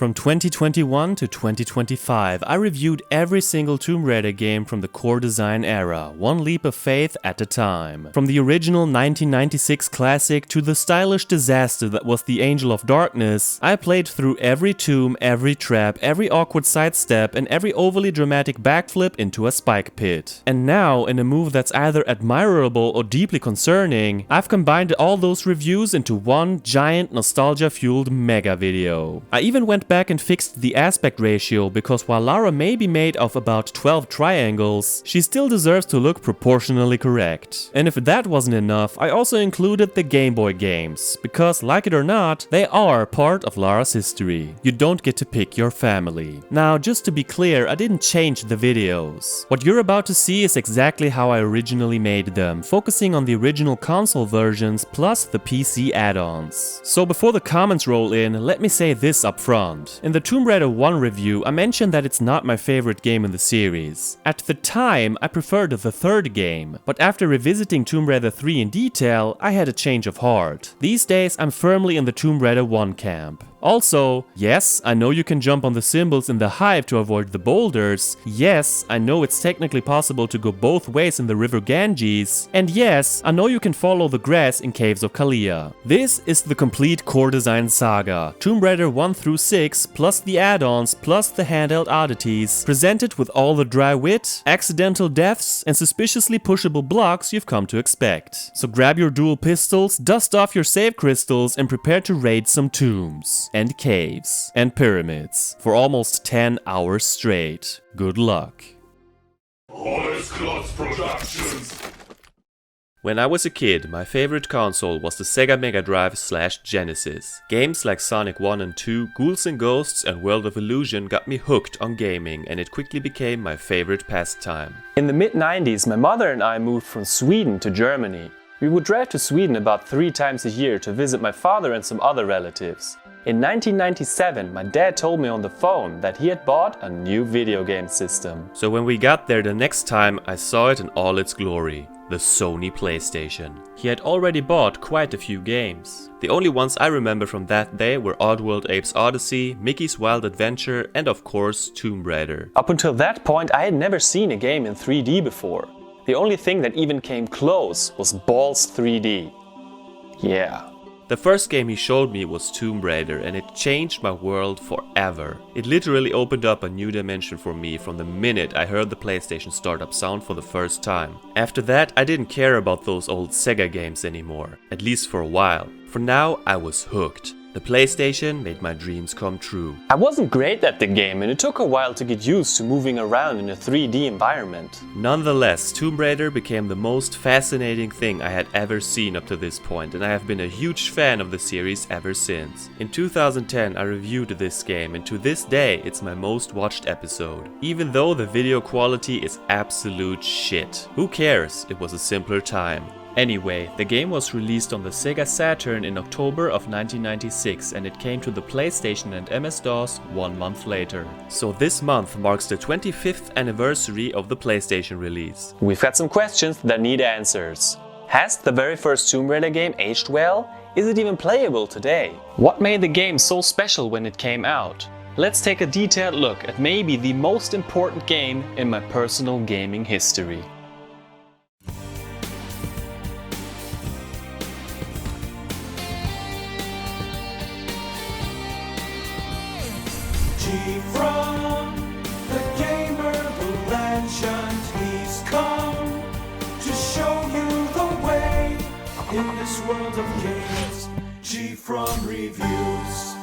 From 2021 to 2025, I reviewed every single Tomb Raider game from the core design era, one leap of faith at a time. From the original 1996 classic to the stylish disaster that was the Angel of Darkness, I played through every tomb, every trap, every awkward sidestep, and every overly dramatic backflip into a spike pit. And now, in a move that's either admirable or deeply concerning, I've combined all those reviews into one giant nostalgia-fueled mega video. I even went back and fixed the aspect ratio, because while Lara may be made of about 12 triangles, she still deserves to look proportionally correct. And if that wasn't enough, I also included the Game Boy games, because like it or not, they are part of Lara's history. You don't get to pick your family. Now, just to be clear, I didn't change the videos. What you're about to see is exactly how I originally made them, focusing on the original console versions plus the PC add-ons. So before the comments roll in, let me say this up front. In the Tomb Raider 1 review, I mentioned that it's not my favorite game in the series. At the time, I preferred the third game, but after revisiting Tomb Raider 3 in detail, I had a change of heart. These days, I'm firmly in the Tomb Raider 1 camp. Also, yes, I know you can jump on the symbols in the hive to avoid the boulders. Yes, I know it's technically possible to go both ways in the river Ganges. And yes, I know you can follow the grass in Caves of Kalia. This is the complete core design saga. Tomb Raider 1 through 6, plus the add-ons, plus the handheld oddities, presented with all the dry wit, accidental deaths, and suspiciously pushable blocks you've come to expect. So grab your dual pistols, dust off your save crystals, and prepare to raid some tombs. And caves, and pyramids, for almost 10 hours straight. Good luck. When I was a kid, my favorite console was the Sega Mega Drive/Genesis. Games like Sonic 1 and 2, Ghouls and Ghosts, and World of Illusion got me hooked on gaming, and it quickly became my favorite pastime. In the mid-90s, my mother and I moved from Sweden to Germany. We would drive to Sweden about 3 times a year to visit my father and some other relatives. In 1997, my dad told me on the phone that he had bought a new video game system. So when we got there the next time, I saw it in all its glory. The Sony PlayStation. He had already bought quite a few games. The only ones I remember from that day were Oddworld Apes Odyssey, Mickey's Wild Adventure, and of course Tomb Raider. Up until that point, I had never seen a game in 3D before. The only thing that even came close was Balls 3D. Yeah. The first game he showed me was Tomb Raider, and it changed my world forever. It literally opened up a new dimension for me from the minute I heard the PlayStation startup sound for the first time. After that, I didn't care about those old Sega games anymore, at least for a while. For now, I was hooked. The PlayStation made my dreams come true. I wasn't great at the game, and it took a while to get used to moving around in a 3D environment. Nonetheless, Tomb Raider became the most fascinating thing I had ever seen up to this point, and I have been a huge fan of the series ever since. In 2010, I reviewed this game, and to this day, it's my most watched episode. Even though the video quality is absolute shit. Who cares? It was a simpler time. Anyway, the game was released on the Sega Saturn in October of 1996, and it came to the PlayStation and MS-DOS 1 month later. So this month marks the 25th anniversary of the PlayStation release. We've got some questions that need answers. Has the very first Tomb Raider game aged well? Is it even playable today? What made the game so special when it came out? Let's take a detailed look at maybe the most important game in my personal gaming history. GFrom, the gamer, the legend, he's come to show you the way in this world of games. GFrom reviews.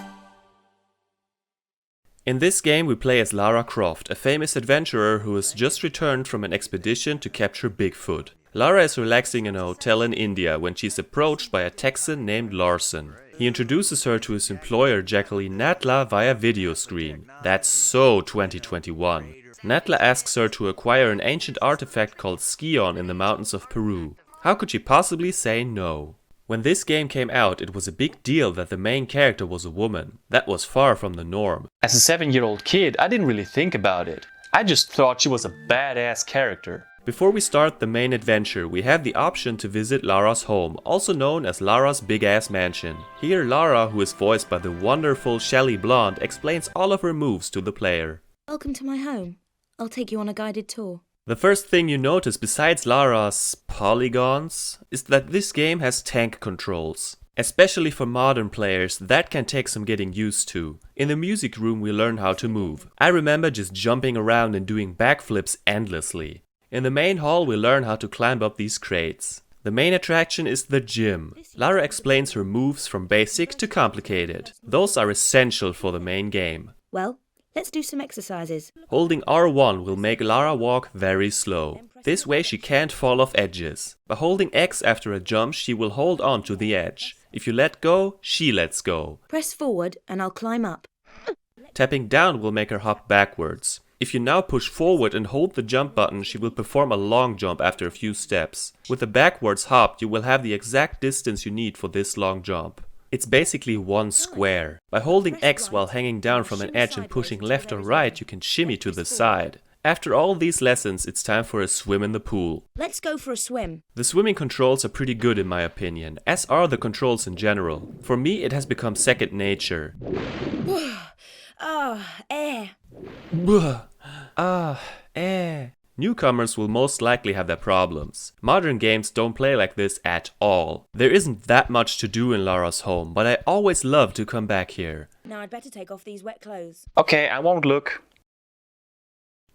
In this game we play as Lara Croft, a famous adventurer who has just returned from an expedition to capture Bigfoot. Lara is relaxing in a hotel in India when she's approached by a Texan named Larson. He introduces her to his employer Jacqueline Natla via video screen. That's so 2021. Natla asks her to acquire an ancient artifact called Skion in the mountains of Peru. How could she possibly say no? When this game came out, it was a big deal that the main character was a woman. That was far from the norm. As a 7-year-old kid, I didn't really think about it. I just thought she was a badass character. Before we start the main adventure, we have the option to visit Lara's home, also known as Lara's big-ass mansion. Here Lara, who is voiced by the wonderful Shelly Blonde, explains all of her moves to the player. Welcome to my home. I'll take you on a guided tour. The first thing you notice besides Lara's polygons is that this game has tank controls. Especially for modern players, that can take some getting used to. In the music room we learn how to move. I remember just jumping around and doing backflips endlessly. In the main hall we learn how to climb up these crates. The main attraction is the gym. Lara explains her moves from basic to complicated. Those are essential for the main game. Well, let's do some exercises. Holding R1 will make Lara walk very slow. This way she can't fall off edges. By holding X after a jump she will hold on to the edge. If you let go, she lets go. Press forward and I'll climb up. Tapping down will make her hop backwards. If you now push forward and hold the jump button, she will perform a long jump after a few steps. With the backwards hop, you will have the exact distance you need for this long jump. It's basically one square. By holding X while hanging down from an edge and pushing left or right, you can shimmy to the side. After all these lessons, it's time for a swim in the pool. Let's go for a swim. The swimming controls are pretty good in my opinion, as are the controls in general. For me, it has become second nature. Air. Air. Newcomers will most likely have their problems. Modern games don't play like this at all. There isn't that much to do in Lara's home, but I always love to come back here. Now I'd better take off these wet clothes. Okay, I won't look.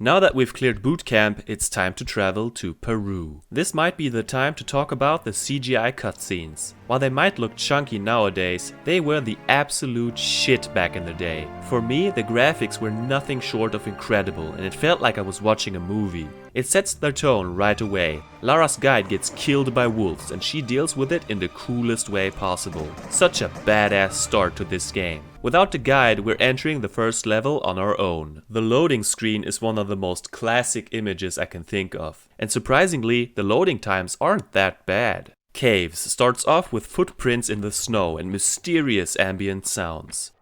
Now that we've cleared boot camp, it's time to travel to Peru. This might be the time to talk about the CGI cutscenes. While they might look chunky nowadays, they were the absolute shit back in the day. For me, the graphics were nothing short of incredible and it felt like I was watching a movie. It sets the tone right away. Lara's guide gets killed by wolves and she deals with it in the coolest way possible. Such a badass start to this game. Without the guide, we're entering the first level on our own. The loading screen is one of the most classic images I can think of. And surprisingly, the loading times aren't that bad. Caves starts off with footprints in the snow and mysterious ambient sounds.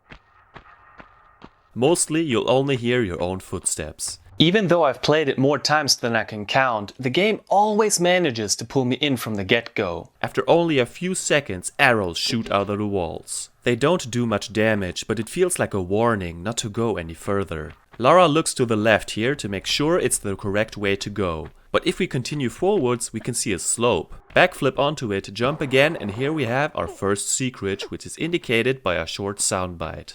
Mostly you'll only hear your own footsteps. Even though I've played it more times than I can count, the game always manages to pull me in from the get-go. After only a few seconds, arrows shoot out of the walls. They don't do much damage, but it feels like a warning not to go any further. Lara looks to the left here to make sure it's the correct way to go. But if we continue forwards, we can see a slope. Backflip onto it, jump again, and here we have our first secret, which is indicated by a short soundbite.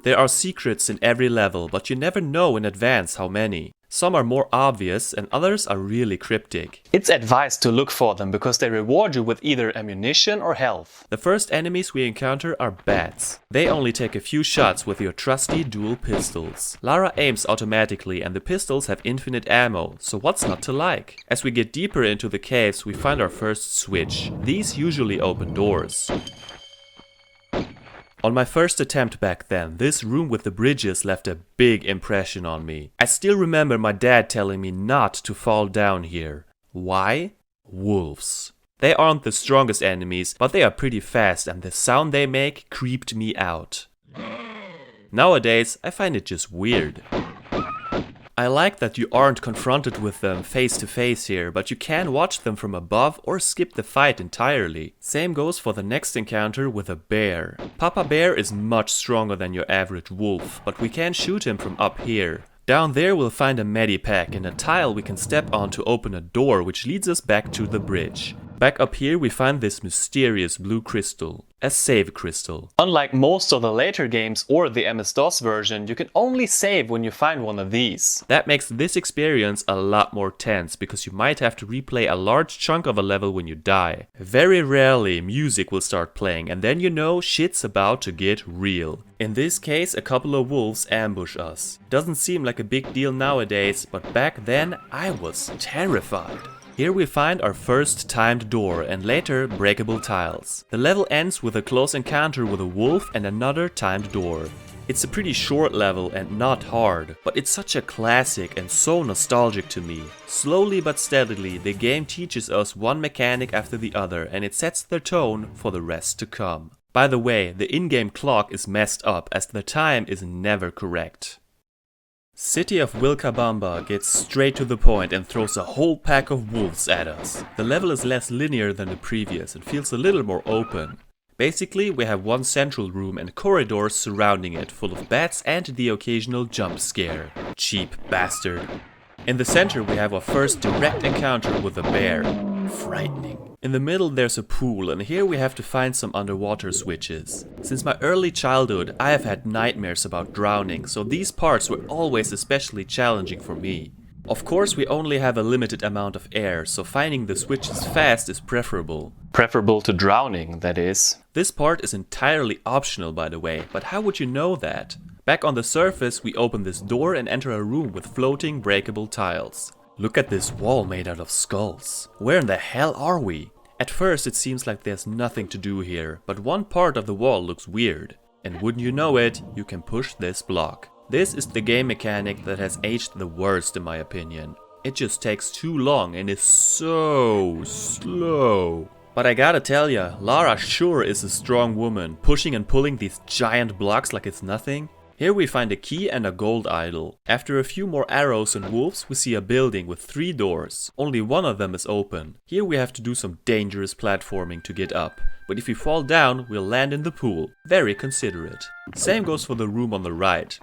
There are secrets in every level, but you never know in advance how many. Some are more obvious and others are really cryptic. It's advised to look for them because they reward you with either ammunition or health. The first enemies we encounter are bats. They only take a few shots with your trusty dual pistols. Lara aims automatically and the pistols have infinite ammo, so what's not to like? As we get deeper into the caves, we find our first switch. These usually open doors. On my first attempt back then, this room with the bridges left a big impression on me. I still remember my dad telling me not to fall down here. Why? Wolves. They aren't the strongest enemies, but they are pretty fast and the sound they make creeped me out. Nowadays, I find it just weird. I like that you aren't confronted with them face to face here, but you can watch them from above or skip the fight entirely. Same goes for the next encounter with a bear. Papa Bear is much stronger than your average wolf, but we can shoot him from up here. Down there we'll find a medipack and a tile we can step on to open a door which leads us back to the bridge. Back up here we find this mysterious blue crystal, a save crystal. Unlike most of the later games or the MS-DOS version, you can only save when you find one of these. That makes this experience a lot more tense because you might have to replay a large chunk of a level when you die. Very rarely music will start playing and then you know shit's about to get real. In this case, a couple of wolves ambush us. Doesn't seem like a big deal nowadays, but back then I was terrified. Here we find our first timed door and later breakable tiles. The level ends with a close encounter with a wolf and another timed door. It's a pretty short level and not hard, but it's such a classic and so nostalgic to me. Slowly but steadily, the game teaches us one mechanic after the other and it sets the tone for the rest to come. By the way, the in-game clock is messed up as the time is never correct. City of Wilkabamba gets straight to the point and throws a whole pack of wolves at us. The level is less linear than the previous and feels a little more open. Basically, we have one central room and corridors surrounding it, full of bats and the occasional jump scare. Cheap bastard. In the center we have our first direct encounter with a bear. Frightening. In the middle there's a pool, and here we have to find some underwater switches. Since my early childhood I have had nightmares about drowning, so these parts were always especially challenging for me. Of course we only have a limited amount of air, so finding the switches fast is preferable. Preferable to drowning, that is. This part is entirely optional, by the way, but how would you know that? Back on the surface we open this door and enter a room with floating breakable tiles. Look at this wall made out of skulls. Where in the hell are we? At first it seems like there's nothing to do here, but one part of the wall looks weird. And wouldn't you know it, you can push this block. This is the game mechanic that has aged the worst in my opinion. It just takes too long and is so slow. But I gotta tell ya, Lara sure is a strong woman, pushing and pulling these giant blocks like it's nothing. Here we find a key and a gold idol. After a few more arrows and wolves, we see a building with 3 doors. Only one of them is open. Here we have to do some dangerous platforming to get up. But if we fall down, we'll land in the pool. Very considerate. Same goes for the room on the right.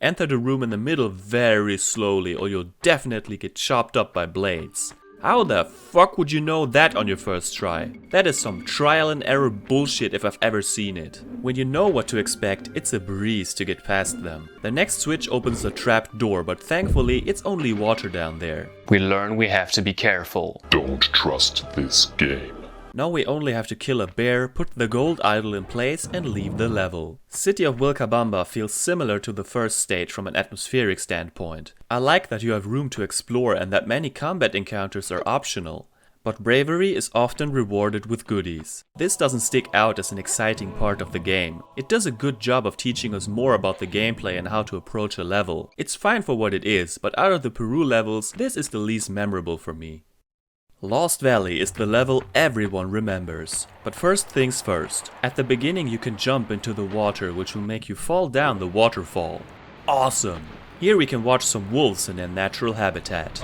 Enter the room in the middle very slowly or you'll definitely get chopped up by blades. How the fuck would you know that on your first try? That is some trial and error bullshit if I've ever seen it. When you know what to expect, it's a breeze to get past them. The next switch opens a trap door, but thankfully it's only water down there. We learn we have to be careful. Don't trust this game. Now we only have to kill a bear, put the gold idol in place and leave the level. City of Wilkabamba feels similar to the first stage from an atmospheric standpoint. I like that you have room to explore and that many combat encounters are optional. But bravery is often rewarded with goodies. This doesn't stick out as an exciting part of the game. It does a good job of teaching us more about the gameplay and how to approach a level. It's fine for what it is, but out of the Peru levels, this is the least memorable for me. Lost Valley is the level everyone remembers. But first things first. At the beginning you can jump into the water, which will make you fall down the waterfall. Awesome! Here we can watch some wolves in their natural habitat.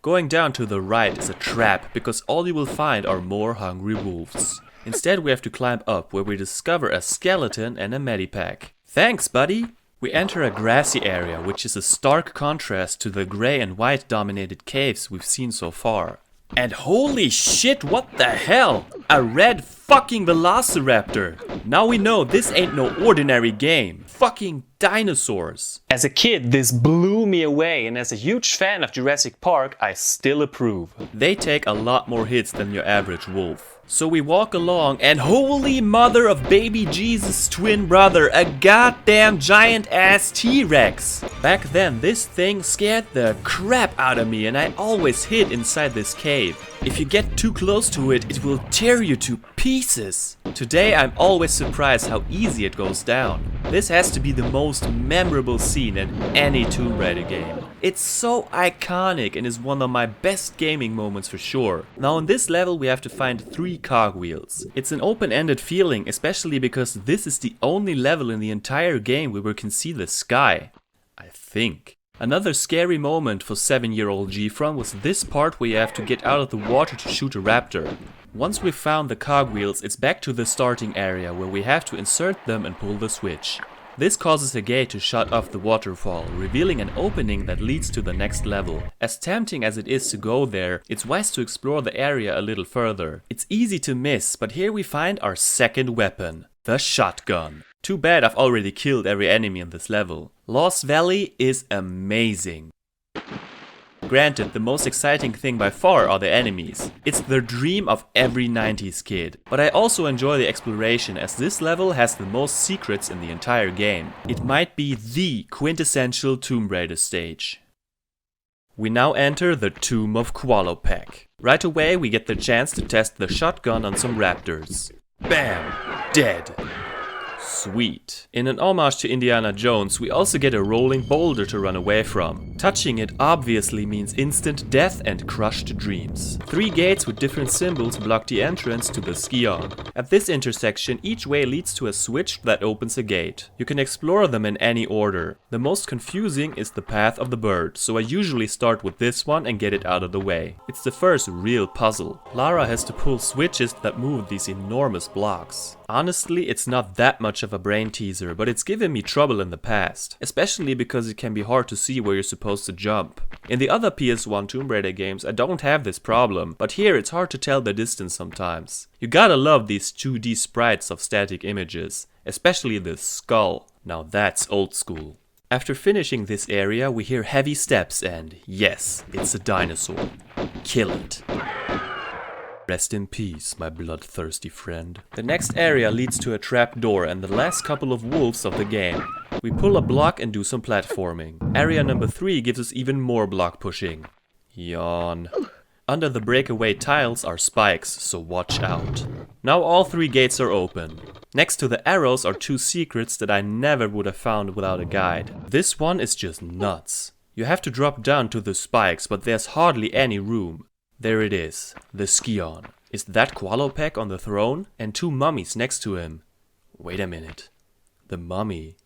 Going down to the right is a trap, because all you will find are more hungry wolves. Instead we have to climb up, where we discover a skeleton and a medipack. Thanks, buddy! We enter a grassy area, which is a stark contrast to the grey and white dominated caves we've seen so far. And holy shit, what the hell? A red fucking velociraptor! Now we know this ain't no ordinary game. Fucking dinosaurs. As a kid, this blew me away, and as a huge fan of Jurassic Park, I still approve. They take a lot more hits than your average wolf. So we walk along and holy mother of baby Jesus twin brother, a goddamn giant ass T-Rex. Back then this thing scared the crap out of me and I always hid inside this cave. If you get too close to it, it will tear you to pieces. Today I'm always surprised how easy it goes down. This has to be the most memorable scene in any Tomb Raider game. It's so iconic and is one of my best gaming moments for sure. Now in this level we have to find 3 cogwheels. It's an open-ended feeling, especially because this is the only level in the entire game where we can see the sky. I think. Another scary moment for 7-year-old GFrom was this part where you have to get out of the water to shoot a raptor. Once we've found the cogwheels, it's back to the starting area where we have to insert them and pull the switch. This causes a gate to shut off the waterfall, revealing an opening that leads to the next level. As tempting as it is to go there, it's wise to explore the area a little further. It's easy to miss, but here we find our second weapon, the shotgun. Too bad I've already killed every enemy in this level. Lost Valley is amazing. Granted, the most exciting thing by far are the enemies. It's the dream of every 90s kid. But I also enjoy the exploration, as this level has the most secrets in the entire game. It might be the quintessential Tomb Raider stage. We now enter the Tomb of Qualopec. Right away we get the chance to test the shotgun on some raptors. Bam! Dead. Sweet. In an homage to Indiana Jones, we also get a rolling boulder to run away from. Touching it obviously means instant death and crushed dreams. 3 gates with different symbols block the entrance to the Scion. At this intersection, each way leads to a switch that opens a gate. You can explore them in any order. The most confusing is the path of the bird, so I usually start with this one and get it out of the way. It's the first real puzzle. Lara has to pull switches that move these enormous blocks. Honestly, it's not that much of a brain teaser, but it's given me trouble in the past, especially because it can be hard to see where you're supposed to jump. In the other PS1 Tomb Raider games I don't have this problem, but here it's hard to tell the distance sometimes. You gotta love these 2D sprites of static images, especially the skull. Now that's old school. After finishing this area we hear heavy steps and yes, it's a dinosaur. Kill it. Rest in peace, my bloodthirsty friend. The next area leads to a trap door and the last couple of wolves of the game. We pull a block and do some platforming. Area number 3 gives us even more block pushing. Yawn. Under the breakaway tiles are spikes, so watch out. Now all 3 gates are open. Next to the arrows are 2 secrets that I never would have found without a guide. This one is just nuts. You have to drop down to the spikes, but there's hardly any room. There it is, the Scion. Is that Qualopec on the throne? And 2 mummies next to him. Wait a minute. The mummy.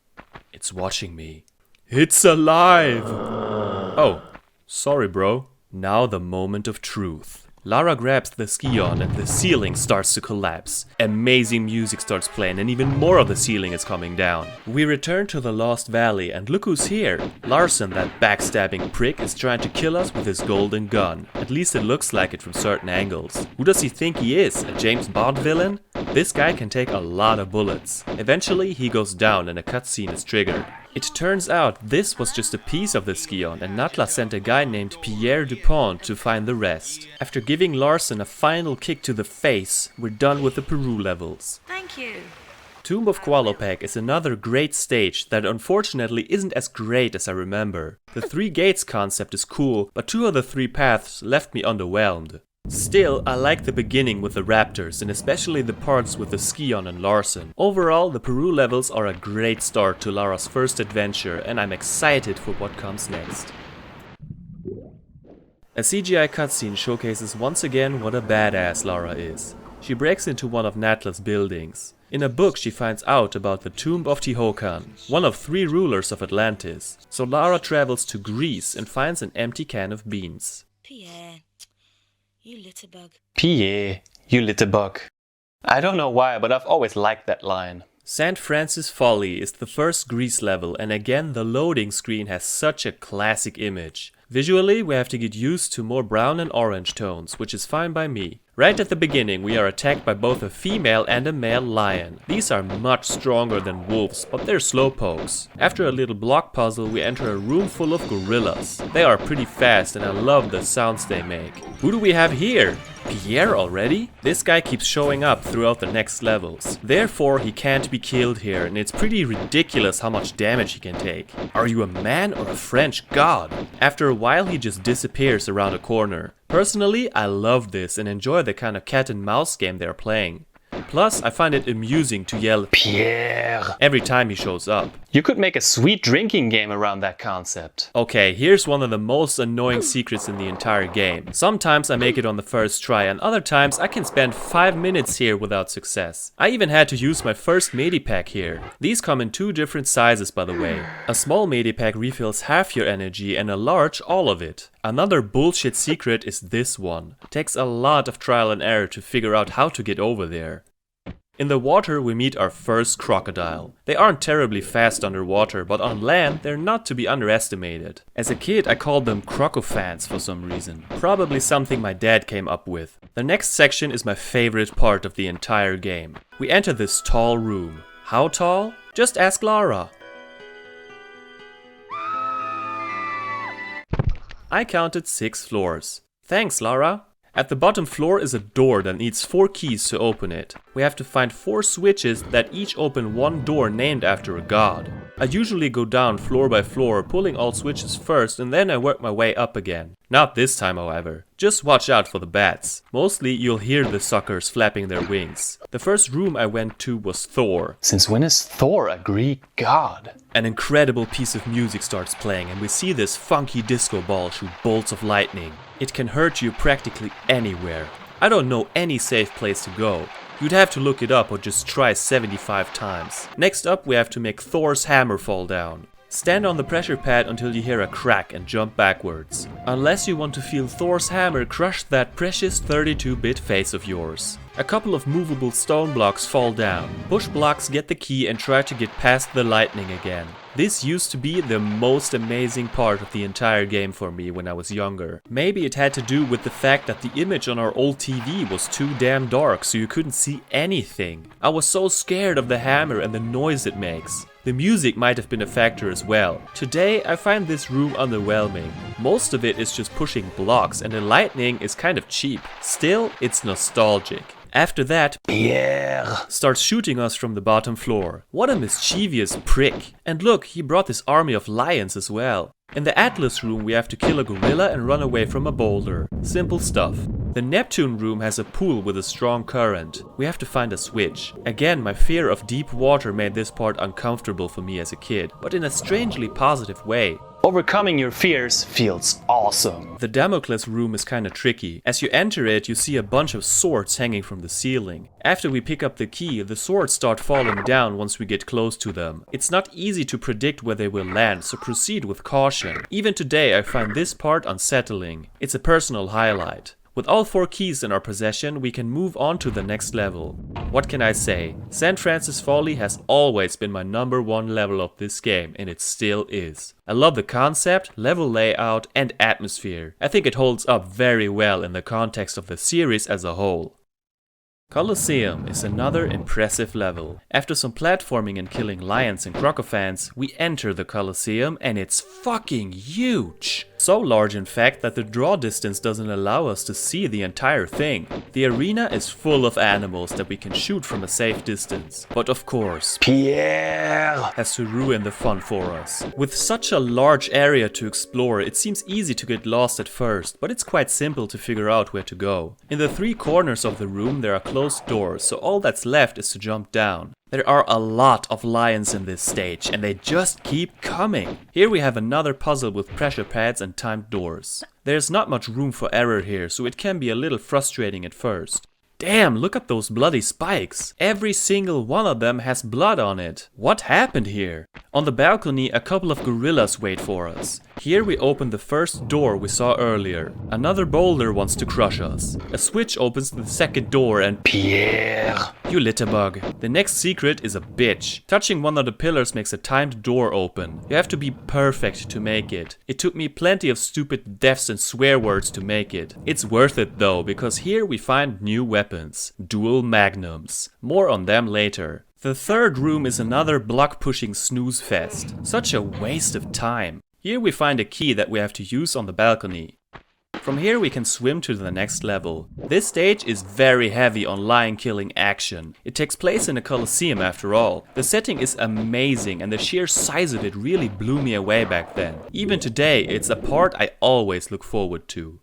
It's watching me. It's alive! Oh, sorry bro. Now the moment of truth. Lara grabs the Scion and the ceiling starts to collapse. Amazing music starts playing and even more of the ceiling is coming down. We return to the Lost Valley and look who's here. Larson, that backstabbing prick, is trying to kill us with his golden gun. At least it looks like it from certain angles. Who does he think he is? A James Bond villain? This guy can take a lot of bullets. Eventually he goes down and a cutscene is triggered. It turns out this was just a piece of the Scion and Natla sent a guy named Pierre Dupont to find the rest. After giving Larson a final kick to the face, we're done with the Peru levels. Thank you. Tomb of Qualopec is another great stage that unfortunately isn't as great as I remember. The 3 gates concept is cool, but 2 of the 3 paths left me underwhelmed. Still, I like the beginning with the raptors and especially the parts with the Scion and Larson. Overall, the Peru levels are a great start to Lara's first adventure and I'm excited for what comes next. A CGI cutscene showcases once again what a badass Lara is. She breaks into one of Natla's buildings. In a book she finds out about the Tomb of Tehocan, one of 3 rulers of Atlantis. So Lara travels to Greece and finds an empty can of beans. Pierre, you litterbug. Pierre, you litterbug. I don't know why, but I've always liked that line. St. Francis Folly is the first Greece level and again the loading screen has such a classic image. Visually we have to get used to more brown and orange tones, which is fine by me. Right at the beginning we are attacked by both a female and a male lion. These are much stronger than wolves, but they're slowpokes. After a little block puzzle we enter a room full of gorillas. They are pretty fast and I love the sounds they make. Who do we have here? Pierre already? This guy keeps showing up throughout the next levels. Therefore he can't be killed here and it's pretty ridiculous how much damage he can take. Are you a man or a French god? After a while he just disappears around a corner. Personally, I love this and enjoy the kind of cat and mouse game they're playing. Plus, I find it amusing to yell Pierre every time he shows up. You could make a sweet drinking game around that concept. Okay, here's one of the most annoying secrets in the entire game. Sometimes I make it on the first try and other times I can spend 5 minutes here without success. I even had to use my first medipack here. These come in 2 different sizes by the way. A small medipack refills half your energy and a large all of it. Another bullshit secret is this one. It takes a lot of trial and error to figure out how to get over there. In the water we meet our first crocodile. They aren't terribly fast underwater, but on land they're not to be underestimated. As a kid I called them crocofans for some reason. Probably something my dad came up with. The next section is my favorite part of the entire game. We enter this tall room. How tall? Just ask Lara. I counted 6 floors. Thanks, Lara. At the bottom floor is a door that needs 4 keys to open it. We have to find 4 switches that each open one door named after a god. I usually go down floor by floor, pulling all switches first, and then I work my way up again. Not this time, however. Just watch out for the bats. Mostly you'll hear the suckers flapping their wings. The first room I went to was Thor. Since when is Thor a Greek god? An incredible piece of music starts playing and we see this funky disco ball shoot bolts of lightning. It can hurt you practically anywhere. I don't know any safe place to go. You'd have to look it up or just try 75 times. Next up we have to make Thor's hammer fall down. Stand on the pressure pad until you hear a crack and jump backwards. Unless you want to feel Thor's hammer crush that precious 32-bit face of yours. A couple of movable stone blocks fall down. Push blocks get the key and try to get past the lightning again. This used to be the most amazing part of the entire game for me when I was younger. Maybe it had to do with the fact that the image on our old TV was too damn dark so you couldn't see anything. I was so scared of the hammer and the noise it makes. The music might have been a factor as well. Today I find this room underwhelming. Most of it is just pushing blocks and the lightning is kind of cheap. Still, it's nostalgic. After that, Pierre starts shooting us from the bottom floor. What a mischievous prick. And look, he brought this army of lions as well. In the Atlas room we have to kill a gorilla and run away from a boulder. Simple stuff. The Neptune room has a pool with a strong current. We have to find a switch. Again, my fear of deep water made this part uncomfortable for me as a kid, but in a strangely positive way. Overcoming your fears feels awesome. The Damocles room is kinda tricky. As you enter it, you see a bunch of swords hanging from the ceiling. After we pick up the key, the swords start falling down once we get close to them. It's not easy to predict where they will land, so proceed with caution. Even today I find this part unsettling. It's a personal highlight. With all 4 keys in our possession, we can move on to the next level. What can I say? St. Francis Folly has always been my #1 level of this game, and it still is. I love the concept, level layout, and atmosphere. I think it holds up very well in the context of the series as a whole. Colosseum is another impressive level. After some platforming and killing lions and crocophants, we enter the Colosseum and it's fucking huge! So large in fact that the draw distance doesn't allow us to see the entire thing. The arena is full of animals that we can shoot from a safe distance. But of course, Pierre has to ruin the fun for us. With such a large area to explore, it seems easy to get lost at first, but it's quite simple to figure out where to go. In the 3 corners of the room there are closed doors, so all that's left is to jump down. There are a lot of lions in this stage and they just keep coming. Here we have another puzzle with pressure pads and timed doors. There's not much room for error here, so it can be a little frustrating at first. Damn, look at those bloody spikes. Every single one of them has blood on it. What happened here? On the balcony, a couple of gorillas wait for us. Here we open the first door we saw earlier. Another boulder wants to crush us. A switch opens the second door and Pierre, you litterbug. The next secret is a bitch. Touching one of the pillars makes a timed door open. You have to be perfect to make it. It took me plenty of stupid deaths and swear words to make it. It's worth it though, because here we find new weapons. Dual magnums. More on them later. The third room is another block-pushing snooze fest. Such a waste of time. Here we find a key that we have to use on the balcony. From here we can swim to the next level. This stage is very heavy on lion killing action. It takes place in a Colosseum after all. The setting is amazing and the sheer size of it really blew me away back then. Even today it's a part I always look forward to.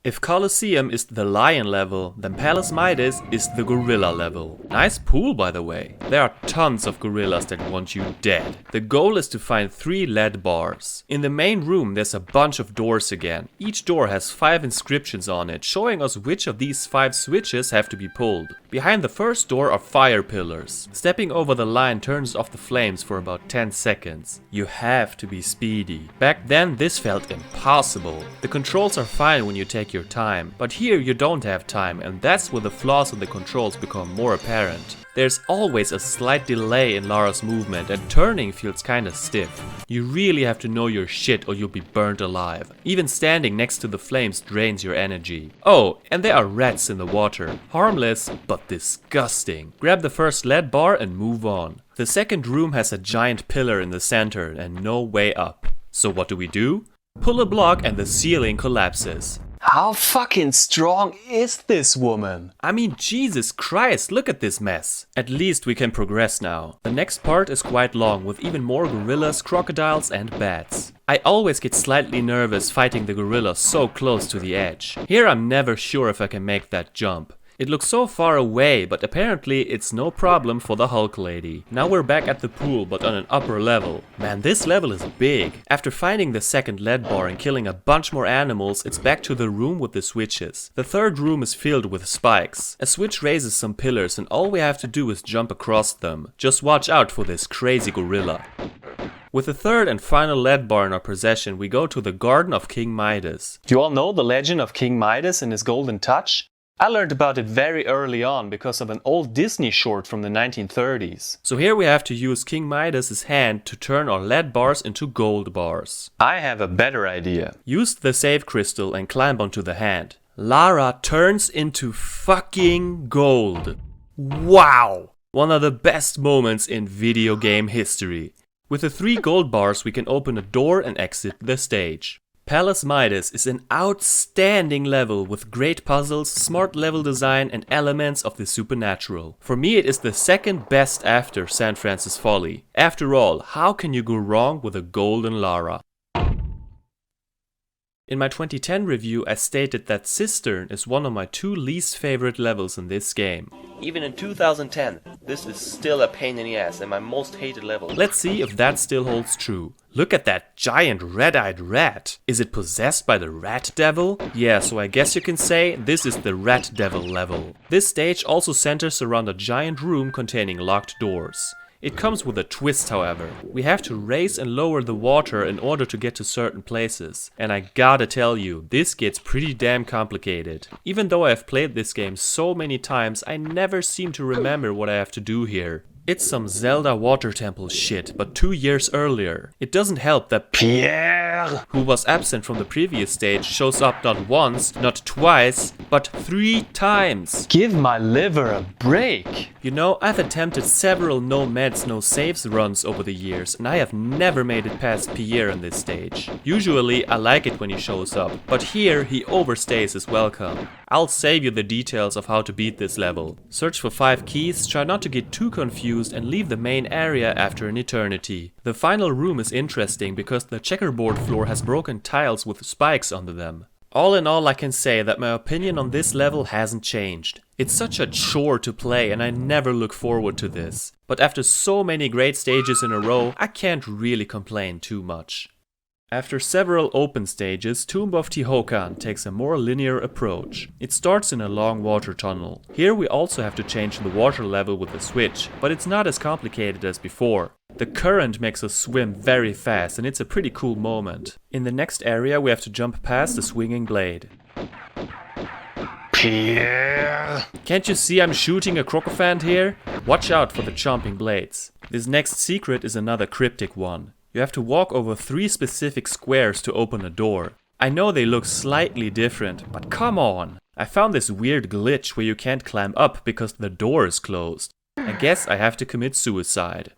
If Colosseum is the lion level, then Palace Midas is the gorilla level. Nice pool by the way. There are tons of gorillas that want you dead. The goal is to find 3 lead bars. In the main room there's a bunch of doors again. Each door has 5 inscriptions on it, showing us which of these 5 switches have to be pulled. Behind the first door are fire pillars. Stepping over the line turns off the flames for about 10 seconds. You have to be speedy. Back then this felt impossible. The controls are fine when you take your time, but here you don't have time, and that's where the flaws in the controls become more apparent. There's always a slight delay in Lara's movement and turning feels kinda stiff. You really have to know your shit or you'll be burnt alive. Even standing next to the flames drains your energy. Oh, and there are rats in the water. Harmless, but disgusting. Grab the first lead bar and move on. The second room has a giant pillar in the center and no way up. So what do? Pull a block and the ceiling collapses. How fucking strong is this woman? I mean, Jesus Christ, look at this mess. At least we can progress now. The next part is quite long, with even more gorillas, crocodiles and bats. I always get slightly nervous fighting the gorillas so close to the edge. Here I'm never sure if I can make that jump. It looks so far away, but apparently it's no problem for the Hulk lady. Now we're back at the pool, but on an upper level. Man, this level is big. After finding the second lead bar and killing a bunch more animals, it's back to the room with the switches. The third room is filled with spikes. A switch raises some pillars and all we have to do is jump across them. Just watch out for this crazy gorilla. With the third and final lead bar in our possession, we go to the Garden of King Midas. Do you all know the legend of King Midas and his golden touch? I learned about it very early on because of an old Disney short from the 1930s. So here we have to use King Midas's hand to turn our lead bars into gold bars. I have a better idea. Use the save crystal and climb onto the hand. Lara turns into fucking gold. Wow! One of the best moments in video game history. With the 3 gold bars we can open a door and exit the stage. Palace Midas is an outstanding level with great puzzles, smart level design and elements of the supernatural. For me it is the second best after St. Francis Folly. After all, how can you go wrong with a golden Lara? In my 2010 review I stated that Cistern is one of my 2 least favorite levels in this game. Even in 2010, this is still a pain in the ass and my most hated level. Let's see if that still holds true. Look at that giant red-eyed rat. Is it possessed by the rat devil? Yeah, so I guess you can say this is the rat devil level. This stage also centers around a giant room containing locked doors. It comes with a twist, however. We have to raise and lower the water in order to get to certain places. And I gotta tell you, this gets pretty damn complicated. Even though I have played this game so many times, I never seem to remember what I have to do here. It's some Zelda water temple shit, but 2 years earlier. It doesn't help that Pierre, who was absent from the previous stage, shows up not once, not twice, but 3 times. Give my liver a break. You know, I've attempted several no meds, no saves runs over the years, and I have never made it past Pierre in this stage. Usually, I like it when he shows up, but here he overstays his welcome. I'll save you the details of how to beat this level. Search for 5 keys, try not to get too confused and leave the main area after an eternity. The final room is interesting because the checkerboard floor has broken tiles with spikes under them. All in all, I can say that my opinion on this level hasn't changed. It's such a chore to play and I never look forward to this. But after so many great stages in a row, I can't really complain too much. After several open stages, Tomb of Teotihuacan takes a more linear approach. It starts in a long water tunnel. Here we also have to change the water level with a switch, but it's not as complicated as before. The current makes us swim very fast and it's a pretty cool moment. In the next area we have to jump past the swinging blade. Pierre! Can't you see I'm shooting a crocophant here? Watch out for the chomping blades. This next secret is another cryptic one. You have to walk over 3 specific squares to open a door. I know they look slightly different, but come on! I found this weird glitch where you can't climb up because the door is closed. I guess I have to commit suicide.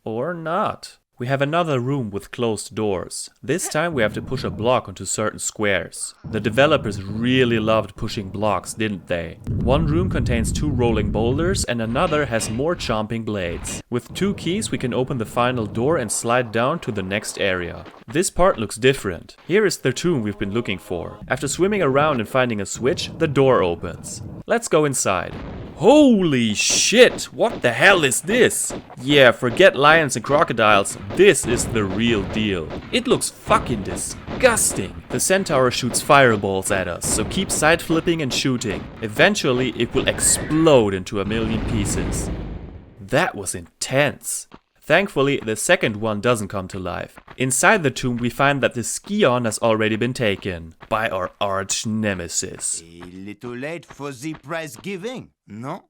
Or not. We have another room with closed doors. This time we have to push a block onto certain squares. The developers really loved pushing blocks, didn't they? One room contains 2 rolling boulders and another has more chomping blades. With 2 keys we can open the final door and slide down to the next area. This part looks different. Here is the tomb we've been looking for. After swimming around and finding a switch, the door opens. Let's go inside. Holy shit, what the hell is this? Yeah, forget lions and crocodiles, this is the real deal. It looks fucking disgusting. The centaur shoots fireballs at us, so keep side flipping and shooting. Eventually it will explode into a million pieces. That was intense. Thankfully, the second one doesn't come to life. Inside the tomb we find that the Skion has already been taken by our arch nemesis. A little late for the prize giving, no?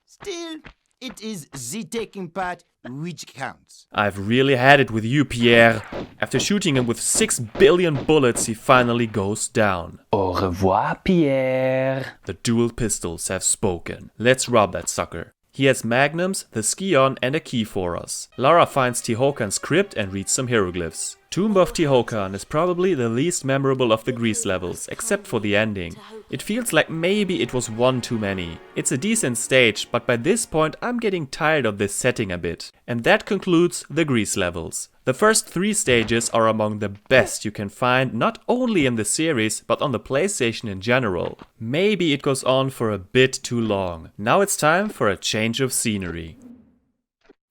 Still, it is the taking part which counts. I've really had it with you, Pierre. After shooting him with 6 billion bullets, he finally goes down. Au revoir, Pierre. The dual pistols have spoken. Let's rob that sucker. He has magnums, the Skion and a key for us. Lara finds Teotihuacan's crypt and reads some hieroglyphs. Tomb of Tehokan is probably the least memorable of the Greece levels, except for the ending. It feels like maybe it was one too many. It's a decent stage, but by this point I'm getting tired of this setting a bit. And that concludes the Greece levels. The first 3 stages are among the best you can find not only in the series, but on the PlayStation in general. Maybe it goes on for a bit too long. Now it's time for a change of scenery.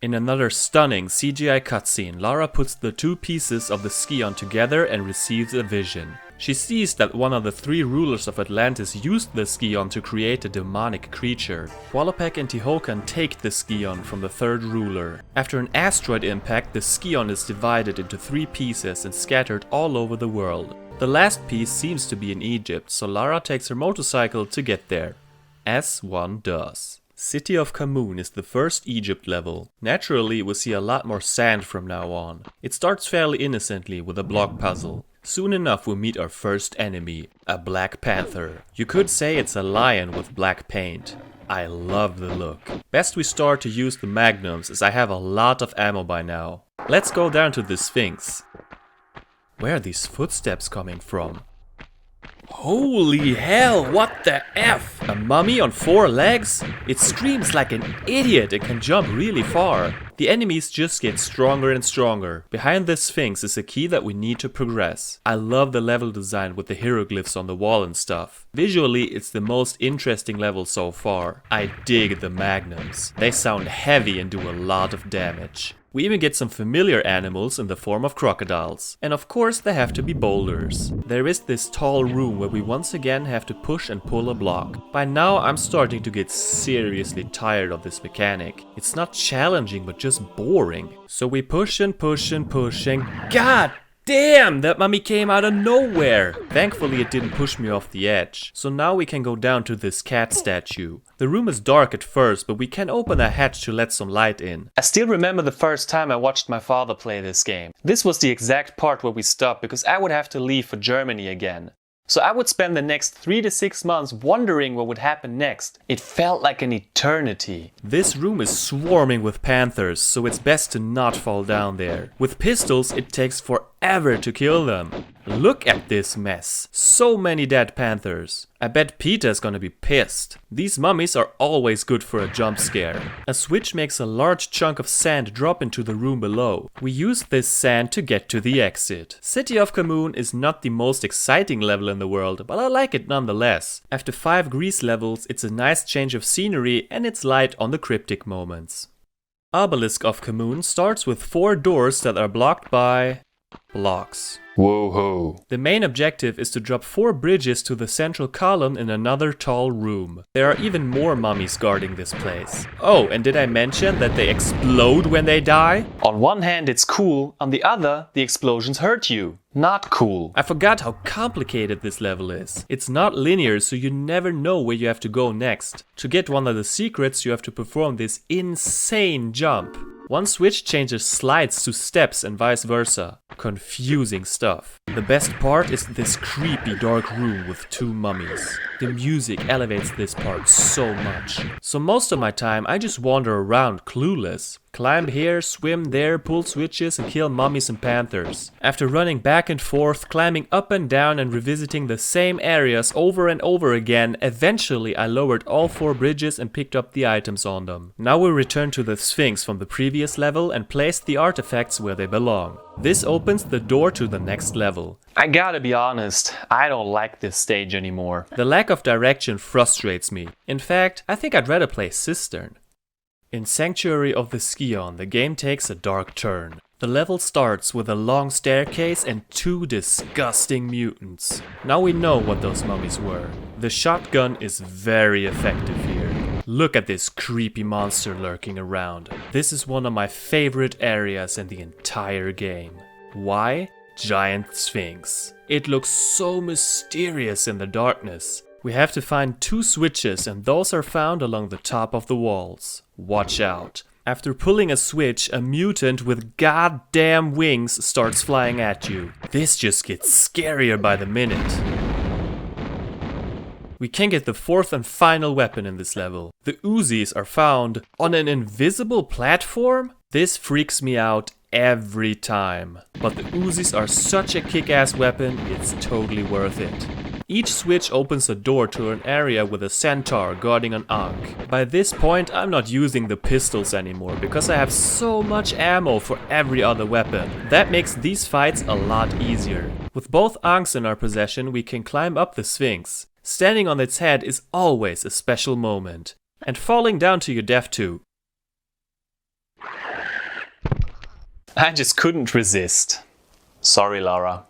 In another stunning CGI cutscene, Lara puts the 2 pieces of the Skion together and receives a vision. She sees that one of the 3 rulers of Atlantis used the Skion to create a demonic creature. Wallopek and Tehokan take the Skion from the 3rd ruler. After an asteroid impact, the Skion is divided into 3 pieces and scattered all over the world. The last piece seems to be in Egypt, so Lara takes her motorcycle to get there. As one does. City of Khamun is the first Egypt level. Naturally, we see a lot more sand from now on. It starts fairly innocently with a block puzzle. Soon enough we meet our first enemy, a black panther. You could say it's a lion with black paint. I love the look. Best we start to use the magnums as I have a lot of ammo by now. Let's go down to the Sphinx. Where are these footsteps coming from? Holy hell, what the F? A mummy on 4 legs? It screams like an idiot and can jump really far. The enemies just get stronger and stronger. Behind the Sphinx is a key that we need to progress. I love the level design with the hieroglyphs on the wall and stuff. Visually, it's the most interesting level so far. I dig the magnums. They sound heavy and do a lot of damage. We even get some familiar animals in the form of crocodiles. And of course they have to be boulders. There is this tall room where we once again have to push and pull a block. By now I'm starting to get seriously tired of this mechanic. It's not challenging but just boring. So we push and push and push and God damn, that mummy came out of nowhere! Thankfully it didn't push me off the edge. So now we can go down to this cat statue. The room is dark at first, but we can open a hatch to let some light in. I still remember the first time I watched my father play this game. This was the exact part where we stopped because I would have to leave for Germany again. So I would spend the next 3 to 6 months wondering what would happen next. It felt like an eternity. This room is swarming with panthers, so it's best to not fall down there. With pistols, it takes forever to kill them. Look at this mess. So many dead panthers. I bet Peter's gonna be pissed. These mummies are always good for a jump scare. A switch makes a large chunk of sand drop into the room below. We use this sand to get to the exit. City of Khamun is not the most exciting level in the world, but I like it nonetheless. After 5 Greece levels, it's a nice change of scenery and it's light on the cryptic moments. Obelisk of Khamun starts with 4 doors that are blocked by blocks. Whoa-ho. The main objective is to drop 4 bridges to the central column in another tall room. There are even more mummies guarding this place. Oh, and did I mention that they explode when they die? On one hand it's cool, on the other the explosions hurt you. Not cool. I forgot how complicated this level is. It's not linear, so you never know where you have to go next. To get one of the secrets, you have to perform this insane jump. One switch changes slides to steps and vice versa. Confusing stuff. The best part is this creepy dark room with 2 mummies. The music elevates this part so much. So most of my time I just wander around clueless. Climb here, swim there, pull switches and kill mummies and panthers. After running back and forth, climbing up and down and revisiting the same areas over and over again, eventually I lowered all 4 bridges and picked up the items on them. Now we return to the Sphinx from the previous level and place the artifacts where they belong. This opens the door to the next level. I gotta be honest, I don't like this stage anymore. The lack of direction frustrates me. In fact, I think I'd rather play Cistern. In Sanctuary of the Skion, the game takes a dark turn. The level starts with a long staircase and 2 disgusting mutants. Now we know what those mummies were. The shotgun is very effective here. Look at this creepy monster lurking around. This is one of my favorite areas in the entire game. Why? Giant Sphinx. It looks so mysterious in the darkness. We have to find 2 switches and those are found along the top of the walls. Watch out. After pulling a switch, a mutant with goddamn wings starts flying at you. This just gets scarier by the minute. We can get the 4th and final weapon in this level. The Uzis are found on an invisible platform? This freaks me out every time. But the Uzis are such a kick-ass weapon, it's totally worth it. Each switch opens a door to an area with a centaur guarding an Ankh. By this point I'm not using the pistols anymore because I have so much ammo for every other weapon. That makes these fights a lot easier. With both Ankhs in our possession we can climb up the Sphinx. Standing on its head is always a special moment. And falling down to your death too. I just couldn't resist. Sorry, Lara.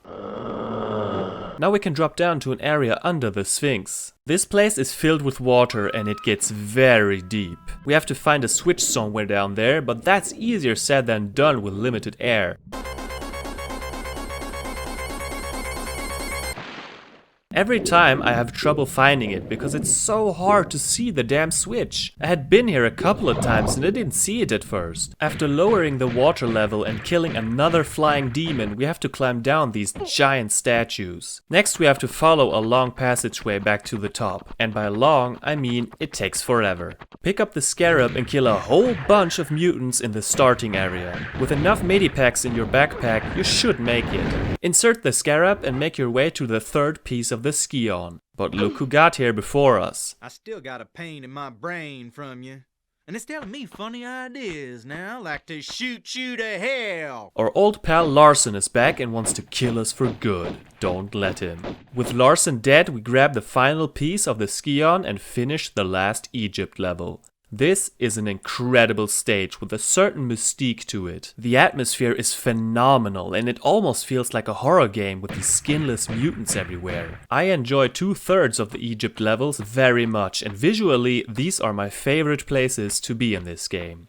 Now we can drop down to an area under the Sphinx. This place is filled with water and it gets very deep. We have to find a switch somewhere down there, but that's easier said than done with limited air. Every time I have trouble finding it because it's so hard to see the damn switch. I had been here a couple of times and I didn't see it at first. After lowering the water level and killing another flying demon, we have to climb down these giant statues. Next we have to follow a long passageway back to the top. And by long, I mean it takes forever. Pick up the scarab and kill a whole bunch of mutants in the starting area. With enough medipacks in your backpack, you should make it. Insert the scarab and make your way to the third piece of the Scion. But look who got here before us. I still got a pain in my brain from you. And it's telling me funny ideas now, like to shoot you to hell. Our old pal Larson is back and wants to kill us for good. Don't let him. With Larson dead, we grab the final piece of the Scion and finish the last Egypt level. This is an incredible stage with a certain mystique to it. The atmosphere is phenomenal and it almost feels like a horror game with these skinless mutants everywhere. I enjoy 2/3 of the Egypt levels very much and visually these are my favorite places to be in this game.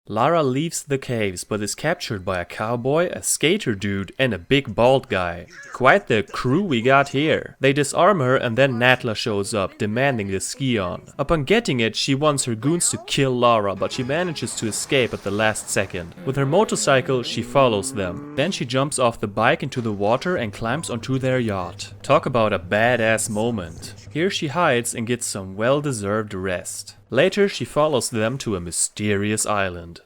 Lara leaves the caves but is captured by a cowboy, a skater dude and a big bald guy. Quite the crew we got here. They disarm her and then Natla shows up demanding the Scion. Upon getting it she wants her goons to kill Lara but she manages to escape at the last second. With her motorcycle she follows them. Then she jumps off the bike into the water and climbs onto their yacht. Talk about a badass moment. Here she hides and gets some well-deserved rest. Later she follows them to a mysterious island.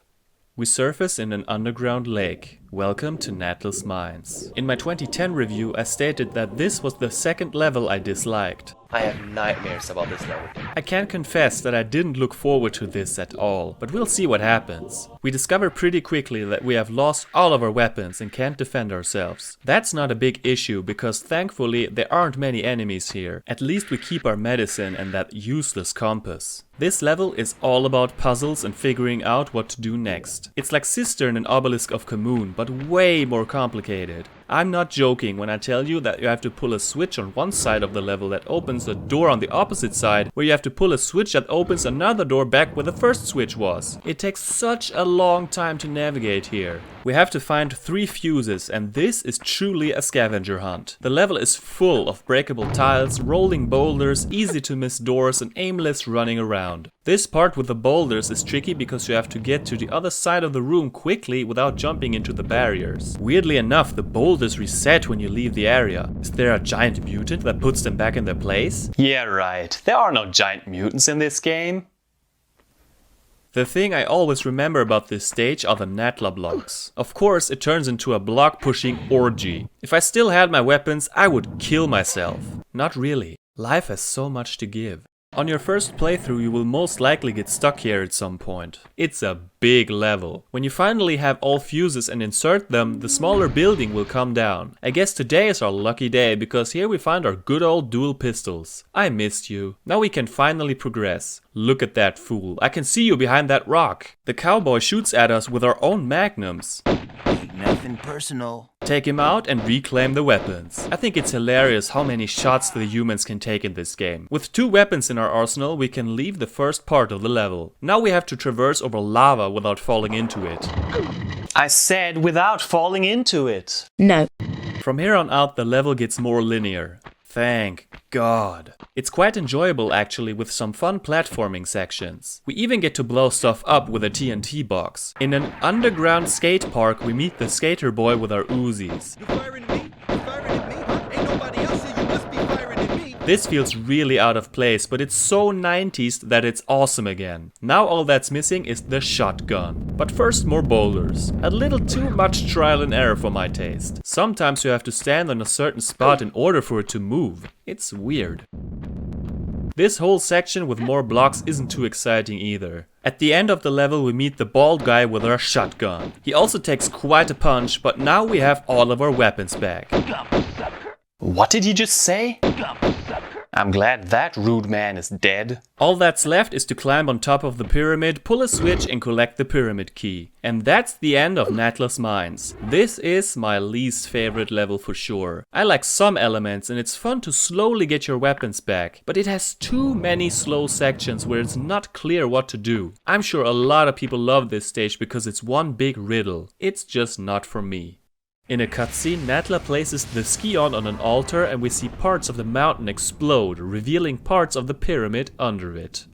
We surface in an underground lake. Welcome to Natla's Mines. In my 2010 review I stated that this was the second level I disliked. I have nightmares about this level. I can confess that I didn't look forward to this at all, but we'll see what happens. We discover pretty quickly that we have lost all of our weapons and can't defend ourselves. That's not a big issue because thankfully there aren't many enemies here. At least we keep our medicine and that useless compass. This level is all about puzzles and figuring out what to do next. It's like Cistern and Obelisk of Khamun, but way more complicated. I'm not joking when I tell you that you have to pull a switch on one side of the level that opens a door on the opposite side, where you have to pull a switch that opens another door back where the first switch was. It takes such a long time to navigate here. We have to find 3 fuses and this is truly a scavenger hunt. The level is full of breakable tiles, rolling boulders, easy to miss doors and aimless running around. This part with the boulders is tricky because you have to get to the other side of the room quickly without jumping into the barriers. Weirdly enough, the boulders reset when you leave the area. Is there a giant mutant that puts them back in their place? Yeah, right. There are no giant mutants in this game. The thing I always remember about this stage are the Natla blocks. Of course, it turns into a block pushing orgy. If I still had my weapons, I would kill myself. Not really. Life has so much to give. On your first playthrough you will most likely get stuck here at some point. It's a big level. When you finally have all fuses and insert them, the smaller building will come down. I guess today is our lucky day because here we find our good old dual pistols. I missed you. Now we can finally progress. Look at that fool. I can see you behind that rock. The cowboy shoots at us with our own magnums. Ain't nothing personal. Take him out and reclaim the weapons. I think it's hilarious how many shots the humans can take in this game. With 2 weapons in our arsenal, we can leave the first part of the level. Now we have to traverse over lava without falling into it. I said without falling into it. No. From here on out, the level gets more linear. Thank God. It's quite enjoyable actually with some fun platforming sections. We even get to blow stuff up with a TNT box. In an underground skate park we meet the skater boy with our Uzis. You firing at me? You firing at me? Ain't nobody else here, you must be firing at me. This feels really out of place, but it's so 90s that it's awesome again. Now all that's missing is the shotgun. But first, more boulders. A little too much trial and error for my taste. Sometimes you have to stand on a certain spot in order for it to move. It's weird. This whole section with more blocks isn't too exciting either. At the end of the level we meet the bald guy with our shotgun. He also takes quite a punch, but now we have all of our weapons back. What did he just say? I'm glad that rude man is dead. All that's left is to climb on top of the pyramid, pull a switch and collect the pyramid key. And that's the end of Natla's Mines. This is my least favorite level for sure. I like some elements and it's fun to slowly get your weapons back, but it has too many slow sections where it's not clear what to do. I'm sure a lot of people love this stage because it's one big riddle. It's just not for me. In a cutscene, Natla places the Skion on an altar and we see parts of the mountain explode, revealing parts of the pyramid under it.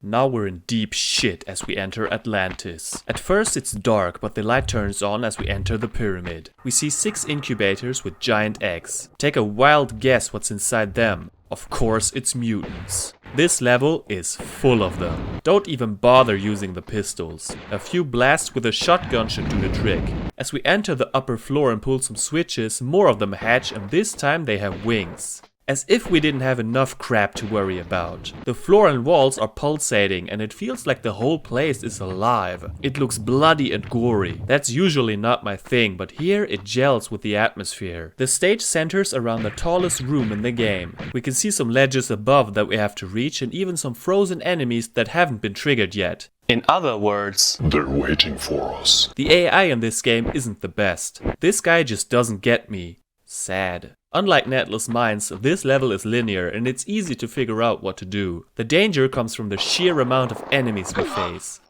Now we're in deep shit as we enter Atlantis. At first it's dark, but the light turns on as we enter the pyramid. We see 6 incubators with giant eggs. Take a wild guess what's inside them. Of course it's mutants. This level is full of them. Don't even bother using the pistols. A few blasts with a shotgun should do the trick. As we enter the upper floor and pull some switches, more of them hatch and this time they have wings. As if we didn't have enough crap to worry about. The floor and walls are pulsating and it feels like the whole place is alive. It looks bloody and gory. That's usually not my thing, but here it gels with the atmosphere. The stage centers around the tallest room in the game. We can see some ledges above that we have to reach and even some frozen enemies that haven't been triggered yet. In other words, They're waiting for us. The AI in this game isn't the best. This guy just doesn't get me. Sad. Unlike Natla's Mines, this level is linear and it's easy to figure out what to do. The danger comes from the sheer amount of enemies we face.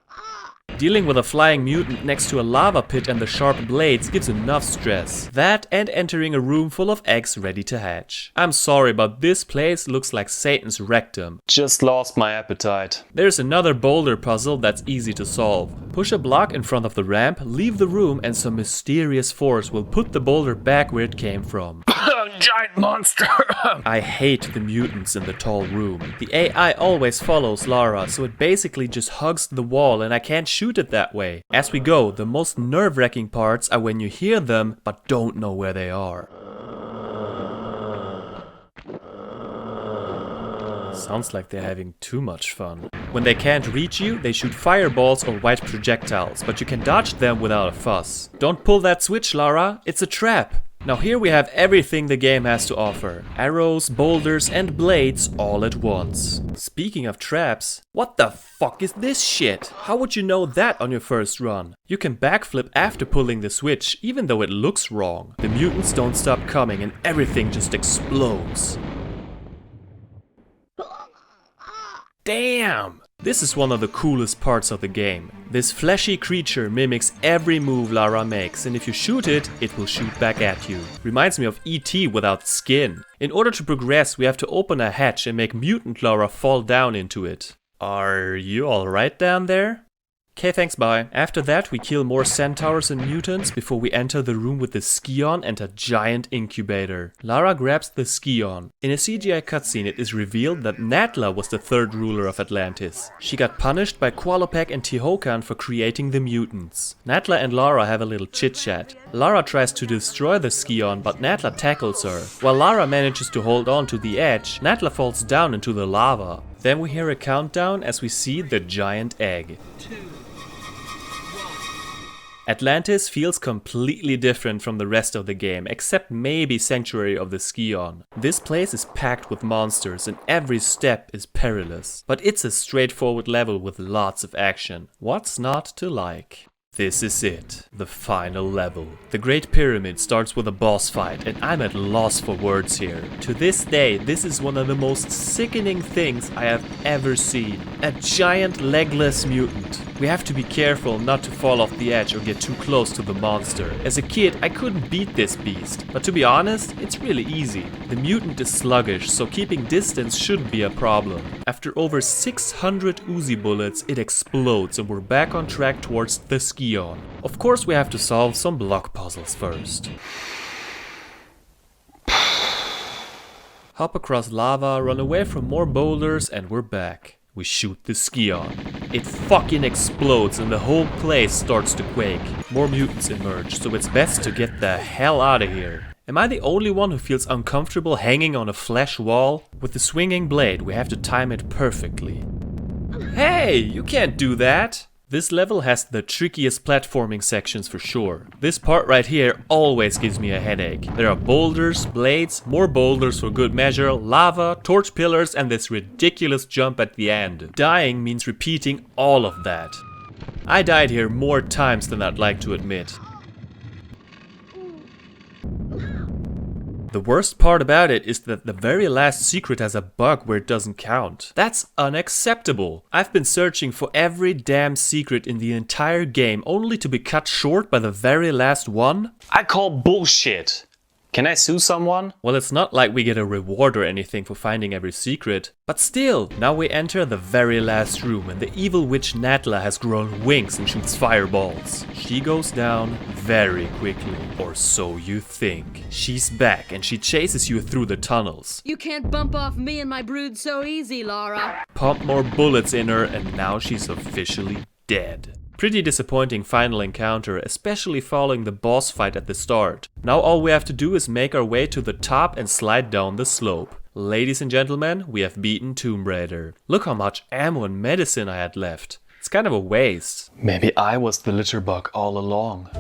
Dealing with a flying mutant next to a lava pit and the sharp blades gives enough stress. That and entering a room full of eggs ready to hatch. I'm sorry, but this place looks like Satan's rectum. just lost my appetite. There's another boulder puzzle that's easy to solve. Push a block in front of the ramp, leave the room and some mysterious force will put the boulder back where it came from. Giant monster! I hate the mutants in the tall room. The AI always follows Lara, so it basically just hugs the wall and I can't shoot it that way. As we go, the most nerve-wracking parts are when you hear them but don't know where they are. Sounds like they're having too much fun. When they can't reach you, they shoot fireballs or white projectiles, but you can dodge them without a fuss. Don't pull that switch, Lara, it's a trap. Now here we have everything the game has to offer. Arrows, boulders and blades all at once. Speaking of traps, what the fuck is this shit? How would you know that on your first run? You can backflip after pulling the switch, even though it looks wrong. The mutants don't stop coming and everything just explodes. Damn! This is one of the coolest parts of the game. This fleshy creature mimics every move Lara makes, and if you shoot it, it will shoot back at you. Reminds me of E.T. without skin. In order to progress, we have to open a hatch and make mutant Lara fall down into it. Are you alright down there? Okay, thanks, bye. After that, we kill more centaurs and mutants before we enter the room with the Skion and a giant incubator. Lara grabs the Skion. In a CGI cutscene, it is revealed that Natla was the third ruler of Atlantis. She got punished by Qualopec and Tehokan for creating the mutants. Natla and Lara have a little chit-chat. Lara tries to destroy the Skion, but Natla tackles her. While Lara manages to hold on to the edge, Natla falls down into the lava. Then we hear a countdown as we see the giant egg. 2, 1. Atlantis feels completely different from the rest of the game, except maybe Sanctuary of the Skion. This place is packed with monsters and every step is perilous. But it's a straightforward level with lots of action. What's not to like? This is it, the final level. The Great Pyramid starts with a boss fight and I'm at loss for words here. To this day, this is one of the most sickening things I have ever seen. A giant legless mutant. We have to be careful not to fall off the edge or get too close to the monster. As a kid, I couldn't beat this beast, but to be honest, it's really easy. The mutant is sluggish, so keeping distance shouldn't be a problem. After over 600 Uzi bullets, it explodes and we're back on track towards the Skion. Of course we have to solve some block puzzles first. Hop across lava, run away from more boulders, and we're back. We shoot the Skion. It fucking explodes and the whole place starts to quake. More mutants emerge, so it's best to get the hell out of here. Am I the only one who feels uncomfortable hanging on a flesh wall? With the swinging blade, we have to time it perfectly. Hey, you can't do that! This level has the trickiest platforming sections for sure. This part right here always gives me a headache. There are boulders, blades, more boulders for good measure, lava, torch pillars, and this ridiculous jump at the end. Dying means repeating all of that. I died here more times than I'd like to admit. The worst part about it is that the very last secret has a bug where it doesn't count. That's unacceptable. I've been searching for every damn secret in the entire game only to be cut short by the very last one. I call bullshit. Can I sue someone? Well, it's not like we get a reward or anything for finding every secret. But still, now we enter the very last room and the evil witch Natla has grown wings and shoots fireballs. She goes down very quickly, or so you think. She's back and she chases you through the tunnels. You can't bump off me and my brood so easy, Lara. Pump more bullets in her and now she's officially dead. Pretty disappointing final encounter, especially following the boss fight at the start. Now all we have to do is make our way to the top and slide down the slope. Ladies and gentlemen, we have beaten Tomb Raider. Look how much ammo and medicine I had left. It's kind of a waste. Maybe I was the litterbug all along.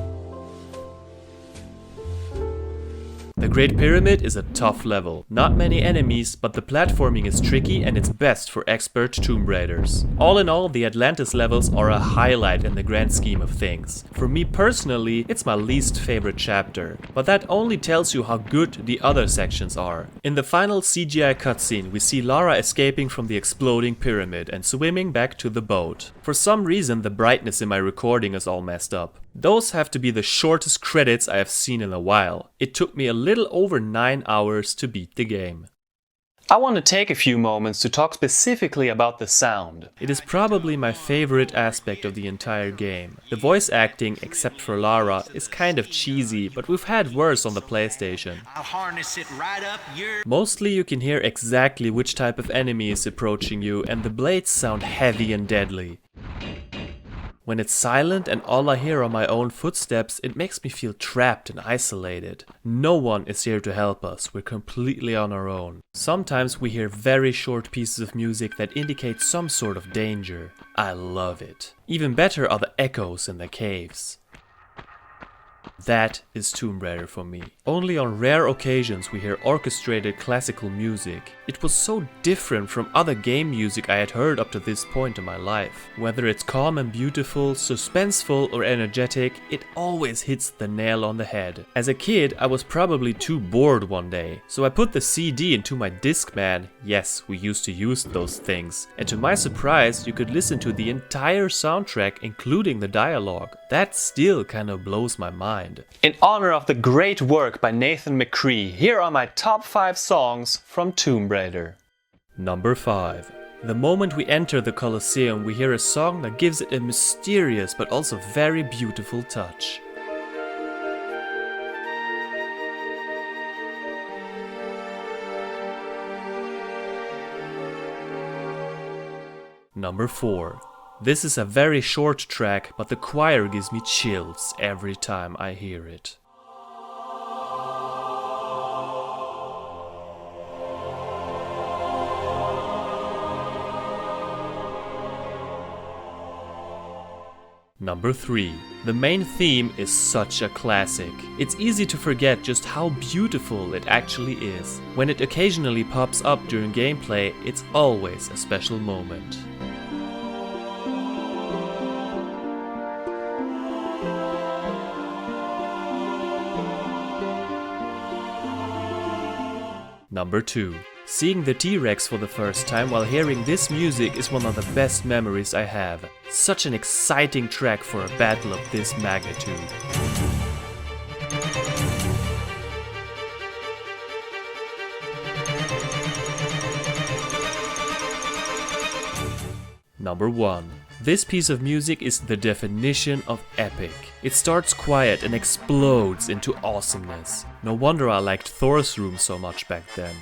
The Great Pyramid is a tough level. Not many enemies, but the platforming is tricky and it's best for expert Tomb Raiders. All in all, the Atlantis levels are a highlight in the grand scheme of things. For me personally, it's my least favorite chapter, but that only tells you how good the other sections are. In the final CGI cutscene, we see Lara escaping from the exploding pyramid and swimming back to the boat. For some reason, the brightness in my recording is all messed up. Those have to be the shortest credits I have seen in a while. It took me a little over 9 hours to beat the game. I want to take a few moments to talk specifically about the sound. It is probably my favorite aspect of the entire game. The voice acting, except for Lara, is kind of cheesy, but we've had worse on the PlayStation. I'll harness it right up your... Mostly you can hear exactly which type of enemy is approaching you, and the blades sound heavy and deadly. When it's silent and all I hear are my own footsteps, it makes me feel trapped and isolated. No one is here to help us, we're completely on our own. Sometimes we hear very short pieces of music that indicate some sort of danger. I love it. Even better are the echoes in the caves. That is Tomb Raider for me. Only on rare occasions we hear orchestrated classical music. It was so different from other game music I had heard up to this point in my life. Whether it's calm and beautiful, suspenseful or energetic, it always hits the nail on the head. As a kid, I was probably too bored one day, so I put the CD into my Discman. Yes, we used to use those things. And to my surprise, you could listen to the entire soundtrack, including the dialogue. That still kind of blows my mind. In honor of the great work by Nathan McCree, here are my top 5 songs from Tomb Raider. Number 5. The moment we enter the Colosseum, we hear a song that gives it a mysterious but also very beautiful touch. Number 4. This is a very short track, but the choir gives me chills every time I hear it. Number 3. The main theme is such a classic. It's easy to forget just how beautiful it actually is. When it occasionally pops up during gameplay, it's always a special moment. Number 2. Seeing the T-Rex for the first time while hearing this music is one of the best memories I have. Such an exciting track for a battle of this magnitude. Number 1. This piece of music is the definition of epic. It starts quiet and explodes into awesomeness. No wonder I liked Thor's room so much back then.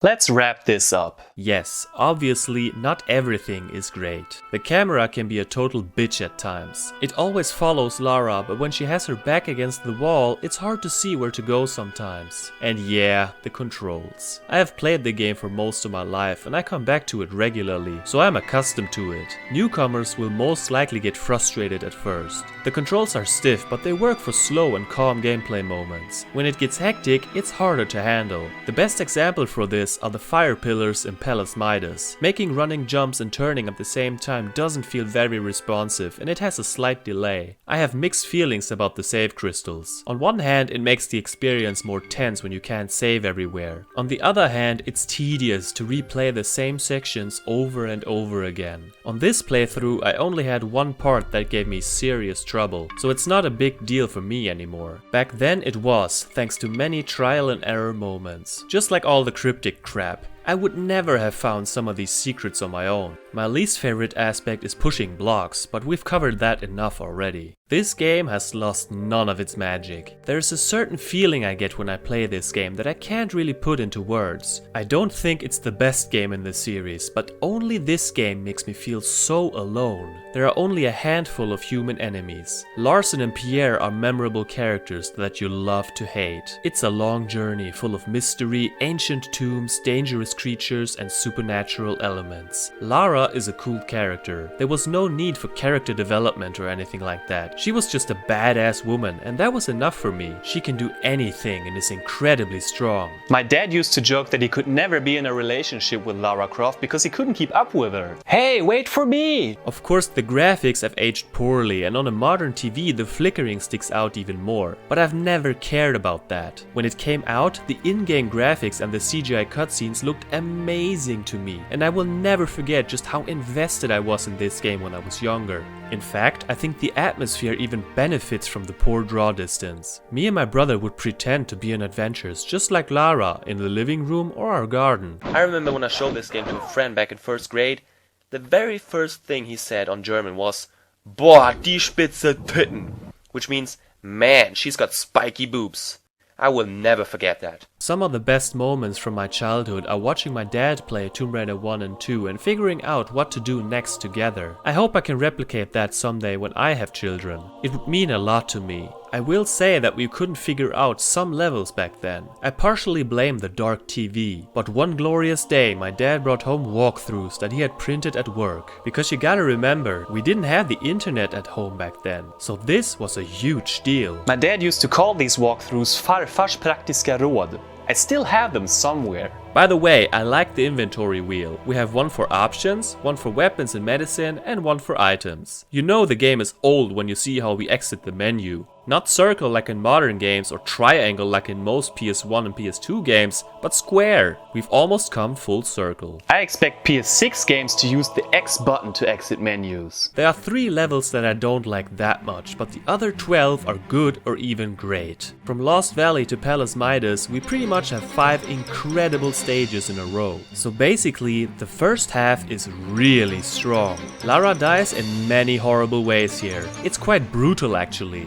Let's wrap this up. Yes, obviously not everything is great. The camera can be a total bitch at times. It always follows Lara, but when she has her back against the wall, it's hard to see where to go sometimes. And yeah, the controls. I have played the game for most of my life and I come back to it regularly, so I'm accustomed to it. Newcomers will most likely get frustrated at first. The controls are stiff, but they work for slow and calm gameplay moments. When it gets hectic, it's harder to handle. The best example for this are the fire pillars in Palace Midas. Making running jumps and turning at the same time doesn't feel very responsive and it has a slight delay. I have mixed feelings about the save crystals. On one hand, it makes the experience more tense when you can't save everywhere. On the other hand, it's tedious to replay the same sections over and over again. On this playthrough, I only had one part that gave me serious trouble, so it's not a big deal for me anymore. Back then it was, thanks to many trial and error moments. Just like all the cryptic crap, I would never have found some of these secrets on my own. My least favorite aspect is pushing blocks, but we've covered that enough already. This game has lost none of its magic. There's a certain feeling I get when I play this game that I can't really put into words. I don't think it's the best game in the series, but only this game makes me feel so alone. There are only a handful of human enemies. Larson and Pierre are memorable characters that you love to hate. It's a long journey full of mystery, ancient tombs, dangerous creatures and supernatural elements. Lara is a cool character. There was no need for character development or anything like that. She was just a badass woman and that was enough for me. She can do anything and is incredibly strong. My dad used to joke that he could never be in a relationship with Lara Croft because he couldn't keep up with her. Hey, wait for me! Of course, the graphics have aged poorly and on a modern TV the flickering sticks out even more, but I've never cared about that. When it came out, the in-game graphics and the CGI cutscenes looked amazing to me, and I will never forget just how invested I was in this game when I was younger. In fact, I think the atmosphere even benefits from the poor draw distance. Me and my brother would pretend to be on adventures just like Lara in the living room or our garden. I remember when I showed this game to a friend back in first grade, the very first thing he said on German was "Boah, die spitze Titten," which means, man, she's got spiky boobs. I will never forget that. Some of the best moments from my childhood are watching my dad play Tomb Raider 1 and 2 and figuring out what to do next together. I hope I can replicate that someday when I have children. It would mean a lot to me. I will say that we couldn't figure out some levels back then. I partially blame the dark TV, but one glorious day my dad brought home walkthroughs that he had printed at work. Because you gotta remember, we didn't have the internet at home back then, so this was a huge deal. My dad used to call these walkthroughs farfars praktiska råd. I still have them somewhere. By the way, I like the inventory wheel. We have one for options, one for weapons and medicine, and one for items. You know the game is old when you see how we exit the menu. Not circle like in modern games or triangle like in most PS1 and PS2 games, but square. We've almost come full circle. I expect PS6 games to use the X button to exit menus. There are 3 levels that I don't like that much, but the other 12 are good or even great. From Lost Valley to Palace Midas, we pretty much have 5 incredible stages in a row. So basically, the first half is really strong. Lara dies in many horrible ways here. It's quite brutal actually.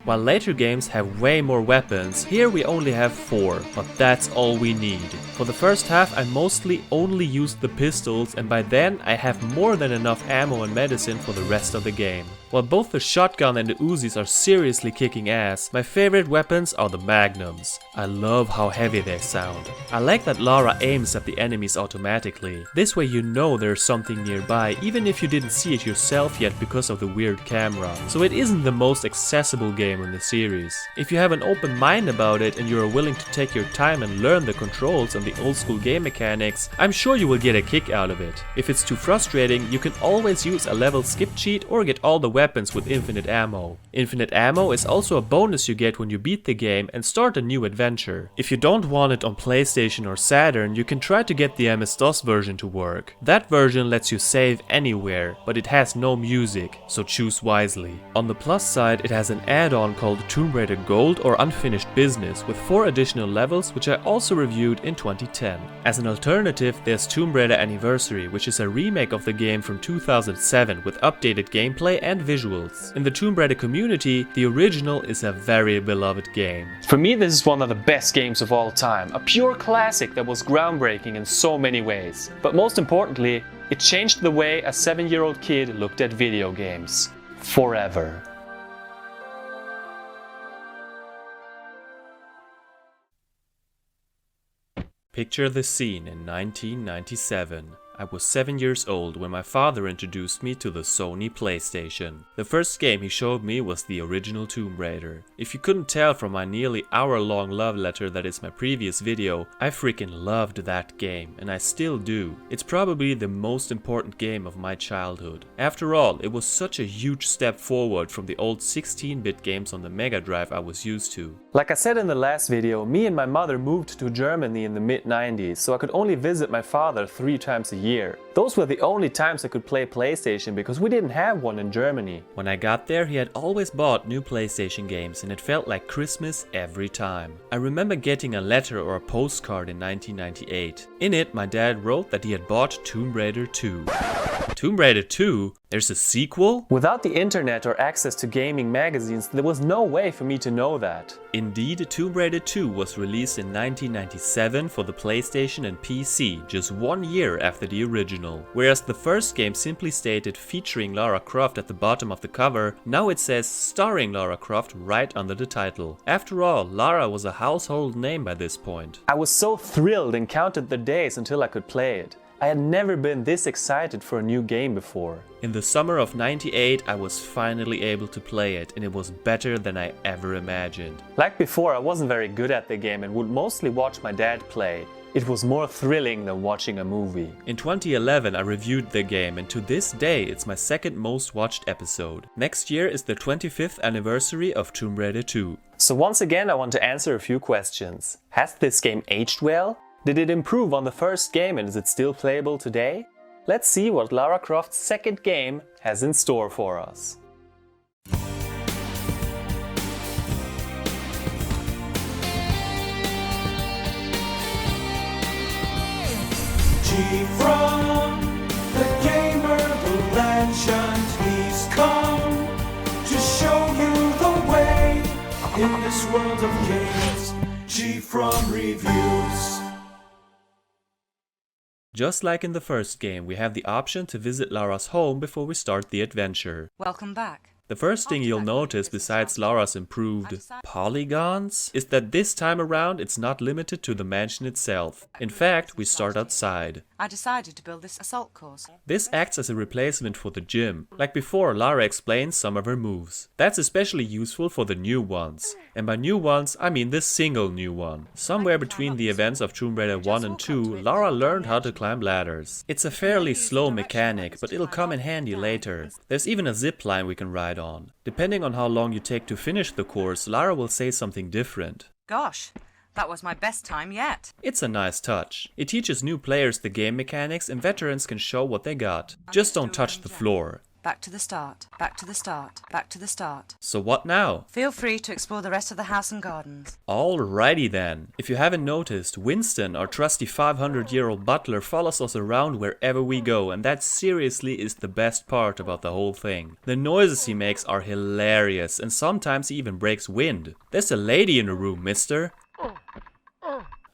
While later games have way more weapons, here we only have 4, but that's all we need. For the first half I mostly only used the pistols and by then I have more than enough ammo and medicine for the rest of the game. While both the shotgun and the Uzis are seriously kicking ass, my favorite weapons are the magnums. I love how heavy they sound. I like that Lara aims at the enemies automatically. This way you know there's something nearby even if you didn't see it yourself yet because of the weird camera. So it isn't the most accessible game in the series. If you have an open mind about it and you are willing to take your time and learn the controls and the old school game mechanics, I'm sure you will get a kick out of it. If it's too frustrating, you can always use a level skip cheat or get all the weapons with infinite ammo. Infinite ammo is also a bonus you get when you beat the game and start a new adventure. If you don't want it on PlayStation or Saturn, you can try to get the MS-DOS version to work. That version lets you save anywhere, but it has no music, so choose wisely. On the plus side, it has an add-on called Tomb Raider Gold or Unfinished Business with 4 additional levels, which I also reviewed in 2010. As an alternative, there's Tomb Raider Anniversary, which is a remake of the game from 2007 with updated gameplay and visuals. In the Tomb Raider community, the original is a very beloved game. For me, this is one of the best games of all time. A pure classic that was groundbreaking in so many ways. But most importantly, it changed the way a 7-year-old kid looked at video games. Forever. Picture the scene in 1997. I was 7 years old when my father introduced me to the Sony PlayStation. The first game he showed me was the original Tomb Raider. If you couldn't tell from my nearly hour-long love letter that is my previous video, I freaking loved that game, and I still do. It's probably the most important game of my childhood. After all, it was such a huge step forward from the old 16-bit games on the Mega Drive I was used to. Like I said in the last video, me and my mother moved to Germany in the mid-90s, so I could only visit my father 3 times a year. Those were the only times I could play PlayStation because we didn't have one in Germany. When I got there, he had always bought new PlayStation games and it felt like Christmas every time. I remember getting a letter or a postcard in 1998. In it, my dad wrote that he had bought Tomb Raider 2. Tomb Raider 2? There's a sequel? Without the internet or access to gaming magazines, there was no way for me to know that. Indeed, Tomb Raider 2 was released in 1997 for the PlayStation and PC, just 1 year after the original. Whereas the first game simply stated featuring Lara Croft at the bottom of the cover, now it says starring Lara Croft right under the title. After all, Lara was a household name by this point. I was so thrilled and counted the days until I could play it. I had never been this excited for a new game before. In the summer of '98, I was finally able to play it, and it was better than I ever imagined. Like before, I wasn't very good at the game and would mostly watch my dad play. It was more thrilling than watching a movie. In 2011, I reviewed the game, and to this day, it's my second most watched episode. Next year is the 25th anniversary of Tomb Raider 2. So once again, I want to answer a few questions. Has this game aged well? Did it improve on the first game and is it still playable today? Let's see what Lara Croft's second game has in store for us. GFrom, the gamer, the legend, he's come to show you the way in this world of games. GFrom reviews. Just like in the first game, we have the option to visit Lara's home before we start the adventure. Welcome back. The first thing you'll notice, besides Lara's improved polygons, is that this time around it's not limited to the mansion itself. In fact, we start outside. I decided to build this assault course. This acts as a replacement for the gym. Like before, Lara explains some of her moves. That's especially useful for the new ones. And by new ones, I mean this single new one. Somewhere between the events of Tomb Raider 1 and 2, Lara learned how to climb ladders. It's a fairly slow mechanic, but it'll come in handy later. There's even a zip line we can ride on. Depending on how long you take to finish the course, Lara will say something different. Gosh, that was my best time yet. It's a nice touch. It teaches new players the game mechanics and veterans can show what they got. Just don't touch the floor. Back to the start, back to the start, back to the start. So what now? Feel free to explore the rest of the house and gardens. Alrighty then. If you haven't noticed, Winston, our trusty 500-year-old butler, follows us around wherever we go, and that seriously is the best part about the whole thing. The noises he makes are hilarious, and sometimes he even breaks wind. There's a lady in the room, mister.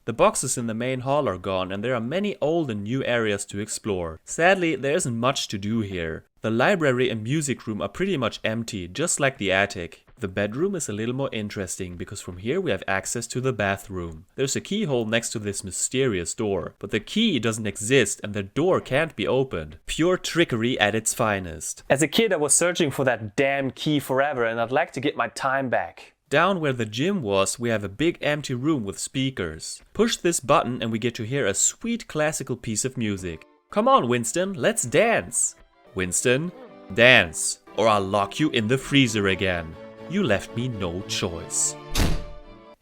The boxes in the main hall are gone and there are many old and new areas to explore. Sadly, there isn't much to do here. The library and music room are pretty much empty, just like the attic. The bedroom is a little more interesting because from here we have access to the bathroom. There's a keyhole next to this mysterious door, but the key doesn't exist and the door can't be opened. Pure trickery at its finest. As a kid, I was searching for that damn key forever and I'd like to get my time back. Down where the gym was, we have a big empty room with speakers. Push this button and we get to hear a sweet classical piece of music. Come on, Winston, let's dance. Winston, dance, or I'll lock you in the freezer again. You left me no choice.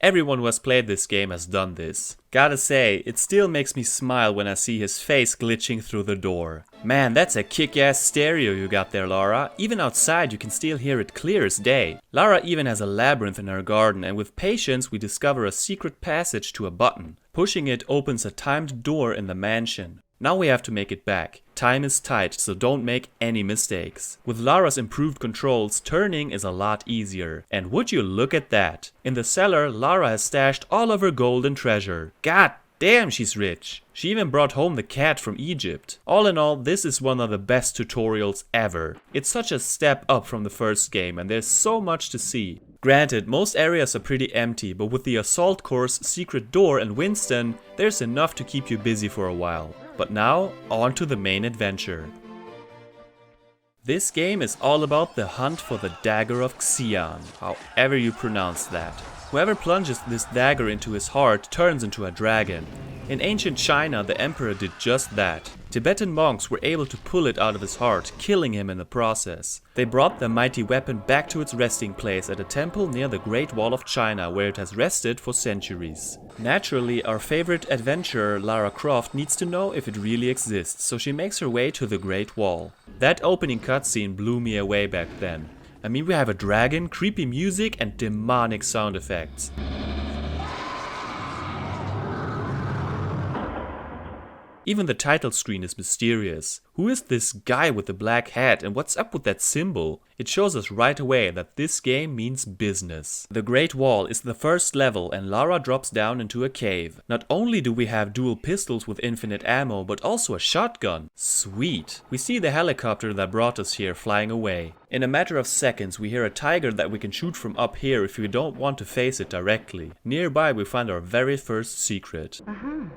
Everyone who has played this game has done this. Gotta say, it still makes me smile when I see his face glitching through the door. Man, that's a kick-ass stereo you got there, Lara. Even outside you can still hear it clear as day. Lara even has a labyrinth in her garden, and with patience we discover a secret passage to a button. Pushing it opens a timed door in the mansion. Now we have to make it back. Time is tight, so don't make any mistakes. With Lara's improved controls, turning is a lot easier. And would you look at that? In the cellar, Lara has stashed all of her gold and treasure. God damn, she's rich. She even brought home the cat from Egypt. All in all, this is one of the best tutorials ever. It's such a step up from the first game, and there's so much to see. Granted, most areas are pretty empty, but with the assault course, secret door and Winston, there's enough to keep you busy for a while. But now, on to the main adventure. This game is all about the hunt for the dagger of Xian, however you pronounce that. Whoever plunges this dagger into his heart turns into a dragon. In ancient China, the emperor did just that. Tibetan monks were able to pull it out of his heart, killing him in the process. They brought the mighty weapon back to its resting place at a temple near the Great Wall of China, where it has rested for centuries. Naturally, our favorite adventurer Lara Croft needs to know if it really exists, so she makes her way to the Great Wall. That opening cutscene blew me away back then. I mean, we have a dragon, creepy music, and demonic sound effects. Even the title screen is mysterious. Who is this guy with the black hat and what's up with that symbol? It shows us right away that this game means business. The Great Wall is the first level and Lara drops down into a cave. Not only do we have dual pistols with infinite ammo, but also a shotgun. Sweet. We see the helicopter that brought us here flying away. In a matter of seconds we hear a tiger that we can shoot from up here if we don't want to face it directly. Nearby we find our very first secret.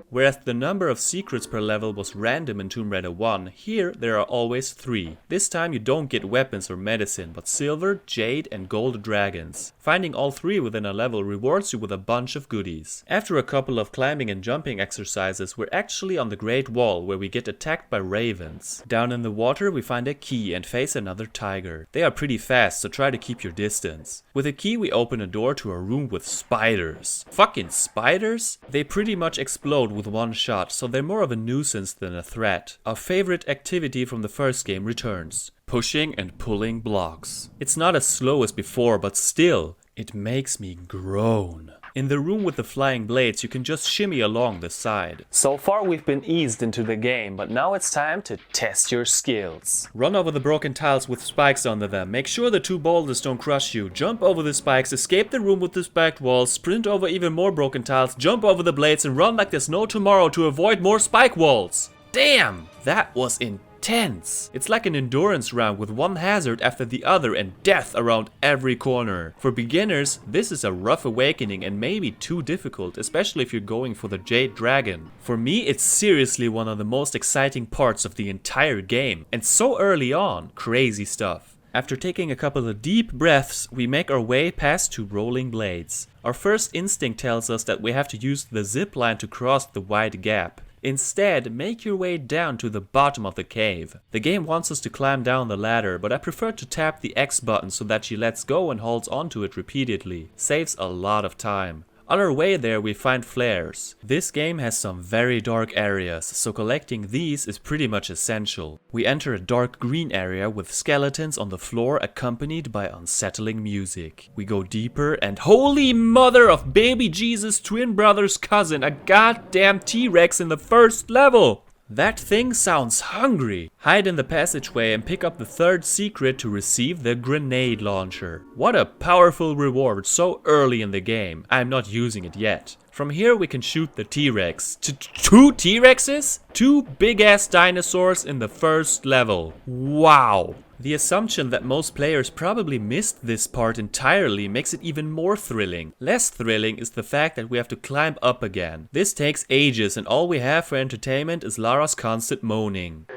Whereas the number of secrets per level was random in Tomb Raider 1, here there are always 3. This time you don't get weapons or medicine, but silver, jade and gold dragons. Finding all 3 within a level rewards you with a bunch of goodies. After a couple of climbing and jumping exercises, we're actually on the Great Wall where we get attacked by ravens. Down in the water we find a key and face another tiger. They are pretty fast, so try to keep your distance. With a key we open a door to a room with spiders. Fucking spiders? They pretty much explode with one shot, so they're more of a nuisance than a threat. Our favorite activity from the first game returns. Pushing and pulling blocks. It's not as slow as before, but still, it makes me groan. In the room with the flying blades, you can just shimmy along the side. So far we've been eased into the game, but now it's time to test your skills. Run over the broken tiles with spikes under them. Make sure the 2 boulders don't crush you. Jump over the spikes, escape the room with the spiked walls, sprint over even more broken tiles, jump over the blades and run like there's no tomorrow to avoid more spike walls. Damn, that was intense. It's like an endurance round with one hazard after the other and death around every corner. For beginners, this is a rough awakening and maybe too difficult, especially if you're going for the Jade Dragon. For me, it's seriously one of the most exciting parts of the entire game, and so early on, crazy stuff. After taking a couple of deep breaths, we make our way past 2 rolling blades. Our first instinct tells us that we have to use the zip line to cross the wide gap. Instead, make your way down to the bottom of the cave. The game wants us to climb down the ladder, but I prefer to tap the X button so that she lets go and holds onto it repeatedly. Saves a lot of time. On our way there we find flares. This game has some very dark areas, so collecting these is pretty much essential. We enter a dark green area with skeletons on the floor accompanied by unsettling music. We go deeper and holy mother of baby Jesus twin brother's cousin, a goddamn T-Rex in the first level! That thing sounds hungry. Hide in the passageway and pick up the 3rd secret to receive the grenade launcher. What a powerful reward so early in the game. I'm not using it yet. From here we can shoot the T-Rex. 2 T-Rexes? 2 big ass dinosaurs in the first level. Wow. The assumption that most players probably missed this part entirely makes it even more thrilling. Less thrilling is the fact that we have to climb up again. This takes ages and all we have for entertainment is Lara's constant moaning.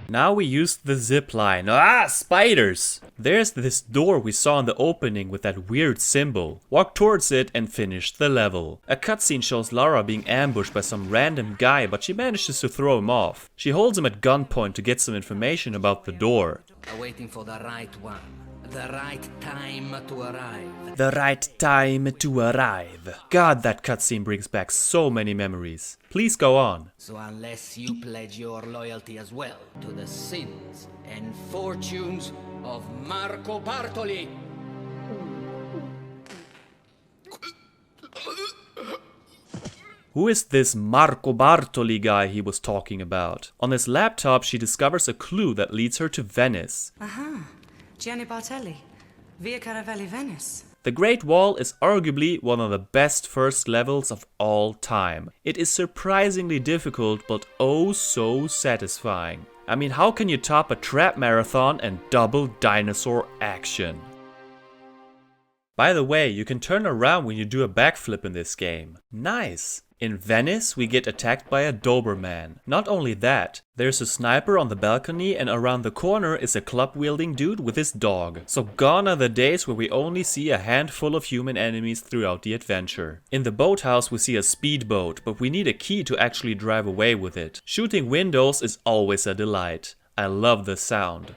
Now we use the zipline. Ah, spiders! There's this door we saw in the opening with that weird symbol. Walk towards it and finish the level. A cutscene shows Lara being ambushed by some random guy, but she manages to throw him off. She holds him at gunpoint to get some information about the door. Waiting for the right one. The right time to arrive. The right time to arrive. God, that cutscene brings back so many memories. Please go on. So unless you pledge your loyalty as well to the sins and fortunes of Marco Bartoli. Who is this Marco Bartoli guy he was talking about? On his laptop, she discovers a clue that leads her to Venice. Aha, Gianni Bartelli, Via Caravelli, Venice. The Great Wall is arguably one of the best first levels of all time. It is surprisingly difficult, but oh so satisfying. I mean, how can you top a trap marathon and double dinosaur action? By the way, you can turn around when you do a backflip in this game. Nice! In Venice, we get attacked by a Doberman. Not only that, there's a sniper on the balcony, and around the corner is a club-wielding dude with his dog. So gone are the days where we only see a handful of human enemies throughout the adventure. In the boathouse we see a speedboat, but we need a key to actually drive away with it. Shooting windows is always a delight. I love the sound.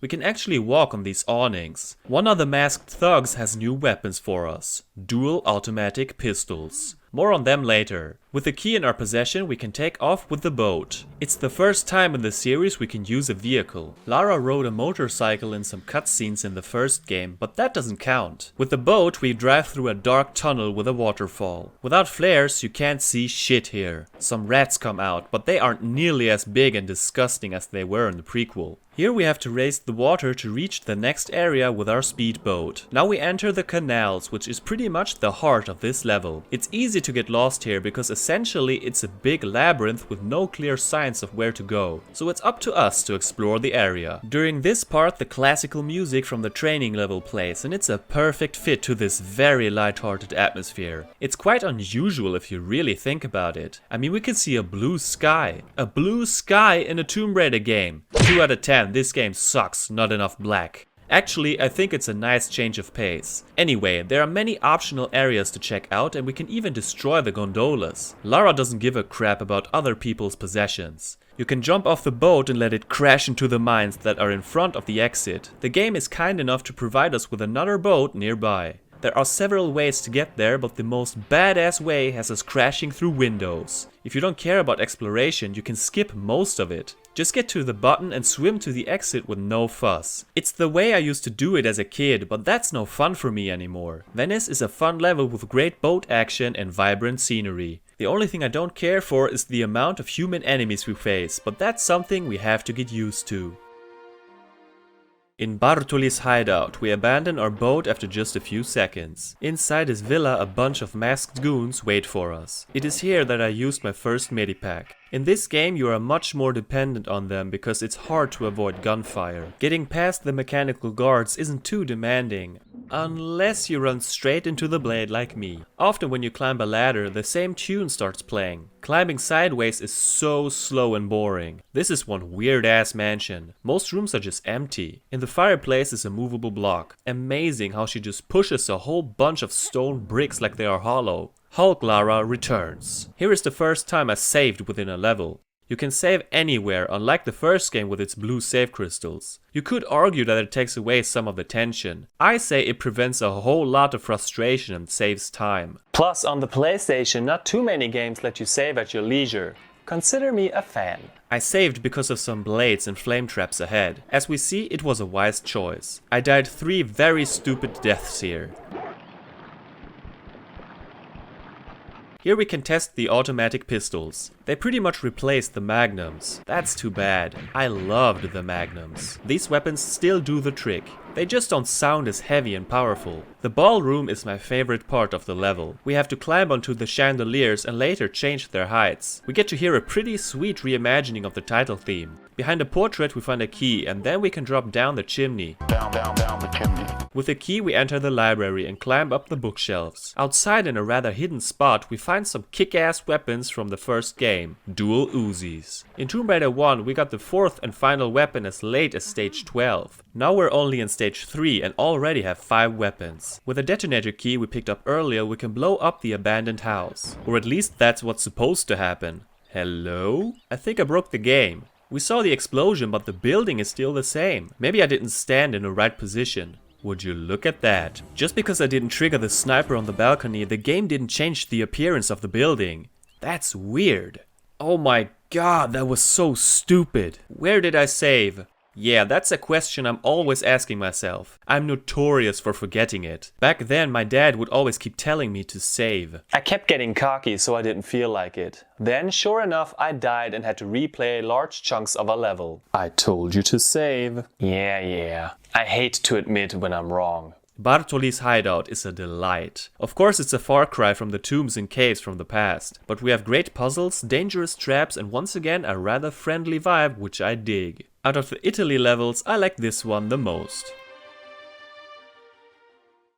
We can actually walk on these awnings. One of the masked thugs has new weapons for us. Dual automatic pistols. More on them later. With the key in our possession, we can take off with the boat. It's the first time in the series we can use a vehicle. Lara rode a motorcycle in some cutscenes in the first game, but that doesn't count. With the boat, we drive through a dark tunnel with a waterfall. Without flares, you can't see shit here. Some rats come out, but they aren't nearly as big and disgusting as they were in the prequel. Here we have to race the water to reach the next area with our speedboat. Now we enter the canals, which is pretty much the heart of this level. It's easy to get lost here because essentially it's a big labyrinth with no clear signs of where to go. So it's up to us to explore the area. During this part, the classical music from the training level plays, and it's a perfect fit to this very lighthearted atmosphere. It's quite unusual if you really think about it. I mean, we can see a blue sky. A blue sky in a Tomb Raider game. 2 out of 10. This game sucks, not enough black. Actually, I think it's a nice change of pace. Anyway, there are many optional areas to check out, and we can even destroy the gondolas. Lara doesn't give a crap about other people's possessions. You can jump off the boat and let it crash into the mines that are in front of the exit. The game is kind enough to provide us with another boat nearby. There are several ways to get there, but the most badass way has us crashing through windows. If you don't care about exploration, you can skip most of it. Just get to the button and swim to the exit with no fuss. It's the way I used to do it as a kid, but that's no fun for me anymore. Venice is a fun level with great boat action and vibrant scenery. The only thing I don't care for is the amount of human enemies we face, but that's something we have to get used to. In Bartoli's hideout, we abandon our boat after just a few seconds. Inside his villa, a bunch of masked goons wait for us. It is here that I used my first medipack. In this game you are much more dependent on them because it's hard to avoid gunfire. Getting past the mechanical guards isn't too demanding, unless you run straight into the blade like me. Often when you climb a ladder, the same tune starts playing. Climbing sideways is so slow and boring. This is one weird ass mansion. Most rooms are just empty. In the fireplace is a movable block. Amazing how she just pushes a whole bunch of stone bricks like they are hollow. Hulk Lara returns. Here is the first time I saved within a level. You can save anywhere, unlike the first game with its blue save crystals. You could argue that it takes away some of the tension. I say it prevents a whole lot of frustration and saves time. Plus, on the PlayStation, not too many games let you save at your leisure. Consider me a fan. I saved because of some blades and flame traps ahead. As we see, it was a wise choice. I died 3 very stupid deaths here. Here we can test the automatic pistols. They pretty much replaced the magnums. That's too bad. I loved the magnums. These weapons still do the trick. They just don't sound as heavy and powerful. The ballroom is my favorite part of the level. We have to climb onto the chandeliers and later change their heights. We get to hear a pretty sweet reimagining of the title theme. Behind a portrait we find a key, and then we can drop down the chimney. Down the chimney. With the key we enter the library and climb up the bookshelves. Outside in a rather hidden spot we find some kick-ass weapons from the first game. Dual Uzis. In Tomb Raider 1 we got the 4th and final weapon as late as stage 12. Now we're only in stage 3 and already have 5 weapons. With a detonator key we picked up earlier we can blow up the abandoned house. Or at least that's what's supposed to happen. Hello? I think I broke the game. We saw the explosion but the building is still the same. Maybe I didn't stand in the right position. Would you look at that? Just because I didn't trigger the sniper on the balcony, the game didn't change the appearance of the building. That's weird. Oh my god, that was so stupid. Where did I save? Yeah, that's a question I'm always asking myself. I'm notorious for forgetting it. Back then, my dad would always keep telling me to save. I kept getting cocky, so I didn't feel like it. Then, sure enough, I died and had to replay large chunks of a level. I told you to save. Yeah. I hate to admit when I'm wrong. Bartoli's hideout is a delight. Of course, it's a far cry from the tombs and caves from the past, but we have great puzzles, dangerous traps, and once again a rather friendly vibe, which I dig. Out of the Italy levels, I like this one the most.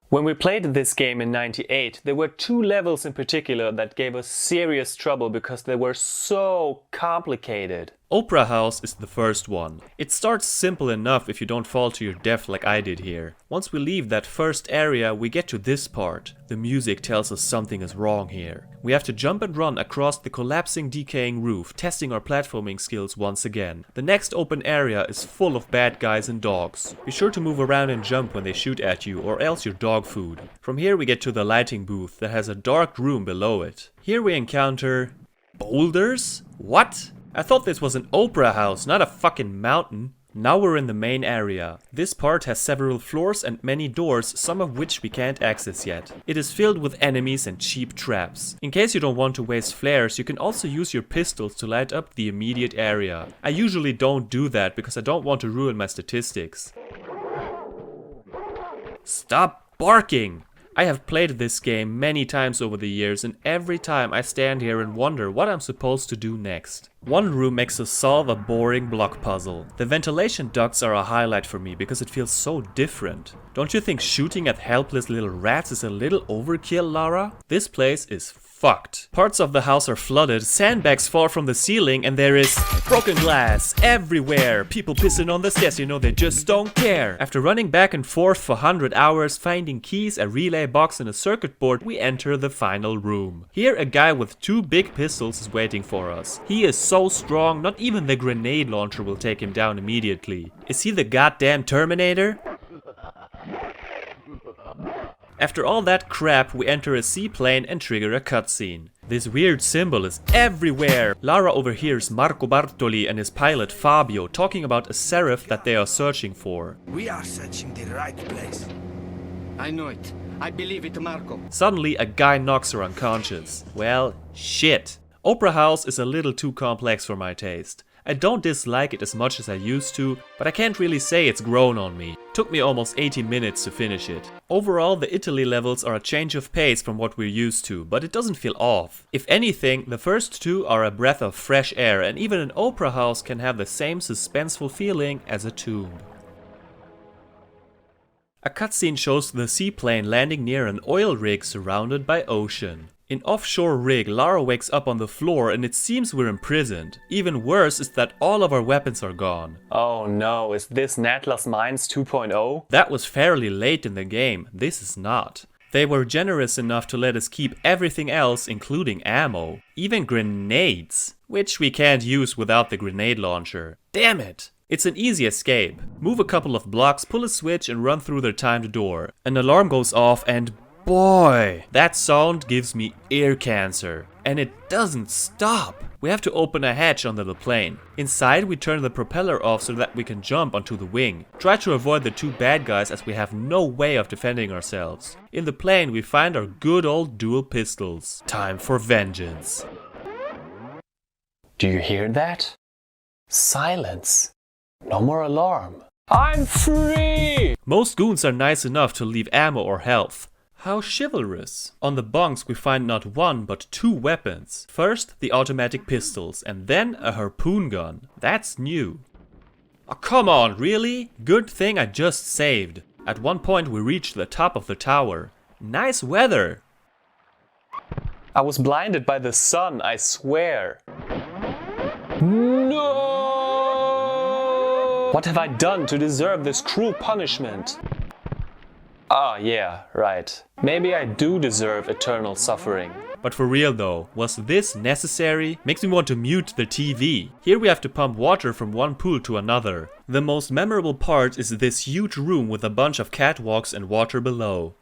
When we played this game in '98, there were 2 levels in particular that gave us serious trouble because they were so complicated. Opera House is the first one. It starts simple enough if you don't fall to your death like I did here. Once we leave that first area, we get to this part. The music tells us something is wrong here. We have to jump and run across the collapsing, decaying roof, testing our platforming skills once again. The next open area is full of bad guys and dogs. Be sure to move around and jump when they shoot at you, or else you're dog food. From here we get to the lighting booth that has a dark room below it. Here we encounter... boulders? What? I thought this was an opera house, not a fucking mountain. Now we're in the main area. This part has several floors and many doors, some of which we can't access yet. It is filled with enemies and cheap traps. In case you don't want to waste flares, you can also use your pistols to light up the immediate area. I usually don't do that because I don't want to ruin my statistics. Stop barking! I have played this game many times over the years, and every time I stand here and wonder what I'm supposed to do next. One room makes us solve a boring block puzzle. The ventilation ducts are a highlight for me because it feels so different. Don't you think shooting at helpless little rats is a little overkill, Lara? This place is fucked. Parts of the house are flooded, sandbags fall from the ceiling, and there is broken glass everywhere. People pissing on the stairs, you know, they just don't care. After running back and forth for 100 hours, finding keys, a relay box and a circuit board, we enter the final room. Here a guy with 2 big pistols is waiting for us. He is so strong, not even the grenade launcher will take him down immediately. Is he the goddamn Terminator? After all that crap, we enter a seaplane and trigger a cutscene. This weird symbol is everywhere. Lara overhears Marco Bartoli and his pilot Fabio talking about a seraph that they are searching for. We are searching the right place. I know it. I believe it, Marco. Suddenly, a guy knocks her unconscious. Well, shit. Opera House is a little too complex for my taste. I don't dislike it as much as I used to, but I can't really say it's grown on me. Took me almost 80 minutes to finish it. Overall, the Italy levels are a change of pace from what we're used to, but it doesn't feel off. If anything, the first 2 are a breath of fresh air, and even an opera house can have the same suspenseful feeling as a tomb. A cutscene shows the seaplane landing near an oil rig surrounded by ocean. In offshore rig, Lara wakes up on the floor and it seems we're imprisoned. Even worse is that all of our weapons are gone. Oh no, is this Natlas Mines 2.0? That was fairly late in the game, this is not. They were generous enough to let us keep everything else, including ammo. Even grenades, which we can't use without the grenade launcher. Damn it! It's an easy escape. Move a couple of blocks, pull a switch and run through their timed door. An alarm goes off and boy, that sound gives me ear cancer. And it doesn't stop. We have to open a hatch under the plane. Inside we turn the propeller off so that we can jump onto the wing. Try to avoid the 2 bad guys as we have no way of defending ourselves. In the plane we find our good old dual pistols. Time for vengeance. Do you hear that? Silence. No more alarm. I'm free! Most goons are nice enough to leave ammo or health. How chivalrous. On the bunks we find not 1 but 2 weapons. First the automatic pistols and then a harpoon gun. That's new. Oh come on, really? Good thing I just saved. At one point we reached the top of the tower. Nice weather. I was blinded by the sun, I swear. No! What have I done to deserve this cruel punishment? Ah, yeah, right. Maybe I do deserve eternal suffering. But for real though, was this necessary? Makes me want to mute the TV. Here we have to pump water from one pool to another. The most memorable part is this huge room with a bunch of catwalks and water below.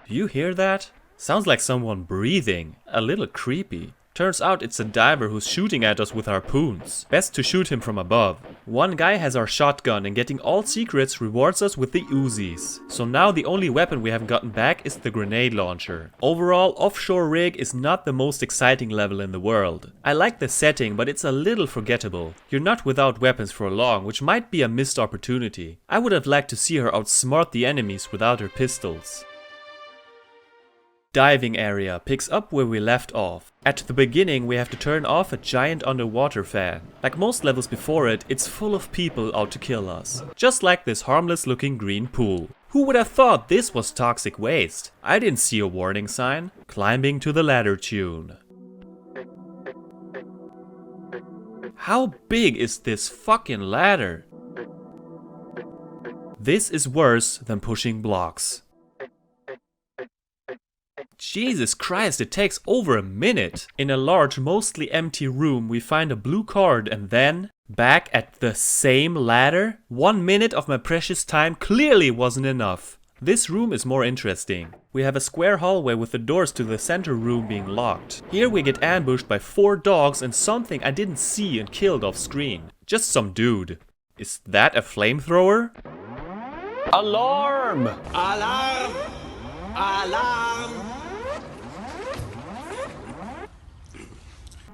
Do you hear that? Sounds like someone breathing. A little creepy. Turns out it's a diver who's shooting at us with harpoons. Best to shoot him from above. One guy has our shotgun and getting all secrets rewards us with the Uzis. So now the only weapon we haven't gotten back is the grenade launcher. Overall, Offshore Rig is not the most exciting level in the world. I like the setting, but it's a little forgettable. You're not without weapons for long, which might be a missed opportunity. I would have liked to see her outsmart the enemies without her pistols. Diving area picks up where we left off. At the beginning we have to turn off a giant underwater fan. Like most levels before it, it's full of people out to kill us. Just like this harmless looking green pool. Who would have thought this was toxic waste? I didn't see a warning sign. Climbing to the ladder tune. How big is this fucking ladder? This is worse than pushing blocks. Jesus Christ, it takes over a minute. In a large, mostly empty room, we find a blue card and then back at the same ladder? 1 minute of my precious time clearly wasn't enough. This room is more interesting. We have a square hallway with the doors to the center room being locked. Here we get ambushed by 4 dogs and something I didn't see and killed off screen. Just some dude. Is that a flamethrower? Alarm! Alarm! Alarm!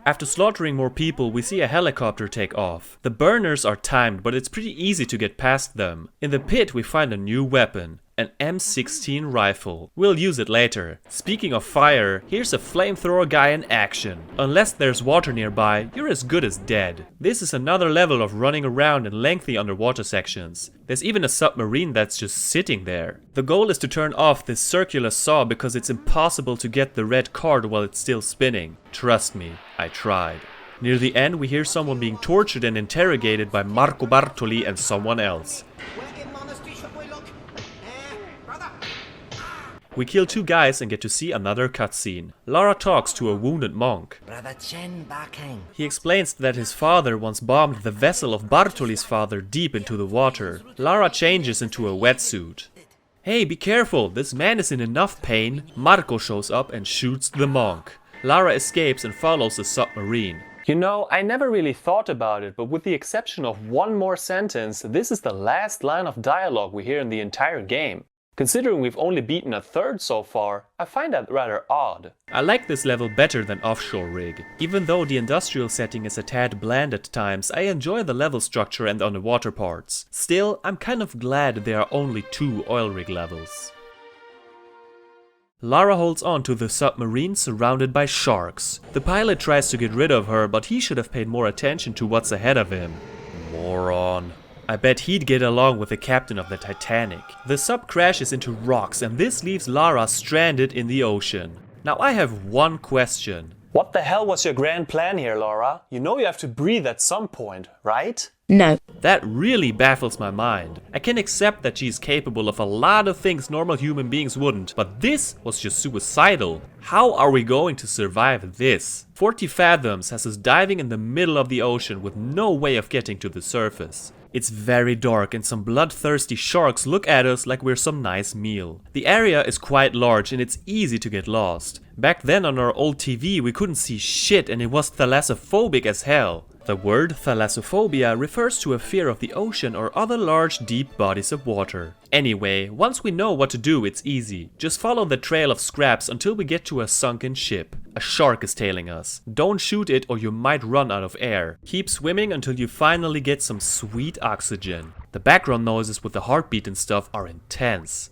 After slaughtering more people, we see a helicopter take off. The burners are timed, but it's pretty easy to get past them. In the pit we find a new weapon. An M16 rifle. We'll use it later. Speaking of fire, here's a flamethrower guy in action. Unless there's water nearby, you're as good as dead. This is another level of running around in lengthy underwater sections. There's even a submarine that's just sitting there. The goal is to turn off this circular saw because it's impossible to get the red card while it's still spinning. Trust me, I tried. Near the end we hear someone being tortured and interrogated by Marco Bartoli and someone else. We kill 2 guys and get to see another cutscene. Lara talks to a wounded monk. He explains that his father once bombed the vessel of Bartoli's father deep into the water. Lara changes into a wetsuit. Hey, be careful, this man is in enough pain. Marco shows up and shoots the monk. Lara escapes and follows the submarine. You know, I never really thought about it, but with the exception of one more sentence, this is the last line of dialogue we hear in the entire game. Considering we've only beaten a third so far, I find that rather odd. I like this level better than Offshore Rig. Even though the industrial setting is a tad bland at times, I enjoy the level structure and underwater parts. Still, I'm kind of glad there are only 2 oil rig levels. Lara holds on to the submarine surrounded by sharks. The pilot tries to get rid of her, but he should have paid more attention to what's ahead of him. Moron. I bet he'd get along with the captain of the Titanic. The sub crashes into rocks and this leaves Lara stranded in the ocean. Now I have one question. What the hell was your grand plan here, Lara? You know you have to breathe at some point, right? No. That really baffles my mind. I can accept that she's capable of a lot of things normal human beings wouldn't, but this was just suicidal. How are we going to survive this? 40 fathoms has us diving in the middle of the ocean with no way of getting to the surface. It's very dark and some bloodthirsty sharks look at us like we're some nice meal. The area is quite large and it's easy to get lost. Back then on our old TV we couldn't see shit and it was thalassophobic as hell. The word thalassophobia refers to a fear of the ocean or other large deep bodies of water. Anyway, once we know what to do, it's easy. Just follow the trail of scraps until we get to a sunken ship. A shark is tailing us. Don't shoot it or you might run out of air. Keep swimming until you finally get some sweet oxygen. The background noises with the heartbeat and stuff are intense.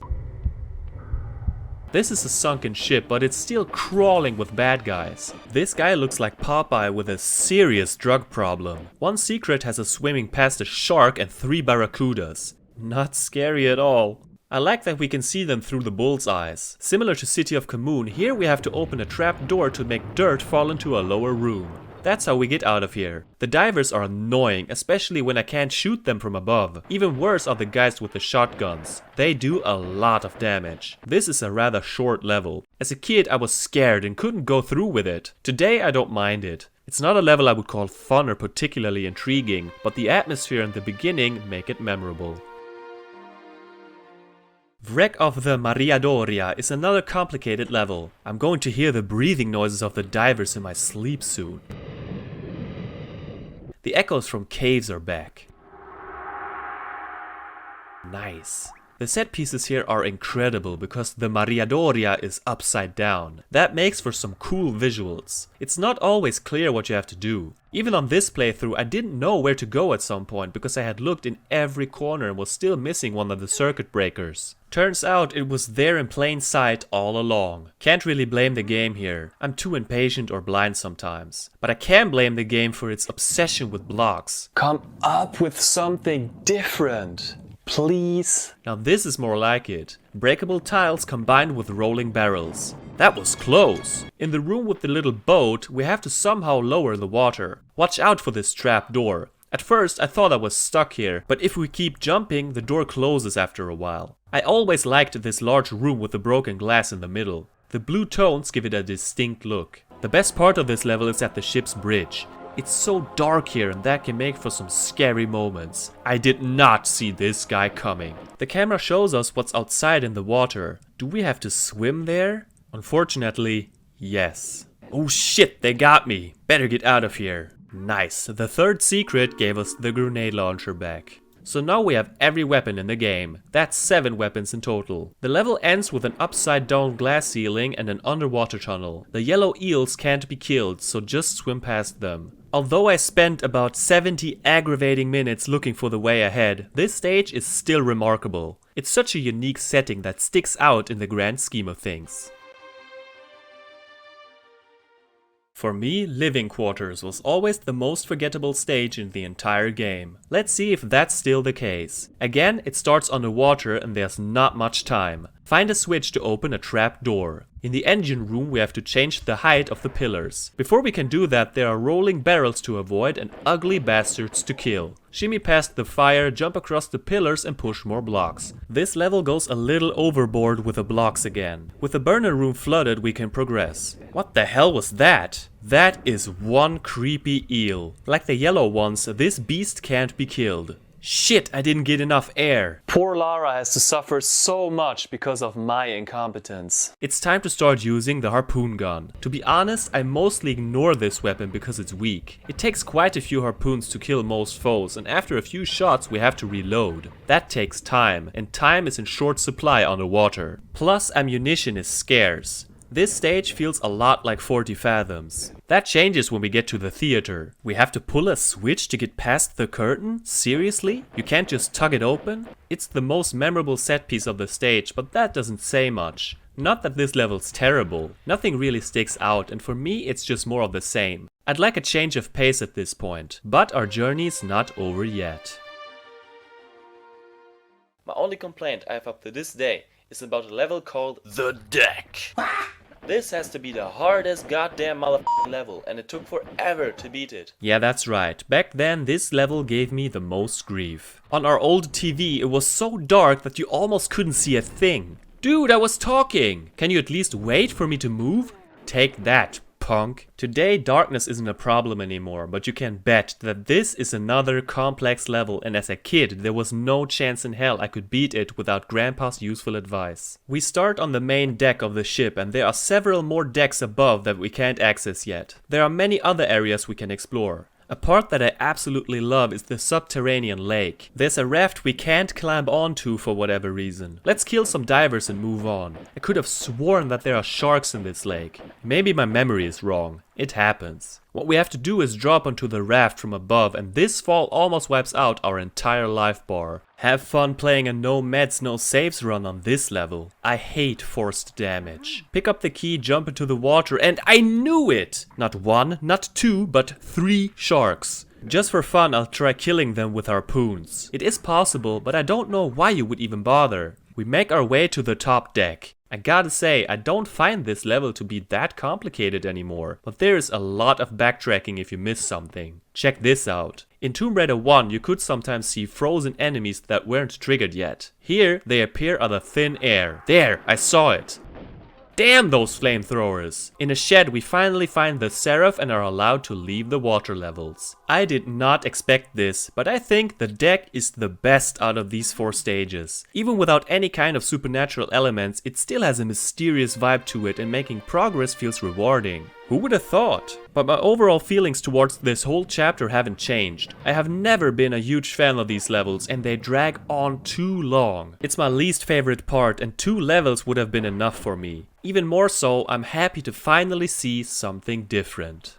This is a sunken ship, but it's still crawling with bad guys. This guy looks like Popeye with a serious drug problem. One secret has us swimming past a shark and 3 barracudas. Not scary at all. I like that we can see them through the bull's eyes. Similar to City of Kamoon, here we have to open a trap door to make dirt fall into a lower room. That's how we get out of here. The divers are annoying, especially when I can't shoot them from above. Even worse are the guys with the shotguns. They do a lot of damage. This is a rather short level. As a kid I was scared and couldn't go through with it. Today I don't mind it. It's not a level I would call fun or particularly intriguing, but the atmosphere and the beginning make it memorable. Wreck of the Mariadoria is another complicated level. I'm going to hear the breathing noises of the divers in my sleep soon. The echoes from caves are back. Nice. The set pieces here are incredible because the Mariadoria is upside down. That makes for some cool visuals. It's not always clear what you have to do. Even on this playthrough I didn't know where to go at some point because I had looked in every corner and was still missing one of the circuit breakers. Turns out it was there in plain sight all along. Can't really blame the game here. I'm too impatient or blind sometimes. But I can blame the game for its obsession with blocks. Come up with something different, please. Now this is more like it. Breakable tiles combined with rolling barrels. That was close. In the room with the little boat, we have to somehow lower the water. Watch out for this trap door. At first I thought I was stuck here, but if we keep jumping, the door closes after a while. I always liked this large room with the broken glass in the middle. The blue tones give it a distinct look. The best part of this level is at the ship's bridge. It's so dark here and that can make for some scary moments. I did not see this guy coming. The camera shows us what's outside in the water. Do we have to swim there? Unfortunately, yes. Oh shit, they got me. Better get out of here. Nice. The third secret gave us the grenade launcher back. So now we have every weapon in the game. That's 7 weapons in total. The level ends with an upside down glass ceiling and an underwater tunnel. The yellow eels can't be killed, so just swim past them. Although I spent about 70 aggravating minutes looking for the way ahead, this stage is still remarkable. It's such a unique setting that sticks out in the grand scheme of things. For me, living quarters was always the most forgettable stage in the entire game. Let's see if that's still the case. Again, it starts underwater and there's not much time. Find a switch to open a trap door. In the engine room we have to change the height of the pillars. Before we can do that, there are rolling barrels to avoid and ugly bastards to kill. Shimmy past the fire, jump across the pillars and push more blocks. This level goes a little overboard with the blocks again. With the burner room flooded we can progress. What the hell was that? That is one creepy eel. Like the yellow ones, this beast can't be killed. Shit, I didn't get enough air. Poor Lara has to suffer so much because of my incompetence. It's time to start using the harpoon gun. To be honest, I mostly ignore this weapon because it's weak. It takes quite a few harpoons to kill most foes, and after a few shots we have to reload. That takes time, and time is in short supply underwater. Plus ammunition is scarce. This stage feels a lot like 40 Fathoms. That changes when we get to the theater. We have to pull a switch to get past the curtain? Seriously? You can't just tug it open? It's the most memorable set piece of the stage, but that doesn't say much. Not that this level's terrible. Nothing really sticks out, and for me it's just more of the same. I'd like a change of pace at this point, but our journey's not over yet. My only complaint I have up to this day is about a level called The Deck. This has to be the hardest goddamn motherfucking level, and it took forever to beat it. Yeah, that's right. Back then, this level gave me the most grief. On our old TV, it was so dark that you almost couldn't see a thing. Dude, I was talking! Can you at least wait for me to move? Take that, punk. Today, darkness isn't a problem anymore, but you can bet that this is another complex level, and as a kid, there was no chance in hell I could beat it without Grandpa's useful advice. We start on the main deck of the ship, and there are several more decks above that we can't access yet. There are many other areas we can explore. A part that I absolutely love is the subterranean lake. There's a raft we can't climb onto for whatever reason. Let's kill some divers and move on. I could have sworn that there are sharks in this lake. Maybe my memory is wrong. It happens. What we have to do is drop onto the raft from above, and this fall almost wipes out our entire life bar. Have fun playing a no meds no saves run on this level. I hate forced damage. Pick up the key, jump into the water, and I knew it! Not 1, not 2, but 3 sharks. Just for fun, I'll try killing them with harpoons. It is possible, but I don't know why you would even bother. We make our way to the top deck. I gotta say, I don't find this level to be that complicated anymore, but there is a lot of backtracking if you miss something. Check this out. In Tomb Raider 1 you could sometimes see frozen enemies that weren't triggered yet. Here they appear out of thin air. There, I saw it. Damn those flamethrowers! In a shed we finally find the Seraph and are allowed to leave the water levels. I did not expect this, but I think the deck is the best out of these 4 stages. Even without any kind of supernatural elements, it still has a mysterious vibe to it and making progress feels rewarding. Who would have thought? But my overall feelings towards this whole chapter haven't changed. I have never been a huge fan of these levels and they drag on too long. It's my least favorite part and 2 levels would have been enough for me. Even more so, I'm happy to finally see something different.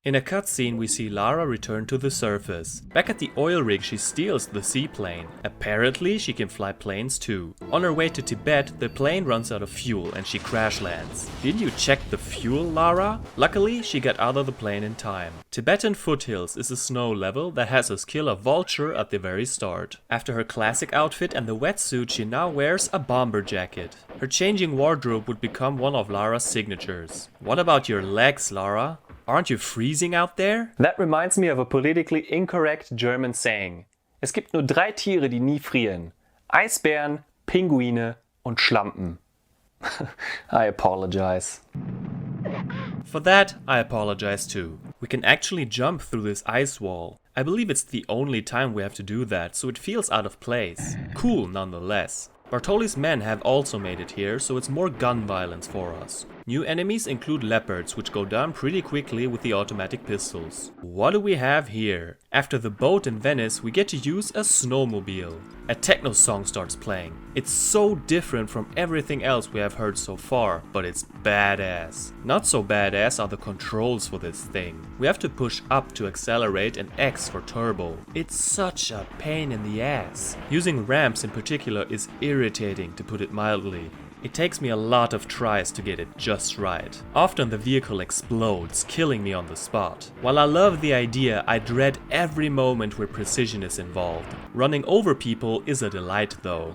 In a cutscene we see Lara return to the surface. Back at the oil rig she steals the seaplane. Apparently she can fly planes too. On her way to Tibet the plane runs out of fuel and she crash lands. Did you check the fuel, Lara? Luckily she got out of the plane in time. Tibetan Foothills is a snow level that has us kill a vulture at the very start. After her classic outfit and the wetsuit she now wears a bomber jacket. Her changing wardrobe would become one of Lara's signatures. What about your legs, Lara? Aren't you freezing out there? That reminds me of a politically incorrect German saying. Es gibt nur 3 Tiere, die nie frieren. Eisbären, Pinguine und Schlampen. I apologize. For that, I apologize too. We can actually jump through this ice wall. I believe it's the only time we have to do that, so it feels out of place. Cool nonetheless. Bartoli's men have also made it here, so it's more gun violence for us. New enemies include leopards, which go down pretty quickly with the automatic pistols. What do we have here? After the boat in Venice, we get to use a snowmobile. A techno song starts playing. It's so different from everything else we have heard so far, but it's badass. Not so badass are the controls for this thing. We have to push up to accelerate and X for turbo. It's such a pain in the ass. Using ramps in particular is irritating, to put it mildly. It takes me a lot of tries to get it just right. Often the vehicle explodes, killing me on the spot. While I love the idea, I dread every moment where precision is involved. Running over people is a delight though.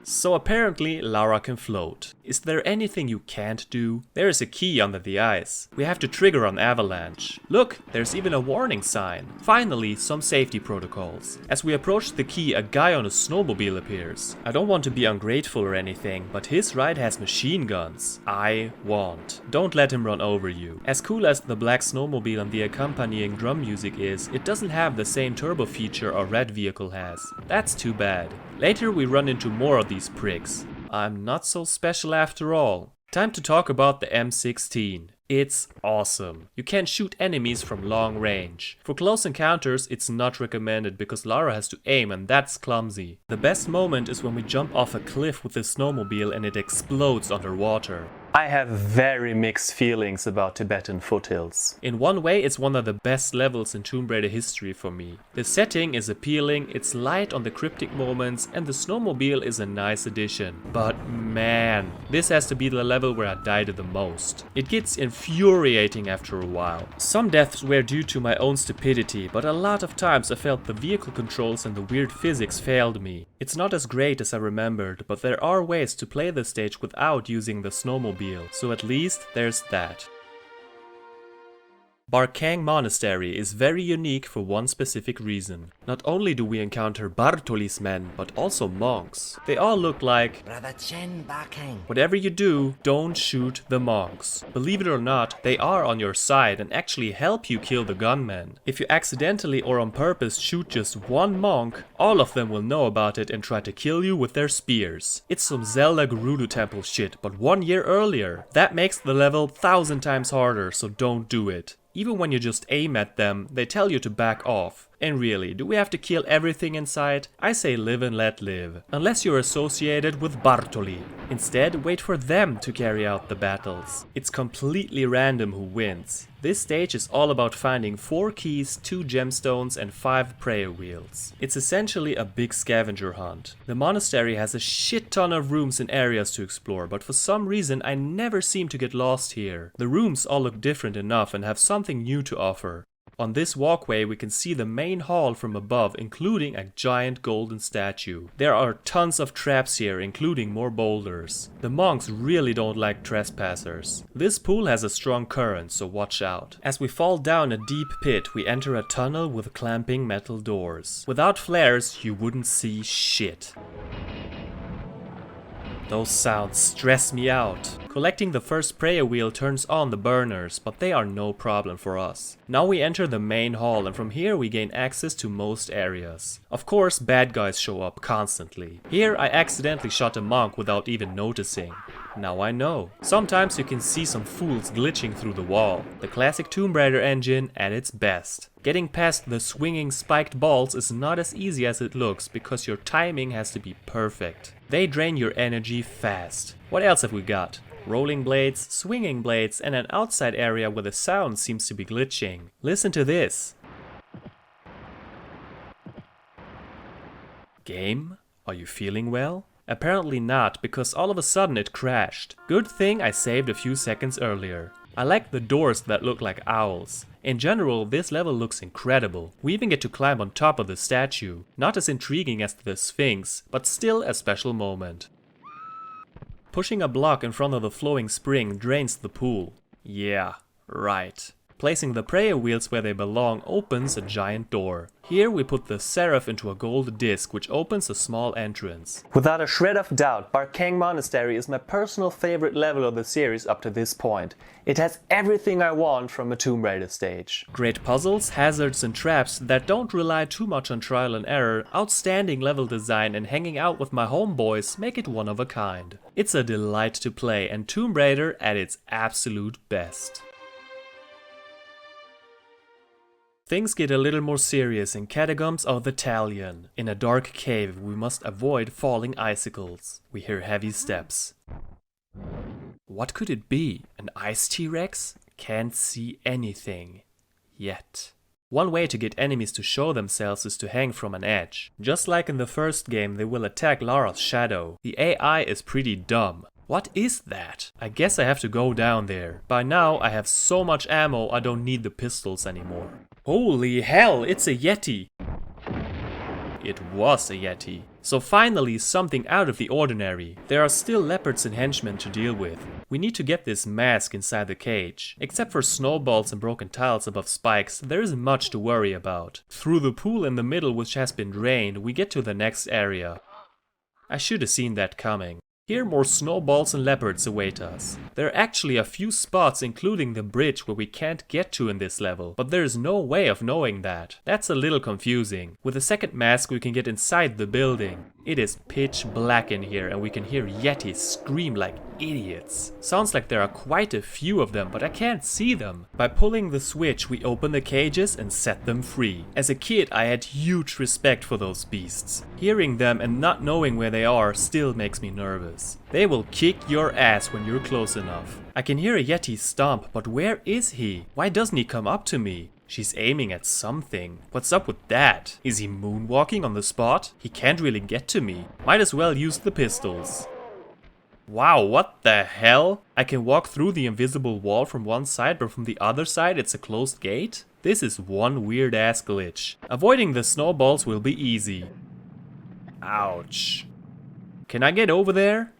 So apparently Lara can float. Is there anything you can't do? There is a key under the ice. We have to trigger on avalanche. Look, there's even a warning sign. Finally, some safety protocols. As we approach the key, a guy on a snowmobile appears. I don't want to be ungrateful or anything, but his ride has machine guns. I want. Don't let him run over you. As cool as the black snowmobile and the accompanying drum music is, it doesn't have the same turbo feature our red vehicle has. That's too bad. Later we run into more of these pricks. I'm not so special after all. Time to talk about the M16. It's awesome. You can shoot enemies from long range. For close encounters, it's not recommended because Lara has to aim and that's clumsy. The best moment is when we jump off a cliff with the snowmobile and it explodes underwater. I have very mixed feelings about Tibetan Foothills. In one way, it's one of the best levels in Tomb Raider history for me. The setting is appealing, it's light on the cryptic moments, and the snowmobile is a nice addition. But man, this has to be the level where I died the most. It gets infuriating after a while. Some deaths were due to my own stupidity, but a lot of times I felt the vehicle controls and the weird physics failed me. It's not as great as I remembered, but there are ways to play the stage without using the snowmobile. So at least there's that. Barkang Monastery is very unique for one specific reason. Not only do we encounter Bartoli's men, but also monks. They all look like... Brother Chen Barkang. Whatever you do, don't shoot the monks. Believe it or not, they are on your side and actually help you kill the gunmen. If you accidentally or on purpose shoot just one monk, all of them will know about it and try to kill you with their spears. It's some Zelda Gerudo Temple shit, but 1 year earlier. That makes the level 1,000 times harder, so don't do it. Even when you just aim at them, they tell you to back off. And really, do we have to kill everything in sight? I say live and let live. Unless you're associated with Bartoli. Instead, wait for them to carry out the battles. It's completely random who wins. This stage is all about finding 4 keys, 2 gemstones and 5 prayer wheels. It's essentially a big scavenger hunt. The monastery has a shit ton of rooms and areas to explore, but for some reason I never seem to get lost here. The rooms all look different enough and have something new to offer. On this walkway we can see the main hall from above, including a giant golden statue. There are tons of traps here, including more boulders. The monks really don't like trespassers. This pool has a strong current, so watch out. As we fall down a deep pit, we enter a tunnel with clamping metal doors. Without flares, you wouldn't see shit. Those sounds stress me out. Collecting the first prayer wheel turns on the burners, but they are no problem for us. Now we enter the main hall, and from here we gain access to most areas. Of course, bad guys show up constantly. Here I accidentally shot a monk without even noticing. Now I know. Sometimes you can see some fools glitching through the wall. The classic Tomb Raider engine at its best. Getting past the swinging spiked balls is not as easy as it looks because your timing has to be perfect. They drain your energy fast. What else have we got? Rolling blades, swinging blades, and an outside area where the sound seems to be glitching. Listen to this. Game? Are you feeling well? Apparently not, because all of a sudden it crashed. Good thing I saved a few seconds earlier. I like the doors that look like owls. In general, this level looks incredible. We even get to climb on top of the statue. Not as intriguing as the Sphinx, but still a special moment. Pushing a block in front of the flowing spring drains the pool. Yeah, right. Placing the prayer wheels where they belong opens a giant door. Here we put the Seraph into a gold disc, which opens a small entrance. Without a shred of doubt, Barkang Monastery is my personal favorite level of the series up to this point. It has everything I want from a Tomb Raider stage. Great puzzles, hazards and traps that don't rely too much on trial and error, outstanding level design, and hanging out with my homeboys make it one of a kind. It's a delight to play, and Tomb Raider at its absolute best. Things get a little more serious in Catacombs of the Talion. In a dark cave, we must avoid falling icicles. We hear heavy steps. What could it be? An ice T-Rex? Can't see anything. Yet. One way to get enemies to show themselves is to hang from an edge. Just like in the first game, they will attack Lara's shadow. The AI is pretty dumb. What is that? I guess I have to go down there. By now I have so much ammo I don't need the pistols anymore. Holy hell, it's a Yeti! It was a Yeti. So finally something out of the ordinary. There are still leopards and henchmen to deal with. We need to get this mask inside the cage. Except for snowballs and broken tiles above spikes, there isn't much to worry about. Through the pool in the middle, which has been drained, we get to the next area. I should have seen that coming. Here more snowballs and leopards await us. There are actually a few spots, including the bridge, where we can't get to in this level, but there is no way of knowing that. That's a little confusing. With the second mask we can get inside the building. It is pitch black in here and we can hear Yetis scream like idiots. Sounds like there are quite a few of them, but I can't see them. By pulling the switch we open the cages and set them free. As a kid I had huge respect for those beasts. Hearing them and not knowing where they are still makes me nervous. They will kick your ass when you're close enough. I can hear a Yeti stomp, but where is he? Why doesn't he come up to me? She's aiming at something. What's up with that? Is he moonwalking on the spot? He can't really get to me. Might as well use the pistols. Wow, what the hell? I can walk through the invisible wall from one side, but from the other side it's a closed gate? This is one weird ass glitch. Avoiding the snowballs will be easy. Ouch. Can I get over there?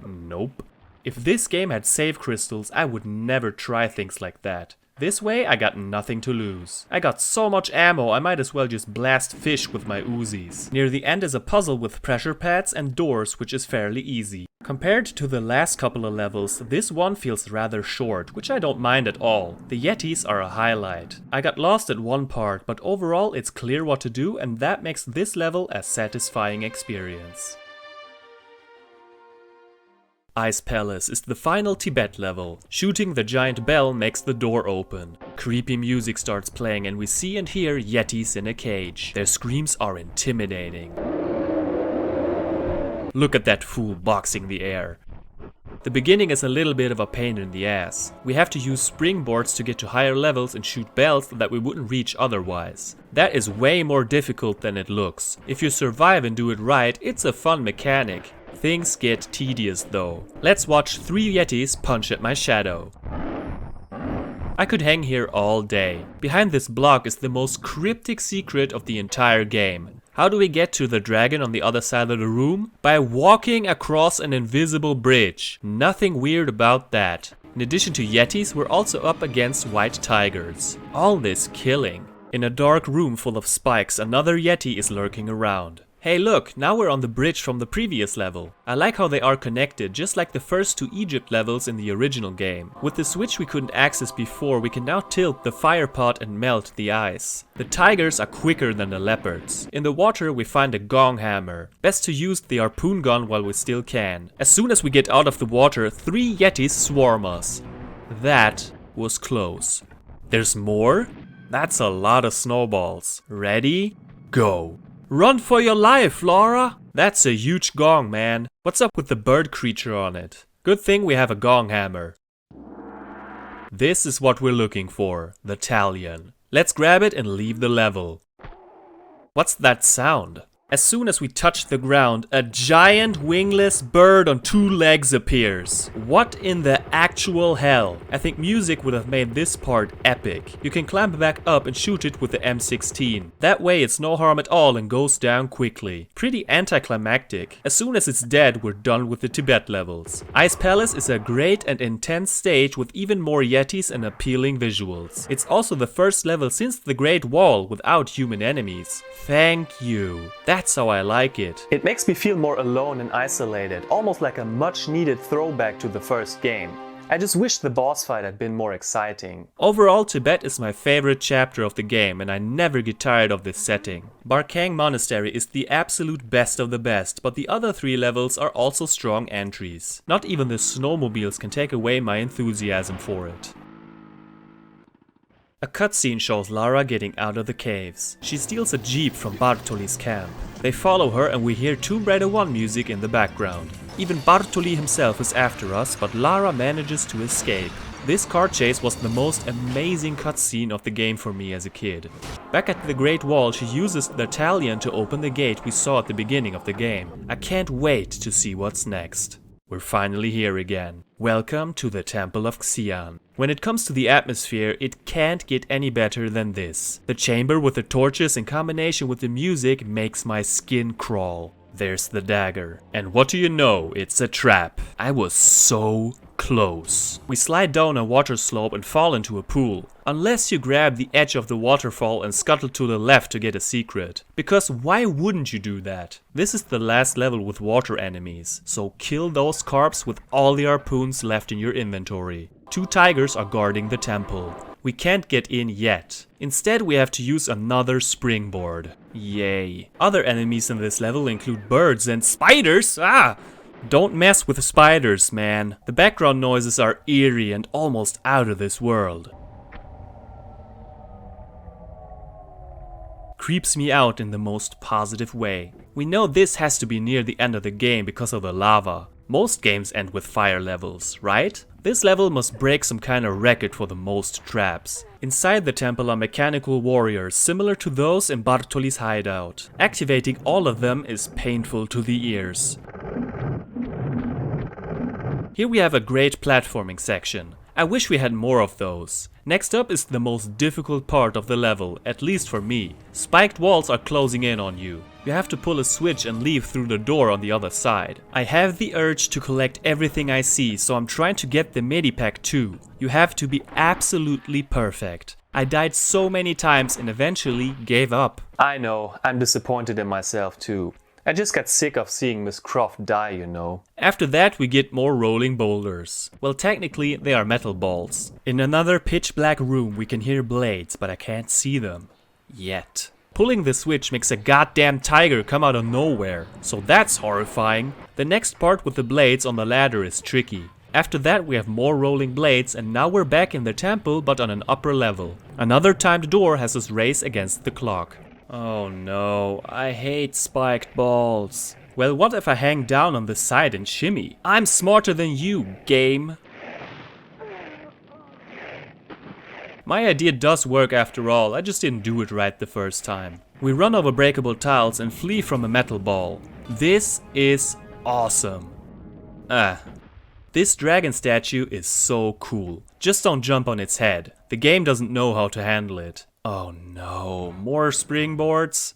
Nope. If this game had save crystals, I would never try things like that. This way, I got nothing to lose. I got so much ammo, I might as well just blast fish with my Uzis. Near the end is a puzzle with pressure pads and doors, which is fairly easy. Compared to the last couple of levels, this one feels rather short, which I don't mind at all. The Yetis are a highlight. I got lost at one part, but overall it's clear what to do, and that makes this level a satisfying experience. Ice Palace is the final Tibet level. Shooting the giant bell makes the door open. Creepy music starts playing and we see and hear Yetis in a cage. Their screams are intimidating. Look at that fool boxing the air. The beginning is a little bit of a pain in the ass. We have to use springboards to get to higher levels and shoot bells that we wouldn't reach otherwise. That is way more difficult than it looks. If you survive and do it right, it's a fun mechanic. Things get tedious though. Let's watch 3 Yetis punch at my shadow. I could hang here all day. Behind this block is the most cryptic secret of the entire game. How do we get to the dragon on the other side of the room? By walking across an invisible bridge. Nothing weird about that. In addition to Yetis, we're also up against white tigers. All this killing. In a dark room full of spikes, another Yeti is lurking around. Hey look, now we're on the bridge from the previous level. I like how they are connected, just like the first 2 Egypt levels in the original game. With the switch we couldn't access before, we can now tilt the fire pot and melt the ice. The tigers are quicker than the leopards. In the water we find a gong hammer. Best to use the harpoon gun while we still can. As soon as we get out of the water, 3 yetis swarm us. That was close. There's more? That's a lot of snowballs. Ready? Go. Run for your life, Lara! That's a huge gong, man. What's up with the bird creature on it? Good thing we have a gong hammer. This is what we're looking for, the Talion. Let's grab it and leave the level. What's that sound? As soon as we touch the ground, a giant wingless bird on 2 legs appears. What in the actual hell? I think music would have made this part epic. You can climb back up and shoot it with the M16. That way it's no harm at all and goes down quickly. Pretty anticlimactic. As soon as it's dead, we're done with the Tibet levels. Ice Palace is a great and intense stage with even more yetis and appealing visuals. It's also the first level since the Great Wall without human enemies. Thank you. That's how I like it. It makes me feel more alone and isolated, almost like a much needed throwback to the first game. I just wish the boss fight had been more exciting. Overall, Tibet is my favorite chapter of the game and I never get tired of this setting. Barkang Monastery is the absolute best of the best, but the other 3 levels are also strong entries. Not even the snowmobiles can take away my enthusiasm for it. A cutscene shows Lara getting out of the caves. She steals a jeep from Bartoli's camp. They follow her and we hear Tomb Raider 1 music in the background. Even Bartoli himself is after us, but Lara manages to escape. This car chase was the most amazing cutscene of the game for me as a kid. Back at the Great Wall, she uses the Talion to open the gate we saw at the beginning of the game. I can't wait to see what's next. We're finally here again. Welcome to the Temple of Xi'an. When it comes to the atmosphere, it can't get any better than this. The chamber with the torches in combination with the music makes my skin crawl. There's the dagger. And what do you know? It's a trap. I was so close. We slide down a water slope and fall into a pool. Unless you grab the edge of the waterfall and scuttle to the left to get a secret. Because why wouldn't you do that? This is the last level with water enemies, so kill those carps with all the harpoons left in your inventory. 2 tigers are guarding the temple. We can't get in yet. Instead we have to use another springboard. Yay. Other enemies in this level include birds and spiders. Don't mess with the spiders, man. The background noises are eerie and almost out of this world. Creeps me out in the most positive way. We know this has to be near the end of the game because of the lava. Most games end with fire levels, right? This level must break some kind of record for the most traps. Inside the temple are mechanical warriors similar to those in Bartoli's hideout. Activating all of them is painful to the ears. Here we have a great platforming section. I wish we had more of those. Next up is the most difficult part of the level, at least for me. Spiked walls are closing in on you. You have to pull a switch and leave through the door on the other side. I have the urge to collect everything I see, so I'm trying to get the medipack too. You have to be absolutely perfect. I died so many times and eventually gave up. I know, I'm disappointed in myself too. I just got sick of seeing Miss Croft die, you know. After that we get more rolling boulders. Well, technically they are metal balls. In another pitch black room we can hear blades, but I can't see them. Yet. Pulling the switch makes a goddamn tiger come out of nowhere, so that's horrifying. The next part with the blades on the ladder is tricky. After that we have more rolling blades and now we're back in the temple but on an upper level. Another timed door has us race against the clock. Oh no, I hate spiked balls. Well, what if I hang down on the side and shimmy? I'm smarter than you, game. My idea does work after all, I just didn't do it right the first time. We run over breakable tiles and flee from a metal ball. This is awesome. This dragon statue is so cool. Just don't jump on its head. The game doesn't know how to handle it. Oh no, more springboards?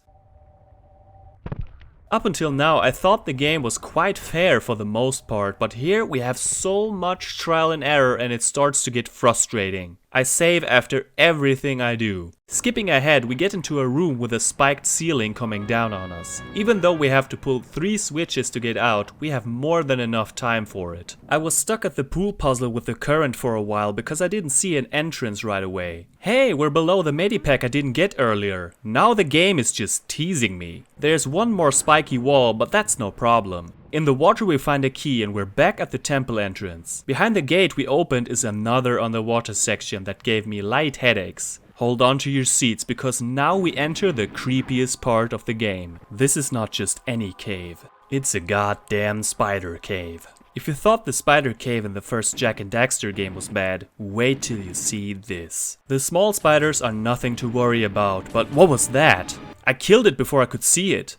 Up until now I thought the game was quite fair for the most part, but here we have so much trial and error and it starts to get frustrating. I save after everything I do. Skipping ahead, we get into a room with a spiked ceiling coming down on us. Even though we have to pull 3 switches to get out, we have more than enough time for it. I was stuck at the pool puzzle with the current for a while because I didn't see an entrance right away. Hey, we're below the medipack I didn't get earlier. Now the game is just teasing me. There's one more spiky wall, but that's no problem. In the water we find a key and we're back at the temple entrance. Behind the gate we opened is another underwater section that gave me light headaches. Hold on to your seats because now we enter the creepiest part of the game. This is not just any cave. It's a goddamn spider cave. If you thought the spider cave in the first Jak and Daxter game was bad, wait till you see this. The small spiders are nothing to worry about, but what was that? I killed it before I could see it.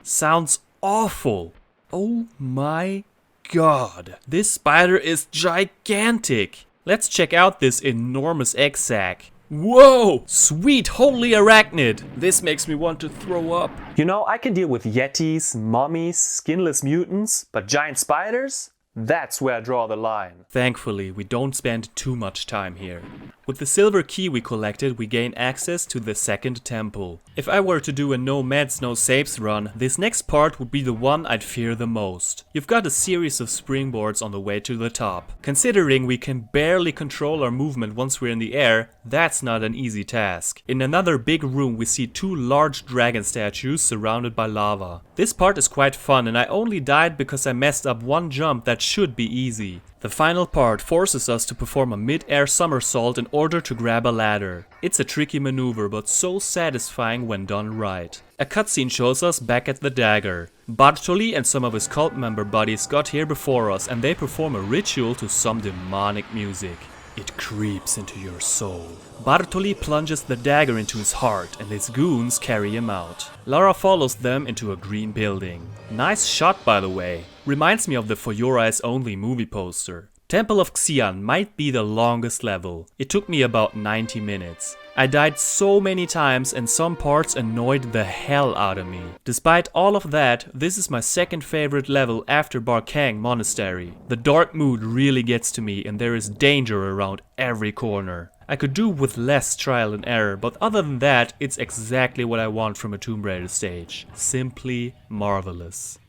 Sounds awful. Oh my god. This spider is gigantic. Let's check out this enormous egg sac. Whoa! Sweet holy arachnid! This makes me want to throw up. You know, I can deal with yetis, mummies, skinless mutants, but giant spiders? That's where I draw the line. Thankfully, we don't spend too much time here. With the silver key we collected, we gain access to the second temple. If I were to do a no meds no saves run, this next part would be the one I'd fear the most. You've got a series of springboards on the way to the top. Considering we can barely control our movement once we're in the air, that's not an easy task. In another big room we see 2 large dragon statues surrounded by lava. This part is quite fun and I only died because I messed up one jump that should be easy. The final part forces us to perform a mid-air somersault in order to grab a ladder. It's a tricky maneuver but so satisfying when done right. A cutscene shows us back at the dagger. Bartoli and some of his cult member buddies got here before us and they perform a ritual to some demonic music. It creeps into your soul. Bartoli plunges the dagger into his heart and his goons carry him out. Lara follows them into a green building. Nice shot by the way. Reminds me of the For Your Eyes Only movie poster. Temple of Xian might be the longest level. It took me about 90 minutes. I died so many times and some parts annoyed the hell out of me. Despite all of that, this is my second favorite level after Barkang Monastery. The dark mood really gets to me and there is danger around every corner. I could do with less trial and error, but other than that, it's exactly what I want from a Tomb Raider stage. Simply marvelous.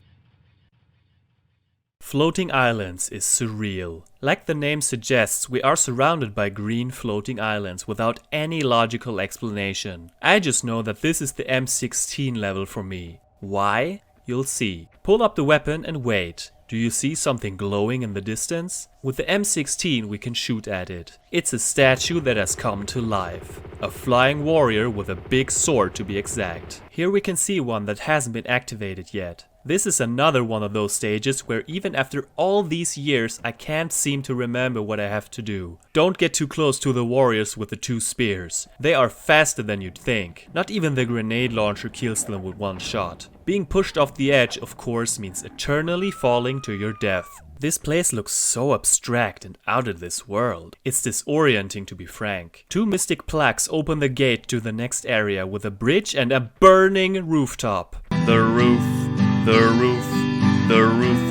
Floating Islands is surreal. Like the name suggests, we are surrounded by green floating islands without any logical explanation. I just know that this is the M16 level for me. Why? You'll see. Pull up the weapon and wait. Do you see something glowing in the distance? With the M16 we can shoot at it. It's a statue that has come to life. A flying warrior with a big sword to be exact. Here we can see one that hasn't been activated yet. This is another one of those stages where even after all these years I can't seem to remember what I have to do. Don't get too close to the warriors with the 2 spears. They are faster than you'd think. Not even the grenade launcher kills them with one shot. Being pushed off the edge of course means eternally falling to your death. This place looks so abstract and out of this world. It's disorienting to be frank. 2 mystic plaques open the gate to the next area with a bridge and a burning rooftop. The roof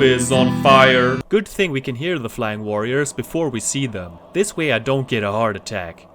is on fire. Good thing we can hear the flying warriors before we see them. This way I don't get a heart attack.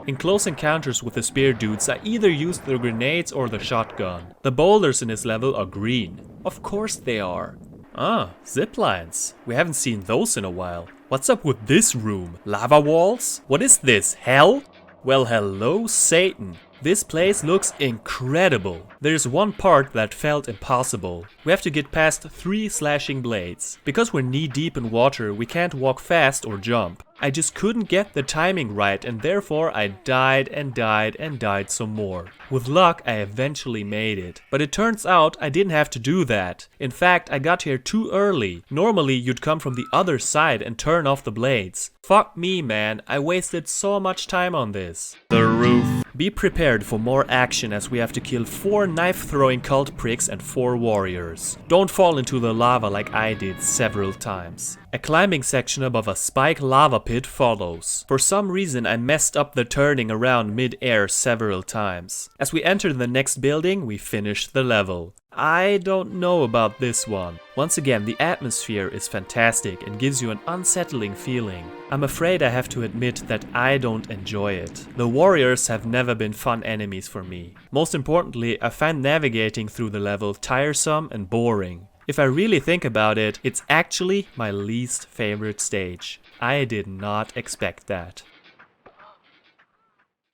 In close encounters with the spear dudes, I either use the grenades or the shotgun. The boulders in this level are green. Of course they are. Ah, zip lines. We haven't seen those in a while. What's up with this room? Lava walls? What is this, hell? Well, hello Satan. This place looks incredible. There's one part that felt impossible. We have to get past 3 slashing blades. Because we're knee deep in water, we can't walk fast or jump. I just couldn't get the timing right and therefore I died and died and died some more. With luck I eventually made it. But it turns out I didn't have to do that. In fact, I got here too early. Normally you'd come from the other side and turn off the blades. Fuck me man, I wasted so much time on this. The roof. Be prepared for more action as we have to kill 4 knife-throwing cult pricks and 4 warriors. Don't fall into the lava like I did several times. A climbing section above a spike lava pit follows. For some reason I messed up the turning around mid-air several times. As we enter the next building, we finish the level. I don't know about this one. Once again, the atmosphere is fantastic and gives you an unsettling feeling. I'm afraid I have to admit that I don't enjoy it. The warriors have never been fun enemies for me. Most importantly, I find navigating through the level tiresome and boring. If I really think about it, it's actually my least favorite stage. I did not expect that.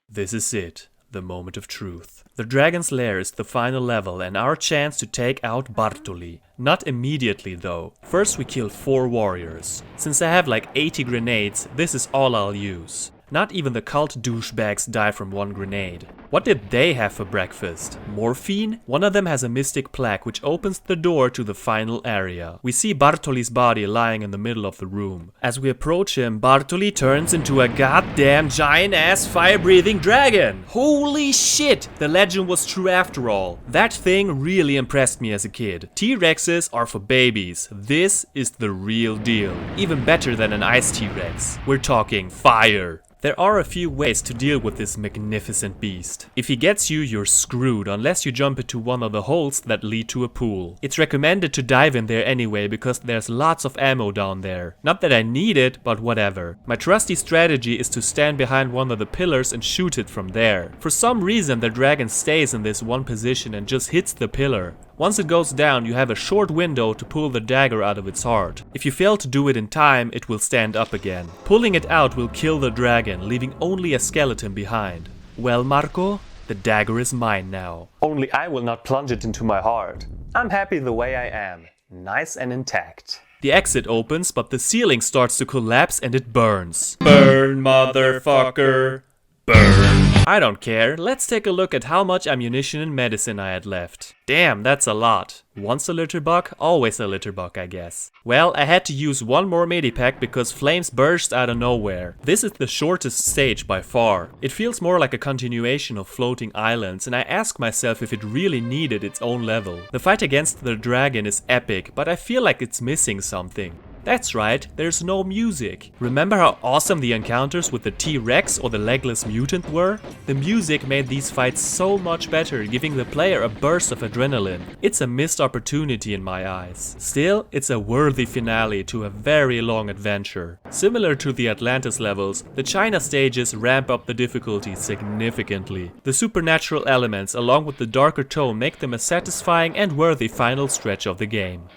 This is it, the moment of truth. The Dragon's Lair is the final level and our chance to take out Bartoli. Not immediately though. First we kill 4 warriors. Since I have like 80 grenades, this is all I'll use. Not even the cult douchebags die from 1 grenade. What did they have for breakfast? Morphine? One of them has a mystic plaque which opens the door to the final area. We see Bartoli's body lying in the middle of the room. As we approach him, Bartoli turns into a goddamn giant-ass fire-breathing dragon! Holy shit! The legend was true after all. That thing really impressed me as a kid. T-Rexes are for babies. This is the real deal. Even better than an ice T-Rex. We're talking fire. There are a few ways to deal with this magnificent beast. If he gets you, you're screwed unless you jump into one of the holes that lead to a pool. It's recommended to dive in there anyway because there's lots of ammo down there. Not that I need it, but whatever. My trusty strategy is to stand behind one of the pillars and shoot it from there. For some reason the dragon stays in this one position and just hits the pillar. Once it goes down, you have a short window to pull the dagger out of its heart. If you fail to do it in time, it will stand up again. Pulling it out will kill the dragon, leaving only a skeleton behind. Well, Marco, the dagger is mine now. Only I will not plunge it into my heart. I'm happy the way I am. Nice and intact. The exit opens, but the ceiling starts to collapse and it burns. Burn, motherfucker. Burn. I don't care. Let's take a look at how much ammunition and medicine I had left. Damn, that's a lot. Once a litterbuck, always a litterbuck, I guess. Well, I had to use one more medipack because flames burst out of nowhere. This is the shortest stage by far. It feels more like a continuation of floating islands and I ask myself if it really needed its own level. The fight against the dragon is epic, but I feel like it's missing something. That's right, there's no music. Remember how awesome the encounters with the T-Rex or the legless mutant were? The music made these fights so much better, giving the player a burst of adrenaline. It's a missed opportunity in my eyes. Still, it's a worthy finale to a very long adventure. Similar to the Atlantis levels, the China stages ramp up the difficulty significantly. The supernatural elements along with the darker tone make them a satisfying and worthy final stretch of the game.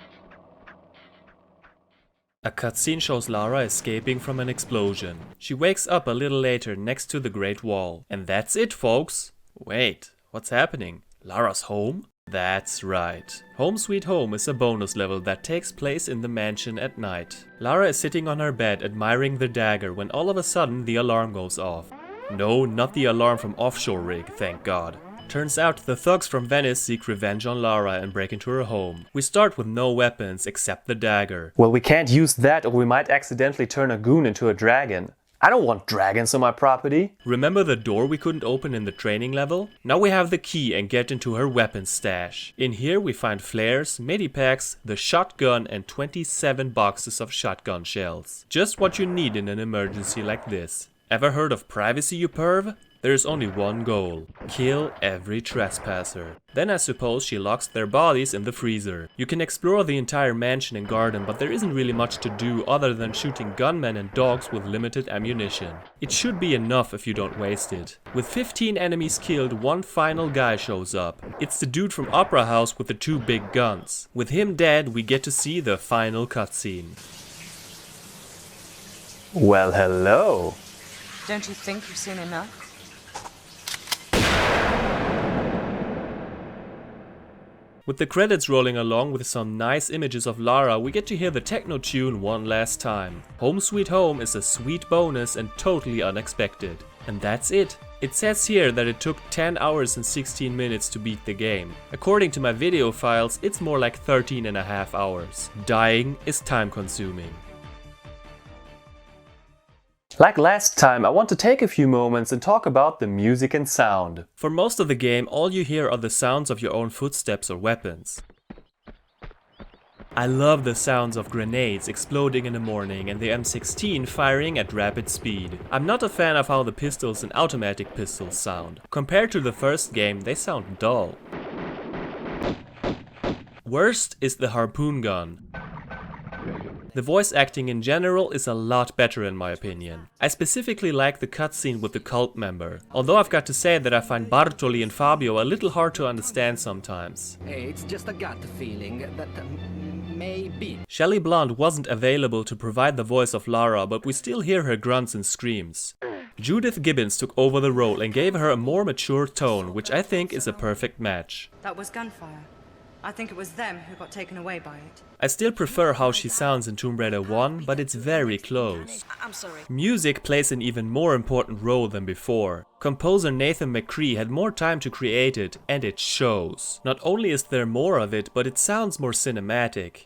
A cutscene shows Lara escaping from an explosion. She wakes up a little later next to the Great Wall. And that's it, folks. Wait, what's happening? Lara's home? That's right. Home Sweet Home is a bonus level that takes place in the mansion at night. Lara is sitting on her bed admiring the dagger when all of a sudden the alarm goes off. No, not the alarm from Offshore Rig, thank God. Turns out the thugs from Venice seek revenge on Lara and break into her home. We start with no weapons except the dagger. Well, we can't use that or we might accidentally turn a goon into a dragon. I don't want dragons on my property. Remember the door we couldn't open in the training level? Now we have the key and get into her weapons stash. In here we find flares, medipacks, the shotgun and 27 boxes of shotgun shells. Just what you need in an emergency like this. Ever heard of privacy, you perv? There's only one goal. Kill every trespasser. Then I suppose she locks their bodies in the freezer. You can explore the entire mansion and garden, but there isn't really much to do other than shooting gunmen and dogs with limited ammunition. It should be enough if you don't waste it. With 15 enemies killed, one final guy shows up. It's the dude from Opera House with the 2 big guns. With him dead, we get to see the final cutscene. Well, hello. Don't you think you've seen enough? With the credits rolling along with some nice images of Lara, we get to hear the techno tune one last time. Home Sweet Home is a sweet bonus and totally unexpected. And that's it. It says here that it took 10 hours and 16 minutes to beat the game. According to my video files, it's more like 13.5 hours. Dying is time consuming. Like last time, I want to take a few moments and talk about the music and sound. For most of the game, all you hear are the sounds of your own footsteps or weapons. I love the sounds of grenades exploding in the morning and the M16 firing at rapid speed. I'm not a fan of how the pistols and automatic pistols sound. Compared to the first game, they sound dull. Worst is the harpoon gun. The voice acting in general is a lot better in my opinion. I specifically like the cutscene with the cult member, although I've got to say that I find Bartoli and Fabio a little hard to understand sometimes. It's just a gut feeling that maybe. Shelley Blonde wasn't available to provide the voice of Lara, but we still hear her grunts and screams. Judith Gibbons took over the role and gave her a more mature tone, which I think is a perfect match. That was gunfire. I think it was them who got taken away by it. I still prefer how she sounds in Tomb Raider 1, but it's very close. I'm sorry. Music plays an even more important role than before. Composer Nathan McCree had more time to create it, and it shows. Not only is there more of it, but it sounds more cinematic.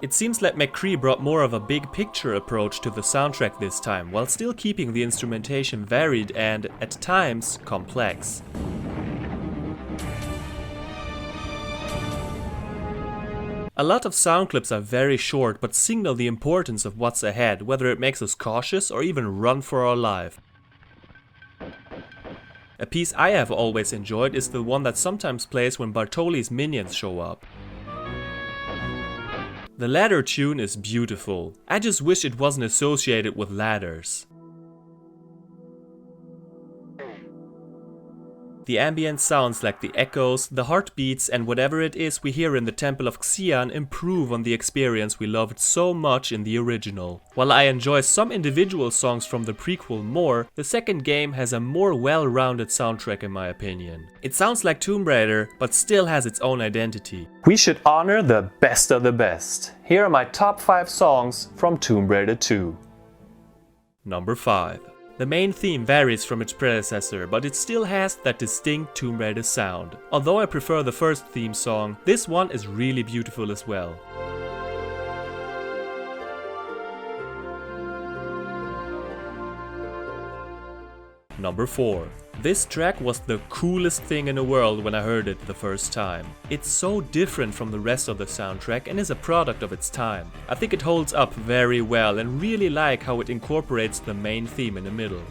It seems like McCree brought more of a big picture approach to the soundtrack this time, while still keeping the instrumentation varied and, at times, complex. A lot of sound clips are very short but signal the importance of what's ahead, whether it makes us cautious or even run for our life. A piece I have always enjoyed is the one that sometimes plays when Bartoli's minions show up. The ladder tune is beautiful. I just wish it wasn't associated with ladders. The ambient sounds like the echoes, the heartbeats and whatever it is we hear in the Temple of Xi'an improve on the experience we loved so much in the original. While I enjoy some individual songs from the prequel more, the second game has a more well-rounded soundtrack in my opinion. It sounds like Tomb Raider, but still has its own identity. We should honor the best of the best. Here are my top 5 songs from Tomb Raider 2. Number 5. The main theme varies from its predecessor, but it still has that distinct Tomb Raider sound. Although I prefer the first theme song, this one is really beautiful as well. Number 4. This track was the coolest thing in the world when I heard it the first time. It's so different from the rest of the soundtrack and is a product of its time. I think it holds up very well and really like how it incorporates the main theme in the middle.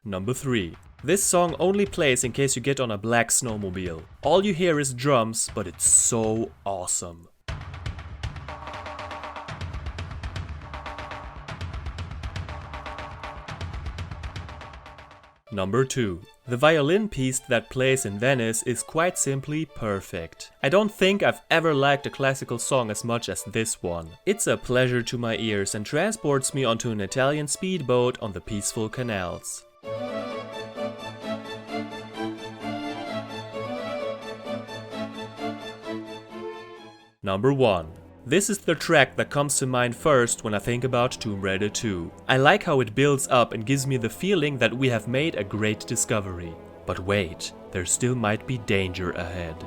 Number 3. This song only plays in case you get on a black snowmobile. All you hear is drums, but it's so awesome. Number 2. The violin piece that plays in Venice is quite simply perfect. I don't think I've ever liked a classical song as much as this one. It's a pleasure to my ears and transports me onto an Italian speedboat on the peaceful canals. Number 1. This is the track that comes to mind first when I think about Tomb Raider 2. I like how it builds up and gives me the feeling that we have made a great discovery. But wait, there still might be danger ahead.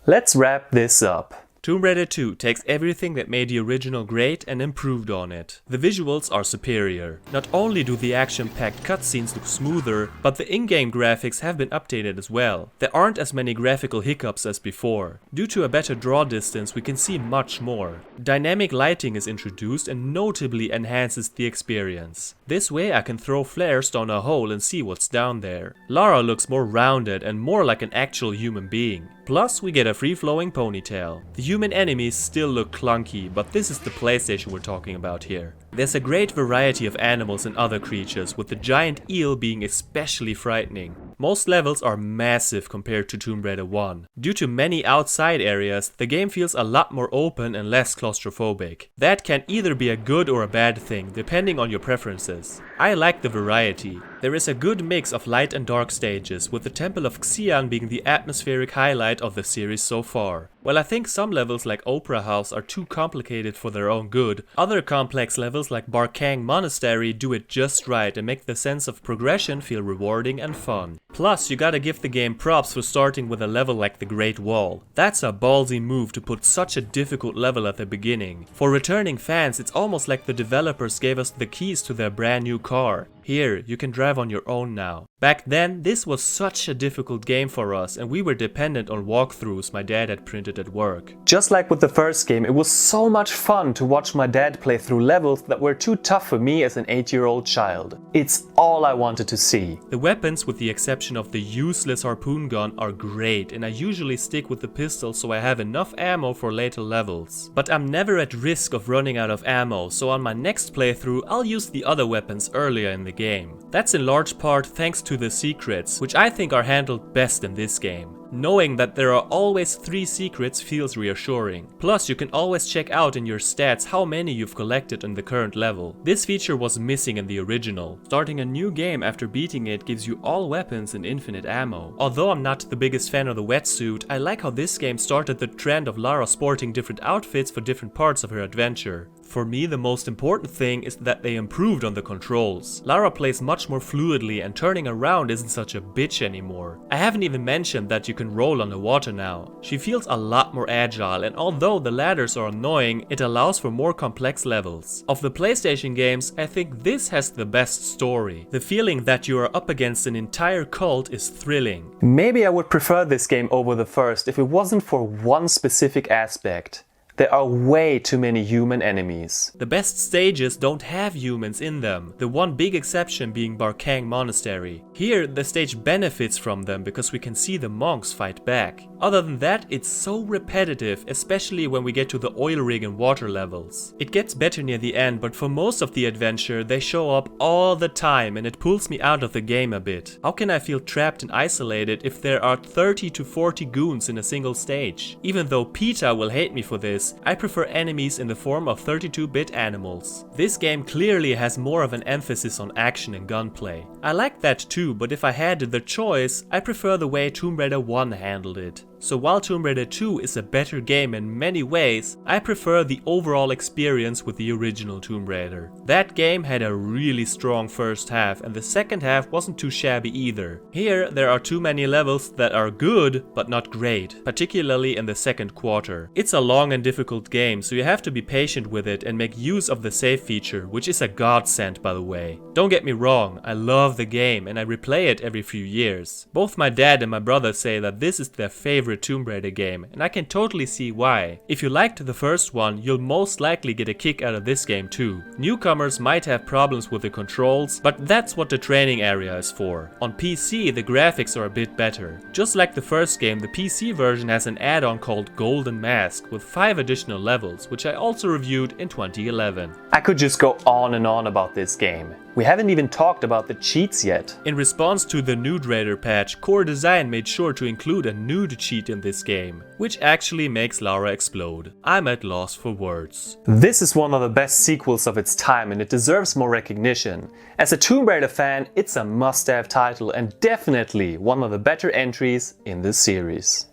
Let's wrap this up. Tomb Raider 2 takes everything that made the original great and improved on it. The visuals are superior. Not only do the action-packed cutscenes look smoother, but the in-game graphics have been updated as well. There aren't as many graphical hiccups as before. Due to a better draw distance, we can see much more. Dynamic lighting is introduced and notably enhances the experience. This way I can throw flares down a hole and see what's down there. Lara looks more rounded and more like an actual human being. Plus, we get a free-flowing ponytail. The human enemies still look clunky, but this is the PlayStation we're talking about here. There's a great variety of animals and other creatures, with the giant eel being especially frightening. Most levels are massive compared to Tomb Raider 1. Due to many outside areas, the game feels a lot more open and less claustrophobic. That can either be a good or a bad thing, depending on your preferences. I like the variety. There is a good mix of light and dark stages, with the Temple of Xian being the atmospheric highlight of the series so far. While I think some levels like Opera House are too complicated for their own good, other complex levels like Barkang Monastery do it just right and make the sense of progression feel rewarding and fun. Plus, you gotta give the game props for starting with a level like the Great Wall. That's a ballsy move to put such a difficult level at the beginning. For returning fans, it's almost like the developers gave us the keys to their brand new car. Here, you can drive on your own now. Back then, this was such a difficult game for us and we were dependent on walkthroughs my dad had printed at work. Just like with the first game, it was so much fun to watch my dad play through levels that were too tough for me as an 8-year-old child. It's all I wanted to see. The weapons, with the exception of the useless harpoon gun, are great and I usually stick with the pistol so I have enough ammo for later levels. But I'm never at risk of running out of ammo, so on my next playthrough I'll use the other weapons earlier in the game. That's in large part thanks to the secrets, which I think are handled best in this game. Knowing that there are always 3 secrets feels reassuring. Plus, you can always check out in your stats how many you've collected in the current level. This feature was missing in the original. Starting a new game after beating it gives you all weapons and infinite ammo. Although I'm not the biggest fan of the wetsuit, I like how this game started the trend of Lara sporting different outfits for different parts of her adventure. For me, the most important thing is that they improved on the controls. Lara plays much more fluidly and turning around isn't such a bitch anymore. I haven't even mentioned that you can roll on the water now. She feels a lot more agile, and although the ladders are annoying, it allows for more complex levels. Of the PlayStation games, I think this has the best story. The feeling that you are up against an entire cult is thrilling. Maybe I would prefer this game over the first if it wasn't for one specific aspect. There are way too many human enemies. The best stages don't have humans in them, the one big exception being Barkang Monastery. Here, the stage benefits from them because we can see the monks fight back. Other than that, it's so repetitive, especially when we get to the oil rig and water levels. It gets better near the end, but for most of the adventure, they show up all the time and it pulls me out of the game a bit. How can I feel trapped and isolated if there are 30 to 40 goons in a single stage? Even though PETA will hate me for this, I prefer enemies in the form of 32-bit animals. This game clearly has more of an emphasis on action and gunplay. I like that too, but if I had the choice, I prefer the way Tomb Raider 1 handled it. So while Tomb Raider 2 is a better game in many ways, I prefer the overall experience with the original Tomb Raider. That game had a really strong first half and the second half wasn't too shabby either. Here there are too many levels that are good but not great, particularly in the second quarter. It's a long and difficult game, so you have to be patient with it and make use of the save feature, which is a godsend by the way. Don't get me wrong, I love the game and I replay it every few years. Both my dad and my brother say that this is their favorite Tomb Raider game, and I can totally see why. If you liked the first one, you'll most likely get a kick out of this game too. Newcomers might have problems with the controls, but that's what the training area is for. On PC, the graphics are a bit better. Just like the first game, the PC version has an add-on called Golden Mask with 5 additional levels, which I also reviewed in 2011. I could just go on and on about this game. We haven't even talked about the cheats yet. In response to the Nude Raider patch, Core Design made sure to include a nude cheat in this game, which actually makes Lara explode. I'm at loss for words. This is one of the best sequels of its time and it deserves more recognition. As a Tomb Raider fan, it's a must-have title and definitely one of the better entries in this series.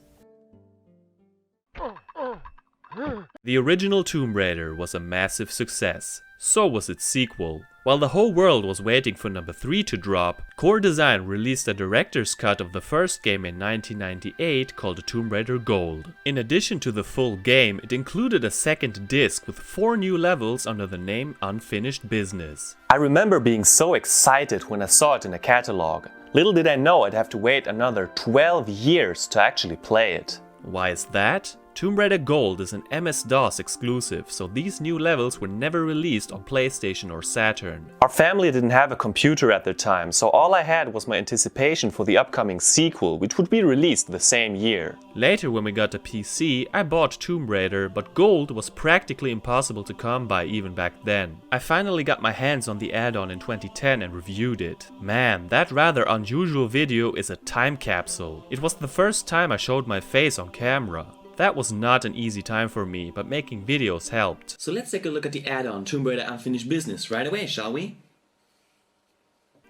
The original Tomb Raider was a massive success. So was its sequel. While the whole world was waiting for number 3 to drop, Core Design released a director's cut of the first game in 1998 called Tomb Raider Gold. In addition to the full game, it included a second disc with 4 new levels under the name Unfinished Business. I remember being so excited when I saw it in a catalog. Little did I know I'd have to wait another 12 years to actually play it. Why is that? Tomb Raider Gold is an MS-DOS exclusive, so these new levels were never released on PlayStation or Saturn. Our family didn't have a computer at the time, so all I had was my anticipation for the upcoming sequel, which would be released the same year. Later, when we got a PC, I bought Tomb Raider, but Gold was practically impossible to come by even back then. I finally got my hands on the add-on in 2010 and reviewed it. Man, that rather unusual video is a time capsule. It was the first time I showed my face on camera. That was not an easy time for me, but making videos helped. So let's take a look at the add-on Tomb Raider Unfinished Business right away, shall we?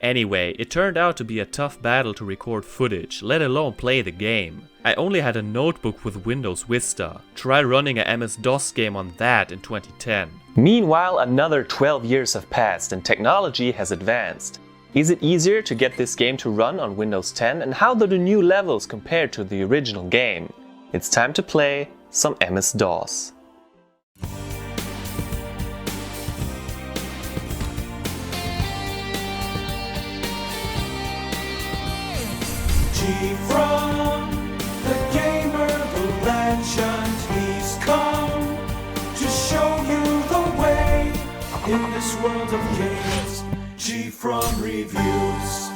Anyway, it turned out to be a tough battle to record footage, let alone play the game. I only had a notebook with Windows Vista. Try running a MS-DOS game on that in 2010. Meanwhile, another 12 years have passed and technology has advanced. Is it easier to get this game to run on Windows 10, and how do the new levels compare to the original game? It's time to play some MS-DOS. GFrom, the gamer, the legend, he's come to show you the way in this world of games. GFrom reviews.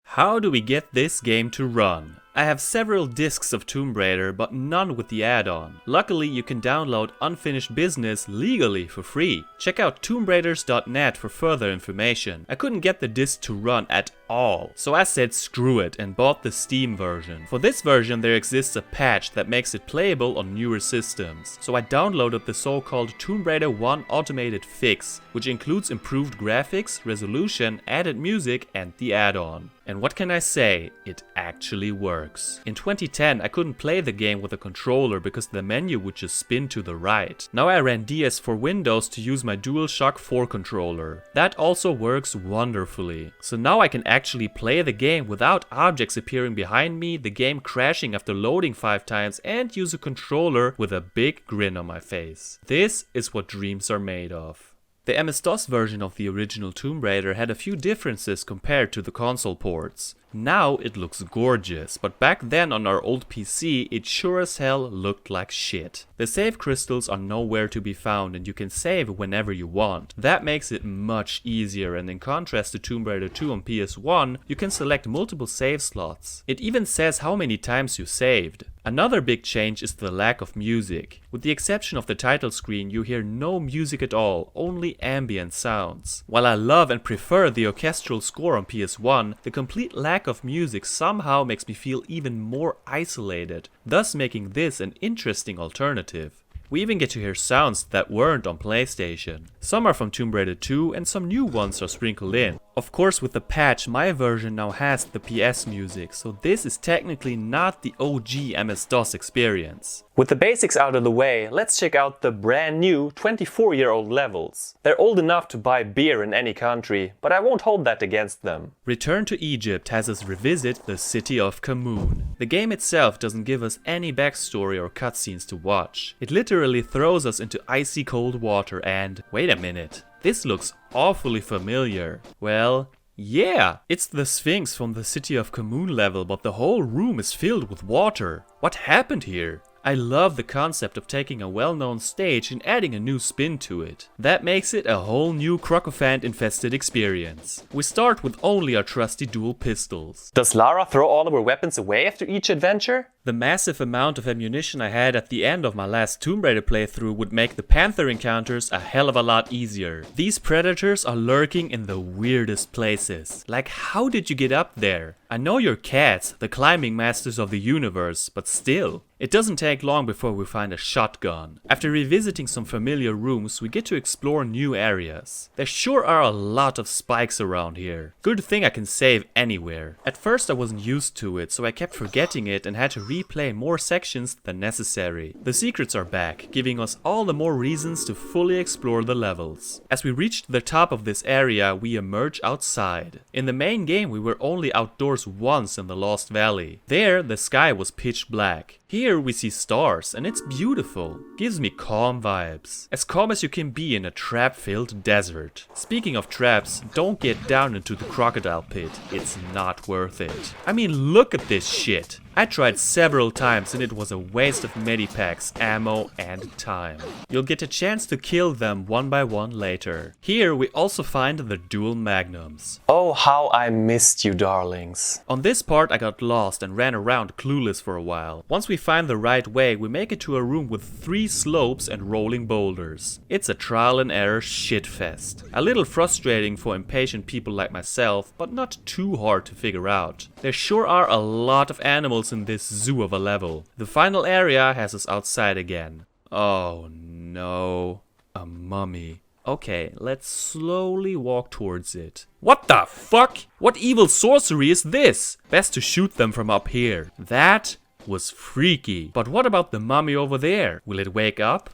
How do we get this game to run? I have several discs of Tomb Raider, but none with the add-on. Luckily, you can download Unfinished Business legally for free. Check out tombraiders.net for further information. I couldn't get the disc to run at all, so I said screw it and bought the Steam version. For this version there exists a patch that makes it playable on newer systems, so I downloaded the so-called Tomb Raider 1 automated fix, which includes improved graphics, resolution, added music and the add-on. And what can I say? It actually works. In 2010 I couldn't play the game with a controller because the menu would just spin to the right. Now I ran DS for Windows to use my DualShock 4 controller. That also works wonderfully. So now I can actually play the game without objects appearing behind me, the game crashing after loading 5 times, and use a controller with a big grin on my face. This is what dreams are made of. The MS-DOS version of the original Tomb Raider had a few differences compared to the console ports. Now it looks gorgeous, but back then on our old PC it sure as hell looked like shit. The save crystals are nowhere to be found and you can save whenever you want. That makes it much easier, and in contrast to Tomb Raider 2 on PS1, you can select multiple save slots. It even says how many times you saved. Another big change is the lack of music. With the exception of the title screen, you hear no music at all, only ambient sounds. While I love and prefer the orchestral score on PS1, the complete lack of music somehow makes me feel even more isolated, thus making this an interesting alternative. We even get to hear sounds that weren't on PlayStation. Some are from Tomb Raider 2 and some new ones are sprinkled in. Of course, with the patch, my version now has the PS music, so this is technically not the OG MS-DOS experience. With the basics out of the way, let's check out the brand new 24-year-old levels. They're old enough to buy beer in any country, but I won't hold that against them. Return to Egypt has us revisit the city of Khamun. The game itself doesn't give us any backstory or cutscenes to watch. It literally throws us into icy cold water and, wait a minute, this looks awfully familiar. Well, yeah, it's the Sphinx from the City of Khamun level, but the whole room is filled with water. What happened here? I love the concept of taking a well-known stage and adding a new spin to it. That makes it a whole new crocophant-infested experience. We start with only our trusty dual pistols. Does Lara throw all of her weapons away after each adventure? The massive amount of ammunition I had at the end of my last Tomb Raider playthrough would make the Panther encounters a hell of a lot easier. These predators are lurking in the weirdest places. Like, how did you get up there? I know you're cats, the climbing masters of the universe, but still. It doesn't take long before we find a shotgun. After revisiting some familiar rooms, we get to explore new areas. There sure are a lot of spikes around here. Good thing I can save anywhere. At first I wasn't used to it, so I kept forgetting it and had to replay more sections than necessary. The secrets are back, giving us all the more reasons to fully explore the levels. As we reached the top of this area, we emerge outside. In the main game we were only outdoors once in the Lost Valley. There the sky was pitch black. Here we see stars and it's beautiful. Gives me calm vibes. As calm as you can be in a trap-filled desert. Speaking of traps, don't get down into the crocodile pit. It's not worth it. I mean, look at this shit. I tried several times and it was a waste of medipacks, ammo and time. You'll get a chance to kill them one by one later. Here we also find the dual magnums. Oh, how I missed you, darlings. On this part I got lost and ran around clueless for a while. Once we find the right way, we make it to a room with 3 slopes and rolling boulders. It's a trial and error shitfest. A little frustrating for impatient people like myself, but not too hard to figure out. There sure are a lot of animals in this zoo of a level. The final area has us outside again. Oh no, a mummy. Okay, let's slowly walk towards it. What the fuck? What evil sorcery is this? Best to shoot them from up here. That was freaky. But what about the mummy over there? Will it wake up?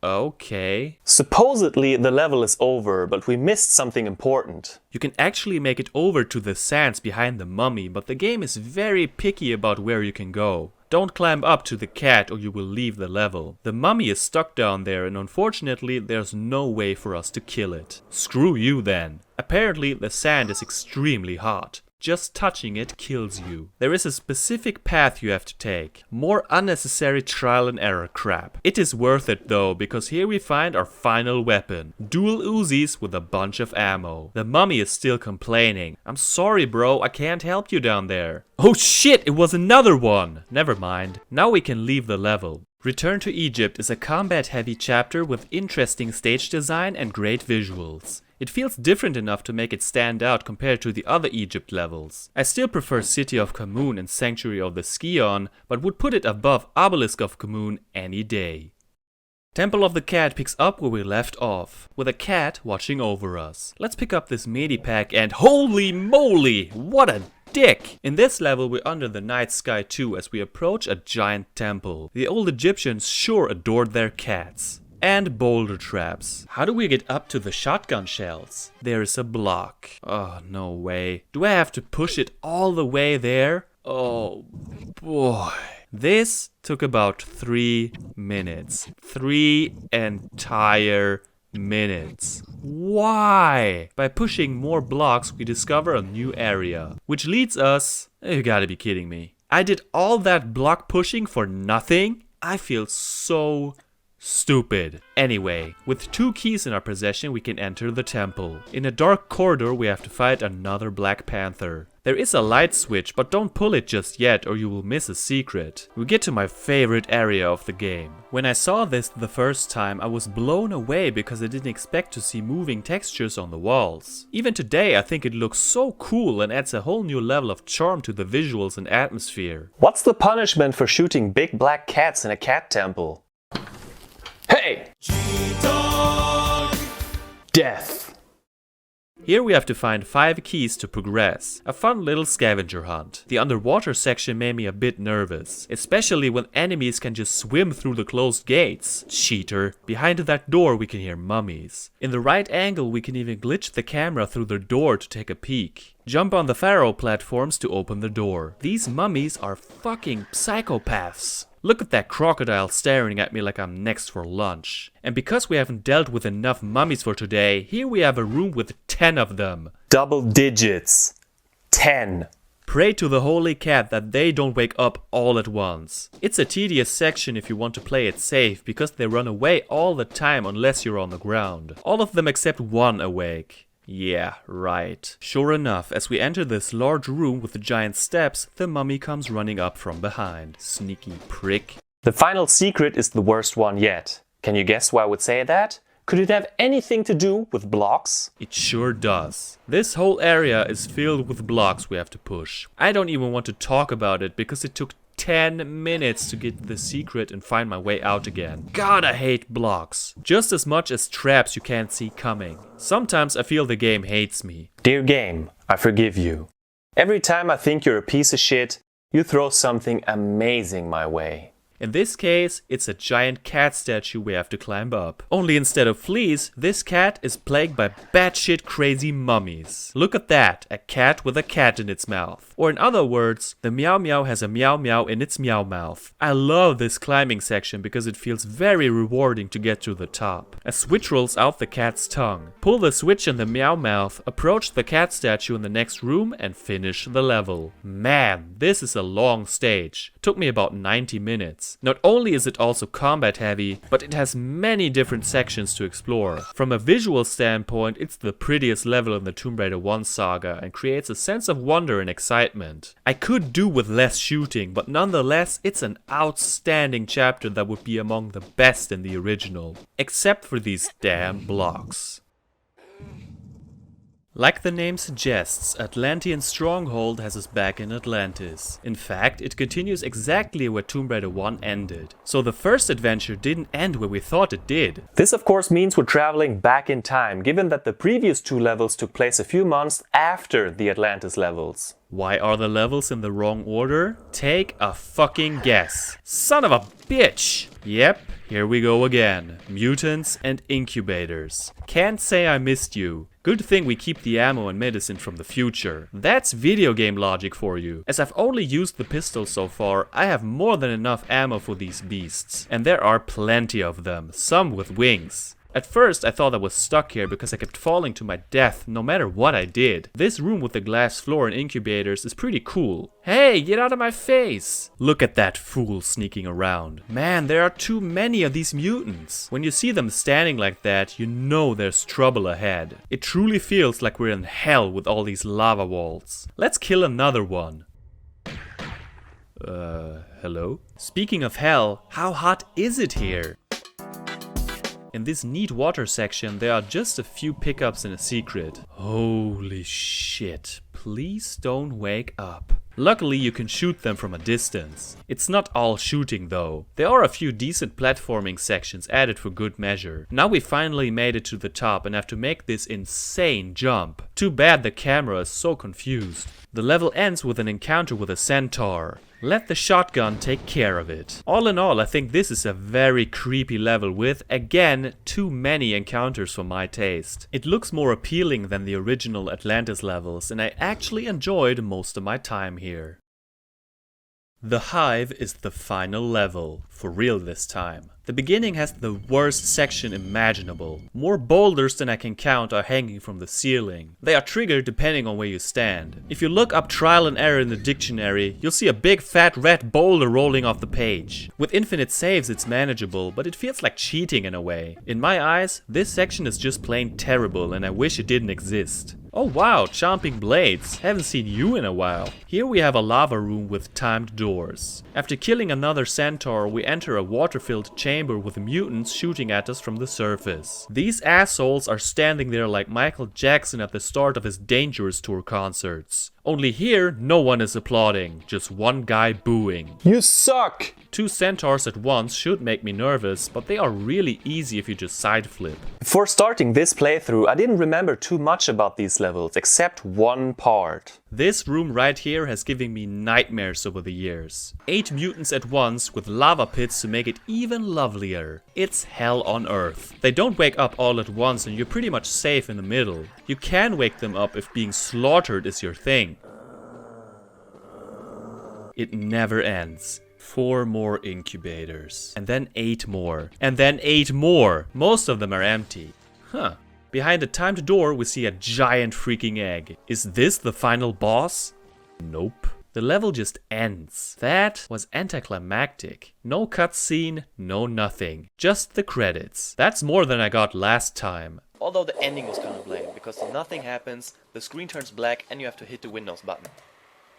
Okay. Supposedly the level is over, but we missed something important. You can actually make it over to the sands behind the mummy, but the game is very picky about where you can go. Don't climb up to the cat or you will leave the level. The mummy is stuck down there and unfortunately there's no way for us to kill it. Screw you then. Apparently the sand is extremely hot. Just touching it kills you. There is a specific path you have to take. More unnecessary trial and error crap. It is worth it though, because here we find our final weapon. Dual Uzis with a bunch of ammo. The mummy is still complaining. I'm sorry bro, I can't help you down there. Oh shit, it was another one! Never mind. Now we can leave the level. Return to Egypt is a combat-heavy chapter with interesting stage design and great visuals. It feels different enough to make it stand out compared to the other Egypt levels. I still prefer City of Khamun and Sanctuary of the Skion, but would put it above Obelisk of Khamun any day. Temple of the Cat picks up where we left off, with a cat watching over us. Let's pick up this medipack and holy moly, what a dick! In this level we're under the night sky too as we approach a giant temple. The old Egyptians sure adored their cats. And boulder traps. How do we get up to the shotgun shells? There is a block. Oh, no way. Do I have to push it all the way there? Oh, boy. This took about 3 minutes. 3 entire minutes. Why? By pushing more blocks, we discover a new area. Which leads us... You gotta be kidding me. I did all that block pushing for nothing? I feel so... stupid. Anyway, with 2 keys in our possession we can enter the temple. In a dark corridor we have to fight another Black Panther. There is a light switch, but don't pull it just yet or you will miss a secret. We get to my favorite area of the game. When I saw this the first time I was blown away because I didn't expect to see moving textures on the walls. Even today I think it looks so cool and adds a whole new level of charm to the visuals and atmosphere. What's the punishment for shooting big black cats in a cat temple? Hey! G-Dog! Death. Here we have to find 5 keys to progress. A fun little scavenger hunt. The underwater section made me a bit nervous, especially when enemies can just swim through the closed gates. Cheater. Behind that door we can hear mummies. In the right angle we can even glitch the camera through the door to take a peek. Jump on the pharaoh platforms to open the door. These mummies are fucking psychopaths. Look at that crocodile staring at me like I'm next for lunch. And because we haven't dealt with enough mummies for today, here we have a room with 10 of them. Double digits. 10. Pray to the holy cat that they don't wake up all at once. It's a tedious section if you want to play it safe, because they run away all the time unless you're on the ground. All of them except one awake. Yeah, right. Sure enough, as we enter this large room with the giant steps, the mummy comes running up from behind. Sneaky prick. The final secret is the worst one yet. Can you guess why I would say that? Could it have anything to do with blocks? It sure does. This whole area is filled with blocks we have to push. I don't even want to talk about it because it took 10 minutes to get the secret and find my way out again. God, I hate blocks. Just as much as traps you can't see coming. Sometimes I feel the game hates me. Dear game, I forgive you. Every time I think you're a piece of shit, you throw something amazing my way. In this case, it's a giant cat statue we have to climb up. Only instead of fleas, this cat is plagued by batshit crazy mummies. Look at that, a cat with a cat in its mouth. Or in other words, the meow meow has a meow meow in its meow mouth. I love this climbing section because it feels very rewarding to get to the top. A switch rolls out the cat's tongue. Pull the switch in the meow mouth, approach the cat statue in the next room and finish the level. Man, this is a long stage. Took me about 90 minutes. Not only is it also combat heavy, but it has many different sections to explore. From a visual standpoint, it's the prettiest level in the Tomb Raider 1 saga and creates a sense of wonder and excitement. I could do with less shooting, but nonetheless, it's an outstanding chapter that would be among the best in the original. Except for these damn blocks. Like the name suggests, Atlantean Stronghold has us back in Atlantis. In fact, it continues exactly where Tomb Raider 1 ended. So the first adventure didn't end where we thought it did. This of course means we're traveling back in time, given that the previous 2 levels took place a few months after the Atlantis levels. Why are the levels in the wrong order? Take a fucking guess. Son of a bitch! Yep, here we go again. Mutants and incubators. Can't say I missed you. Good thing we keep the ammo and medicine from the future. That's video game logic for you. As I've only used the pistol so far, I have more than enough ammo for these beasts. And there are plenty of them, some with wings. At first I thought I was stuck here because I kept falling to my death no matter what I did. This room with the glass floor and incubators is pretty cool. Hey, get out of my face! Look at that fool sneaking around. Man, there are too many of these mutants. When you see them standing like that, you know there's trouble ahead. It truly feels like we're in hell with all these lava walls. Let's kill another one. Hello? Speaking of hell, how hot is it here? In this neat water section, there are just a few pickups and a secret. Holy shit, please don't wake up. Luckily, you can shoot them from a distance. It's not all shooting though. There are a few decent platforming sections added for good measure. Now we finally made it to the top and have to make this insane jump. Too bad the camera is so confused. The level ends with an encounter with a centaur. Let the shotgun take care of it. All in all, I think this is a very creepy level with, again, too many encounters for my taste. It looks more appealing than the original Atlantis levels, and I actually enjoyed most of my time here. The Hive is the final level, for real this time. The beginning has the worst section imaginable. More boulders than I can count are hanging from the ceiling. They are triggered depending on where you stand. If you look up trial and error in the dictionary, you'll see a big fat red boulder rolling off the page. With infinite saves it's manageable, but it feels like cheating in a way. In my eyes, this section is just plain terrible and I wish it didn't exist. Oh wow, chomping blades. Haven't seen you in a while. Here we have a lava room with timed doors. After killing another centaur, we enter a water-filled chamber with mutants shooting at us from the surface. These assholes are standing there like Michael Jackson at the start of his Dangerous Tour concerts. Only here, no one is applauding, just one guy booing. You suck! 2 centaurs at once should make me nervous, but they are really easy if you just side flip. Before starting this playthrough, I didn't remember too much about these levels, except one part. This room right here has given me nightmares over the years. 8 mutants at once with lava pits to make it even lovelier. It's hell on earth. They don't wake up all at once and you're pretty much safe in the middle. You can wake them up if being slaughtered is your thing. It never ends. 4 more incubators. And then 8 more. And then 8 more. Most of them are empty. Huh. Behind the timed door we see a giant freaking egg. Is this the final boss? Nope. The level just ends. That was anticlimactic. No cutscene, no nothing. Just the credits. That's more than I got last time. Although the ending was kind of lame, because nothing happens, the screen turns black and you have to hit the Windows button.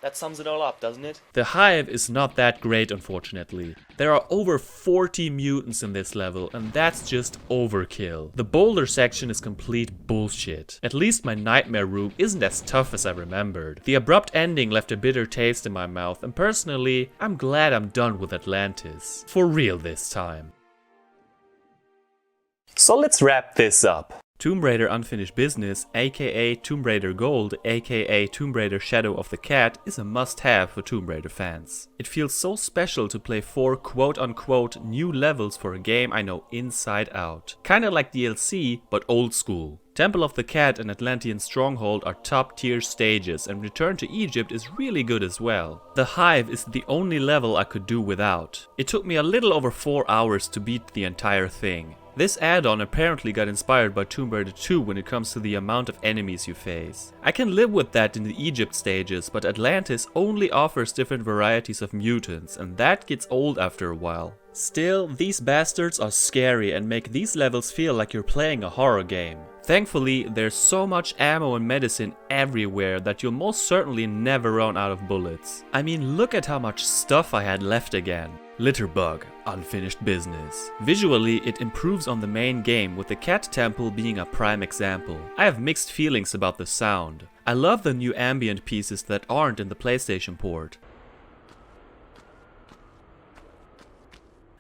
That sums it all up, doesn't it? The Hive is not that great, unfortunately. There are over 40 mutants in this level, and that's just overkill. The boulder section is complete bullshit. At least my nightmare room isn't as tough as I remembered. The abrupt ending left a bitter taste in my mouth, and personally, I'm glad I'm done with Atlantis. For real this time. So let's wrap this up. Tomb Raider Unfinished Business, aka Tomb Raider Gold, aka Tomb Raider Shadow of the Cat, is a must-have for Tomb Raider fans. It feels so special to play 4 quote-unquote new levels for a game I know inside out. Kinda like DLC, but old school. Temple of the Cat and Atlantean Stronghold are top tier stages, and Return to Egypt is really good as well. The Hive is the only level I could do without. It took me a little over 4 hours to beat the entire thing. This add-on apparently got inspired by Tomb Raider 2 when it comes to the amount of enemies you face. I can live with that in the Egypt stages, but Atlantis only offers different varieties of mutants, and that gets old after a while. Still, these bastards are scary and make these levels feel like you're playing a horror game. Thankfully, there's so much ammo and medicine everywhere that you'll most certainly never run out of bullets. I mean, look at how much stuff I had left again. Litterbug, unfinished business. Visually, it improves on the main game, with the cat temple being a prime example. I have mixed feelings about the sound. I love the new ambient pieces that aren't in the PlayStation port.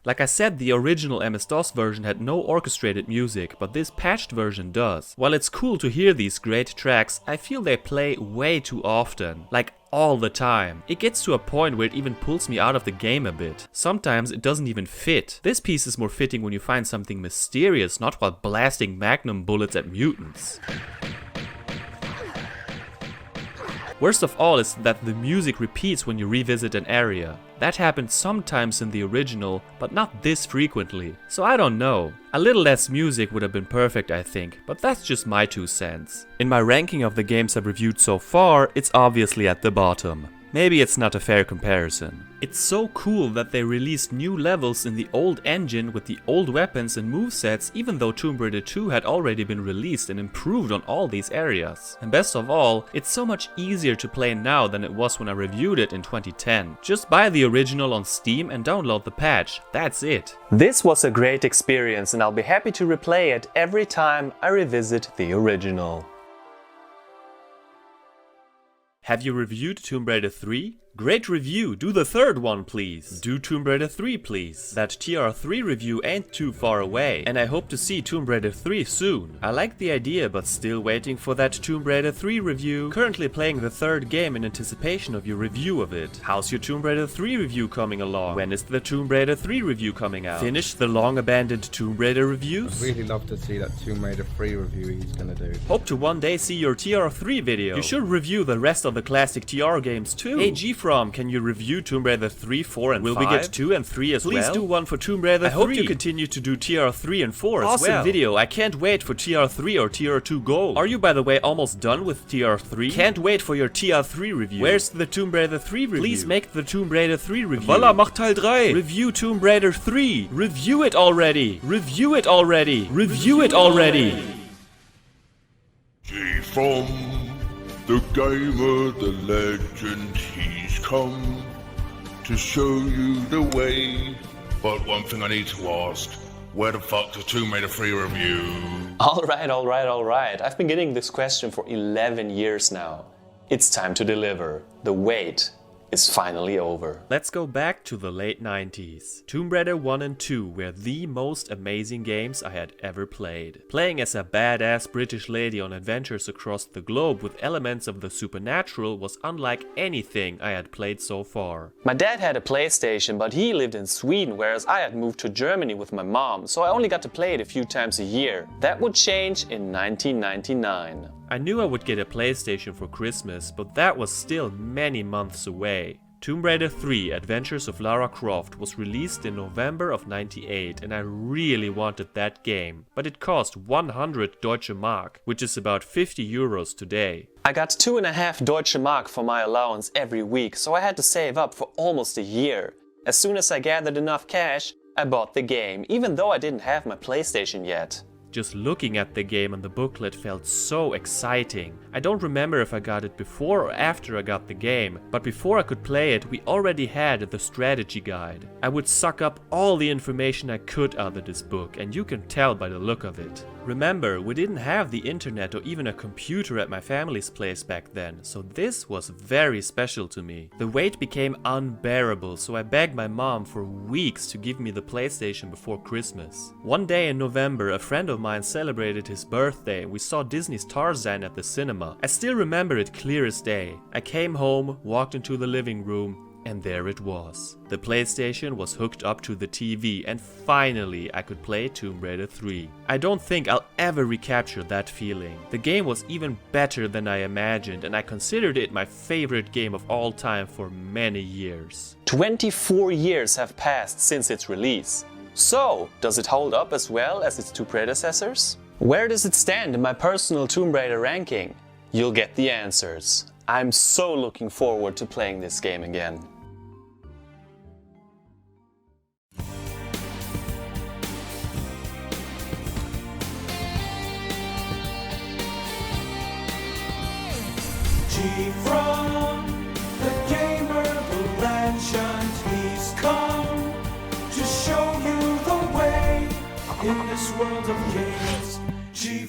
Like I said, the original MS-DOS version had no orchestrated music, but this patched version does. While it's cool to hear these great tracks, I feel they play way too often. Like all the time. It gets to a point where it even pulls me out of the game a bit. Sometimes it doesn't even fit. This piece is more fitting when you find something mysterious, not while blasting magnum bullets at mutants. Worst of all is that the music repeats when you revisit an area. That happened sometimes in the original, but not this frequently. So I don't know. A little less music would have been perfect, I think, but that's just my 2 cents. In my ranking of the games I've reviewed so far, it's obviously at the bottom. Maybe it's not a fair comparison. It's so cool that they released new levels in the old engine with the old weapons and movesets, even though Tomb Raider 2 had already been released and improved on all these areas. And best of all, it's so much easier to play now than it was when I reviewed it in 2010. Just buy the original on Steam and download the patch. That's it. This was a great experience and I'll be happy to replay it every time I revisit the original. Have you reviewed Tomb Raider 3? Great review, do the 3rd one please. Do Tomb Raider 3 please. That TR3 review ain't too far away, and I hope to see Tomb Raider 3 soon. I like the idea, but still waiting for that Tomb Raider 3 review. Currently playing the 3rd game in anticipation of your review of it. How's your Tomb Raider 3 review coming along? When is the Tomb Raider 3 review coming out? Finished the long abandoned Tomb Raider reviews? I'd really love to see that Tomb Raider 3 review he's gonna do. Hope to one day see your TR3 video. You should review the rest of the classic TR games too. Hey GFrom, can you review Tomb Raider 3, 4 and 5? Will we get 2 and 3 as well? Please do one for Tomb Raider 3. I hope you continue to do TR3 and 4 as well. Awesome video, I can't wait for TR3 or TR2 Gold. Are you by the way almost done with TR3? Can't wait for your TR3 review. Where's the Tomb Raider 3 review? Please make the Tomb Raider 3 review. Voila, mach Teil 3. Review Tomb Raider 3. Review it already. Review it already. Review it already. GFrom, the gamer, the legend, he's come to show you the way. But one thing I need to ask, where the fuck's the Tomb Raider 3 review? Alright. I've been getting this question for 11 years now. It's time to deliver. The wait is finally over. Let's go back to the late 90s. Tomb Raider 1 and 2 were the most amazing games I had ever played. Playing as a badass British lady on adventures across the globe with elements of the supernatural was unlike anything I had played so far. My dad had a PlayStation, but he lived in Sweden, whereas I had moved to Germany with my mom, so I only got to play it a few times a year. That would change in 1999. I knew I would get a PlayStation for Christmas, but that was still many months away. Tomb Raider 3 Adventures of Lara Croft was released in November of '98 and I really wanted that game, but it cost 100 Deutsche Mark, which is about 50 euros today. I got 2.5 Deutsche Mark for my allowance every week, so I had to save up for almost a year. As soon as I gathered enough cash, I bought the game, even though I didn't have my PlayStation yet. Just looking at the game and the booklet felt so exciting. I don't remember if I got it before or after I got the game, but before I could play it, we already had the strategy guide. I would suck up all the information I could out of this book, and you can tell by the look of it. Remember, we didn't have the internet or even a computer at my family's place back then, so this was very special to me. The wait became unbearable, so I begged my mom for weeks to give me the PlayStation before Christmas. One day in November, a friend of mine celebrated his birthday and we saw Disney's Tarzan at the cinema. I still remember it clear as day. I came home, walked into the living room, and there it was. The PlayStation was hooked up to the TV and finally I could play Tomb Raider 3. I don't think I'll ever recapture that feeling. The game was even better than I imagined and I considered it my favorite game of all time for many years. 24 years have passed since its release. So, does it hold up as well as its two predecessors? Where does it stand in my personal Tomb Raider ranking? You'll get the answers. I'm so looking forward to playing this game again.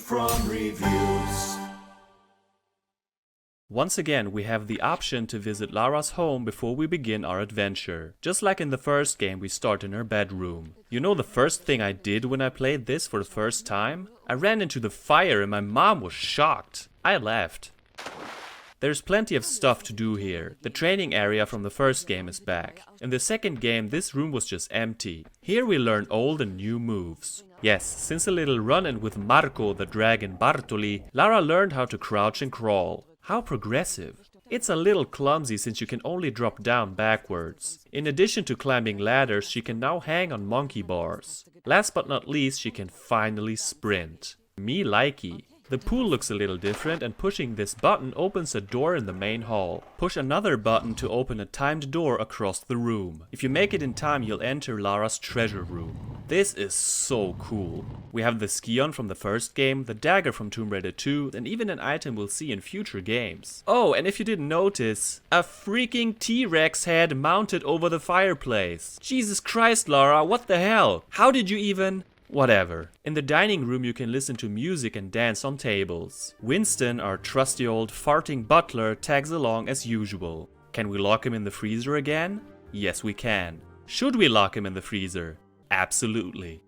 GFrom reviews. Once again, we have the option to visit Lara's home before we begin our adventure. Just like in the first game, we start in her bedroom. You know the first thing I did when I played this for the first time? I ran into the fire and my mom was shocked. I left. There's plenty of stuff to do here. The training area from the first game is back. In the second game, this room was just empty. Here we learn old and new moves. Yes, since a little run-in with Marco the Dragon Bartoli, Lara learned how to crouch and crawl. How progressive. It's a little clumsy since you can only drop down backwards. In addition to climbing ladders, she can now hang on monkey bars. Last but not least, she can finally sprint. Me likey. The pool looks a little different, and pushing this button opens a door in the main hall. Push another button to open a timed door across the room. If you make it in time, you'll enter Lara's treasure room. This is so cool. We have the ski-on from the first game, the dagger from Tomb Raider 2, and even an item we'll see in future games. Oh, and if you didn't notice, a freaking T-Rex head mounted over the fireplace. Jesus Christ, Lara, what the hell? How did you even... Whatever. In the dining room you can listen to music and dance on tables. Winston, our trusty old farting butler, tags along as usual. Can we lock him in the freezer again? Yes, we can. Should we lock him in the freezer? Absolutely.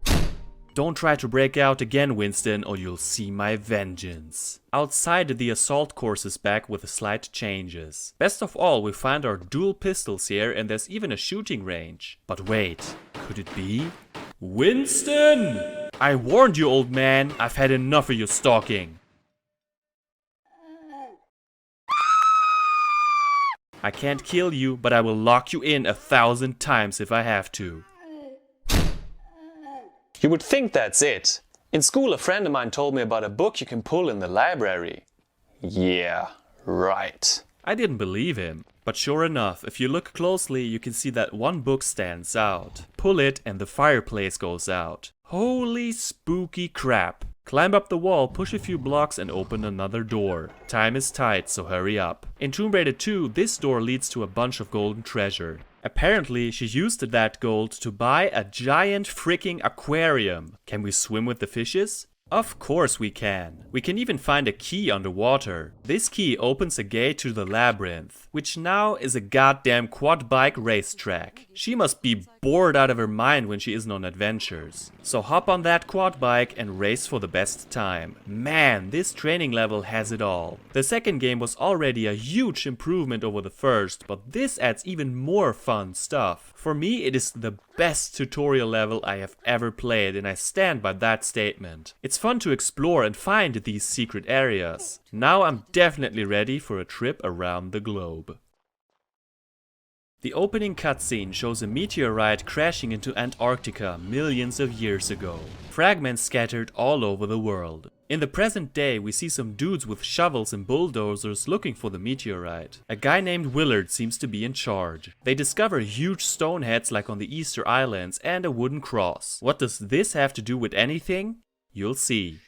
Don't try to break out again, Winston, or you'll see my vengeance. Outside, the assault course is back with slight changes. Best of all, we find our dual pistols here, and there's even a shooting range. But wait, could it be? Winston! I warned you, old man. I've had enough of your stalking. I can't kill you, but I will lock you in 1,000 times if I have to. You would think that's it. In school, a friend of mine told me about a book you can pull in the library. Yeah, right. I didn't believe him. But sure enough, if you look closely, you can see that one book stands out. Pull it and the fireplace goes out. Holy spooky crap. Climb up the wall, push a few blocks and open another door. Time is tight, so hurry up. In Tomb Raider 2, this door leads to a bunch of golden treasure. Apparently, she used that gold to buy a giant freaking aquarium. Can we swim with the fishes? Of course we can. We can even find a key underwater. This key opens a gate to the labyrinth, which now is a goddamn quad bike racetrack. She must be bored out of her mind when she isn't on adventures. So hop on that quad bike and race for the best time. Man, this training level has it all. The second game was already a huge improvement over the first, but this adds even more fun stuff. For me, it is the best tutorial level I have ever played, and I stand by that statement. It's fun to explore and find these secret areas. Now I'm definitely ready for a trip around the globe. The opening cutscene shows a meteorite crashing into Antarctica millions of years ago. Fragments scattered all over the world. In the present day, we see some dudes with shovels and bulldozers looking for the meteorite. A guy named Willard seems to be in charge. They discover huge stone heads like on the Easter Islands and a wooden cross. What does this have to do with anything? You'll see.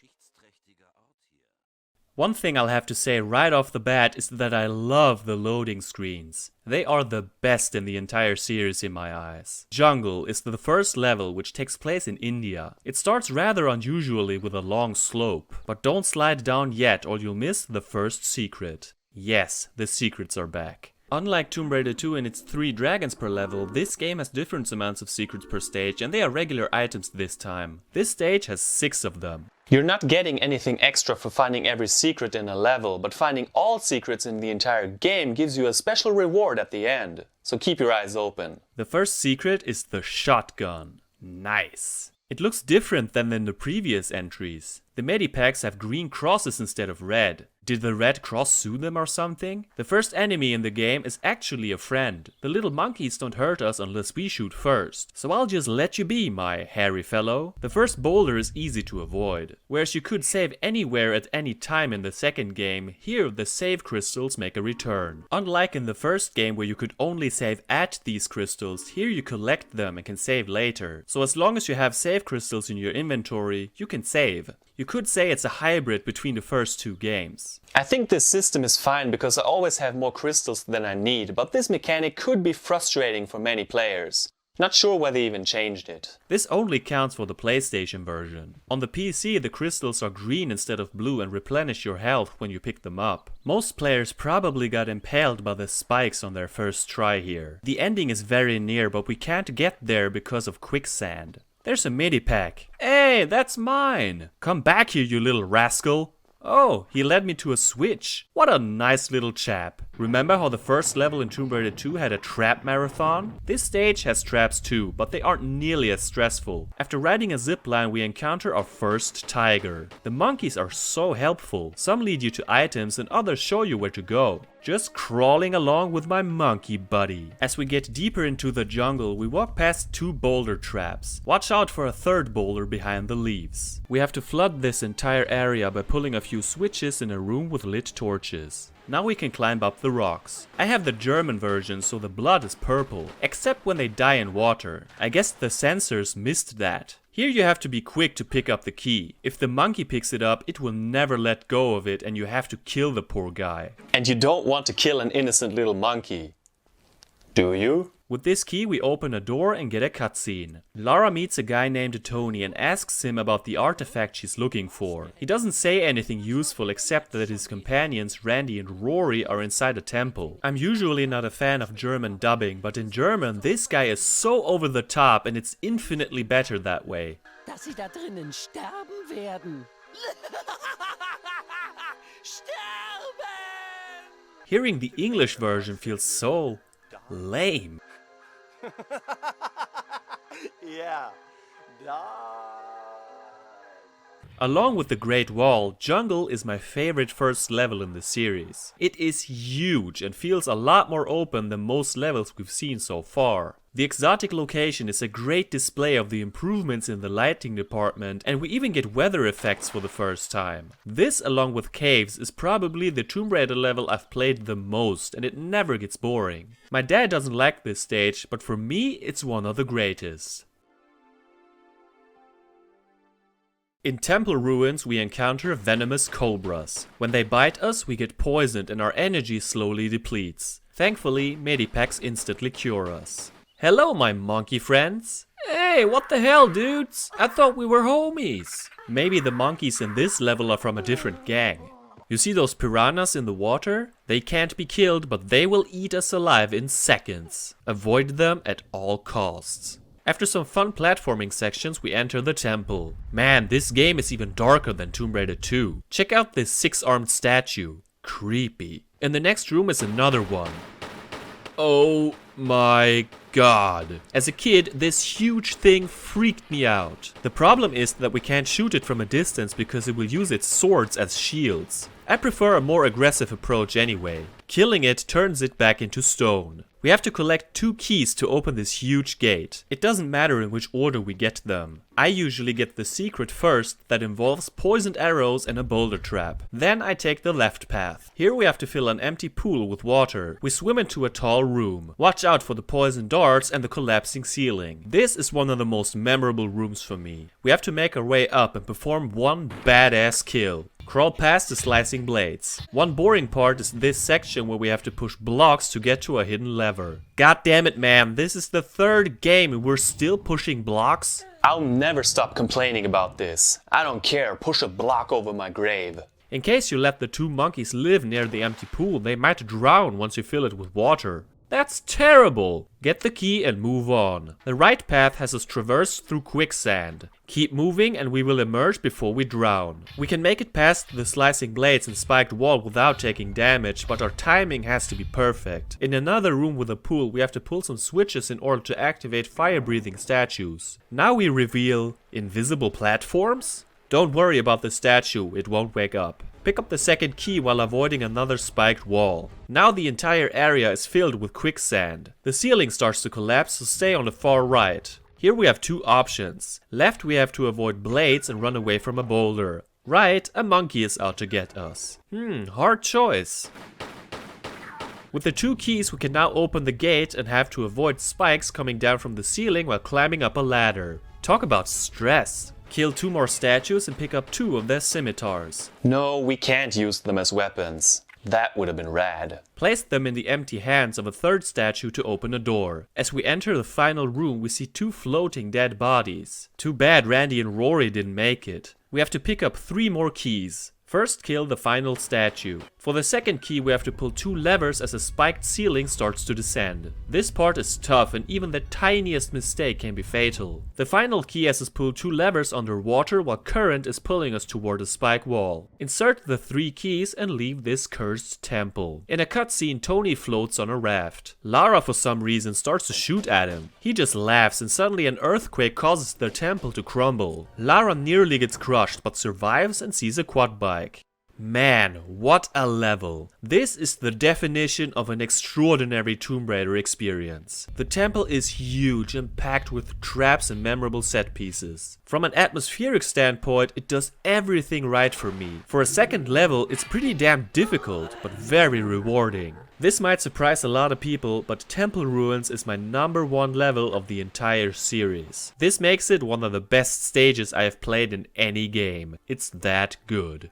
One thing I'll have to say right off the bat is that I love the loading screens. They are the best in the entire series in my eyes. Jungle is the first level, which takes place in India. It starts rather unusually with a long slope, but don't slide down yet or you'll miss the first secret. Yes, the secrets are back. Unlike Tomb Raider 2 and its 3 dragons per level, this game has different amounts of secrets per stage, and they are regular items this time. This stage has 6 of them. You're not getting anything extra for finding every secret in a level, but finding all secrets in the entire game gives you a special reward at the end. So keep your eyes open. The first secret is the shotgun. Nice. It looks different than in the previous entries. The medipacks have green crosses instead of red. Did the red cross sue them or something? The first enemy in the game is actually a friend. The little monkeys don't hurt us unless we shoot first. So I'll just let you be, my hairy fellow. The first boulder is easy to avoid. Whereas you could save anywhere at any time in the second game, here the save crystals make a return. Unlike in the first game where you could only save at these crystals, here you collect them and can save later. So as long as you have save crystals in your inventory, you can save. You could say it's a hybrid between the first 2 games. I think this system is fine because I always have more crystals than I need, but this mechanic could be frustrating for many players. Not sure why they even changed it. This only counts for the PlayStation version. On the PC, the crystals are green instead of blue and replenish your health when you pick them up. Most players probably got impaled by the spikes on their first try here. The ending is very near, but we can't get there because of quicksand. There's a medipack. Hey, that's mine! Come back here, you little rascal! Oh, he led me to a switch. What a nice little chap. Remember how the first level in Tomb Raider 2 had a trap marathon? This stage has traps too, but they aren't nearly as stressful. After riding a zipline, we encounter our first tiger. The monkeys are so helpful. Some lead you to items and others show you where to go. Just crawling along with my monkey buddy. As we get deeper into the jungle, we walk past 2 boulder traps. Watch out for a third boulder behind the leaves. We have to flood this entire area by pulling a few switches in a room with lit torches. Now we can climb up the rocks. I have the German version, so the blood is purple, except when they die in water. I guess the sensors missed that. Here you have to be quick to pick up the key. If the monkey picks it up, it will never let go of it and you have to kill the poor guy. And you don't want to kill an innocent little monkey, do you? With this key we open a door and get a cutscene. Lara meets a guy named Tony and asks him about the artifact she's looking for. He doesn't say anything useful except that his companions Randy and Rory are inside a temple. I'm usually not a fan of German dubbing, but in German this guy is so over the top and it's infinitely better that way. Dass sie da drinnen sterben werden. Sterben! Hearing the English version feels so lame. Yeah. Along with the Great Wall, Jungle is my favorite first level in the series. It is huge and feels a lot more open than most levels we've seen so far. The exotic location is a great display of the improvements in the lighting department, and we even get weather effects for the first time. This, along with caves, is probably the Tomb Raider level I've played the most, and it never gets boring. My dad doesn't like this stage, but for me it's one of the greatest. In temple ruins we encounter venomous cobras. When they bite us we get poisoned and our energy slowly depletes. Thankfully, medipacks instantly cure us. Hello my monkey friends! Hey, what the hell dudes? I thought we were homies! Maybe the monkeys in this level are from a different gang. You see those piranhas in the water? They can't be killed, but they will eat us alive in seconds. Avoid them at all costs. After some fun platforming sections, we enter the temple. Man, this game is even darker than Tomb Raider 2. Check out this 6-armed statue. Creepy. In the next room is another one. Oh my god. As a kid, this huge thing freaked me out. The problem is that we can't shoot it from a distance because it will use its swords as shields. I prefer a more aggressive approach anyway. Killing it turns it back into stone. We have to collect 2 keys to open this huge gate. It doesn't matter in which order we get them. I usually get the secret first that involves poisoned arrows and a boulder trap. Then I take the left path. Here we have to fill an empty pool with water. We swim into a tall room. Watch out for the poison darts and the collapsing ceiling. This is one of the most memorable rooms for me. We have to make our way up and perform one badass kill. Crawl past the slicing blades. One boring part is this section where we have to push blocks to get to a hidden lever. God damn it man, this is the 3rd game and we're still pushing blocks? I'll never stop complaining about this. I don't care, push a block over my grave. In case you let the 2 monkeys live near the empty pool, they might drown once you fill it with water. That's terrible! Get the key and move on. The right path has us traverse through quicksand. Keep moving and we will emerge before we drown. We can make it past the slicing blades and spiked wall without taking damage, but our timing has to be perfect. In another room with a pool, we have to pull some switches in order to activate fire-breathing statues. Now we reveal invisible platforms? Don't worry about the statue, it won't wake up. Pick up the 2nd key while avoiding another spiked wall. Now the entire area is filled with quicksand. The ceiling starts to collapse, so stay on the far right. Here we have 2 options. Left we have to avoid blades and run away from a boulder. Right, a monkey is out to get us. Hard choice. With the 2 keys we can now open the gate and have to avoid spikes coming down from the ceiling while climbing up a ladder. Talk about stress. Kill 2 more statues and pick up 2 of their scimitars. No, we can't use them as weapons. That would have been rad. Placed them in the empty hands of a third statue to open a door. As we enter the final room, we see 2 floating dead bodies. Too bad Randy and Rory didn't make it. We have to pick up 3 more keys. First, kill the final statue. For the second key, we have to pull 2 levers as a spiked ceiling starts to descend. This part is tough and even the tiniest mistake can be fatal. The final key has us pull 2 levers underwater while current is pulling us toward a spike wall. Insert the 3 keys and leave this cursed temple. In a cutscene, Tony floats on a raft. Lara for some reason starts to shoot at him. He just laughs and suddenly an earthquake causes their temple to crumble. Lara nearly gets crushed but survives and sees a quad bike. Man, what a level. This is the definition of an extraordinary Tomb Raider experience. The temple is huge and packed with traps and memorable set pieces. From an atmospheric standpoint, it does everything right for me. For a second level, it's pretty damn difficult, but very rewarding. This might surprise a lot of people, but Temple Ruins is my #1 level of the entire series. This makes it one of the best stages I have played in any game. It's that good.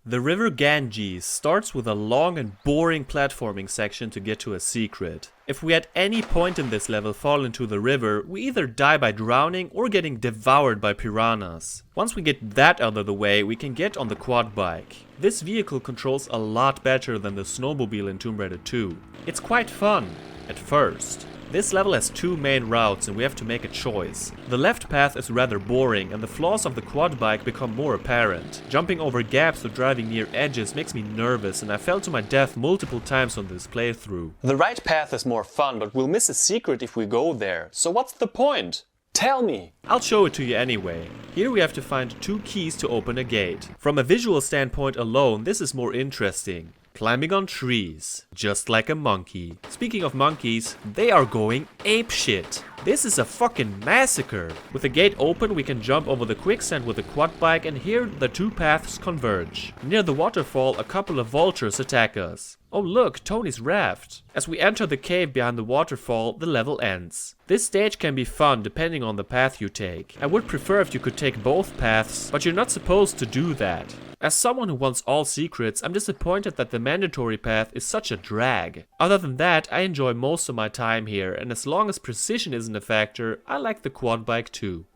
The river Ganges starts with a long and boring platforming section to get to a secret. If we at any point in this level fall into the river, we either die by drowning or getting devoured by piranhas. Once we get that out of the way, we can get on the quad bike. This vehicle controls a lot better than the snowmobile in Tomb Raider 2. It's quite fun, at first. This level has 2 main routes and we have to make a choice. The left path is rather boring and the flaws of the quad bike become more apparent. Jumping over gaps or driving near edges makes me nervous and I fell to my death multiple times on this playthrough. The right path is more fun, but we'll miss a secret if we go there. So what's the point? Tell me! I'll show it to you anyway. Here we have to find 2 keys to open a gate. From a visual standpoint alone, this is more interesting. Climbing on trees, just like a monkey. Speaking of monkeys, they are going apeshit. This is a fucking massacre. With the gate open, we can jump over the quicksand with the quad bike and here the 2 paths converge. Near the waterfall, a couple of vultures attack us. Oh look, Tony's raft. As we enter the cave behind the waterfall, the level ends. This stage can be fun depending on the path you take. I would prefer if you could take both paths, but you're not supposed to do that. As someone who wants all secrets, I'm disappointed that the mandatory path is such a drag. Other than that, I enjoy most of my time here, and as long as precision isn't a factor, I like the quad bike too.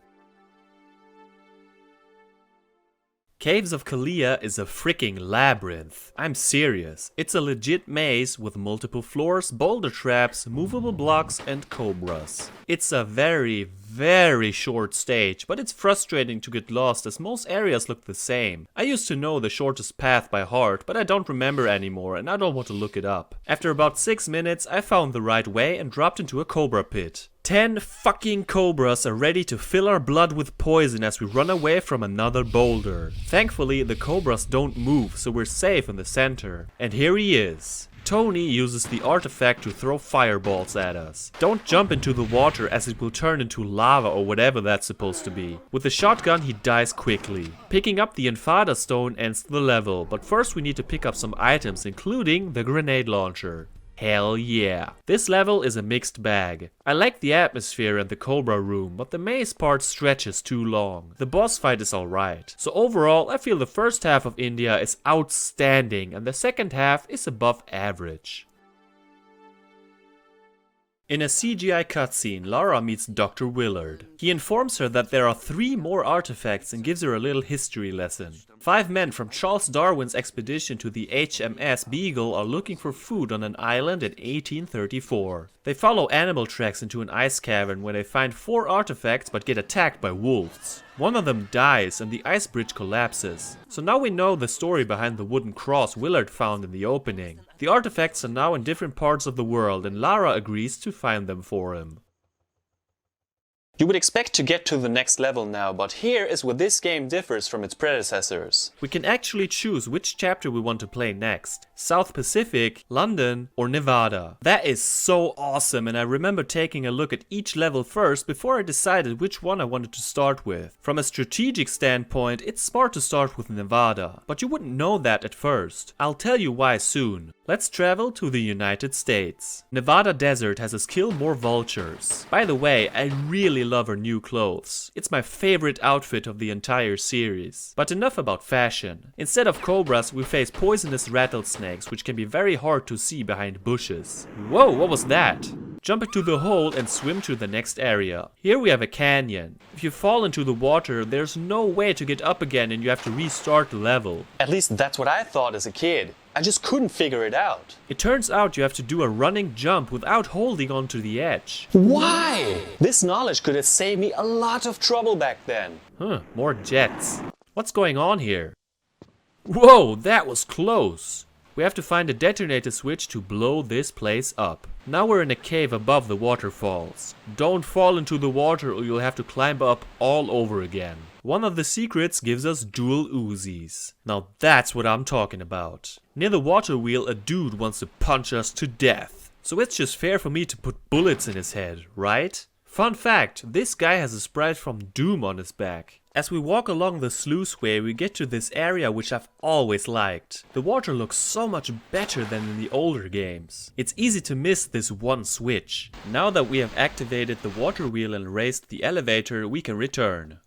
Caves of Kalia is a freaking labyrinth. I'm serious. It's a legit maze with multiple floors, boulder traps, movable blocks and cobras. It's a very short stage, but it's frustrating to get lost as most areas look the same. I used to know the shortest path by heart, but I don't remember anymore and I don't want to look it up. After about 6 minutes, I found the right way and dropped into a cobra pit. 10 fucking cobras are ready to fill our blood with poison as we run away from another boulder. Thankfully, the cobras don't move, so we're safe in the center. And here he is. Tony uses the artifact to throw fireballs at us. Don't jump into the water as it will turn into lava or whatever that's supposed to be. With the shotgun he dies quickly. Picking up the Enfada stone ends the level, but first we need to pick up some items including the grenade launcher. Hell yeah. This level is a mixed bag. I like the atmosphere and the Cobra room, but the maze part stretches too long. The boss fight is alright. So overall, I feel the first half of India is outstanding and the second half is above average. In a CGI cutscene, Lara meets Dr. Willard. He informs her that there are 3 more artifacts and gives her a little history lesson. 5 men from Charles Darwin's expedition to the HMS Beagle are looking for food on an island in 1834. They follow animal tracks into an ice cavern where they find 4 artifacts but get attacked by wolves. One of them dies and the ice bridge collapses. So now we know the story behind the wooden cross Willard found in the opening. The artifacts are now in different parts of the world and Lara agrees to find them for him. You would expect to get to the next level now, but here is where this game differs from its predecessors. We can actually choose which chapter we want to play next. South Pacific, London, or Nevada. That is so awesome and I remember taking a look at each level first before I decided which one I wanted to start with. From a strategic standpoint, it's smart to start with Nevada, but you wouldn't know that at first. I'll tell you why soon. Let's travel to the United States. Nevada Desert has us kill more vultures. By the way, I really love her new clothes. It's my favorite outfit of the entire series. But enough about fashion. Instead of cobras, we face poisonous rattlesnakes, which can be very hard to see behind bushes. Whoa, what was that? Jump into the hole and swim to the next area. Here we have a canyon. If you fall into the water, there's no way to get up again and you have to restart the level. At least that's what I thought as a kid. I just couldn't figure it out. It turns out you have to do a running jump without holding onto the edge. Why? This knowledge could have saved me a lot of trouble back then. More jets. What's going on here? Whoa, that was close. We have to find a detonator switch to blow this place up. Now we're in a cave above the waterfalls. Don't fall into the water or you'll have to climb up all over again. One of the secrets gives us dual Uzis. Now that's what I'm talking about. Near the water wheel, a dude wants to punch us to death. So it's just fair for me to put bullets in his head, right? Fun fact, this guy has a sprite from Doom on his back. As we walk along the sluiceway, we get to this area which I've always liked. The water looks so much better than in the older games. It's easy to miss this one switch. Now that we have activated the water wheel and raised the elevator, we can return.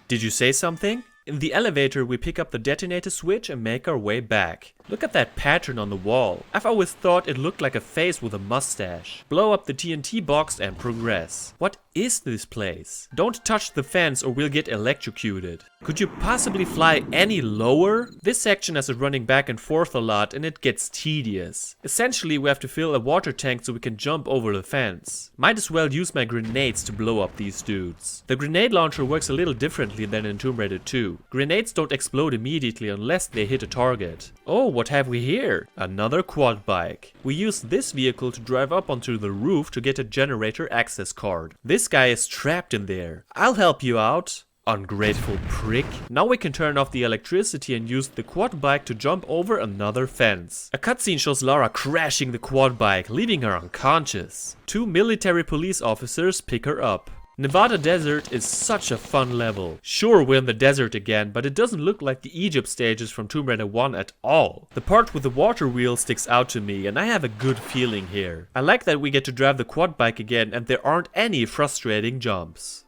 Did you say something? In the elevator, we pick up the detonator switch and make our way back. Look at that pattern on the wall. I've always thought it looked like a face with a mustache. Blow up the TNT box and progress. What is this place? Don't touch the fence or we'll get electrocuted. Could you possibly fly any lower? This section has it running back and forth a lot and it gets tedious. Essentially, we have to fill a water tank so we can jump over the fence. Might as well use my grenades to blow up these dudes. The grenade launcher works a little differently than in Tomb Raider 2. Grenades don't explode immediately unless they hit a target. Oh, what have we here? Another quad bike. We use this vehicle to drive up onto the roof to get a generator access card. This guy is trapped in there. I'll help you out. Ungrateful prick. Now we can turn off the electricity and use the quad bike to jump over another fence. A cutscene shows Lara crashing the quad bike, leaving her unconscious. 2 military police officers pick her up. Nevada Desert is such a fun level. Sure, we're in the desert again, but it doesn't look like the Egypt stages from Tomb Raider 1 at all. The part with the water wheel sticks out to me, and I have a good feeling here. I like that we get to drive the quad bike again and there aren't any frustrating jumps.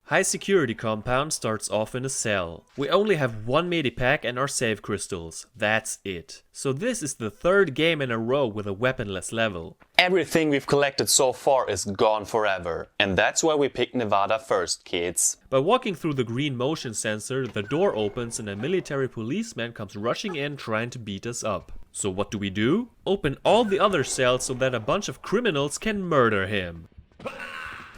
High security compound starts off in a cell. We only have one medipack and our save crystals. That's it. So this is the third game in a row with a weaponless level. Everything we've collected so far is gone forever. And that's why we picked Nevada first, kids. By walking through the green motion sensor, the door opens and a military policeman comes rushing in trying to beat us up. So what do? Open all the other cells so that a bunch of criminals can murder him.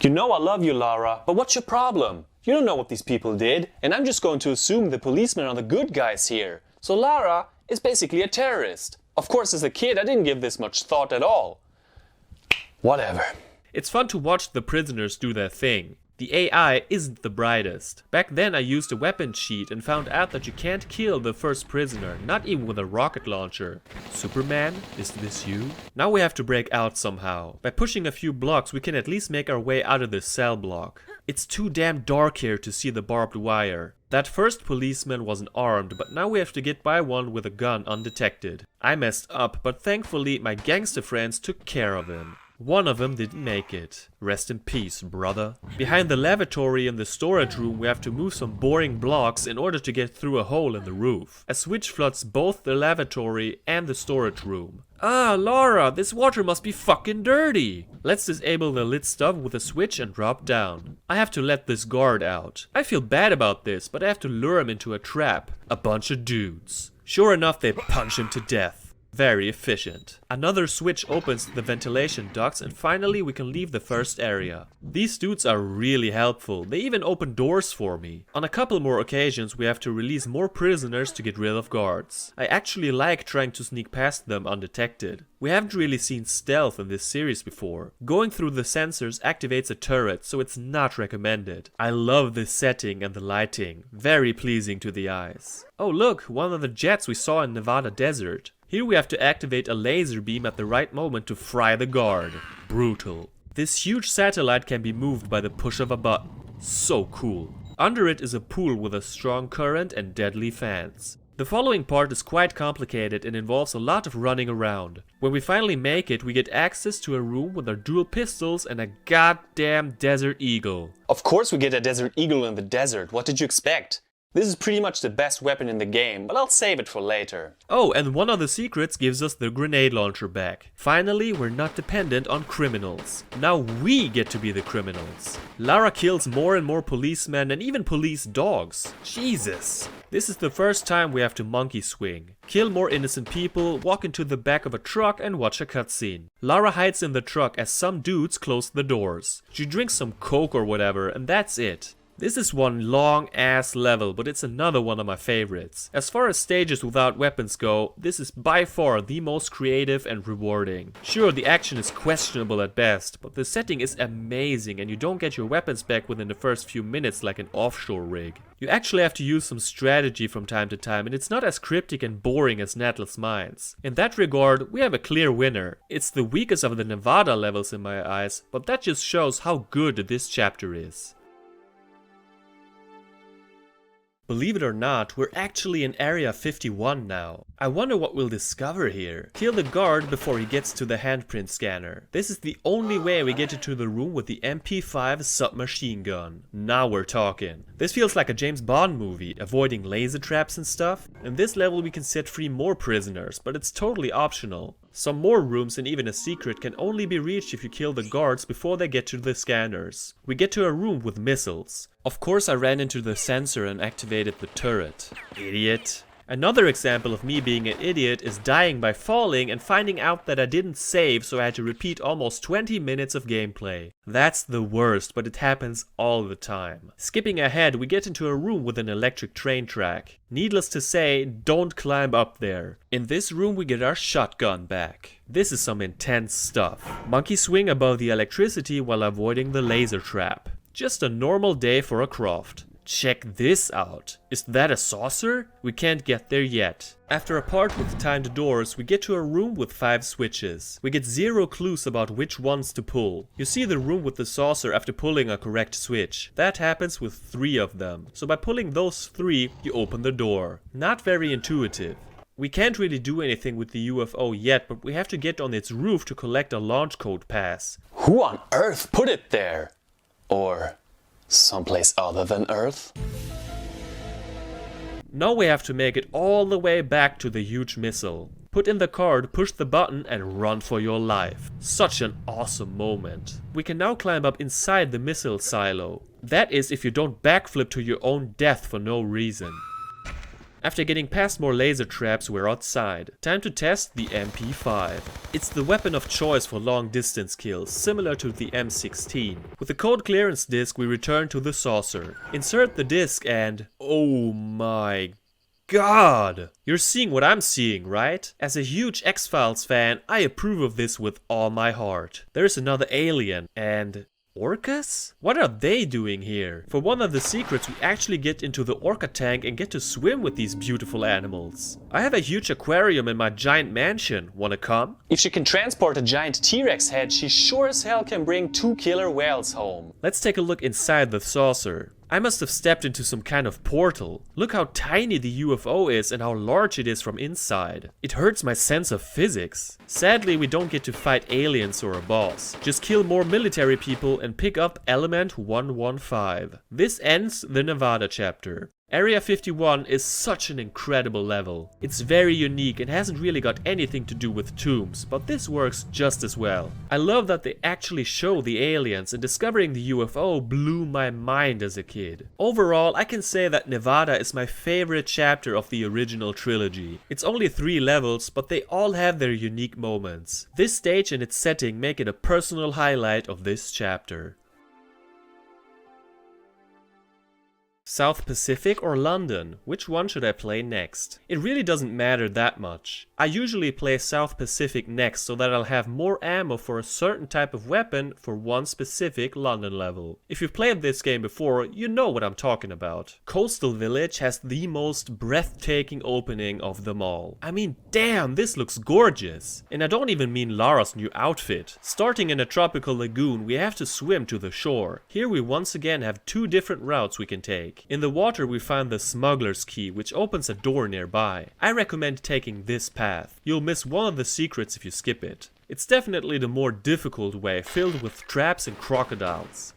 You know I love you, Lara, but what's your problem? You don't know what these people did, and I'm just going to assume the policemen are the good guys here. So Lara is basically a terrorist. Of course, as a kid, I didn't give this much thought at all. Whatever. It's fun to watch the prisoners do their thing. The AI isn't the brightest. Back then I used a weapon cheat and found out that you can't kill the first prisoner, not even with a rocket launcher. Superman, is this you? Now we have to break out somehow. By pushing a few blocks we can at least make our way out of this cell block. It's too damn dark here to see the barbed wire. That first policeman wasn't armed, but now we have to get by one with a gun undetected. I messed up, but thankfully my gangster friends took care of him. One of them didn't make it. Rest in peace, brother. Behind the lavatory in the storage room we have to move some boring blocks in order to get through a hole in the roof. A switch floods both the lavatory and the storage room. Ah, Lara, this water must be fucking dirty. Let's disable the lit stuff with a switch and drop down. I have to let this guard out. I feel bad about this, but I have to lure him into a trap. A bunch of dudes. Sure enough, they punch him to death. Very efficient. Another switch opens the ventilation ducts and finally we can leave the first area. These dudes are really helpful. They even open doors for me. On a couple more occasions we have to release more prisoners to get rid of guards. I actually like trying to sneak past them undetected. We haven't really seen stealth in this series before. Going through the sensors activates a turret, so it's not recommended. I love this setting and the lighting. Very pleasing to the eyes. Oh look, one of the jets we saw in Nevada Desert. Here we have to activate a laser beam at the right moment to fry the guard. Brutal. This huge satellite can be moved by the push of a button. So cool. Under it is a pool with a strong current and deadly fans. The following part is quite complicated and involves a lot of running around. When we finally make it, we get access to a room with our dual pistols and a goddamn desert eagle. Of course we get a desert eagle in the desert, what did you expect? This is pretty much the best weapon in the game, but I'll save it for later. Oh, and one of the secrets gives us the grenade launcher back. Finally, we're not dependent on criminals. Now we get to be the criminals. Lara kills more and more policemen and even police dogs. Jesus. This is the first time we have to monkey swing. Kill more innocent people, walk into the back of a truck and watch a cutscene. Lara hides in the truck as some dudes close the doors. She drinks some coke or whatever and that's it. This is one long ass level, but it's another one of my favorites. As far as stages without weapons go, this is by far the most creative and rewarding. Sure, the action is questionable at best, but the setting is amazing and you don't get your weapons back within the first few minutes like an offshore rig. You actually have to use some strategy from time to time and it's not as cryptic and boring as Nettle's Mines. In that regard, we have a clear winner. It's the weakest of the Nevada levels in my eyes, but that just shows how good this chapter is. Believe it or not, we're actually in Area 51 now. I wonder what we'll discover here. Kill the guard before he gets to the handprint scanner. This is the only way we get into the room with the MP5 submachine gun. Now we're talking. This feels like a James Bond movie, avoiding laser traps and stuff. In this level we can set free more prisoners, but it's totally optional. Some more rooms and even a secret can only be reached if you kill the guards before they get to the scanners. We get to a room with missiles. Of course I ran into the sensor and activated the turret. Idiot. Another example of me being an idiot is dying by falling and finding out that I didn't save, so I had to repeat almost 20 minutes of gameplay. That's the worst, but it happens all the time. Skipping ahead, we get into a room with an electric train track. Needless to say, don't climb up there. In this room we get our shotgun back. This is some intense stuff. Monkey swing above the electricity while avoiding the laser trap. Just a normal day for a Croft. Check this out. Is that a saucer? We can't get there yet. After a part with timed doors, we get to a room with 5 switches. We get 0 clues about which ones to pull. You see the room with the saucer after pulling a correct switch. That happens with 3 of them. So by pulling those 3, you open the door. Not very intuitive. We can't really do anything with the UFO yet, but we have to get on its roof to collect a launch code pass. Who on earth put it there? Or someplace other than Earth? Now we have to make it all the way back to the huge missile. Put in the card, push the button and run for your life. Such an awesome moment. We can now climb up inside the missile silo. That is if you don't backflip to your own death for no reason. After getting past more laser traps, we're outside. Time to test the MP5. It's the weapon of choice for long distance kills, similar to the M16. With the code clearance disc, we return to the saucer. Insert the disc and... oh my god! You're seeing what I'm seeing, right? As a huge X-Files fan, I approve of this with all my heart. There's another alien, and... orcas? What are they doing here? For one of the secrets, we actually get into the orca tank and get to swim with these beautiful animals. I have a huge aquarium in my giant mansion. Wanna come? If she can transport a giant T-Rex head, she sure as hell can bring 2 killer whales home. Let's take a look inside the saucer. I must have stepped into some kind of portal. Look how tiny the UFO is and how large it is from inside. It hurts my sense of physics. Sadly, we don't get to fight aliens or a boss. Just kill more military people and pick up element 115. This ends the Nevada chapter. Area 51 is such an incredible level. It's very unique and hasn't really got anything to do with tombs, but this works just as well. I love that they actually show the aliens, and discovering the UFO blew my mind as a kid. Overall, I can say that Nevada is my favorite chapter of the original trilogy. It's only 3 levels, but they all have their unique moments. This stage and its setting make it a personal highlight of this chapter. South Pacific or London? Which one should I play next? It really doesn't matter that much. I usually play South Pacific next so that I'll have more ammo for a certain type of weapon for one specific London level. If you've played this game before, you know what I'm talking about. Coastal Village has the most breathtaking opening of them all. I mean, damn, this looks gorgeous. And I don't even mean Lara's new outfit. Starting in a tropical lagoon, we have to swim to the shore. Here we once again have 2 different routes we can take. mistake. In the water we find the smuggler's key, which opens a door nearby. I recommend taking this path. You'll miss one of the secrets if you skip it. It's definitely the more difficult way, filled with traps and crocodiles.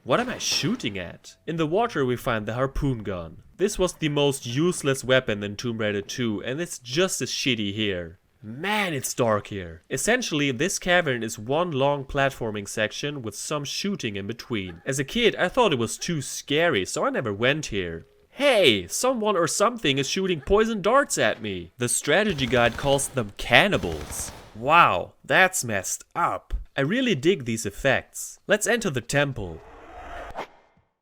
What am I shooting at? In the water we find the harpoon gun. This was the most useless weapon in Tomb Raider 2, and it's just as shitty here. Man, it's dark here. Essentially, this cavern is one long platforming section with some shooting in between. As a kid, I thought it was too scary, so I never went here. Hey, someone or something is shooting poison darts at me. The strategy guide calls them cannibals. Wow, that's messed up. I really dig these effects. Let's enter the temple.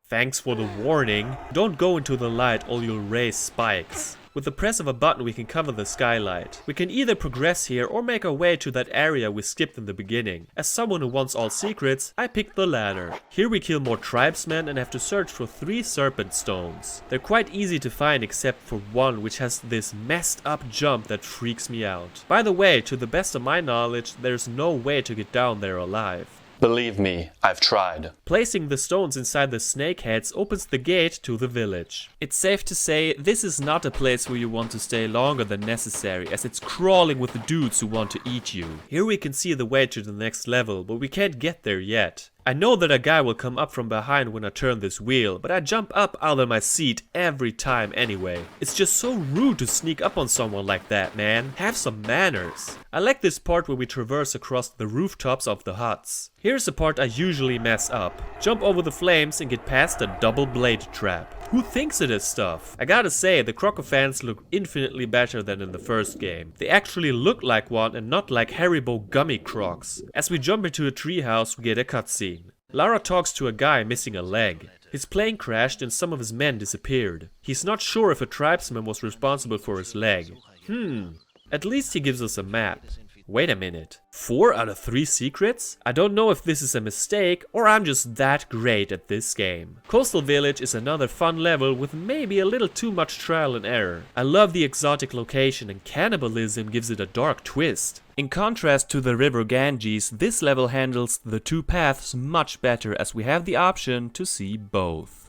Thanks for the warning. Don't go into the light or you'll raise spikes. With the press of a button we can cover the skylight. We can either progress here or make our way to that area we skipped in the beginning. As someone who wants all secrets, I picked the ladder. Here we kill more tribesmen and have to search for 3 serpent stones. They're quite easy to find except for one which has this messed up jump that freaks me out. By the way, to the best of my knowledge, there's no way to get down there alive. Believe me, I've tried. Placing the stones inside the snake heads opens the gate to the village. It's safe to say this is not a place where you want to stay longer than necessary, as it's crawling with the dudes who want to eat you. Here we can see the way to the next level, but we can't get there yet. I know that a guy will come up from behind when I turn this wheel, but I jump up out of my seat every time anyway. It's just so rude to sneak up on someone like that, man. Have some manners. I like this part where we traverse across the rooftops of the huts. Here's the part I usually mess up. Jump over the flames and get past the double blade trap. Who thinks it is stuff? I gotta say, the Crocofans look infinitely better than in the first game. They actually look like one and not like Haribo gummy crocs. As we jump into a treehouse, we get a cutscene. Lara talks to a guy missing a leg. His plane crashed and some of his men disappeared. He's not sure if a tribesman was responsible for his leg. At least he gives us a map. Wait a minute. 4 out of 3 secrets? I don't know if this is a mistake or I'm just that great at this game. Coastal Village is another fun level with maybe a little too much trial and error. I love the exotic location and cannibalism gives it a dark twist. In contrast to the river Ganges, this level handles the 2 paths much better as we have the option to see both.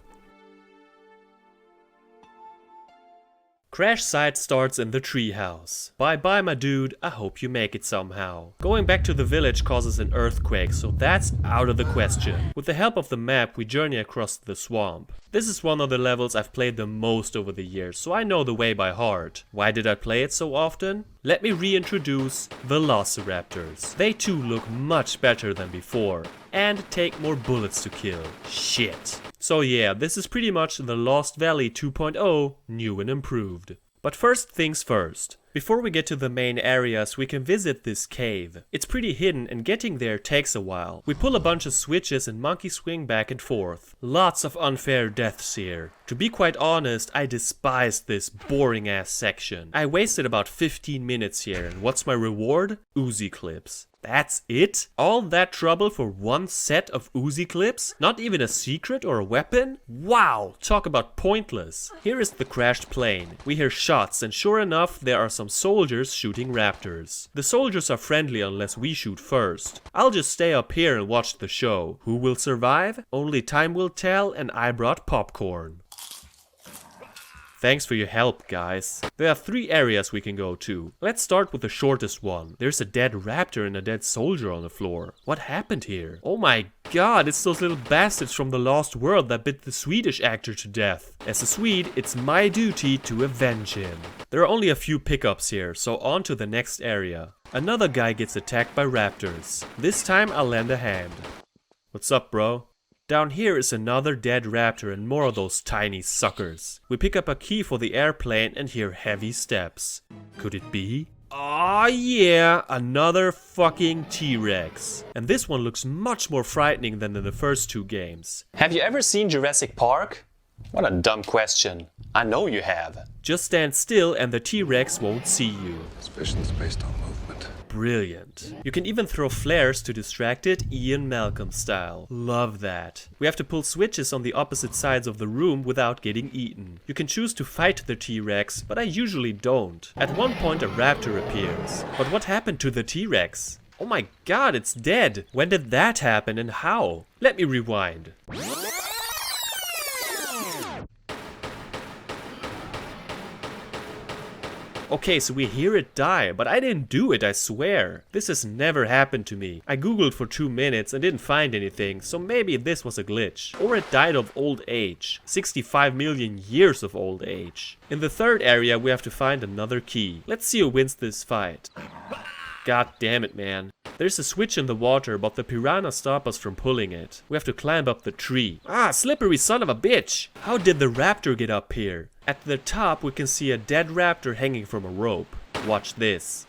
Crash site starts in the treehouse. Bye bye my dude, I hope you make it somehow. Going back to the village causes an earthquake, so that's out of the question. With the help of the map we journey across the swamp. This is one of the levels I've played the most over the years, so I know the way by heart. Why did I play it so often? Let me reintroduce Velociraptors. They too look much better than before. And take more bullets to kill. Shit. So yeah, this is pretty much the Lost Valley 2.0, new and improved. But first things first. Before we get to the main areas, we can visit this cave. It's pretty hidden and getting there takes a while. We pull a bunch of switches and monkey swing back and forth. Lots of unfair deaths here. To be quite honest, I despised this boring ass section. I wasted about 15 minutes here and what's my reward? Uzi clips. That's it? All that trouble for one set of Uzi clips? Not even a secret or a weapon? Wow, talk about pointless. Here is the crashed plane. We hear shots and sure enough there are some soldiers shooting raptors. The soldiers are friendly unless we shoot first. I'll just stay up here and watch the show. Who will survive? Only time will tell and I brought popcorn. Thanks for your help, guys. There are 3 areas we can go to. Let's start with the shortest one. There's a dead raptor and a dead soldier on the floor. What happened here? Oh my god, it's those little bastards from the Lost World that bit the Swedish actor to death. As a Swede, it's my duty to avenge him. There are only a few pickups here, so on to the next area. Another guy gets attacked by raptors. This time I'll lend a hand. What's up, bro? Down here is another dead raptor and more of those tiny suckers. We pick up a key for the airplane and hear heavy steps. Could it be? Aw yeah, another fucking T-Rex. And this one looks much more frightening than in the first 2 games. Have you ever seen Jurassic Park? What a dumb question. I know you have. Just stand still and the T-Rex won't see you. Suspicions based on movement. Brilliant. You can even throw flares to distract it, Ian Malcolm style. Love that. We have to pull switches on the opposite sides of the room without getting eaten. You can choose to fight the T-Rex, but I usually don't. At one point a raptor appears. But what happened to the T-Rex? Oh my god, it's dead. When did that happen and how? Let me rewind. Okay, so we hear it die, but I didn't do it, I swear. This has never happened to me. I googled for 2 minutes and didn't find anything, so maybe this was a glitch. Or it died of old age. 65 million years of old age. In the third area, we have to find another key. Let's see who wins this fight. God damn it, man. There's a switch in the water, but the piranha stop us from pulling it. We have to climb up the tree. Ah, slippery son of a bitch! How did the raptor get up here? At the top, we can see a dead raptor hanging from a rope. Watch this.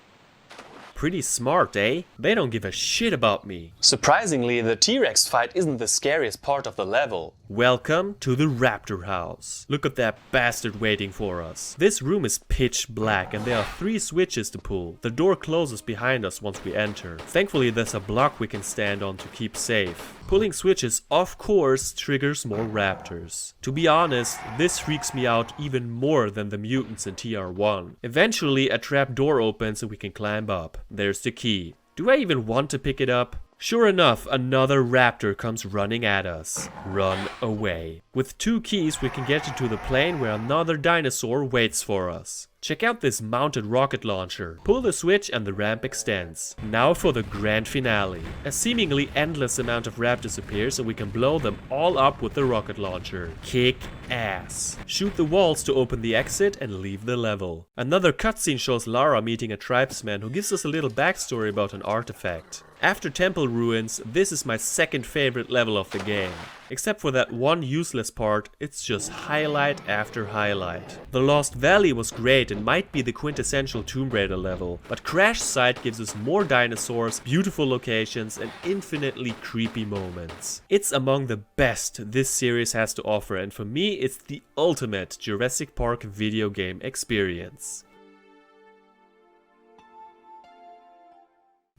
Pretty smart, eh? They don't give a shit about me. Surprisingly, the T-Rex fight isn't the scariest part of the level. Welcome to the Raptor House. Look at that bastard waiting for us. This room is pitch black and there are 3 switches to pull. The door closes behind us once we enter. Thankfully, there's a block we can stand on to keep safe. Pulling switches, of course, triggers more raptors. To be honest, this freaks me out even more than the mutants in TR1. Eventually, a trap door opens and we can climb up. There's the key. Do I even want to pick it up? Sure enough, another raptor comes running at us. Run away. With 2 keys, we can get into the plane where another dinosaur waits for us. Check out this mounted rocket launcher. Pull the switch and the ramp extends. Now for the grand finale. A seemingly endless amount of raptors appears and we can blow them all up with the rocket launcher. Kick ass. Shoot the walls to open the exit and leave the level. Another cutscene shows Lara meeting a tribesman who gives us a little backstory about an artifact. After Temple Ruins, this is my second favorite level of the game. Except for that one useless part, it's just highlight after highlight. The Lost Valley was great and might be the quintessential Tomb Raider level, but Crash Site gives us more dinosaurs, beautiful locations, and infinitely creepy moments. It's among the best this series has to offer, and for me, it's the ultimate Jurassic Park video game experience.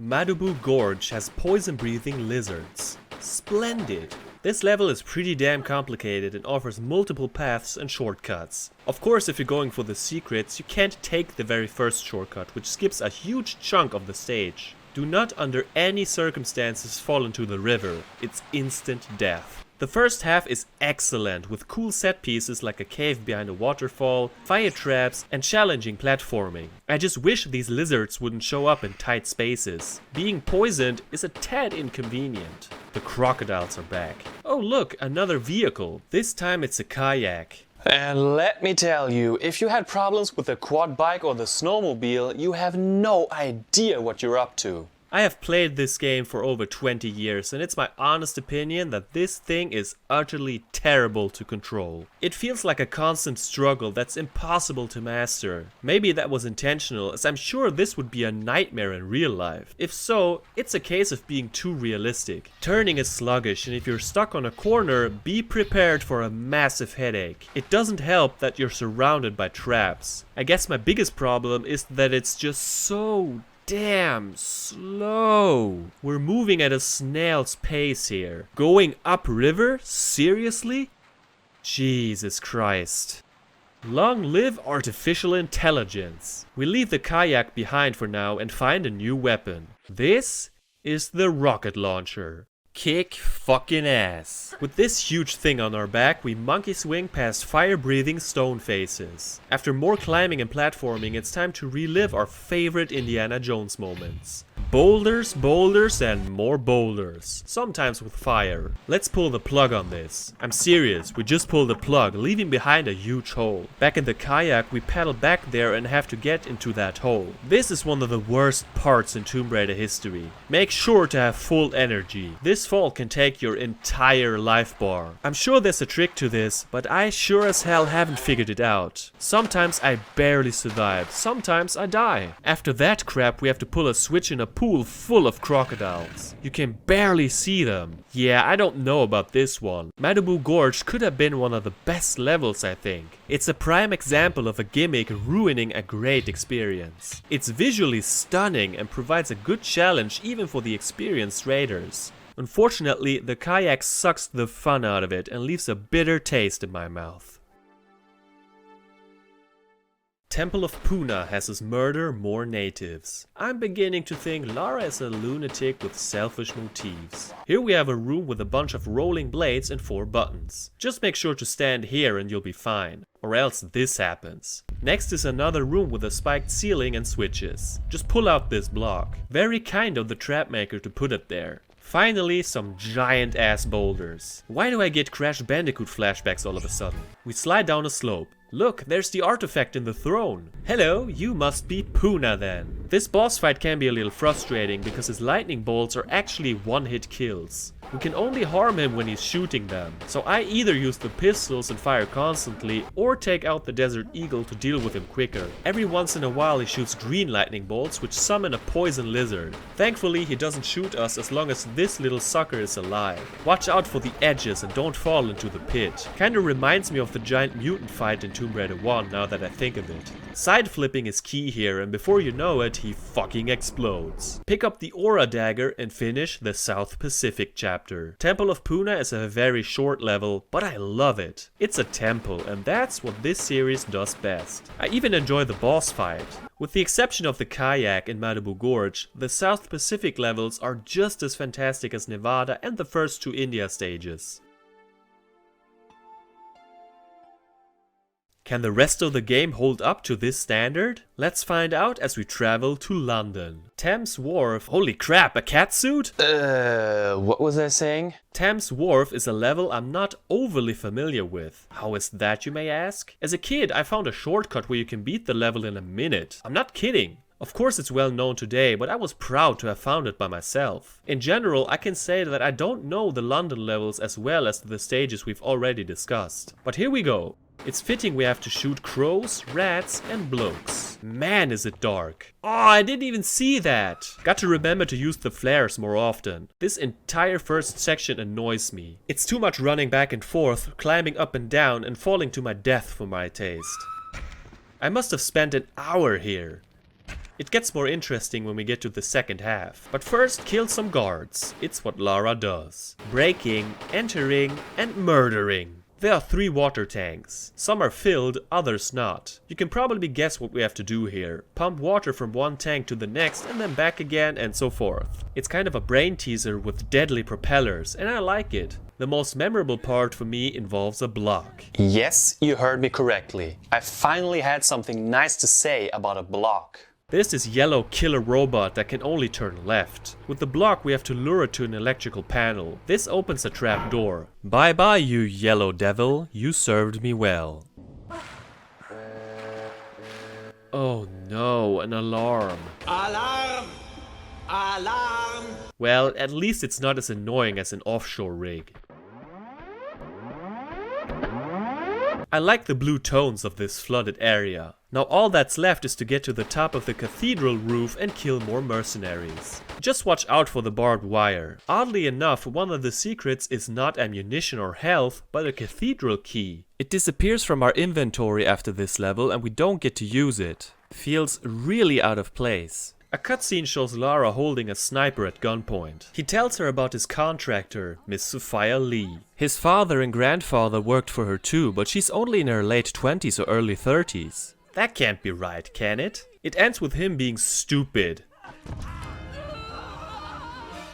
Malibu Gorge has poison-breathing lizards. Splendid! This level is pretty damn complicated and offers multiple paths and shortcuts. Of course, if you're going for the secrets, you can't take the very first shortcut, which skips a huge chunk of the stage. Do not under any circumstances fall into the river, it's instant death. The first half is excellent, with cool set pieces like a cave behind a waterfall, fire traps, and challenging platforming. I just wish these lizards wouldn't show up in tight spaces. Being poisoned is a tad inconvenient. The crocodiles are back. Oh look, another vehicle. This time it's a kayak. And let me tell you, if you had problems with the quad bike or the snowmobile, you have no idea what you're up to. I have played this game for over 20 years and it's my honest opinion that this thing is utterly terrible to control. It feels like a constant struggle that's impossible to master. Maybe that was intentional, as I'm sure this would be a nightmare in real life. If so, it's a case of being too realistic. Turning is sluggish, and if you're stuck on a corner, be prepared for a massive headache. It doesn't help that you're surrounded by traps. I guess my biggest problem is that it's just so damn slow. We're moving at a snail's pace here. Going upriver? Seriously? Jesus Christ. Long live artificial intelligence. We leave the kayak behind for now and find a new weapon. This is the rocket launcher. Kick fucking ass. With this huge thing on our back, we monkey swing past fire-breathing stone faces. After more climbing and platforming, it's time to relive our favorite Indiana Jones moments. Boulders, boulders, and more boulders. Sometimes with fire. Let's pull the plug on this. I'm serious, we just pulled the plug, leaving behind a huge hole. Back in the kayak, we paddle back there and have to get into that hole. This is one of the worst parts in Tomb Raider history. Make sure to have full energy. This fall can take your entire life bar. I'm sure there's a trick to this, but I sure as hell haven't figured it out. Sometimes I barely survive, sometimes I die. After that crap, we have to pull a switch in a pool full of crocodiles. You can barely see them. Yeah, I don't know about this one. Malibu Gorge could have been one of the best levels, I think. It's a prime example of a gimmick ruining a great experience. It's visually stunning and provides a good challenge even for the experienced raiders. Unfortunately, the kayak sucks the fun out of it and leaves a bitter taste in my mouth. Temple of Puna has us murder more natives. I'm beginning to think Lara is a lunatic with selfish motives. Here we have a room with a bunch of rolling blades and 4 buttons. Just make sure to stand here and you'll be fine. Or else this happens. Next is another room with a spiked ceiling and switches. Just pull out this block. Very kind of the trap maker to put it there. Finally, some giant ass boulders. Why do I get Crash Bandicoot flashbacks all of a sudden? We slide down a slope. Look, there's the artifact in the throne. Hello, you must be Puna then. This boss fight can be a little frustrating because his lightning bolts are actually one-hit kills. We can only harm him when he's shooting them, so I either use the pistols and fire constantly or take out the Desert Eagle to deal with him quicker. Every once in a while he shoots green lightning bolts which summon a poison lizard. Thankfully he doesn't shoot us as long as this little sucker is alive. Watch out for the edges and don't fall into the pit. Kinda reminds me of the giant mutant fight in Tomb Raider 1 now that I think of it. Side flipping is key here and before you know it he fucking explodes. Pick up the Aura Dagger and finish the South Pacific chapter. Temple of Puna is a very short level, but I love it. It's a temple and that's what this series does best. I even enjoy the boss fight. With the exception of the kayak in Malibu Gorge, the South Pacific levels are just as fantastic as Nevada and the first 2 India stages. Can the rest of the game hold up to this standard? Let's find out as we travel to London. Thames Wharf. Holy crap, a catsuit? What was I saying? Thames Wharf is a level I'm not overly familiar with. How is that, you may ask? As a kid, I found a shortcut where you can beat the level in a minute. I'm not kidding. Of course it's well known today, but I was proud to have found it by myself. In general, I can say that I don't know the London levels as well as the stages we've already discussed. But here we go. It's fitting we have to shoot crows, rats and blokes. Man is it dark. Oh, I didn't even see that. Got to remember to use the flares more often. This entire first section annoys me. It's too much running back and forth, climbing up and down and falling to my death for my taste. I must have spent an hour here. It gets more interesting when we get to the second half. But first, kill some guards. It's what Lara does. Breaking, entering and murdering. There are 3 water tanks. Some are filled, others not. You can probably guess what we have to do here. Pump water from one tank to the next and then back again and so forth. It's kind of a brain teaser with deadly propellers and I like it. The most memorable part for me involves a block. Yes, you heard me correctly. I finally had something nice to say about a block. There's this yellow killer robot that can only turn left. With the block we have to lure it to an electrical panel. This opens a trap door. Bye bye you yellow devil, you served me well. Oh no, an alarm. Alarm! Alarm! Well, at least it's not as annoying as an offshore rig. I like the blue tones of this flooded area. Now all that's left is to get to the top of the cathedral roof and kill more mercenaries. Just watch out for the barbed wire. Oddly enough, one of the secrets is not ammunition or health, but a cathedral key. It disappears from our inventory after this level and we don't get to use it. Feels really out of place. A cutscene shows Lara holding a sniper at gunpoint. He tells her about his contractor, Miss Sophia Lee. His father and grandfather worked for her too, but she's only in her late 20s or early 30s. That can't be right, can it? It ends with him being stupid.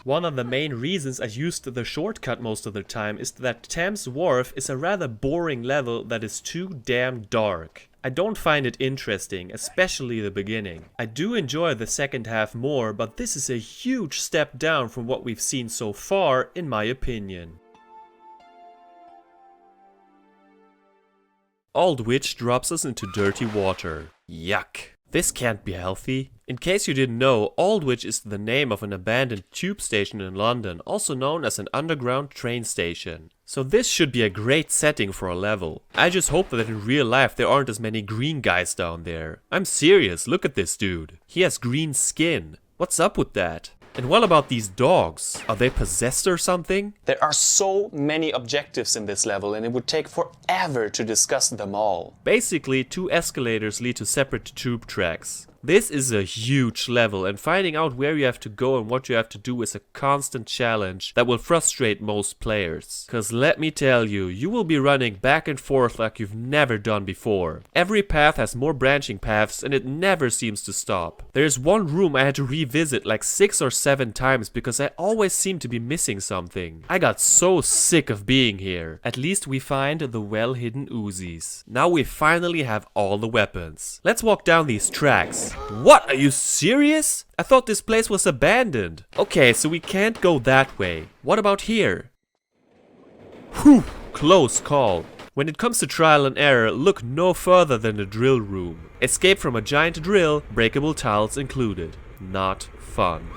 One of the main reasons I used the shortcut most of the time is that Thames Wharf is a rather boring level that is too damn dark. I don't find it interesting, especially the beginning. I do enjoy the second half more, but this is a huge step down from what we've seen so far, in my opinion. Aldwych drops us into dirty water. Yuck. This can't be healthy. In case you didn't know, Aldwych is the name of an abandoned tube station in London, also known as an underground train station. So this should be a great setting for a level. I just hope that in real life there aren't as many green guys down there. I'm serious, look at this dude. He has green skin. What's up with that? And what about these dogs? Are they possessed or something? There are so many objectives in this level and it would take forever to discuss them all. Basically, 2 escalators lead to separate tube tracks. This is a huge level, and finding out where you have to go and what you have to do is a constant challenge that will frustrate most players. Cause let me tell you, you will be running back and forth like you've never done before. Every path has more branching paths and it never seems to stop. There's one room I had to revisit like 6 or 7 times because I always seem to be missing something. I got so sick of being here. At least we find the well-hidden Uzis. Now we finally have all the weapons. Let's walk down these tracks. What? Are you serious? I thought this place was abandoned. Okay, so we can't go that way. What about here? Whew, close call. When it comes to trial and error, look no further than the drill room. Escape from a giant drill, breakable tiles included. Not fun.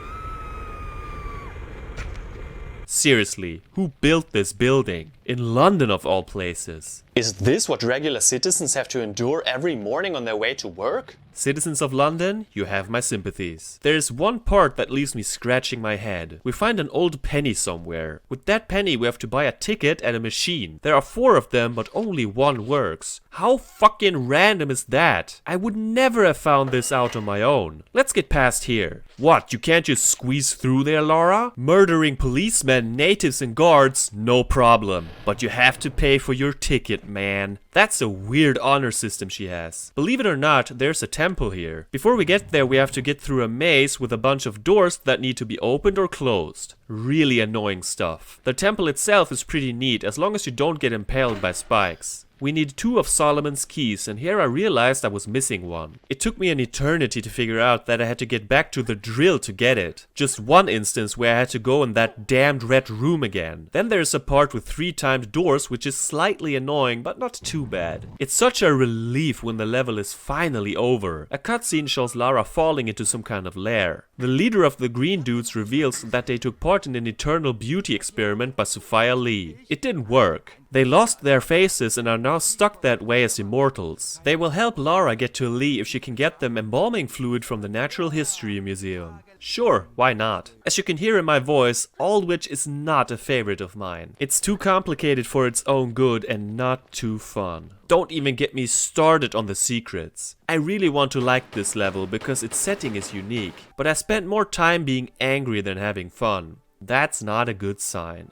Seriously, who built this building? In London of all places. Is this what regular citizens have to endure every morning on their way to work? Citizens of London, you have my sympathies. There is one part that leaves me scratching my head. We find an old penny somewhere. With that penny we have to buy a ticket and a machine. There are 4 of them, but only one works. How fucking random is that? I would never have found this out on my own. Let's get past here. What, you can't just squeeze through there, Lara? Murdering policemen, natives and guards, no problem. But you have to pay for your ticket, man. That's a weird honor system she has. Believe it or not, there's a temple here. Before we get there, we have to get through a maze with a bunch of doors that need to be opened or closed. Really annoying stuff. The temple itself is pretty neat as long as you don't get impaled by spikes. We need 2 of Solomon's keys, and here I realized I was missing one. It took me an eternity to figure out that I had to get back to the drill to get it. Just one instance where I had to go in that damned red room again. Then there's a part with 3 timed doors, which is slightly annoying, but not too bad. It's such a relief when the level is finally over. A cutscene shows Lara falling into some kind of lair. The leader of the green dudes reveals that they took part in an eternal beauty experiment by Sophia Lee. It didn't work. They lost their faces and are now stuck that way as immortals. They will help Lara get to Lee if she can get them embalming fluid from the Natural History Museum. Sure, why not? As you can hear in my voice, Aldwych is not a favorite of mine. It's too complicated for its own good and not too fun. Don't even get me started on the secrets. I really want to like this level because its setting is unique, but I spent more time being angry than having fun. That's not a good sign.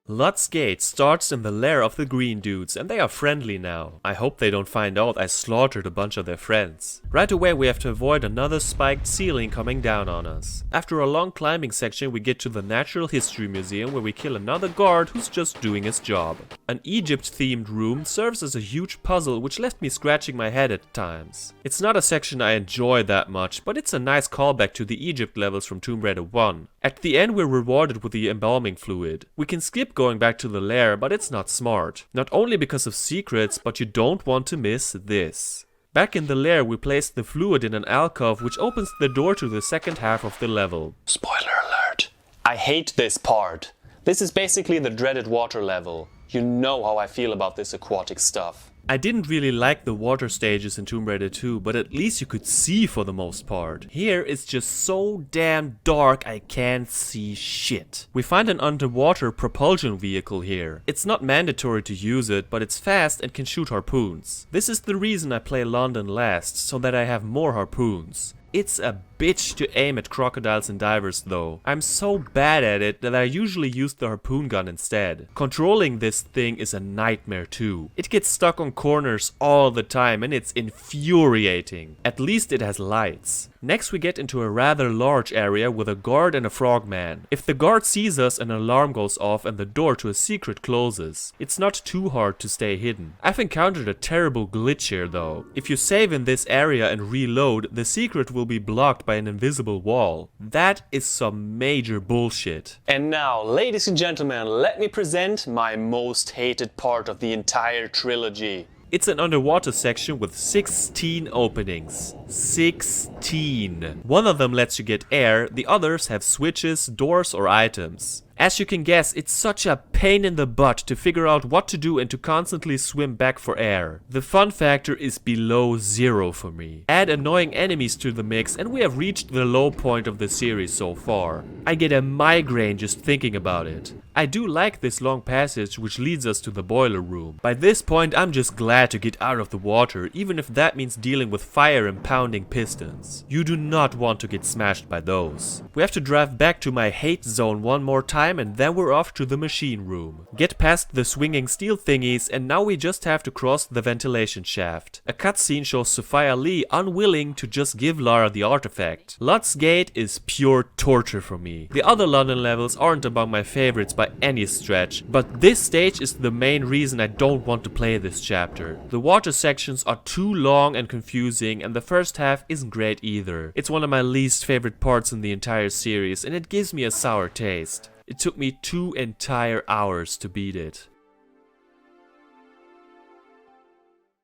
Lutz Gate starts in the lair of the green dudes and they are friendly now. I hope they don't find out I slaughtered a bunch of their friends. Right away we have to avoid another spiked ceiling coming down on us. After a long climbing section we get to the Natural History Museum where we kill another guard who's just doing his job. An Egypt themed room serves as a huge puzzle which left me scratching my head at times. It's not a section I enjoy that much, but it's a nice callback to the Egypt levels from Tomb Raider 1. At the end we're rewarded with the embalming fluid. We can skip going back to the lair, but it's not smart. Not only because of secrets, but you don't want to miss this. Back in the lair we place the fluid in an alcove which opens the door to the second half of the level. Spoiler alert. I hate this part. This is basically the dreaded water level. You know how I feel about this aquatic stuff. I didn't really like the water stages in Tomb Raider 2, but at least you could see for the most part. Here it's just so damn dark I can't see shit. We find an underwater propulsion vehicle here. It's not mandatory to use it, but it's fast and can shoot harpoons. This is the reason I play London last, so that I have more harpoons. It's a bitch to aim at crocodiles and divers though. I'm so bad at it that I usually use the harpoon gun instead. Controlling this thing is a nightmare too. It gets stuck on corners all the time and it's infuriating. At least it has lights. Next we get into a rather large area with a guard and a frogman. If the guard sees us, an alarm goes off and the door to a secret closes. It's not too hard to stay hidden. I've encountered a terrible glitch here though. If you save in this area and reload, the secret will be blocked by an invisible wall. That is some major bullshit. And now, ladies and gentlemen, let me present my most hated part of the entire trilogy. It's an underwater section with 16 openings. 16. One of them lets you get air, the others have switches, doors or items. As you can guess, it's such a pain in the butt to figure out what to do and to constantly swim back for air. The fun factor is below 0 for me. Add annoying enemies to the mix and we have reached the low point of the series so far. I get a migraine just thinking about it. I do like this long passage which leads us to the boiler room. By this point I'm just glad to get out of the water, even if that means dealing with fire and pounding pistons. You do not want to get smashed by those. We have to drive back to my hate zone one more time and then we're off to the machine room. Get past the swinging steel thingies and now we just have to cross the ventilation shaft. A cutscene shows Sophia Lee unwilling to just give Lara the artifact. Lutz Gate is pure torture for me. The other London levels aren't among my favorites by any stretch, but this stage is the main reason I don't want to play this chapter. The water sections are too long and confusing and the first half isn't great either. It's one of my least favorite parts in the entire series and it gives me a sour taste. It took me 2 entire hours to beat it.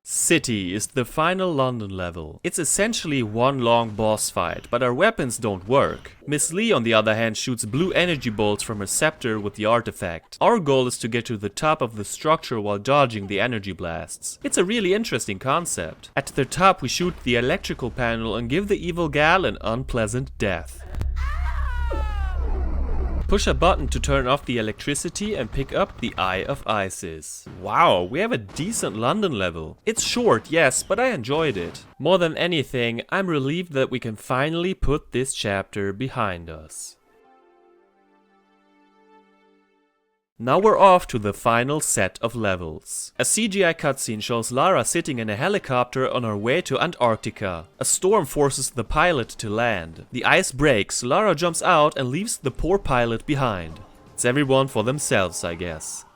City is the final London level. It's essentially one long boss fight, but our weapons don't work. Miss Lee on the other hand shoots blue energy bolts from her scepter with the artifact. Our goal is to get to the top of the structure while dodging the energy blasts. It's a really interesting concept. At the top we shoot the electrical panel and give the evil gal an unpleasant death. Push a button to turn off the electricity and pick up the Eye of Isis. Wow, we have a decent London level. It's short, yes, but I enjoyed it. More than anything, I'm relieved that we can finally put this chapter behind us. Now we're off to the final set of levels. A CGI cutscene shows Lara sitting in a helicopter on her way to Antarctica. A storm forces the pilot to land. The ice breaks, Lara jumps out and leaves the poor pilot behind. It's everyone for themselves, I guess.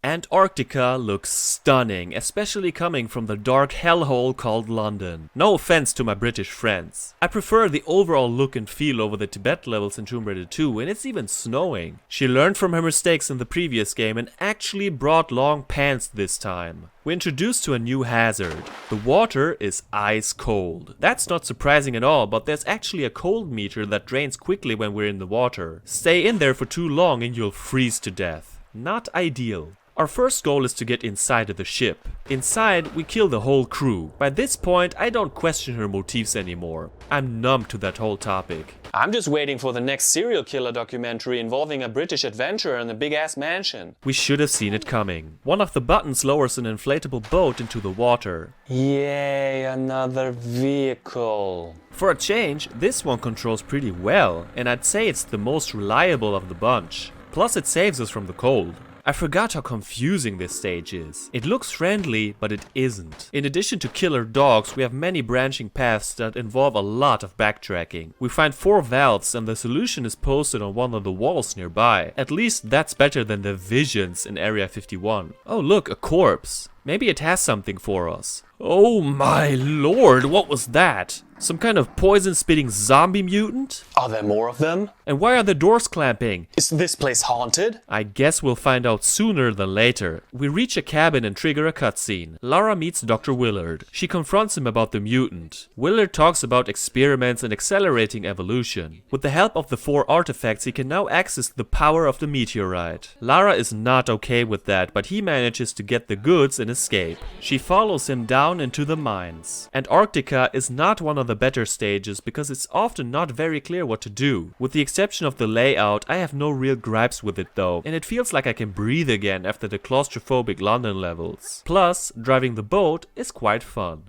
Antarctica looks stunning, especially coming from the dark hellhole called London. No offense to my British friends. I prefer the overall look and feel over the Tibet levels in Tomb Raider 2, and it's even snowing. She learned from her mistakes in the previous game and actually brought long pants this time. We're introduced to a new hazard. The water is ice cold. That's not surprising at all, but there's actually a cold meter that drains quickly when we're in the water. Stay in there for too long and you'll freeze to death. Not ideal. Our first goal is to get inside of the ship. Inside, we kill the whole crew. By this point, I don't question her motives anymore. I'm numb to that whole topic. I'm just waiting for the next serial killer documentary involving a British adventurer in a big-ass mansion. We should have seen it coming. One of the buttons lowers an inflatable boat into the water. Yay, another vehicle. For a change, this one controls pretty well, and I'd say it's the most reliable of the bunch. Plus, it saves us from the cold. I forgot how confusing this stage is. It looks friendly, but it isn't. In addition to killer dogs, we have many branching paths that involve a lot of backtracking. We find 4 valves and the solution is posted on one of the walls nearby. At least that's better than the visions in Area 51. Oh look, a corpse. Maybe it has something for us. Oh my lord, what was that? Some kind of poison-spitting zombie mutant? Are there more of them? And why are the doors clamping? Is this place haunted? I guess we'll find out sooner than later. We reach a cabin and trigger a cutscene. Lara meets Dr. Willard. She confronts him about the mutant. Willard talks about experiments and accelerating evolution. With the help of the 4 artifacts, he can now access the power of the meteorite. Lara is not okay with that, but he manages to get the goods and escape. She follows him down into the mines. Antarctica is not one of the better stages because it's often not very clear what to do. With the exception of the layout, I have no real gripes with it though, and it feels like I can breathe again after the claustrophobic London levels. Plus, driving the boat is quite fun.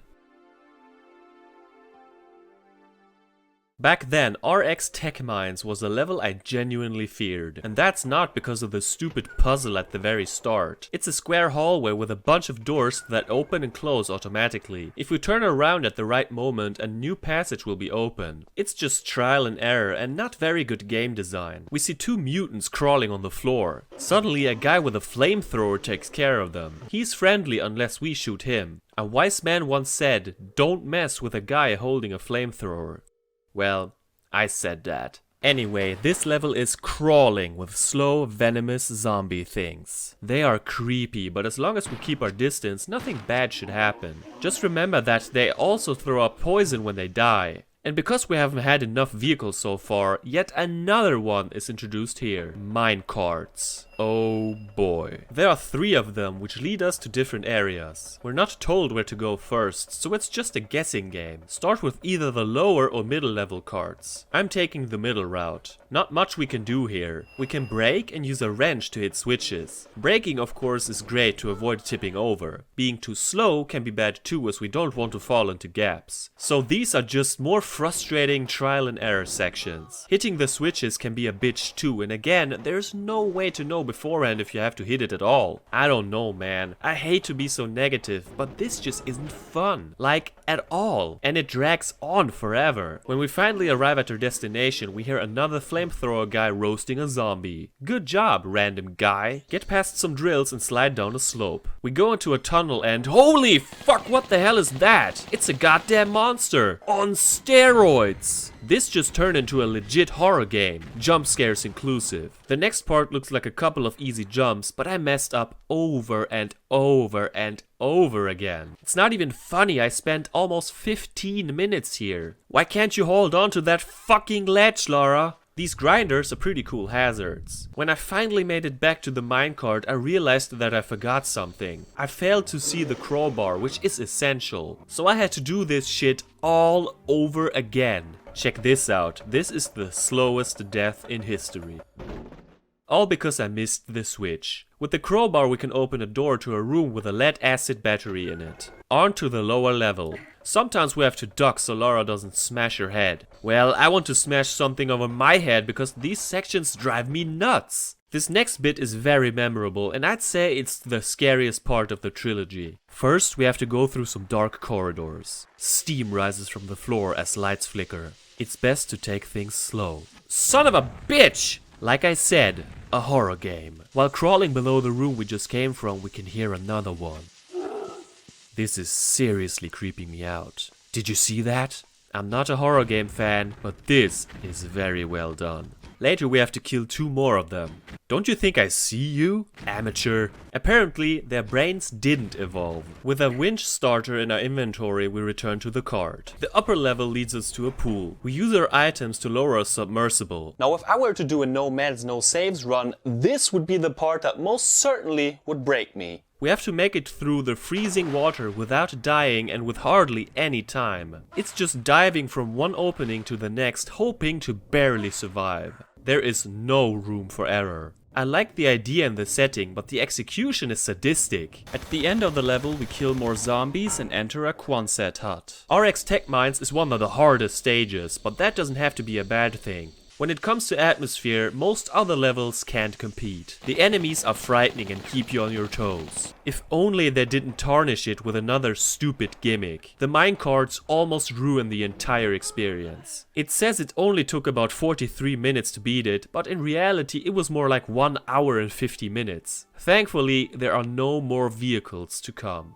Back then, RX Tech Mines was a level I genuinely feared. And that's not because of the stupid puzzle at the very start. It's a square hallway with a bunch of doors that open and close automatically. If we turn around at the right moment, a new passage will be open. It's just trial and error and not very good game design. We see 2 mutants crawling on the floor. Suddenly, a guy with a flamethrower takes care of them. He's friendly unless we shoot him. A wise man once said, "Don't mess with a guy holding a flamethrower." Well, I said that. Anyway, this level is crawling with slow, venomous zombie things. They are creepy, but as long as we keep our distance, nothing bad should happen. Just remember that they also throw up poison when they die. And because we haven't had enough vehicles so far, yet another one is introduced here. Minecarts. Oh boy. There are 3 of them, which lead us to different areas. We're not told where to go first, so it's just a guessing game. Start with either the lower or middle level carts. I'm taking the middle route. Not much we can do here. We can brake and use a wrench to hit switches. Braking, of course, is great to avoid tipping over. Being too slow can be bad too, as we don't want to fall into gaps. So these are just more frustrating trial and error sections. Hitting the switches can be a bitch too, and again, there's no way to know beforehand if you have to hit it at all. I don't know, man. I hate to be so negative, but this just isn't fun. Like, at all. And it drags on forever. When we finally arrive at our destination, we hear another flamethrower guy roasting a zombie. Good job, random guy. Get past some drills and slide down a slope. We go into a tunnel and holy fuck, what the hell is that? It's a goddamn monster. On steroids. This just turned into a legit horror game, jump scares inclusive. The next part looks like a couple of easy jumps, but I messed up over and over and over again. It's not even funny, I spent almost 15 minutes here. Why can't you hold on to that fucking ledge, Lara? These grinders are pretty cool hazards. When I finally made it back to the minecart, I realized that I forgot something. I failed to see the crowbar, which is essential. So I had to do this shit all over again. Check this out. This is the slowest death in history. All because I missed the switch. With the crowbar we can open a door to a room with a lead acid battery in it. On to the lower level. Sometimes we have to duck so Lara doesn't smash her head. Well, I want to smash something over my head because these sections drive me nuts. This next bit is very memorable and I'd say it's the scariest part of the trilogy. First we have to go through some dark corridors. Steam rises from the floor as lights flicker. It's best to take things slow. Son of a bitch! Like I said, a horror game. While crawling below the room we just came from, we can hear another one. This is seriously creeping me out. Did you see that? I'm not a horror game fan, but this is very well done. Later we have to kill 2 more of them. Don't you think I see you? Amateur. Apparently their brains didn't evolve. With a winch starter in our inventory we return to the cart. The upper level leads us to a pool. We use our items to lower a submersible. Now if I were to do a no meds no saves run, this would be the part that most certainly would break me. We have to make it through the freezing water without dying and with hardly any time. It's just diving from one opening to the next, hoping to barely survive. There is no room for error. I like the idea and the setting, but the execution is sadistic. At the end of the level we kill more zombies and enter a Quonset hut. RX Tech Mines is one of the hardest stages, but that doesn't have to be a bad thing. When it comes to atmosphere, most other levels can't compete. The enemies are frightening and keep you on your toes. If only they didn't tarnish it with another stupid gimmick. The minecarts almost ruin the entire experience. It says it only took about 43 minutes to beat it, but in reality it was more like 1 hour and 50 minutes. Thankfully, there are no more vehicles to come.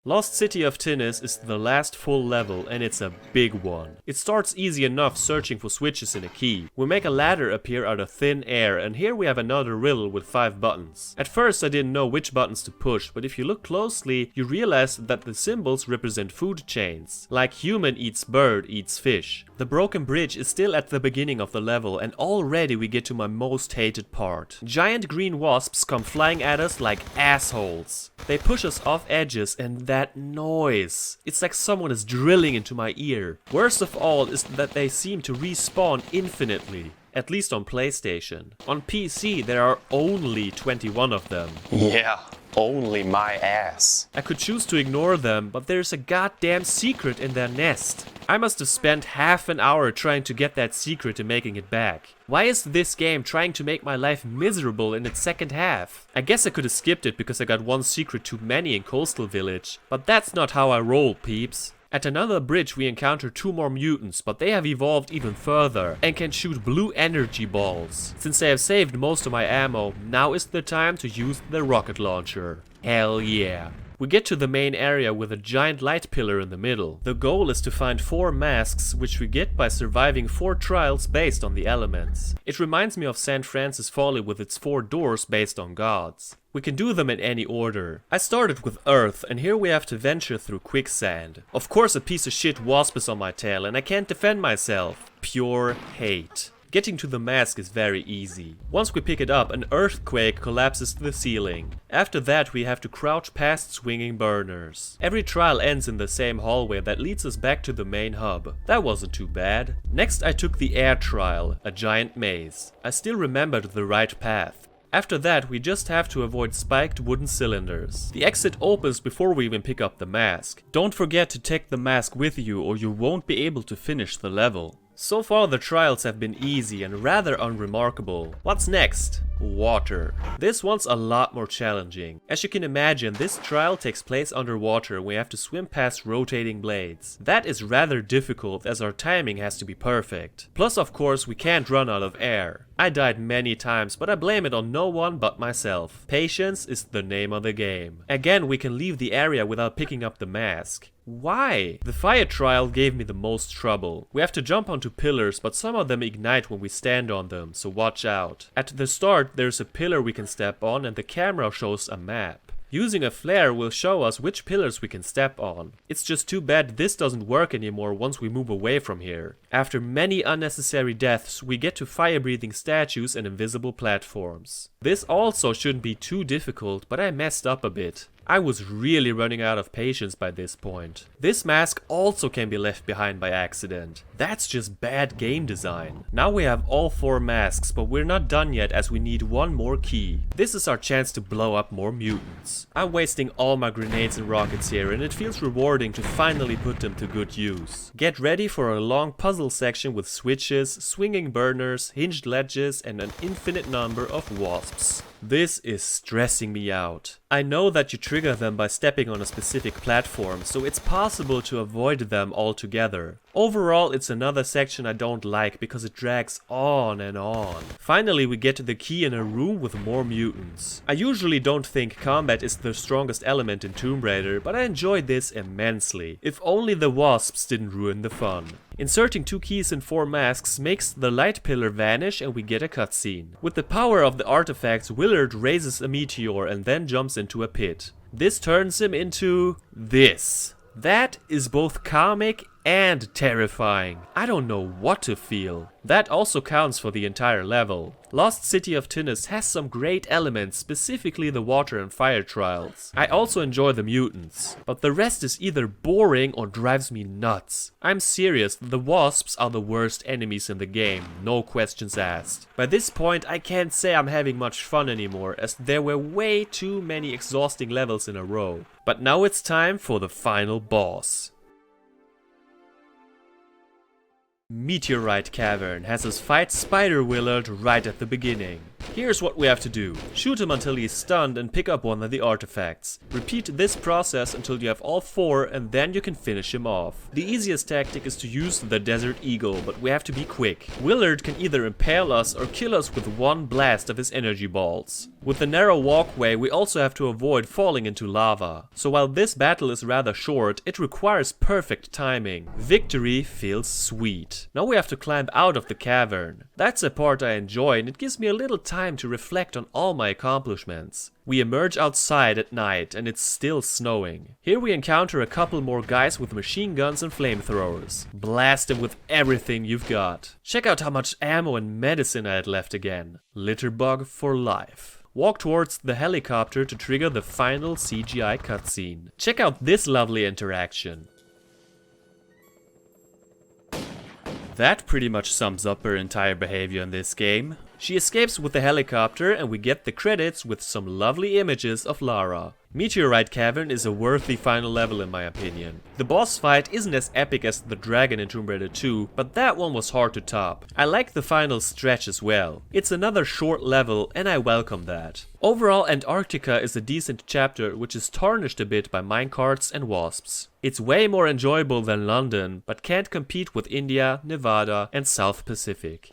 Lost City of Tinnis is the last full level and it's a big one. It starts easy enough searching for switches and a key. We make a ladder appear out of thin air and here we have another riddle with 5 buttons. At first I didn't know which buttons to push, but if you look closely you realize that the symbols represent food chains. Like human eats bird eats fish. The broken bridge is still at the beginning of the level and already we get to my most hated part. Giant green wasps come flying at us like assholes. They push us off edges and that noise. It's like someone is drilling into my ear. Worst of all is that they seem to respawn infinitely. At least on PlayStation. On PC there are only 21 of them. Yeah, only my ass. I could choose to ignore them, but there's a goddamn secret in their nest. I must have spent half an hour trying to get that secret and making it back. Why is this game trying to make my life miserable in its second half? I guess I could have skipped it because I got one secret too many in Coastal Village. But that's not how I roll, peeps. At another bridge we encounter 2 more mutants, but they have evolved even further and can shoot blue energy balls. Since I have saved most of my ammo, now is the time to use the rocket launcher. Hell yeah. We get to the main area with a giant light pillar in the middle. The goal is to find 4 masks, which we get by surviving 4 trials based on the elements. It reminds me of St. Francis Folly with its 4 doors based on gods. We can do them in any order. I started with Earth, and here we have to venture through quicksand. Of course a piece of shit wasp is on my tail and I can't defend myself. Pure hate. Getting to the mask is very easy. Once we pick it up, an earthquake collapses the ceiling. After that we have to crouch past swinging burners. Every trial ends in the same hallway that leads us back to the main hub. That wasn't too bad. Next I took the air trial, a giant maze. I still remembered the right path. After that we just have to avoid spiked wooden cylinders. The exit opens before we even pick up the mask. Don't forget to take the mask with you or you won't be able to finish the level. So far the trials have been easy and rather unremarkable. What's next? Water. This one's a lot more challenging. As you can imagine, this trial takes place underwater and we have to swim past rotating blades. That is rather difficult as our timing has to be perfect. Plus of course we can't run out of air. I died many times, but I blame it on no one but myself. Patience is the name of the game. Again, we can leave the area without picking up the mask. Why? The fire trial gave me the most trouble. We have to jump onto pillars, but some of them ignite when we stand on them, so watch out. At the start, there's a pillar we can step on and the camera shows a map. Using a flare will show us which pillars we can step on. It's just too bad this doesn't work anymore once we move away from here. After many unnecessary deaths, we get to fire-breathing statues and invisible platforms. This also shouldn't be too difficult, but I messed up a bit. I was really running out of patience by this point. This mask also can be left behind by accident. That's just bad game design. Now we have all 4 masks, but we're not done yet as we need one more key. This is our chance to blow up more mutants. I'm wasting all my grenades and rockets here and it feels rewarding to finally put them to good use. Get ready for a long puzzle section with switches, swinging burners, hinged ledges and an infinite number of wasps. This is stressing me out. I know that you trigger them by stepping on a specific platform, so it's possible to avoid them altogether. Overall, it's another section I don't like because it drags on and on. Finally, we get to the key in a room with more mutants. I usually don't think combat is the strongest element in Tomb Raider, but I enjoyed this immensely. If only the wasps didn't ruin the fun. Inserting 2 keys in 4 masks makes the light pillar vanish and we get a cutscene. With the power of the artifacts, Willard raises a meteor and then jumps into a pit. This turns him into this. That is both comic and terrifying. I don't know what to feel. That also counts for the entire level. Lost City of Tinnis has some great elements, specifically the water and fire trials. I also enjoy the mutants, but the rest is either boring or drives me nuts. I'm serious, the wasps are the worst enemies in the game, no questions asked. By this point I can't say I'm having much fun anymore, as there were way too many exhausting levels in a row. But now it's time for the final boss. Meteorite Cavern has us fight Spider Willard right at the beginning. Here's what we have to do. Shoot him until he's stunned and pick up one of the artifacts. Repeat this process until you have all 4 and then you can finish him off. The easiest tactic is to use the Desert Eagle, but we have to be quick. Willard can either impale us or kill us with one blast of his energy balls. With the narrow walkway we also have to avoid falling into lava. So while this battle is rather short, it requires perfect timing. Victory feels sweet. Now we have to climb out of the cavern. That's a part I enjoy and it gives me a little time to reflect on all my accomplishments. We emerge outside at night and it's still snowing. Here we encounter a couple more guys with machine guns and flamethrowers. Blast them with everything you've got. Check out how much ammo and medicine I had left again. Litterbug for life. Walk towards the helicopter to trigger the final CGI cutscene. Check out this lovely interaction. That pretty much sums up her entire behavior in this game. She escapes with the helicopter and we get the credits with some lovely images of Lara. Meteorite Cavern is a worthy final level in my opinion. The boss fight isn't as epic as the dragon in Tomb Raider 2, but that one was hard to top. I like the final stretch as well. It's another short level and I welcome that. Overall, Antarctica is a decent chapter which is tarnished a bit by minecarts and wasps. It's way more enjoyable than London, but can't compete with India, Nevada and South Pacific.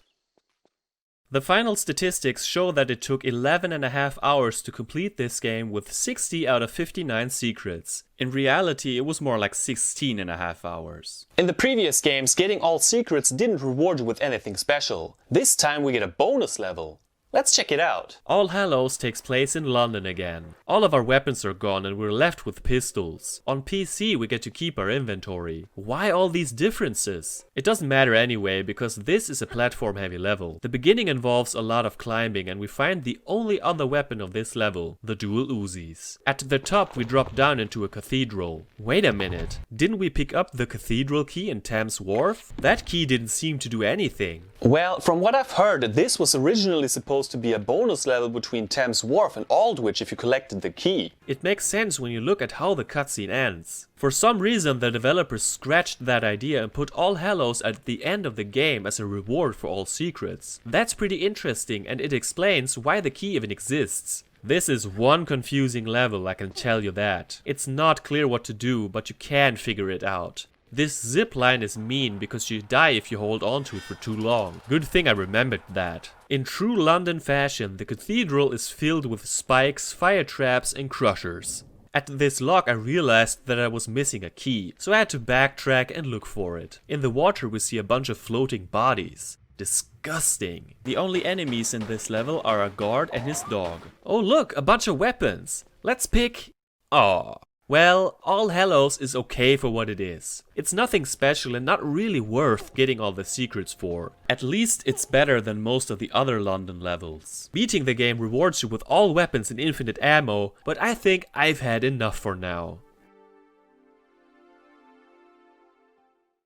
The final statistics show that it took 11.5 hours to complete this game with 60 out of 59 secrets. In reality, it was more like 16.5 hours. In the previous games, getting all secrets didn't reward you with anything special. This time we get a bonus level. Let's check it out. All Hallows takes place in London again. All of our weapons are gone and we're left with pistols. On PC we get to keep our inventory. Why all these differences? It doesn't matter anyway, because this is a platform heavy level. The beginning involves a lot of climbing and we find the only other weapon of this level, the dual Uzis. At the top we drop down into a cathedral. Wait a minute, didn't we pick up the cathedral key in Thames Wharf? That key didn't seem to do anything. Well, from what I've heard, this was originally supposed to be a bonus level between Thames Wharf and Aldwych if you collected the key. It makes sense when you look at how the cutscene ends. For some reason the developers scratched that idea and put All Hallows at the end of the game as a reward for all secrets. That's pretty interesting and it explains why the key even exists. This is one confusing level, I can tell you that. It's not clear what to do, but you can figure it out. This zip line is mean because you die if you hold on to it for too long. Good thing I remembered that. In true London fashion, the cathedral is filled with spikes, fire traps and crushers. At this lock I realized that I was missing a key, so I had to backtrack and look for it. In the water we see a bunch of floating bodies. Disgusting. The only enemies in this level are a guard and his dog. Oh look, a bunch of weapons. Let's pick... Aww. Well, All Hallows is okay for what it is. It's nothing special and not really worth getting all the secrets for. At least it's better than most of the other London levels. Beating the game rewards you with all weapons and infinite ammo, but I think I've had enough for now.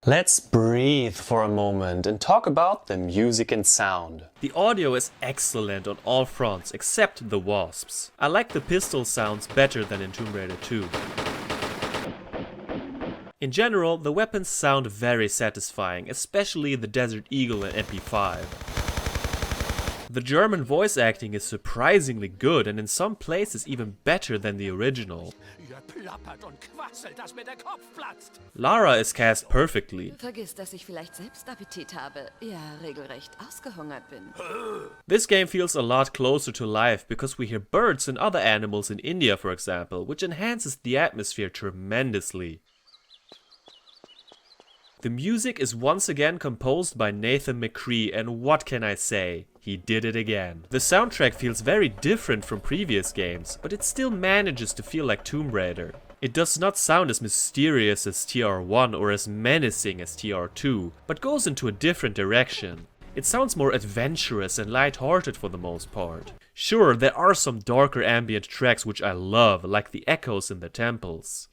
Let's breathe for a moment and talk about the music and sound. The audio is excellent on all fronts except the wasps. I like the pistol sounds better than in Tomb Raider 2. In general, the weapons sound very satisfying, especially the Desert Eagle and MP5. The German voice acting is surprisingly good and in some places even better than the original. Lara is cast perfectly. Vergiss, dass ich vielleicht selbst Appetit habe. Ja, regelrecht ausgehungert bin. This game feels a lot closer to life because we hear birds and other animals in India, for example, which enhances the atmosphere tremendously. The music is once again composed by Nathan McCree, and what can I say? He did it again. The soundtrack feels very different from previous games, but it still manages to feel like Tomb Raider. It does not sound as mysterious as TR1 or as menacing as TR2, but goes into a different direction. It sounds more adventurous and light-hearted for the most part. Sure, there are some darker ambient tracks which I love, like the echoes in the temples.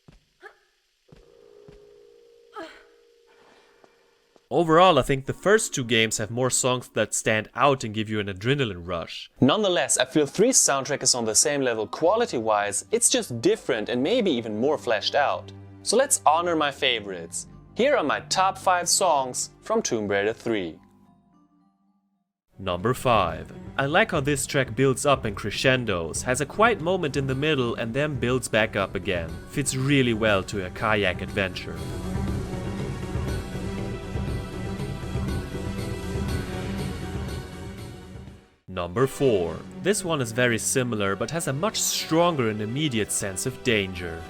Overall, I think the first two games have more songs that stand out and give you an adrenaline rush. Nonetheless, I feel 3's soundtrack is on the same level quality-wise, it's just different and maybe even more fleshed out. So let's honor my favorites. Here are my top 5 songs from Tomb Raider 3. Number 5. I like how this track builds up and crescendos, has a quiet moment in the middle and then builds back up again. Fits really well to a kayak adventure. Number 4. This one is very similar but has a much stronger and immediate sense of danger.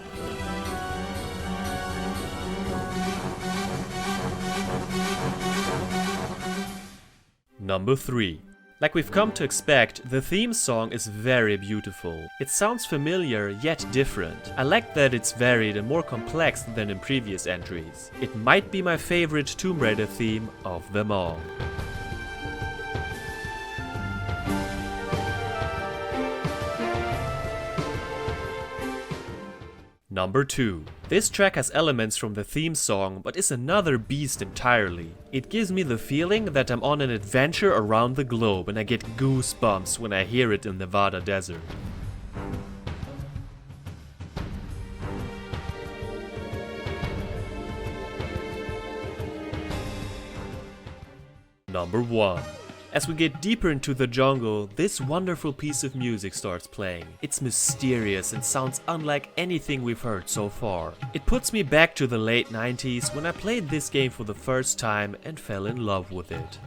Number 3. Like we've come to expect, the theme song is very beautiful. It sounds familiar yet different. I like that it's varied and more complex than in previous entries. It might be my favorite Tomb Raider theme of them all. Number 2. This track has elements from the theme song, but is another beast entirely. It gives me the feeling that I'm on an adventure around the globe and I get goosebumps when I hear it in Nevada desert. Number 1. As we get deeper into the jungle, this wonderful piece of music starts playing. It's mysterious and sounds unlike anything we've heard so far. It puts me back to the late 90s when I played this game for the first time and fell in love with it.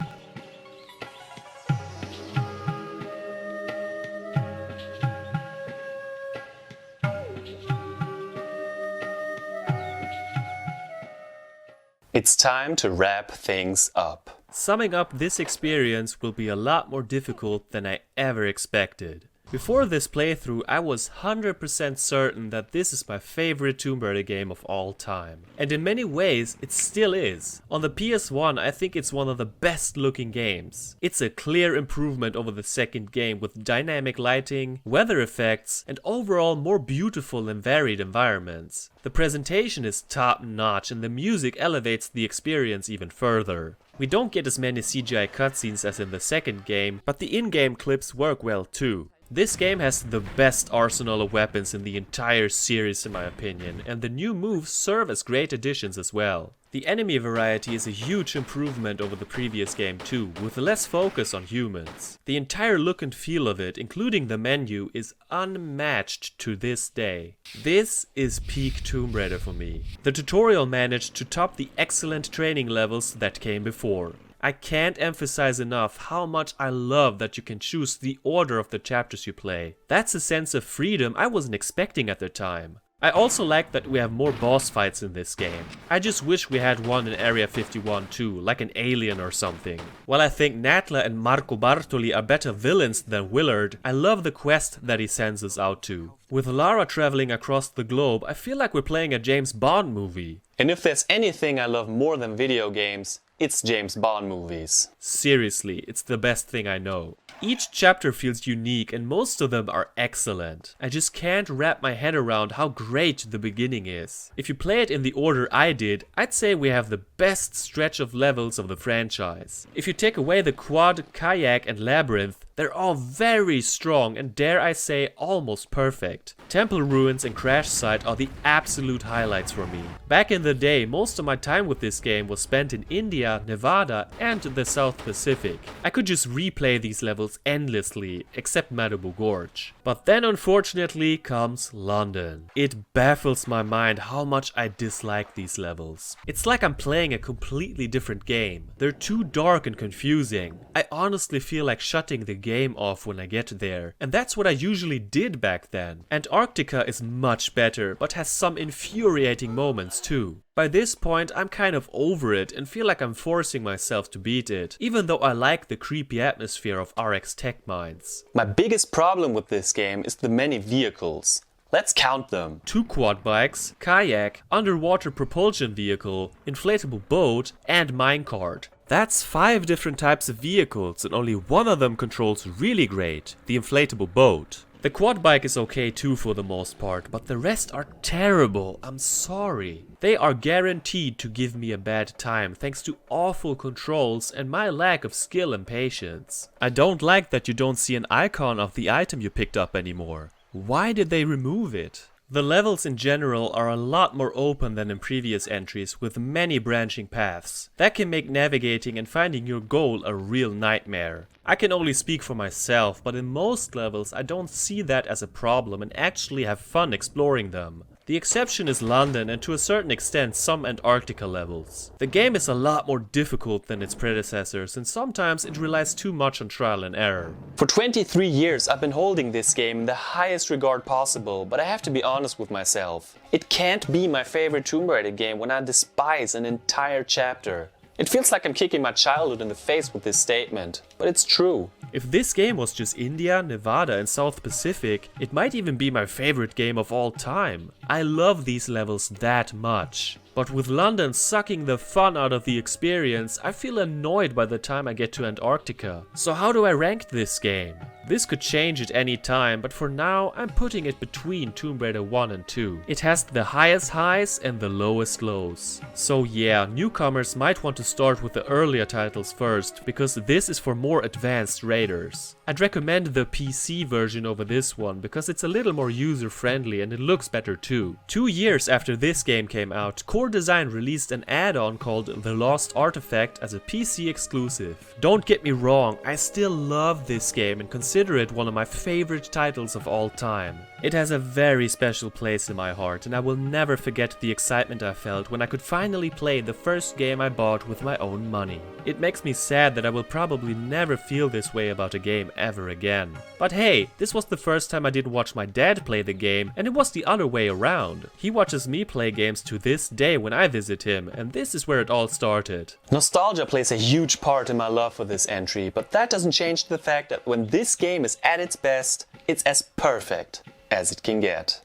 It's time to wrap things up. Summing up this experience will be a lot more difficult than I ever expected. Before this playthrough, I was 100% certain that this is my favorite Tomb Raider game of all time. And in many ways, it still is. On the PS1, I think it's one of the best looking games. It's a clear improvement over the second game with dynamic lighting, weather effects, and overall more beautiful and varied environments. The presentation is top notch and the music elevates the experience even further. We don't get as many CGI cutscenes as in the second game, but the in-game clips work well too. This game has the best arsenal of weapons in the entire series in my opinion, and the new moves serve as great additions as well. The enemy variety is a huge improvement over the previous game too, with less focus on humans. The entire look and feel of it, including the menu, is unmatched to this day. This is peak Tomb Raider for me. The tutorial managed to top the excellent training levels that came before. I can't emphasize enough how much I love that you can choose the order of the chapters you play. That's a sense of freedom I wasn't expecting at the time. I also like that we have more boss fights in this game. I just wish we had one in Area 51 too, like an alien or something. While I think Natla and Marco Bartoli are better villains than Willard, I love the quest that he sends us out to. With Lara traveling across the globe, I feel like we're playing a James Bond movie. And if there's anything I love more than video games, it's James Bond movies. Seriously, it's the best thing I know. Each chapter feels unique and most of them are excellent. I just can't wrap my head around how great the beginning is. If you play it in the order I did, I'd say we have the best stretch of levels of the franchise. If you take away the quad, kayak and labyrinth, they're all very strong and dare I say almost perfect. Temple Ruins and Crash Site are the absolute highlights for me. Back in the day, most of my time with this game was spent in India, Nevada and the South Pacific. I could just replay these levels endlessly, except Malibu Gorge. But then unfortunately comes London. It baffles my mind how much I dislike these levels. It's like I'm playing a completely different game. They're too dark and confusing. I honestly feel like shutting the game off when I get there, and that's what I usually did back then. Antarctica is much better, but has some infuriating moments too. By this point, I'm kind of over it and feel like I'm forcing myself to beat it, even though I like the creepy atmosphere of RX Tech Mines. My biggest problem with this game is the many vehicles. Let's count them. 2 quad bikes, kayak, underwater propulsion vehicle, inflatable boat, and minecart. That's 5 different types of vehicles and only one of them controls really great, the inflatable boat. The quad bike is okay too for the most part, but the rest are terrible, I'm sorry. They are guaranteed to give me a bad time thanks to awful controls and my lack of skill and patience. I don't like that you don't see an icon of the item you picked up anymore. Why did they remove it? The levels in general are a lot more open than in previous entries with many branching paths. That can make navigating and finding your goal a real nightmare. I can only speak for myself, but in most levels I don't see that as a problem and actually have fun exploring them. The exception is London and to a certain extent some Antarctica levels. The game is a lot more difficult than its predecessors and sometimes it relies too much on trial and error. For 23 years I've been holding this game in the highest regard possible, but I have to be honest with myself. It can't be my favorite Tomb Raider game when I despise an entire chapter. It feels like I'm kicking my childhood in the face with this statement, but it's true. If this game was just India, Nevada and South Pacific, it might even be my favorite game of all time. I love these levels that much. But with London sucking the fun out of the experience, I feel annoyed by the time I get to Antarctica. So how do I rank this game? This could change at any time, but for now I'm putting it between Tomb Raider 1 and 2. It has the highest highs and the lowest lows. So yeah, newcomers might want to start with the earlier titles first, because this is for more advanced raiders. I'd recommend the PC version over this one, because it's a little more user-friendly and it looks better too. 2 years after this game came out, Core Design released an add-on called The Lost Artefact as a PC exclusive. Don't get me wrong, I still love this game and consider it one of my favorite titles of all time. It has a very special place in my heart and I will never forget the excitement I felt when I could finally play the first game I bought with my own money. It makes me sad that I will probably never feel this way about a game ever again. But hey, this was the first time I didn't watch my dad play the game and it was the other way around. He watches me play games to this day day when I visit him, and this is where it all started. Nostalgia plays a huge part in my love for this entry, but that doesn't change the fact that when this game is at its best, it's as perfect as it can get.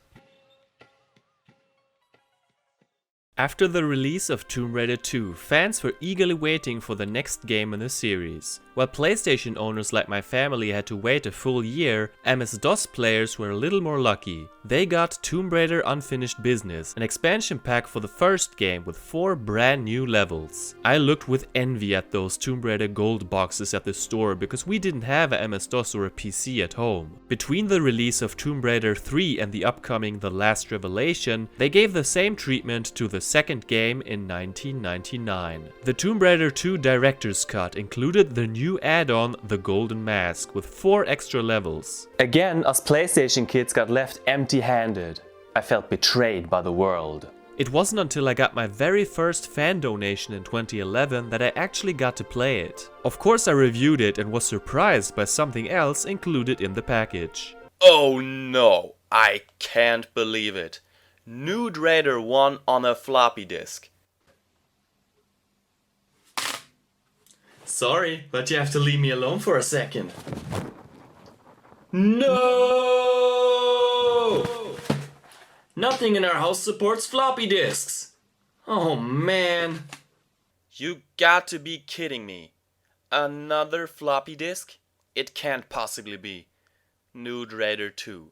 After the release of Tomb Raider 2, fans were eagerly waiting for the next game in the series. While PlayStation owners like my family had to wait a full year, MS-DOS players were a little more lucky. They got Tomb Raider Unfinished Business, an expansion pack for the first game with 4 brand new levels. I looked with envy at those Tomb Raider gold boxes at the store because we didn't have a MS-DOS or a PC at home. Between the release of Tomb Raider 3 and the upcoming The Last Revelation, they gave the same treatment to the second game in 1999. The Tomb Raider 2 Director's Cut included the new add-on The Golden Mask with 4 extra levels. Again, us PlayStation kids got left empty-handed. I felt betrayed by the world. It wasn't until I got my very first fan donation in 2011 that I actually got to play it. Of course I reviewed it and was surprised by something else included in the package. Oh no, I can't believe it. Nude Raider 1 on a floppy disk. Sorry, but you have to leave me alone for a second. No! Nothing in our house supports floppy disks. Oh man. You got to be kidding me. Another floppy disk? It can't possibly be. Nude Raider 2.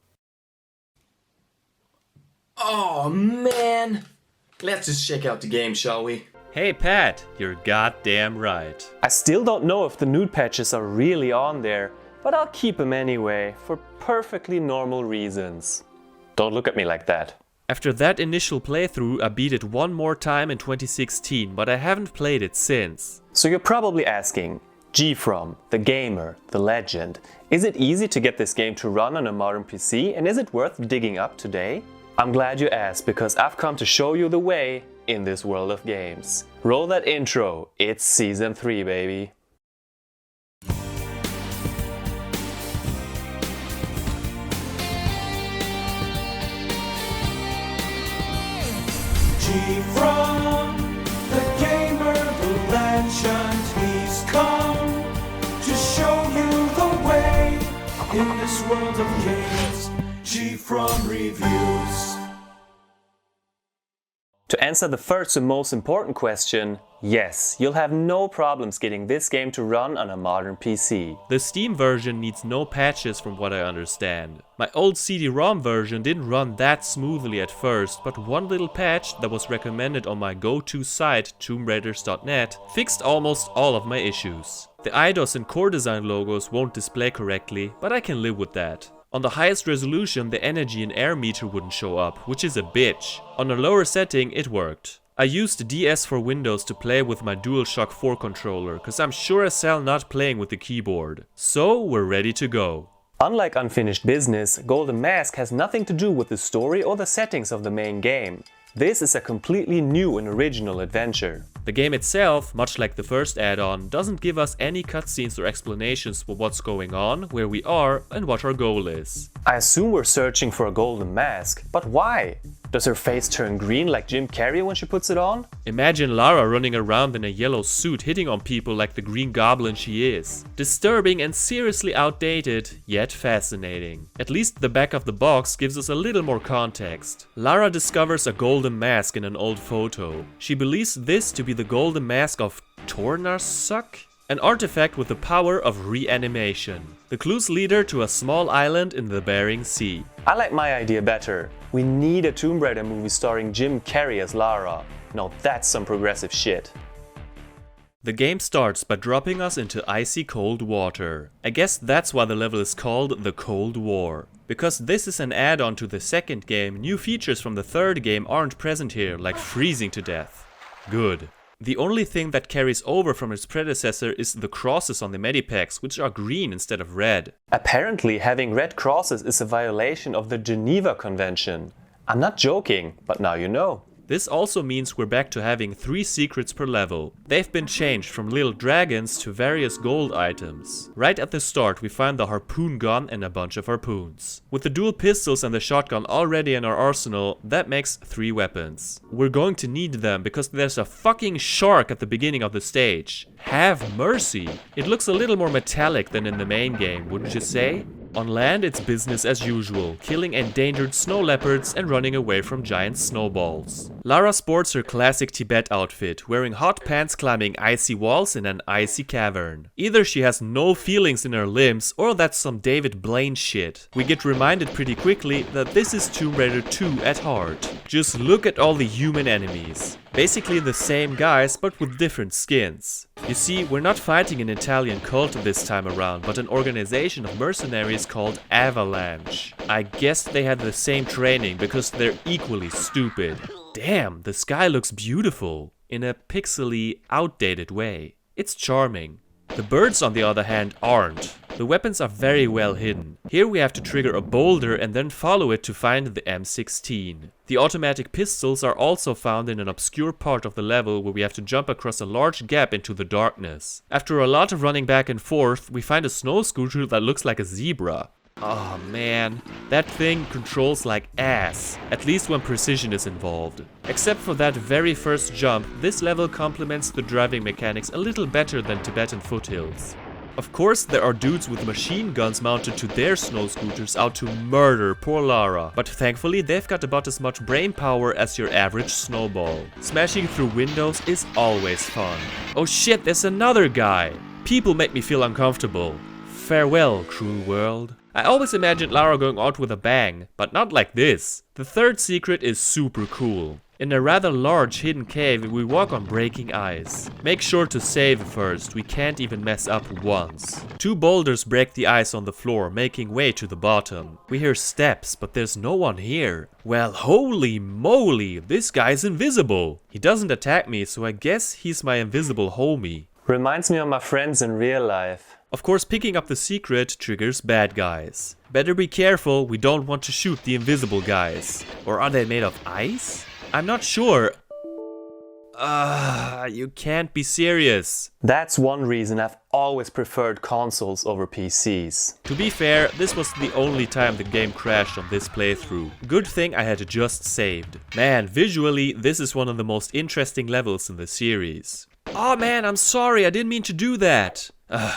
Oh man! Let's just check out the game, shall we? Hey Pat, you're goddamn right. I still don't know if the nude patches are really on there, but I'll keep them anyway, for perfectly normal reasons. Don't look at me like that. After that initial playthrough, I beat it one more time in 2016, but I haven't played it since. So you're probably asking, GFrom, the gamer, the legend, is it easy to get this game to run on a modern PC and is it worth digging up today? I'm glad you asked, because I've come to show you the way in this world of games. Roll that intro, it's Season 3, baby. GFrom, the gamer, the legend, he's come to show you the way in this world of games. GFrom reviews. To answer the first and most important question, yes, you'll have no problems getting this game to run on a modern PC. The Steam version needs no patches from what I understand. My old CD-ROM version didn't run that smoothly at first, but one little patch that was recommended on my go-to site, tombraiders.net, fixed almost all of my issues. The IDOS and core design logos won't display correctly, but I can live with that. On the highest resolution, the energy and air meter wouldn't show up, which is a bitch. On a lower setting, it worked. I used DS for Windows to play with my DualShock 4 controller, cause I'm sure as hell not playing with the keyboard. So we're ready to go. Unlike Unfinished Business, Golden Mask has nothing to do with the story or the settings of the main game. This is a completely new and original adventure. The game itself, much like the first add-on, doesn't give us any cutscenes or explanations for what's going on, where we are, and what our goal is. I assume we're searching for a golden mask, but why? Does her face turn green like Jim Carrey when she puts it on? Imagine Lara running around in a yellow suit hitting on people like the Green Goblin she is. Disturbing and seriously outdated, yet fascinating. At least the back of the box gives us a little more context. Lara discovers a golden mask in an old photo. She believes this to be the golden mask of Tornarsuk? An artifact with the power of reanimation. The clues lead her to a small island in the Bering Sea. I like my idea better. We need a Tomb Raider movie starring Jim Carrey as Lara. Now that's some progressive shit. The game starts by dropping us into icy cold water. I guess that's why the level is called the Cold War. Because this is an add-on to the second game, new features from the third game aren't present here, like freezing to death. Good. The only thing that carries over from its predecessor is the crosses on the medipacks, which are green instead of red. Apparently, having red crosses is a violation of the Geneva Convention. I'm not joking, but now you know. This also means we're back to having 3 secrets per level. They've been changed from little dragons to various gold items. Right at the start we find the harpoon gun and a bunch of harpoons. With the dual pistols and the shotgun already in our arsenal, that makes 3 weapons. We're going to need them because there's a fucking shark at the beginning of the stage. Have mercy! It looks a little more metallic than in the main game, wouldn't you say? On land, it's business as usual, killing endangered snow leopards and running away from giant snowballs. Lara sports her classic Tibet outfit, wearing hot pants climbing icy walls in an icy cavern. Either she has no feelings in her limbs, or that's some David Blaine shit. We get reminded pretty quickly that this is Tomb Raider 2 at heart. Just look at all the human enemies. Basically the same guys, but with different skins. You see, we're not fighting an Italian cult this time around, but an organization of mercenaries called Avalanche. I guess they had the same training because they're equally stupid. Damn, the sky looks beautiful, in a pixely, outdated way. It's charming. The birds, on the other hand, aren't. The weapons are very well hidden. Here we have to trigger a boulder and then follow it to find the M16. The automatic pistols are also found in an obscure part of the level where we have to jump across a large gap into the darkness. After a lot of running back and forth, we find a snow scooter that looks like a zebra. Oh man, that thing controls like ass, at least when precision is involved. Except for that very first jump, this level complements the driving mechanics a little better than Tibetan Foothills. Of course, there are dudes with machine guns mounted to their snow scooters out to murder poor Lara, but thankfully they've got about as much brain power as your average snowball. Smashing through windows is always fun. Oh shit, there's another guy! People make me feel uncomfortable. Farewell, cruel world. I always imagined Lara going out with a bang, but not like this. The third secret is super cool. In a rather large hidden cave, we walk on breaking ice. Make sure to save first, we can't even mess up once. 2 boulders break the ice on the floor, making way to the bottom. We hear steps, but there's no one here. Well, holy moly, this guy's invisible. He doesn't attack me, so I guess he's my invisible homie. Reminds me of my friends in real life. Of course, picking up the secret triggers bad guys. Better be careful, we don't want to shoot the invisible guys. Or are they made of ice? I'm not sure. You can't be serious. That's one reason I've always preferred consoles over PCs. To be fair, this was the only time the game crashed on this playthrough. Good thing I had just saved. Man, visually, this is one of the most interesting levels in the series. Oh man, I'm sorry, I didn't mean to do that.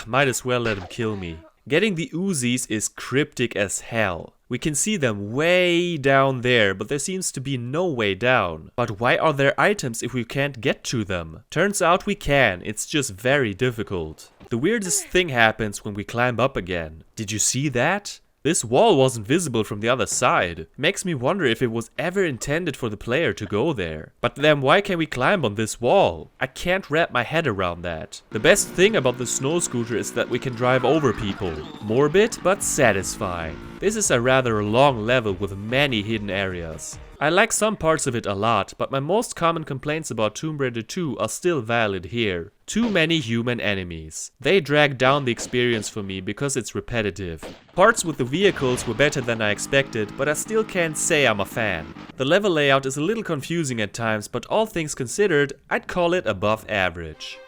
Might as well let him kill me. Getting the Uzis is cryptic as hell. We can see them way down there, but there seems to be no way down. But why are there items if we can't get to them? Turns out we can, it's just very difficult. The weirdest thing happens when we climb up again. Did you see that? This wall wasn't visible from the other side. Makes me wonder if it was ever intended for the player to go there. But then why can we climb on this wall? I can't wrap my head around that. The best thing about the snow scooter is that we can drive over people. Morbid, but satisfying. This is a rather long level with many hidden areas. I like some parts of it a lot, but my most common complaints about Tomb Raider 2 are still valid here. Too many human enemies. They drag down the experience for me because it's repetitive. Parts with the vehicles were better than I expected, but I still can't say I'm a fan. The level layout is a little confusing at times, but all things considered, I'd call it above average.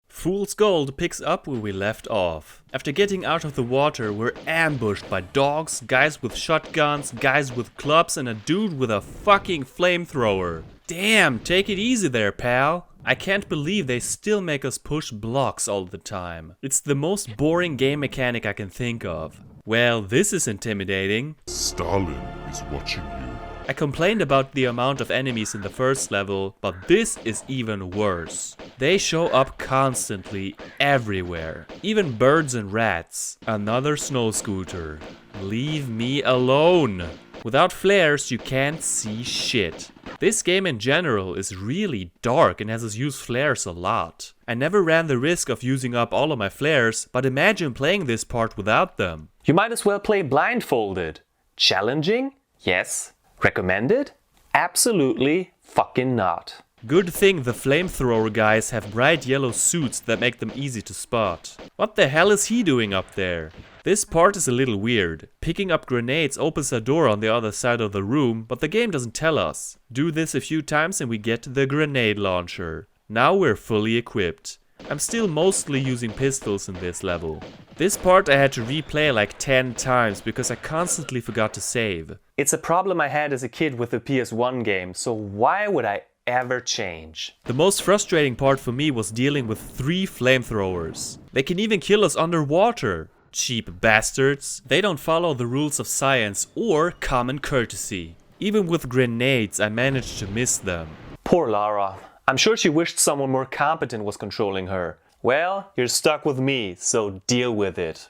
Fool's Gold picks up where we left off. After getting out of the water, we're ambushed by dogs, guys with shotguns, guys with clubs, and a dude with a fucking flamethrower. Damn, take it easy there, pal. I can't believe they still make us push blocks all the time. It's the most boring game mechanic I can think of. Well, this is intimidating. Stalin is watching you. I complained about the amount of enemies in the first level, but this is even worse. They show up constantly, everywhere. Even birds and rats. Another snow scooter. Leave me alone. Without flares, you can't see shit. This game in general is really dark and has us use flares a lot. I never ran the risk of using up all of my flares, but imagine playing this part without them. You might as well play blindfolded. Challenging? Yes. Recommended? Absolutely fucking not. Good thing the flamethrower guys have bright yellow suits that make them easy to spot. What the hell is he doing up there? This part is a little weird. Picking up grenades opens a door on the other side of the room, but the game doesn't tell us. Do this a few times and we get the grenade launcher. Now we're fully equipped. I'm still mostly using pistols in this level. This part I had to replay like 10 times because I constantly forgot to save. It's a problem I had as a kid with the PS1 game, so why would I ever change? The most frustrating part for me was dealing with 3 flamethrowers. They can even kill us underwater. Cheap bastards. They don't follow the rules of science or common courtesy. Even with grenades I managed to miss them. Poor Lara. I'm sure she wished someone more competent was controlling her. Well, you're stuck with me, so deal with it.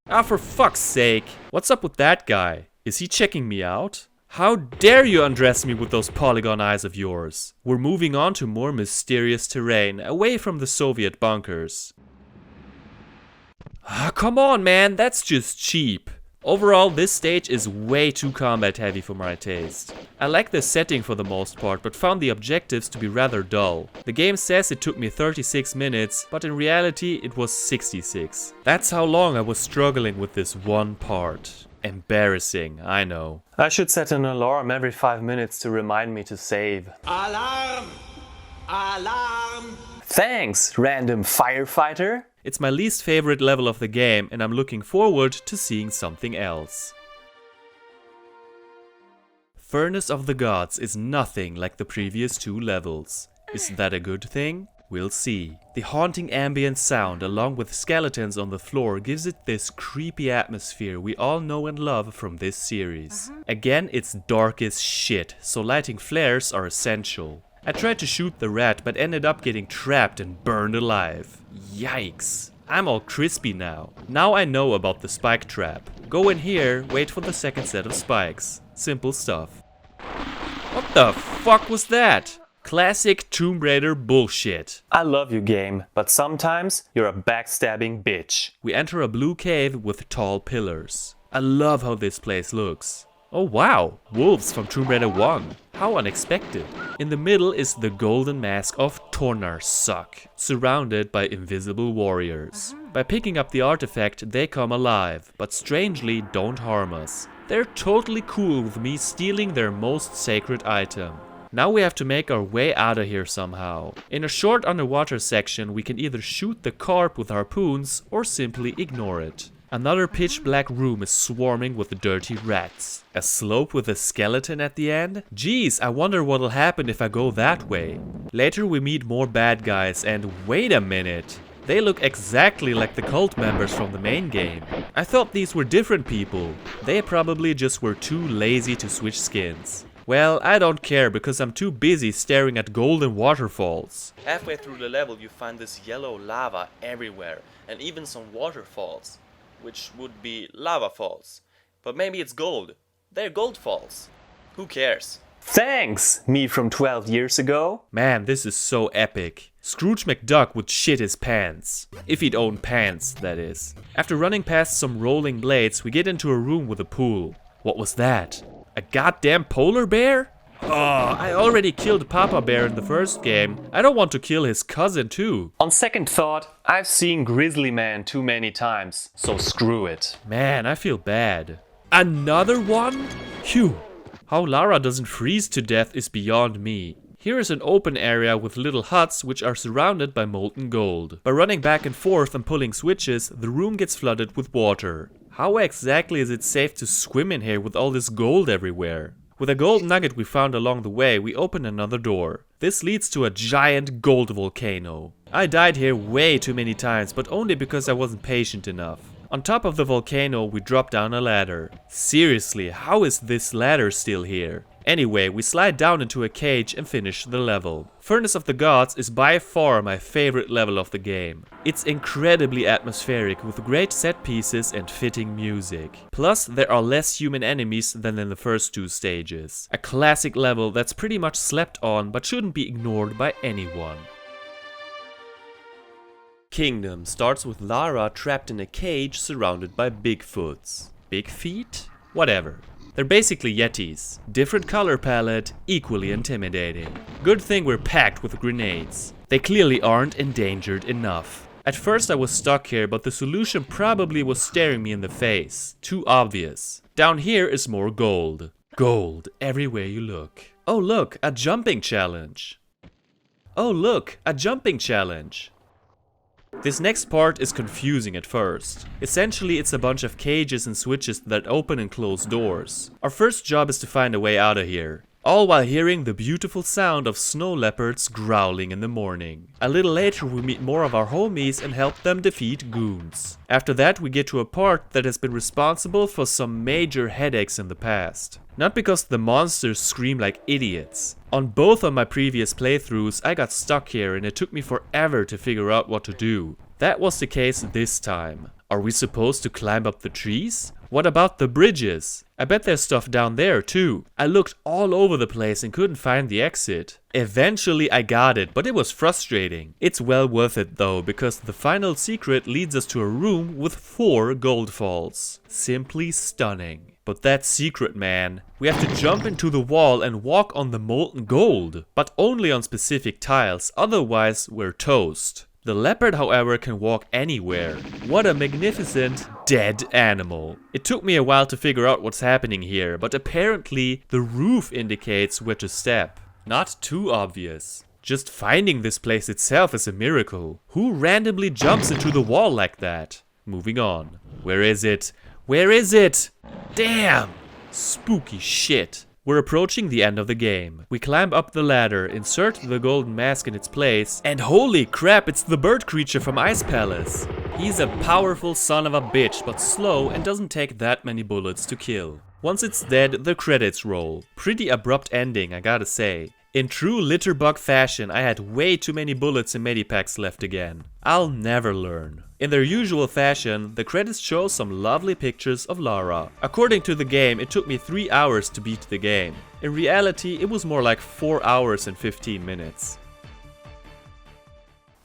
Ah, for fuck's sake. What's up with that guy? Is he checking me out? How dare you undress me with those polygon eyes of yours? We're moving on to more mysterious terrain, away from the Soviet bunkers. Ah, come on, man, that's just cheap. Overall, this stage is way too combat heavy for my taste. I like the setting for the most part, but found the objectives to be rather dull. The game says it took me 36 minutes, but in reality it was 66. That's how long I was struggling with this one part. Embarrassing, I know. I should set an alarm every 5 minutes to remind me to save. Alarm! Alarm! Thanks, random firefighter! It's my least favorite level of the game and I'm looking forward to seeing something else. Furnace of the Gods is nothing like the previous 2 levels. Is that a good thing? We'll see. The haunting ambient sound along with skeletons on the floor gives it this creepy atmosphere we all know and love from this series. Again, it's dark as shit, so lighting flares are essential. I tried to shoot the rat but ended up getting trapped and burned alive. Yikes. I'm all crispy now. Now I know about the spike trap. Go in here, wait for the second set of spikes. Simple stuff. What the fuck was that? Classic Tomb Raider bullshit. I love you, game, but sometimes you're a backstabbing bitch. We enter a blue cave with tall pillars. I love how this place looks. Oh wow, wolves from Tomb Raider 1. How unexpected. In the middle is the golden mask of Tornarsuk, surrounded by invisible warriors. By picking up the artifact, they come alive, but strangely don't harm us. They're totally cool with me stealing their most sacred item. Now we have to make our way out of here somehow. In a short underwater section, we can either shoot the carp with harpoons or simply ignore it. Another pitch black room is swarming with dirty rats. A slope with a skeleton at the end? Geez, I wonder what'll happen if I go that way. Later we meet more bad guys and wait a minute. They look exactly like the cult members from the main game. I thought these were different people. They probably just were too lazy to switch skins. Well, I don't care because I'm too busy staring at golden waterfalls. Halfway through the level you find this yellow lava everywhere and even some waterfalls, which would be lava falls. But maybe it's gold. They're gold falls. Who cares? Thanks, me from 12 years ago. Man, this is so epic. Scrooge McDuck would shit his pants. If he'd owned pants, that is. After running past some rolling blades, we get into a room with a pool. What was that? A goddamn polar bear? Oh, I already killed Papa Bear in the first game. I don't want to kill his cousin too. On second thought, I've seen Grizzly Man too many times, so screw it. Man, I feel bad. Another one? Phew. How Lara doesn't freeze to death is beyond me. Here is an open area with little huts which are surrounded by molten gold. By running back and forth and pulling switches, the room gets flooded with water. How exactly is it safe to swim in here with all this gold everywhere? With a gold nugget we found along the way, we open another door. This leads to a giant gold volcano. I died here way too many times, but only because I wasn't patient enough. On top of the volcano, we drop down a ladder. Seriously, how is this ladder still here? Anyway, we slide down into a cage and finish the level. Furnace of the Gods is by far my favorite level of the game. It's incredibly atmospheric with great set pieces and fitting music. Plus, there are less human enemies than in the first 2 stages. A classic level that's pretty much slept on but shouldn't be ignored by anyone. Kingdom starts with Lara trapped in a cage surrounded by Bigfoots. Big feet? Whatever. They're basically Yetis. Different color palette, equally intimidating. Good thing we're packed with grenades. They clearly aren't endangered enough. At first I was stuck here, but the solution probably was staring me in the face. Too obvious. Down here is more gold. Gold everywhere you look. Oh look, a jumping challenge. Oh look, a jumping challenge. This next part is confusing at first. Essentially it's a bunch of cages and switches that open and close doors. Our first job is to find a way out of here. All while hearing the beautiful sound of snow leopards growling in the morning. A little later we meet more of our homies and help them defeat goons. After that we get to a part that has been responsible for some major headaches in the past. Not because the monsters scream like idiots. On both of my previous playthroughs I got stuck here and it took me forever to figure out what to do. That was the case this time. Are we supposed to climb up the trees? What about the bridges? I bet there's stuff down there too. I looked all over the place and couldn't find the exit. Eventually I got it, but it was frustrating. It's well worth it though, because the final secret leads us to a room with 4 gold falls. Simply stunning. But that's secret, man. We have to jump into the wall and walk on the molten gold. But only on specific tiles, otherwise we're toast. The leopard, however, can walk anywhere. What a magnificent dead animal. It took me a while to figure out what's happening here, but apparently the roof indicates where to step. Not too obvious. Just finding this place itself is a miracle. Who randomly jumps into the wall like that? Moving on. Where is it? Where is it? Damn! Spooky shit. We're approaching the end of the game. We climb up the ladder, insert the golden mask in its place, and holy crap, it's the bird creature from Ice Palace. He's a powerful son of a bitch, but slow and doesn't take that many bullets to kill. Once it's dead, the credits roll. Pretty abrupt ending, I gotta say. In true litterbug fashion, I had way too many bullets and medipacks left again. I'll never learn. In their usual fashion, the credits show some lovely pictures of Lara. According to the game, it took me 3 hours to beat the game. In reality, it was more like 4 hours and 15 minutes.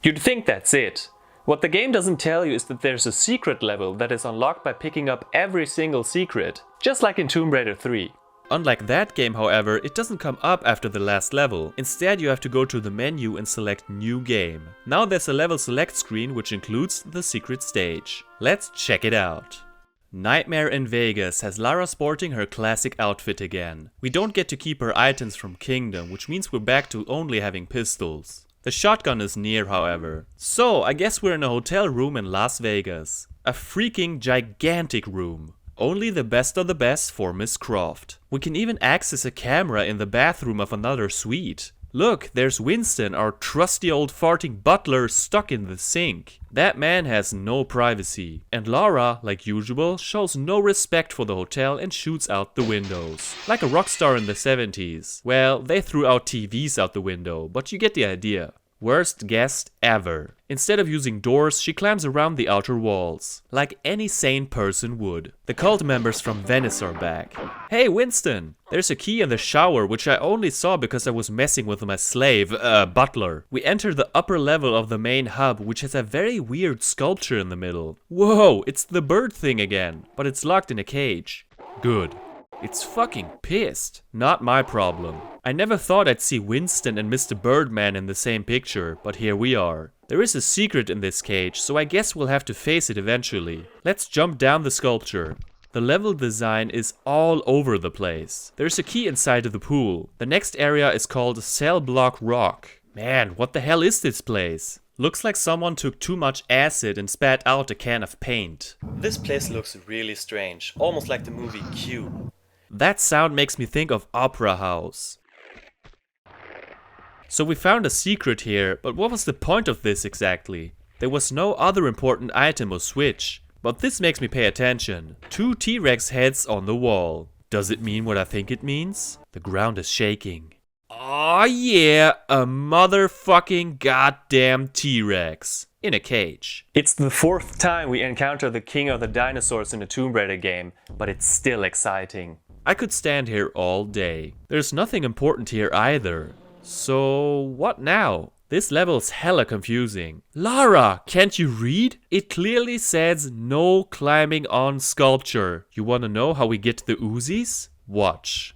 You'd think that's it. What the game doesn't tell you is that there's a secret level that is unlocked by picking up every single secret, just like in Tomb Raider 3. Unlike that game, however, it doesn't come up after the last level. Instead, you have to go to the menu and select New Game. Now there's a level select screen which includes the secret stage. Let's check it out. Nightmare in Vegas has Lara sporting her classic outfit again. We don't get to keep her items from Kingdom, which means we're back to only having pistols. The shotgun is near, however. So, I guess we're in a hotel room in Las Vegas. A freaking gigantic room. Only the best of the best for Miss Croft. We can even access a camera in the bathroom of another suite. Look, there's Winston, our trusty old farting butler, stuck in the sink. That man has no privacy. And Lara, like usual, shows no respect for the hotel and shoots out the windows. Like a rock star in the 70s. Well, they threw out TVs out the window, but you get the idea. Worst guest ever. Instead of using doors, she climbs around the outer walls, like any sane person would. The cult members from Venice are back. Hey Winston! There's a key in the shower, which I only saw because I was messing with my slave, butler. We enter the upper level of the main hub, which has a very weird sculpture in the middle. Whoa, it's the bird thing again, but it's locked in a cage. Good. It's fucking pissed. Not my problem. I never thought I'd see Winston and Mr. Birdman in the same picture, but here we are. There is a secret in this cage, so I guess we'll have to face it eventually. Let's jump down the sculpture. The level design is all over the place. There's a key inside of the pool. The next area is called Cell Block Rock. Man, what the hell is this place? Looks like someone took too much acid and spat out a can of paint. This place looks really strange, almost like the movie Cube. That sound makes me think of Opera House. So we found a secret here, but what was the point of this exactly? There was no other important item or switch. But this makes me pay attention. 2 T-Rex heads on the wall. Does it mean what I think it means? The ground is shaking. Aw yeah, a motherfucking goddamn T-Rex. In a cage. It's the 4th time we encounter the king of the dinosaurs in a Tomb Raider game, but it's still exciting. I could stand here all day. There's nothing important here either. So, what now? This level's hella confusing. Lara, can't you read? It clearly says no climbing on sculpture. You wanna know how we get the Uzis? Watch.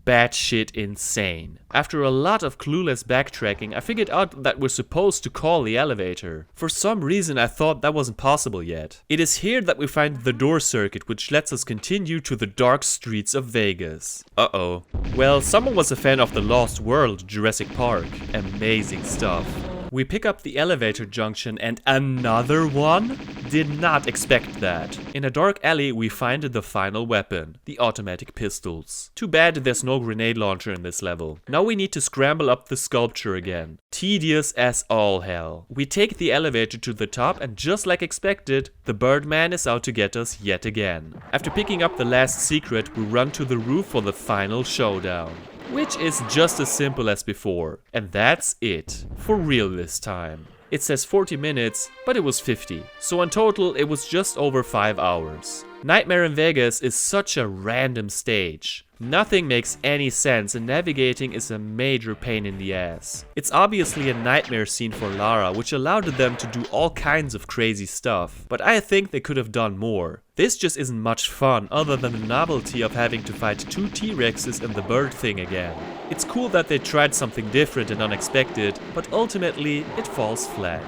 batshit insane. After a lot of clueless backtracking, I figured out that we're supposed to call the elevator. For some reason I thought that wasn't possible yet. It is here that we find the door circuit, which lets us continue to the dark streets of Vegas. Uh-oh. Well, someone was a fan of the Lost World, Jurassic Park. Amazing stuff. We pick up the elevator junction and another one? Did not expect that. In a dark alley we find the final weapon, the automatic pistols. Too bad there's no grenade launcher in this level. Now we need to scramble up the sculpture again. Tedious as all hell. We take the elevator to the top and just like expected, the Birdman is out to get us yet again. After picking up the last secret, we run to the roof for the final showdown. Which is just as simple as before. And that's it. For real this time. It says 40 minutes, but it was 50. So in total, it was just over 5 hours. Nightmare in Vegas is such a random stage. Nothing makes any sense and navigating is a major pain in the ass. It's obviously a nightmare scene for Lara, which allowed them to do all kinds of crazy stuff. But I think they could have done more. This just isn't much fun other than the novelty of having to fight 2 T-Rexes and the bird thing again. It's cool that they tried something different and unexpected, but ultimately it falls flat.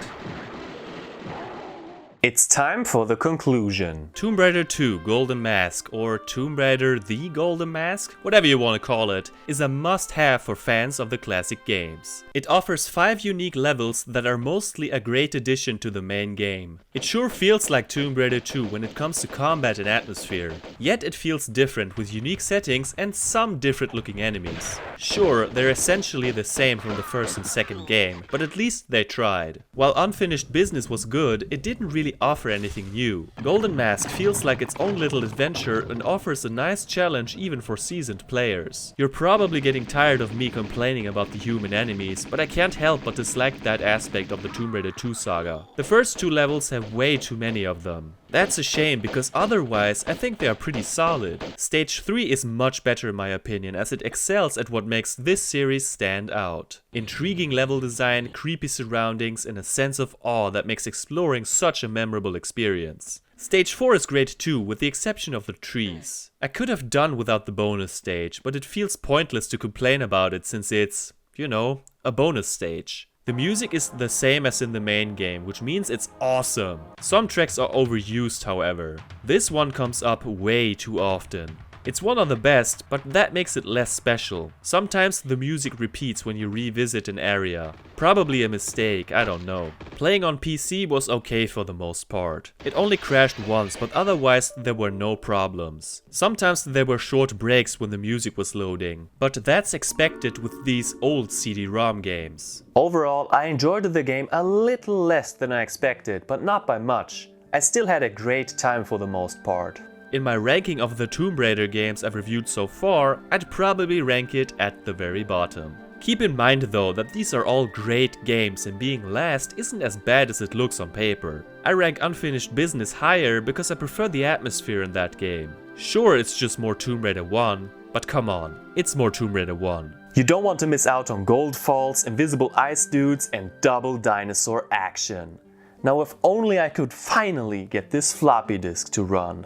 It's time for the conclusion. Tomb Raider 2 Golden Mask, or Tomb Raider The Golden Mask, whatever you want to call it, is a must-have for fans of the classic games. It offers 5 unique levels that are mostly a great addition to the main game. It sure feels like Tomb Raider 2 when it comes to combat and atmosphere, yet it feels different with unique settings and some different looking enemies. Sure, they're essentially the same from the first and second game, but at least they tried. While Unfinished Business was good, it didn't really offer anything new. Golden Mask feels like its own little adventure and offers a nice challenge even for seasoned players. You're probably getting tired of me complaining about the human enemies, but I can't help but dislike that aspect of the Tomb Raider 2 saga. The first 2 levels have way too many of them. That's a shame because otherwise I think they are pretty solid. Stage 3 is much better in my opinion as it excels at what makes this series stand out. Intriguing level design, creepy surroundings and a sense of awe that makes exploring such a memorable experience. Stage 4 is great too, with the exception of the trees. I could have done without the bonus stage, but it feels pointless to complain about it since it's, you know, a bonus stage. The music is the same as in the main game, which means it's awesome. Some tracks are overused, however. This one comes up way too often. It's one of the best, but that makes it less special. Sometimes the music repeats when you revisit an area. Probably a mistake, I don't know. Playing on PC was okay for the most part. It only crashed once, but otherwise there were no problems. Sometimes there were short breaks when the music was loading, but that's expected with these old CD-ROM games. Overall, I enjoyed the game a little less than I expected, but not by much. I still had a great time for the most part. In my ranking of the Tomb Raider games I've reviewed so far, I'd probably rank it at the very bottom. Keep in mind though that these are all great games and being last isn't as bad as it looks on paper. I rank Unfinished Business higher because I prefer the atmosphere in that game. Sure, it's just more Tomb Raider 1, but come on, it's more Tomb Raider 1. You don't want to miss out on gold falls, invisible ice dudes and double dinosaur action. Now if only I could finally get this floppy disk to run.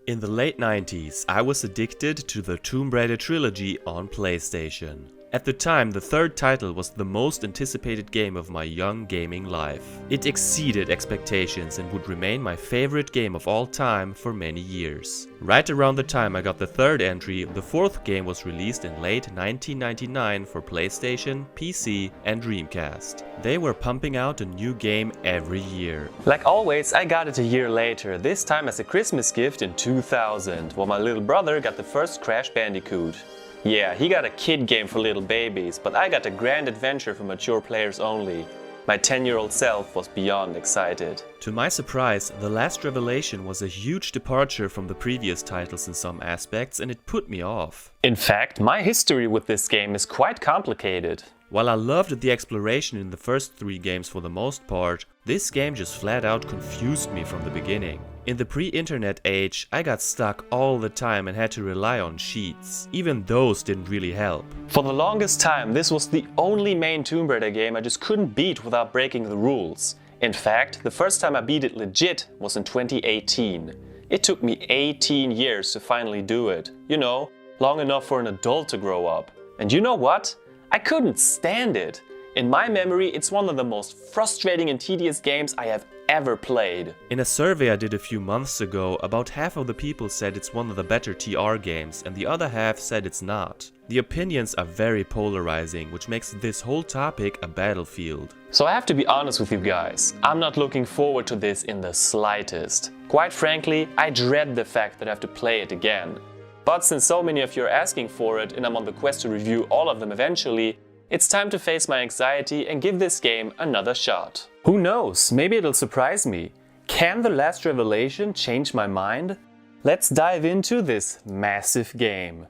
In the late 90s, I was addicted to the Tomb Raider trilogy on PlayStation. At the time, the third title was the most anticipated game of my young gaming life. It exceeded expectations and would remain my favorite game of all time for many years. Right around the time I got the third entry, the fourth game was released in late 1999 for PlayStation, PC and Dreamcast. They were pumping out a new game every year. Like always, I got it a year later, this time as a Christmas gift in 2000, while my little brother got the first Crash Bandicoot. Yeah, he got a kid game for little babies, but I got a grand adventure for mature players only. My 10-year-old self was beyond excited. To my surprise, The Last Revelation was a huge departure from the previous titles in some aspects and it put me off. In fact, my history with this game is quite complicated. While I loved the exploration in the first 3 games for the most part, this game just flat out confused me from the beginning. In the pre-internet age, I got stuck all the time and had to rely on cheats. Even those didn't really help. For the longest time, this was the only main Tomb Raider game I just couldn't beat without breaking the rules. In fact, the first time I beat it legit was in 2018. It took me 18 years to finally do it. You know, long enough for an adult to grow up. And you know what? I couldn't stand it. In my memory, it's one of the most frustrating and tedious games I have ever played. In a survey I did a few months ago, about half of the people said it's one of the better TR games and the other half said it's not. The opinions are very polarizing, which makes this whole topic a battlefield. So I have to be honest with you guys, I'm not looking forward to this in the slightest. Quite frankly, I dread the fact that I have to play it again. But since so many of you are asking for it and I'm on the quest to review all of them eventually, it's time to face my anxiety and give this game another shot. Who knows, maybe it'll surprise me. Can the last revelation change my mind? Let's dive into this massive game.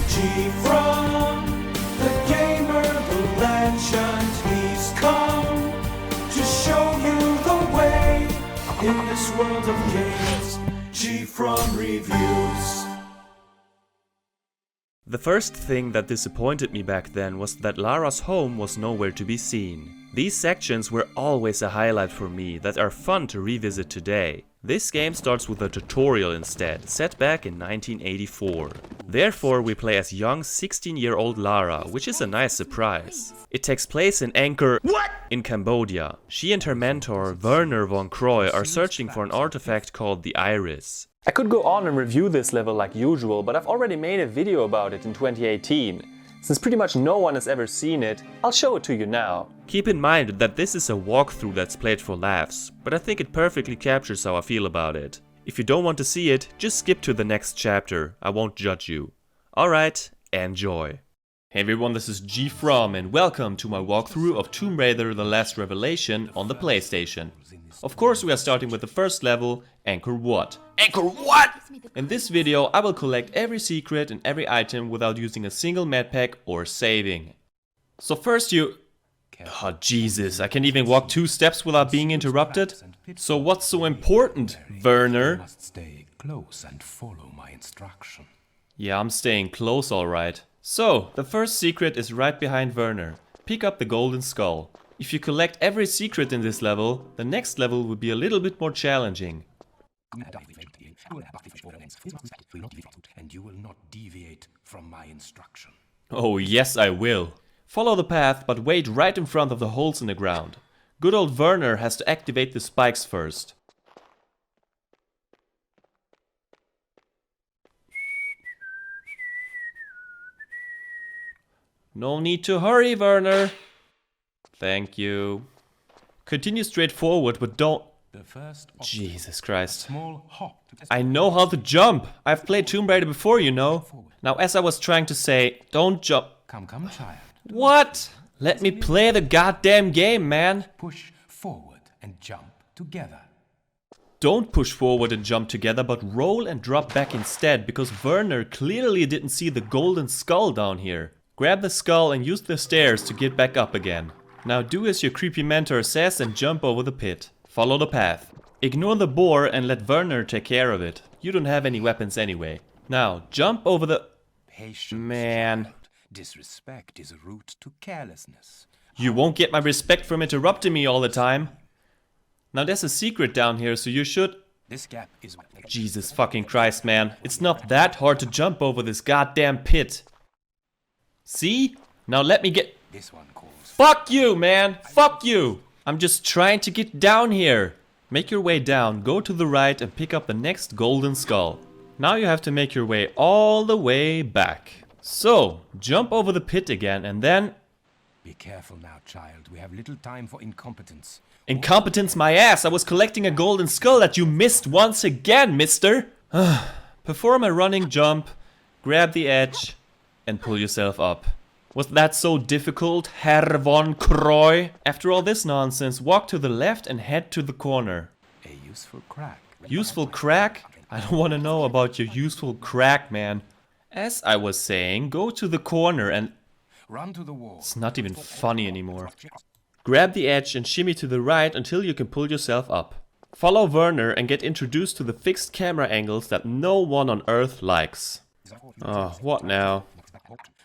GFrom, the gamer, the legend, he's come to show you the way in this world of games. GFrom reviews. The first thing that disappointed me back then was that Lara's home was nowhere to be seen. These sections were always a highlight for me that are fun to revisit today. This game starts with a tutorial instead, set back in 1984. Therefore we play as young 16-year-old Lara, which is a nice surprise. It takes place in in Cambodia. She and her mentor, Werner von Croy, are searching for an artifact called the Iris. I could go on and review this level like usual, but I've already made a video about it in 2018. Since pretty much no one has ever seen it, I'll show it to you now. Keep in mind that this is a walkthrough that's played for laughs, but I think it perfectly captures how I feel about it. If you don't want to see it, just skip to the next chapter, I won't judge you. Alright, enjoy. Hey everyone, this is GFrom and welcome to my walkthrough of Tomb Raider: The Last Revelation on the PlayStation. Of course we are starting with the first level, Anchor What? Anchor What? In this video I will collect every secret and every item without using a single medpack or saving. So first you... Oh Jesus, I can't even walk 2 steps without being interrupted? So what's so important, Werner? Must stay close and follow my instruction. Yeah, I'm staying close alright. So, the first secret is right behind Werner. Pick up the golden skull. If you collect every secret in this level, the next level will be a little bit more challenging. And you will not deviate from my instruction. Oh yes I will. Follow the path, but wait right in front of the holes in the ground. Good old Werner has to activate the spikes first. No need to hurry, Werner. Thank you. Continue straight forward, but don't... Jesus Christ. I know how to jump. I've played Tomb Raider before, you know. Now, as I was trying to say, don't jump. Come, child. What? Let me play the goddamn game, man. Push forward and jump together. Don't push forward and jump together, but roll and drop back instead, because Werner clearly didn't see the golden skull down here. Grab the skull and use the stairs to get back up again. Now do as your creepy mentor says and jump over the pit. Follow the path. Ignore the boar and let Werner take care of it. You don't have any weapons anyway. Now jump over the... Patience, Man. child. Disrespect is a route to carelessness. You won't get my respect from interrupting me all the time. Now there's a secret down here, so you should... This gap is... Jesus fucking Christ, man. It's not that hard to jump over this goddamn pit. See? Now let me get... This one calls... Fuck you, man! Fuck you! I'm just trying to get down here. Make your way down, go to the right and pick up the next golden skull. Now you have to make your way all the way back. So, jump over the pit again and then... Be careful now, child. We have little time for incompetence. Incompetence my ass! I was collecting a golden skull that you missed once again, mister! Perform a running jump, grab the edge, and pull yourself up. Was that so difficult, Herr von Croy? After all this nonsense, walk to the left and head to the corner. A useful crack. Useful crack? I don't want to know about your useful crack, man. As I was saying, go to the corner and... Run to the wall. It's not even funny anymore. Grab the edge and shimmy to the right until you can pull yourself up. Follow Werner and get introduced to the fixed camera angles that no one on Earth likes. Oh, what now?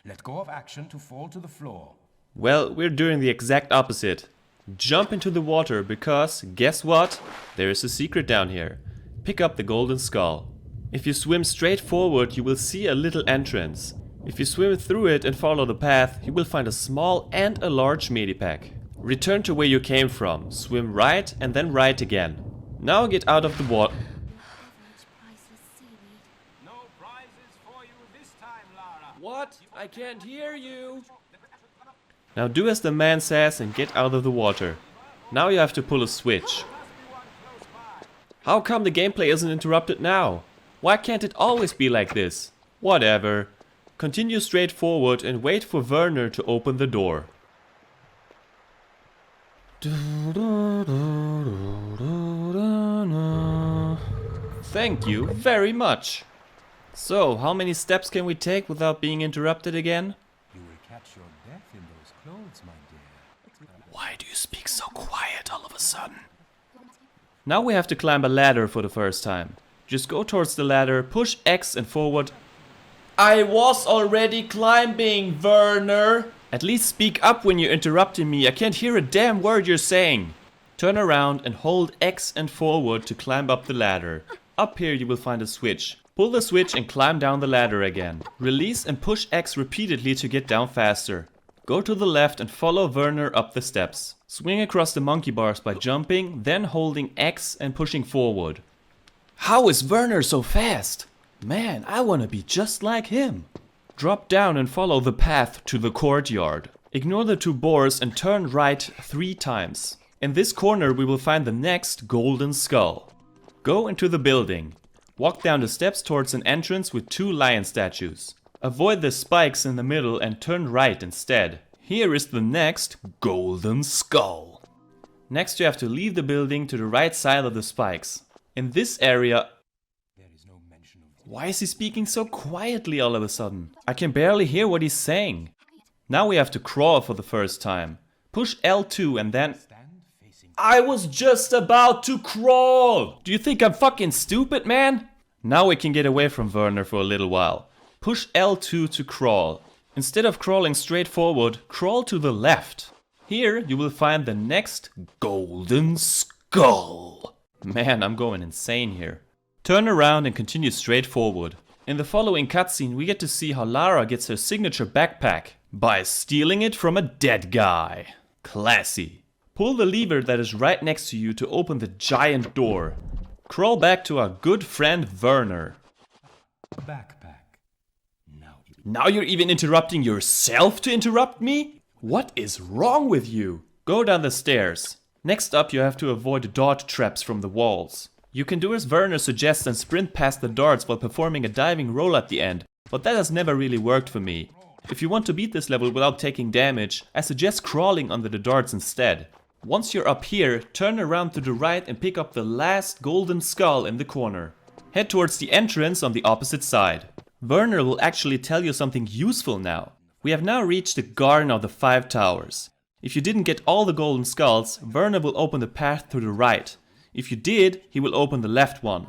Let go of action to fall to the floor. Well, we're doing the exact opposite. Jump into the water because, guess what? There is a secret down here. Pick up the golden skull. If you swim straight forward, you will see a little entrance. If you swim through it and follow the path, you will find a small and a large medipack. Return to where you came from, swim right and then right again. Now get out of the water. No prizes for you this time, Lara. What? I can't hear you. Now do as the man says and get out of the water. Now you have to pull a switch. How come the gameplay isn't interrupted now? Why can't it always be like this? Whatever. Continue straight forward and wait for Werner to open the door. Thank you very much. So, how many steps can we take without being interrupted again? You will catch your death in those clothes, my dear. Why do you speak so quiet all of a sudden? Now we have to climb a ladder for the first time. Just go towards the ladder, push X and forward. I was already climbing, Werner! At least speak up when you're interrupting me, I can't hear a damn word you're saying. Turn around and hold X and forward to climb up the ladder. Up here you will find a switch. Pull the switch and climb down the ladder again. Release and push X repeatedly to get down faster. Go to the left and follow Werner up the steps. Swing across the monkey bars by jumping, then holding X and pushing forward. How is Werner so fast? Man, I wanna be just like him. Drop down and follow the path to the courtyard. Ignore the two boars and turn right 3 times. In this corner we will find the next golden skull. Go into the building. Walk down the steps towards an entrance with 2 lion statues. Avoid the spikes in the middle and turn right instead. Here is the next golden skull. Next you have to leave the building to the right side of the spikes. In this area... Why is he speaking so quietly all of a sudden? I can barely hear what he's saying. Now we have to crawl for the first time. Push L2 and then... I was just about to crawl! Do you think I'm fucking stupid, man? Now we can get away from Werner for a little while. Push L2 to crawl. Instead of crawling straight forward, crawl to the left. Here you will find the next golden skull. Man, I'm going insane here. Turn around and continue straight forward. In the following cutscene we get to see how Lara gets her signature backpack by stealing it from a dead guy. Classy. Pull the lever that is right next to you to open the giant door. Crawl back to our good friend Werner. Backpack. Now you're even interrupting yourself to interrupt me? What is wrong with you? Go down the stairs. Next up you have to avoid dart traps from the walls. You can do as Werner suggests and sprint past the darts while performing a diving roll at the end, but that has never really worked for me. If you want to beat this level without taking damage, I suggest crawling under the darts instead. Once you're up here, turn around to the right and pick up the last golden skull in the corner. Head towards the entrance on the opposite side. Werner will actually tell you something useful now. We have now reached the Garden of the 5 Towers. If you didn't get all the golden skulls, Werner will open the path to the right. If you did, he will open the left one.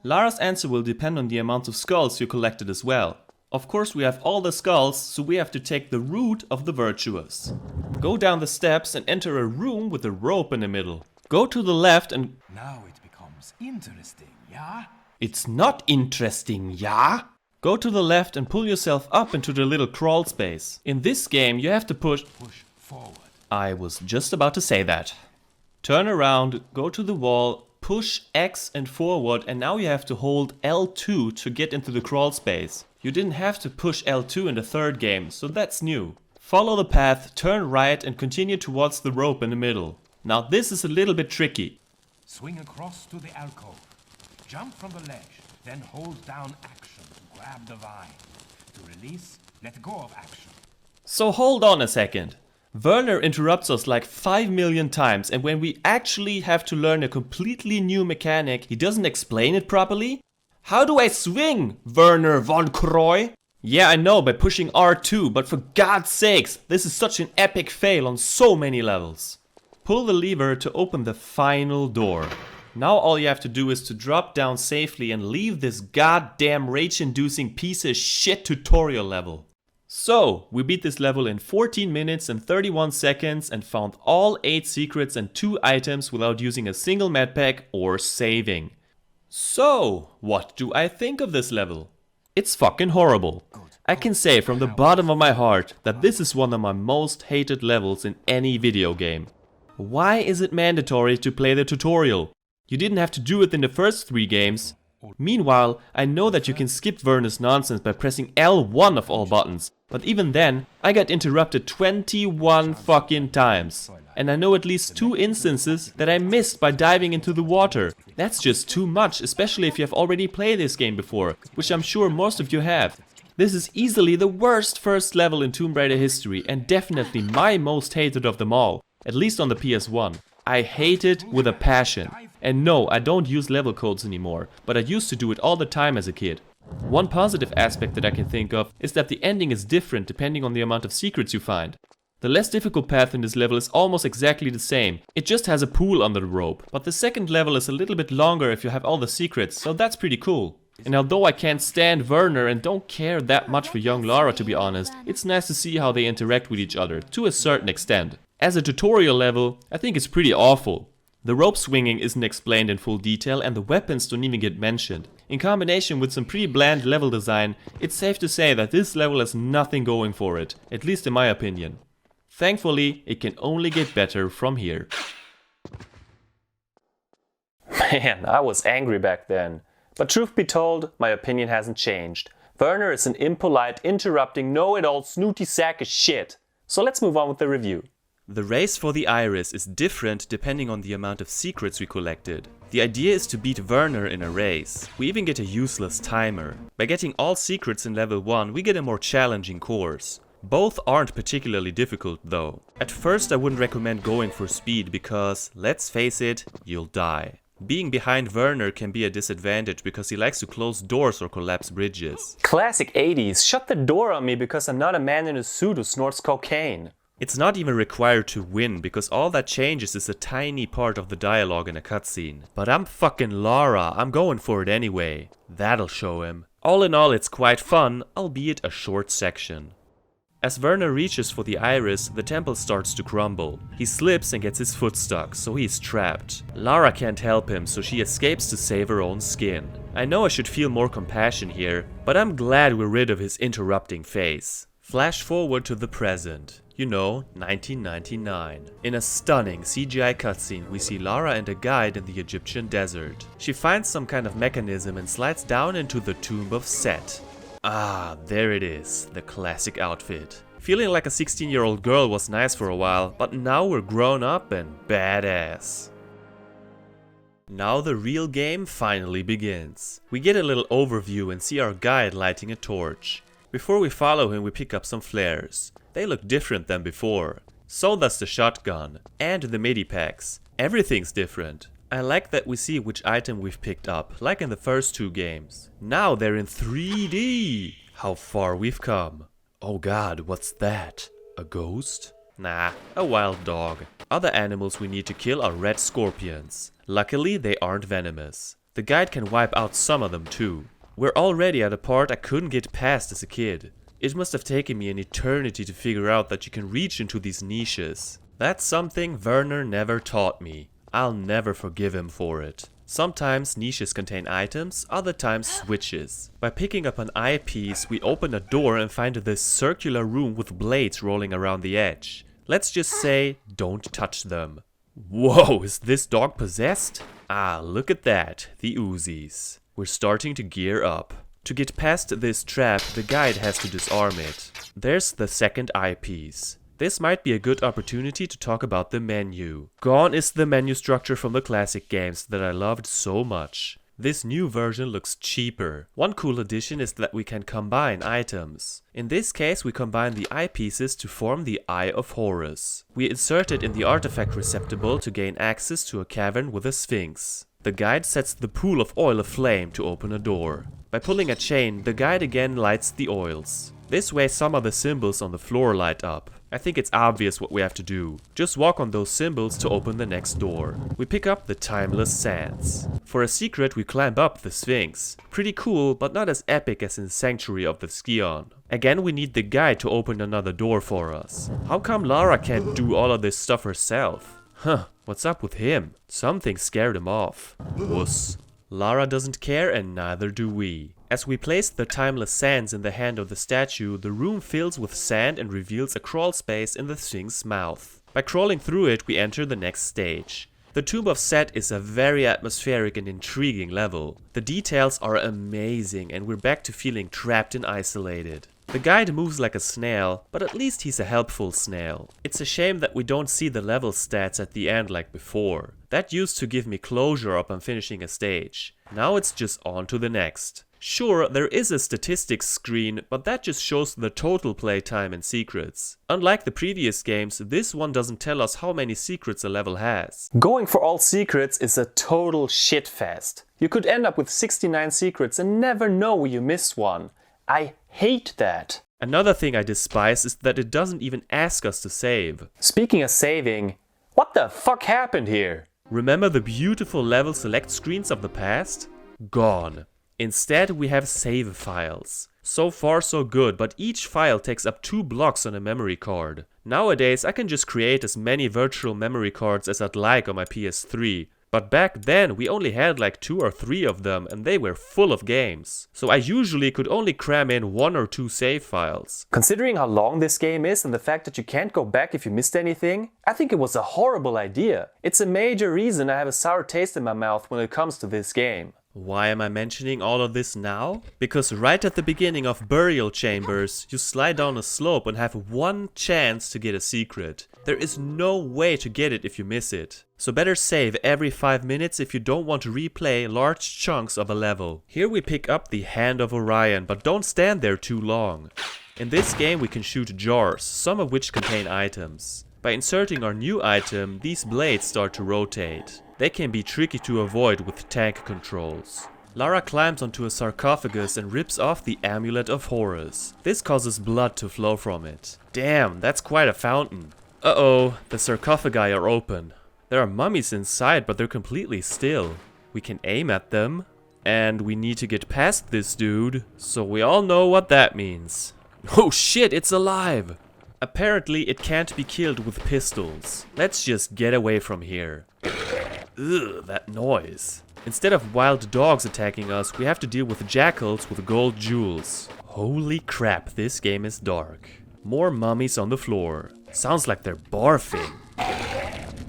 Lara's answer will depend on the amount of skulls you collected as well. Of course we have all the skulls, so we have to take the route of the virtuous. Go down the steps and enter a room with a rope in the middle. Go to the left and... Now it becomes interesting, yeah? It's not interesting, yeah? Go to the left and pull yourself up into the little crawl space. In this game you have to push forward. I was just about to say that. Turn around, go to the wall, push X and forward, and now you have to hold L2 to get into the crawl space. You didn't have to push L2 in the third game, so that's new. Follow the path, turn right and continue towards the rope in the middle. Now this is a little bit tricky. Swing across to the alcove. Jump from the ledge, then hold down action to grab the vine. To release, let go of action. So hold on a second. Werner interrupts us like 5 million times, and when we actually have to learn a completely new mechanic, he doesn't explain it properly? How do I swing, Werner von Croy? Yeah, I know, by pushing R2, but for God's sakes, this is such an epic fail on so many levels. Pull the lever to open the final door. Now all you have to do is to drop down safely and leave this goddamn rage-inducing piece of shit tutorial level. So, we beat this level in 14 minutes and 31 seconds and found all 8 secrets and 2 items without using a single medpack or saving. So, what do I think of this level? It's fucking horrible. I can say from the bottom of my heart that this is one of my most hated levels in any video game. Why is it mandatory to play the tutorial? You didn't have to do it in the first 3 games. Meanwhile, I know that you can skip Werner's nonsense by pressing L1 of all buttons, but even then, I got interrupted 21 fucking times. And I know at least 2 instances that I missed by diving into the water. That's just too much, especially if you have already played this game before, which I'm sure most of you have. This is easily the worst first level in Tomb Raider history and definitely my most hated of them all, at least on the PS1. I hate it with a passion. And no, I don't use level codes anymore, but I used to do it all the time as a kid. One positive aspect that I can think of is that the ending is different depending on the amount of secrets you find. The less difficult path in this level is almost exactly the same, it just has a pool under the rope, but the second level is a little bit longer if you have all the secrets, so that's pretty cool. And although I can't stand Werner and don't care that much for young Lara to be honest, it's nice to see how they interact with each other, to a certain extent. As a tutorial level, I think it's pretty awful. The rope swinging isn't explained in full detail and the weapons don't even get mentioned. In combination with some pretty bland level design, it's safe to say that this level has nothing going for it, at least in my opinion. Thankfully, it can only get better from here. Man, I was angry back then. But truth be told, my opinion hasn't changed. Werner is an impolite, interrupting, know-it-all snooty sack of shit. So let's move on with the review. The race for the iris is different depending on the amount of secrets we collected. The idea is to beat Werner in a race. We even get a useless timer. By getting all secrets in level 1, we get a more challenging course. Both aren't particularly difficult though. At first I wouldn't recommend going for speed because, let's face it, you'll die. Being behind Werner can be a disadvantage because he likes to close doors or collapse bridges. Classic 80s, shut the door on me because I'm not a man in a suit who snorts cocaine. It's not even required to win, because all that changes is a tiny part of the dialogue in a cutscene. But I'm fucking Lara, I'm going for it anyway. That'll show him. All in all, it's quite fun, albeit a short section. As Werner reaches for the iris, the temple starts to crumble. He slips and gets his foot stuck, so he's trapped. Lara can't help him, so she escapes to save her own skin. I know I should feel more compassion here, but I'm glad we're rid of his interrupting face. Flash forward to the present. You know, 1999. In a stunning CGI cutscene, we see Lara and a guide in the Egyptian desert. She finds some kind of mechanism and slides down into the tomb of Set. Ah, there it is, the classic outfit. Feeling like a 16-year-old girl was nice for a while, but now we're grown up and badass. Now the real game finally begins. We get a little overview and see our guide lighting a torch. Before we follow him, we pick up some flares. They look different than before. So does the shotgun and the medipacks. Everything's different. I like that we see which item we've picked up, like in the first 2 games. Now they're in 3D! How far we've come. Oh god, what's that? A ghost? Nah, a wild dog. Other animals we need to kill are red scorpions. Luckily, they aren't venomous. The guide can wipe out some of them too. We're already at a part I couldn't get past as a kid. It must have taken me an eternity to figure out that you can reach into these niches. That's something Werner never taught me. I'll never forgive him for it. Sometimes niches contain items, other times switches. By picking up an eyepiece, we open a door and find this circular room with blades rolling around the edge. Let's just say, don't touch them. Whoa, is this dog possessed? Ah, look at that, the Uzis. We're starting to gear up. To get past this trap, the guide has to disarm it. There's the second eyepiece. This might be a good opportunity to talk about the menu. Gone is the menu structure from the classic games that I loved so much. This new version looks cheaper. One cool addition is that we can combine items. In this case, we combine the eyepieces to form the Eye of Horus. We insert it in the artifact receptacle to gain access to a cavern with a sphinx. The guide sets the pool of oil aflame to open a door. By pulling a chain, the guide again lights the oils. This way some of the symbols on the floor light up. I think it's obvious what we have to do. Just walk on those symbols to open the next door. We pick up the Timeless Sands. For a secret, we climb up the Sphinx. Pretty cool, but not as epic as in Sanctuary of the Scion. Again, we need the guide to open another door for us. How come Lara can't do all of this stuff herself? Huh, what's up with him? Something scared him off. Wuss. Lara doesn't care and neither do we. As we place the timeless sands in the hand of the statue, the room fills with sand and reveals a crawl space in the Sphinx's mouth. By crawling through it, we enter the next stage. The Tomb of Set is a very atmospheric and intriguing level. The details are amazing and we're back to feeling trapped and isolated. The guide moves like a snail, but at least he's a helpful snail. It's a shame that we don't see the level stats at the end like before. That used to give me closure upon finishing a stage. Now it's just on to the next. Sure, there is a statistics screen, but that just shows the total playtime and secrets. Unlike the previous games, this one doesn't tell us how many secrets a level has. Going for all secrets is a total shitfest. You could end up with 69 secrets and never know you missed one. I hate that. Another thing I despise is that it doesn't even ask us to save. Speaking of saving, what the fuck happened here? Remember the beautiful level select screens of the past? Gone. Instead, we have save files. So far so good, but each file takes up 2 blocks on a memory card. Nowadays, I can just create as many virtual memory cards as I'd like on my PS3. But back then, we only had like 2 or 3 of them and they were full of games. So I usually could only cram in 1 or 2 save files. Considering how long this game is and the fact that you can't go back if you missed anything, I think it was a horrible idea. It's a major reason I have a sour taste in my mouth when it comes to this game. Why am I mentioning all of this now? Because right at the beginning of Burial Chambers, you slide down a slope and have 1 chance to get a secret. There is no way to get it if you miss it. So better save every 5 minutes if you don't want to replay large chunks of a level. Here we pick up the Hand of Orion, but don't stand there too long. In this game we can shoot jars, some of which contain items. By inserting our new item, these blades start to rotate. They can be tricky to avoid with tank controls. Lara climbs onto a sarcophagus and rips off the Amulet of Horus. This causes blood to flow from it. Damn, that's quite a fountain. Uh-oh, the sarcophagi are open. There are mummies inside, but they're completely still. We can aim at them. And we need to get past this dude, so we all know what that means. Oh shit, it's alive! Apparently it can't be killed with pistols. Let's just get away from here. Ugh, that noise. Instead of wild dogs attacking us, we have to deal with jackals with gold jewels. Holy crap, this game is dark. More mummies on the floor. Sounds like they're barfing.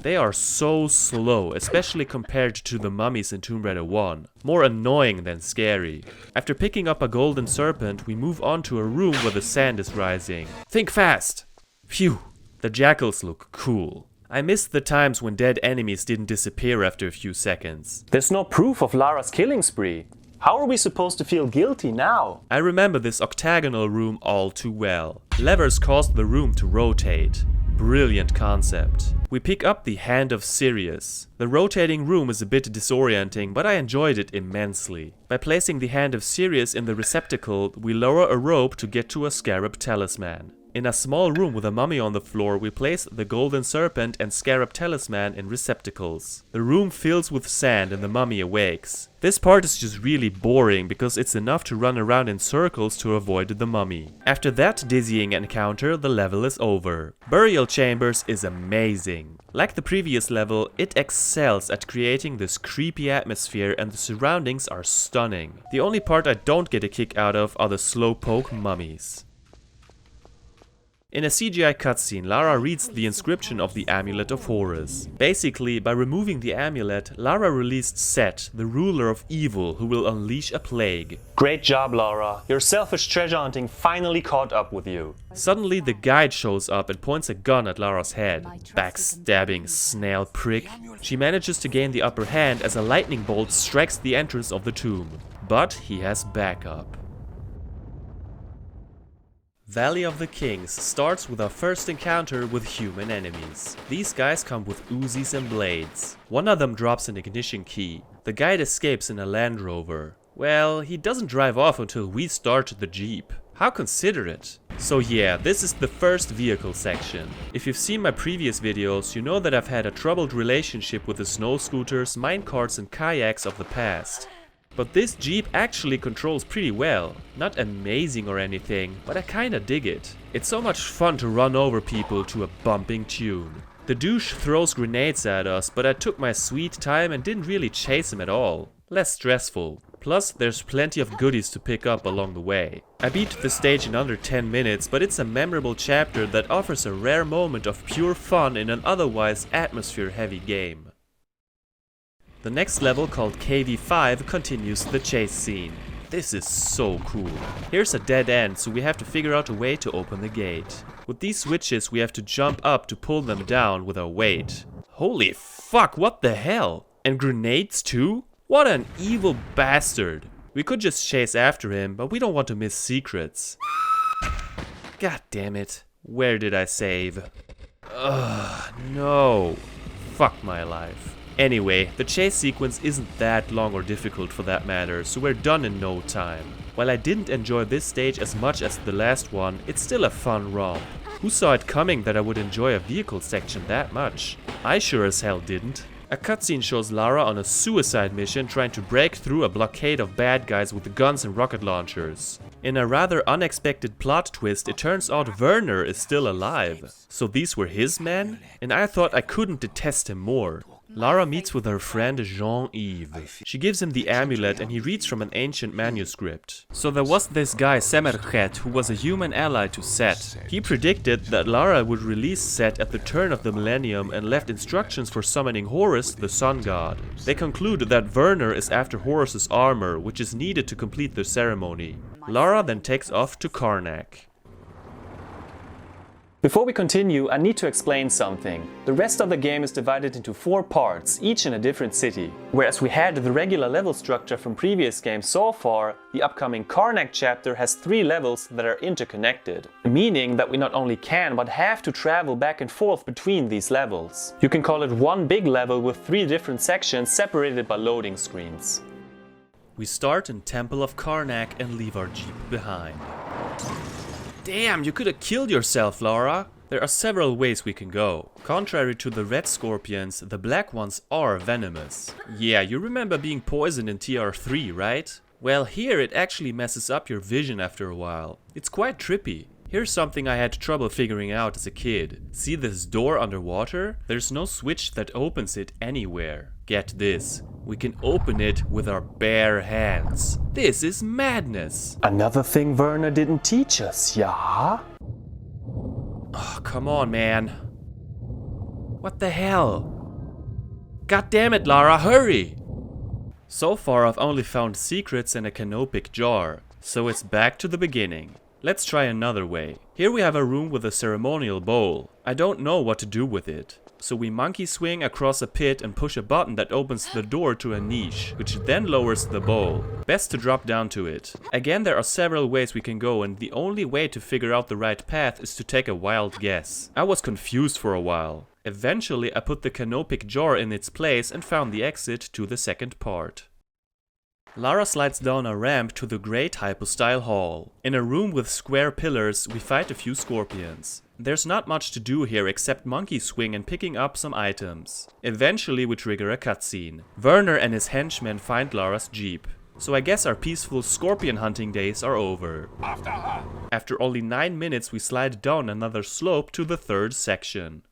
They are so slow, especially compared to the mummies in Tomb Raider 1. More annoying than scary. After picking up a golden serpent, we move on to a room where the sand is rising. Think fast! Phew, the jackals look cool. I miss the times when dead enemies didn't disappear after a few seconds. There's no proof of Lara's killing spree. How are we supposed to feel guilty now? I remember this octagonal room all too well. Levers caused the room to rotate. Brilliant concept. We pick up the Hand of Sirius. The rotating room is a bit disorienting, but I enjoyed it immensely. By placing the Hand of Sirius in the receptacle, we lower a rope to get to a scarab talisman. In a small room with a mummy on the floor, we place the golden serpent and scarab talisman in receptacles. The room fills with sand and the mummy awakes. This part is just really boring because it's enough to run around in circles to avoid the mummy. After that dizzying encounter, the level is over. Burial Chambers is amazing. Like the previous level, it excels at creating this creepy atmosphere and the surroundings are stunning. The only part I don't get a kick out of are the slowpoke mummies. In a CGI cutscene, Lara reads the inscription of the Amulet of Horus. Basically, by removing the amulet, Lara released Set, the ruler of evil who will unleash a plague. Great job, Lara. Your selfish treasure hunting finally caught up with you. Suddenly, the guide shows up and points a gun at Lara's head. Backstabbing snail prick. She manages to gain the upper hand as a lightning bolt strikes the entrance of the tomb. But he has backup. Valley of the Kings starts with our first encounter with human enemies. These guys come with Uzis and blades. One of them drops an ignition key. The guide escapes in a Land Rover. Well, he doesn't drive off until we start the Jeep. How considerate. So yeah, this is the first vehicle section. If you've seen my previous videos, you know that I've had a troubled relationship with the snow scooters, minecarts and kayaks of the past. But this Jeep actually controls pretty well. Not amazing or anything, but I kinda dig it. It's so much fun to run over people to a bumping tune. The douche throws grenades at us, but I took my sweet time and didn't really chase him at all. Less stressful. Plus, there's plenty of goodies to pick up along the way. I beat the stage in under 10 minutes, but it's a memorable chapter that offers a rare moment of pure fun in an otherwise atmosphere-heavy game. The next level, called KV5, continues the chase scene. This is so cool. Here's a dead end, so we have to figure out a way to open the gate. With these switches, we have to jump up to pull them down with our weight. Holy fuck, what the hell? And grenades too? What an evil bastard. We could just chase after him, but we don't want to miss secrets. God damn it. Where did I save? Ugh, no. Fuck my life. Anyway, the chase sequence isn't that long or difficult for that matter, so we're done in no time. While I didn't enjoy this stage as much as the last one, it's still a fun romp. Who saw it coming that I would enjoy a vehicle section that much? I sure as hell didn't. A cutscene shows Lara on a suicide mission trying to break through a blockade of bad guys with guns and rocket launchers. In a rather unexpected plot twist, it turns out Werner is still alive. So these were his men? And I thought I couldn't detest him more. Lara meets with her friend Jean-Yves. She gives him the amulet and he reads from an ancient manuscript. So there was this guy Semerchet who was a human ally to Set. He predicted that Lara would release Set at the turn of the millennium and left instructions for summoning Horus, the sun god. They conclude that Werner is after Horus's armor, which is needed to complete the ceremony. Lara then takes off to Karnak. Before we continue, I need to explain something. The rest of the game is divided into 4 parts, each in a different city. Whereas we had the regular level structure from previous games so far, the upcoming Karnak chapter has 3 levels that are interconnected. Meaning that we not only can, but have to travel back and forth between these levels. You can call it one big level with 3 different sections separated by loading screens. We start in Temple of Karnak and leave our Jeep behind. Damn, you could have killed yourself, Lara. There are several ways we can go. Contrary to the red scorpions, the black ones are venomous. Yeah, you remember being poisoned in TR3, right? Well, here it actually messes up your vision after a while. It's quite trippy. Here's something I had trouble figuring out as a kid. See this door underwater? There's no switch that opens it anywhere. Get this. We can open it with our bare hands. This is madness. Another thing Werner didn't teach us, yeah? Oh, come on, man. What the hell? God damn it, Lara, hurry! So far I've only found secrets in a canopic jar, so it's back to the beginning. Let's try another way. Here we have a room with a ceremonial bowl. I don't know what to do with it. So we monkey swing across a pit and push a button that opens the door to a niche, which then lowers the bowl. Best to drop down to it. Again, there are several ways we can go, and the only way to figure out the right path is to take a wild guess. I was confused for a while. Eventually I put the canopic jar in its place and found the exit to the second part. Lara slides down a ramp to the great hypostyle hall. In a room with square pillars, we fight a few scorpions. There's not much to do here except monkey swing and picking up some items. Eventually we trigger a cutscene. Werner and his henchmen find Lara's jeep. So I guess our peaceful scorpion hunting days are over. After only 9 minutes we slide down another slope to the 3rd section.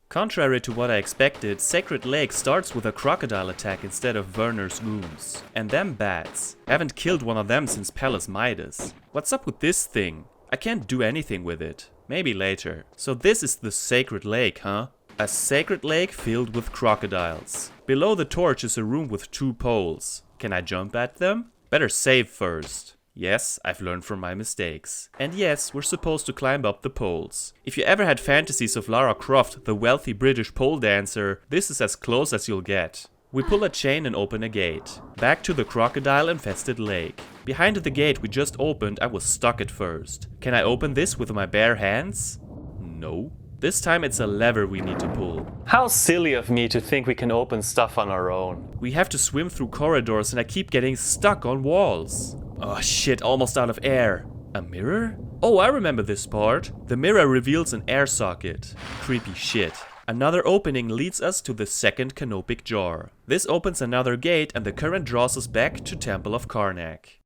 Contrary to what I expected, Sacred Lake starts with a crocodile attack instead of Werner's goons. And them bats. Haven't killed one of them since Palace Midas. What's up with this thing? I can't do anything with it. Maybe later. So this is the Sacred Lake, huh? A sacred lake filled with crocodiles. Below the torch is a room with 2 poles. Can I jump at them? Better save first. Yes, I've learned from my mistakes. And yes, we're supposed to climb up the poles. If you ever had fantasies of Lara Croft, the wealthy British pole dancer, this is as close as you'll get. We pull a chain and open a gate. Back to the crocodile-infested lake. Behind the gate we just opened, I was stuck at first. Can I open this with my bare hands? No. This time it's a lever we need to pull. How silly of me to think we can open stuff on our own. We have to swim through corridors and I keep getting stuck on walls. Oh shit, almost out of air. A mirror? Oh, I remember this part. The mirror reveals an air socket. Creepy shit. Another opening leads us to the second canopic jar. This opens another gate and the current draws us back to Temple of Karnak.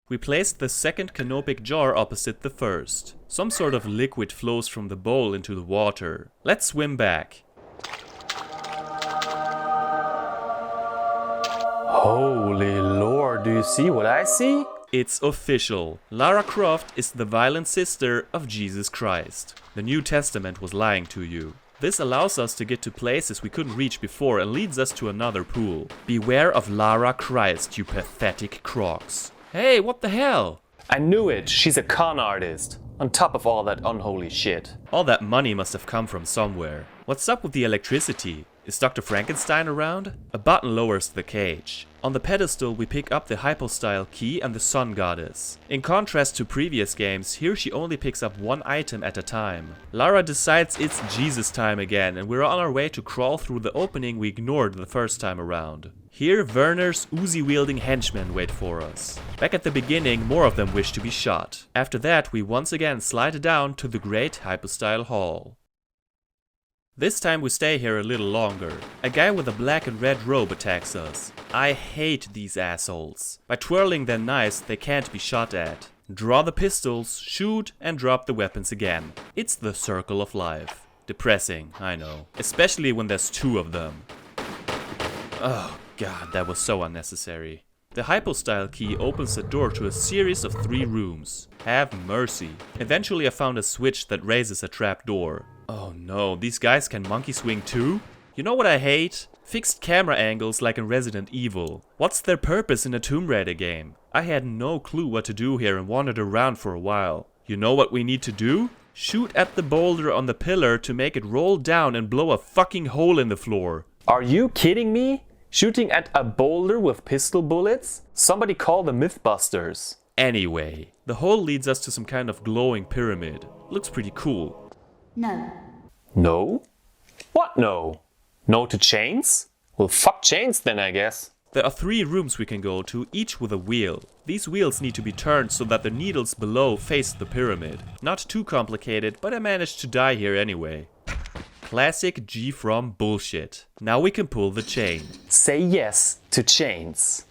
We placed the second canopic jar opposite the first. Some sort of liquid flows from the bowl into the water. Let's swim back. Holy lord, do you see what I see? It's official. Lara Croft is the violent sister of Jesus Christ. The New Testament was lying to you. This allows us to get to places we couldn't reach before and leads us to another pool. Beware of Lara Christ, you pathetic crocs. Hey, what the hell? I knew it, she's a con artist. On top of all that unholy shit. All that money must have come from somewhere. What's up with the electricity? Is Dr. Frankenstein around? A button lowers the cage. On the pedestal we pick up the hypostyle key and the sun goddess. In contrast to previous games, here she only picks up one item at a time. Lara decides it's Jesus time again and we're on our way to crawl through the opening we ignored the first time around. Here Werner's Uzi-wielding henchmen wait for us. Back at the beginning, more of them wish to be shot. After that, we once again slide down to the great hypostyle hall. This time we stay here a little longer. A guy with a black and red robe attacks us. I hate these assholes. By twirling their knives, they can't be shot at. Draw the pistols, shoot, and drop the weapons again. It's the circle of life. Depressing, I know. Especially when there's two of them. Oh god, that was so unnecessary. The hypostyle key opens the door to a series of 3 rooms. Have mercy. Eventually I found a switch that raises a trap door. Oh no, these guys can monkey swing too? You know what I hate? Fixed camera angles like in Resident Evil. What's their purpose in a Tomb Raider game? I had no clue what to do here and wandered around for a while. You know what we need to do? Shoot at the boulder on the pillar to make it roll down and blow a fucking hole in the floor. Are you kidding me? Shooting at a boulder with pistol bullets? Somebody call the Mythbusters. Anyway, the hole leads us to some kind of glowing pyramid. Looks pretty cool. No. No? What no? No to chains? Well, fuck chains then, I guess. There are 3 rooms we can go to, each with a wheel. These wheels need to be turned so that the needles below face the pyramid. Not too complicated, but I managed to die here anyway. Classic GFrom bullshit. Now we can pull the chain. Say yes to chains.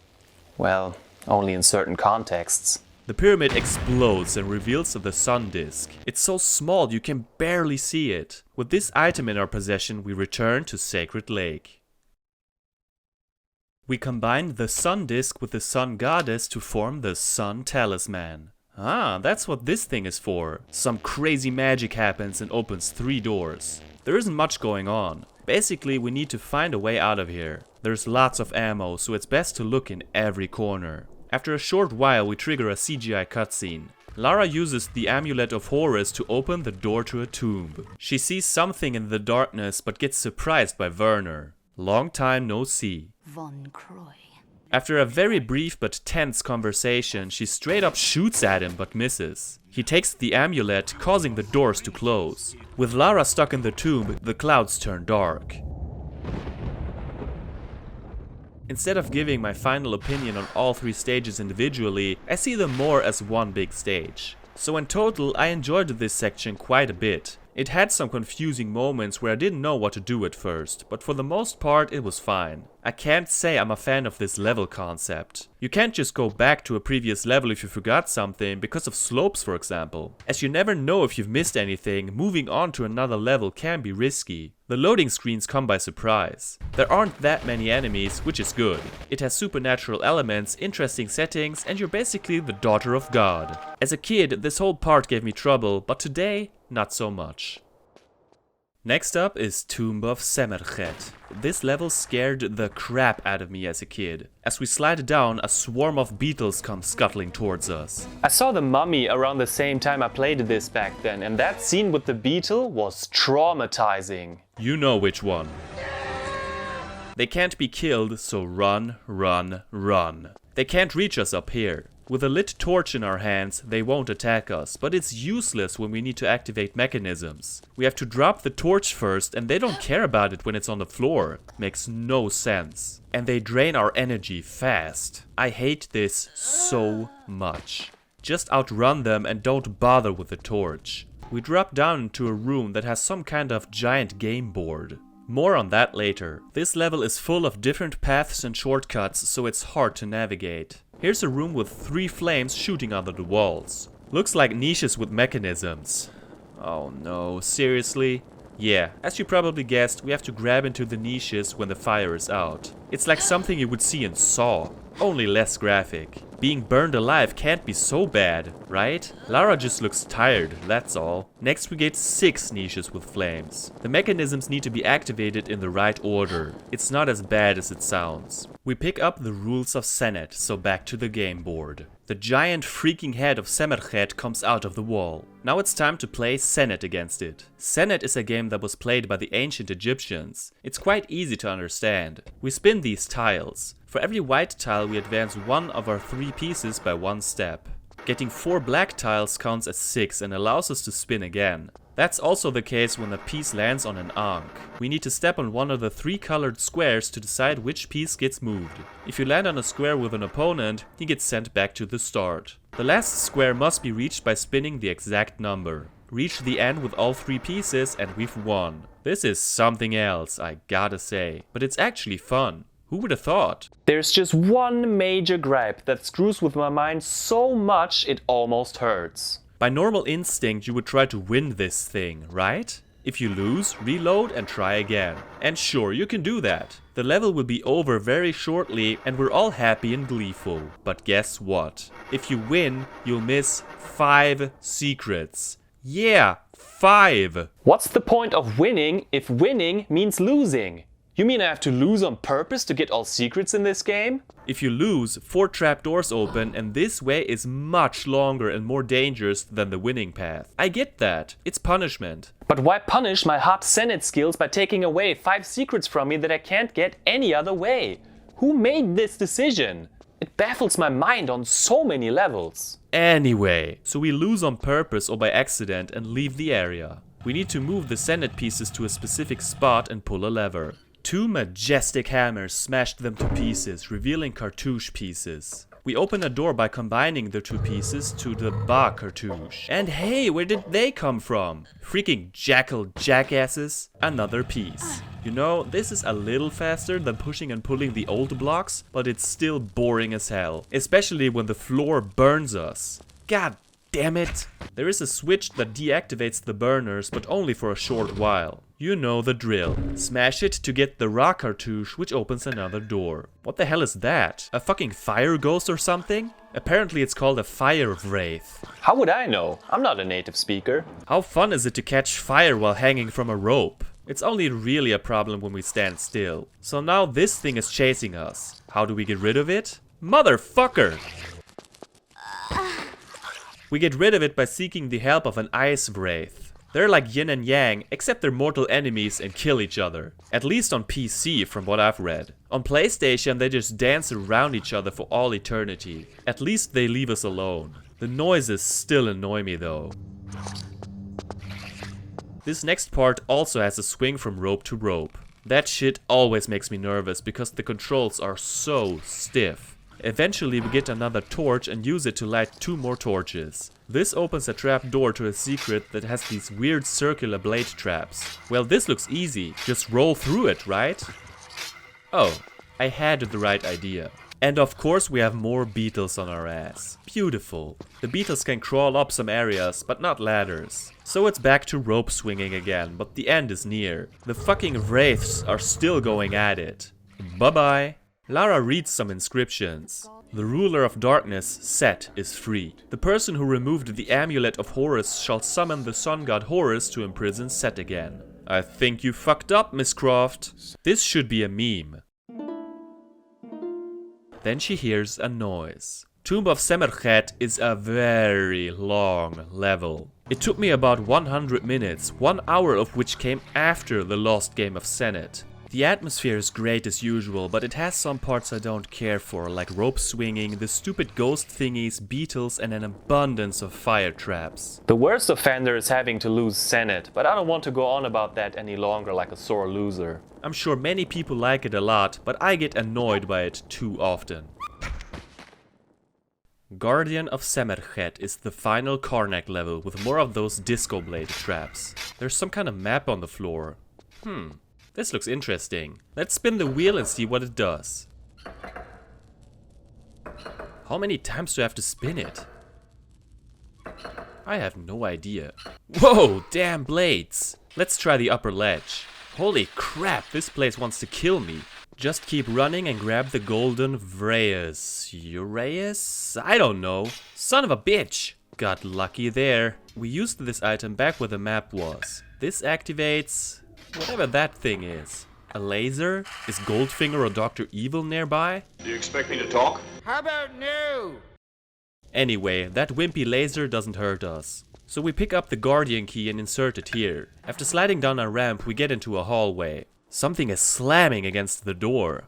Well, only in certain contexts. The pyramid explodes and reveals the sun disk. It's so small you can barely see it. With this item in our possession, we return to Sacred Lake. We combine the sun disk with the sun goddess to form the sun talisman. Ah, that's what this thing is for. Some crazy magic happens and opens 3 doors. There isn't much going on. Basically, we need to find a way out of here. There's lots of ammo, so it's best to look in every corner. After a short while, we trigger a CGI cutscene. Lara uses the Amulet of Horus to open the door to a tomb. She sees something in the darkness, but gets surprised by Werner. Long time no see. Von Croy. After a very brief but tense conversation, she straight up shoots at him but misses. He takes the amulet, causing the doors to close. With Lara stuck in the tomb, the clouds turn dark. Instead of giving my final opinion on all 3 stages individually, I see them more as one big stage. So in total, I enjoyed this section quite a bit. It had some confusing moments where I didn't know what to do at first, but for the most part it was fine. I can't say I'm a fan of this level concept. You can't just go back to a previous level if you forgot something, because of slopes for example. As you never know if you've missed anything, moving on to another level can be risky. The loading screens come by surprise. There aren't that many enemies, which is good. It has supernatural elements, interesting settings, and you're basically the daughter of God. As a kid, this whole part gave me trouble, but today, not so much. Next up is Tomb of Semerchet. This level scared the crap out of me as a kid. As we slide down, a swarm of beetles come scuttling towards us. I saw the mummy around the same time I played this back then, and that scene with the beetle was traumatizing. You know which one. They can't be killed, so run, run, run. They can't reach us up here. With a lit torch in our hands, they won't attack us, but it's useless when we need to activate mechanisms. We have to drop the torch first, and they don't care about it when it's on the floor. Makes no sense. And they drain our energy fast. I hate this so much. Just outrun them and don't bother with the torch. We drop down into a room that has some kind of giant game board. More on that later. This level is full of different paths and shortcuts, so it's hard to navigate. Here's a room with 3 flames shooting out of the walls. Looks like niches with mechanisms. Oh no, seriously? Yeah, as you probably guessed, we have to grab into the niches when the fire is out. It's like something you would see in Saw, only less graphic. Being burned alive can't be so bad, right? Lara just looks tired, that's all. Next we get 6 niches with flames. The mechanisms need to be activated in the right order. It's not as bad as it sounds. We pick up the rules of Senet, so back to the game board. The giant freaking head of Semerchet comes out of the wall. Now it's time to play Senet against it. Senet is a game that was played by the ancient Egyptians. It's quite easy to understand. We spin these tiles. For every white tile we advance one of our 3 pieces by 1 step. Getting 4 black tiles counts as 6 and allows us to spin again. That's also the case when a piece lands on an Ankh. We need to step on one of the 3 colored squares to decide which piece gets moved. If you land on a square with an opponent, he gets sent back to the start. The last square must be reached by spinning the exact number. Reach the end with all 3 pieces and we've won. This is something else, I gotta say. But it's actually fun. Who would have thought? There's just one major gripe that screws with my mind so much it almost hurts. By normal instinct you would try to win this thing, right? If you lose, reload and try again. And sure, you can do that. The level will be over very shortly and we're all happy and gleeful. But guess what? If you win, you'll miss 5 secrets. Yeah, 5! What's the point of winning if winning means losing? You mean I have to lose on purpose to get all secrets in this game? If you lose, 4 trapdoors open and this way is much longer and more dangerous than the winning path. I get that. It's punishment. But why punish my hot Senet skills by taking away 5 secrets from me that I can't get any other way? Who made this decision? It baffles my mind on so many levels. Anyway, so we lose on purpose or by accident and leave the area. We need to move the Senet pieces to a specific spot and pull a lever. 2 majestic hammers smashed them to pieces, revealing cartouche pieces. We open a door by combining the 2 pieces to the Ba cartouche. And hey, where did they come from? Freaking jackal jackasses. Another piece. You know, this is a little faster than pushing and pulling the old blocks, but it's still boring as hell. Especially when the floor burns us. God damn it! There is a switch that deactivates the burners, but only for a short while. You know the drill. Smash it to get the Ra cartouche, which opens another door. What the hell is that? A fucking fire ghost or something? Apparently it's called a fire wraith. How would I know? I'm not a native speaker. How fun is it to catch fire while hanging from a rope? It's only really a problem when we stand still. So now this thing is chasing us. How do we get rid of it? Motherfucker! We get rid of it by seeking the help of an ice wraith. They're like yin and yang, except they're mortal enemies and kill each other. At least on PC, from what I've read. On PlayStation, they just dance around each other for all eternity. At least they leave us alone. The noises still annoy me though. This next part also has a swing from rope to rope. That shit always makes me nervous because the controls are so stiff. Eventually we get another torch and use it to light 2 more torches. This opens a trap door to a secret that has these weird circular blade traps. Well, this looks easy. Just roll through it, right? Oh, I had the right idea. And of course we have more beetles on our ass. Beautiful. The beetles can crawl up some areas, but not ladders. So it's back to rope swinging again, but the end is near. The fucking wraiths are still going at it. Bye-bye. Lara reads some inscriptions. The ruler of darkness, Set, is free. The person who removed the amulet of Horus shall summon the sun god Horus to imprison Set again. I think you fucked up, Miss Croft. This should be a meme. Then she hears a noise. Tomb of Semerchet is a very long level. It took me about 100 minutes, 1 hour of which came after the lost game of Senet. The atmosphere is great as usual, but it has some parts I don't care for, like rope swinging, the stupid ghost thingies, beetles, and an abundance of fire traps. The worst offender is having to lose Senet, but I don't want to go on about that any longer like a sore loser. I'm sure many people like it a lot, but I get annoyed by it too often. Guardian of Semerchet is the final Karnak level with more of those disco blade traps. There's some kind of map on the floor. This looks interesting. Let's spin the wheel and see what it does. How many times do I have to spin it? I have no idea. Whoa, damn blades! Let's try the upper ledge. Holy crap, this place wants to kill me. Just keep running and grab the golden Vreas. Uraeus? I don't know. Son of a bitch! Got lucky there. We used this item back where the map was. This activates whatever that thing is. A laser? Is Goldfinger or Dr. Evil nearby? Do you expect me to talk? How about no? Anyway, that wimpy laser doesn't hurt us. So we pick up the Guardian key and insert it here. After sliding down a ramp, we get into a hallway. Something is slamming against the door.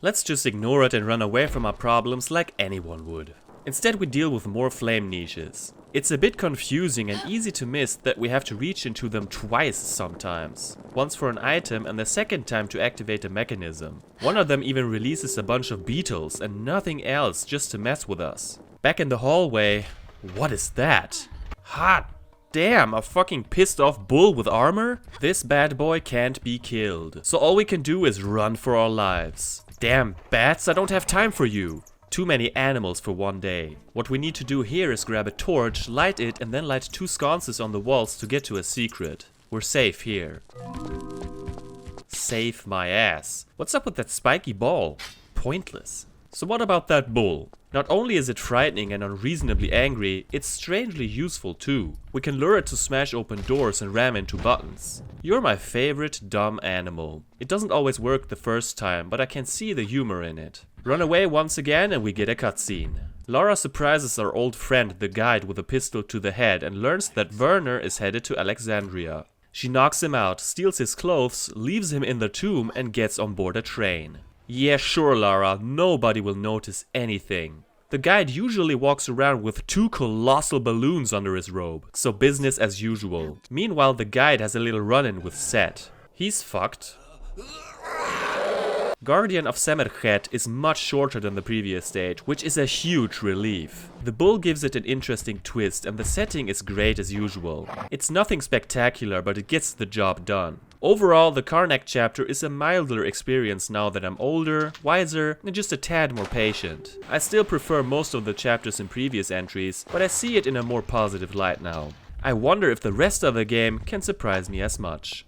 Let's just ignore it and run away from our problems like anyone would. Instead, we deal with more flame niches. It's a bit confusing and easy to miss that we have to reach into them twice sometimes. Once for an item and the second time to activate a mechanism. One of them even releases a bunch of beetles and nothing else just to mess with us. Back in the hallway, what is that? Hot damn, a fucking pissed off bull with armor? This bad boy can't be killed. So all we can do is run for our lives. Damn bats, I don't have time for you. Too many animals for one day. What we need to do here is grab a torch, light it, and then light 2 sconces on the walls to get to a secret. We're safe here. Save my ass. What's up with that spiky ball? Pointless. So what about that bull? Not only is it frightening and unreasonably angry, it's strangely useful too. We can lure it to smash open doors and ram into buttons. You're my favorite dumb animal. It doesn't always work the first time, but I can see the humor in it. Run away once again and we get a cutscene. Lara surprises our old friend, the guide, with a pistol to the head and learns that Werner is headed to Alexandria. She knocks him out, steals his clothes, leaves him in the tomb and gets on board a train. Yeah, sure, Lara, nobody will notice anything. The guide usually walks around with 2 colossal balloons under his robe, so business as usual. Meanwhile, the guide has a little run-in with Set. He's fucked. Guardian of Semerchet is much shorter than the previous stage, which is a huge relief. The bull gives it an interesting twist and the setting is great as usual. It's nothing spectacular, but it gets the job done. Overall, the Karnak chapter is a milder experience now that I'm older, wiser, and just a tad more patient. I still prefer most of the chapters in previous entries, but I see it in a more positive light now. I wonder if the rest of the game can surprise me as much.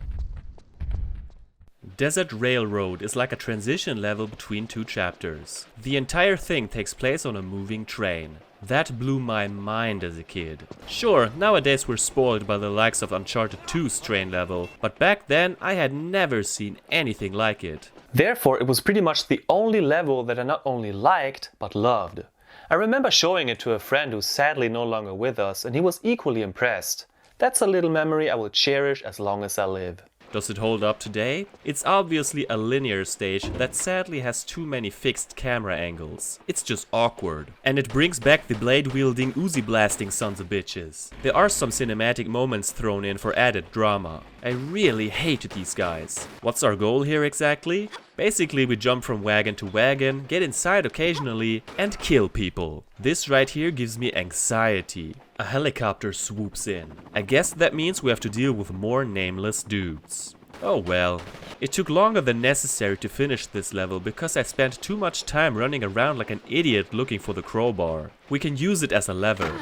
Desert Railroad is like a transition level between 2 chapters. The entire thing takes place on a moving train. That blew my mind as a kid. Sure, nowadays we're spoiled by the likes of Uncharted 2's train level, but back then I had never seen anything like it. Therefore, it was pretty much the only level that I not only liked, but loved. I remember showing it to a friend who's sadly no longer with us, and he was equally impressed. That's a little memory I will cherish as long as I live. Does it hold up today? It's obviously a linear stage that sadly has too many fixed camera angles. It's just awkward. And it brings back the blade-wielding, Uzi-blasting sons of bitches. There are some cinematic moments thrown in for added drama. I really hate these guys. What's our goal here exactly? Basically, we jump from wagon to wagon, get inside occasionally, and kill people. This right here gives me anxiety. A helicopter swoops in. I guess that means we have to deal with more nameless dudes. Oh well. It took longer than necessary to finish this level because I spent too much time running around like an idiot looking for the crowbar. We can use it as a lever.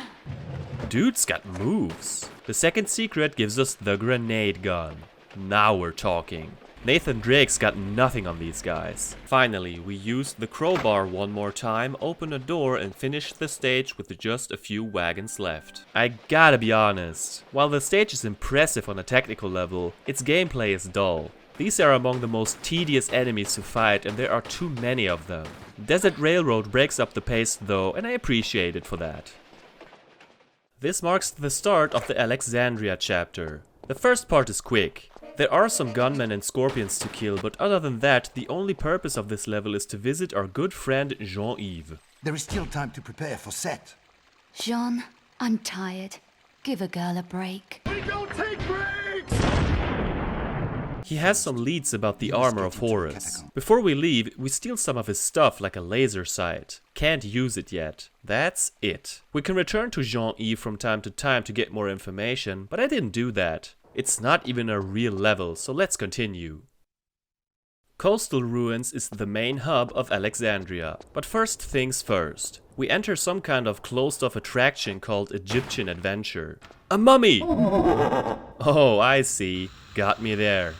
Dude's got moves. The second secret gives us the grenade gun. Now we're talking. Nathan Drake's got nothing on these guys. Finally, we used the crowbar one more time, open a door and finish the stage with just a few wagons left. I gotta be honest, while the stage is impressive on a technical level, its gameplay is dull. These are among the most tedious enemies to fight and there are too many of them. Desert Railroad breaks up the pace though, and I appreciate it for that. This marks the start of the Alexandria chapter. The first part is quick. There are some gunmen and scorpions to kill, but other than that, the only purpose of this level is to visit our good friend Jean-Yves. There is still time to prepare for Set. Jean, I'm tired. Give a girl a break. We don't take breaks! He has some leads about the armor of Horus. Before we leave, we steal some of his stuff like a laser sight. Can't use it yet. That's it. We can return to Jean-E from time to time to get more information, but I didn't do that. It's not even a real level, so let's continue. Coastal Ruins is the main hub of Alexandria, but first things first. We enter some kind of closed-off attraction called Egyptian Adventure. A mummy! Oh, I see. Got me there.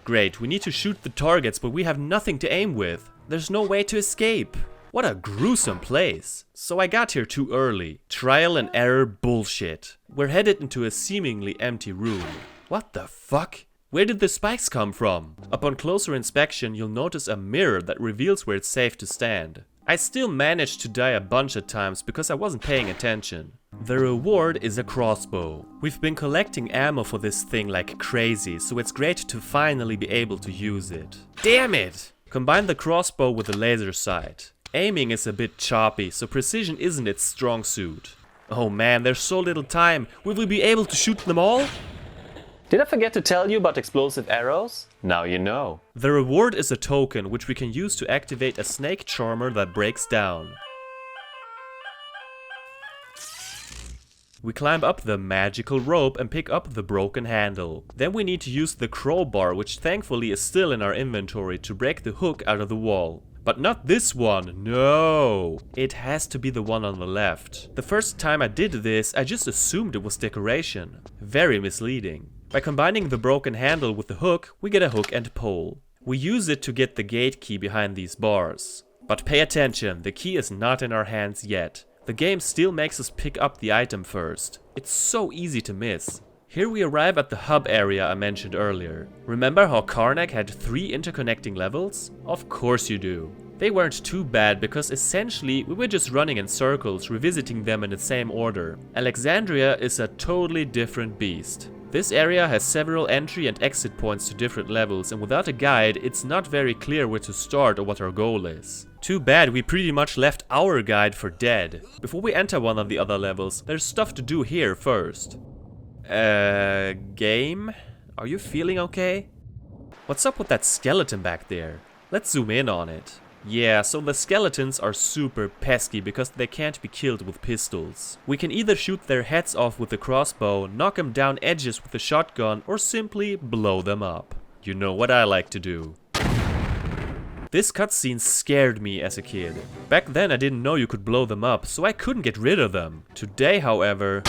Great, we need to shoot the targets, but we have nothing to aim with. There's no way to escape. What a gruesome place. So I got here too early. Trial and error bullshit. We're headed into a seemingly empty room. What the fuck? Where did the spikes come from? Upon closer inspection, you'll notice a mirror that reveals where it's safe to stand. I still managed to die a bunch of times because I wasn't paying attention. The reward is a crossbow. We've been collecting ammo for this thing like crazy, so it's great to finally be able to use it. Damn it! Combine the crossbow with the laser sight. Aiming is a bit choppy, so precision isn't its strong suit. Oh man, there's so little time. Will we be able to shoot them all? Did I forget to tell you about explosive arrows? Now you know. The reward is a token which we can use to activate a snake charmer that breaks down. We climb up the magical rope and pick up the broken handle. Then we need to use the crowbar, which thankfully is still in our inventory, to break the hook out of the wall. But not this one, no! It has to be the one on the left. The first time I did this, I just assumed it was decoration. Very misleading. By combining the broken handle with the hook, we get a hook and pole. We use it to get the gate key behind these bars. But pay attention, the key is not in our hands yet. The game still makes us pick up the item first. It's so easy to miss. Here we arrive at the hub area I mentioned earlier. Remember how Karnak had 3 interconnecting levels? Of course you do. They weren't too bad because essentially we were just running in circles, revisiting them in the same order. Alexandria is a totally different beast. This area has several entry and exit points to different levels, and without a guide, it's not very clear where to start or what our goal is. Too bad we pretty much left our guide for dead. Before we enter one of the other levels, there's stuff to do here first. Game? Are you feeling okay? What's up with that skeleton back there? Let's zoom in on it. Yeah, so the skeletons are super pesky because they can't be killed with pistols. We can either shoot their heads off with the crossbow, knock them down edges with the shotgun, or simply blow them up. You know what I like to do. This cutscene scared me as a kid. Back then I didn't know you could blow them up, so I couldn't get rid of them. Today, however,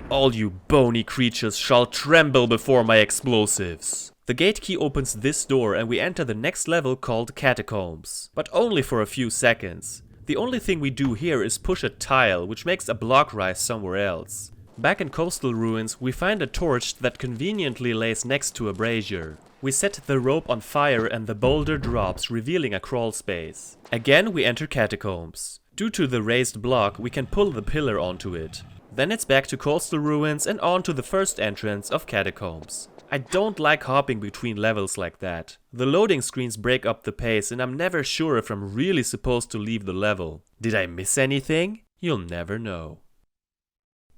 all you bony creatures shall tremble before my explosives. The gate key opens this door and we enter the next level called Catacombs. But only for a few seconds. The only thing we do here is push a tile, which makes a block rise somewhere else. Back in Coastal Ruins, we find a torch that conveniently lays next to a brazier. We set the rope on fire and the boulder drops, revealing a crawl space. Again we enter Catacombs. Due to the raised block, we can pull the pillar onto it. Then it's back to Coastal Ruins and on to the first entrance of Catacombs. I don't like hopping between levels like that. The loading screens break up the pace and I'm never sure if I'm really supposed to leave the level. Did I miss anything? You'll never know.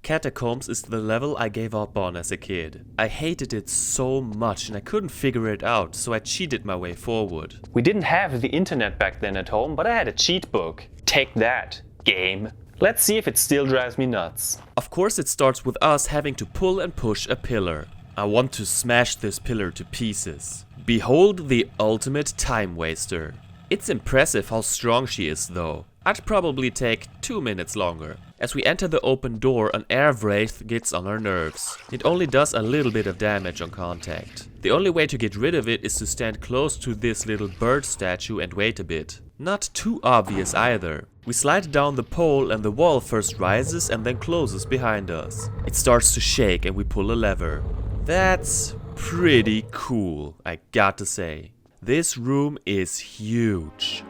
Catacombs is the level I gave up on as a kid. I hated it so much and I couldn't figure it out, so I cheated my way forward. We didn't have the internet back then at home, but I had a cheat book. Take that, game. Let's see if it still drives me nuts. Of course it starts with us having to pull and push a pillar. I want to smash this pillar to pieces. Behold the ultimate time waster. It's impressive how strong she is though. I'd probably take 2 minutes longer. As we enter the open door, an air wraith gets on our nerves. It only does a little bit of damage on contact. The only way to get rid of it is to stand close to this little bird statue and wait a bit. Not too obvious either. We slide down the pole and the wall first rises and then closes behind us. It starts to shake and we pull a lever. That's pretty cool, I got to say. This room is huge.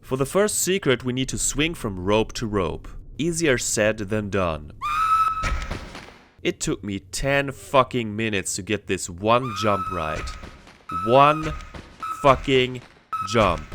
For the first secret we need to swing from rope to rope. Easier said than done. It took me 10 fucking minutes to get this one jump right. One fucking jump.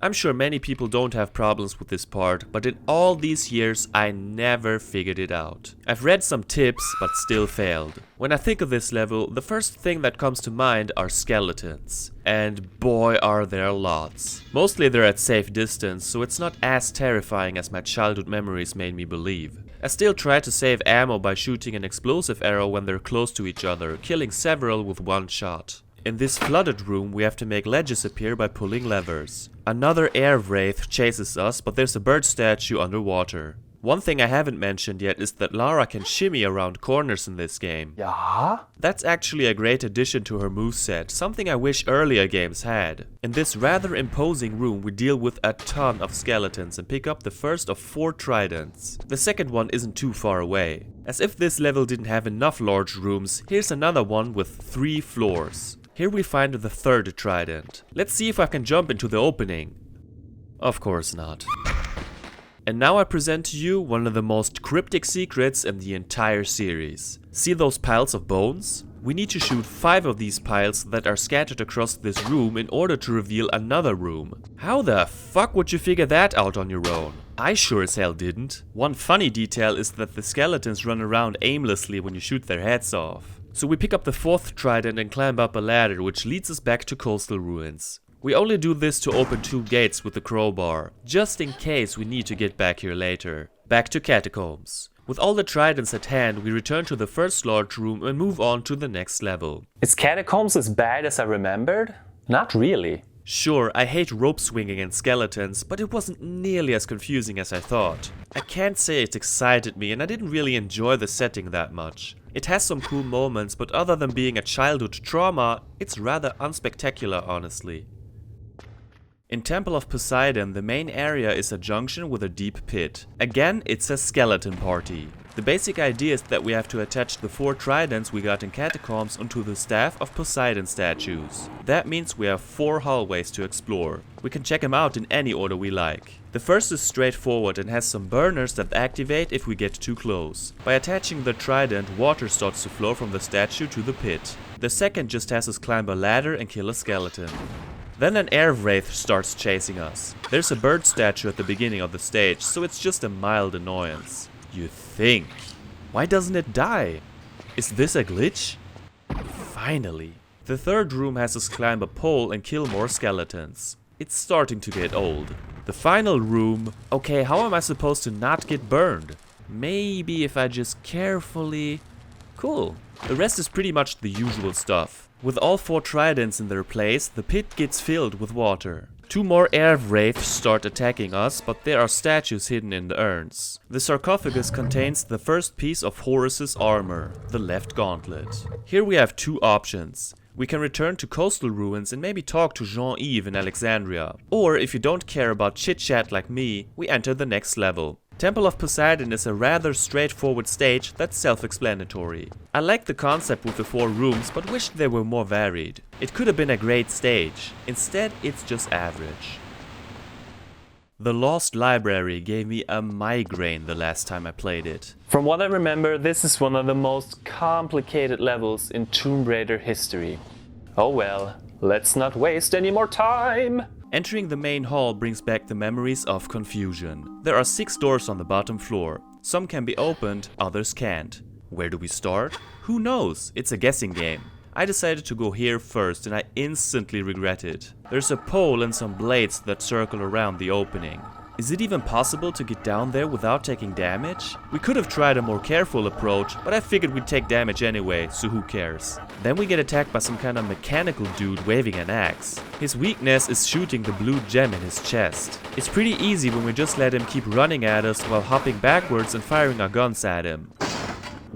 I'm sure many people don't have problems with this part, but in all these years I never figured it out. I've read some tips, but still failed. When I think of this level, the first thing that comes to mind are skeletons. And boy are there lots. Mostly they're at safe distance, so it's not as terrifying as my childhood memories made me believe. I still try to save ammo by shooting an explosive arrow when they're close to each other, killing several with one shot. In this flooded room we have to make ledges appear by pulling levers. Another air wraith chases us, but there's a bird statue underwater. One thing I haven't mentioned yet is that Lara can shimmy around corners in this game. Yeah? That's actually a great addition to her moveset, something I wish earlier games had. In this rather imposing room we deal with a ton of skeletons and pick up the first of 4 tridents. The second one isn't too far away. As if this level didn't have enough large rooms, here's another one with 3 floors. Here we find the 3rd trident. Let's see if I can jump into the opening. Of course not. And now I present to you one of the most cryptic secrets in the entire series. See those piles of bones? We need to shoot 5 of these piles that are scattered across this room in order to reveal another room. How the fuck would you figure that out on your own? I sure as hell didn't. One funny detail is that the skeletons run around aimlessly when you shoot their heads off. So we pick up the 4th trident and climb up a ladder which leads us back to coastal ruins. We only do this to open 2 gates with the crowbar, just in case we need to get back here later. Back to catacombs. With all the tridents at hand, we return to the first large room and move on to the next level. Is catacombs as bad as I remembered? Not really. Sure, I hate rope swinging and skeletons, but it wasn't nearly as confusing as I thought. I can't say it excited me and I didn't really enjoy the setting that much. It has some cool moments, but other than being a childhood trauma, it's rather unspectacular honestly. In Temple of Poseidon, the main area is a junction with a deep pit. Again, it's a skeleton party. The basic idea is that we have to attach the 4 tridents we got in catacombs onto the staff of Poseidon statues. That means we have 4 hallways to explore. We can check them out in any order we like. The first is straightforward and has some burners that activate if we get too close. By attaching the trident, water starts to flow from the statue to the pit. The second just has us climb a ladder and kill a skeleton. Then an air wraith starts chasing us. There's a bird statue at the beginning of the stage, so it's just a mild annoyance. You think. Why doesn't it die? Is this a glitch? Finally. The 3rd room has us climb a pole and kill more skeletons. It's starting to get old. The final room... Okay, how am I supposed to not get burned? Maybe if I just carefully... Cool. The rest is pretty much the usual stuff. With all 4 tridents in their place, the pit gets filled with water. 2 more air wraiths start attacking us, but there are statues hidden in the urns. The sarcophagus contains the first piece of Horus's armor, the left gauntlet. Here we have 2 options. We can return to coastal ruins and maybe talk to Jean-Yves in Alexandria. Or if you don't care about chit-chat like me, we enter the next level. Temple of Poseidon is a rather straightforward stage that's self-explanatory. I like the concept with the 4 rooms, but wish they were more varied. It could have been a great stage. Instead, it's just average. The Lost Library gave me a migraine the last time I played it. From what I remember, this is one of the most complicated levels in Tomb Raider history. Oh well, let's not waste any more time! Entering the main hall brings back the memories of confusion. There are 6 doors on the bottom floor. Some can be opened, others can't. Where do we start? Who knows? It's a guessing game. I decided to go here first and I instantly regret it. There's a pole and some blades that circle around the opening. Is it even possible to get down there without taking damage? We could have tried a more careful approach, but I figured we'd take damage anyway, so who cares. Then we get attacked by some kind of mechanical dude waving an axe. His weakness is shooting the blue gem in his chest. It's pretty easy when we just let him keep running at us while hopping backwards and firing our guns at him.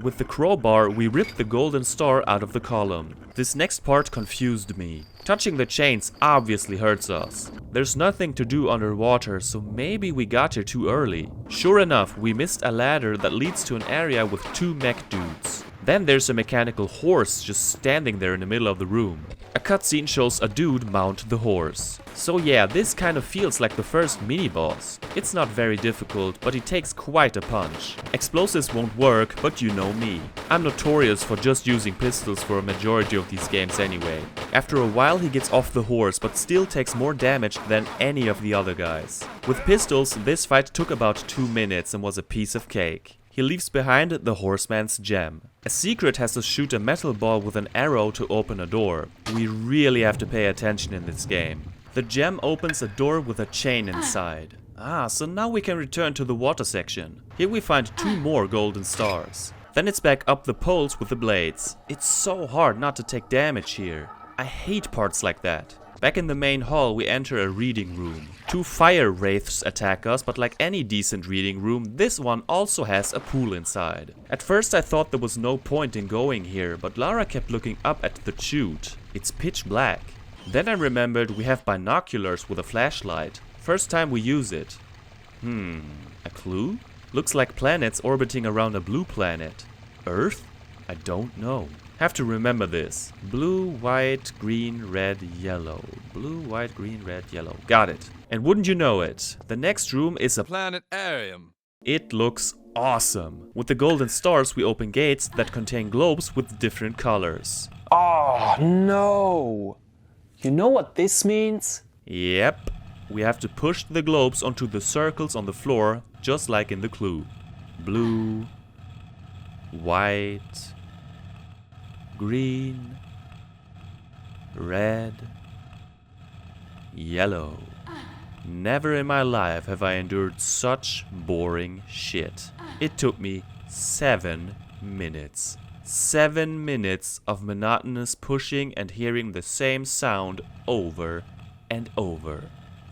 With the crowbar, we rip the golden star out of the column. This next part confused me. Touching the chains obviously hurts us. There's nothing to do underwater, so maybe we got here too early. Sure enough, we missed a ladder that leads to an area with 2 mech dudes. Then there's a mechanical horse just standing there in the middle of the room. A cutscene shows a dude mount the horse. So yeah, this kind of feels like the first mini-boss. It's not very difficult, but it takes quite a punch. Explosives won't work, but you know me. I'm notorious for just using pistols for a majority of these games anyway. After a while he gets off the horse, but still takes more damage than any of the other guys. With pistols, this fight took about 2 minutes and was a piece of cake. He leaves behind the horseman's gem. A secret has to shoot a metal ball with an arrow to open a door. We really have to pay attention in this game. The gem opens a door with a chain inside. So now we can return to the water section. Here we find 2 more golden stars. Then it's back up the poles with the blades. It's so hard not to take damage here. I hate parts like that. Back in the main hall we enter a reading room. 2 fire wraiths attack us, but like any decent reading room, this one also has a pool inside. At first I thought there was no point in going here, but Lara kept looking up at the chute. It's pitch black. Then I remembered we have binoculars with a flashlight. First time we use it. A clue? Looks like planets orbiting around a blue planet. Earth? I don't know. Have to remember this. Blue, white, green, red, yellow. Blue, white, green, red, yellow. Got it. And wouldn't you know it, the next room is a planetarium. It looks awesome. With the golden stars we open gates that contain globes with different colors. Oh no! You know what this means? Yep. We have to push the globes onto the circles on the floor, just like in the clue. Blue, white, green, red, yellow. Never in my life have I endured such boring shit. It took me 7 minutes. 7 minutes of monotonous pushing and hearing the same sound over and over.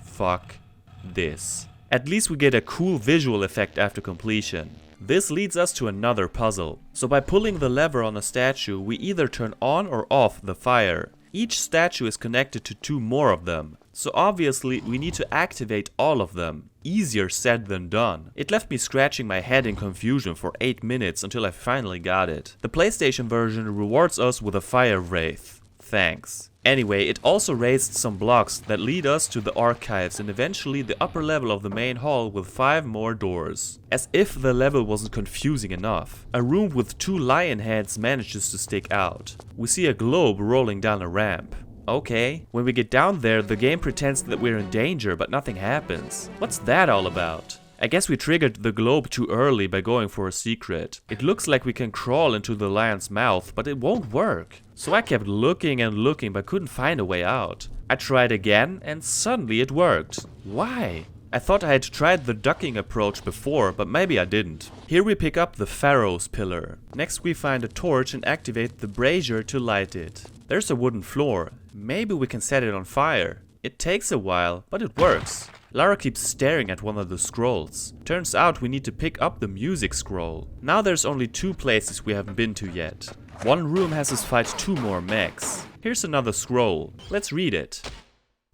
Fuck this. At least we get a cool visual effect after completion. This leads us to another puzzle. So by pulling the lever on a statue, we either turn on or off the fire. Each statue is connected to 2 more of them. So obviously we need to activate all of them. Easier said than done. It left me scratching my head in confusion for 8 minutes until I finally got it. The PlayStation version rewards us with a fire wraith. Thanks. Anyway, it also raised some blocks that lead us to the archives and eventually the upper level of the main hall with 5 more doors. As if the level wasn't confusing enough. A room with 2 lion heads manages to stick out. We see a globe rolling down a ramp. Okay. When we get down there, the game pretends that we're in danger, but nothing happens. What's that all about? I guess we triggered the globe too early by going for a secret. It looks like we can crawl into the lion's mouth, but it won't work. So I kept looking and looking but couldn't find a way out. I tried again and suddenly it worked. Why? I thought I had tried the ducking approach before, but maybe I didn't. Here we pick up the Pharaoh's pillar. Next we find a torch and activate the brazier to light it. There's a wooden floor. Maybe we can set it on fire. It takes a while, but it works. Lara keeps staring at one of the scrolls. Turns out we need to pick up the music scroll. Now there's only 2 places we haven't been to yet. One room has us fight 2 more mechs. Here's another scroll. Let's read it.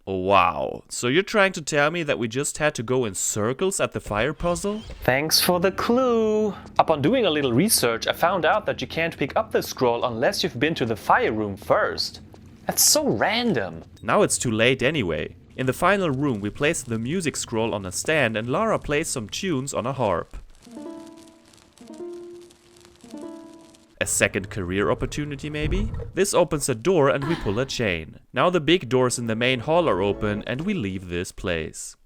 Oh wow, so you're trying to tell me that we just had to go in circles at the fire puzzle? Thanks for the clue! Upon doing a little research, I found out that you can't pick up the scroll unless you've been to the fire room first. That's so random. Now it's too late anyway. In the final room we place the music scroll on a stand and Lara plays some tunes on a harp. A second career opportunity maybe? This opens a door and we pull a chain. Now the big doors in the main hall are open and we leave this place.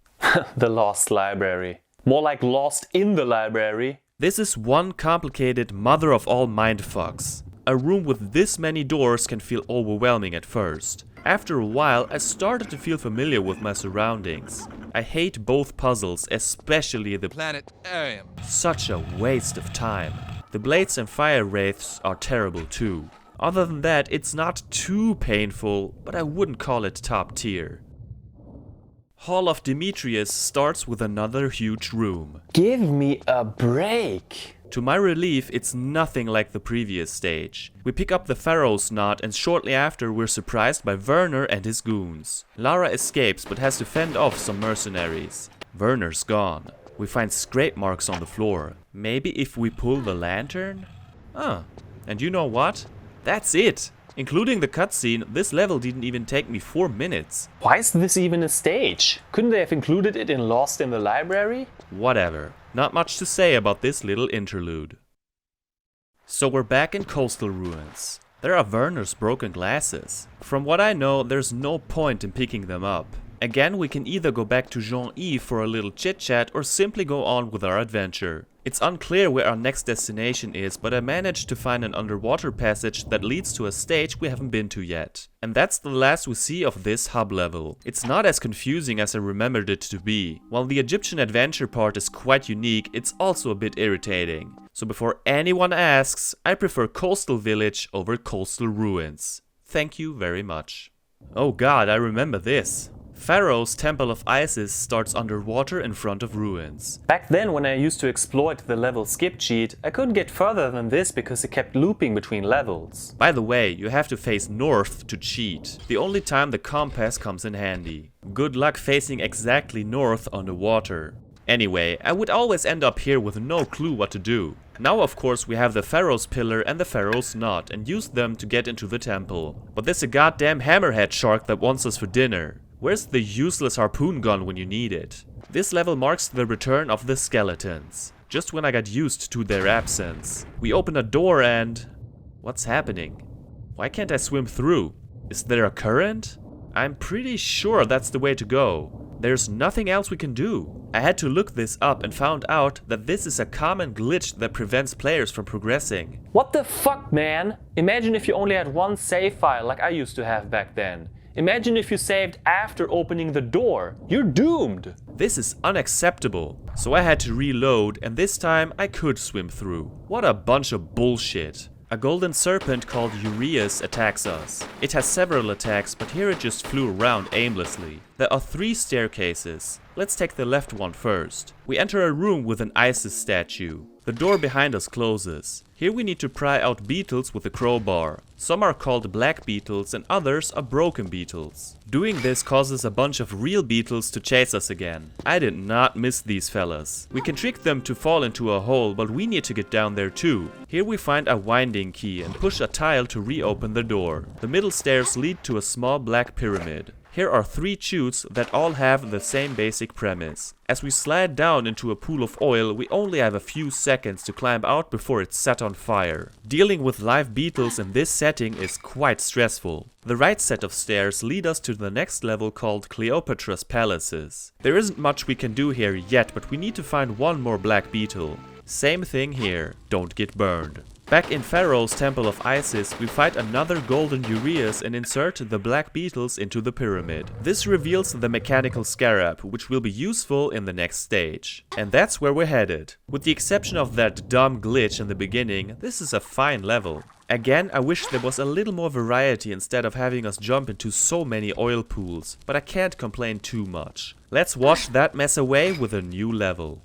The lost library. More like lost in the library. This is one complicated mother of all mindfucks. A room with this many doors can feel overwhelming at first. After a while, I started to feel familiar with my surroundings. I hate both puzzles, especially the planetarium. Such a waste of time. The blades and fire wraiths are terrible too. Other than that, it's not too painful, but I wouldn't call it top tier. Hall of Demetrius starts with another huge room. Give me a break. To my relief, it's nothing like the previous stage. We pick up the Pharaoh's knot and shortly after we're surprised by Werner and his goons. Lara escapes but has to fend off some mercenaries. Werner's gone. We find scrape marks on the floor. Maybe if we pull the lantern? And you know what? That's it! Including the cutscene, this level didn't even take me 4 minutes. Why is this even a stage? Couldn't they have included it in Lost in the Library? Whatever. Not much to say about this little interlude. So we're back in coastal ruins. There are Werner's broken glasses. From what I know, there's no point in picking them up. Again, we can either go back to Jean-Yves for a little chit-chat or simply go on with our adventure. It's unclear where our next destination is, but I managed to find an underwater passage that leads to a stage we haven't been to yet. And that's the last we see of this hub level. It's not as confusing as I remembered it to be. While the Egyptian adventure part is quite unique, it's also a bit irritating. So before anyone asks, I prefer Coastal Village over Coastal Ruins. Thank you very much. Oh god, I remember this. Pharaoh's Temple of Isis starts underwater in front of ruins. Back then, when I used to exploit the level skip cheat, I couldn't get further than this because it kept looping between levels. By the way, you have to face north to cheat. The only time the compass comes in handy. Good luck facing exactly north underwater. Anyway, I would always end up here with no clue what to do. Now of course we have the Pharaoh's Pillar and the Pharaoh's Knot and use them to get into the temple. But there's a goddamn hammerhead shark that wants us for dinner. Where's the useless harpoon gun when you need it? This level marks the return of the skeletons. Just when I got used to their absence. We open a door and... what's happening? Why can't I swim through? Is there a current? I'm pretty sure that's the way to go. There's nothing else we can do. I had to look this up and found out that this is a common glitch that prevents players from progressing. What the fuck, man? Imagine if you only had one save file like I used to have back then. Imagine if you saved after opening the door. You're doomed! This is unacceptable. So I had to reload and this time I could swim through. What a bunch of bullshit. A golden serpent called Urias attacks us. It has several attacks, but here it just flew around aimlessly. There are 3 staircases. Let's take the left one first. We enter a room with an Isis statue. The door behind us closes. Here we need to pry out beetles with a crowbar. Some are called black beetles and others are broken beetles. Doing this causes a bunch of real beetles to chase us again. I did not miss these fellas. We can trick them to fall into a hole, but we need to get down there too. Here we find a winding key and push a tile to reopen the door. The middle stairs lead to a small black pyramid. Here are 3 chutes that all have the same basic premise. As we slide down into a pool of oil, we only have a few seconds to climb out before it's set on fire. Dealing with live beetles in this setting is quite stressful. The right set of stairs lead us to the next level called Cleopatra's Palaces. There isn't much we can do here yet, but we need to find one more black beetle. Same thing here, don't get burned. Back in Pharaoh's Temple of Isis, we fight another golden Urias and insert the black beetles into the pyramid. This reveals the mechanical scarab, which will be useful in the next stage. And that's where we're headed. With the exception of that dumb glitch in the beginning, this is a fine level. Again, I wish there was a little more variety instead of having us jump into so many oil pools, but I can't complain too much. Let's wash that mess away with a new level.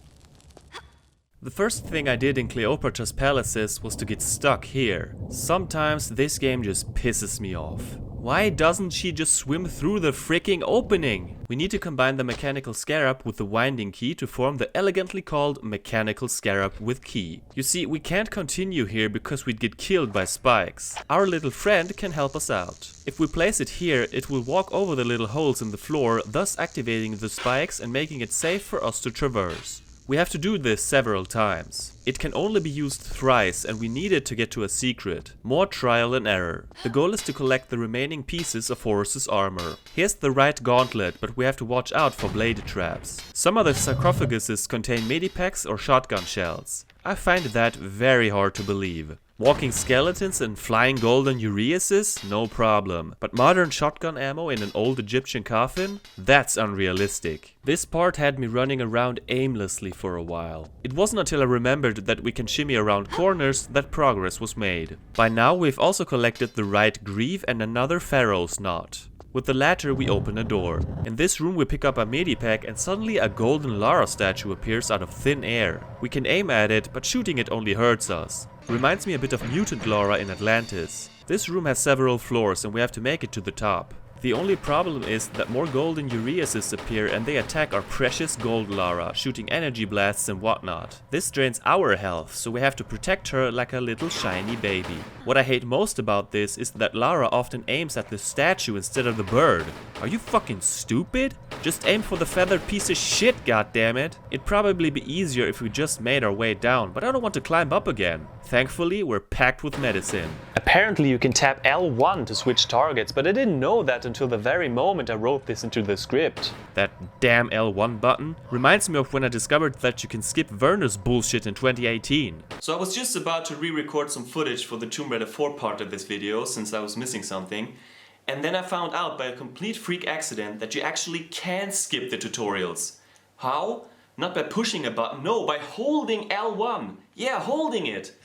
The first thing I did in Cleopatra's Palaces was to get stuck here. Sometimes this game just pisses me off. Why doesn't she just swim through the freaking opening? We need to combine the mechanical scarab with the winding key to form the elegantly called mechanical scarab with key. You see, we can't continue here because we'd get killed by spikes. Our little friend can help us out. If we place it here, it will walk over the little holes in the floor, thus activating the spikes and making it safe for us to traverse. We have to do this several times. It can only be used thrice and we need it to get to a secret. More trial and error. The goal is to collect the remaining pieces of Horus's armor. Here's the right gauntlet, but we have to watch out for blade traps. Some of the sarcophaguses contain medipacks or shotgun shells. I find that very hard to believe. Walking skeletons and flying golden Uriases? No problem. But modern shotgun ammo in an old Egyptian coffin? That's unrealistic. This part had me running around aimlessly for a while. It wasn't until I remembered that we can shimmy around corners that progress was made. By now we've also collected the right greave and another Pharaoh's knot. With the latter we open a door. In this room we pick up a medipack and suddenly a golden Lara statue appears out of thin air. We can aim at it, but shooting it only hurts us. Reminds me a bit of Mutant Lara in Atlantis. This room has several floors and we have to make it to the top. The only problem is that more golden uriases appear and they attack our precious gold Lara, shooting energy blasts and whatnot. This drains our health, so we have to protect her like a little shiny baby. What I hate most about this is that Lara often aims at the statue instead of the bird. Are you fucking stupid? Just aim for the feathered piece of shit, goddammit. It'd probably be easier if we just made our way down, but I don't want to climb up again. Thankfully, we're packed with medicine. Apparently you can tap L1 to switch targets, but I didn't know that until the very moment I wrote this into the script. That damn L1 button reminds me of when I discovered that you can skip Werner's bullshit in 2018. So I was just about to re-record some footage for the Tomb Raider 4 part of this video, since I was missing something. And then I found out by a complete freak accident that you actually can skip the tutorials. How? Not by pushing a button, no, by holding L1. Yeah, holding it.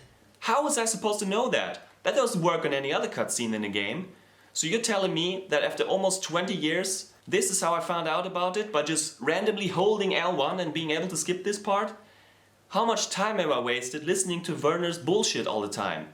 How was I supposed to know that? That doesn't work on any other cutscene in the game. So you're telling me that after almost 20 years, this is how I found out about it? By just randomly holding L1 and being able to skip this part? How much time have I wasted listening to Werner's bullshit all the time?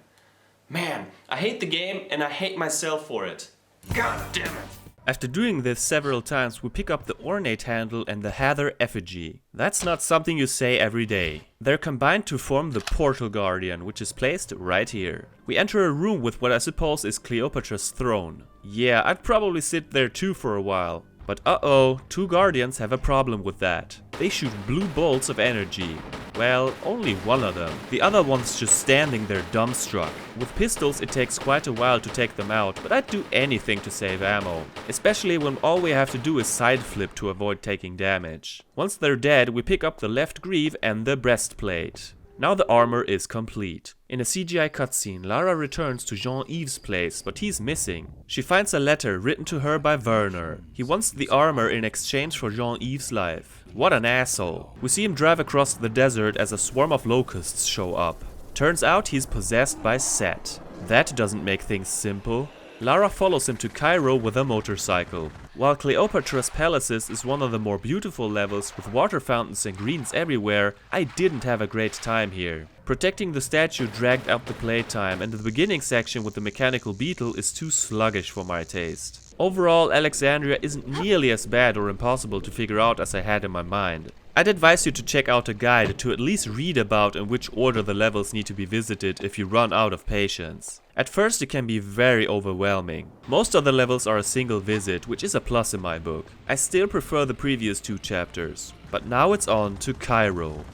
Man, I hate the game and I hate myself for it. God damn it! After doing this several times, we pick up the ornate handle and the Heather effigy. That's not something you say every day. They're combined to form the Portal Guardian, which is placed right here. We enter a room with what I suppose is Cleopatra's throne. Yeah, I'd probably sit there too for a while. But uh-oh, two Guardians have a problem with that. They shoot blue bolts of energy. Well, only one of them. The other one's just standing there dumbstruck. With pistols it takes quite a while to take them out, but I'd do anything to save ammo. Especially when all we have to do is side flip to avoid taking damage. Once they're dead, we pick up the left greave and the breastplate. Now the armor is complete. In a CGI cutscene, Lara returns to Jean-Yves' place, but he's missing. She finds a letter written to her by Werner. He wants the armor in exchange for Jean-Yves' life. What an asshole. We see him drive across the desert as a swarm of locusts show up. Turns out he's possessed by Set. That doesn't make things simple. Lara follows him to Cairo with a motorcycle. While Cleopatra's Palaces is one of the more beautiful levels with water fountains and greens everywhere, I didn't have a great time here. Protecting the statue dragged out the playtime, and the beginning section with the mechanical beetle is too sluggish for my taste. Overall, Alexandria isn't nearly as bad or impossible to figure out as I had in my mind. I'd advise you to check out a guide to at least read about in which order the levels need to be visited if you run out of patience. At first it can be very overwhelming. Most of the levels are a single visit, which is a plus in my book. I still prefer the previous two chapters, but now it's on to Cairo.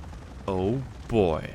Oh boy.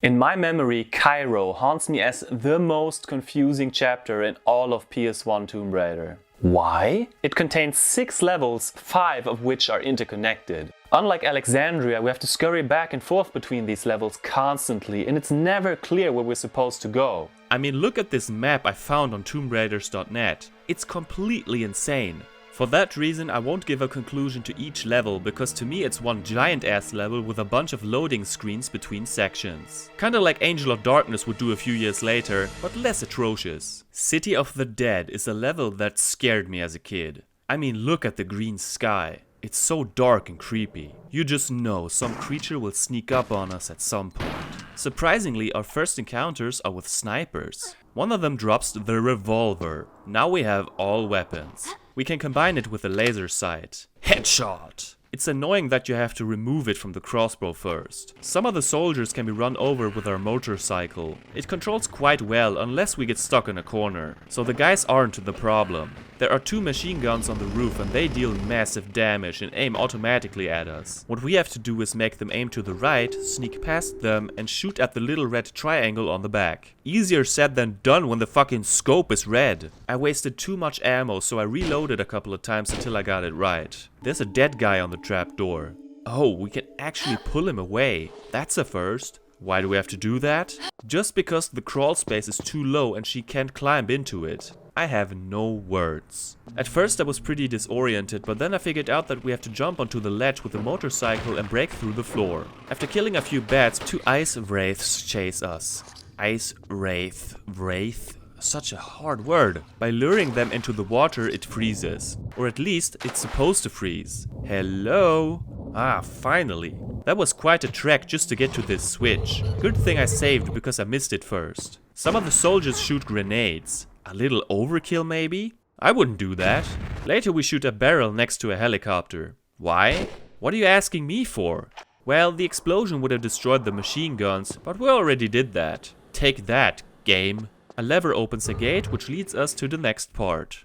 In my memory, Cairo haunts me as the most confusing chapter in all of PS1 Tomb Raider. Why? It contains 6 levels, 5 of which are interconnected. Unlike Alexandria, we have to scurry back and forth between these levels constantly, and it's never clear where we're supposed to go. I mean, look at this map I found on tombraiders.net. It's completely insane. For that reason, I won't give a conclusion to each level, because to me it's one giant ass level with a bunch of loading screens between sections. Kinda like Angel of Darkness would do a few years later, but less atrocious. City of the Dead is a level that scared me as a kid. I mean, look at the green sky. It's so dark and creepy. You just know some creature will sneak up on us at some point. Surprisingly, our first encounters are with snipers. One of them drops the revolver. Now we have all weapons. We can combine it with a laser sight. Headshot! It's annoying that you have to remove it from the crossbow first. Some of the soldiers can be run over with our motorcycle. It controls quite well unless we get stuck in a corner. So the guys aren't the problem. There are 2 machine guns on the roof and they deal massive damage and aim automatically at us. What we have to do is make them aim to the right, sneak past them and shoot at the little red triangle on the back. Easier said than done when the fucking scope is red. I wasted too much ammo, so I reloaded a couple of times until I got it right. There's a dead guy on the trapdoor. Oh, we can actually pull him away. That's a first. Why do we have to do that? Just because the crawl space is too low and she can't climb into it. I have no words. At first I was pretty disoriented, but then I figured out that we have to jump onto the ledge with the motorcycle and break through the floor. After killing a few bats, 2 ice wraiths chase us. Ice wraith. Wraith? Such a hard word. By luring them into the water, it freezes. Or at least, it's supposed to freeze. Hello? Ah, finally. That was quite a trek just to get to this switch. Good thing I saved because I missed it first. Some of the soldiers shoot grenades. A little overkill maybe? I wouldn't do that. Later we shoot a barrel next to a helicopter. Why? What are you asking me for? Well, the explosion would have destroyed the machine guns, but we already did that. Take that, game. A lever opens a gate which leads us to the next part.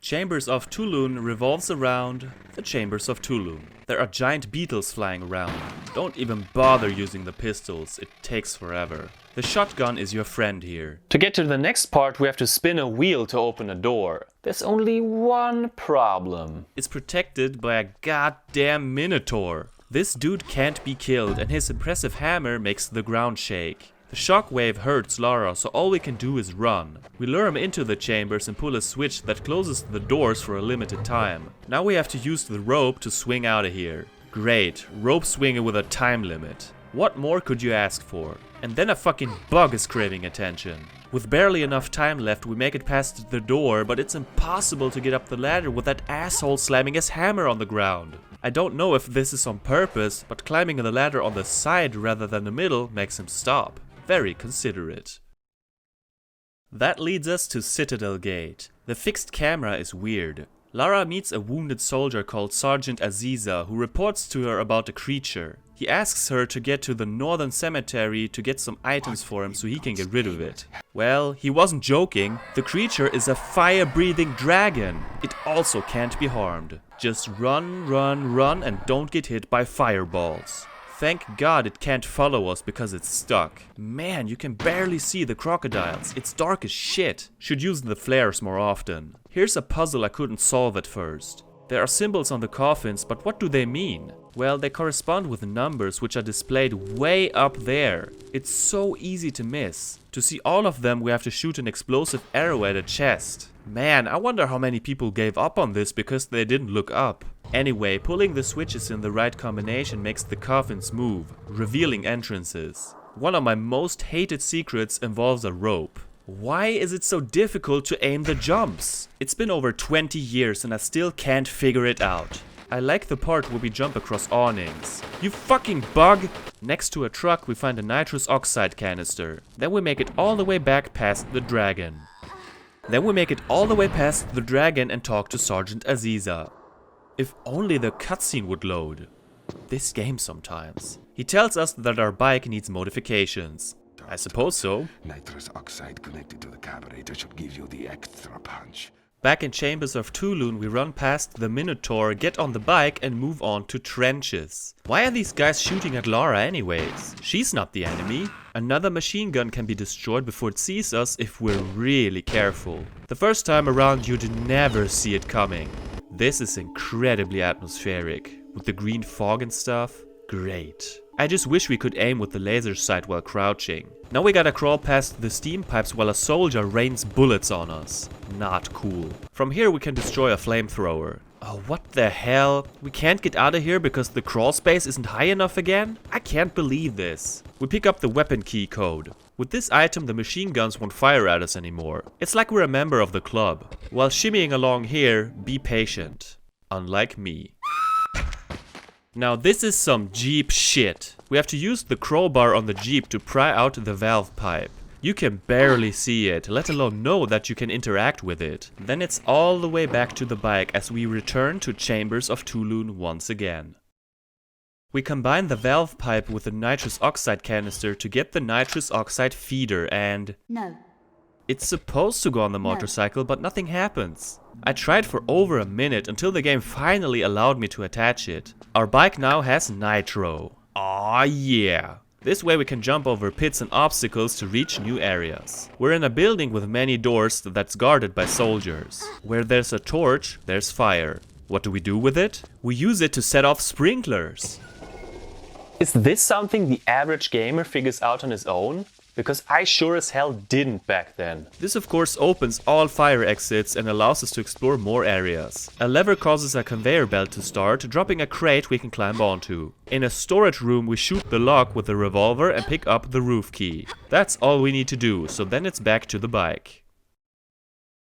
Chambers of Tulun revolves around the Chambers of Tulun. There are giant beetles flying around. Don't even bother using the pistols, it takes forever. The shotgun is your friend here. To get to the next part, we have to spin a wheel to open a door. There's only one problem. It's protected by a goddamn minotaur. This dude can't be killed and his impressive hammer makes the ground shake. The shockwave hurts Lara, so all we can do is run. We lure him into the chambers and pull a switch that closes the doors for a limited time. Now we have to use the rope to swing out of here. Great, rope swinging with a time limit. What more could you ask for? And then a fucking bug is craving attention. With barely enough time left, we make it past the door, but it's impossible to get up the ladder with that asshole slamming his hammer on the ground. I don't know if this is on purpose, but climbing the ladder on the side rather than the middle makes him stop. Very considerate. That leads us to Citadel Gate. The fixed camera is weird. Lara meets a wounded soldier called Sergeant Aziza who reports to her about a creature. He asks her to get to the northern cemetery to get some items for him so he can get rid of it. Well, he wasn't joking. The creature is a fire-breathing dragon. It also can't be harmed. Just run, run, run and don't get hit by fireballs. Thank God it can't follow us because it's stuck. Man, you can barely see the crocodiles. It's dark as shit. Should use the flares more often. Here's a puzzle I couldn't solve at first. There are symbols on the coffins, but what do they mean? Well, they correspond with numbers which are displayed way up there. It's so easy to miss. To see all of them, we have to shoot an explosive arrow at a chest. Man, I wonder how many people gave up on this because they didn't look up. Anyway, pulling the switches in the right combination makes the coffins move, revealing entrances. One of my most hated secrets involves a rope. Why is it so difficult to aim the jumps? It's been over 20 years and I still can't figure it out. I like the part where we jump across awnings. You fucking bug! Next to a truck we find a nitrous oxide canister. Then we make it all the way back past the dragon. and talk to Sergeant Aziza. If only the cutscene would load. This game sometimes. He tells us that our bike needs modifications. I suppose so. Nitrous oxide connected to the carburetor should give you the extra punch. Back in Chambers of Tulun, we run past the Minotaur, get on the bike and move on to trenches. Why are these guys shooting at Lara anyways? She's not the enemy. Another machine gun can be destroyed before it sees us if we're really careful. The first time around you'd never see it coming. This is incredibly atmospheric. With the green fog and stuff. Great. I just wish we could aim with the laser sight while crouching. Now we gotta crawl past the steam pipes while a soldier rains bullets on us. Not cool. From here we can destroy a flamethrower. Oh, what the hell? We can't get out of here because the crawl space isn't high enough again? I can't believe this. We pick up the weapon key code. With this item the machine guns won't fire at us anymore. It's like we're a member of the club. While shimmying along here, be patient. Unlike me. Now this is some Jeep shit. We have to use the crowbar on the Jeep to pry out the valve pipe. You can barely see it, let alone know that you can interact with it. Then it's all the way back to the bike as we return to Chambers of Tulun once again. We combine the valve pipe with the nitrous oxide canister to get the nitrous oxide feeder and... No. It's supposed to go on the motorcycle, but nothing happens. I tried for over a minute until the game finally allowed me to attach it. Our bike now has nitro. Aw yeah. This way we can jump over pits and obstacles to reach new areas. We're in a building with many doors that's guarded by soldiers. Where there's a torch, there's fire. What do we do with it? We use it to set off sprinklers. Is this something the average gamer figures out on his own? Because I sure as hell didn't back then. This of course opens all fire exits and allows us to explore more areas. A lever causes a conveyor belt to start, dropping a crate we can climb onto. In a storage room we shoot the lock with a revolver and pick up the roof key. That's all we need to do, so then it's back to the bike.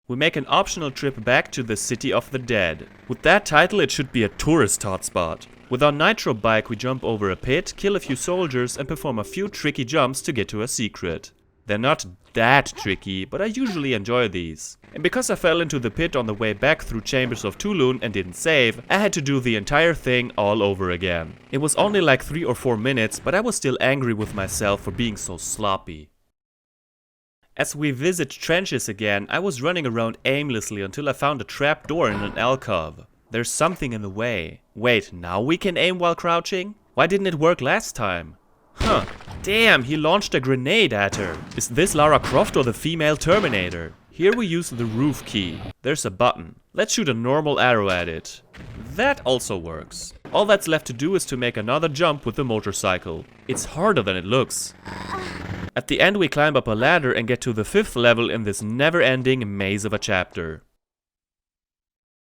We make an optional trip back to the City of the Dead. With that title it should be a tourist hotspot. With our nitro bike we jump over a pit, kill a few soldiers and perform a few tricky jumps to get to a secret. They're not that tricky, but I usually enjoy these. And because I fell into the pit on the way back through Chambers of Tulun and didn't save, I had to do the entire thing all over again. It was only like 3 or 4 minutes, but I was still angry with myself for being so sloppy. As we visit trenches again, I was running around aimlessly until I found a trap door in an alcove. There's something in the way. Wait, now we can aim while crouching? Why didn't it work last time? Huh. Damn, he launched a grenade at her. Is this Lara Croft or the female Terminator? Here we use the roof key. There's a button. Let's shoot a normal arrow at it. That also works. All that's left to do is to make another jump with the motorcycle. It's harder than it looks. At the end we climb up a ladder and get to the 5th level in this never-ending maze of a chapter.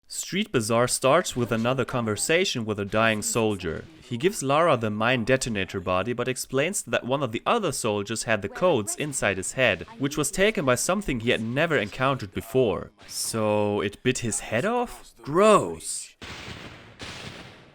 Street Bazaar starts with another conversation with a dying soldier. He gives Lara the mine detonator body but explains that one of the other soldiers had the codes inside his head, which was taken by something he had never encountered before. So it bit his head off? Gross!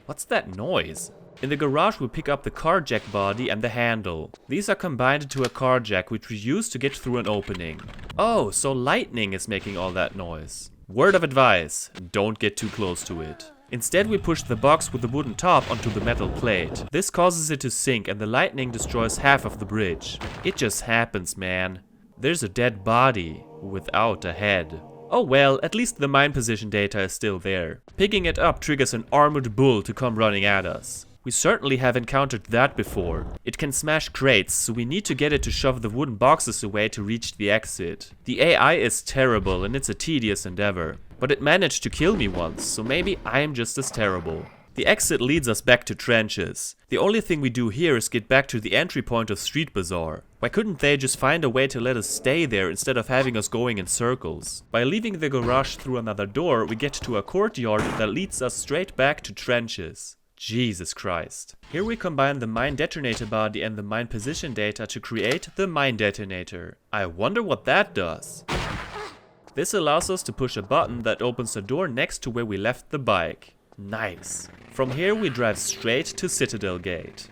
What's that noise? In the garage we pick up the car jack body and the handle. These are combined into a car jack which we use to get through an opening. Oh, so lightning is making all that noise. Word of advice, don't get too close to it. Instead we push the box with the wooden top onto the metal plate. This causes it to sink and the lightning destroys half of the bridge. It just happens, man. There's a dead body without a head. Oh well, at least the mine position data is still there. Picking it up triggers an armored bull to come running at us. We certainly have encountered that before. It can smash crates, so we need to get it to shove the wooden boxes away to reach the exit. The AI is terrible and it's a tedious endeavor. But it managed to kill me once, so maybe I'm just as terrible. The exit leads us back to trenches. The only thing we do here is get back to the entry point of Street Bazaar. Why couldn't they just find a way to let us stay there instead of having us going in circles? By leaving the garage through another door, we get to a courtyard that leads us straight back to trenches. Jesus Christ. Here we combine the mine detonator body and the mine position data to create the mine detonator. I wonder what that does. This allows us to push a button that opens a door next to where we left the bike. Nice. From here we drive straight to Citadel Gate.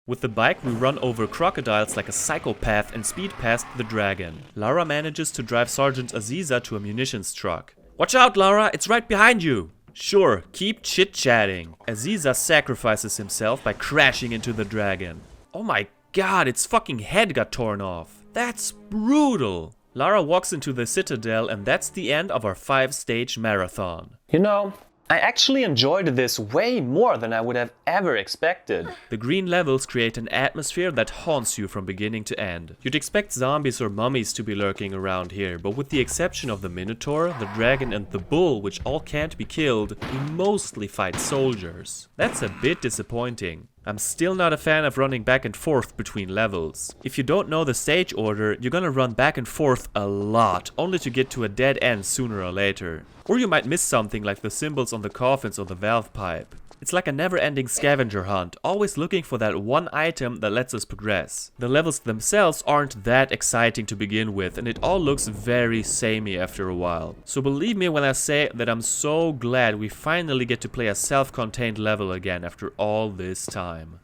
With the bike we run over crocodiles like a psychopath and speed past the dragon. Lara manages to drive Sergeant Aziza to a munitions truck. Watch out, Lara, it's right behind you! Sure, keep chit-chatting. Aziza sacrifices himself by crashing into the dragon. Oh my god, its fucking head got torn off. That's brutal. Lara walks into the Citadel and that's the end of our 5-stage marathon. You know, I actually enjoyed this way more than I would have ever expected. The green levels create an atmosphere that haunts you from beginning to end. You'd expect zombies or mummies to be lurking around here, but with the exception of the Minotaur, the dragon and the bull, which all can't be killed, we mostly fight soldiers. That's a bit disappointing. I'm still not a fan of running back and forth between levels. If you don't know the stage order, you're gonna run back and forth a lot, only to get to a dead end sooner or later. Or you might miss something like the symbols on the coffins or the valve pipe. It's like a never-ending scavenger hunt, always looking for that one item that lets us progress. The levels themselves aren't that exciting to begin with, and it all looks very samey after a while. So believe me when I say that I'm so glad we finally get to play a self-contained level again after all this time.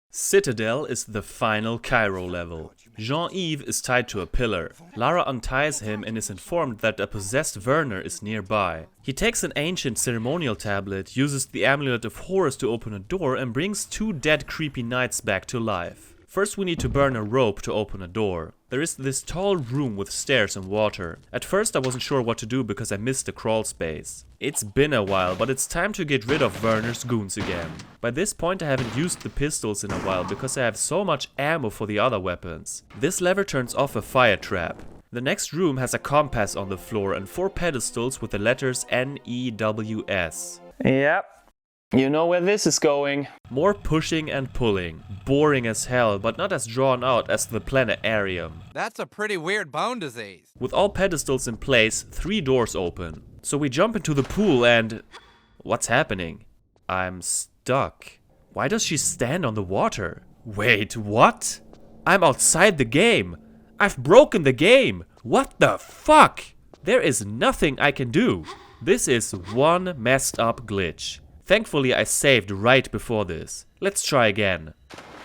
Citadel is the final Cairo level. Jean-Yves is tied to a pillar. Lara unties him and is informed that a possessed Werner is nearby. He takes an ancient ceremonial tablet, uses the amulet of Horus to open a door and brings 2 dead creepy knights back to life. First we need to burn a rope to open a door. There is this tall room with stairs and water. At first I wasn't sure what to do because I missed the crawl space. It's been a while, but it's time to get rid of Werner's goons again. By this point I haven't used the pistols in a while because I have so much ammo for the other weapons. This lever turns off a fire trap. The next room has a compass on the floor and 4 pedestals with the letters N-E-W-S. Yep. You know where this is going. More pushing and pulling. Boring as hell, but not as drawn out as the planetarium. That's a pretty weird bone disease. With all pedestals in place, 3 doors open. So we jump into the pool and... what's happening? I'm stuck. Why does she stand on the water? Wait, what? I'm outside the game. I've broken the game. What the fuck? There is nothing I can do. This is one messed up glitch. Thankfully I saved right before this. Let's try again.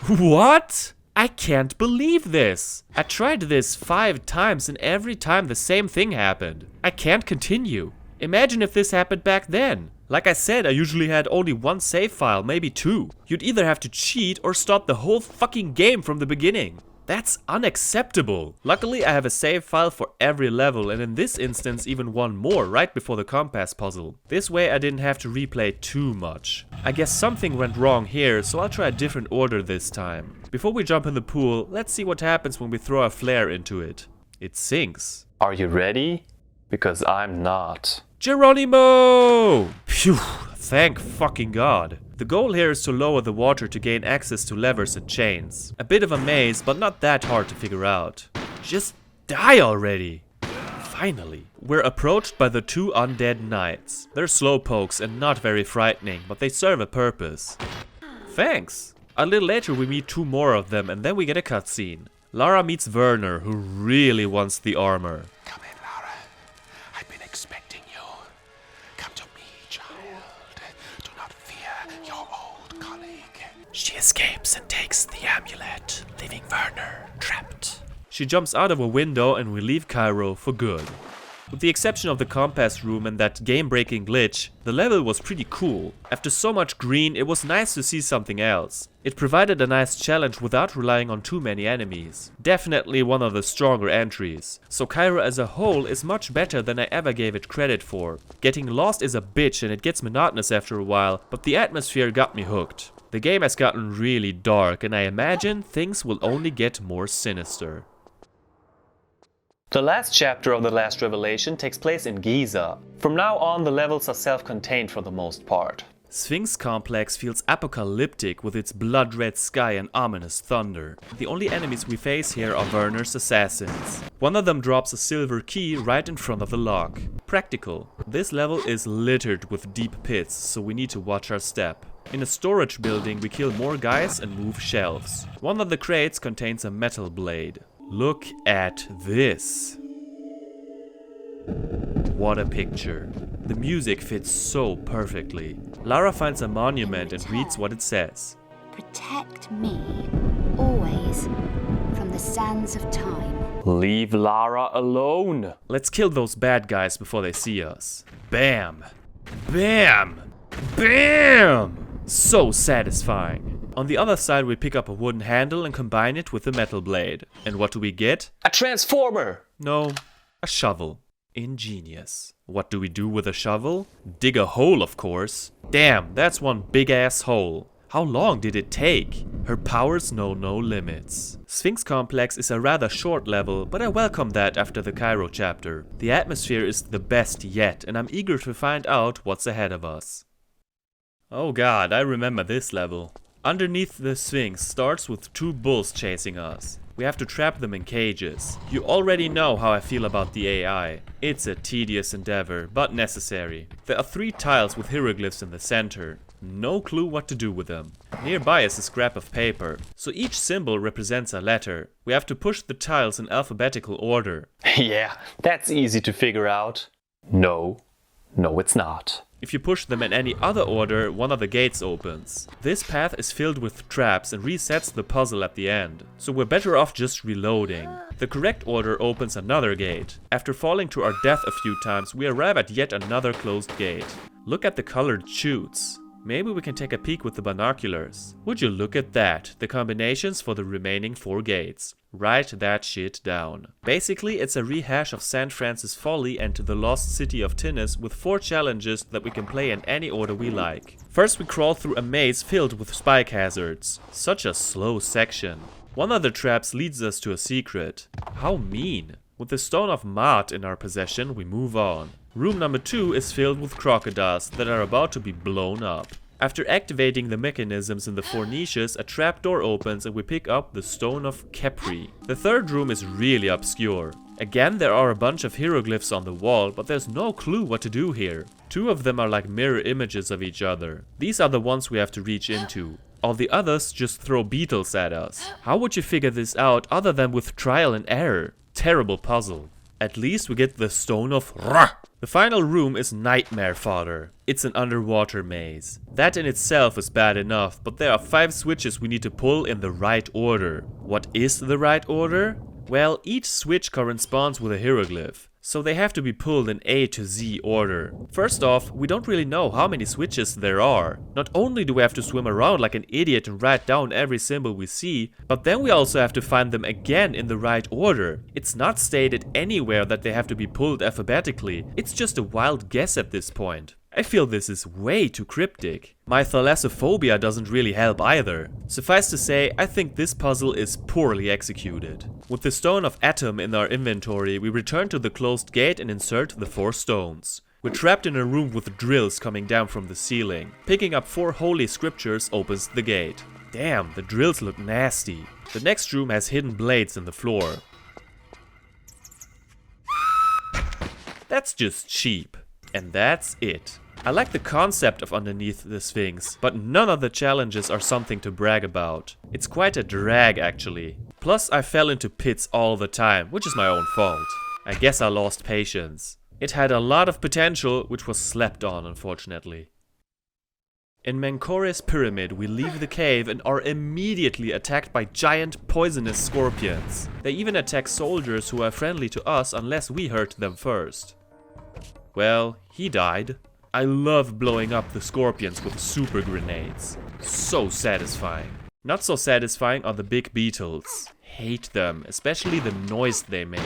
What? I can't believe this! I tried this 5 times and every time the same thing happened. I can't continue. Imagine if this happened back then. Like I said, I usually had only 1 save file, maybe 2. You'd either have to cheat or start the whole fucking game from the beginning. That's unacceptable. Luckily, I have a save file for every level, and in this instance even 1 more right before the compass puzzle. This way I didn't have to replay too much. I guess something went wrong here, so I'll try a different order this time. Before we jump in the pool, let's see what happens when we throw a flare into it. It sinks. Are you ready? Because I'm not. Geronimo! Phew, thank fucking God. The goal here is to lower the water to gain access to levers and chains. A bit of a maze, but not that hard to figure out. Just die already! Finally. We're approached by the 2 undead knights. They're slowpokes and not very frightening, but they serve a purpose. Thanks! A little later we meet 2 more of them and then we get a cutscene. Lara meets Werner, who really wants the armor. Come in, Lara. I've been expecting you. Come to me, child. Do not fear your old colleague. She escapes and takes the amulet, leaving Werner trapped. She jumps out of a window and we leave Cairo for good. With the exception of the compass room and that game-breaking glitch, the level was pretty cool. After so much green, it was nice to see something else. It provided a nice challenge without relying on too many enemies. Definitely one of the stronger entries. So Cairo as a whole is much better than I ever gave it credit for. Getting lost is a bitch and it gets monotonous after a while, but the atmosphere got me hooked. The game has gotten really dark and I imagine things will only get more sinister. The last chapter of The Last Revelation takes place in Giza. From now on, the levels are self-contained for the most part. Sphinx Complex feels apocalyptic with its blood-red sky and ominous thunder. The only enemies we face here are Werner's assassins. One of them drops a silver key right in front of the lock. Practical. This level is littered with deep pits, so we need to watch our step. In a storage building we kill more guys and move shelves. One of the crates contains a metal blade. Look at this. What a picture. The music fits so perfectly. Lara finds a monument and reads what it says. Protect me, always, from the sands of time. Leave Lara alone. Let's kill those bad guys before they see us. Bam! Bam! Bam! So satisfying. On the other side we pick up a wooden handle and combine it with the metal blade. And what do we get? A transformer! No, a shovel. Ingenious. What do we do with a shovel? Dig a hole, of course. Damn, that's one big ass hole. How long did it take? Her powers know no limits. Sphinx Complex is a rather short level, but I welcome that after the Cairo chapter. The atmosphere is the best yet, and I'm eager to find out what's ahead of us. Oh god, I remember this level. Underneath the Sphinx starts with 2 bulls chasing us. We have to trap them in cages. You already know how I feel about the AI. It's a tedious endeavor, but necessary. There are 3 tiles with hieroglyphs in the center. No clue what to do with them. Nearby is a scrap of paper, so each symbol represents a letter. We have to push the tiles in alphabetical order. Yeah, that's easy to figure out. No, it's not. If you push them in any other order, one of the gates opens. This path is filled with traps and resets the puzzle at the end, so we're better off just reloading. The correct order opens another gate. After falling to our death a few times, we arrive at yet another closed gate. Look at the colored chutes. Maybe we can take a peek with the binoculars. Would you look at that, the combinations for the remaining 4 gates. Write that shit down. Basically, it's a rehash of St. Francis Folly and The Lost City of Tinnis with 4 challenges that we can play in any order we like. First we crawl through a maze filled with spike hazards. Such a slow section. One of the traps leads us to a secret. How mean. With the Stone of Maat in our possession, we move on. Room number 2 is filled with crocodiles that are about to be blown up. After activating the mechanisms in the 4 niches, a trapdoor opens and we pick up the Stone of Capri. The third room is really obscure. Again, there are a bunch of hieroglyphs on the wall, but there's no clue what to do here. 2 of them are like mirror images of each other. These are the ones we have to reach into. All the others just throw beetles at us. How would you figure this out other than with trial and error? Terrible puzzle. At least we get the Stone of Ra. The final room is nightmare fodder. It's an underwater maze. That in itself is bad enough, but there are 5 switches we need to pull in the right order. What is the right order? Well, each switch corresponds with a hieroglyph, so they have to be pulled in A to Z order. First off, we don't really know how many switches there are. Not only do we have to swim around like an idiot and write down every symbol we see, but then we also have to find them again in the right order. It's not stated anywhere that they have to be pulled alphabetically. It's just a wild guess at this point. I feel this is way too cryptic. My thalassophobia doesn't really help either. Suffice to say, I think this puzzle is poorly executed. With the Stone of Atom in our inventory, we return to the closed gate and insert the 4 stones. We're trapped in a room with drills coming down from the ceiling. Picking up 4 holy scriptures opens the gate. Damn, the drills look nasty. The next room has hidden blades in the floor. That's just cheap. And that's it. I like the concept of Underneath the Sphinx, but none of the challenges are something to brag about. It's quite a drag actually. Plus I fell into pits all the time, which is my own fault. I guess I lost patience. It had a lot of potential, which was slept on unfortunately. In Menkore's pyramid we leave the cave and are immediately attacked by giant poisonous scorpions. They even attack soldiers who are friendly to us unless we hurt them first. Well, he died. I love blowing up the scorpions with super grenades. So satisfying. Not so satisfying are the big beetles. Hate them, especially the noise they make.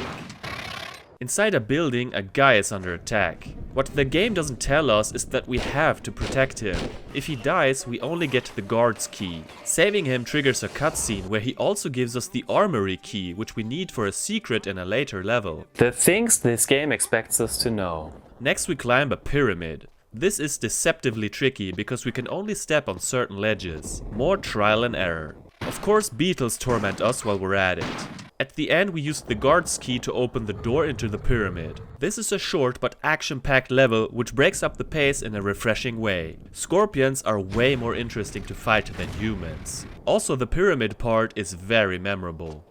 Inside a building, a guy is under attack. What the game doesn't tell us is that we have to protect him. If he dies, we only get the guard's key. Saving him triggers a cutscene where he also gives us the armory key, which we need for a secret in a later level. The things this game expects us to know. Next we climb a pyramid. This is deceptively tricky because we can only step on certain ledges. More trial and error. Of course beetles torment us while we're at it. At the end we use the guard's key to open the door into the pyramid. This is a short but action-packed level which breaks up the pace in a refreshing way. Scorpions are way more interesting to fight than humans. Also the pyramid part is very memorable.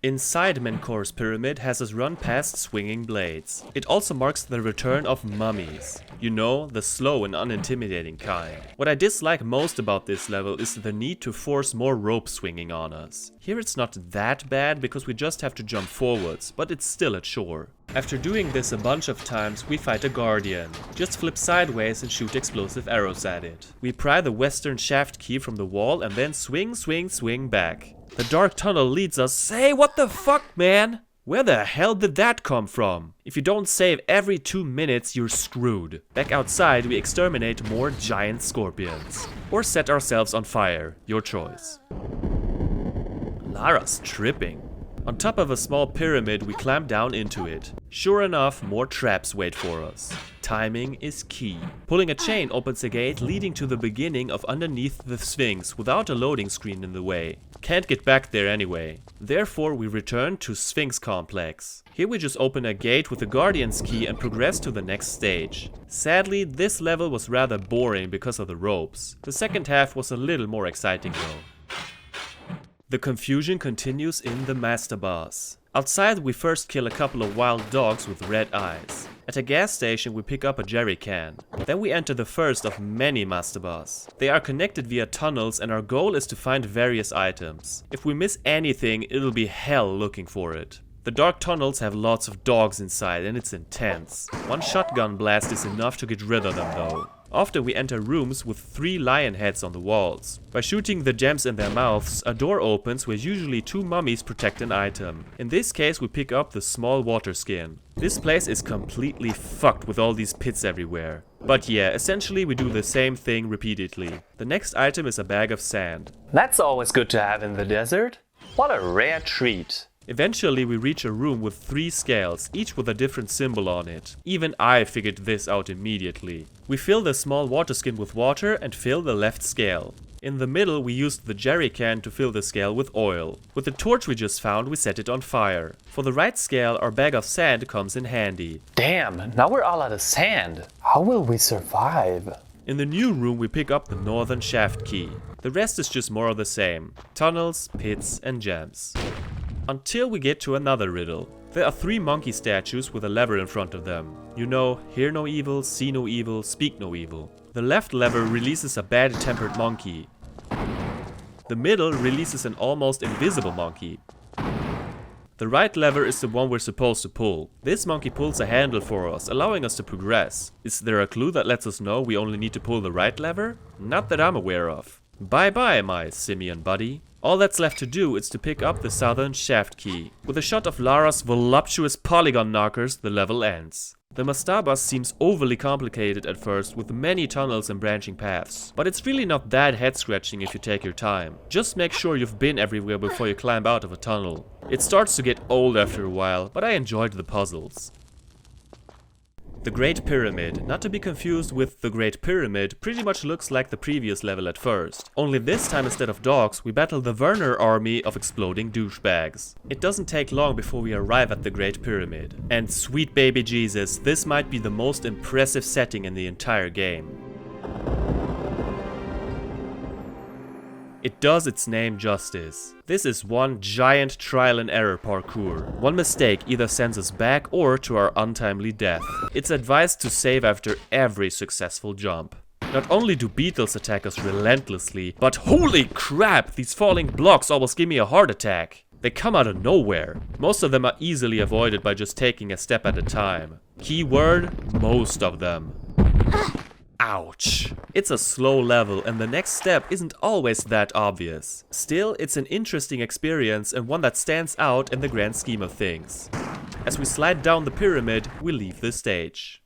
Inside Menkore's pyramid has us run past swinging blades. It also marks the return of mummies. You know, the slow and unintimidating kind. What I dislike most about this level is the need to force more rope swinging on us. Here it's not that bad because we just have to jump forwards, but it's still a chore. After doing this a bunch of times, we fight a guardian. Just flip sideways and shoot explosive arrows at it. We pry the western shaft key from the wall and then swing, swing, swing back. The dark tunnel leads us. Say, what the fuck, man? Where the hell did that come from? If you don't save every 2 minutes, you're screwed. Back outside, we exterminate more giant scorpions. Or set ourselves on fire. Your choice. Lara's tripping. On top of a small pyramid, we climb down into it. Sure enough, more traps wait for us. Timing is key. Pulling a chain opens a gate leading to the beginning of Underneath the Sphinx without a loading screen in the way. Can't get back there anyway. Therefore, we return to Sphinx Complex. Here we just open a gate with the Guardian's key and progress to the next stage. Sadly, this level was rather boring because of the ropes. The second half was a little more exciting though. The confusion continues in the Master Boss. Outside we first kill a couple of wild dogs with red eyes. At a gas station we pick up a jerry can. Then we enter the first of many Master Boss. They are connected via tunnels and our goal is to find various items. If we miss anything, it'll be hell looking for it. The dark tunnels have lots of dogs inside and it's intense. One shotgun blast is enough to get rid of them though. Often we enter rooms with 3 lion heads on the walls. By shooting the gems in their mouths, a door opens where usually 2 mummies protect an item. In this case we pick up the small water skin. This place is completely fucked with all these pits everywhere. But yeah, essentially we do the same thing repeatedly. The next item is a bag of sand. That's always good to have in the desert. What a rare treat. Eventually we reach a room with 3 scales, each with a different symbol on it. Even I figured this out immediately. We fill the small water skin with water and fill the left scale. In the middle we used the jerry can to fill the scale with oil. With the torch we just found we set it on fire. For the right scale our bag of sand comes in handy. Damn, now we're all out of sand. How will we survive? In the new room we pick up the northern shaft key. The rest is just more of the same. Tunnels, pits and gems. Until we get to another riddle. There are 3 monkey statues with a lever in front of them. You know, hear no evil, see no evil, speak no evil. The left lever releases a bad-tempered monkey. The middle releases an almost invisible monkey. The right lever is the one we're supposed to pull. This monkey pulls a handle for us, allowing us to progress. Is there a clue that lets us know we only need to pull the right lever? Not that I'm aware of. Bye bye, my simian buddy. All that's left to do is to pick up the southern shaft key. With a shot of Lara's voluptuous polygon knockers, the level ends. The mastabas seems overly complicated at first with many tunnels and branching paths. But it's really not that head scratching if you take your time. Just make sure you've been everywhere before you climb out of a tunnel. It starts to get old after a while, but I enjoyed the puzzles. The Great Pyramid, not to be confused with the Great Pyramid, pretty much looks like the previous level at first. Only this time instead of dogs, we battle the Werner army of exploding douchebags. It doesn't take long before we arrive at the Great Pyramid. And sweet baby Jesus, this might be the most impressive setting in the entire game. It does its name justice. This is one giant trial and error parkour. One mistake either sends us back or to our untimely death. It's advised to save after every successful jump. Not only do beetles attack us relentlessly, but holy crap, these falling blocks almost give me a heart attack. They come out of nowhere. Most of them are easily avoided by just taking a step at a time. Keyword, most of them. Ouch. It's a slow level and the next step isn't always that obvious. Still, it's an interesting experience and one that stands out in the grand scheme of things. As we slide down the pyramid, we leave the stage.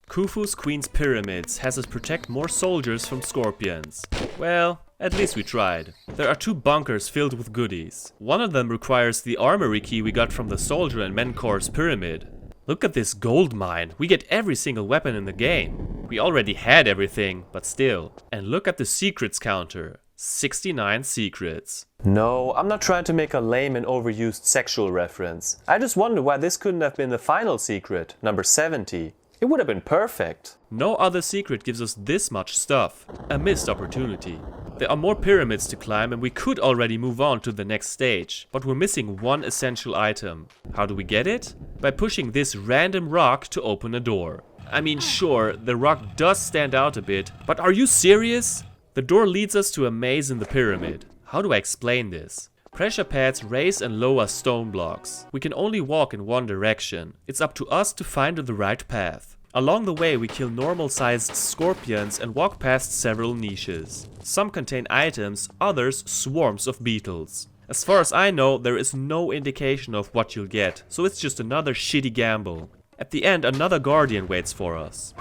Khufu's Queen's Pyramids has us protect more soldiers from scorpions. Well, at least we tried. There are 2 bunkers filled with goodies. One of them requires the armory key we got from the soldier in Menkor's pyramid. Look at this gold mine. We get every single weapon in the game. We already had everything, but still. And look at the secrets counter. 69 secrets. No, I'm not trying to make a lame and overused sexual reference. I just wonder why this couldn't have been the final secret, number 70. It would have been perfect. No other secret gives us this much stuff. A missed opportunity. There are more pyramids to climb and we could already move on to the next stage. But we're missing one essential item. How do we get it? By pushing this random rock to open a door. I mean, sure, the rock does stand out a bit, but are you serious? The door leads us to a maze in the pyramid. How do I explain this? Pressure pads raise and lower stone blocks. We can only walk in one direction. It's up to us to find the right path. Along the way we kill normal-sized scorpions and walk past several niches. Some contain items, others swarms of beetles. As far as I know, there is no indication of what you'll get, so it's just another shitty gamble. At the end, another guardian waits for us.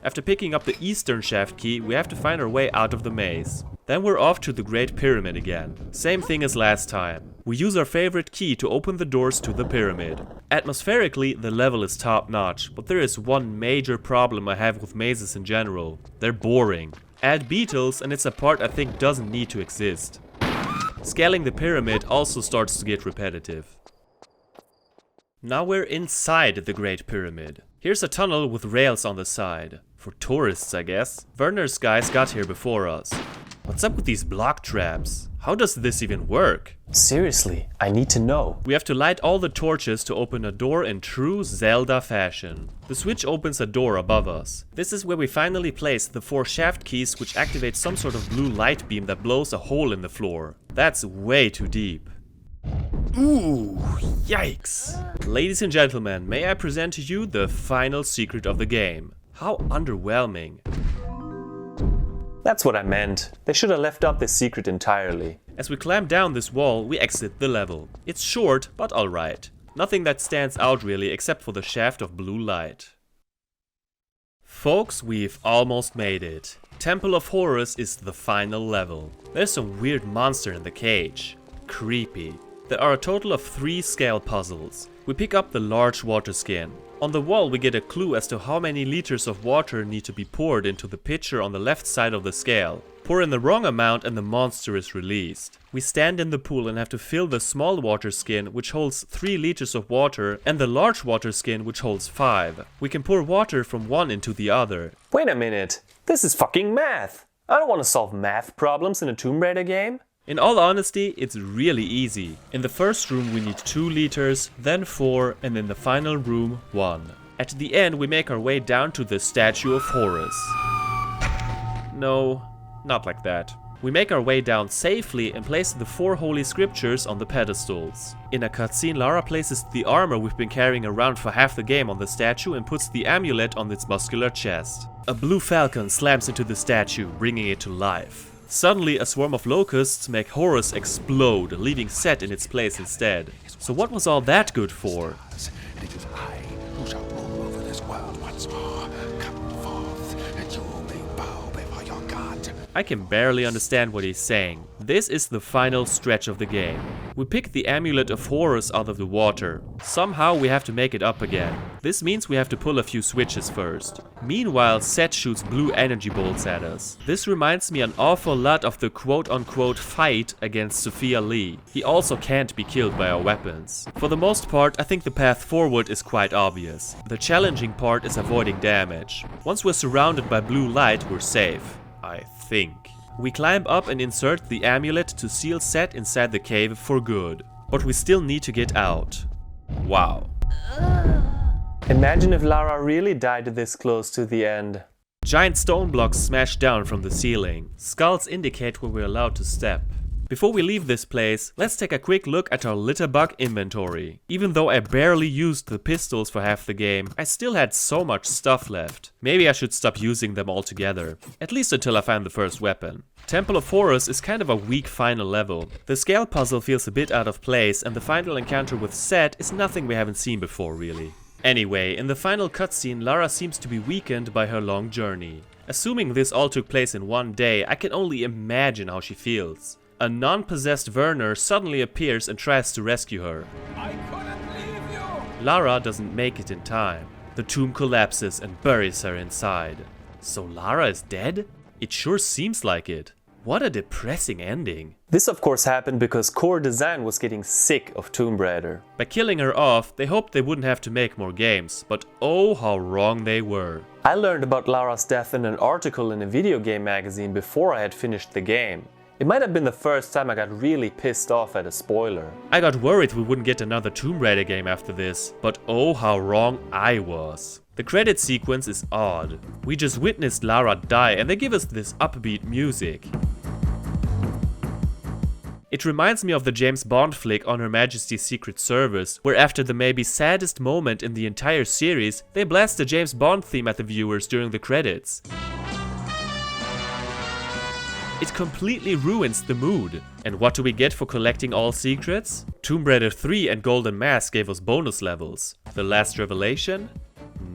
After picking up the eastern shaft key, we have to find our way out of the maze. Then we're off to the Great Pyramid again. Same thing as last time. We use our favorite key to open the doors to the pyramid. Atmospherically, the level is top notch, but there is one major problem I have with mazes in general. They're boring. Add beetles and it's a part I think doesn't need to exist. Scaling the pyramid also starts to get repetitive. Now we're inside the Great Pyramid. Here's a tunnel with rails on the side. For tourists, I guess. Werner's guys got here before us. What's up with these block traps? How does this even work? Seriously, I need to know. We have to light all the torches to open a door in true Zelda fashion. The switch opens a door above us. This is where we finally place the 4 shaft keys which activate some sort of blue light beam that blows a hole in the floor. That's way too deep. Ooh, yikes! Ladies and gentlemen, may I present to you the final secret of the game. How underwhelming. That's what I meant. They should have left out this secret entirely. As we climb down this wall, we exit the level. It's short, but alright. Nothing that stands out really except for the shaft of blue light. Folks, we've almost made it. Temple of Horus is the final level. There's some weird monster in the cage. Creepy. There are a total of 3 scale puzzles. We pick up the large water skin. On the wall we get a clue as to how many liters of water need to be poured into the pitcher on the left side of the scale. Pour in the wrong amount and the monster is released. We stand in the pool and have to fill the small water skin, which holds 3 liters of water, and the large water skin, which holds 5. We can pour water from one into the other. Wait a minute, this is fucking math! I don't want to solve math problems in a Tomb Raider game. In all honesty, it's really easy. In the first room we need 2 liters, then 4, and in the final room 1. At the end we make our way down to the statue of Horus. No, not like that. We make our way down safely and place the 4 holy scriptures on the pedestals. In a cutscene, Lara places the armor we've been carrying around for half the game on the statue and puts the amulet on its muscular chest. A blue falcon slams into the statue, bringing it to life. Suddenly, a swarm of locusts make Horus explode, leaving Set in its place instead. So what was all that good for? It is I who shall rule over this world once more. Come forth, and you may bow before your God. I can barely understand what he's saying. This is the final stretch of the game. We pick the amulet of Horus out of the water. Somehow we have to make it up again. This means we have to pull a few switches first. Meanwhile, Set shoots blue energy bolts at us. This reminds me an awful lot of the quote-unquote fight against Sophia Lee. He also can't be killed by our weapons. For the most part, I think the path forward is quite obvious. The challenging part is avoiding damage. Once we're surrounded by blue light, we're safe. I think. We climb up and insert the amulet to seal Set inside the cave for good. But we still need to get out. Wow. Imagine if Lara really died this close to the end. Giant stone blocks smash down from the ceiling. Skulls indicate where we're allowed to step. Before we leave this place, let's take a quick look at our litterbug inventory. Even though I barely used the pistols for half the game, I still had so much stuff left. Maybe I should stop using them altogether. At least until I find the first weapon. Temple of Horus is kind of a weak final level. The scale puzzle feels a bit out of place, and the final encounter with Set is nothing we haven't seen before really. Anyway, in the final cutscene, Lara seems to be weakened by her long journey. Assuming this all took place in one day, I can only imagine how she feels. A non-possessed Werner suddenly appears and tries to rescue her. I couldn't leave you! Lara doesn't make it in time. The tomb collapses and buries her inside. So Lara is dead? It sure seems like it. What a depressing ending. This of course happened because core design was getting sick of Tomb Raider. By killing her off, they hoped they wouldn't have to make more games, but oh how wrong they were. I learned about Lara's death in an article in a video game magazine before I had finished the game. It might have been the first time I got really pissed off at a spoiler. I got worried we wouldn't get another Tomb Raider game after this, but oh how wrong I was. The credit sequence is odd. We just witnessed Lara die and they give us this upbeat music. It reminds me of the James Bond flick On Her Majesty's Secret Service, where after the maybe saddest moment in the entire series, they blast the James Bond theme at the viewers during the credits. It completely ruins the mood. And what do we get for collecting all secrets? Tomb Raider 3 and Golden Mask gave us bonus levels. The Last Revelation?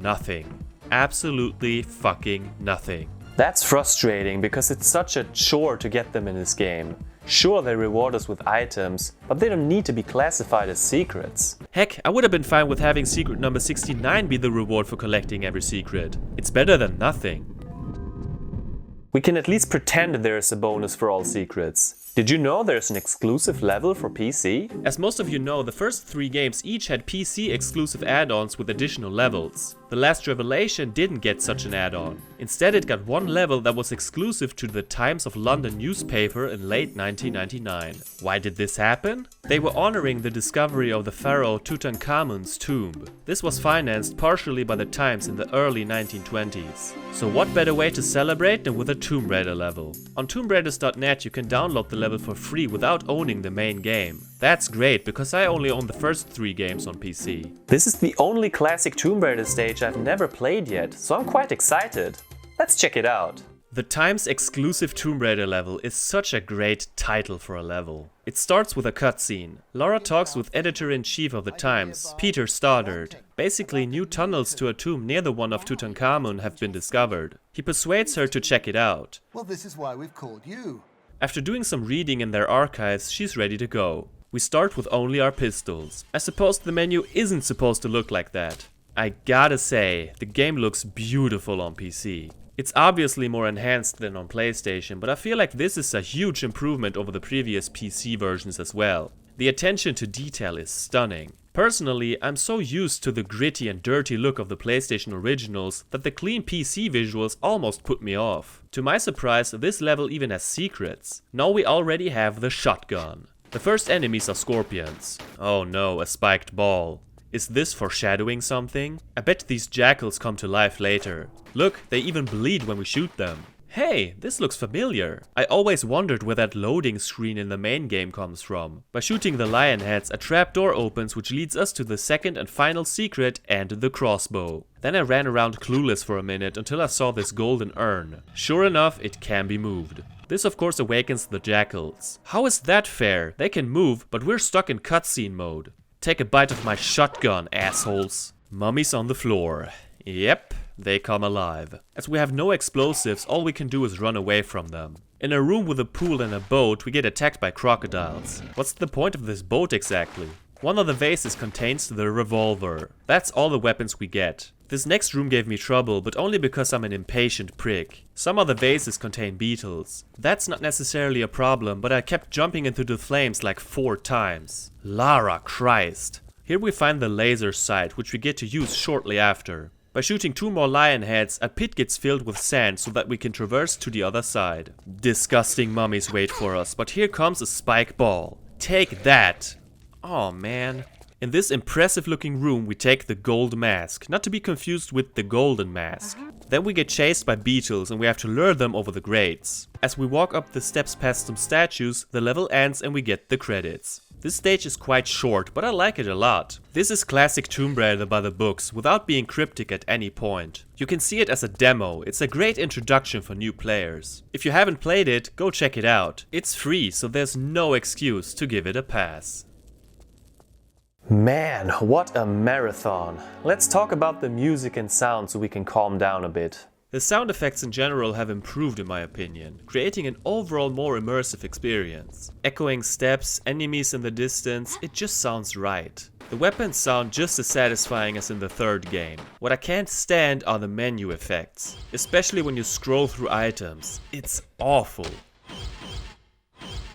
Nothing. Absolutely fucking nothing. That's frustrating because it's such a chore to get them in this game. Sure, they reward us with items, but they don't need to be classified as secrets. Heck, I would have been fine with having secret number 69 be the reward for collecting every secret. It's better than nothing. We can at least pretend there is a bonus for all secrets. Did you know there's an exclusive level for PC? As most of you know, the first 3 games each had PC exclusive add-ons with additional levels. The Last Revelation didn't get such an add-on. Instead it got one level that was exclusive to the Times of London newspaper in late 1999. Why did this happen? They were honoring the discovery of the pharaoh Tutankhamun's tomb. This was financed partially by the Times in the early 1920s. So what better way to celebrate than with a Tomb Raider level? On tombraiders.net you can download the level for free without owning the main game. That's great because I only own the first 3 games on PC. This is the only classic Tomb Raider stage I've never played yet, so I'm quite excited. Let's check it out. The Times exclusive Tomb Raider level is such a great title for a level. It starts with a cutscene. Lara talks with editor-in-chief of the Times, Peter Stoddard. Basically, new tunnels to a tomb near the one of Tutankhamun have been discovered. He persuades her to check it out. Well, this is why we've called you. After doing some reading in their archives, she's ready to go. We start with only our pistols. I suppose the menu isn't supposed to look like that. I gotta say, the game looks beautiful on PC. It's obviously more enhanced than on PlayStation, but I feel like this is a huge improvement over the previous PC versions as well. The attention to detail is stunning. Personally, I'm so used to the gritty and dirty look of the PlayStation originals that the clean PC visuals almost put me off. To my surprise, this level even has secrets. Now we already have the shotgun. The first enemies are scorpions. Oh no, a spiked ball. Is this foreshadowing something? I bet these jackals come to life later. Look, they even bleed when we shoot them. Hey, this looks familiar. I always wondered where that loading screen in the main game comes from. By shooting the lion heads, a trapdoor opens which leads us to the second and final secret and the crossbow. Then I ran around clueless for a minute until I saw this golden urn. Sure enough, it can be moved. This of course awakens the jackals. How is that fair? They can move, but we're stuck in cutscene mode. Take a bite of my shotgun, assholes. Mummies on the floor. Yep. They come alive. As we have no explosives, all we can do is run away from them. In a room with a pool and a boat, we get attacked by crocodiles. What's the point of this boat exactly? One of the vases contains the revolver. That's all the weapons we get. This next room gave me trouble, but only because I'm an impatient prick. Some of the vases contain beetles. That's not necessarily a problem, but I kept jumping into the flames like 4 times. Lara Christ. Here we find the laser sight, which we get to use shortly after. By shooting 2 more lion heads, a pit gets filled with sand so that we can traverse to the other side. Disgusting mummies wait for us, but here comes a spike ball. Take that! Oh man. In this impressive looking room we take the gold mask, not to be confused with the golden mask. Then we get chased by beetles and we have to lure them over the grates. As we walk up the steps past some statues, the level ends and we get the credits. This stage is quite short, but I like it a lot. This is classic Tomb Raider by the books, without being cryptic at any point. You can see it as a demo, it's a great introduction for new players. If you haven't played it, go check it out. It's free, so there's no excuse to give it a pass. Man, what a marathon. Let's talk about the music and sound so we can calm down a bit. The sound effects in general have improved in my opinion, creating an overall more immersive experience. Echoing steps, enemies in the distance, it just sounds right. The weapons sound just as satisfying as in the third game. What I can't stand are the menu effects, especially when you scroll through items. It's awful.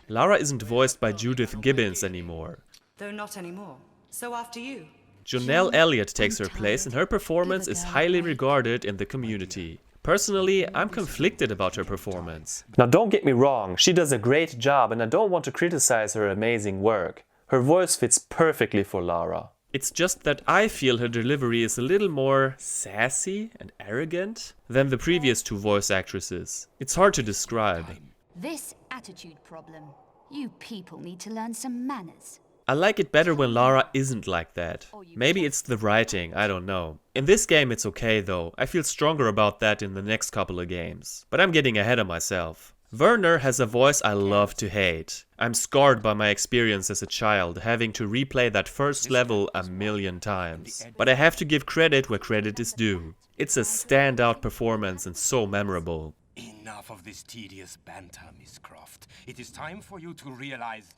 Lara isn't voiced by Judith Gibbons anymore. Though not anymore. So after you. Jonelle Elliott takes her place and her performance is highly regarded in the community. Personally, I'm conflicted about her performance. Now don't get me wrong, she does a great job and I don't want to criticize her amazing work. Her voice fits perfectly for Lara. It's just that I feel her delivery is a little more sassy and arrogant than the previous 2 voice actresses. It's hard to describe. This attitude problem. You people need to learn some manners. I like it better when Lara isn't like that. Maybe it's the writing, I don't know. In this game it's okay though, I feel stronger about that in the next couple of games. But I'm getting ahead of myself. Werner has a voice I love to hate. I'm scarred by my experience as a child, having to replay that first level a million times. But I have to give credit where credit is due. It's a standout performance and so memorable. Enough of this tedious banter, Miss Croft. It is time for you to realize...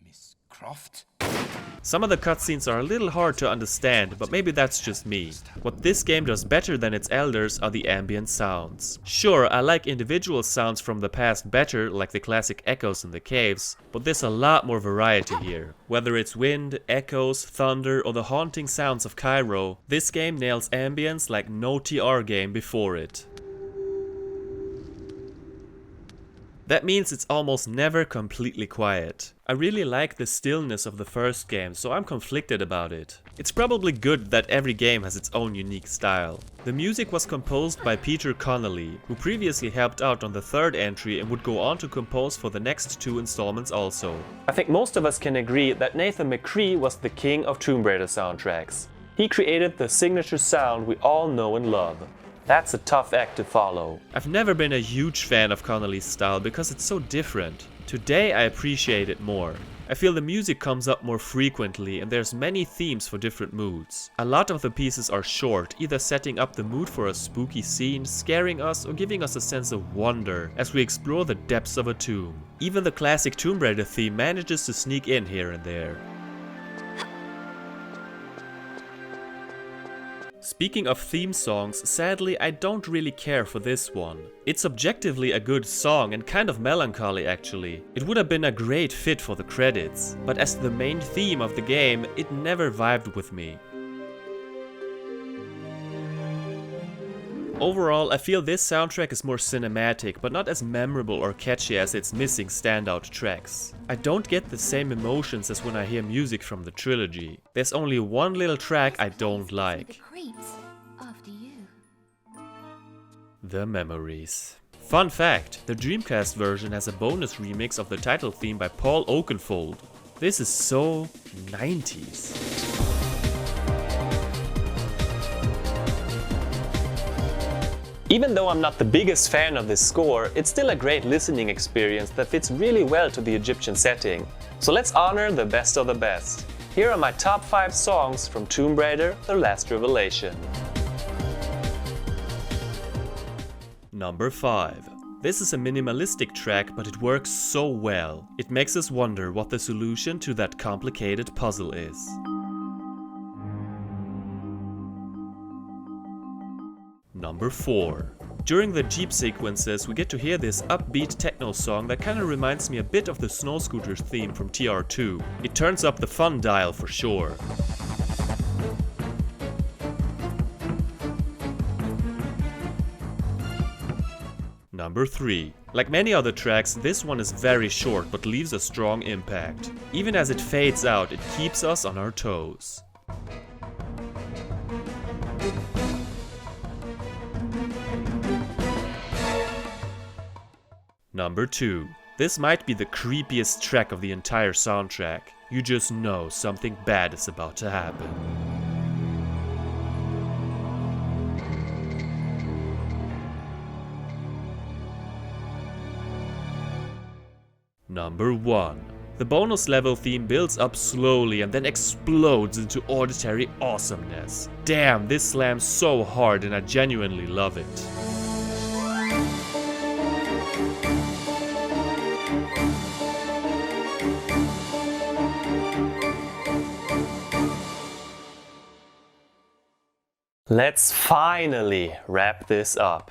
Miss Croft? Some of the cutscenes are a little hard to understand, but maybe that's just me. What this game does better than its elders are the ambient sounds. Sure, I like individual sounds from the past better, like the classic echoes in the caves, but there's a lot more variety here. Whether it's wind, echoes, thunder, or the haunting sounds of Cairo, this game nails ambience like no TR game before it. That means it's almost never completely quiet. I really like the stillness of the first game, so I'm conflicted about it. It's probably good that every game has its own unique style. The music was composed by Peter Connolly, who previously helped out on the third entry and would go on to compose for the next 2 installments also. I think most of us can agree that Nathan McCree was the king of Tomb Raider soundtracks. He created the signature sound we all know and love. That's a tough act to follow. I've never been a huge fan of Connolly's style because it's so different. Today I appreciate it more. I feel the music comes up more frequently and there's many themes for different moods. A lot of the pieces are short, either setting up the mood for a spooky scene, scaring us, or giving us a sense of wonder as we explore the depths of a tomb. Even the classic Tomb Raider theme manages to sneak in here and there. Speaking of theme songs, sadly I don't really care for this one. It's objectively a good song and kind of melancholy actually. It would have been a great fit for the credits, but as the main theme of the game, it never vibed with me. Overall, I feel this soundtrack is more cinematic, but not as memorable or catchy as its missing standout tracks. I don't get the same emotions as when I hear music from the trilogy. There's only one little track I don't like. The Memories. Fun fact, the Dreamcast version has a bonus remix of the title theme by Paul Oakenfold. This is so 90s. Even though I'm not the biggest fan of this score, it's still a great listening experience that fits really well to the Egyptian setting. So let's honor the best of the best. Here are my top 5 songs from Tomb Raider: The Last Revelation. Number 5. This is a minimalistic track, but it works so well. It makes us wonder what the solution to that complicated puzzle is. Number 4. During the Jeep sequences we get to hear this upbeat techno song that kinda reminds me a bit of the Snow Scooters theme from TR2. It turns up the fun dial for sure. Number 3. Like many other tracks, this one is very short but leaves a strong impact. Even as it fades out, it keeps us on our toes. Number 2. This might be the creepiest track of the entire soundtrack. You just know something bad is about to happen. Number 1. The bonus level theme builds up slowly and then explodes into auditory awesomeness. Damn, this slams so hard and I genuinely love it. Let's finally wrap this up.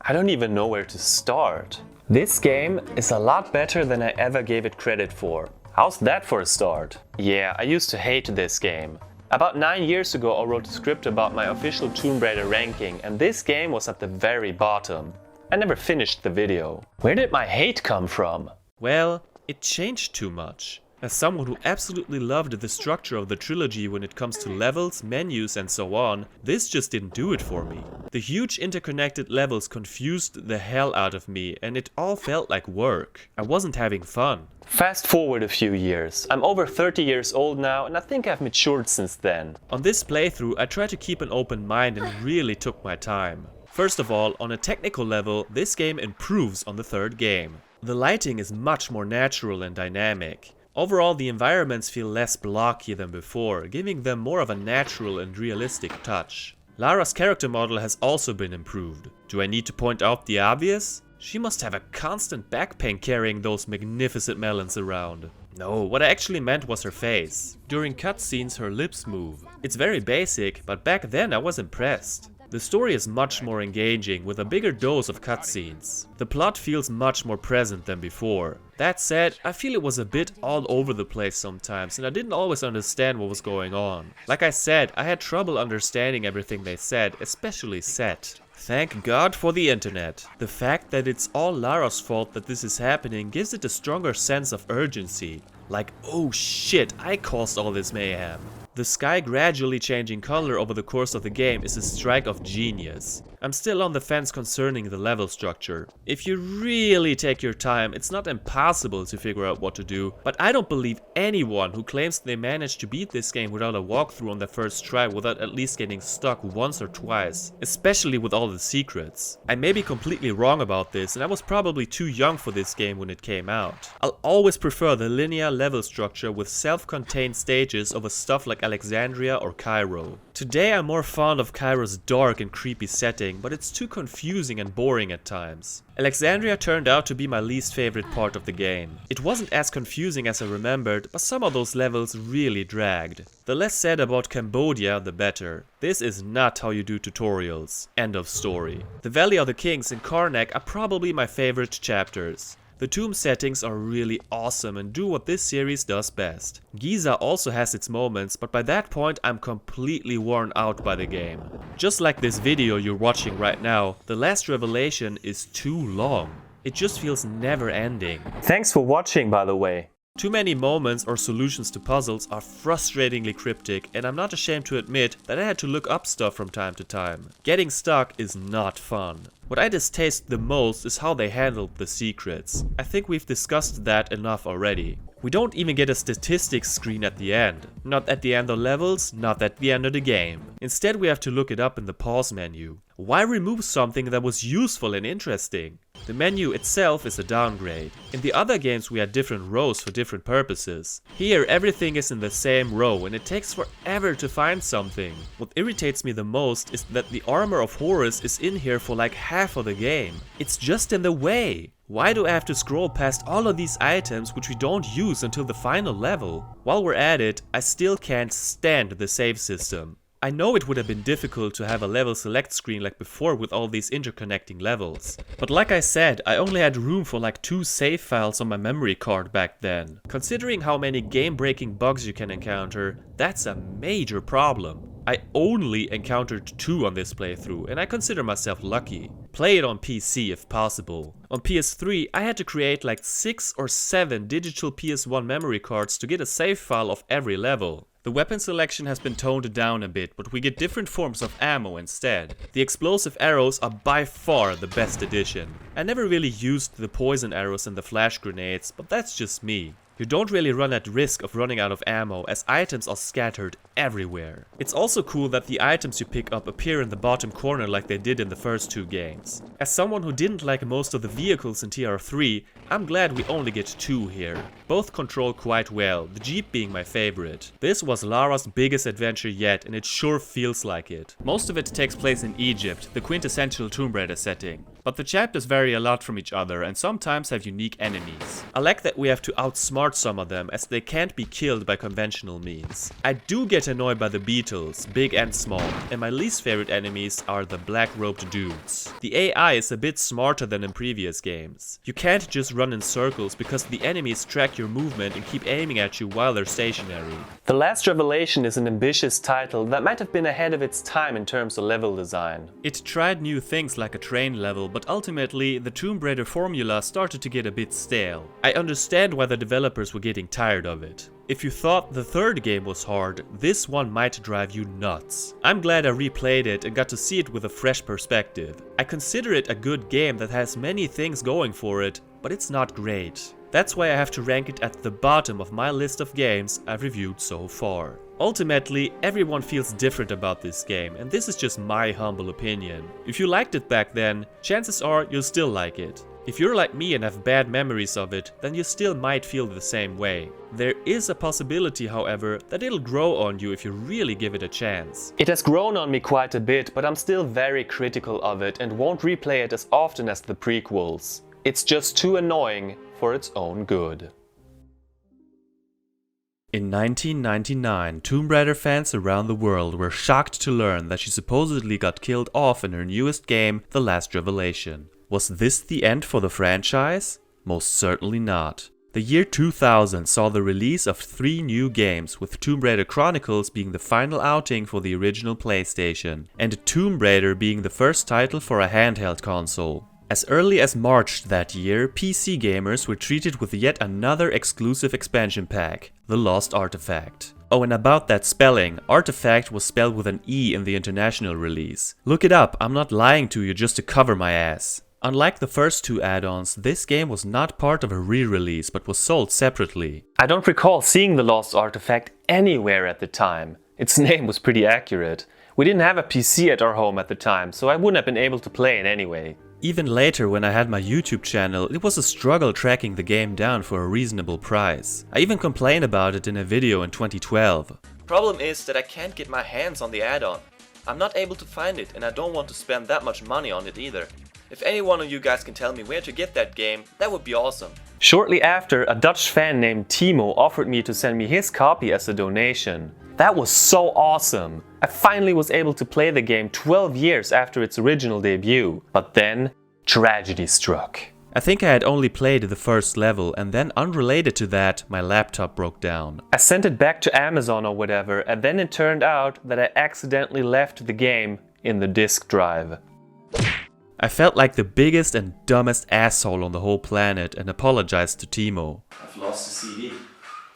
I don't even know where to start. This game is a lot better than I ever gave it credit for. How's that for a start? Yeah, I used to hate this game. About 9 years ago I wrote a script about my official Tomb Raider ranking and this game was at the very bottom. I never finished the video. Where did my hate come from? Well, it changed too much. As someone who absolutely loved the structure of the trilogy when it comes to levels, menus and so on, this just didn't do it for me. The huge interconnected levels confused the hell out of me and it all felt like work. I wasn't having fun. Fast forward a few years. I'm over 30 years old now and I think I've matured since then. On this playthrough I tried to keep an open mind and really took my time. First of all, on a technical level, this game improves on the third game. The lighting is much more natural and dynamic. Overall, the environments feel less blocky than before, giving them more of a natural and realistic touch. Lara's character model has also been improved. Do I need to point out the obvious? She must have a constant back pain carrying those magnificent melons around. No, what I actually meant was her face. During cutscenes her lips move. It's very basic, but back then I was impressed. The story is much more engaging with a bigger dose of cutscenes. The plot feels much more present than before. That said, I feel it was a bit all over the place sometimes and I didn't always understand what was going on. Like I said, I had trouble understanding everything they said, especially Set. Thank God for the internet. The fact that it's all Lara's fault that this is happening gives it a stronger sense of urgency. Like, oh shit, I caused all this mayhem. The sky gradually changing color over the course of the game is a strike of genius. I'm still on the fence concerning the level structure. If you really take your time, it's not impossible to figure out what to do, but I don't believe anyone who claims they managed to beat this game without a walkthrough on their first try without at least getting stuck once or twice, especially with all the secrets. I may be completely wrong about this and I was probably too young for this game when it came out. I'll always prefer the linear level structure with self-contained stages over stuff like Alexandria or Cairo. Today I'm more fond of Cairo's dark and creepy setting, but it's too confusing and boring at times. Alexandria turned out to be my least favorite part of the game. It wasn't as confusing as I remembered, but some of those levels really dragged. The less said about Cambodia, the better. This is not how you do tutorials. End of story. The Valley of the Kings and Karnak are probably my favorite chapters. The tomb settings are really awesome and do what this series does best. Giza also has its moments, but by that point I'm completely worn out by the game. Just like this video you're watching right now, the last revelation is too long. It just feels never ending. Thanks for watching, by the way. Too many moments or solutions to puzzles are frustratingly cryptic, and I'm not ashamed to admit that I had to look up stuff from time to time. Getting stuck is not fun. What I distaste the most is how they handled the secrets. I think we've discussed that enough already. We don't even get a statistics screen at the end. Not at the end of levels, not at the end of the game. Instead we have to look it up in the pause menu. Why remove something that was useful and interesting? The menu itself is a downgrade. In the other games we had different rows for different purposes. Here everything is in the same row and it takes forever to find something. What irritates me the most is that the Armor of Horus is in here for like half of the game. It's just in the way. Why do I have to scroll past all of these items which we don't use until the final level? While we're at it, I still can't stand the save system. I know it would have been difficult to have a level select screen like before with all these interconnecting levels. But like I said, I only had room for like 2 save files on my memory card back then. Considering how many game-breaking bugs you can encounter, that's a major problem. I only encountered 2 on this playthrough, and I consider myself lucky. Play it on PC if possible. On PS3, I had to create like 6 or 7 digital PS1 memory cards to get a save file of every level. The weapon selection has been toned down a bit, but we get different forms of ammo instead. The explosive arrows are by far the best addition. I never really used the poison arrows and the flash grenades, but that's just me. You don't really run at risk of running out of ammo as items are scattered everywhere. It's also cool that the items you pick up appear in the bottom corner like they did in the first 2 games. As someone who didn't like most of the vehicles in TR3, I'm glad we only get 2 here. Both control quite well, the Jeep being my favorite. This was Lara's biggest adventure yet and it sure feels like it. Most of it takes place in Egypt, the quintessential Tomb Raider setting. But the chapters vary a lot from each other and sometimes have unique enemies. I like that we have to outsmart some of them as they can't be killed by conventional means. I do get annoyed by the beetles, big and small, and my least favorite enemies are the black-robed dudes. The AI is a bit smarter than in previous games. You can't just run in circles because the enemies track your movement and keep aiming at you while they're stationary. The Last Revelation is an ambitious title that might have been ahead of its time in terms of level design. It tried new things like a train level, but ultimately the Tomb Raider formula started to get a bit stale. I understand why the developers were getting tired of it. If you thought the third game was hard, this one might drive you nuts. I'm glad I replayed it and got to see it with a fresh perspective. I consider it a good game that has many things going for it, but it's not great. That's why I have to rank it at the bottom of my list of games I've reviewed so far. Ultimately, everyone feels different about this game, and this is just my humble opinion. If you liked it back then, chances are you'll still like it. If you're like me and have bad memories of it, then you still might feel the same way. There is a possibility, however, that it'll grow on you if you really give it a chance. It has grown on me quite a bit, but I'm still very critical of it and won't replay it as often as the prequels. It's just too annoying for its own good. In 1999, Tomb Raider fans around the world were shocked to learn that she supposedly got killed off in her newest game, The Last Revelation. Was this the end for the franchise? Most certainly not. The year 2000 saw the release of 3 new games, with Tomb Raider Chronicles being the final outing for the original PlayStation, and Tomb Raider being the first title for a handheld console. As early as March that year, PC gamers were treated with yet another exclusive expansion pack, The Lost Artefact. Oh, and about that spelling, Artefact was spelled with an E in the international release. Look it up, I'm not lying to you just to cover my ass. Unlike the first 2 add-ons, this game was not part of a re-release but was sold separately. I don't recall seeing The Lost Artefact anywhere at the time. Its name was pretty accurate. We didn't have a PC at our home at the time, so I wouldn't have been able to play it anyway. Even later, when I had my YouTube channel, it was a struggle tracking the game down for a reasonable price. I even complained about it in a video in 2012. Problem is that I can't get my hands on the add-on. I'm not able to find it and I don't want to spend that much money on it either. If any one of you guys can tell me where to get that game, that would be awesome. Shortly after, a Dutch fan named Timo offered me to send me his copy as a donation. That was so awesome! I finally was able to play the game 12 years after its original debut. But then, tragedy struck. I think I had only played the first level and then unrelated to that, my laptop broke down. I sent it back to Amazon or whatever, and then it turned out that I accidentally left the game in the disk drive. I felt like the biggest and dumbest asshole on the whole planet and apologized to Timo. I've lost the CD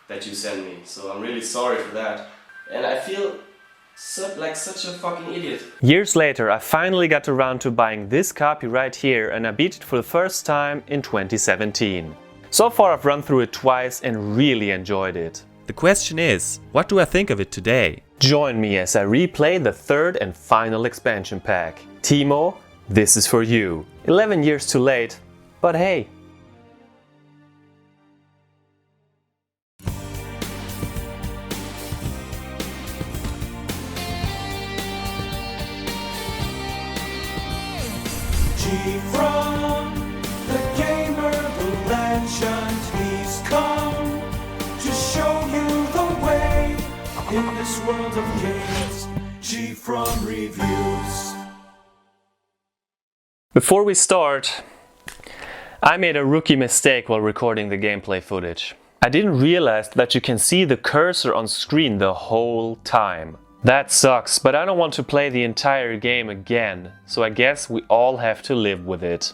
that you sent me, so I'm really sorry for that. And I feel like such a fucking idiot. Years later, I finally got around to buying this copy right here, and I beat it for the first time in 2017. So far I've run through it twice and really enjoyed it. The question is, what do I think of it today? Join me as I replay the third and final expansion pack. Timo, this is for you. 11 years too late, but hey. GFrom, the gamer, the legend, he's come to show you the way in this world of games. GFrom reviews. Before we start, I made a rookie mistake while recording the gameplay footage. I didn't realize that you can see the cursor on screen the whole time. That sucks, but I don't want to play the entire game again, so I guess we all have to live with it.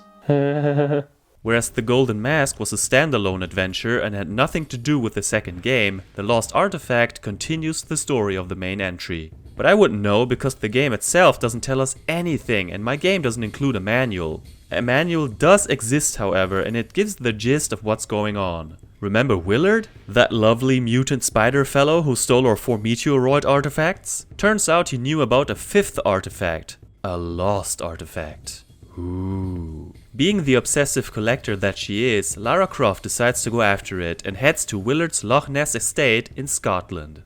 Whereas The Golden Mask was a standalone adventure and had nothing to do with the second game, The Lost Artefact continues the story of the main entry. But I wouldn't know because the game itself doesn't tell us anything and my game doesn't include a manual. A manual does exist, however, and it gives the gist of what's going on. Remember Willard? That lovely mutant spider fellow who stole our 4 meteoroid artifacts? Turns out he knew about a 5th artifact. A lost artifact. Ooh. Being the obsessive collector that she is, Lara Croft decides to go after it and heads to Willard's Loch Ness estate in Scotland.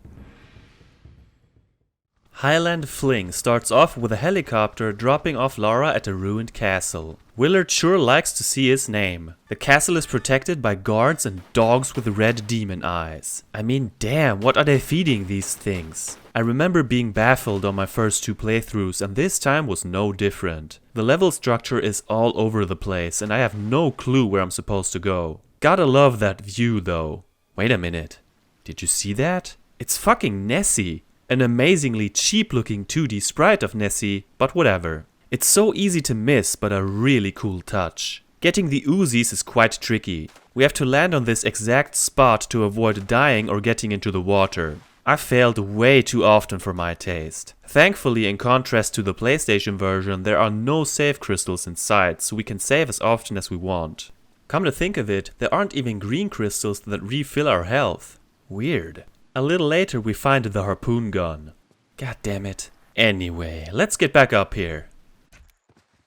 Highland Fling starts off with a helicopter dropping off Lara at a ruined castle. Willard sure likes to see his name. The castle is protected by guards and dogs with red demon eyes. I mean, damn, what are they feeding these things? I remember being baffled on my first 2 playthroughs and this time was no different. The level structure is all over the place and I have no clue where I'm supposed to go. Gotta love that view though. Wait a minute. Did you see that? It's fucking Nessie. An amazingly cheap looking 2D sprite of Nessie, but whatever. It's so easy to miss, but a really cool touch. Getting the Uzis is quite tricky. We have to land on this exact spot to avoid dying or getting into the water. I failed way too often for my taste. Thankfully, in contrast to the PlayStation version, there are no save crystals in sight, so we can save as often as we want. Come to think of it, there aren't even green crystals that refill our health. Weird. A little later we find the harpoon gun. God damn it. Anyway, let's get back up here.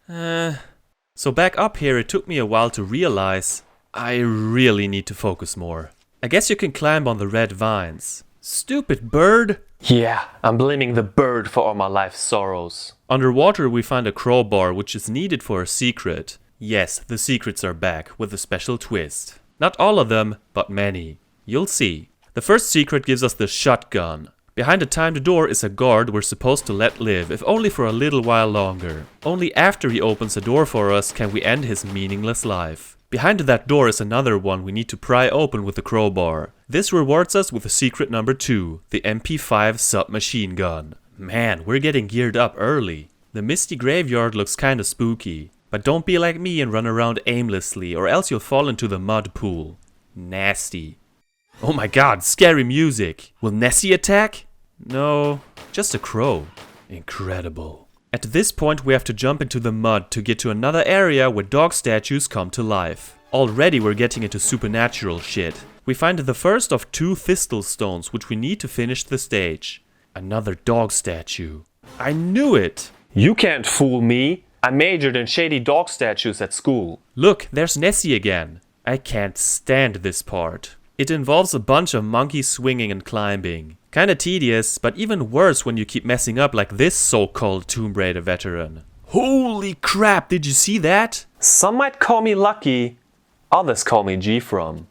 So back up here it took me a while to realize I really need to focus more. I guess you can climb on the red vines. Stupid bird! Yeah, I'm blaming the bird for all my life's sorrows. Underwater we find a crowbar which is needed for a secret. Yes, the secrets are back with a special twist. Not all of them, but many. You'll see. The first secret gives us the shotgun. Behind a timed door is a guard we're supposed to let live, if only for a little while longer. Only after he opens the door for us can we end his meaningless life. Behind that door is another one we need to pry open with the crowbar. This rewards us with secret number 2, the MP5 submachine gun. Man, we're getting geared up early. The misty graveyard looks kinda spooky. But don't be like me and run around aimlessly, or else you'll fall into the mud pool. Nasty. Oh my god, scary music. Will Nessie attack? No, just a crow. Incredible. At this point we have to jump into the mud to get to another area where dog statues come to life. Already we're getting into supernatural shit. We find the first of 2 thistle stones which we need to finish the stage. Another dog statue. I knew it! You can't fool me. I majored in shady dog statues at school. Look, there's Nessie again. I can't stand this part. It involves a bunch of monkeys swinging and climbing. Kinda tedious, but even worse when you keep messing up like this so-called Tomb Raider veteran. Holy crap, did you see that? Some might call me lucky, others call me GFrom.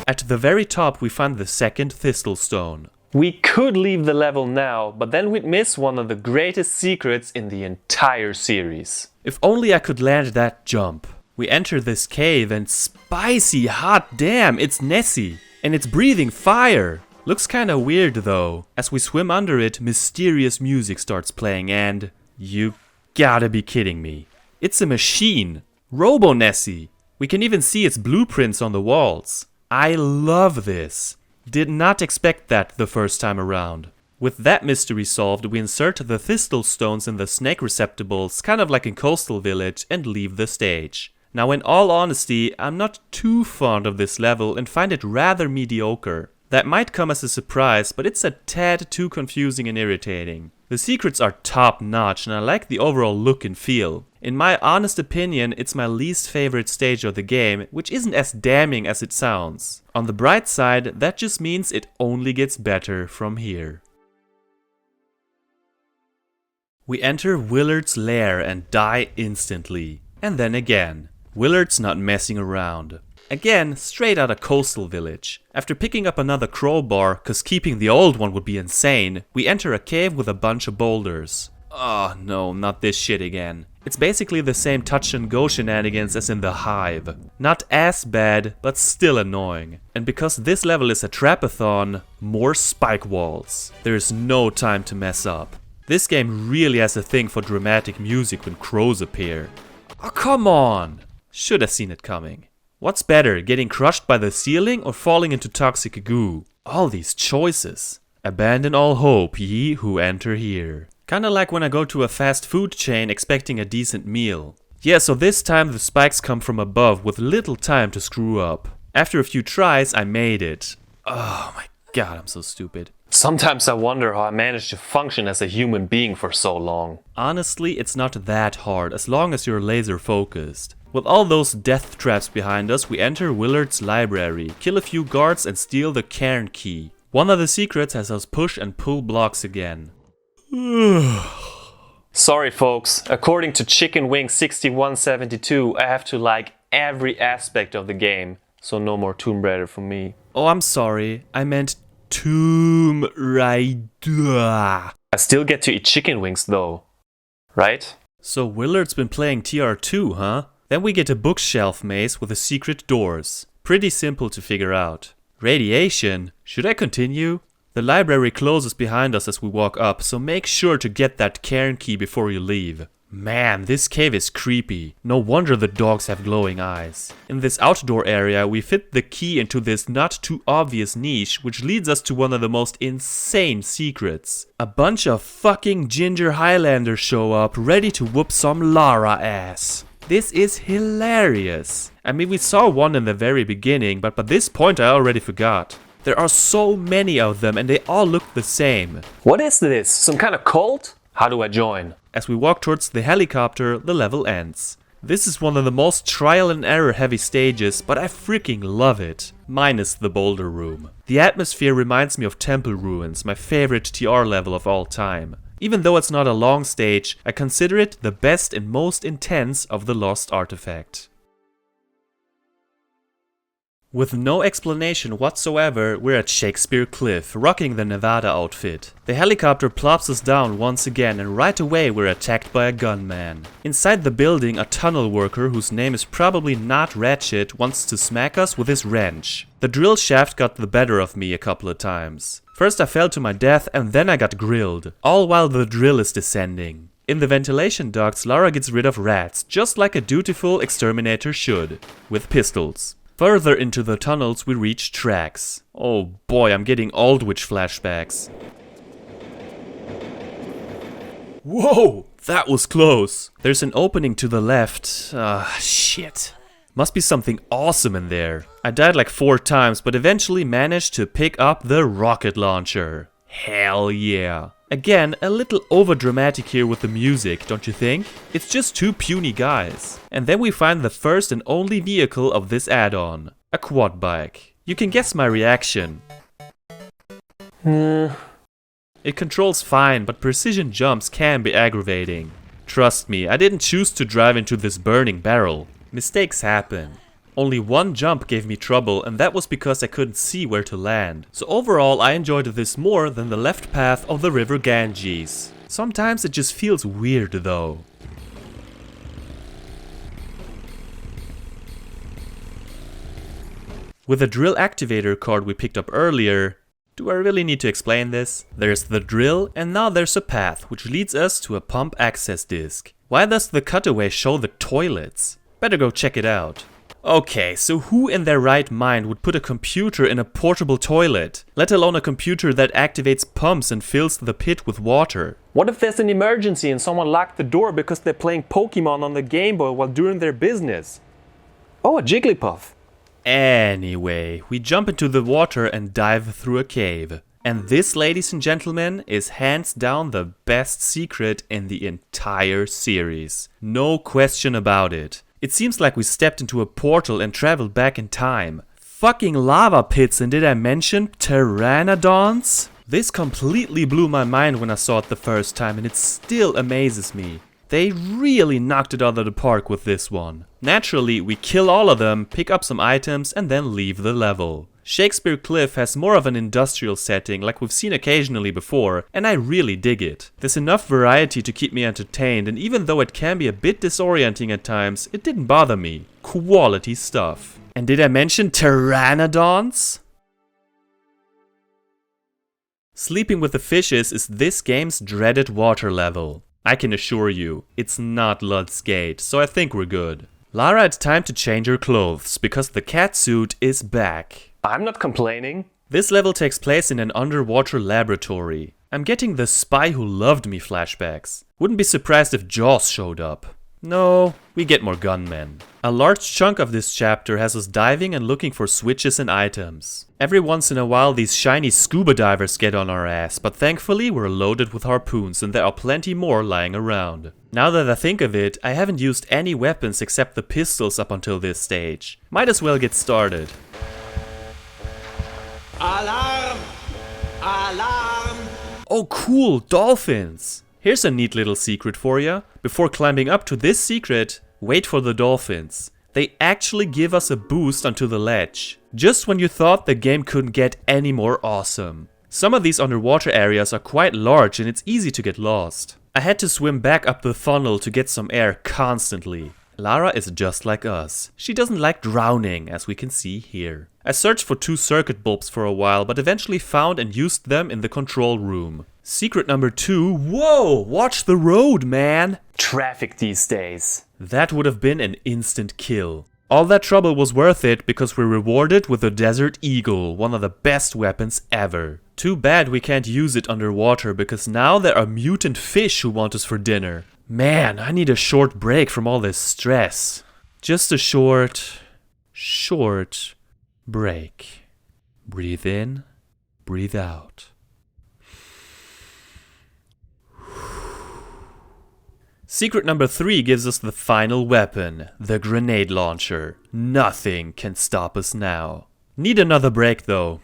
At the very top we find the second Thistle Stone. We could leave the level now, but then we'd miss one of the greatest secrets in the entire series. If only I could land that jump. We enter this cave and spicy hot damn, it's Nessie. And it's breathing fire. Looks kinda weird though. As we swim under it, mysterious music starts playing and... You gotta be kidding me. It's a machine. Robo Nessie. We can even see its blueprints on the walls. I love this. Did not expect that the first time around. With that mystery solved, we insert the Thistle Stones in the snake receptacles, kind of like in Coastal Village, and leave the stage. Now in all honesty, I'm not too fond of this level and find it rather mediocre. That might come as a surprise, but it's a tad too confusing and irritating. The secrets are top notch and I like the overall look and feel. In my honest opinion, it's my least favorite stage of the game, which isn't as damning as it sounds. On the bright side, that just means it only gets better from here. We enter Willard's lair and die instantly. And then again. Willard's not messing around. Again, straight out of Coastal Village. After picking up another crowbar, cause keeping the old one would be insane, we enter a cave with a bunch of boulders. Oh no, not this shit again. It's basically the same touch and go shenanigans as in the Hive. Not as bad, but still annoying. And because this level is a trapathon, more spike walls. There is no time to mess up. This game really has a thing for dramatic music when crows appear. Oh come on! Should have seen it coming. What's better, getting crushed by the ceiling or falling into toxic goo? All these choices. Abandon all hope, ye who enter here. Kinda like when I go to a fast food chain expecting a decent meal. Yeah, so this time the spikes come from above with little time to screw up. After a few tries, I made it. Oh my god, I'm so stupid. Sometimes I wonder how I managed to function as a human being for so long. Honestly, it's not that hard as long as you're laser focused. With all those death traps behind us, we enter Willard's library, kill a few guards and steal the cairn key. One of the secrets has us push and pull blocks again. Sorry folks, according to Chicken Wing 6172, I have to like every aspect of the game, so no more Tomb Raider for me. Oh, I'm sorry, I meant Tomb Raider. I still get to eat chicken wings though, right? So Willard's been playing TR2, huh? Then we get a bookshelf maze with the secret doors. Pretty simple to figure out. Radiation? Should I continue? The library closes behind us as we walk up, so make sure to get that cairn key before you leave. Man, this cave is creepy. No wonder the dogs have glowing eyes. In this outdoor area, we fit the key into this not too obvious niche, which leads us to one of the most insane secrets. A bunch of fucking ginger Highlanders show up, ready to whoop some Lara ass. This is hilarious. I mean, we saw one in the very beginning, but by this point I already forgot. There are so many of them and they all look the same. What is this? Some kind of cult? How do I join? As we walk towards the helicopter, the level ends. This is one of the most trial and error heavy stages, but I freaking love it. Minus the boulder room. The atmosphere reminds me of Temple Ruins, my favorite TR level of all time. Even though it's not a long stage, I consider it the best and most intense of the Lost Artefact. With no explanation whatsoever, we're at Shakespeare Cliff, rocking the Nevada outfit. The helicopter plops us down once again and right away we're attacked by a gunman. Inside the building, a tunnel worker whose name is probably not Ratchet wants to smack us with his wrench. The drill shaft got the better of me a couple of times. First I fell to my death and then I got grilled, all while the drill is descending. In the ventilation ducts, Lara gets rid of rats, just like a dutiful exterminator should, with pistols. Further into the tunnels we reach tracks. Oh boy, I'm getting Aldwych flashbacks. Whoa, that was close. There's an opening to the left. Shit. Must be something awesome in there. I died like 4 times, but eventually managed to pick up the rocket launcher. Hell yeah. Again, a little overdramatic here with the music, don't you think? It's just 2 puny guys. And then we find the first and only vehicle of this add-on. A quad bike. You can guess my reaction. It controls fine, but precision jumps can be aggravating. Trust me, I didn't choose to drive into this burning barrel. Mistakes happen. Only one jump gave me trouble, and that was because I couldn't see where to land. So overall I enjoyed this more than the left path of the river Ganges. Sometimes it just feels weird though. With the drill activator card we picked up earlier, do I really need to explain this? There's the drill and now there's a path which leads us to a pump access disc. Why does the cutaway show the toilets? Better go check it out. Okay, so who in their right mind would put a computer in a portable toilet? Let alone a computer that activates pumps and fills the pit with water. What if there's an emergency and someone locked the door because they're playing Pokemon on the Game Boy while doing their business? Oh, a Jigglypuff. Anyway, we jump into the water and dive through a cave. And this, ladies and gentlemen, is hands down the best secret in the entire series. No question about it. It seems like we stepped into a portal and traveled back in time. Fucking lava pits, and did I mention pteranodons? This completely blew my mind when I saw it the first time, and it still amazes me. They really knocked it out of the park with this one. Naturally, we kill all of them, pick up some items, and then leave the level. Shakespeare Cliff has more of an industrial setting like we've seen occasionally before, and I really dig it. There's enough variety to keep me entertained, and even though it can be a bit disorienting at times, it didn't bother me. Quality stuff. And did I mention pteranodons? Sleeping with the fishes is this game's dreaded water level. I can assure you, it's not Lud's Gate, so I think we're good. Lara had time to change her clothes, because the cat suit is back. I'm not complaining. This level takes place in an underwater laboratory. I'm getting the Spy Who Loved Me flashbacks. Wouldn't be surprised if Jaws showed up. No, we get more gunmen. A large chunk of this chapter has us diving and looking for switches and items. Every once in a while these shiny scuba divers get on our ass, but thankfully we're loaded with harpoons and there are plenty more lying around. Now that I think of it, I haven't used any weapons except the pistols up until this stage. Might as well get started. Alarm! Alarm! Oh cool, dolphins! Here's a neat little secret for you. Before climbing up to this secret, wait for the dolphins. They actually give us a boost onto the ledge. Just when you thought the game couldn't get any more awesome. Some of these underwater areas are quite large and it's easy to get lost. I had to swim back up the funnel to get some air constantly. Lara is just like us. She doesn't like drowning, as we can see here. I searched for 2 circuit bulbs for a while, but eventually found and used them in the control room. Secret number 2, whoa, watch the road, man! Traffic these days. That would have been an instant kill. All that trouble was worth it because we're rewarded with the Desert Eagle, one of the best weapons ever. Too bad we can't use it underwater because now there are mutant fish who want us for dinner. Man, I need a short break from all this stress. Just a short break. Breathe in, breathe out. Secret number 3 gives us the final weapon, the grenade launcher. Nothing can stop us now. Need another break though.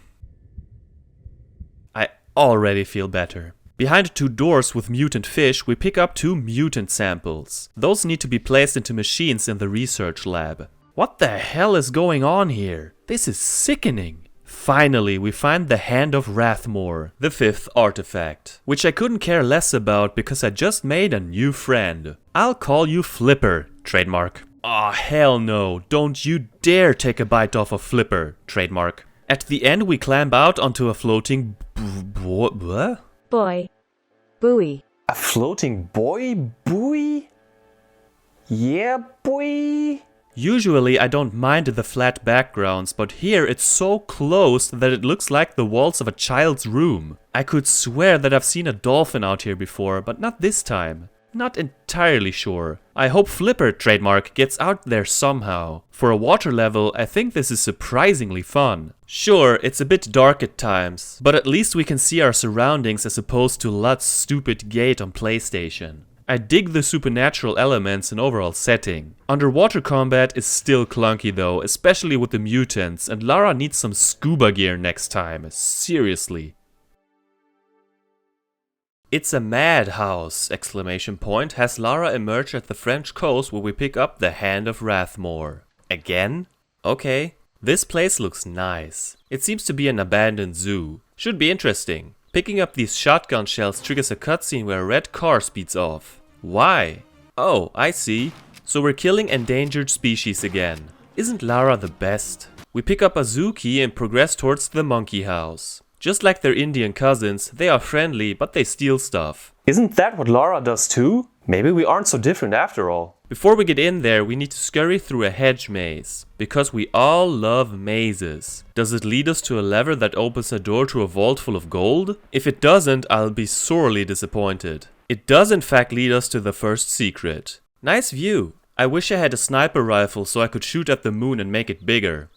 I already feel better. Behind 2 doors with mutant fish, we pick up 2 mutant samples. Those need to be placed into machines in the research lab. What the hell is going on here? This is sickening. Finally, we find the Hand of Rathmore, the 5th artifact, which I couldn't care less about because I just made a new friend. I'll call you Flipper, trademark. Aw, hell no, don't you dare take a bite off of Flipper, trademark. At the end, we climb out onto a floating boy. Buoy. A floating boy buoy? Yeah, boy. Usually I don't mind the flat backgrounds, but here it's so close that it looks like the walls of a child's room. I could swear that I've seen a dolphin out here before, but not this time. Not entirely sure. I hope Flipper, trademark, gets out there somehow. For a water level, I think this is surprisingly fun. Sure, it's a bit dark at times, but at least we can see our surroundings as opposed to Lud's stupid gate on PlayStation. I dig the supernatural elements and overall setting. Underwater combat is still clunky though, especially with the mutants, and Lara needs some scuba gear next time, seriously. It's a madhouse! Exclamation point. Has Lara emerged at the French coast where we pick up the Hand of Rathmore. Again? Okay. This place looks nice. It seems to be an abandoned zoo. Should be interesting. Picking up these shotgun shells triggers a cutscene where a red car speeds off. Why? Oh, I see. So we're killing endangered species again. Isn't Lara the best? We pick up a zoo key and progress towards the monkey house. Just like their Indian cousins, they are friendly, but they steal stuff. Isn't that what Lara does too? Maybe we aren't so different after all. Before we get in there, we need to scurry through a hedge maze. Because we all love mazes. Does it lead us to a lever that opens a door to a vault full of gold? If it doesn't, I'll be sorely disappointed. It does in fact lead us to the first secret. Nice view. I wish I had a sniper rifle so I could shoot at the moon and make it bigger.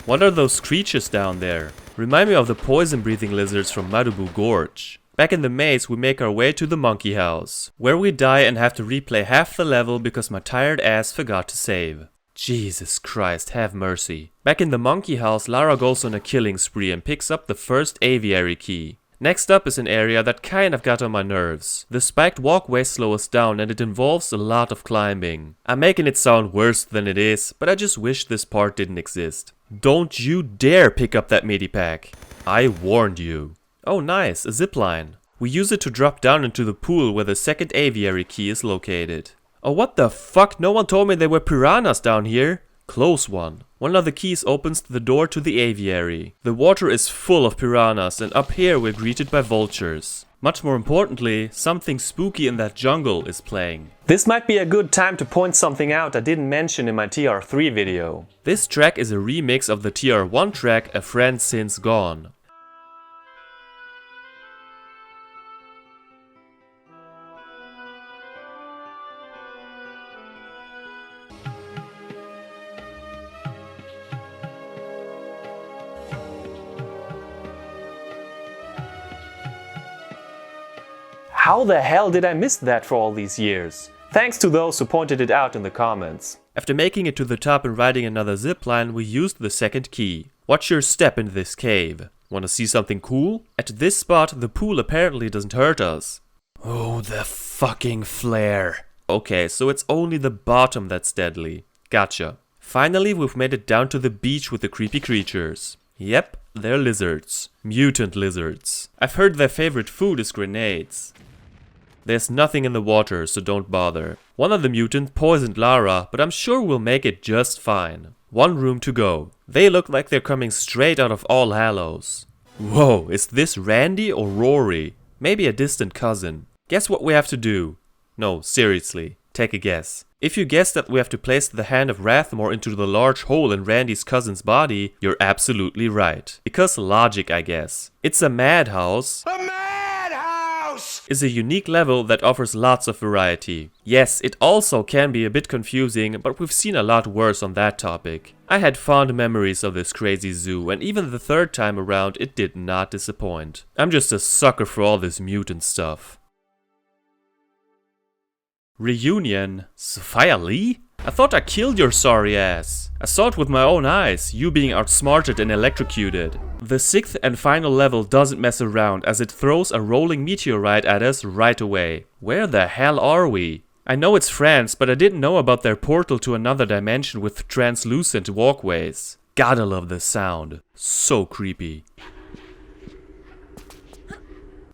What are those creatures down there? Remind me of the poison-breathing lizards from Madubu Gorge. Back in the maze, we make our way to the monkey house, where we die and have to replay half the level because my tired ass forgot to save. Jesus Christ, have mercy. Back in the monkey house, Lara goes on a killing spree and picks up the first aviary key. Next up is an area that kind of got on my nerves. The spiked walkways slow us down and it involves a lot of climbing. I'm making it sound worse than it is, but I just wish this part didn't exist. Don't you dare pick up that medipack. I warned you. Oh nice, a zipline. We use it to drop down into the pool where the second aviary key is located. Oh what the fuck, no one told me there were piranhas down here. Close one. One of the keys opens the door to the aviary. The water is full of piranhas and up here we're greeted by vultures. Much more importantly, something spooky in that jungle is playing. This might be a good time to point something out I didn't mention in my TR3 video. This track is a remix of the TR1 track A Friend Since Gone. How the hell did I miss that for all these years? Thanks to those who pointed it out in the comments. After making it to the top and riding another zipline, we used the second key. Watch your step in this cave. Wanna see something cool? At this spot, the pool apparently doesn't hurt us. Oh, the fucking flare. Okay, so it's only the bottom that's deadly. Gotcha. Finally, we've made it down to the beach with the creepy creatures. Yep, they're lizards. Mutant lizards. I've heard their favorite food is grenades. There's nothing in the water, so don't bother. One of the mutants poisoned Lara, but I'm sure we'll make it just fine. One room to go. They look like they're coming straight out of All Hallows. Whoa, is this Randy or Rory? Maybe a distant cousin. Guess what we have to do? No, seriously, take a guess. If you guess that we have to place the Hand of Rathmore into the large hole in Randy's cousin's body, you're absolutely right. Because logic, I guess. It's a madhouse. Is a unique level that offers lots of variety. Yes, it also can be a bit confusing, but we've seen a lot worse on that topic. I had fond memories of this crazy zoo, and even the third time around it did not disappoint. I'm just a sucker for all this mutant stuff. Reunion? Sophia Lee? I thought I killed your sorry ass. I saw it with my own eyes, you being outsmarted and electrocuted. The 6th and final level doesn't mess around as it throws a rolling meteorite at us right away. Where the hell are we? I know it's France, but I didn't know about their portal to another dimension with translucent walkways. Gotta love the sound. So creepy.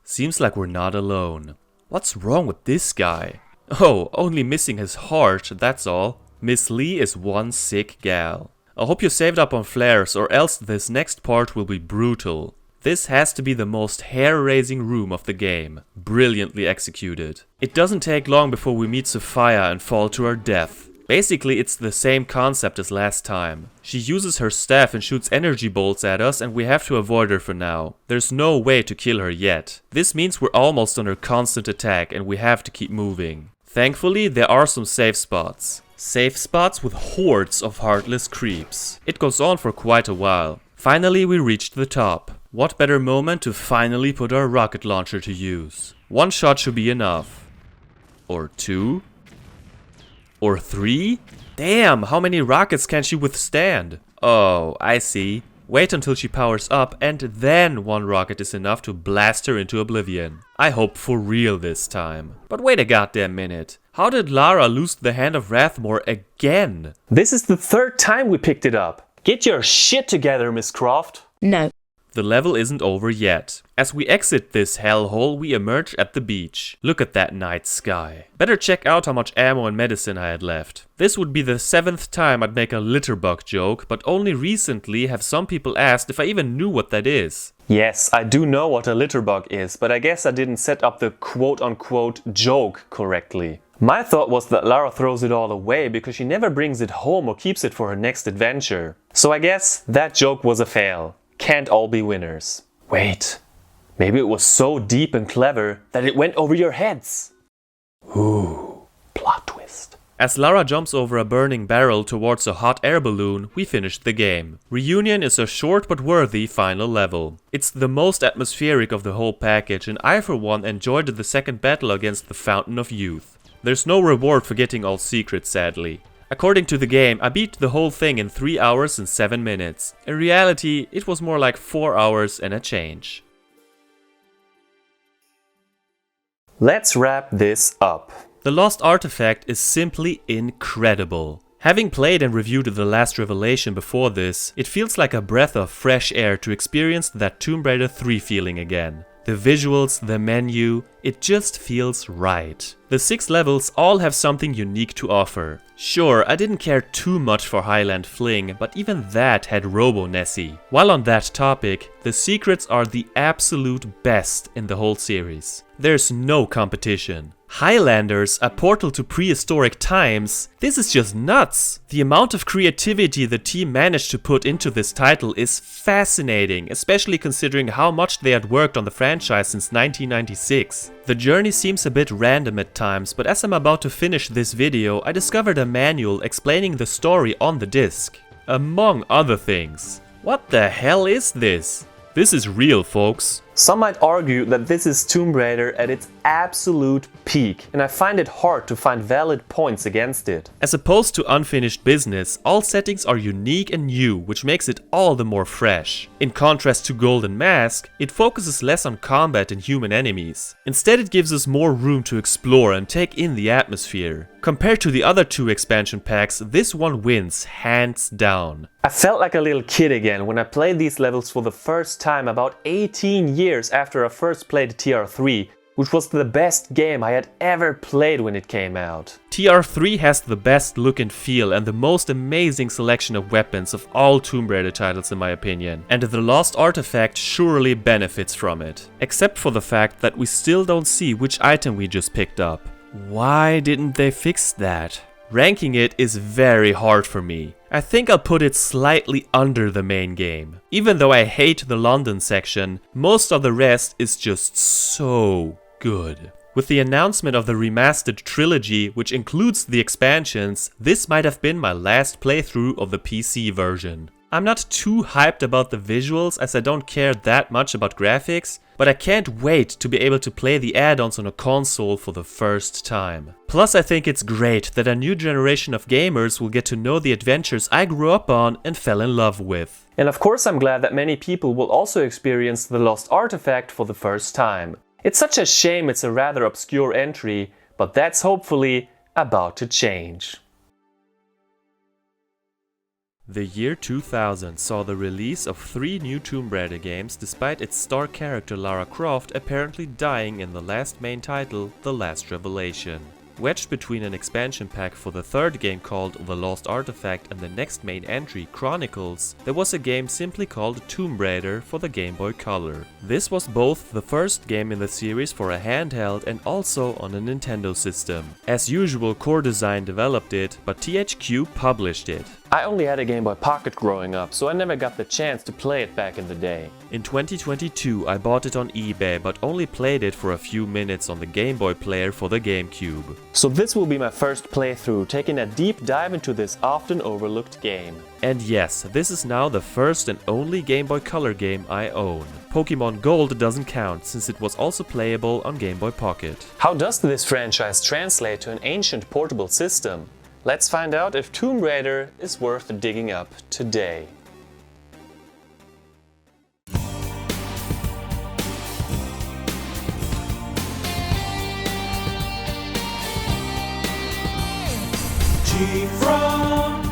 Seems like we're not alone. What's wrong with this guy? Oh, only missing his heart, that's all. Miss Lee is one sick gal. I hope you saved up on flares or else this next part will be brutal. This has to be the most hair-raising room of the game. Brilliantly executed. It doesn't take long before we meet Sophia and fall to our death. Basically, it's the same concept as last time. She uses her staff and shoots energy bolts at us and we have to avoid her for now. There's no way to kill her yet. This means we're almost on her constant attack and we have to keep moving. Thankfully, there are some safe spots. Safe spots with hordes of heartless creeps. It goes on for quite a while. Finally, we reached the top. What better moment to finally put our rocket launcher to use? One shot should be enough. Or 2? Or 3? Damn, how many rockets can she withstand? Oh, I see. Wait until she powers up and then one rocket is enough to blast her into oblivion. I hope for real this time. But wait a goddamn minute. How did Lara lose the Hand of Rathmore again? This is the third time we picked it up. Get your shit together, Miss Croft. No. The level isn't over yet. As we exit this hellhole, we emerge at the beach. Look at that night sky. Better check out how much ammo and medicine I had left. This would be the 7th time I'd make a litterbug joke, but only recently have some people asked if I even knew what that is. Yes, I do know what a litterbug is, but I guess I didn't set up the quote-unquote joke correctly. My thought was that Lara throws it all away because she never brings it home or keeps it for her next adventure. So I guess that joke was a fail. Can't all be winners. Wait, maybe it was so deep and clever that it went over your heads. Ooh, plot twist. As Lara jumps over a burning barrel towards a hot air balloon, we finish the game. Reunion is a short but worthy final level. It's the most atmospheric of the whole package, and I for one enjoyed the second battle against the Fountain of Youth. There's no reward for getting all secrets, sadly. According to the game, I beat the whole thing in 3 hours and 7 minutes. In reality, it was more like 4 hours and a change. Let's wrap this up. The Lost Artefact is simply incredible. Having played and reviewed The Last Revelation before this, it feels like a breath of fresh air to experience that Tomb Raider 3 feeling again. The visuals, the menu, it just feels right. The 6 levels all have something unique to offer. Sure, I didn't care too much for Highland Fling, but even that had Robo-Nessie. While on that topic, the secrets are the absolute best in the whole series. There's no competition. Highlanders, a portal to prehistoric times, this is just nuts! The amount of creativity the team managed to put into this title is fascinating, especially considering how much they had worked on the franchise since 1996. The journey seems a bit random at times, but as I'm about to finish this video, I discovered a manual explaining the story on the disc. Among other things. What the hell is this? This is real, folks. Some might argue that this is Tomb Raider at its absolute peak, and I find it hard to find valid points against it. As opposed to unfinished business, all settings are unique and new, which makes it all the more fresh. In contrast to Golden Mask, it focuses less on combat and human enemies. Instead, it gives us more room to explore and take in the atmosphere. Compared to the other 2 expansion packs, this one wins hands down. I felt like a little kid again when I played these levels for the first time about 18 years after I first played TR3, which was the best game I had ever played when it came out. TR3 has the best look and feel and the most amazing selection of weapons of all Tomb Raider titles in my opinion, and The Lost Artefact surely benefits from it. Except for the fact that we still don't see which item we just picked up. Why didn't they fix that? Ranking it is very hard for me. I think I'll put it slightly under the main game. Even though I hate the London section, most of the rest is just so good. With the announcement of the remastered trilogy, which includes the expansions, this might have been my last playthrough of the PC version. I'm not too hyped about the visuals as I don't care that much about graphics, but I can't wait to be able to play the add-ons on a console for the first time. Plus I think it's great that a new generation of gamers will get to know the adventures I grew up on and fell in love with. And of course I'm glad that many people will also experience The Lost Artefact for the first time. It's such a shame it's a rather obscure entry, but that's hopefully about to change. The year 2000 saw the release of 3 new Tomb Raider games despite its star character Lara Croft apparently dying in the last main title, The Last Revelation. Wedged between an expansion pack for the 3rd game called The Lost Artefact and the next main entry, Chronicles, there was a game simply called Tomb Raider for the Game Boy Color. This was both the first game in the series for a handheld and also on a Nintendo system. As usual, Core Design developed it, but THQ published it. I only had a Game Boy Pocket growing up, so I never got the chance to play it back in the day. In 2022 I bought it on eBay, but only played it for a few minutes on the Game Boy player for the GameCube. So this will be my first playthrough, taking a deep dive into this often overlooked game. And yes, this is now the first and only Game Boy Color game I own. Pokemon Gold doesn't count, since it was also playable on Game Boy Pocket. How does this franchise translate to an ancient portable system? Let's find out if Tomb Raider is worth digging up today. GFrom,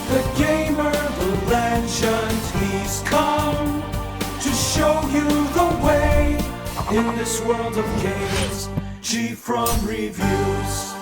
the gamer, the legend, he's come to show you the way in this world of games. GFrom reviews.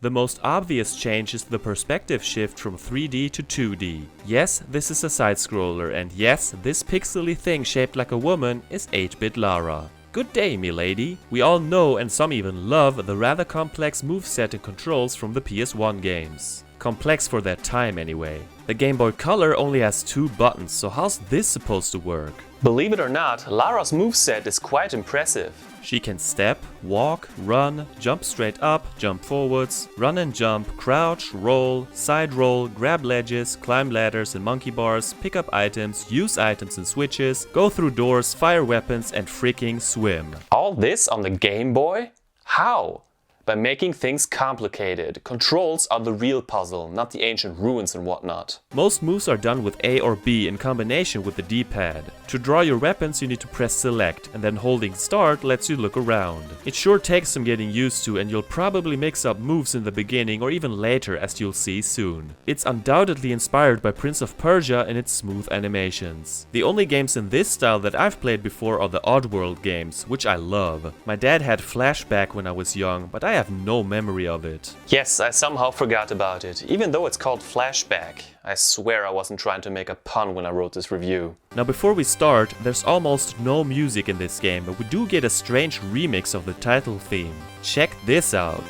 The most obvious change is the perspective shift from 3D to 2D. Yes, this is a side-scroller, and yes, this pixely thing shaped like a woman is 8-bit Lara. Good day, milady. We all know and some even love the rather complex moveset and controls from the PS1 games. Complex for that time anyway. The Game Boy Color only has 2 buttons, so how's this supposed to work? Believe it or not, Lara's moveset is quite impressive. She can step, walk, run, jump straight up, jump forwards, run and jump, crouch, roll, side roll, grab ledges, climb ladders and monkey bars, pick up items, use items and switches, go through doors, fire weapons and freaking swim. All this on the Game Boy? How? By making things complicated. Controls are the real puzzle, not the ancient ruins and whatnot. Most moves are done with A or B in combination with the D-pad. To draw your weapons you need to press select, and then holding start lets you look around. It sure takes some getting used to, and you'll probably mix up moves in the beginning or even later, as you'll see soon. It's undoubtedly inspired by Prince of Persia and its smooth animations. The only games in this style that I've played before are the Oddworld games, which I love. My dad had Flashback when I was young, but I have no memory of it. Yes, I somehow forgot about it, even though it's called Flashback. I swear I wasn't trying to make a pun when I wrote this review. Now before we start, there's almost no music in this game, but we do get a strange remix of the title theme. Check this out.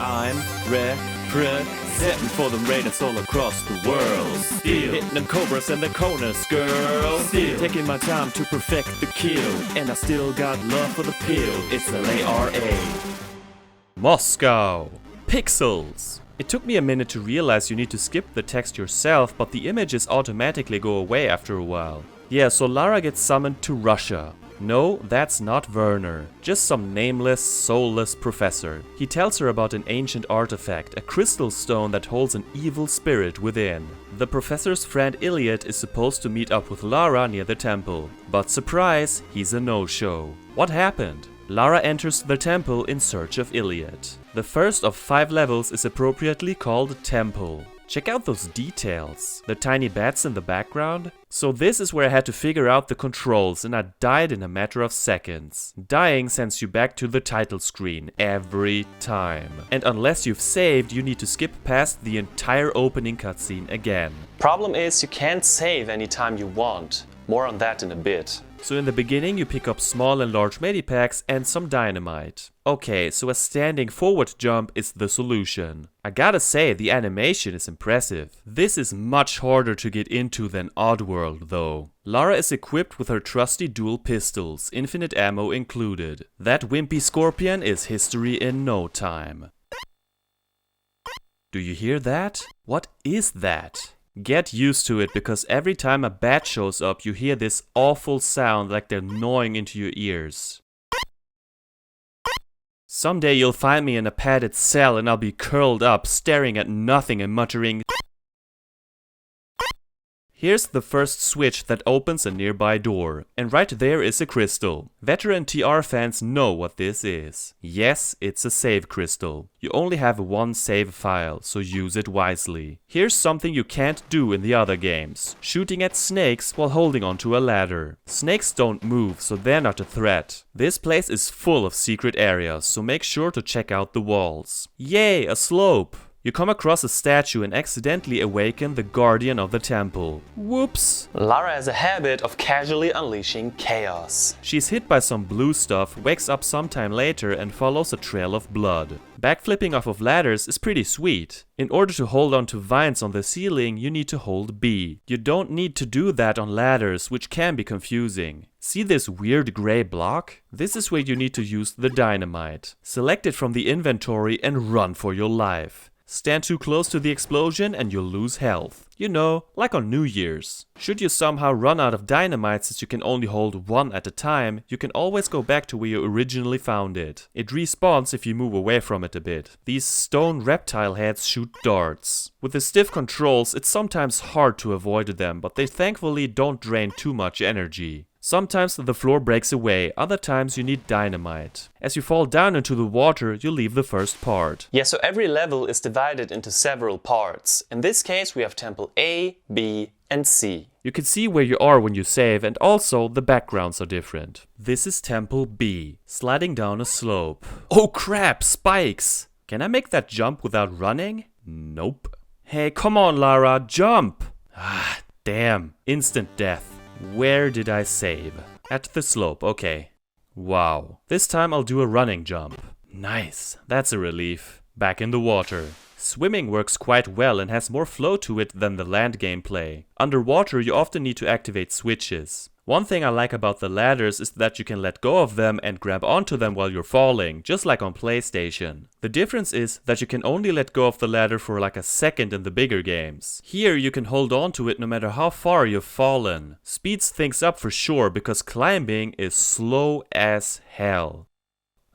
I'm representing for the raiders all across the world. Still hitting them cobras and the corners, girl. Still taking my time to perfect the kill, and I still got love for the pill. It's Lara. Moscow. Pixels. It took me a minute to realize you need to skip the text yourself, but the images automatically go away after a while. Yeah, so Lara gets summoned to Russia. No, that's not Werner. Just some nameless, soulless professor. He tells her about an ancient artifact, a crystal stone that holds an evil spirit within. The professor's friend Iliad is supposed to meet up with Lara near the temple. But surprise, he's a no-show. What happened? Lara enters the temple in search of Iliad. The first of 5 levels is appropriately called Temple. Check out those details. The tiny bats in the background. So this is where I had to figure out the controls, and I died in a matter of seconds. Dying sends you back to the title screen every time. And unless you've saved, you need to skip past the entire opening cutscene again. Problem is, you can't save anytime you want. More on that in a bit. So in the beginning you pick up small and large medipacks and some dynamite. Okay, so a standing forward jump is the solution. I gotta say, the animation is impressive. This is much harder to get into than Oddworld though. Lara is equipped with her trusty dual pistols, infinite ammo included. That wimpy scorpion is history in no time. Do you hear that? What is that? Get used to it, because every time a bat shows up you hear this awful sound like they're gnawing into your ears. Someday you'll find me in a padded cell and I'll be curled up, staring at nothing and muttering. Here's the first switch that opens a nearby door, and right there is a crystal. Veteran TR fans know what this is. Yes, it's a save crystal. You only have one save file, so use it wisely. Here's something you can't do in the other games. Shooting at snakes while holding onto a ladder. Snakes don't move, so they're not a threat. This place is full of secret areas, so make sure to check out the walls. Yay, a slope! You come across a statue and accidentally awaken the guardian of the temple. Whoops! Lara has a habit of casually unleashing chaos. She's hit by some blue stuff, wakes up sometime later and follows a trail of blood. Backflipping off of ladders is pretty sweet. In order to hold on to vines on the ceiling, you need to hold B. You don't need to do that on ladders, which can be confusing. See this weird gray block? This is where you need to use the dynamite. Select it from the inventory and run for your life. Stand too close to the explosion and you'll lose health. You know, like on New Year's. Should you somehow run out of dynamite since you can only hold one at a time, you can always go back to where you originally found it. It respawns if you move away from it a bit. These stone reptile heads shoot darts. With the stiff controls, it's sometimes hard to avoid them, but they thankfully don't drain too much energy. Sometimes the floor breaks away, other times you need dynamite. As you fall down into the water, you leave the first part. Yeah, so every level is divided into several parts. In this case we have Temple A, B and C. You can see where you are when you save, and also the backgrounds are different. This is Temple B, sliding down a slope. Oh crap, spikes! Can I make that jump without running? Nope. Hey, come on Lara, jump! Ah, damn, instant death. Where did I save? At the slope, okay. Wow. This time I'll do a running jump. Nice, that's a relief. Back in the water. Swimming works quite well and has more flow to it than the land gameplay. Underwater you often need to activate switches. One thing I like about the ladders is that you can let go of them and grab onto them while you're falling, just like on PlayStation. The difference is that you can only let go of the ladder for like a second in the bigger games. Here you can hold on to it no matter how far you've fallen. Speeds things up for sure because climbing is slow as hell.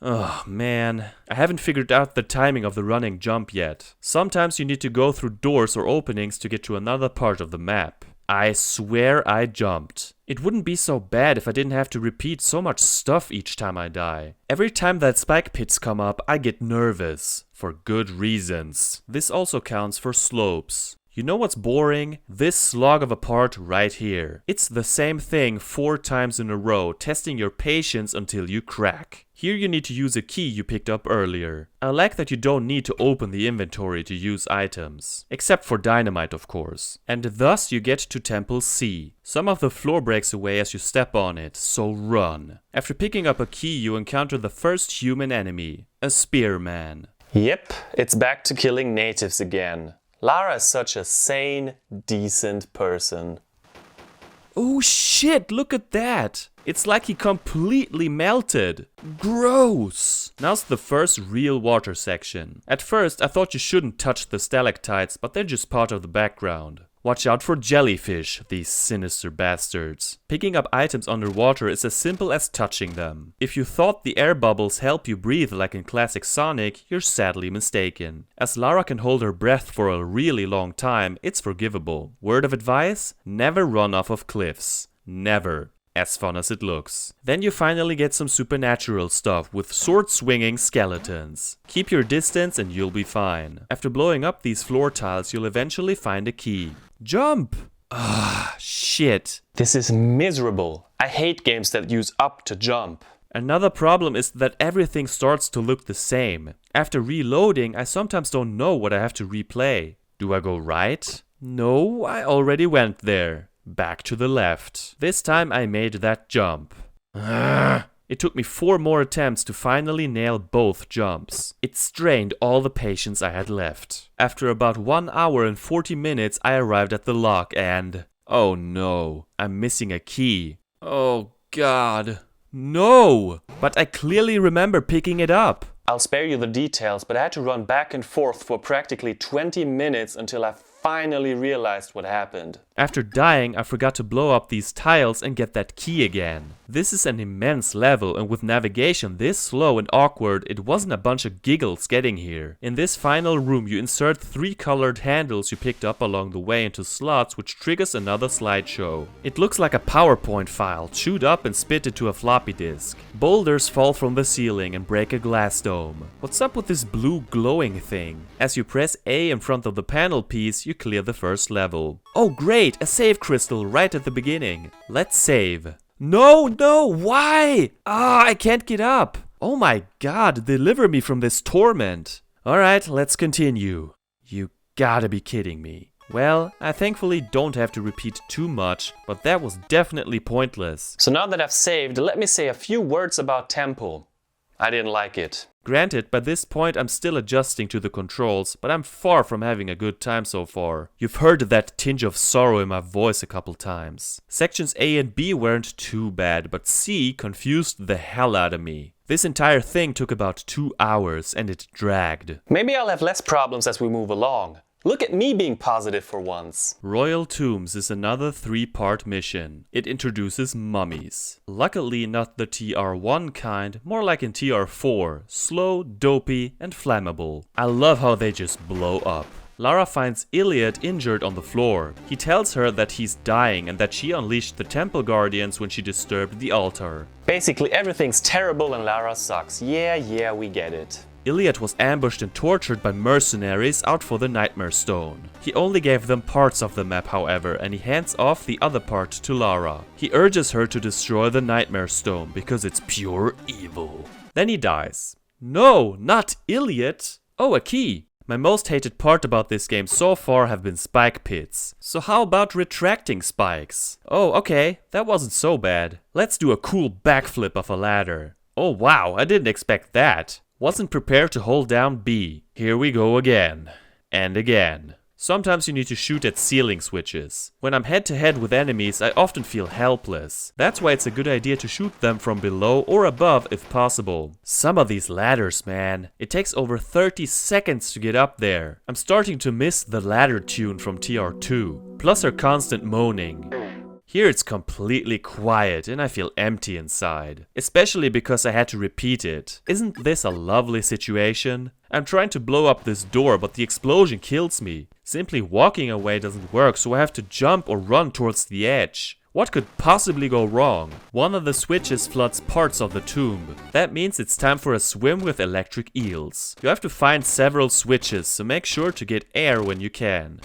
Oh man, I haven't figured out the timing of the running jump yet. Sometimes you need to go through doors or openings to get to another part of the map. I swear I jumped. It wouldn't be so bad if I didn't have to repeat so much stuff each time I die. Every time that spike pits come up, I get nervous. For good reasons. This also counts for slopes. You know what's boring? This slog of a part right here. It's the same thing 4 times in a row, testing your patience until you crack. Here you need to use a key you picked up earlier. I like that you don't need to open the inventory to use items. Except for dynamite, of course. And thus you get to Temple C. Some of the floor breaks away as you step on it, so run. After picking up a key you encounter the first human enemy. A spearman. Yep, it's back to killing natives again. Lara is such a sane, decent person. Oh shit, look at that! It's like he completely melted. Gross! Now's the first real water section. At first I thought you shouldn't touch the stalactites, but they're just part of the background. Watch out for jellyfish, these sinister bastards. Picking up items underwater is as simple as touching them. If you thought the air bubbles help you breathe like in classic Sonic, you're sadly mistaken. As Lara can hold her breath for a really long time, it's forgivable. Word of advice? Never run off of cliffs. Never. As fun as it looks. Then you finally get some supernatural stuff with sword-swinging skeletons. Keep your distance and you'll be fine. After blowing up these floor tiles, you'll eventually find a key. Jump! Ah, shit. This is miserable. I hate games that use up to jump. Another problem is that everything starts to look the same. After reloading, I sometimes don't know what I have to replay. Do I go right? No, I already went there. Back to the left. This time I made that jump. It took me 4 more attempts to finally nail both jumps. It strained all the patience I had left. After about 1 hour and 40 minutes I arrived at the lock and... oh no, I'm missing a key. Oh god. No! But I clearly remember picking it up. I'll spare you the details, but I had to run back and forth for practically 20 minutes until I finally realized what happened. After dying, I forgot to blow up these tiles and get that key again. This is an immense level, and with navigation this slow and awkward, it wasn't a bunch of giggles getting here. In this final room, you insert 3 colored handles you picked up along the way into slots, which triggers another slideshow. It looks like a PowerPoint file, chewed up and spit into a floppy disk. Boulders fall from the ceiling and break a glass dome. What's up with this blue glowing thing? As you press A in front of the panel piece, you clear the first level. Oh great! A save crystal right at the beginning. Let's save. No, why? I can't get up. Oh my god, deliver me from this torment. Alright, let's continue. You gotta be kidding me. Well, I thankfully don't have to repeat too much, but that was definitely pointless. So now that I've saved, let me say a few words about tempo. I didn't like it. Granted, by this point I'm still adjusting to the controls, but I'm far from having a good time so far. You've heard that tinge of sorrow in my voice a couple times. Sections A and B weren't too bad, but C confused the hell out of me. This entire thing took about 2 hours and it dragged. Maybe I'll have less problems as we move along. Look at me being positive for once. Royal Tombs is another 3-part mission. It introduces mummies. Luckily not the TR1 kind, more like in TR4. Slow, dopey and flammable. I love how they just blow up. Lara finds Iliad injured on the floor. He tells her that he's dying and that she unleashed the temple guardians when she disturbed the altar. Basically everything's terrible and Lara sucks. Yeah, we get it. Iliad was ambushed and tortured by mercenaries out for the Nightmare Stone. He only gave them parts of the map, however, and he hands off the other part to Lara. He urges her to destroy the Nightmare Stone because it's pure evil. Then he dies. No, not Iliad! Oh, a key! My most hated part about this game so far have been spike pits. So how about retracting spikes? Oh, okay, that wasn't so bad. Let's do a cool backflip of a ladder. Oh wow, I didn't expect that. Wasn't prepared to hold down B. Here we go again. And again. Sometimes you need to shoot at ceiling switches. When I'm head to head with enemies, I often feel helpless. That's why it's a good idea to shoot them from below or above if possible. Some of these ladders, man. It takes over 30 seconds to get up there. I'm starting to miss the ladder tune from TR2. Plus her constant moaning. Here it's completely quiet and I feel empty inside. Especially because I had to repeat it. Isn't this a lovely situation? I'm trying to blow up this door, but the explosion kills me. Simply walking away doesn't work, so I have to jump or run towards the edge. What could possibly go wrong? One of the switches floods parts of the tomb. That means it's time for a swim with electric eels. You have to find several switches, so make sure to get air when you can.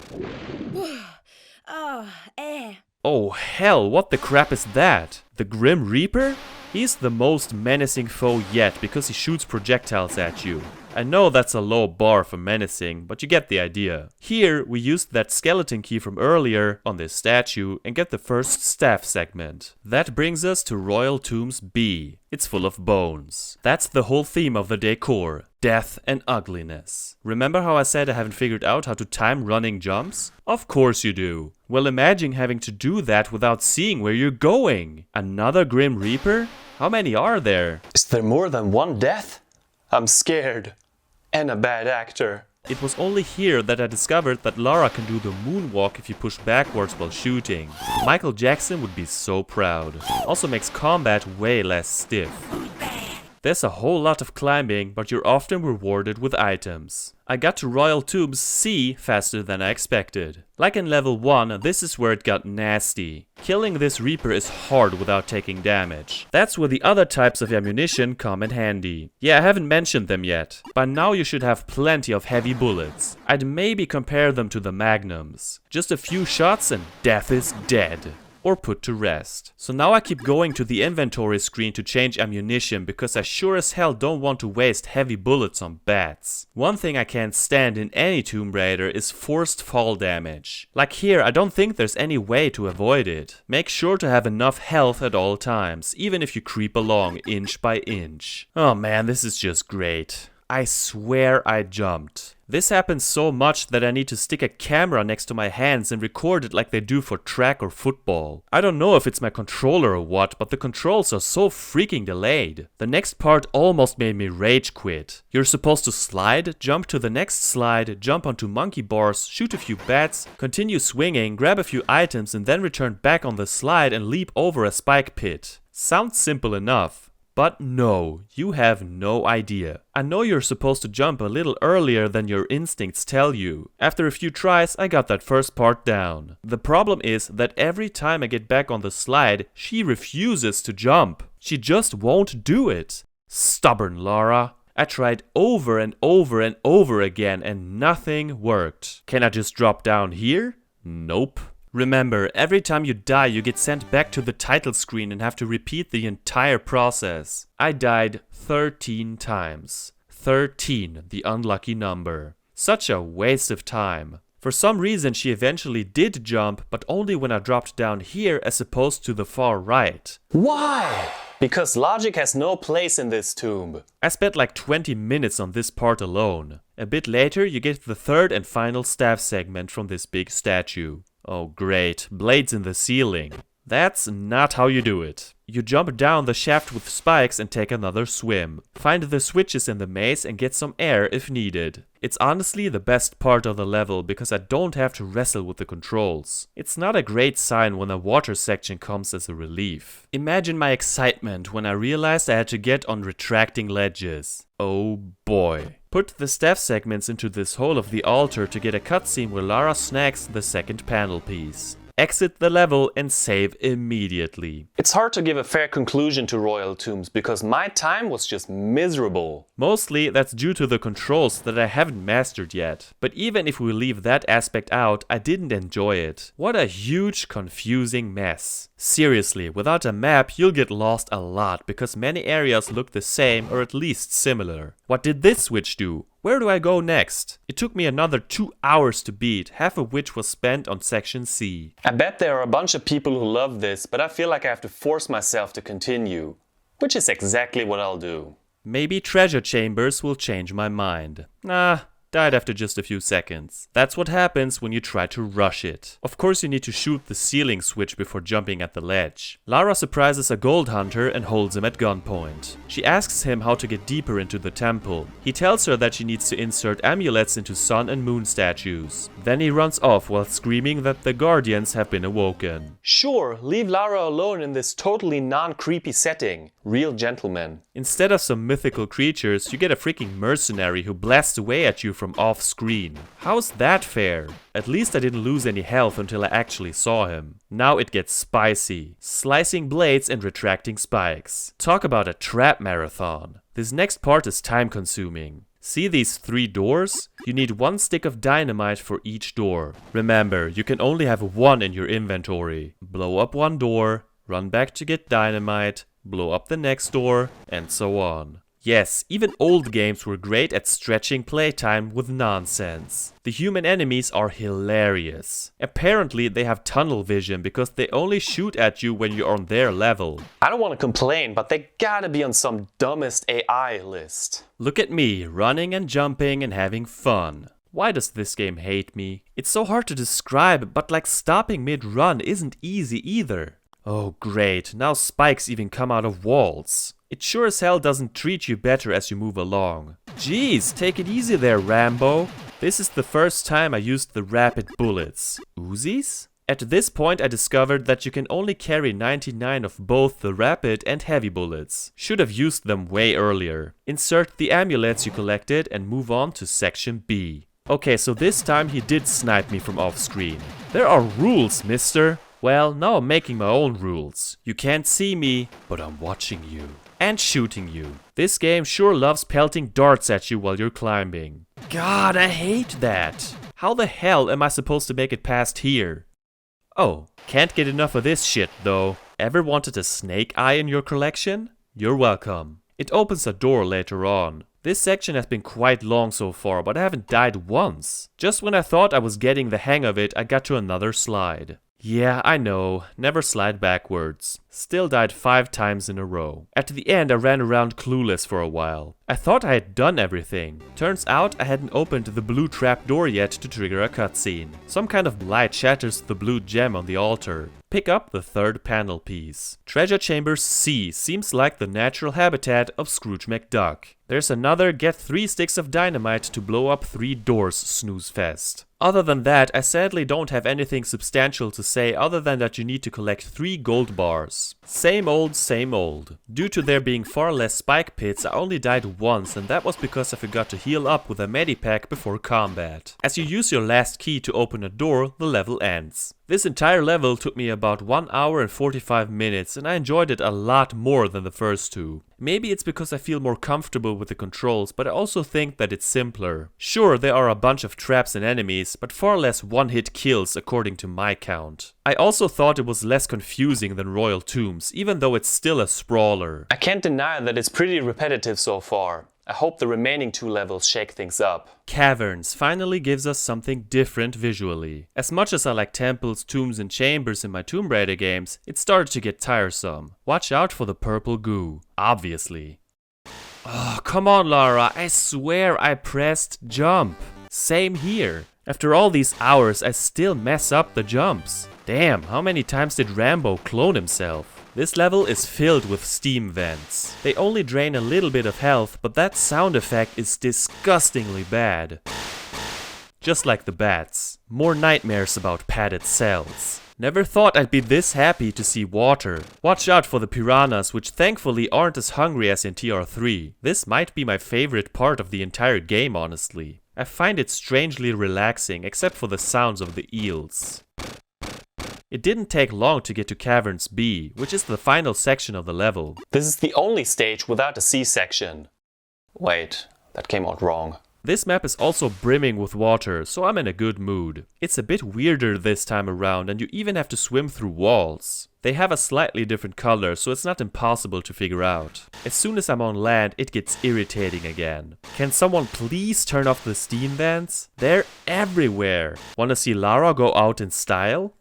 Oh, air. Oh hell, what the crap is that? The Grim Reaper? He's the most menacing foe yet because he shoots projectiles at you. I know that's a low bar for menacing, but you get the idea. Here we used that skeleton key from earlier on this statue and get the first staff segment. That brings us to Royal Tombs B. It's full of bones. That's the whole theme of the decor. Death and ugliness. Remember how I said I haven't figured out how to time running jumps? Of course you do. Well, imagine having to do that without seeing where you're going. Another Grim Reaper? How many are there? Is there more than one death? I'm scared. And a bad actor. It was only here that I discovered that Lara can do the moonwalk if you push backwards while shooting. Michael Jackson would be so proud. Also makes combat way less stiff. There's a whole lot of climbing, but you're often rewarded with items. I got to Royal Tombs C faster than I expected. Like in level 1, this is where it got nasty. Killing this Reaper is hard without taking damage. That's where the other types of ammunition come in handy. Yeah, I haven't mentioned them yet. By now you should have plenty of heavy bullets. I'd maybe compare them to the Magnums. Just a few shots and death is dead. Or put to rest. So now I keep going to the inventory screen to change ammunition because I sure as hell don't want to waste heavy bullets on bats. One thing I can't stand in any Tomb Raider is forced fall damage. Like here, I don't think there's any way to avoid it. Make sure to have enough health at all times, even if you creep along inch by inch. Oh man, this is just great. I swear I jumped. This happens so much that I need to stick a camera next to my hands and record it like they do for track or football. I don't know if it's my controller or what, but the controls are so freaking delayed. The next part almost made me rage quit. You're supposed to slide, jump to the next slide, jump onto monkey bars, shoot a few bats, continue swinging, grab a few items and then return back on the slide and leap over a spike pit. Sounds simple enough. But no, you have no idea. I know you're supposed to jump a little earlier than your instincts tell you. After a few tries, I got that first part down. The problem is that every time I get back on the slide, she refuses to jump. She just won't do it. Stubborn Lara. I tried over and over and over again and nothing worked. Can I just drop down here? Nope. Remember, every time you die you get sent back to the title screen and have to repeat the entire process. I died 13 times. 13, the unlucky number. Such a waste of time. For some reason she eventually did jump, but only when I dropped down here as opposed to the far right. Why? Because logic has no place in this tomb. I spent like 20 minutes on this part alone. A bit later you get the third and final staff segment from this big statue. Oh great, blades in the ceiling. That's not how you do it. You jump down the shaft with spikes and take another swim. Find the switches in the maze and get some air if needed. It's honestly the best part of the level because I don't have to wrestle with the controls. It's not a great sign when a water section comes as a relief. Imagine my excitement when I realized I had to get on retracting ledges. Oh boy. Put the staff segments into this hole of the altar to get a cutscene where Lara snags the second panel piece. Exit the level and save immediately. It's hard to give a fair conclusion to Royal Tombs because my time was just miserable. Mostly that's due to the controls that I haven't mastered yet. But even if we leave that aspect out, I didn't enjoy it. What a huge, confusing mess. Seriously, without a map you'll get lost a lot because many areas look the same or at least similar. What did this switch do? Where do I go next? It took me another 2 hours to beat, half of which was spent on section C. I bet there are a bunch of people who love this, but I feel like I have to force myself to continue. Which is exactly what I'll do. Maybe treasure chambers will change my mind. Nah. Died after just a few seconds. That's what happens when you try to rush it. Of course you need to shoot the ceiling switch before jumping at the ledge. Lara surprises a gold hunter and holds him at gunpoint. She asks him how to get deeper into the temple. He tells her that she needs to insert amulets into sun and moon statues. Then he runs off while screaming that the guardians have been awoken. Sure, leave Lara alone in this totally non-creepy setting. Real gentleman. Instead of some mythical creatures, you get a freaking mercenary who blasts away at you from off screen. How's that fair? At least I didn't lose any health until I actually saw him. Now it gets spicy. Slicing blades and retracting spikes. Talk about a trap marathon. This next part is time consuming. See these 3 doors? You need 1 stick of dynamite for each door. Remember, you can only have 1 in your inventory. Blow up 1 door, run back to get dynamite, blow up the next door, and so on. Yes, even old games were great at stretching playtime with nonsense. The human enemies are hilarious. Apparently they have tunnel vision because they only shoot at you when you're on their level. I don't want to complain, but they gotta be on some dumbest AI list. Look at me, running and jumping and having fun. Why does this game hate me? It's so hard to describe, but like stopping mid-run isn't easy either. Oh great, now spikes even come out of walls. It sure as hell doesn't treat you better as you move along. Jeez, take it easy there, Rambo. This is the first time I used the rapid bullets. Uzis? At this point I discovered that you can only carry 99 of both the rapid and heavy bullets. Should have used them way earlier. Insert the amulets you collected and move on to section B. Okay, so this time he did snipe me from off screen. There are rules, mister. Well, now I'm making my own rules. You can't see me, but I'm watching you. And shooting you. This game sure loves pelting darts at you while you're climbing. God, I hate that. How the hell am I supposed to make it past here? Oh, can't get enough of this shit though. Ever wanted a snake eye in your collection? You're welcome. It opens a door later on. This section has been quite long so far, but I haven't died once. Just when I thought I was getting the hang of it, I got to another slide. Yeah, I know, never slide backwards. Still died 5 times in a row. At the end I ran around clueless for a while. I thought I had done everything. Turns out I hadn't opened the blue trap door yet to trigger a cutscene. Some kind of light shatters the blue gem on the altar. Pick up the 3rd panel piece. Treasure Chamber C seems like the natural habitat of Scrooge McDuck. There's another get 3 sticks of dynamite to blow up 3 doors snooze fest. Other than that, I sadly don't have anything substantial to say other than that you need to collect 3 gold bars. Same old, same old. Due to there being far less spike pits, I only died once, and that was because I forgot to heal up with a medipack before combat. As you use your last key to open a door, the level ends. This entire level took me about 1 hour and 45 minutes, and I enjoyed it a lot more than the first 2. Maybe it's because I feel more comfortable with the controls, but I also think that it's simpler. Sure, there are a bunch of traps and enemies, but far less one-hit kills according to my count. I also thought it was less confusing than Royal Tombs, even though it's still a sprawler. I can't deny that it's pretty repetitive so far. I hope the remaining 2 levels shake things up. Caverns finally gives us something different visually. As much as I like temples, tombs and chambers in my Tomb Raider games, it started to get tiresome. Watch out for the purple goo, obviously. Oh, come on Lara, I swear I pressed jump. Same here. After all these hours I still mess up the jumps. Damn, how many times did Rambo clone himself? This level is filled with steam vents. They only drain a little bit of health, but that sound effect is disgustingly bad. Just like the bats. More nightmares about padded cells. Never thought I'd be this happy to see water. Watch out for the piranhas, which thankfully aren't as hungry as in TR3. This might be my favorite part of the entire game, honestly. I find it strangely relaxing, except for the sounds of the eels. It didn't take long to get to Caverns B, which is the final section of the level. This is the only stage without a C-section. Wait, that came out wrong. This map is also brimming with water, so I'm in a good mood. It's a bit weirder this time around, and you even have to swim through walls. They have a slightly different color, so it's not impossible to figure out. As soon as I'm on land, it gets irritating again. Can someone please turn off the steam vents? They're everywhere. Wanna see Lara go out in style?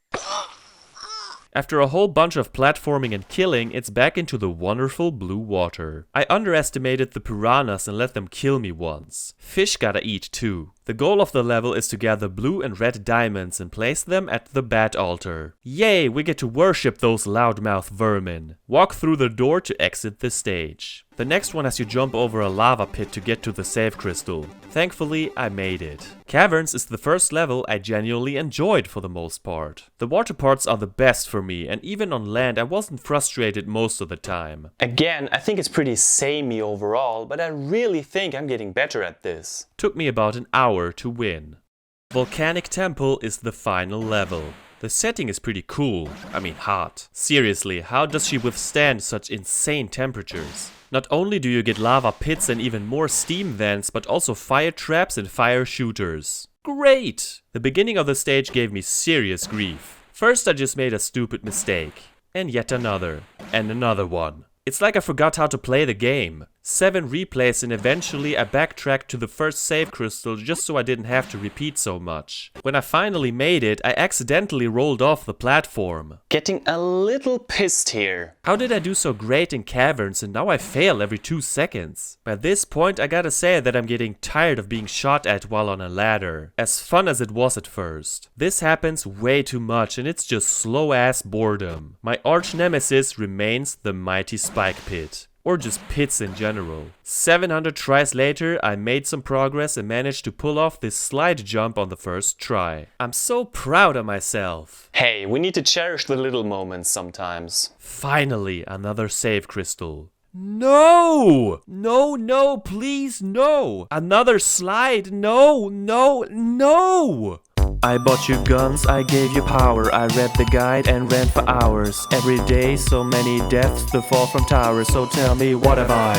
After a whole bunch of platforming and killing, it's back into the wonderful blue water. I underestimated the piranhas and let them kill me once. Fish gotta eat too. The goal of the level is to gather blue and red diamonds and place them at the bat altar. Yay, we get to worship those loudmouth vermin. Walk through the door to exit the stage. The next one has you jump over a lava pit to get to the save crystal. Thankfully, I made it. Caverns is the first level I genuinely enjoyed for the most part. The water parts are the best for me, and even on land I wasn't frustrated most of the time. Again, I think it's pretty samey overall, but I really think I'm getting better at this. Took me about an hour to win. Volcanic Temple is the final level. The setting is pretty cool, I mean hot. Seriously, how does she withstand such insane temperatures? Not only do you get lava pits and even more steam vents, but also fire traps and fire shooters. Great! The beginning of the stage gave me serious grief. First I just made a stupid mistake. And yet another. And another one. It's like I forgot how to play the game. 7 replays and eventually I backtracked to the first save crystal just so I didn't have to repeat so much. When I finally made it, I accidentally rolled off the platform. Getting a little pissed here. How did I do so great in Caverns and now I fail every 2 seconds? By this point I gotta say that I'm getting tired of being shot at while on a ladder. As fun as it was at first. This happens way too much and it's just slow ass boredom. My arch nemesis remains the mighty spike pit. Or just pits in general. 700 tries later, I made some progress and managed to pull off this slide jump on the first try. I'm so proud of myself. Hey, we need to cherish the little moments sometimes. Finally, another save crystal. No! No, no, please, no! Another slide, no, no, no! I bought you guns, I gave you power. I read the guide and ran for hours. Every day so many deaths to fall from towers. So tell me, what have I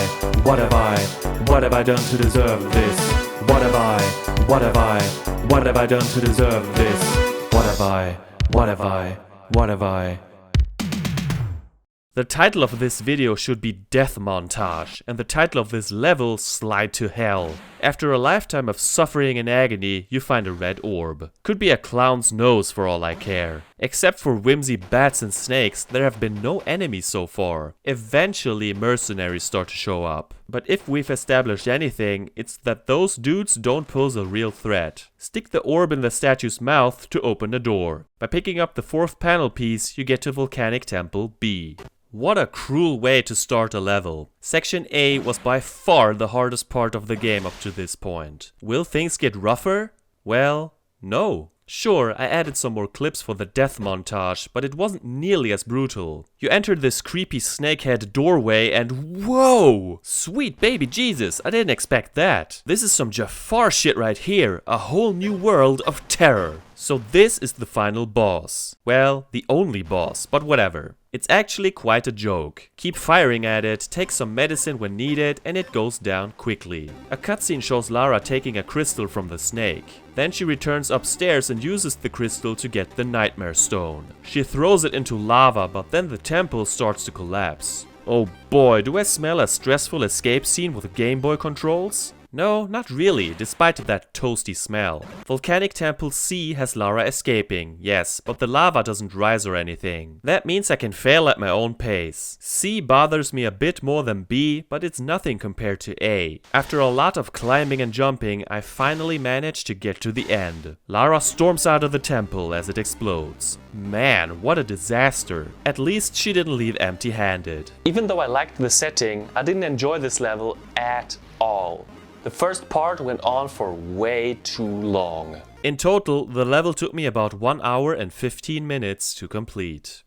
done to deserve this? What have I done to deserve this? What have I? The title of this video should be Death Montage, and the title of this level, Slide to Hell. After a lifetime of suffering and agony, you find a red orb. Could be a clown's nose for all I care. Except for whimsy bats and snakes, there have been no enemies so far. Eventually mercenaries start to show up. But if we've established anything, it's that those dudes don't pose a real threat. Stick the orb in the statue's mouth to open a door. By picking up the 4th panel piece, you get to Volcanic Temple B. What a cruel way to start a level. Section A was by far the hardest part of the game up to this point. Will things get rougher? Well, no. Sure, I added some more clips for the death montage, but it wasn't nearly as brutal. You entered this creepy snakehead doorway and whoa! Sweet baby Jesus, I didn't expect that. This is some Jafar shit right here, a whole new world of terror. So this is the final boss. Well, the only boss, but whatever. It's actually quite a joke. Keep firing at it, take some medicine when needed, and it goes down quickly. A cutscene shows Lara taking a crystal from the snake. Then she returns upstairs and uses the crystal to get the Nightmare Stone. She throws it into lava, but then the temple starts to collapse. Oh boy, do I smell a stressful escape scene with Game Boy controls? No, not really, despite that toasty smell. Volcanic Temple C has Lara escaping, yes, but the lava doesn't rise or anything. That means I can fail at my own pace. C bothers me a bit more than B, but it's nothing compared to A. After a lot of climbing and jumping, I finally managed to get to the end. Lara storms out of the temple as it explodes. Man, what a disaster. At least she didn't leave empty-handed. Even though I liked the setting, I didn't enjoy this level at all. The first part went on for way too long. In total, the level took me about 1 hour and 15 minutes to complete.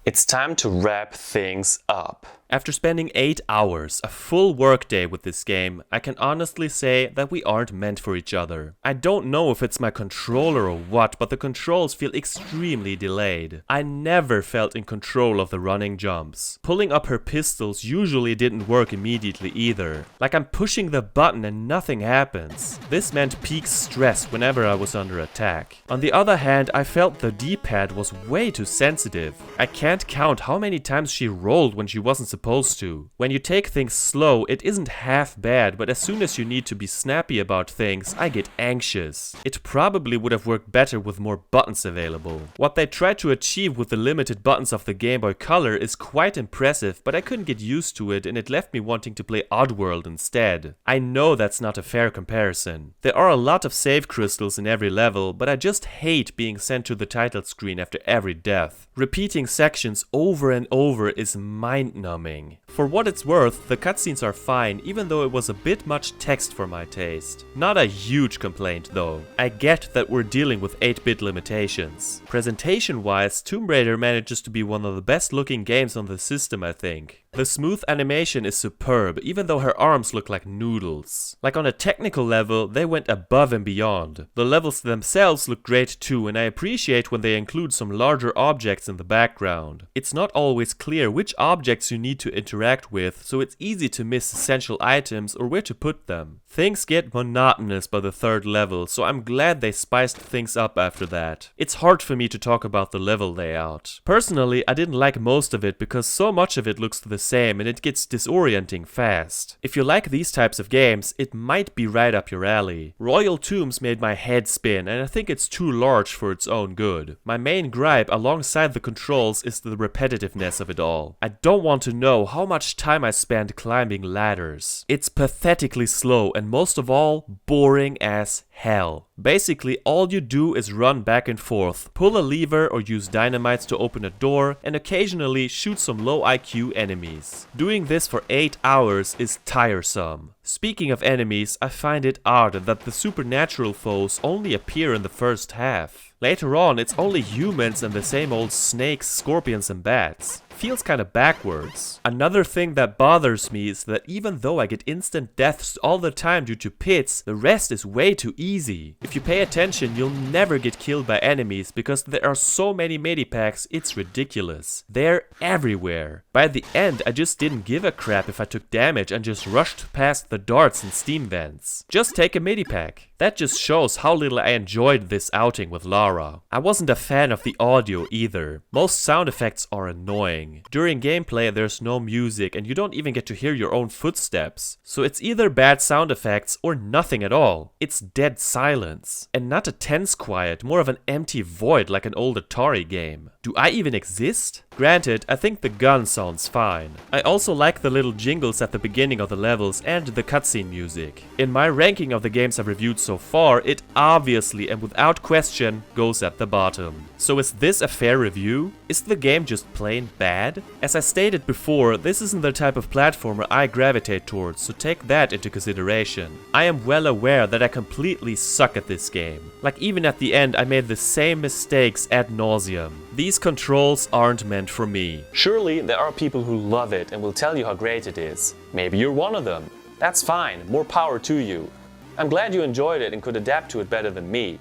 It's time to wrap things up. After spending 8 hours, a full workday with this game, I can honestly say that we aren't meant for each other. I don't know if it's my controller or what, but the controls feel extremely delayed. I never felt in control of the running jumps. Pulling up her pistols usually didn't work immediately either. Like I'm pushing the button and nothing happens. This meant peak stress whenever I was under attack. On the other hand, I felt the D-pad was way too sensitive. I can't count how many times she rolled when she wasn't supposed to. When you take things slow, it isn't half bad, but as soon as you need to be snappy about things, I get anxious. It probably would have worked better with more buttons available. What they tried to achieve with the limited buttons of the Game Boy Color is quite impressive, but I couldn't get used to it and it left me wanting to play Oddworld instead. I know that's not a fair comparison. There are a lot of save crystals in every level, but I just hate being sent to the title screen after every death. Repeating sections over and over is mind-numbing. For what it's worth, the cutscenes are fine, even though it was a bit much text for my taste. Not a huge complaint though. I get that we're dealing with 8-bit limitations. Presentation-wise, Tomb Raider manages to be one of the best looking games on the system, I think. The smooth animation is superb, even though her arms look like noodles. Like on a technical level, they went above and beyond. The levels themselves look great too, and I appreciate when they include some larger objects in the background. It's not always clear which objects you need to interact with, so it's easy to miss essential items or where to put them. Things get monotonous by the third level, so I'm glad they spiced things up after that. It's hard for me to talk about the level layout. Personally, I didn't like most of it because so much of it looks the same and it gets disorienting fast. If you like these types of games, it might be right up your alley. Royal Tombs made my head spin and I think it's too large for its own good. My main gripe alongside the controls is the repetitiveness of it all. I don't want to know how much time I spend climbing ladders. It's pathetically slow and most of all, boring as hell. Basically, all you do is run back and forth, pull a lever or use dynamites to open a door, and occasionally shoot some low IQ enemies. Doing this for 8 hours is tiresome. Speaking of enemies, I find it odd that the supernatural foes only appear in the first half. Later on, it's only humans and the same old snakes, scorpions and bats. Feels kinda backwards. Another thing that bothers me is that even though I get instant deaths all the time due to pits, the rest is way too easy. If you pay attention, you'll never get killed by enemies because there are so many medipacks, it's ridiculous. They're everywhere. By the end, I just didn't give a crap if I took damage and just rushed past the darts and steam vents. Just take a medipack. That just shows how little I enjoyed this outing with Lara. I wasn't a fan of the audio either. Most sound effects are annoying. During gameplay there's no music and you don't even get to hear your own footsteps. So it's either bad sound effects or nothing at all. It's dead silence. And not a tense quiet, more of an empty void like an old Atari game. Do I even exist? Granted, I think the gun sounds fine. I also like the little jingles at the beginning of the levels and the cutscene music. In my ranking of the games I've reviewed so far, it obviously and without question goes at the bottom. So is this a fair review? Is the game just plain bad? As I stated before, this isn't the type of platformer I gravitate towards, so take that into consideration. I am well aware that I completely suck at this game. Like even at the end I made the same mistakes ad nauseum. These controls aren't meant for me. Surely there are people who love it and will tell you how great it is. Maybe you're one of them. That's fine, more power to you. I'm glad you enjoyed it and could adapt to it better than me.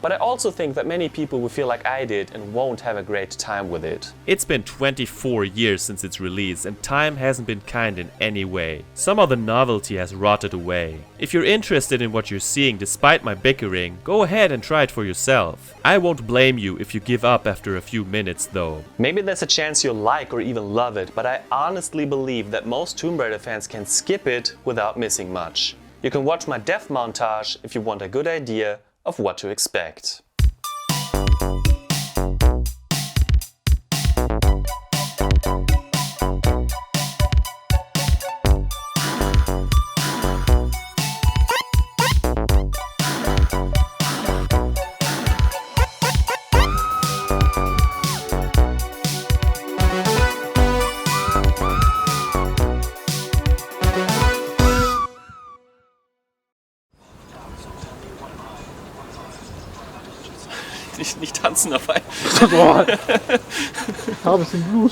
but I also think that many people will feel like I did and won't have a great time with it. It's been 24 years since its release and time hasn't been kind in any way. Some of the novelty has rotted away. If you're interested in what you're seeing despite my bickering, go ahead and try it for yourself. I won't blame you if you give up after a few minutes though. Maybe there's a chance you'll like or even love it, but I honestly believe that most Tomb Raider fans can skip it without missing much. You can watch my death montage if you want a good idea of what to expect. Nicht tanzen dabei. Boah. Habe es im Blut.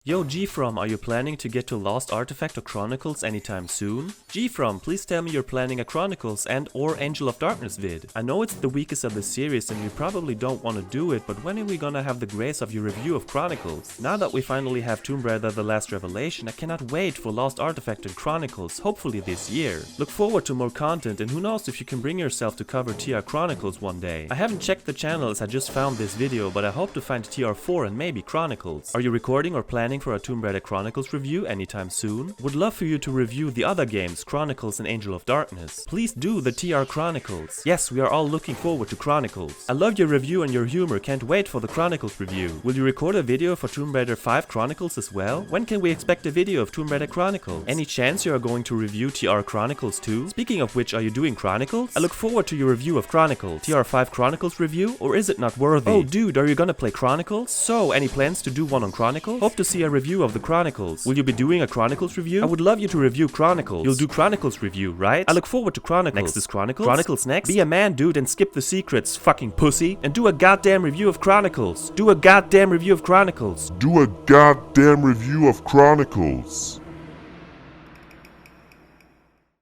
Yo GFrom, are you planning to get to Lost Artefact or Chronicles anytime soon? GFrom, please tell me you're planning a Chronicles and or Angel of Darkness vid. I know it's the weakest of the series and you probably don't want to do it, but when are we gonna have the grace of your review of Chronicles? Now that we finally have Tomb Raider The Last Revelation, I cannot wait for Lost Artefact and Chronicles, hopefully this year. Look forward to more content and who knows if you can bring yourself to cover TR Chronicles one day. I haven't checked the channel as I just found this video, but I hope to find TR4 and maybe Chronicles. Are you recording or planning for a Tomb Raider Chronicles review anytime soon? Would love for you to review the other games, Chronicles and Angel of Darkness. Please do the TR Chronicles. Yes, we are all looking forward to Chronicles. I love your review and your humor, can't wait for the Chronicles review. Will you record a video for Tomb Raider 5 Chronicles as well? When can we expect a video of Tomb Raider Chronicles? Any chance you are going to review TR Chronicles too? Speaking of which, are you doing Chronicles? I look forward to your review of Chronicles. TR5 Chronicles review, or is it not worthy? Oh dude, are you gonna play Chronicles? So, any plans to do one on Chronicles? Hope to see a review of the Chronicles. Will you be doing a Chronicles review? I would love you to review Chronicles. You'll do Chronicles review, right? I look forward to Chronicles. Next is Chronicles? Chronicles next? Be a man, dude, and skip the secrets, fucking pussy. And do a goddamn review of Chronicles. Do a goddamn review of Chronicles. Do a goddamn review of Chronicles.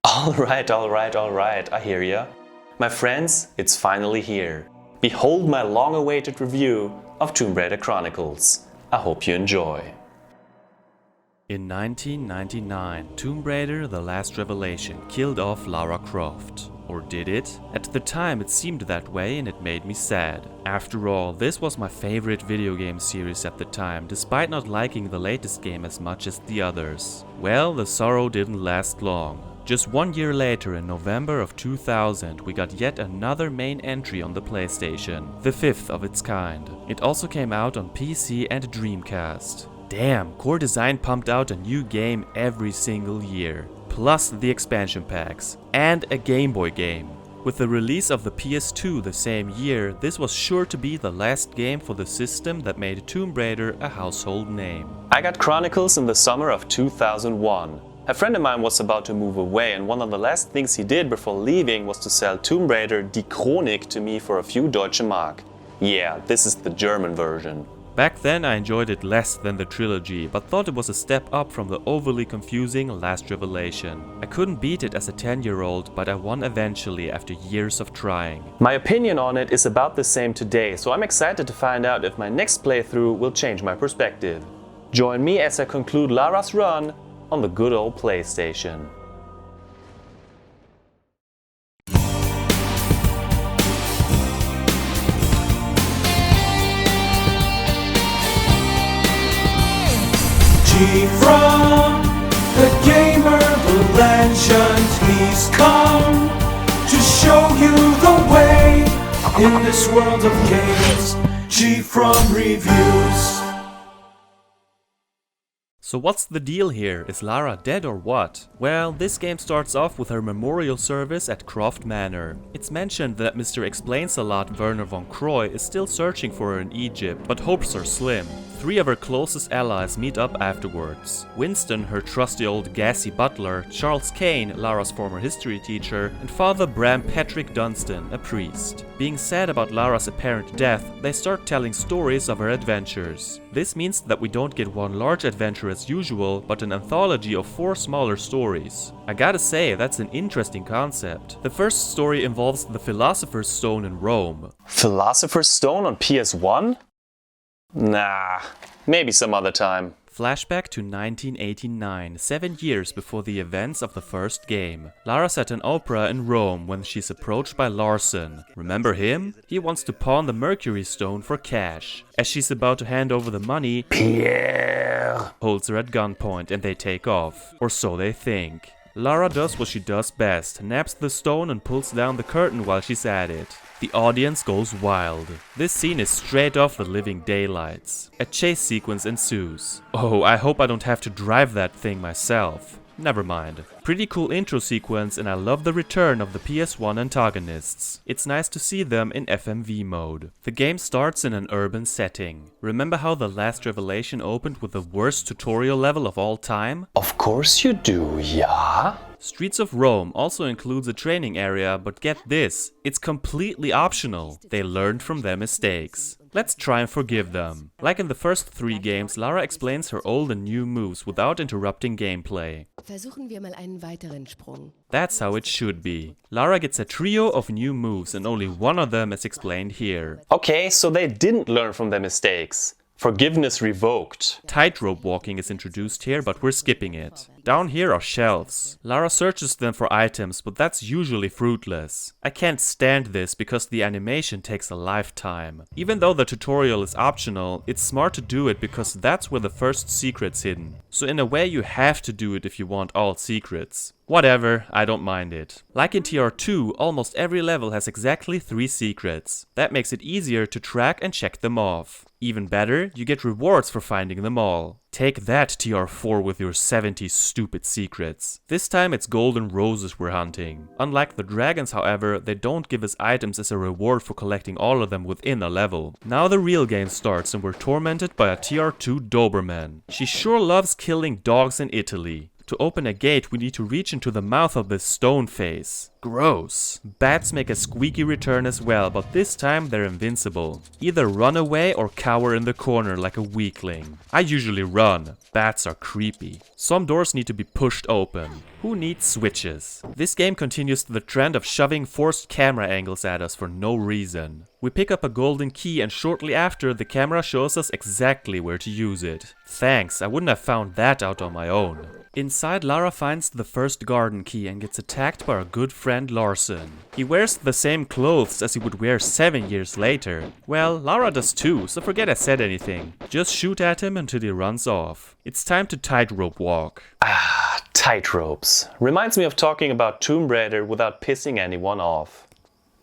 Alright, I hear ya. My friends, it's finally here. Behold my long-awaited review of Tomb Raider Chronicles. I hope you enjoy. In 1999, Tomb Raider The Last Revelation killed off Lara Croft. Or did it? At the time it seemed that way and it made me sad. After all, this was my favorite video game series at the time, despite not liking the latest game as much as the others. Well, the sorrow didn't last long. Just 1 year later, in November of 2000, we got yet another main entry on the PlayStation, the 5th of its kind. It also came out on PC and Dreamcast. Damn, Core Design pumped out a new game every single year, plus the expansion packs, and a Game Boy game. With the release of the PS2 the same year, this was sure to be the last game for the system that made Tomb Raider a household name. I got Chronicles in the summer of 2001. A friend of mine was about to move away and one of the last things he did before leaving was to sell Tomb Raider Die Chronik to me for a few Deutsche Mark. Yeah, this is the German version. Back then I enjoyed it less than the trilogy, but thought it was a step up from the overly confusing Last Revelation. I couldn't beat it as a 10-year-old, but I won eventually after years of trying. My opinion on it is about the same today, so I'm excited to find out if my next playthrough will change my perspective. Join me as I conclude Lara's run on the good old PlayStation. GFrom, the gamer, the legend, he's come to show you the way in this world of games. GFrom reviews. So what's the deal here? Is Lara dead or what? Well, this game starts off with her memorial service at Croft Manor. It's mentioned that Mr. Explains-A-Lot Werner von Croy is still searching for her in Egypt, but hopes are slim. 3 of her closest allies meet up afterwards. Winston, her trusty old gassy butler, Charles Kane, Lara's former history teacher, and Father Bram Patrick Dunstan, a priest. Being sad about Lara's apparent death, they start telling stories of her adventures. This means that we don't get one large adventure as as usual, but an anthology of 4 smaller stories. I gotta say, that's an interesting concept. The first story involves the Philosopher's Stone in Rome. Philosopher's Stone on PS1? Nah, maybe some other time. Flashback to 1989, 7 years before the events of the first game. Lara's at an opera in Rome when she's approached by Larson. Remember him? He wants to pawn the Mercury Stone for cash. As she's about to hand over the money, Pierre holds her at gunpoint and they take off. Or so they think. Lara does what she does best, naps the stone and pulls down the curtain while she's at it. The audience goes wild. This scene is straight off The Living Daylights. A chase sequence ensues. Oh, I hope I don't have to drive that thing myself. Never mind. Pretty cool intro sequence, and I love the return of the PS1 antagonists. It's nice to see them in FMV mode. The game starts in an urban setting. Remember how the last Revelation opened with the worst tutorial level of all time? Of course you do, yeah? Streets of Rome also includes a training area, but get this, it's completely optional. They learned from their mistakes. Let's try and forgive them. Like in the first 3 games, Lara explains her old and new moves without interrupting gameplay. Versuchen wir mal einen weiteren Sprung. That's how it should be. Lara gets a trio of new moves and only one of them is explained here. Okay, so they didn't learn from their mistakes. Forgiveness revoked. Tightrope walking is introduced here, but we're skipping it. Down here are shelves. Lara searches them for items, but that's usually fruitless. I can't stand this because the animation takes a lifetime. Even though the tutorial is optional, it's smart to do it because that's where the first secret's hidden. So in a way you have to do it if you want all secrets. Whatever, I don't mind it. Like in TR2, almost every level has exactly 3 secrets. That makes it easier to track and check them off. Even better, you get rewards for finding them all. Take that, TR4, with your 70 stupid secrets. This time it's golden roses we're hunting. Unlike the dragons, however, they don't give us items as a reward for collecting all of them within a level. Now the real game starts and we're tormented by a TR2 Doberman. She sure loves killing dogs in Italy. To open a gate, we need to reach into the mouth of this stone face. Gross. Bats make a squeaky return as well, but this time they're invincible. Either run away or cower in the corner like a weakling. I usually run. Bats are creepy. Some doors need to be pushed open. Who needs switches? This game continues the trend of shoving forced camera angles at us for no reason. We pick up a golden key and shortly after the camera shows us exactly where to use it. Thanks, I wouldn't have found that out on my own. Inside, Lara finds the first garden key and gets attacked by our good friend Larson. He wears the same clothes as he would wear 7 years later. Well, Lara does too, so forget I said anything. Just shoot at him until he runs off. It's time to tightrope walk. Ah, tightropes. Reminds me of talking about Tomb Raider without pissing anyone off.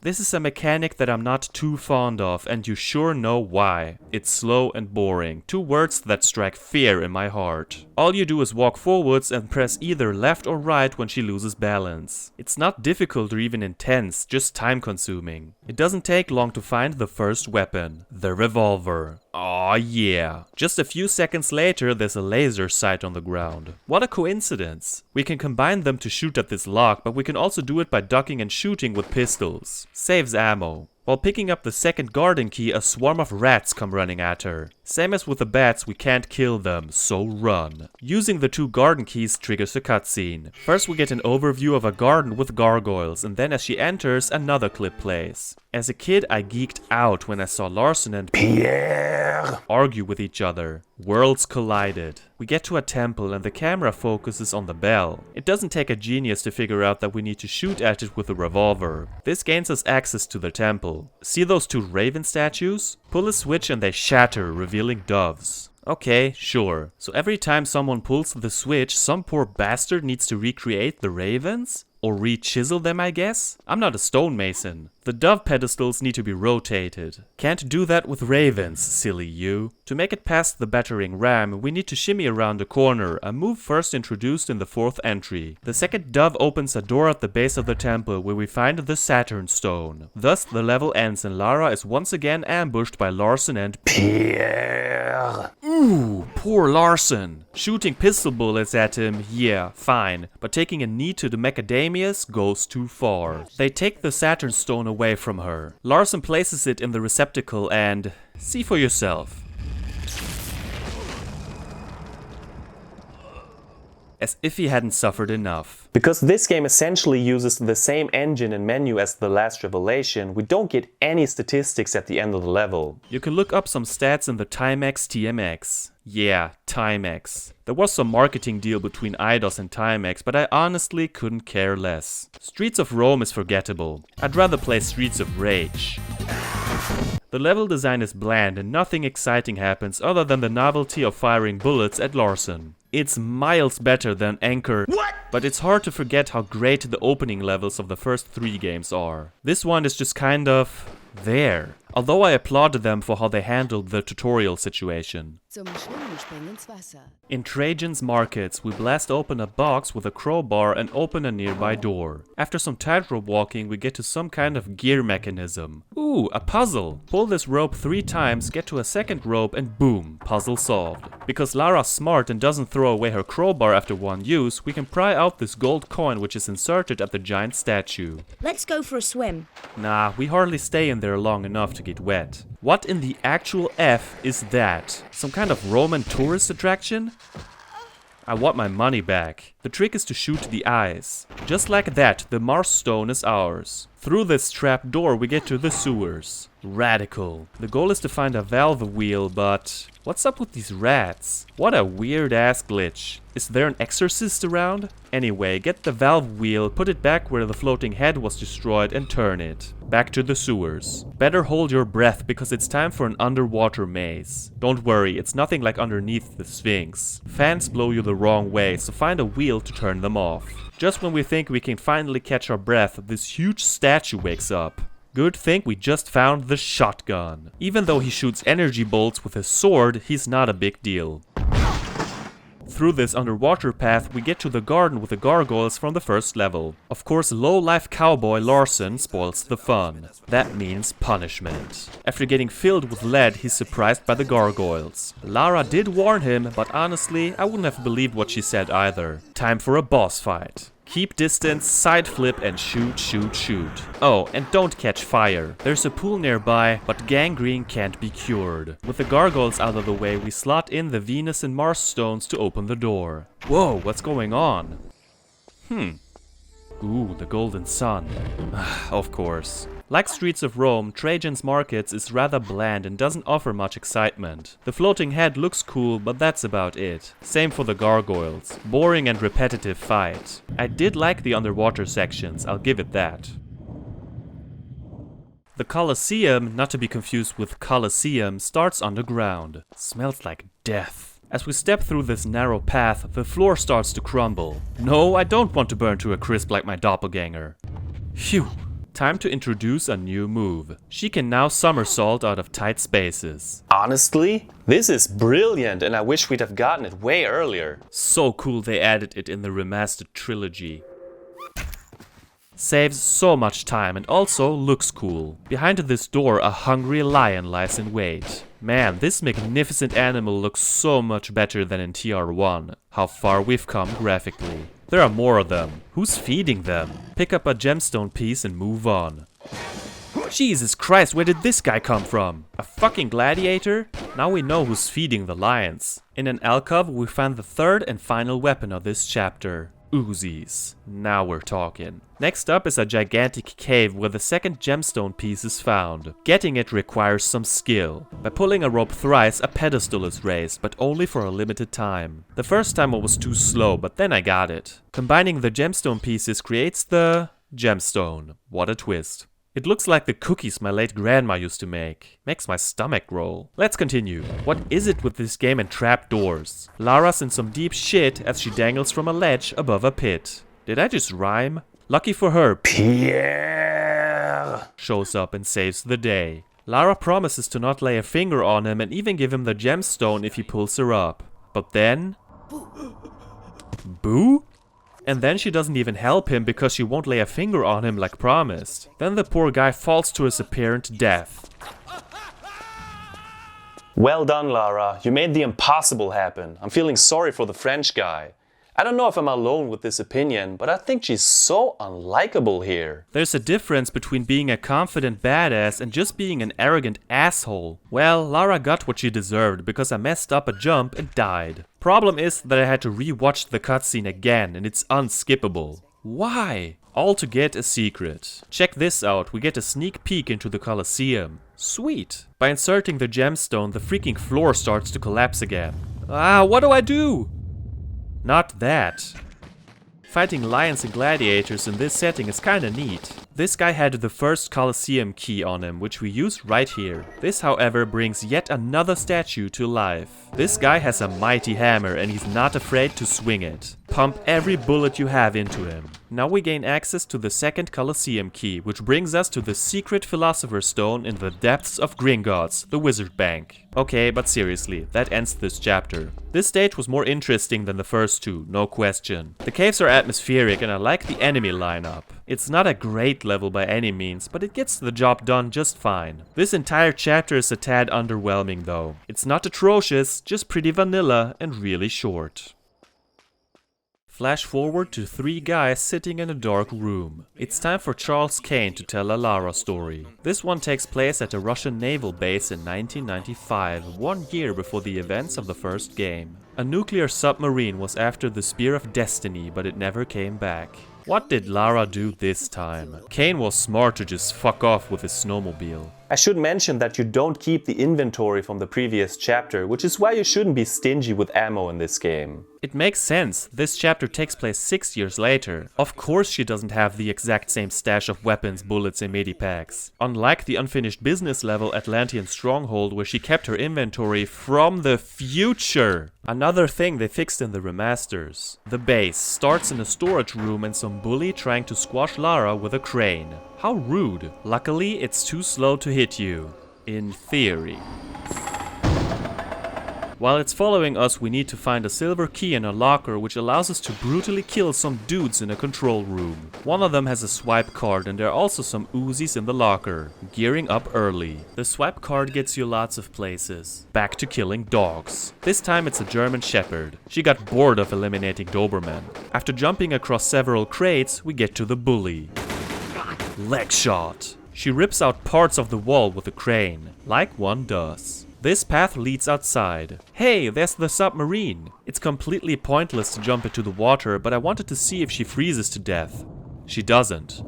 This is a mechanic that I'm not too fond of, and you sure know why. It's slow and boring. 2 words that strike fear in my heart. All you do is walk forwards and press either left or right when she loses balance. It's not difficult or even intense, just time consuming. It doesn't take long to find the first weapon, the revolver. Aw yeah. Just a few seconds later there's a laser sight on the ground. What a coincidence. We can combine them to shoot at this lock, but we can also do it by ducking and shooting with pistols. Saves ammo. While picking up the second garden key, a swarm of rats come running at her. Same as with the bats, we can't kill them, so run. Using the 2 garden keys triggers a cutscene. First we get an overview of a garden with gargoyles, and then as she enters, another clip plays. As a kid, I geeked out when I saw Larson and Pierre argue with each other. Worlds collided. We get to a temple and the camera focuses on the bell. It doesn't take a genius to figure out that we need to shoot at it with a revolver. This gains us access to the temple. See those 2 raven statues? Pull a switch and they shatter, revealing doves. Okay, sure. So every time someone pulls the switch, some poor bastard needs to recreate the ravens? Or re-chisel them, I guess? I'm not a stonemason. The dove pedestals need to be rotated. Can't do that with ravens, silly you. To make it past the battering ram, we need to shimmy around the corner, a move first introduced in the 4th entry. The second dove opens a door at the base of the temple where we find the Saturn Stone. Thus the level ends and Lara is once again ambushed by Larson and Pierre. Ooh, poor Larson. Shooting pistol bullets at him, yeah, fine. But taking a knee to the macadamias goes too far. They take the Saturn Stone away from her. Larson places it in the receptacle and... see for yourself. As if he hadn't suffered enough. Because this game essentially uses the same engine and menu as The Last Revelation, we don't get any statistics at the end of the level. You can look up some stats in the Timex TMX. Yeah, Timex. There was some marketing deal between Eidos and Timex, but I honestly couldn't care less. Streets of Rome is forgettable. I'd rather play Streets of Rage. The level design is bland and nothing exciting happens other than the novelty of firing bullets at Larson. It's miles better than Anchor, but it's hard to forget how great the opening levels of the first 3 games are. This one is just kind of there. Although I applauded them for how they handled the tutorial situation. Zum Schwimmen ins Wasser. In Trajan's Markets, we blast open a box with a crowbar and open a nearby door. After some tightrope walking, we get to some kind of gear mechanism. Ooh, a puzzle! Pull this rope 3 times, get to a second rope, and boom, puzzle solved. Because Lara's smart and doesn't throw away her crowbar after one use, we can pry out this gold coin which is inserted at the giant statue. Let's go for a swim. Nah, we hardly stay in there long enough to get wet. What in the actual F is that? Some kind of Roman tourist attraction? I want my money back. The trick is to shoot the eyes. Just like that, the Mars stone is ours. Through this trap door we get to the sewers. Radical. The goal is to find a valve wheel, but what's up with these rats? What a weird ass glitch. Is there an exorcist around? Anyway, get the valve wheel, put it back where the floating head was destroyed and turn it. Back to the sewers. Better hold your breath because it's time for an underwater maze. Don't worry, it's nothing like underneath the Sphinx. Fans blow you the wrong way, so find a wheel to turn them off. Just when we think we can finally catch our breath, this huge statue wakes up. Good thing we just found the shotgun. Even though he shoots energy bolts with his sword, he's not a big deal. Through this underwater path, we get to the garden with the gargoyles from the first level. Of course, low-life cowboy Larson spoils the fun. That means punishment. After getting filled with lead, he's surprised by the gargoyles. Lara did warn him, but honestly, I wouldn't have believed what she said either. Time for a boss fight. Keep distance, side flip, and shoot, shoot, shoot. Oh, and don't catch fire. There's a pool nearby, but gangrene can't be cured. With the gargoyles out of the way, we slot in the Venus and Mars stones to open the door. Whoa, what's going on? Ooh, the golden sun. Of course. Like Streets of Rome, Trajan's Markets is rather bland and doesn't offer much excitement. The floating head looks cool, but that's about it. Same for the gargoyles. Boring and repetitive fight. I did like the underwater sections, I'll give it that. The Colosseum, not to be confused with Colosseum, starts underground. Smells like death. As we step through this narrow path, the floor starts to crumble. No, I don't want to burn to a crisp like my doppelganger. Phew. Time to introduce a new move. She can now somersault out of tight spaces. Honestly, this is brilliant and I wish we'd have gotten it way earlier. So cool they added it in the remastered trilogy. Saves so much time and also looks cool. Behind this door a hungry lion lies in wait. Man, this magnificent animal looks so much better than in TR1. How far we've come graphically. There are more of them. Who's feeding them? Pick up a gemstone piece and move on. Jesus Christ, where did this guy come from? A fucking gladiator? Now we know who's feeding the lions. In an alcove we find the third and final weapon of this chapter. Uzis. Now we're talking. Next up is a gigantic cave where the second gemstone piece is found. Getting it requires some skill. By pulling a rope thrice, a pedestal is raised, but only for a limited time. The first time I was too slow, but then I got it. Combining the gemstone pieces creates the gemstone. What a twist. It looks like the cookies my late grandma used to make. Makes my stomach roll. Let's continue. What is it with this game and trapdoors? Lara's in some deep shit as she dangles from a ledge above a pit. Did I just rhyme? Lucky for her, Pierre shows up and saves the day. Lara promises to not lay a finger on him and even give him the gemstone if he pulls her up. But then... Boo? And then she doesn't even help him because she won't lay a finger on him like promised. Then the poor guy falls to his apparent death. Well done, Lara. You made the impossible happen. I'm feeling sorry for the French guy. I don't know if I'm alone with this opinion, but I think she's so unlikable here. There's a difference between being a confident badass and just being an arrogant asshole. Well, Lara got what she deserved because I messed up a jump and died. Problem is that I had to re-watch the cutscene again and it's unskippable. Why? All to get a secret. Check this out, we get a sneak peek into the Colosseum. Sweet. By inserting the gemstone, the freaking floor starts to collapse again. Ah, what do I do? Not that. Fighting lions and gladiators in this setting is kinda neat. This guy had the first Colosseum key on him, which we use right here. This, however, brings yet another statue to life. This guy has a mighty hammer and he's not afraid to swing it. Pump every bullet you have into him. Now we gain access to the second Colosseum key, which brings us to the secret Philosopher's Stone in the depths of Gringotts, the Wizard Bank. Okay, but seriously, that ends this chapter. This stage was more interesting than the first two, no question. The caves are atmospheric and I like the enemy lineup. It's not a great level by any means, but it gets the job done just fine. This entire chapter is a tad underwhelming though. It's not atrocious, just pretty vanilla and really short. Flash forward to 3 guys sitting in a dark room. It's time for Charles Kane to tell a Lara story. This one takes place at a Russian naval base in 1995, 1 year before the events of the first game. A nuclear submarine was after the Spear of Destiny, but it never came back. What did Lara do this time? Kane was smart to just fuck off with his snowmobile. I should mention that you don't keep the inventory from the previous chapter, which is why you shouldn't be stingy with ammo in this game. It makes sense, this chapter takes place 6 years later. Of course she doesn't have the exact same stash of weapons, bullets and medipacks. Unlike the unfinished business level Atlantean Stronghold where she kept her inventory from the future. Another thing they fixed in the remasters. The base starts in a storage room and some bully trying to squash Lara with a crane. How rude. Luckily, it's too slow to hit you. In theory. While it's following us, we need to find a silver key in a locker which allows us to brutally kill some dudes in a control room. One of them has a swipe card and there are also some Uzis in the locker. Gearing up early. The swipe card gets you lots of places. Back to killing dogs. This time it's a German Shepherd. She got bored of eliminating Doberman. After jumping across several crates, we get to the bully. Leg shot. She rips out parts of the wall with a crane, like one does. This path leads outside. Hey, there's the submarine. It's completely pointless to jump into the water, but I wanted to see if she freezes to death. She doesn't.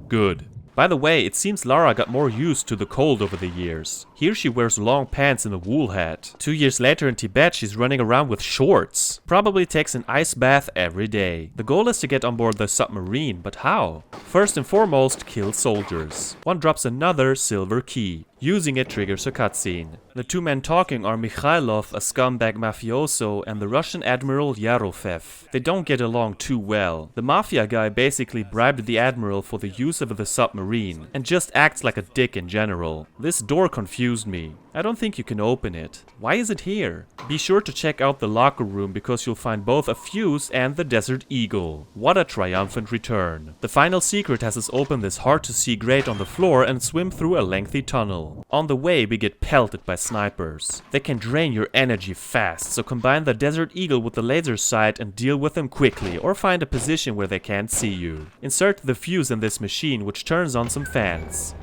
Good. By the way, it seems Lara got more used to the cold over the years. Here she wears long pants and a wool hat. 2 years later in Tibet she's running around with shorts. Probably takes an ice bath every day. The goal is to get on board the submarine, but how? First and foremost, kill soldiers. One drops another silver key. Using it triggers a cutscene. The 2 men talking are Mikhailov, a scumbag mafioso, and the Russian admiral Yarofev. They don't get along too well. The mafia guy basically bribed the admiral for the use of the submarine, and just acts like a dick in general. This door confused me. I don't think you can open it. Why is it here? Be sure to check out the locker room because you'll find both a fuse and the Desert Eagle. What a triumphant return. The final secret has us open this hard to see grate on the floor and swim through a lengthy tunnel. On the way we get pelted by snipers. They can drain your energy fast, so combine the Desert Eagle with the laser sight and deal with them quickly or find a position where they can't see you. Insert the fuse in this machine which turns on some fans.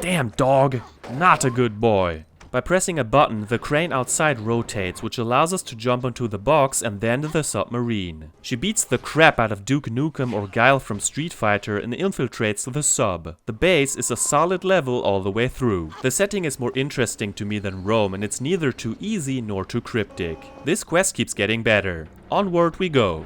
Damn dog, not a good boy. By pressing a button, the crane outside rotates, which allows us to jump onto the box and then the submarine. She beats the crap out of Duke Nukem or Guile from Street Fighter and infiltrates the sub. The base is a solid level all the way through. The setting is more interesting to me than Rome and it's neither too easy nor too cryptic. This quest keeps getting better. Onward we go.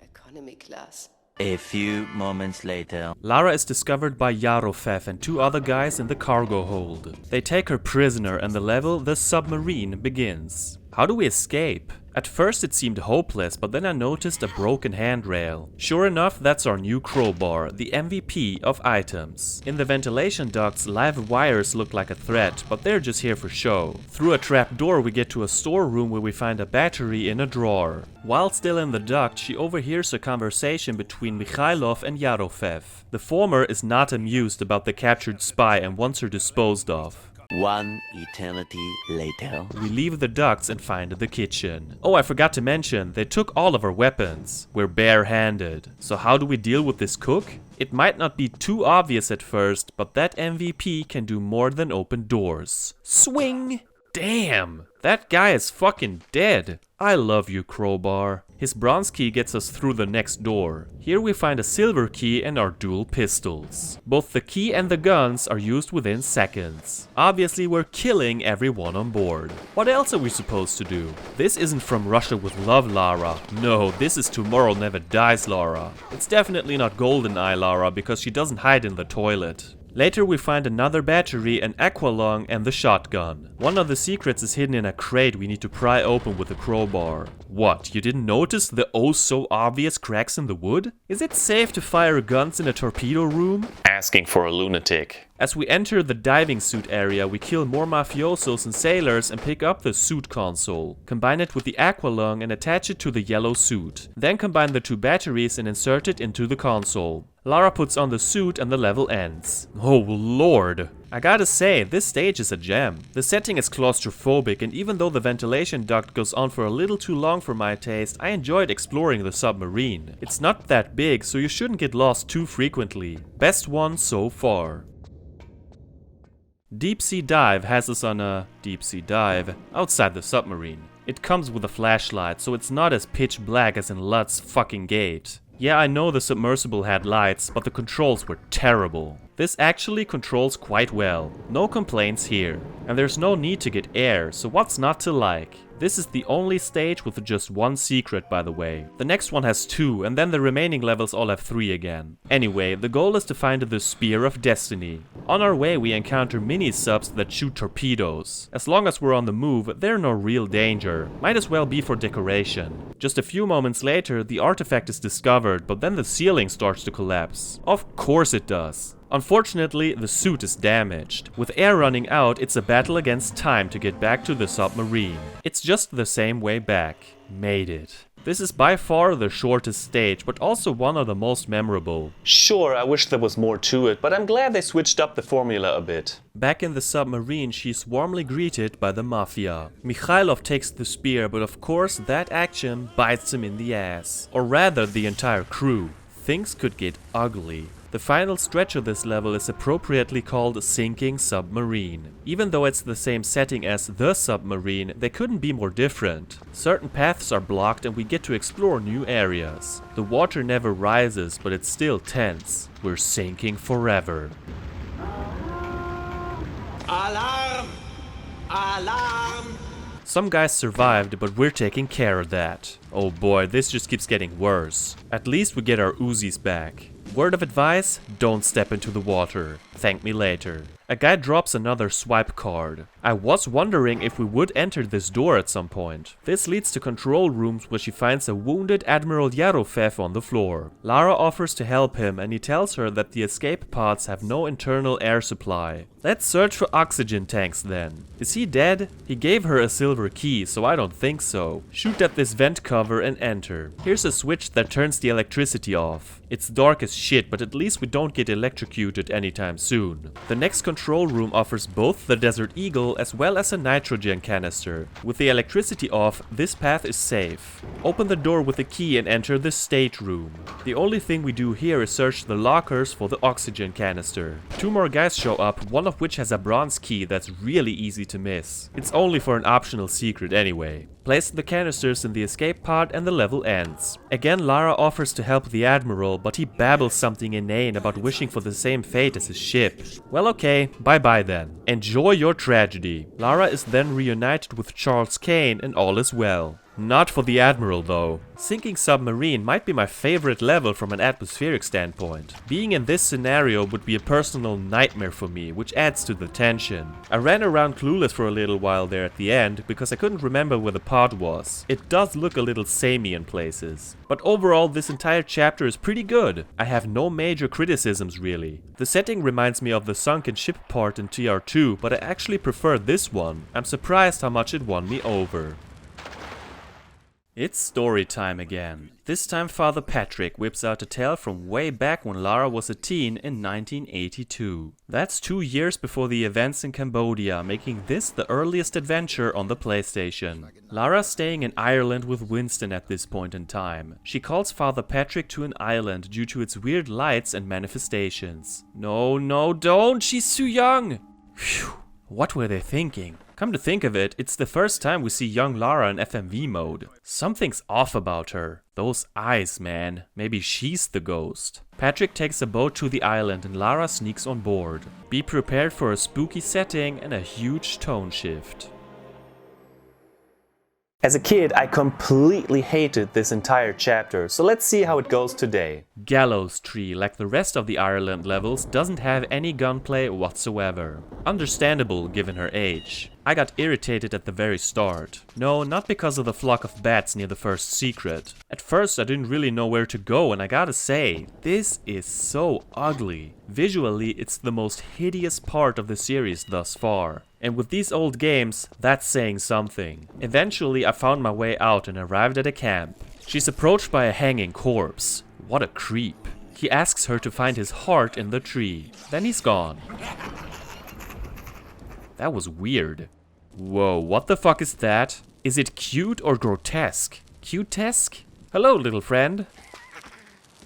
Economy class. A few moments later. Lara is discovered by Yarofev and 2 other guys in the cargo hold. They take her prisoner and the level, the submarine, begins. How do we escape? At first it seemed hopeless, but then I noticed a broken handrail. Sure enough, that's our new crowbar, the MVP of items. In the ventilation ducts, live wires look like a threat, but they're just here for show. Through a trap door we get to a storeroom where we find a battery in a drawer. While still in the duct, she overhears a conversation between Mikhailov and Yarofev. The former is not amused about the captured spy and wants her disposed of. One eternity later. We leave the ducks and find the kitchen. Oh, I forgot to mention, they took all of our weapons. We're bare-handed. So how do we deal with this cook? It might not be too obvious at first, but that MVP can do more than open doors. Swing! Damn! That guy is fucking dead. I love you, Crowbar. His bronze key gets us through the next door. Here we find a silver key and our dual pistols. Both the key and the guns are used within seconds. Obviously we're killing everyone on board. What else are we supposed to do? This isn't From Russia with Love, Lara. No, this is Tomorrow Never Dies, Lara. It's definitely not GoldenEye, Lara, because she doesn't hide in the toilet. Later we find another battery, an aqualung, and the shotgun. One of the secrets is hidden in a crate we need to pry open with a crowbar. What, you didn't notice the oh so obvious cracks in the wood? Is it safe to fire guns in a torpedo room? Asking for a lunatic. As we enter the diving suit area, we kill more mafiosos and sailors and pick up the suit console. Combine it with the aqualung and attach it to the yellow suit. Then combine the two batteries and insert it into the console. Lara puts on the suit and the level ends. Oh lord. I gotta say, this stage is a gem. The setting is claustrophobic, and even though the ventilation duct goes on for a little too long for my taste, I enjoyed exploring the submarine. It's not that big, so you shouldn't get lost too frequently. Best one so far. Deep Sea Dive has us on a deep sea dive outside the submarine. It comes with a flashlight, so it's not as pitch black as in Lutz fucking Gate. Yeah, I know the submersible had lights, but the controls were terrible. This actually controls quite well. No complaints here. And there's no need to get air, so what's not to like? This is the only stage with just one secret, by the way. The next one has 2, and then the remaining levels all have 3 again. Anyway, the goal is to find the Spear of Destiny. On our way we encounter mini-subs that shoot torpedoes. As long as we're on the move, they're no real danger. Might as well be for decoration. Just a few moments later, the artifact is discovered, but then the ceiling starts to collapse. Of course it does. Unfortunately, the suit is damaged. With air running out, it's a battle against time to get back to the submarine. It's just the same way back. Made it. This is by far the shortest stage, but also one of the most memorable. Sure, I wish there was more to it, but I'm glad they switched up the formula a bit. Back in the submarine, she's warmly greeted by the Mafia. Mikhailov takes the spear, but of course that action bites him in the ass. Or rather, the entire crew. Things could get ugly. The final stretch of this level is appropriately called Sinking Submarine. Even though it's the same setting as The Submarine, they couldn't be more different. Certain paths are blocked and we get to explore new areas. The water never rises, but it's still tense. We're sinking forever. Alarm! Alarm! Some guys survived, but we're taking care of that. Oh boy, this just keeps getting worse. At least we get our Uzis back. Word of advice, don't step into the water. Thank me later. A guy drops another swipe card. I was wondering if we would enter this door at some point. This leads to control rooms where she finds a wounded Admiral Yarofev on the floor. Lara offers to help him and he tells her that the escape pods have no internal air supply. Let's search for oxygen tanks then. Is he dead? He gave her a silver key, so I don't think so. Shoot at this vent cover and enter. Here's a switch that turns the electricity off. It's dark as shit, but at least we don't get electrocuted anytime soon. The next control room offers both the Desert Eagle as well as a nitrogen canister. With the electricity off, this path is safe. Open the door with a key and enter the state room. The only thing we do here is search the lockers for the oxygen canister. 2 more guys show up, one of which has a bronze key that's really easy to miss. It's only for an optional secret anyway. Place the canisters in the escape pod and the level ends. Again, Lara offers to help the Admiral, but he babbles something inane about wishing for the same fate as his ship. Well, okay, bye-bye then. Enjoy your tragedy. Lara is then reunited with Charles Kane and all is well. Not for the Admiral though. Sinking Submarine might be my favorite level from an atmospheric standpoint. Being in this scenario would be a personal nightmare for me, which adds to the tension. I ran around clueless for a little while there at the end, because I couldn't remember where the pod was. It does look a little samey in places. But overall, this entire chapter is pretty good. I have no major criticisms really. The setting reminds me of the sunken ship part in TR2, but I actually prefer this one. I'm surprised how much it won me over. It's story time again. This time Father Patrick whips out a tale from way back when Lara was a teen in 1982. That's 2 years before the events in Cambodia, making this the earliest adventure on the PlayStation. Lara's staying in Ireland with Winston at this point in time. She calls Father Patrick to an island due to its weird lights and manifestations. No, don't! She's too young! Phew. What were they thinking? Come to think of it, it's the first time we see young Lara in FMV mode. Something's off about her. Those eyes, man. Maybe she's the ghost. Patrick takes a boat to the island and Lara sneaks on board. Be prepared for a spooky setting and a huge tone shift. As a kid, I completely hated this entire chapter, so let's see how it goes today. Gallows Tree, like the rest of the Ireland levels, doesn't have any gunplay whatsoever. Understandable given her age. I got irritated at the very start. No, not because of the flock of bats near the first secret. At first I didn't really know where to go, and I gotta say, this is so ugly. Visually, it's the most hideous part of the series thus far. And with these old games, that's saying something. Eventually I found my way out and arrived at a camp. She's approached by a hanging corpse. What a creep. He asks her to find his heart in the tree. Then he's gone. That was weird. Whoa, what the fuck is that? Is it cute or grotesque? Cutesque? Hello, little friend.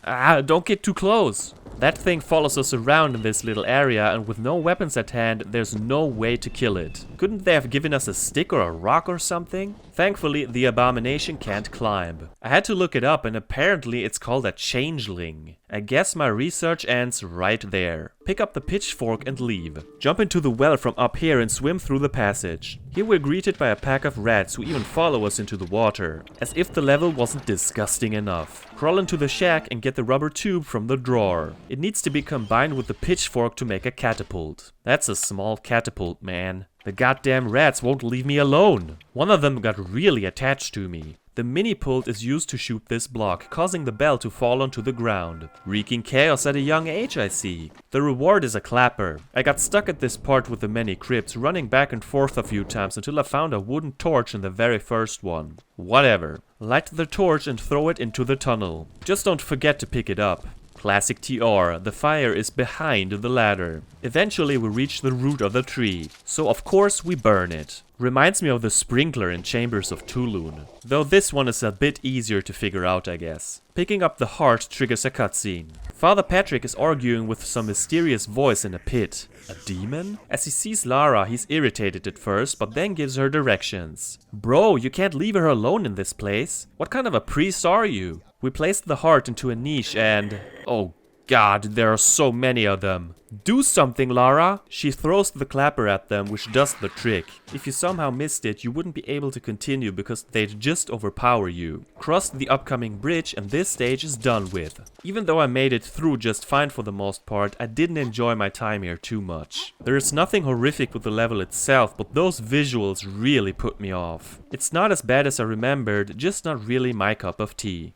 Ah, don't get too close. That thing follows us around in this little area, and with no weapons at hand, there's no way to kill it. Couldn't they have given us a stick or a rock or something? Thankfully, the abomination can't climb. I had to look it up, and apparently it's called a changeling. I guess my research ends right there. Pick up the pitchfork and leave. Jump into the well from up here and swim through the passage. Here we're greeted by a pack of rats who even follow us into the water. As if the level wasn't disgusting enough. Crawl into the shack and get the rubber tube from the drawer. It needs to be combined with the pitchfork to make a catapult. That's a small catapult, man. The goddamn rats won't leave me alone. One of them got really attached to me. The mini-pult is used to shoot this block, causing the bell to fall onto the ground. Wreaking chaos at a young age, I see. The reward is a clapper. I got stuck at this part with the many crypts, running back and forth a few times until I found a wooden torch in the very first one. Whatever. Light the torch and throw it into the tunnel. Just don't forget to pick it up. Classic TR, the fire is behind the ladder. Eventually we reach the root of the tree, so of course we burn it. Reminds me of the sprinkler in Chambers of Tulun. Though this one is a bit easier to figure out, I guess. Picking up the heart triggers a cutscene. Father Patrick is arguing with some mysterious voice in a pit. A demon? As he sees Lara, he's irritated at first, but then gives her directions. Bro, you can't leave her alone in this place. What kind of a priest are you? We place the heart into a niche and... oh god, there are so many of them. Do something, Lara! She throws the clapper at them, which does the trick. If you somehow missed it, you wouldn't be able to continue because they'd just overpower you. Cross the upcoming bridge and this stage is done with. Even though I made it through just fine for the most part, I didn't enjoy my time here too much. There is nothing horrific with the level itself, but those visuals really put me off. It's not as bad as I remembered, just not really my cup of tea.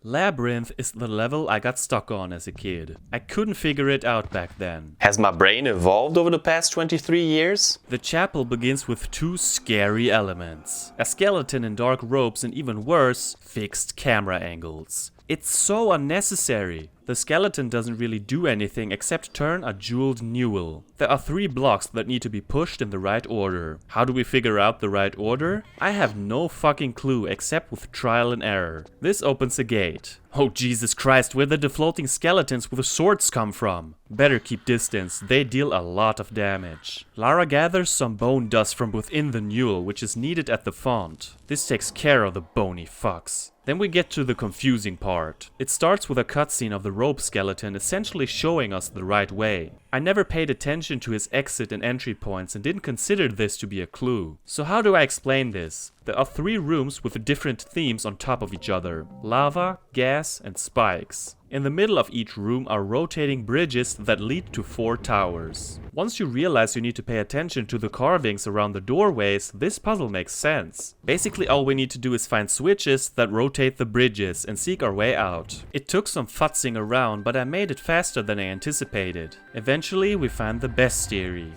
Labyrinth is the level I got stuck on as a kid. I couldn't figure it out back then. Has my brain evolved over the past 23 years? The chapel begins with two scary elements. A skeleton in dark robes and even worse, fixed camera angles. It's so unnecessary. The skeleton doesn't really do anything except turn a jeweled newel. There are 3 blocks that need to be pushed in the right order. How do we figure out the right order? I have no fucking clue except with trial and error. This opens a gate. Oh Jesus Christ, where did the floating skeletons with the swords come from? Better keep distance, they deal a lot of damage. Lara gathers some bone dust from within the newel, which is needed at the font. This takes care of the bony fucks. Then we get to the confusing part. It starts with a cutscene of the rope skeleton essentially showing us the right way. I never paid attention to his exit and entry points and didn't consider this to be a clue. So how do I explain this? There are 3 rooms with different themes on top of each other. Lava, gas, and spikes. In the middle of each room are rotating bridges that lead to 4 towers. Once you realize you need to pay attention to the carvings around the doorways, this puzzle makes sense. Basically all we need to do is find switches that rotate the bridges and seek our way out. It took some futzing around, but I made it faster than I anticipated. Eventually we find the bestiary.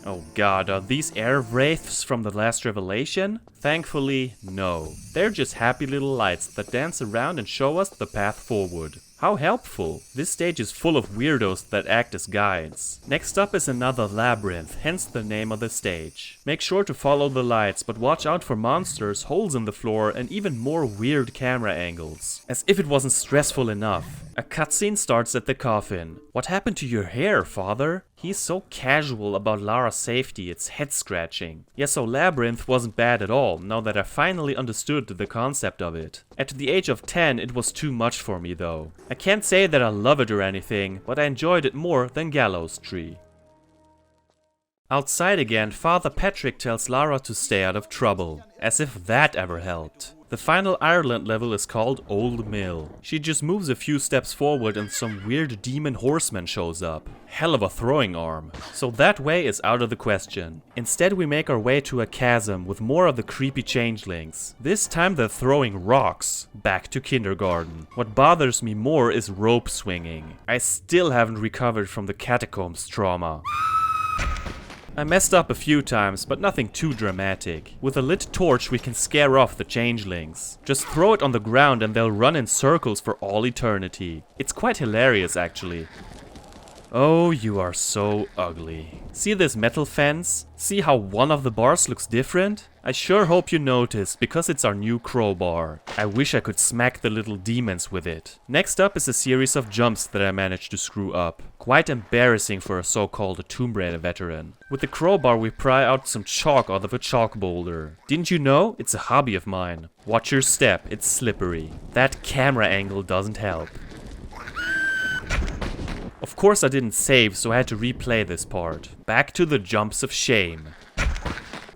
Oh god, are these air wraiths from the last revelation? Thankfully, no. They're just happy little lights that dance around and show us the path forward. How helpful! This stage is full of weirdos that act as guides. Next up is another labyrinth, hence the name of the stage. Make sure to follow the lights, but watch out for monsters, holes in the floor, and even more weird camera angles. As if it wasn't stressful enough. A cutscene starts at the coffin. What happened to your hair, father? He's so casual about Lara's safety, it's head-scratching. Yeah, so Labyrinth wasn't bad at all, now that I finally understood the concept of it. At the age of 10, it was too much for me though. I can't say that I love it or anything, but I enjoyed it more than Gallows Tree. Outside again, Father Patrick tells Lara to stay out of trouble. As if that ever helped. The final Ireland level is called Old Mill. She just moves a few steps forward and some weird demon horseman shows up. Hell of a throwing arm. So that way is out of the question. Instead we make our way to a chasm with more of the creepy changelings. This time they're throwing rocks. Back to kindergarten. What bothers me more is rope swinging. I still haven't recovered from the catacombs trauma. I messed up a few times, but nothing too dramatic. With a lit torch we can scare off the changelings. Just throw it on the ground and they'll run in circles for all eternity. It's quite hilarious actually. Oh, you are so ugly. See this metal fence? See how one of the bars looks different? I sure hope you noticed, because it's our new crowbar. I wish I could smack the little demons with it. Next up is a series of jumps that I managed to screw up. Quite embarrassing for a so-called Tomb Raider veteran. With the crowbar we pry out some chalk out of a chalk boulder. Didn't you know? It's a hobby of mine. Watch your step, it's slippery. That camera angle doesn't help. Of course I didn't save, so I had to replay this part. Back to the jumps of shame.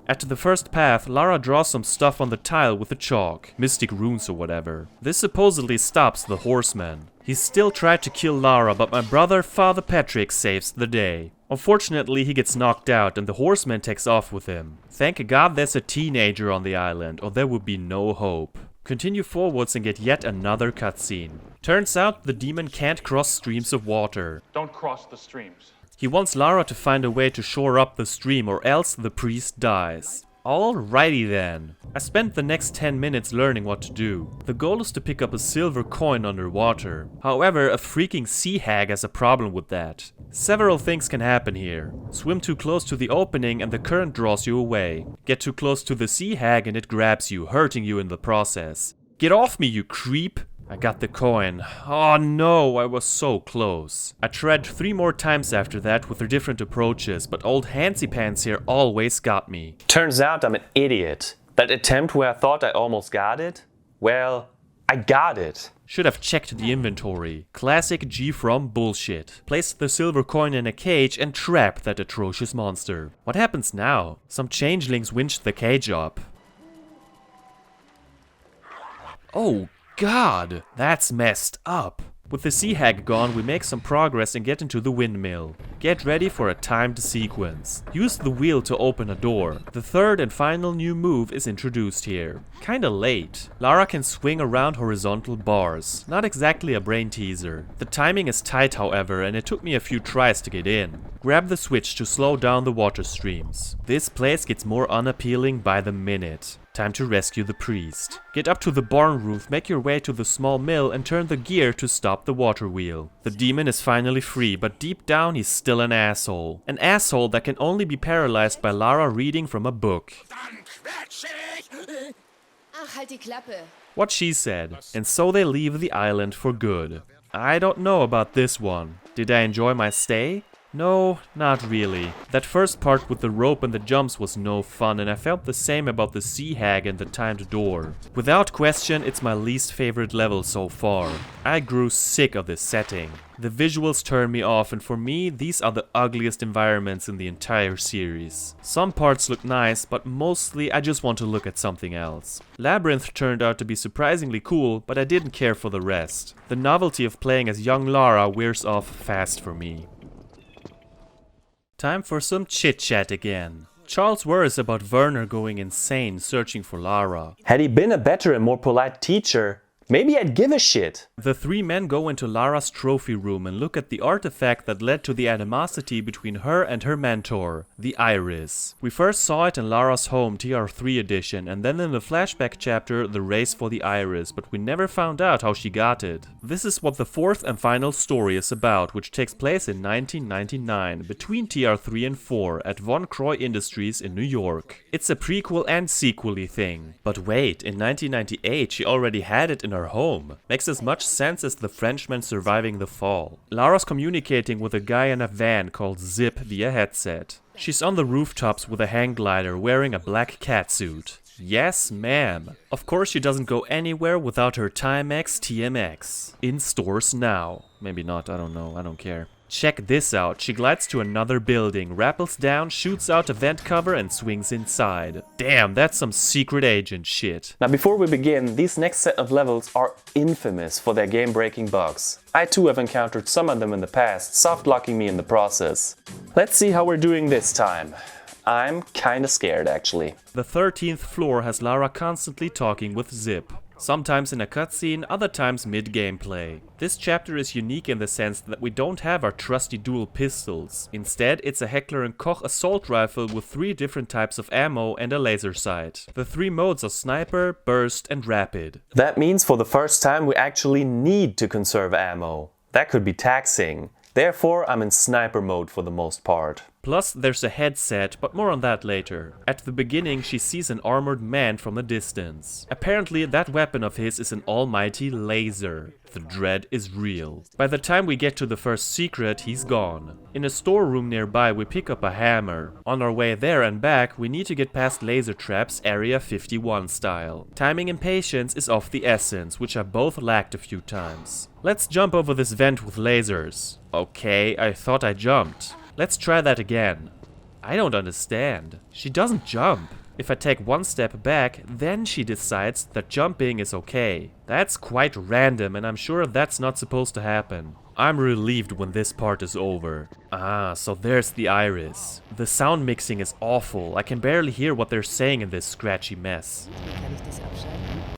At the first path, Lara draws some stuff on the tile with the chalk, mystic runes or whatever. This supposedly stops the horseman. He still tried to kill Lara, but my brother, Father Patrick, saves the day. Unfortunately, he gets knocked out and the horseman takes off with him. Thank God there's a teenager on the island, or there would be no hope. Continue forwards and get yet another cutscene. Turns out the demon can't cross streams of water. Don't cross the streams. He wants Lara to find a way to shore up the stream or else the priest dies. Alrighty then. I spent the next 10 minutes learning what to do. The goal is to pick up a silver coin underwater. However, a freaking sea hag has a problem with that. Several things can happen here. Swim too close to the opening and the current draws you away. Get too close to the sea hag and it grabs you, hurting you in the process. Get off me, you creep! I got the coin. Oh no, I was so close. I tried 3 more times after that with their different approaches, but old Handsy Pants here always got me. Turns out I'm an idiot. That attempt where I thought I almost got it? Well, I got it. Should have checked the inventory. Classic GFrom bullshit. Place the silver coin in a cage and trap that atrocious monster. What happens now? Some changelings winched the cage up. Oh God, that's messed up. With the sea hag gone, we make some progress and get into the windmill. Get ready for a timed sequence. Use the wheel to open a door. The third and final new move is introduced here. Kinda late. Lara can swing around horizontal bars. Not exactly a brain teaser. The timing is tight however, and it took me a few tries to get in. Grab the switch to slow down the water streams. This place gets more unappealing by the minute. Time to rescue the priest. Get up to the barn roof, make your way to the small mill and turn the gear to stop the water wheel. The demon is finally free, but deep down he's still an asshole. An asshole that can only be paralyzed by Lara reading from a book. Ach, halt die Klappe. What she said. And so they leave the island for good. I don't know about this one. Did I enjoy my stay? No, not really. That first part with the rope and the jumps was no fun, and I felt the same about the sea hag and the timed door. Without question, it's my least favorite level so far. I grew sick of this setting. The visuals turn me off, and for me, these are the ugliest environments in the entire series. Some parts look nice, but mostly I just want to look at something else. Labyrinth turned out to be surprisingly cool, but I didn't care for the rest. The novelty of playing as young Lara wears off fast for me. Time for some chit-chat again. Charles worries about Werner going insane searching for Lara. Had he been a better and more polite teacher, Maybe I'd give a shit. The three men go into Lara's trophy room and look at the artifact that led to the animosity between her and her mentor, the Iris. We first saw it in Lara's home TR3 edition and then in the flashback chapter The Race for the Iris, but we never found out how she got it. This is what the fourth and final story is about, which takes place in 1999 between TR3 and 4 at Von Croy Industries in New York. It's a prequel and sequel-y thing. But wait, in 1998 she already had it in her home. Makes as much sense as the Frenchman surviving the fall. Lara's communicating with a guy in a van called Zip via headset. She's on the rooftops with a hang glider wearing a black catsuit. Yes, ma'am. Of course she doesn't go anywhere without her Timex TMX. In stores now. Maybe not, I don't know, I don't care. Check this out, she glides to another building, rappels down, shoots out a vent cover and swings inside. Damn, that's some secret agent shit. Now before we begin, these next set of levels are infamous for their game-breaking bugs. I too have encountered some of them in the past, soft-locking me in the process. Let's see how we're doing this time. I'm kinda scared actually. The 13th floor has Lara constantly talking with Zip. Sometimes in a cutscene, other times mid-gameplay. This chapter is unique in the sense that we don't have our trusty dual pistols. Instead, it's a Heckler & Koch assault rifle with 3 different types of ammo and a laser sight. The 3 modes are sniper, burst and rapid. That means for the first time we actually need to conserve ammo. That could be taxing. Therefore, I'm in sniper mode for the most part. Plus, there's a headset, but more on that later. At the beginning, she sees an armored man from a distance. Apparently, that weapon of his is an almighty laser. The dread is real. By the time we get to the first secret, he's gone. In a storeroom nearby, we pick up a hammer. On our way there and back, we need to get past laser traps Area 51 style. Timing and patience is of the essence, which I both lacked a few times. Let's jump over this vent with lasers. Okay, I thought I jumped. Let's try that again. I don't understand. She doesn't jump. If I take one step back, then she decides that jumping is okay. That's quite random and I'm sure that's not supposed to happen. I'm relieved when this part is over. Ah, so there's the Iris. The sound mixing is awful. I can barely hear what they're saying in this scratchy mess.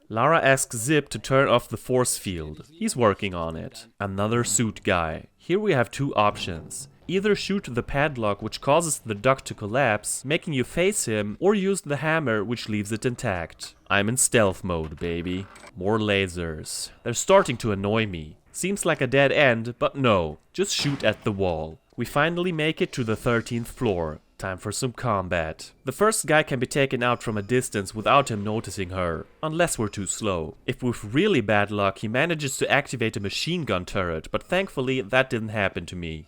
Lara asks Zip to turn off the force field. He's working on it. Another suit guy. Here we have 2 options. Either shoot the padlock, which causes the duct to collapse, making you face him, or use the hammer, which leaves it intact. I'm in stealth mode, baby. More lasers. They're starting to annoy me. Seems like a dead end, but no. Just shoot at the wall. We finally make it to the 13th floor. Time for some combat. The first guy can be taken out from a distance without him noticing her, unless we're too slow. If with really bad luck, he manages to activate a machine gun turret, but thankfully that didn't happen to me.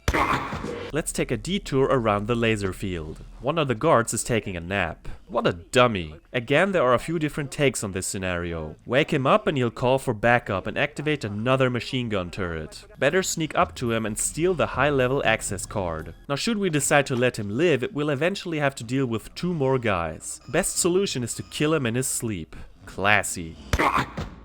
Let's take a detour around the laser field. One of the guards is taking a nap. What a dummy. Again, there are a few different takes on this scenario. Wake him up and he'll call for backup and activate another machine gun turret. Better sneak up to him and steal the high-level access card. Now should we decide to let him live, we'll eventually have to deal with 2 more guys. Best solution is to kill him in his sleep. Classy.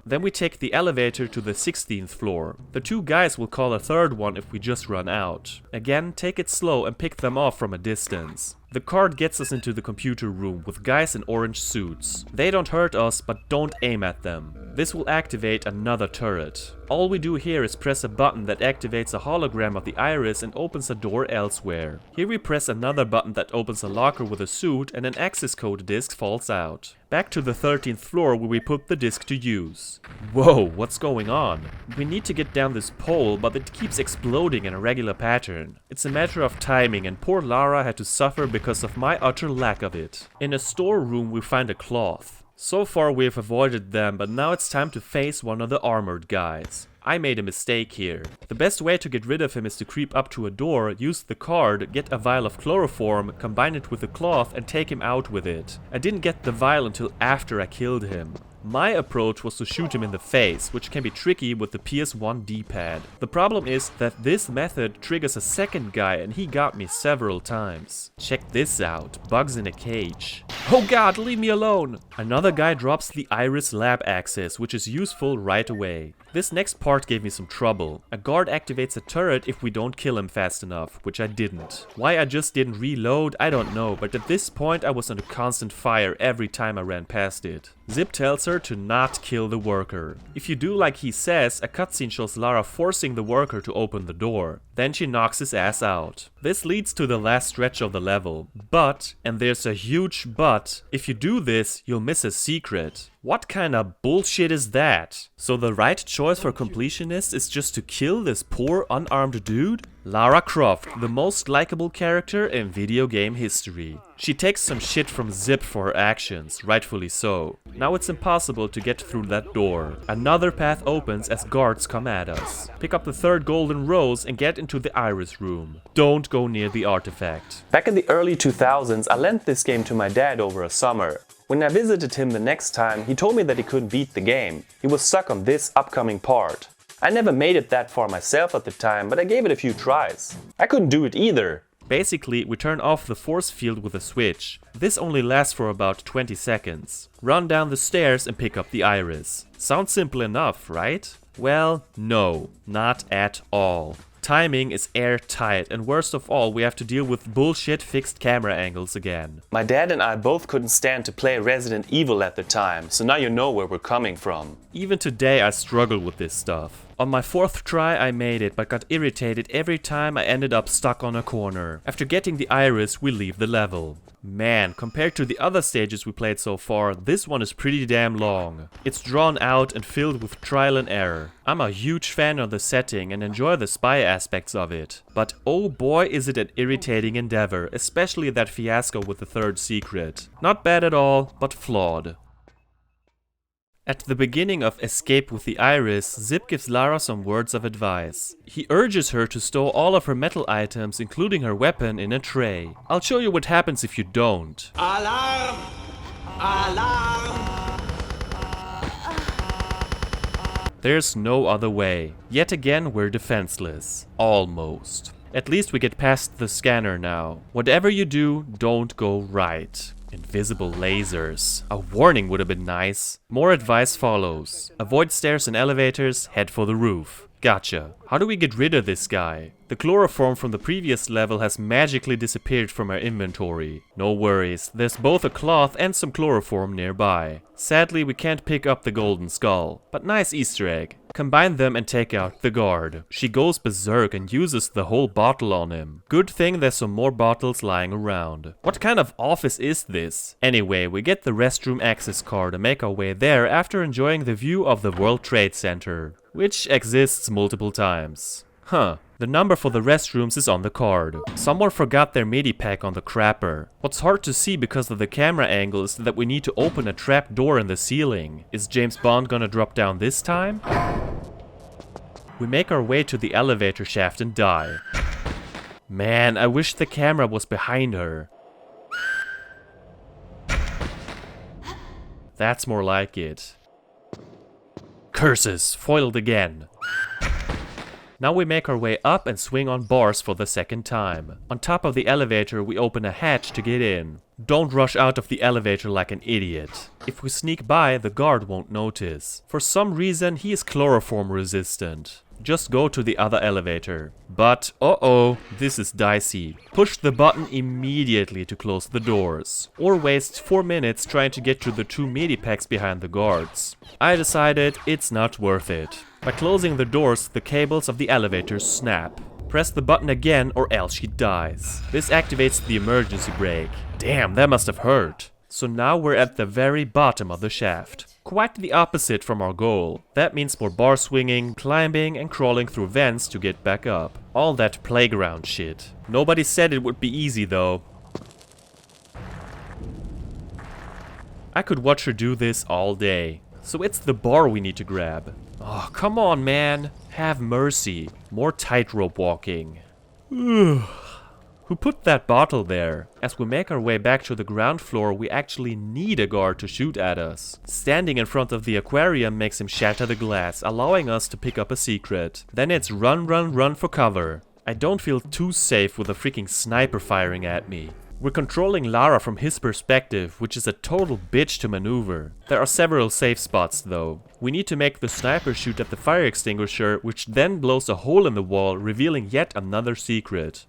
Then we take the elevator to the 16th floor. The 2 guys will call a 3rd one if we just run out. Again, take it slow and pick them off from a distance. The card gets us into the computer room with guys in orange suits. They don't hurt us, but don't aim at them. This will activate another turret. All we do here is press a button that activates a hologram of the Iris and opens a door elsewhere. Here we press another button that opens a locker with a suit and an access code disc falls out. Back to the 13th floor where we put the disc to use. Whoa, what's going on? We need to get down this pole, but it keeps exploding in a regular pattern. It's a matter of timing and poor Lara had to suffer because of my utter lack of it. In a storeroom we find a cloth. So far we have avoided them, but now it's time to face one of the armored guys. I made a mistake here. The best way to get rid of him is to creep up to a door, use the card, get a vial of chloroform, combine it with the cloth and take him out with it. I didn't get the vial until after I killed him. My approach was to shoot him in the face, which can be tricky with the PS1 D-pad. The problem is that this method triggers a second guy and he got me several times. Check this out, bugs in a cage. Oh god, leave me alone! Another guy drops the Iris lab access, which is useful right away. This next part gave me some trouble. A guard activates a turret if we don't kill him fast enough, which I didn't. Why I just didn't reload, I don't know, but at this point I was under constant fire every time I ran past it. Zip tells her her to not kill the worker. If you do like he says, a cutscene shows Lara forcing the worker to open the door. Then she knocks his ass out. This leads to the last stretch of the level. But, and there's a huge but, if you do this, you'll miss a secret. What kind of bullshit is that? So the right choice for completionists is just to kill this poor unarmed dude? Lara Croft, the most likable character in video game history. She takes some shit from Zip for her actions, rightfully so. Now it's impossible to get through that door. Another path opens as guards come at us. Pick up the third golden rose and get into the Iris room. Don't go near the artifact. Back in the early 2000s, I lent this game to my dad over a summer. When I visited him the next time, he told me that he couldn't beat the game. He was stuck on this upcoming part. I never made it that far myself at the time, but I gave it a few tries. I couldn't do it either. Basically, we turn off the force field with a switch. This only lasts for about 20 seconds. Run down the stairs and pick up the iris. Sounds simple enough, right? Well, no, not at all. Timing is airtight, and worst of all, we have to deal with bullshit fixed camera angles again. My dad and I both couldn't stand to play Resident Evil at the time, so now you know where we're coming from. Even today I struggle with this stuff. On my fourth try I made it, but got irritated every time I ended up stuck on a corner. After getting the iris, we leave the level. Man, compared to the other stages we played so far, this one is pretty damn long. It's drawn out and filled with trial and error. I'm a huge fan of the setting and enjoy the spy aspects of it. But oh boy is it an irritating endeavor, especially that fiasco with the third secret. Not bad at all, but flawed. At the beginning of Escape with the Iris, Zip gives Lara some words of advice. He urges her to store all of her metal items, including her weapon, in a tray. I'll show you what happens if you don't. Alarm! Alarm! There's no other way. Yet again, we're defenseless. Almost. At least we get past the scanner now. Whatever you do, don't go right. Invisible lasers. A warning would have been nice. More advice follows. Avoid stairs and elevators, head for the roof. Gotcha. How do we get rid of this guy? The chloroform from the previous level has magically disappeared from our inventory. No worries, there's both a cloth and some chloroform nearby. Sadly, we can't pick up the golden skull, but nice Easter egg. Combine them and take out the guard. She goes berserk and uses the whole bottle on him. Good thing there's some more bottles lying around. What kind of office is this? Anyway, we get the restroom access card and make our way there after enjoying the view of the World Trade Center, which exists multiple times. Huh. The number for the restrooms is on the card. Someone forgot their medipack on the crapper. What's hard to see because of the camera angle is that we need to open a trap door in the ceiling. Is James Bond gonna drop down this time? We make our way to the elevator shaft and die. Man, I wish the camera was behind her. That's more like it. Curses, foiled again. Now we make our way up and swing on bars for the second time. On top of the elevator we open a hatch to get in. Don't rush out of the elevator like an idiot. If we sneak by, the guard won't notice. For some reason he is chloroform resistant. Just go to the other elevator. But, uh-oh, this is dicey. Push the button immediately to close the doors. Or waste 4 minutes trying to get to the 2 medipacks behind the guards. I decided it's not worth it. By closing the doors, the cables of the elevator snap. Press the button again or else she dies. This activates the emergency brake. Damn, that must have hurt. So now we're at the very bottom of the shaft. Quite the opposite from our goal. That means more bar swinging, climbing and crawling through vents to get back up. All that playground shit. Nobody said it would be easy though. I could watch her do this all day. So it's the bar we need to grab. Oh, come on, man. Have mercy. More tightrope walking. Who put that bottle there? As we make our way back to the ground floor, we actually need a guard to shoot at us. Standing in front of the aquarium makes him shatter the glass, allowing us to pick up a secret. Then it's run, run, run for cover. I don't feel too safe with a freaking sniper firing at me. We're controlling Lara from his perspective, which is a total bitch to maneuver. There are several safe spots though. We need to make the sniper shoot at the fire extinguisher, which then blows a hole in the wall, revealing yet another secret.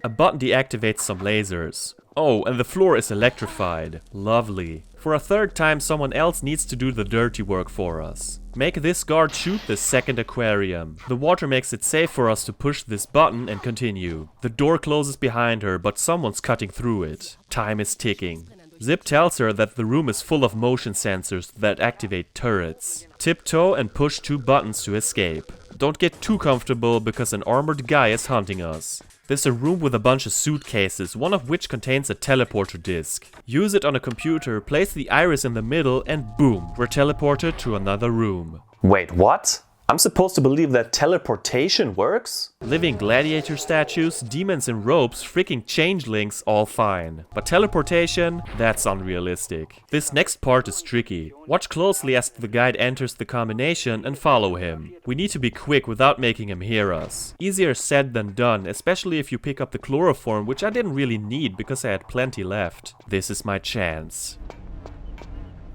A button deactivates some lasers. Oh, and the floor is electrified. Lovely. For a third time, someone else needs to do the dirty work for us. Make this guard shoot the second aquarium. The water makes it safe for us to push this button and continue. The door closes behind her, but someone's cutting through it. Time is ticking. Zip tells her that the room is full of motion sensors that activate turrets. Tiptoe and push 2 buttons to escape. Don't get too comfortable because an armored guy is hunting us. There's a room with a bunch of suitcases, one of which contains a teleporter disc. Use it on a computer, place the iris in the middle, and boom, we're teleported to another room. Wait, what? I'm supposed to believe that teleportation works? Living gladiator statues, demons in robes, freaking changelings, all fine. But teleportation? That's unrealistic. This next part is tricky. Watch closely as the guide enters the combination and follow him. We need to be quick without making him hear us. Easier said than done, especially if you pick up the chloroform, which I didn't really need because I had plenty left. This is my chance.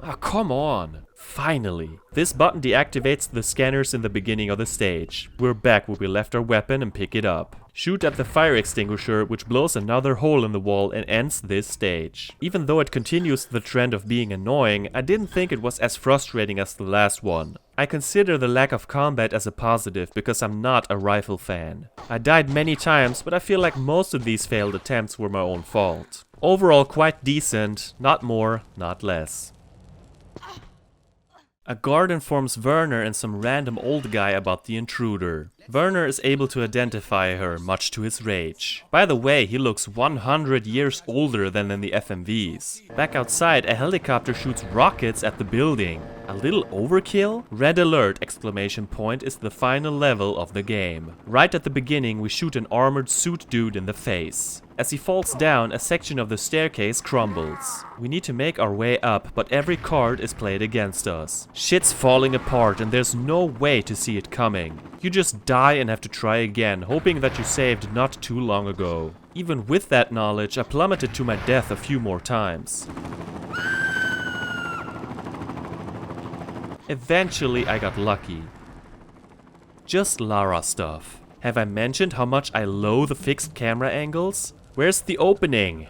Ah, come on! Finally! This button deactivates the scanners in the beginning of the stage. We're back where we left our weapon and pick it up. Shoot at the fire extinguisher, which blows another hole in the wall and ends this stage. Even though it continues the trend of being annoying, I didn't think it was as frustrating as the last one. I consider the lack of combat as a positive because I'm not a rifle fan. I died many times, but I feel like most of these failed attempts were my own fault. Overall quite decent, not more, not less. A guard informs Werner and some random old guy about the intruder. Werner is able to identify her, much to his rage. By the way, he looks 100 years older than in the FMVs. Back outside, a helicopter shoots rockets at the building. A little overkill? Red alert! Exclamation point is the final level of the game. Right at the beginning, we shoot an armored suit dude in the face. As he falls down, a section of the staircase crumbles. We need to make our way up, but every card is played against us. Shit's falling apart and there's no way to see it coming. You just die and have to try again, hoping that you saved not too long ago. Even with that knowledge, I plummeted to my death a few more times. Eventually, I got lucky. Just Lara stuff. Have I mentioned how much I loathe the fixed camera angles? Where's the opening?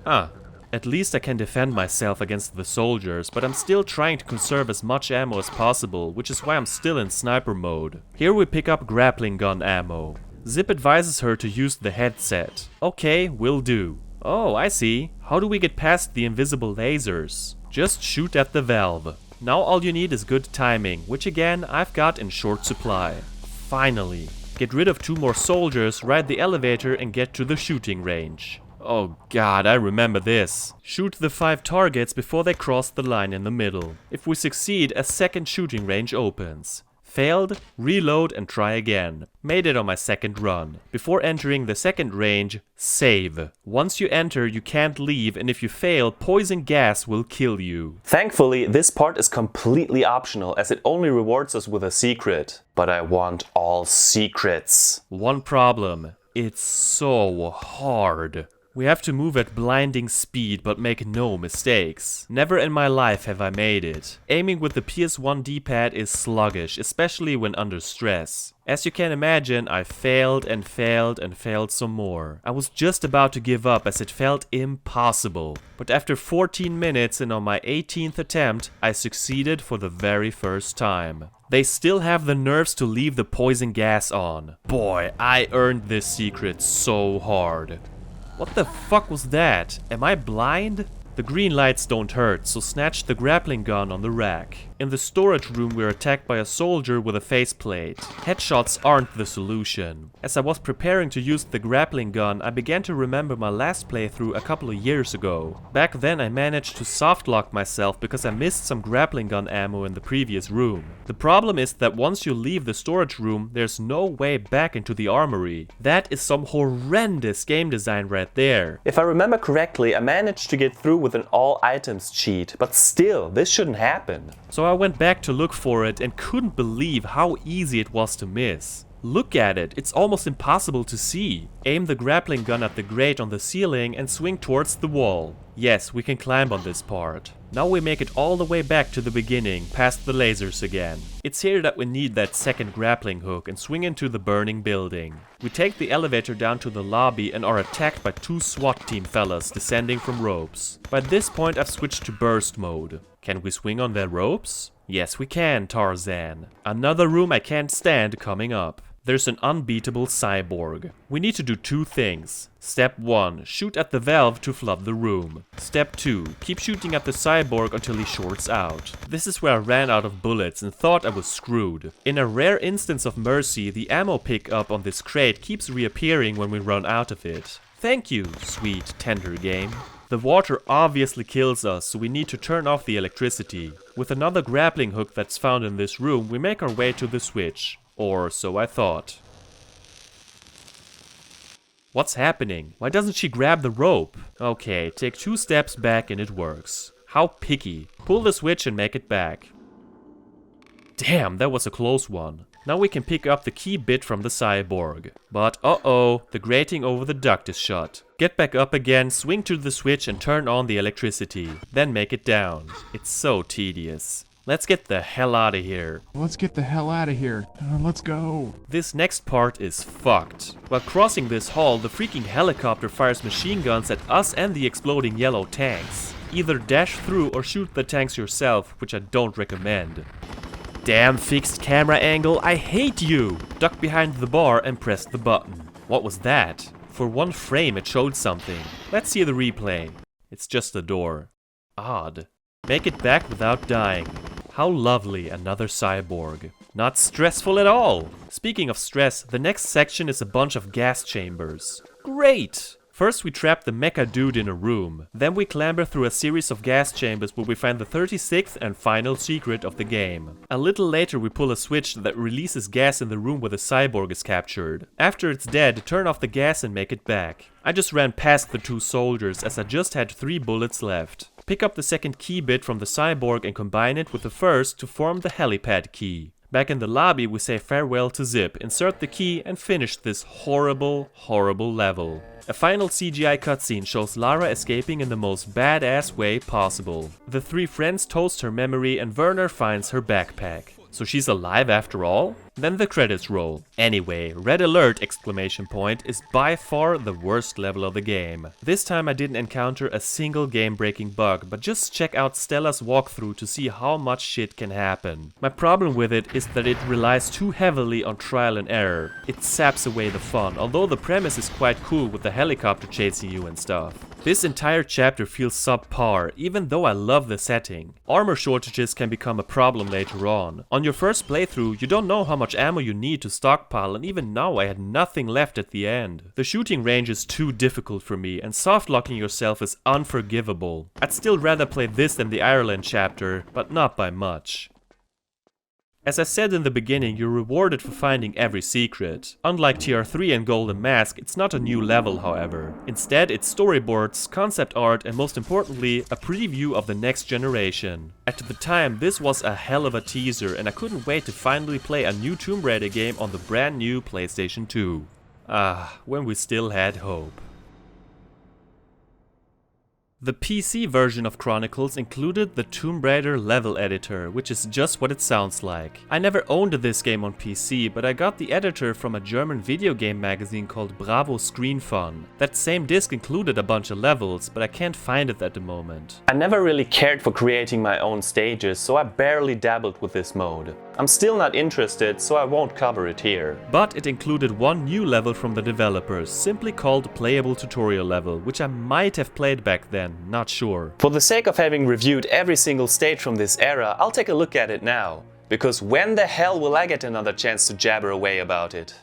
Ah, at least I can defend myself against the soldiers, but I'm still trying to conserve as much ammo as possible, which is why I'm still in sniper mode. Here we pick up grappling gun ammo. Zip advises her to use the headset. Okay, will do. Oh, I see. How do we get past the invisible lasers? Just shoot at the valve. Now all you need is good timing, which again I've got in short supply. Finally. Get rid of 2 more soldiers, ride the elevator and get to the shooting range. Oh god, I remember this. Shoot the 5 targets before they cross the line in the middle. If we succeed, a second shooting range opens. Failed, reload and try again. Made it on my second run. Before entering the second range, save. Once you enter, you can't leave, and if you fail, poison gas will kill you. Thankfully, this part is completely optional as it only rewards us with a secret. But I want all secrets. One problem. It's so hard. We have to move at blinding speed but make no mistakes. Never in my life have I made it. Aiming with the PS1 D-pad is sluggish, especially when under stress. As you can imagine, I failed and failed and failed some more. I was just about to give up as it felt impossible. But after 14 minutes and on my 18th attempt, I succeeded for the very first time. They still have the nerves to leave the poison gas on. Boy, I earned this secret so hard. What the fuck was that? Am I blind? The green lights don't hurt, so snatch the grappling gun on the rack. In the storage room we're attacked by a soldier with a faceplate. Headshots aren't the solution. As I was preparing to use the grappling gun, I began to remember my last playthrough a couple of years ago. Back then I managed to softlock myself because I missed some grappling gun ammo in the previous room. The problem is that once you leave the storage room, there's no way back into the armory. That is some horrendous game design right there. If I remember correctly, I managed to get through with an all items cheat, but still, this shouldn't happen. So I went back to look for it and couldn't believe how easy it was to miss. Look at it, it's almost impossible to see. Aim the grappling gun at the grate on the ceiling and swing towards the wall. Yes, we can climb on this part. Now we make it all the way back to the beginning, past the lasers again. It's here that we need that second grappling hook and swing into the burning building. We take the elevator down to the lobby and are attacked by 2 SWAT team fellas descending from ropes. By this point I've switched to burst mode. Can we swing on their ropes? Yes we can, Tarzan. Another room I can't stand coming up. There's an unbeatable cyborg. We need to do 2 things. Step 1. Shoot at the valve to flood the room. Step 2. Keep shooting at the cyborg until he shorts out. This is where I ran out of bullets and thought I was screwed. In a rare instance of mercy, the ammo pickup on this crate keeps reappearing when we run out of it. Thank you, sweet, tender game. The water obviously kills us, so we need to turn off the electricity. With another grappling hook that's found in this room, we make our way to the switch. Or so I thought. What's happening? Why doesn't she grab the rope? Okay, take 2 steps back and it works. How picky. Pull the switch and make it back. Damn, that was a close one. Now we can pick up the key bit from the cyborg. But uh-oh, the grating over the duct is shut. Get back up again, swing to the switch and turn on the electricity. Then make it down. It's so tedious. Let's get the hell out of here. Let's get the hell out of here. Let's go. This next part is fucked. While crossing this hall, the freaking helicopter fires machine guns at us and the exploding yellow tanks. Either dash through or shoot the tanks yourself, which I don't recommend. Damn fixed camera angle, I hate you! Duck behind the bar and press the button. What was that? For 1 frame it showed something. Let's see the replay. It's just a door. Odd. Make it back without dying. How lovely, another cyborg. Not stressful at all! Speaking of stress, the next section is a bunch of gas chambers. Great! First we trap the mecha dude in a room. Then we clamber through a series of gas chambers where we find the 36th and final secret of the game. A little later we pull a switch that releases gas in the room where the cyborg is captured. After it's dead, turn off the gas and make it back. I just ran past the 2 soldiers as I just had 3 bullets left. Pick up the second key bit from the cyborg and combine it with the first to form the helipad key. Back in the lobby we say farewell to Zip, insert the key and finish this horrible, horrible level. A final CGI cutscene shows Lara escaping in the most badass way possible. The 3 friends toast her memory and Werner finds her backpack. So she's alive after all? Then the credits roll. Anyway, red alert exclamation point is by far the worst level of the game. This time I didn't encounter a single game-breaking bug, but just check out Stella's walkthrough to see how much shit can happen. My problem with it is that it relies too heavily on trial and error. It saps away the fun, although the premise is quite cool with the helicopter chasing you and stuff. This entire chapter feels subpar, even though I love the setting. Armor shortages can become a problem later on. On your first playthrough, you don't know how much ammo you need to stockpile, and even now I had nothing left at the end. The shooting range is too difficult for me, and soft-locking yourself is unforgivable. I'd still rather play this than the Ireland chapter, but not by much. As I said in the beginning, you're rewarded for finding every secret. Unlike TR3 and Golden Mask, it's not a new level, however. Instead, it's storyboards, concept art, and most importantly, a preview of the next generation. At the time, this was a hell of a teaser, and I couldn't wait to finally play a new Tomb Raider game on the brand new PlayStation 2. Ah, when we still had hope. The PC version of Chronicles included the Tomb Raider level editor, which is just what it sounds like. I never owned this game on PC, but I got the editor from a German video game magazine called Bravo Screen Fun. That same disc included a bunch of levels, but I can't find it at the moment. I never really cared for creating my own stages, so I barely dabbled with this mode. I'm still not interested, so I won't cover it here. But it included one new level from the developers, simply called Playable Tutorial Level, which I might have played back then, not sure. For the sake of having reviewed every single stage from this era, I'll take a look at it now. Because when the hell will I get another chance to jabber away about it?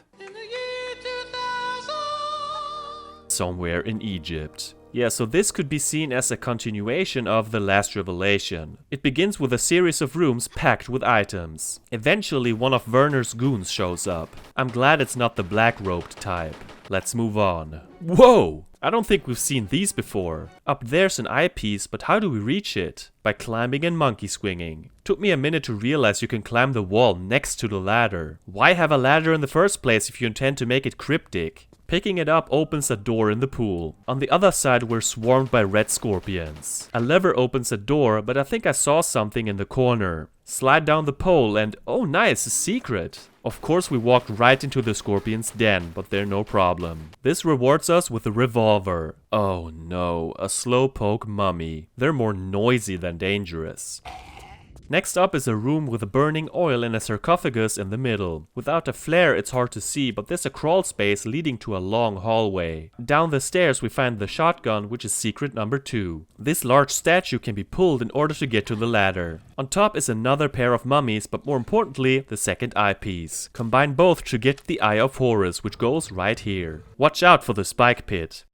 Somewhere in Egypt. Yeah, so this could be seen as a continuation of The Last Revelation. It begins with a series of rooms packed with items. Eventually one of Werner's goons shows up. I'm glad it's not the black-robed type. Let's move on. Whoa! I don't think we've seen these before. Up there's an eyepiece, but how do we reach it? By climbing and monkey swinging. Took me a minute to realize you can climb the wall next to the ladder. Why have a ladder in the first place if you intend to make it cryptic? Picking it up opens a door in the pool. On the other side we're swarmed by red scorpions. A lever opens a door, but I think I saw something in the corner. Slide down the pole and oh nice, a secret! Of course we walked right into the scorpion's den, but they're no problem. This rewards us with a revolver. Oh no, a slowpoke mummy. They're more noisy than dangerous. Next up is a room with a burning oil and a sarcophagus in the middle. Without a flare it's hard to see, but there's a crawl space leading to a long hallway. Down the stairs we find the shotgun, which is secret number 2. This large statue can be pulled in order to get to the ladder. On top is another pair of mummies, but more importantly, the second eyepiece. Combine both to get the Eye of Horus, which goes right here. Watch out for the spike pit.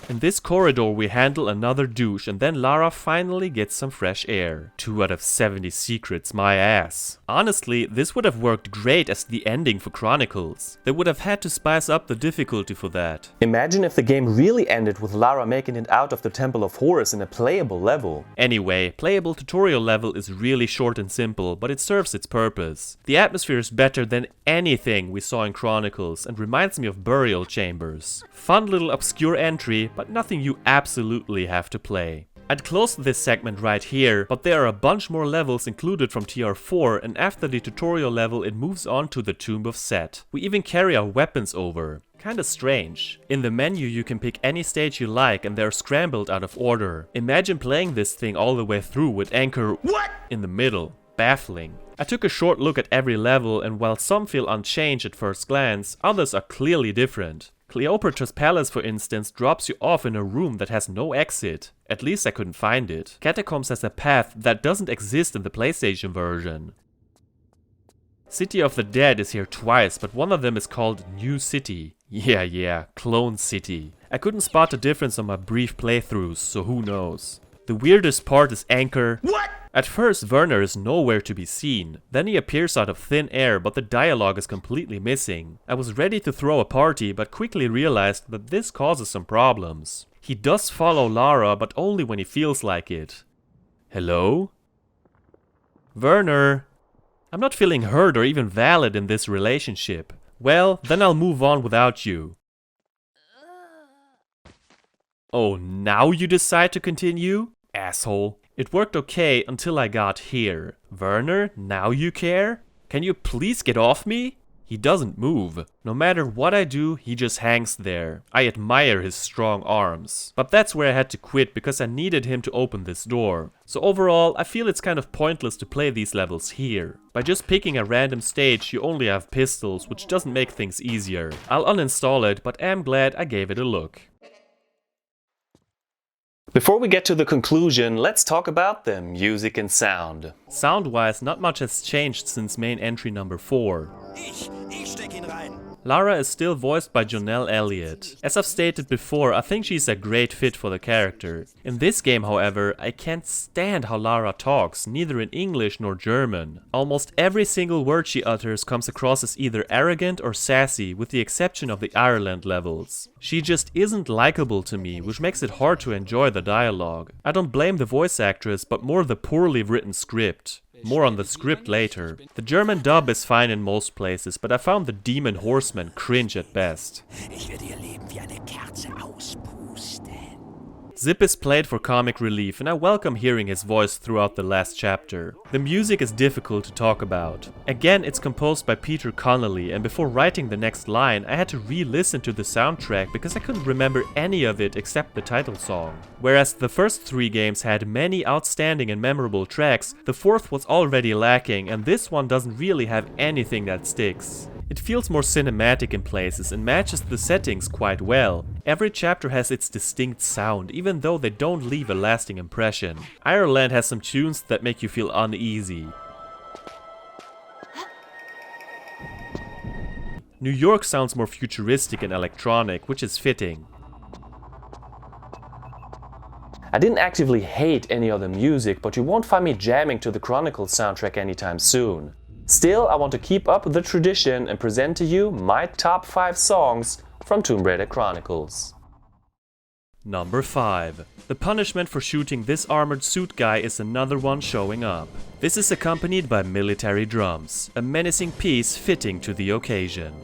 In this corridor we handle another douche and then Lara finally gets some fresh air. 2 out of 70 secrets, my ass. Honestly, this would have worked great as the ending for Chronicles. They would have had to spice up the difficulty for that. Imagine if the game really ended with Lara making it out of the Temple of Horus in a playable level. Anyway, playable tutorial level is really short and simple, but it serves its purpose. The atmosphere is better than anything we saw in Chronicles and reminds me of Burial Chambers. Fun little obscure entry, but nothing you absolutely have to play. I'd close this segment right here, but there are a bunch more levels included from TR4 and after the tutorial level it moves on to the Tomb of Set. We even carry our weapons over. Kinda strange. In the menu you can pick any stage you like and they're scrambled out of order. Imagine playing this thing all the way through with Anchor in the middle. Baffling. I took a short look at every level and while some feel unchanged at first glance, others are clearly different. Cleopatra's Palace, for instance, drops you off in a room that has no exit. At least I couldn't find it. Catacombs has a path that doesn't exist in the PlayStation version. City of the Dead is here twice, but one of them is called New City. Yeah, Clone City. I couldn't spot the difference on my brief playthroughs, so who knows. The weirdest part is Anchor. What? At first, Werner is nowhere to be seen. Then he appears out of thin air, but the dialogue is completely missing. I was ready to throw a party, but quickly realized that this causes some problems. He does follow Lara, but only when he feels like it. Hello? Werner? I'm not feeling heard or even valid in this relationship. Well, then I'll move on without you. Oh, now you decide to continue? Asshole. It worked okay until I got here. Werner, now you care? Can you please get off me? He doesn't move. No matter what I do, he just hangs there. I admire his strong arms. But that's where I had to quit because I needed him to open this door. So overall, I feel it's kind of pointless to play these levels here. By just picking a random stage, you only have pistols, which doesn't make things easier. I'll uninstall it, but am glad I gave it a look. Before we get to the conclusion, let's talk about the music and sound. Sound-wise, not much has changed since main entry number 4. Ich steck ihn rein. Lara is still voiced by Jonelle Elliott. As I've stated before, I think she's a great fit for the character. In this game, however, I can't stand how Lara talks, neither in English nor German. Almost every single word she utters comes across as either arrogant or sassy, with the exception of the Ireland levels. She just isn't likable to me, which makes it hard to enjoy the dialogue. I don't blame the voice actress, but more the poorly written script. More on the script later. The German dub is fine in most places, but I found the Demon Horseman cringe at best. Ich werde ihr Leben wie eine Kerze auspusten. Zip is played for comic relief, and I welcome hearing his voice throughout the last chapter. The music is difficult to talk about. Again, it's composed by Peter Connolly, and before writing the next line, I had to re-listen to the soundtrack because I couldn't remember any of it except the title song. Whereas the first 3 games had many outstanding and memorable tracks, the 4th was already lacking, and this one doesn't really have anything that sticks. It feels more cinematic in places and matches the settings quite well. Every chapter has its distinct sound, even though they don't leave a lasting impression. Ireland has some tunes that make you feel uneasy. New York sounds more futuristic and electronic, which is fitting. I didn't actively hate any other music, but you won't find me jamming to the Chronicles soundtrack anytime soon. Still, I want to keep up the tradition and present to you my top 5 songs from Tomb Raider Chronicles. Number 5. The punishment for shooting this armored suit guy is another one showing up. This is accompanied by military drums, a menacing piece fitting to the occasion.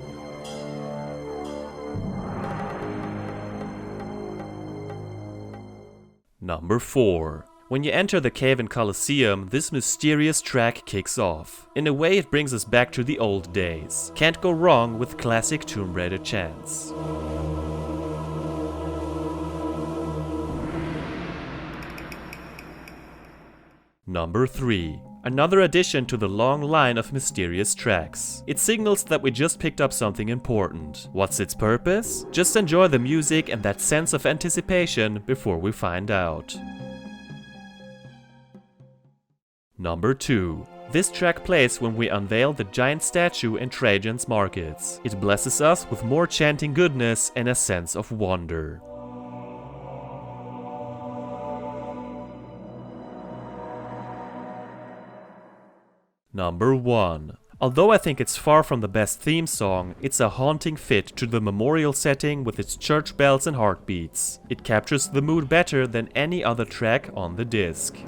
Number 4. When you enter the cave in Colosseum, this mysterious track kicks off. In a way, it brings us back to the old days. Can't go wrong with classic Tomb Raider chants. Number 3. Another addition to the long line of mysterious tracks. It signals that we just picked up something important. What's its purpose? Just enjoy the music and that sense of anticipation before we find out. Number 2. This track plays when we unveil the giant statue in Trajan's markets. It blesses us with more chanting goodness and a sense of wonder. Number 1. Although I think it's far from the best theme song, it's a haunting fit to the memorial setting with its church bells and heartbeats. It captures the mood better than any other track on the disc.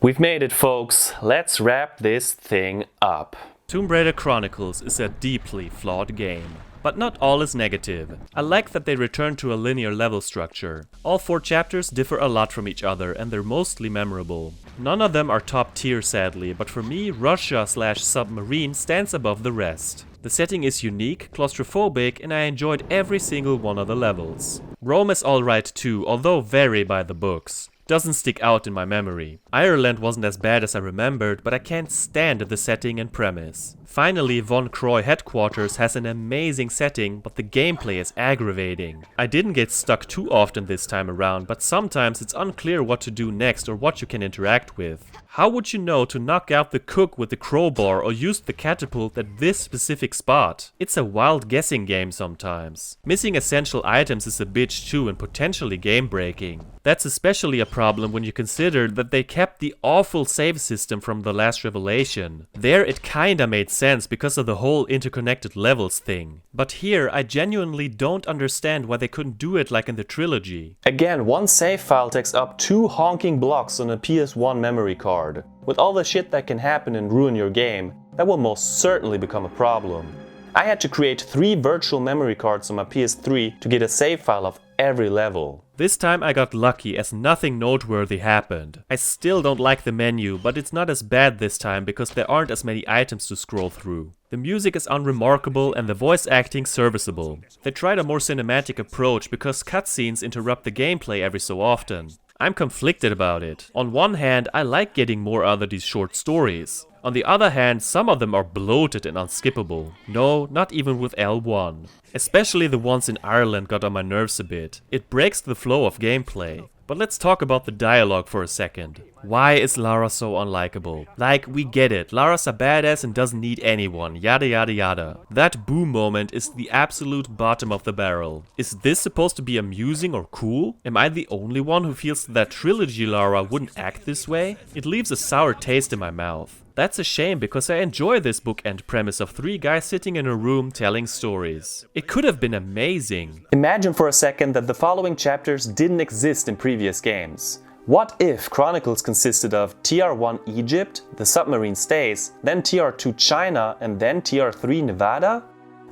We've made it, folks. Let's wrap this thing up. Tomb Raider Chronicles is a deeply flawed game. But not all is negative. I like that they return to a linear level structure. All 4 chapters differ a lot from each other and they're mostly memorable. None of them are top tier sadly, but for me, Russia/Submarine stands above the rest. The setting is unique, claustrophobic, and I enjoyed every single one of the levels. Rome is alright too, although very by the books. Doesn't stick out in my memory. Ireland wasn't as bad as I remembered, but I can't stand the setting and premise. Finally, Von Croy headquarters has an amazing setting, but the gameplay is aggravating. I didn't get stuck too often this time around, but sometimes it's unclear what to do next or what you can interact with. How would you know to knock out the cook with the crowbar or use the catapult at this specific spot? It's a wild guessing game sometimes. Missing essential items is a bitch too and potentially game breaking. That's especially a problem when you consider that they kept the awful save system from the last revelation. There it kinda made sense because of the whole interconnected levels thing. But here I genuinely don't understand why they couldn't do it like in the trilogy. Again, one save file takes up 2 honking blocks on a PS1 memory card. With all the shit that can happen and ruin your game, that will most certainly become a problem. I had to create 3 virtual memory cards on my PS3 to get a save file of every level. This time I got lucky as nothing noteworthy happened. I still don't like the menu, but it's not as bad this time because there aren't as many items to scroll through. The music is unremarkable and the voice acting serviceable. They tried a more cinematic approach because cutscenes interrupt the gameplay every so often. I'm conflicted about it. On one hand, I like getting more out of these short stories. On the other hand, some of them are bloated and unskippable. No, not even with L1. Especially the ones in Ireland got on my nerves a bit. It breaks the flow of gameplay. But let's talk about the dialogue for a second. Why is Lara so unlikable? Like, we get it, Lara's a badass and doesn't need anyone, yada yada yada. That boom moment is the absolute bottom of the barrel. Is this supposed to be amusing or cool? Am I the only one who feels that trilogy Lara wouldn't act this way? It leaves a sour taste in my mouth. That's a shame because I enjoy this bookend premise of 3 guys sitting in a room telling stories. It could have been amazing. Imagine for a second that the following chapters didn't exist in previous games. What if Chronicles consisted of TR1 Egypt, the submarine stays, then TR2 China, and then TR3 Nevada?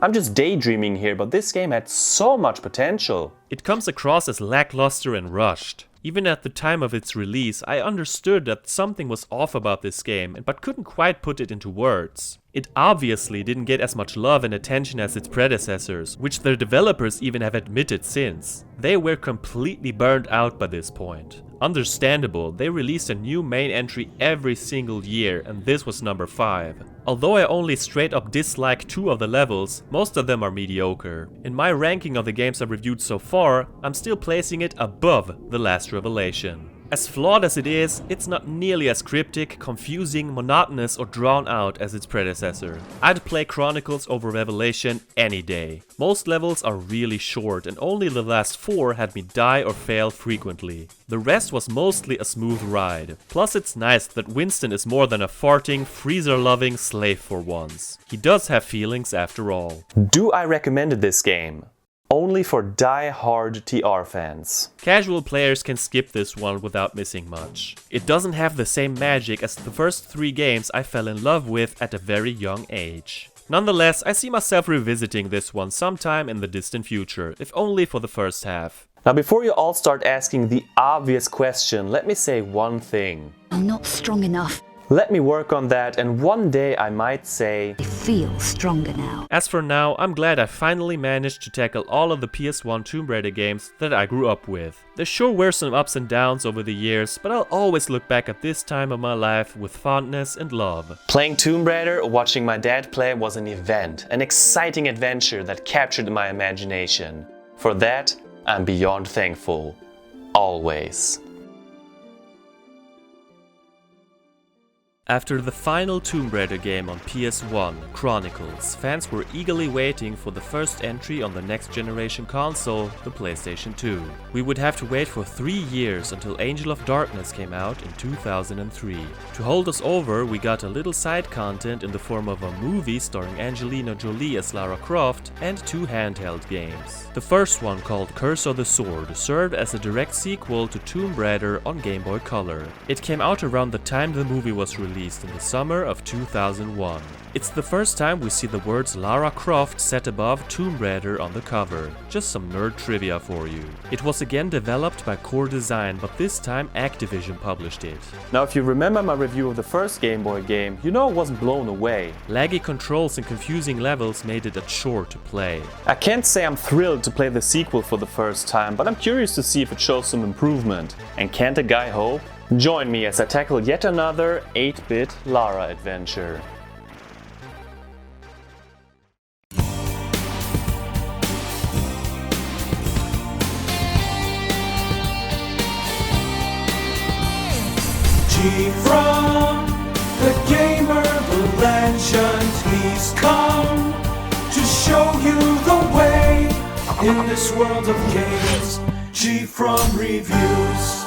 I'm just daydreaming here, but this game had so much potential. It comes across as lackluster and rushed. Even at the time of its release, I understood that something was off about this game, but couldn't quite put it into words. It obviously didn't get as much love and attention as its predecessors, which their developers even have admitted since. They were completely burned out by this point. Understandable, they released a new main entry every single year, and this was number 5. Although I only straight up dislike 2 of the levels, most of them are mediocre. In my ranking of the games I've reviewed so far, I'm still placing it above The Last Revelation. As flawed as it is, it's not nearly as cryptic, confusing, monotonous or drawn out as its predecessor. I'd play Chronicles over Revelation any day. Most levels are really short and only the last 4 had me die or fail frequently. The rest was mostly a smooth ride. Plus it's nice that Winston is more than a farting, freezer-loving slave for once. He does have feelings after all. Do I recommend this game? Only for die-hard TR fans. Casual players can skip this one without missing much. It doesn't have the same magic as the first 3 games I fell in love with at a very young age. Nonetheless, I see myself revisiting this one sometime in the distant future, if only for the first half. Now before you all start asking the obvious question, let me say one thing. I'm not strong enough. Let me work on that, and one day I might say, I feel stronger now. As for now, I'm glad I finally managed to tackle all of the PS1 Tomb Raider games that I grew up with. There sure were some ups and downs over the years, but I'll always look back at this time of my life with fondness and love. Playing Tomb Raider or watching my dad play was an event, an exciting adventure that captured my imagination. For that, I'm beyond thankful. Always. After the final Tomb Raider game on PS1, Chronicles, fans were eagerly waiting for the first entry on the next generation console, the PlayStation 2. We would have to wait for 3 years until Angel of Darkness came out in 2003. To hold us over, we got a little side content in the form of a movie starring Angelina Jolie as Lara Croft and 2 handheld games. The first one, called Curse of the Sword, served as a direct sequel to Tomb Raider on Game Boy Color. It came out around the time the movie was released in the summer of 2001. It's the first time we see the words Lara Croft set above Tomb Raider on the cover. Just some nerd trivia for you. It was again developed by Core Design, but this time Activision published it. Now if you remember my review of the first Game Boy game, you know I wasn't blown away. Laggy controls and confusing levels made it a chore to play. I can't say I'm thrilled to play the sequel for the first time, but I'm curious to see if it shows some improvement. And can't a guy hope? Join me as I tackle yet another 8-bit Lara adventure. GFrom, the gamer, the legend, he's come to show you the way in this world of games. GFrom reviews.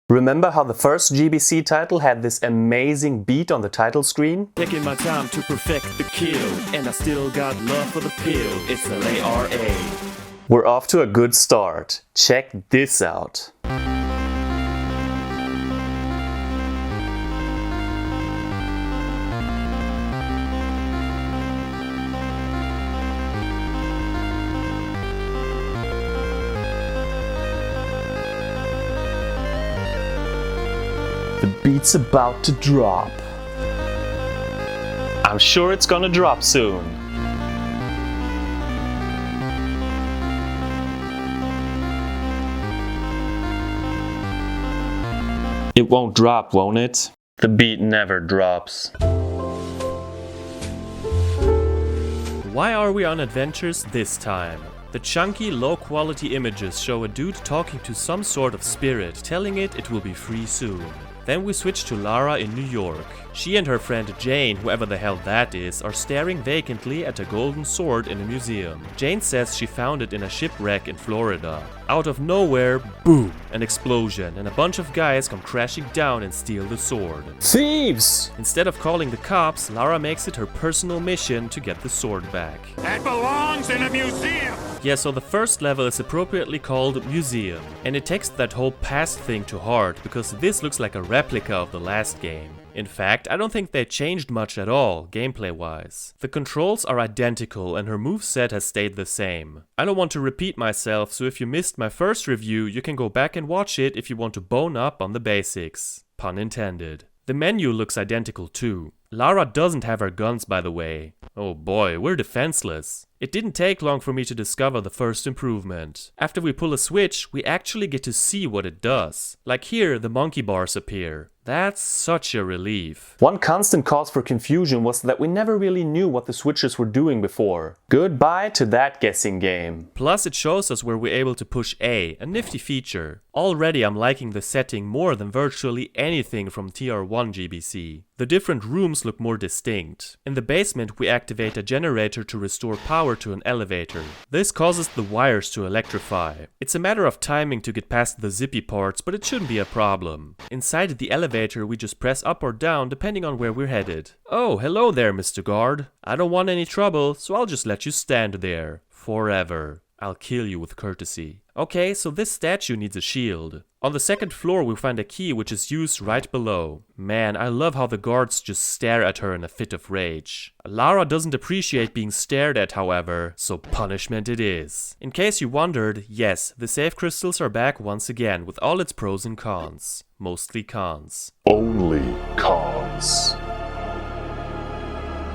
Remember how the first GBC title had this amazing beat on the title screen? Taking my time to perfect the kill, and I still got love for the pill. It's the Lara. We're off to a good start. Check this out. The beat's about to drop. I'm sure it's gonna drop soon. It won't drop, won't it? The beat never drops. Why are we on adventures this time? The chunky, low-quality images show a dude talking to some sort of spirit, telling it will be free soon. Then we switch to Lara in New York. She and her friend Jane, whoever the hell that is, are staring vacantly at a golden sword in a museum. Jane says she found it in a shipwreck in Florida. Out of nowhere, boom, an explosion, and a bunch of guys come crashing down and steal the sword. Thieves! Instead of calling the cops, Lara makes it her personal mission to get the sword back. That belongs in a museum! Yeah, so the first level is appropriately called Museum, and it takes that whole past thing to heart, because this looks like a replica of the last game. In fact, I don't think they changed much at all, gameplay-wise. The controls are identical and her moveset has stayed the same. I don't want to repeat myself, so if you missed my first review, you can go back and watch it if you want to bone up on the basics. Pun intended. The menu looks identical too. Lara doesn't have her guns, by the way. Oh boy, we're defenseless. It didn't take long for me to discover the first improvement. After we pull a switch, we actually get to see what it does. Like here, the monkey bars appear. That's such a relief. One constant cause for confusion was that we never really knew what the switches were doing before. Goodbye to that guessing game. Plus it shows us where we're able to push A nifty feature. Already I'm liking the setting more than virtually anything from TR1 GBC. The different rooms look more distinct. In the basement we activate a generator to restore power to an elevator. This causes the wires to electrify. It's a matter of timing to get past the zippy parts, but it shouldn't be a problem. Inside the elevator we just press up or down depending on where we're headed. Oh, hello there, Mr. Guard. I don't want any trouble, so I'll just let you stand there. Forever. I'll kill you with courtesy. Okay, so this statue needs a shield. On the second floor we find a key which is used right below. Man, I love how the guards just stare at her in a fit of rage. Lara doesn't appreciate being stared at, however, so punishment it is. In case you wondered, yes, the save crystals are back once again with all its pros and cons. Mostly cons. Only cons.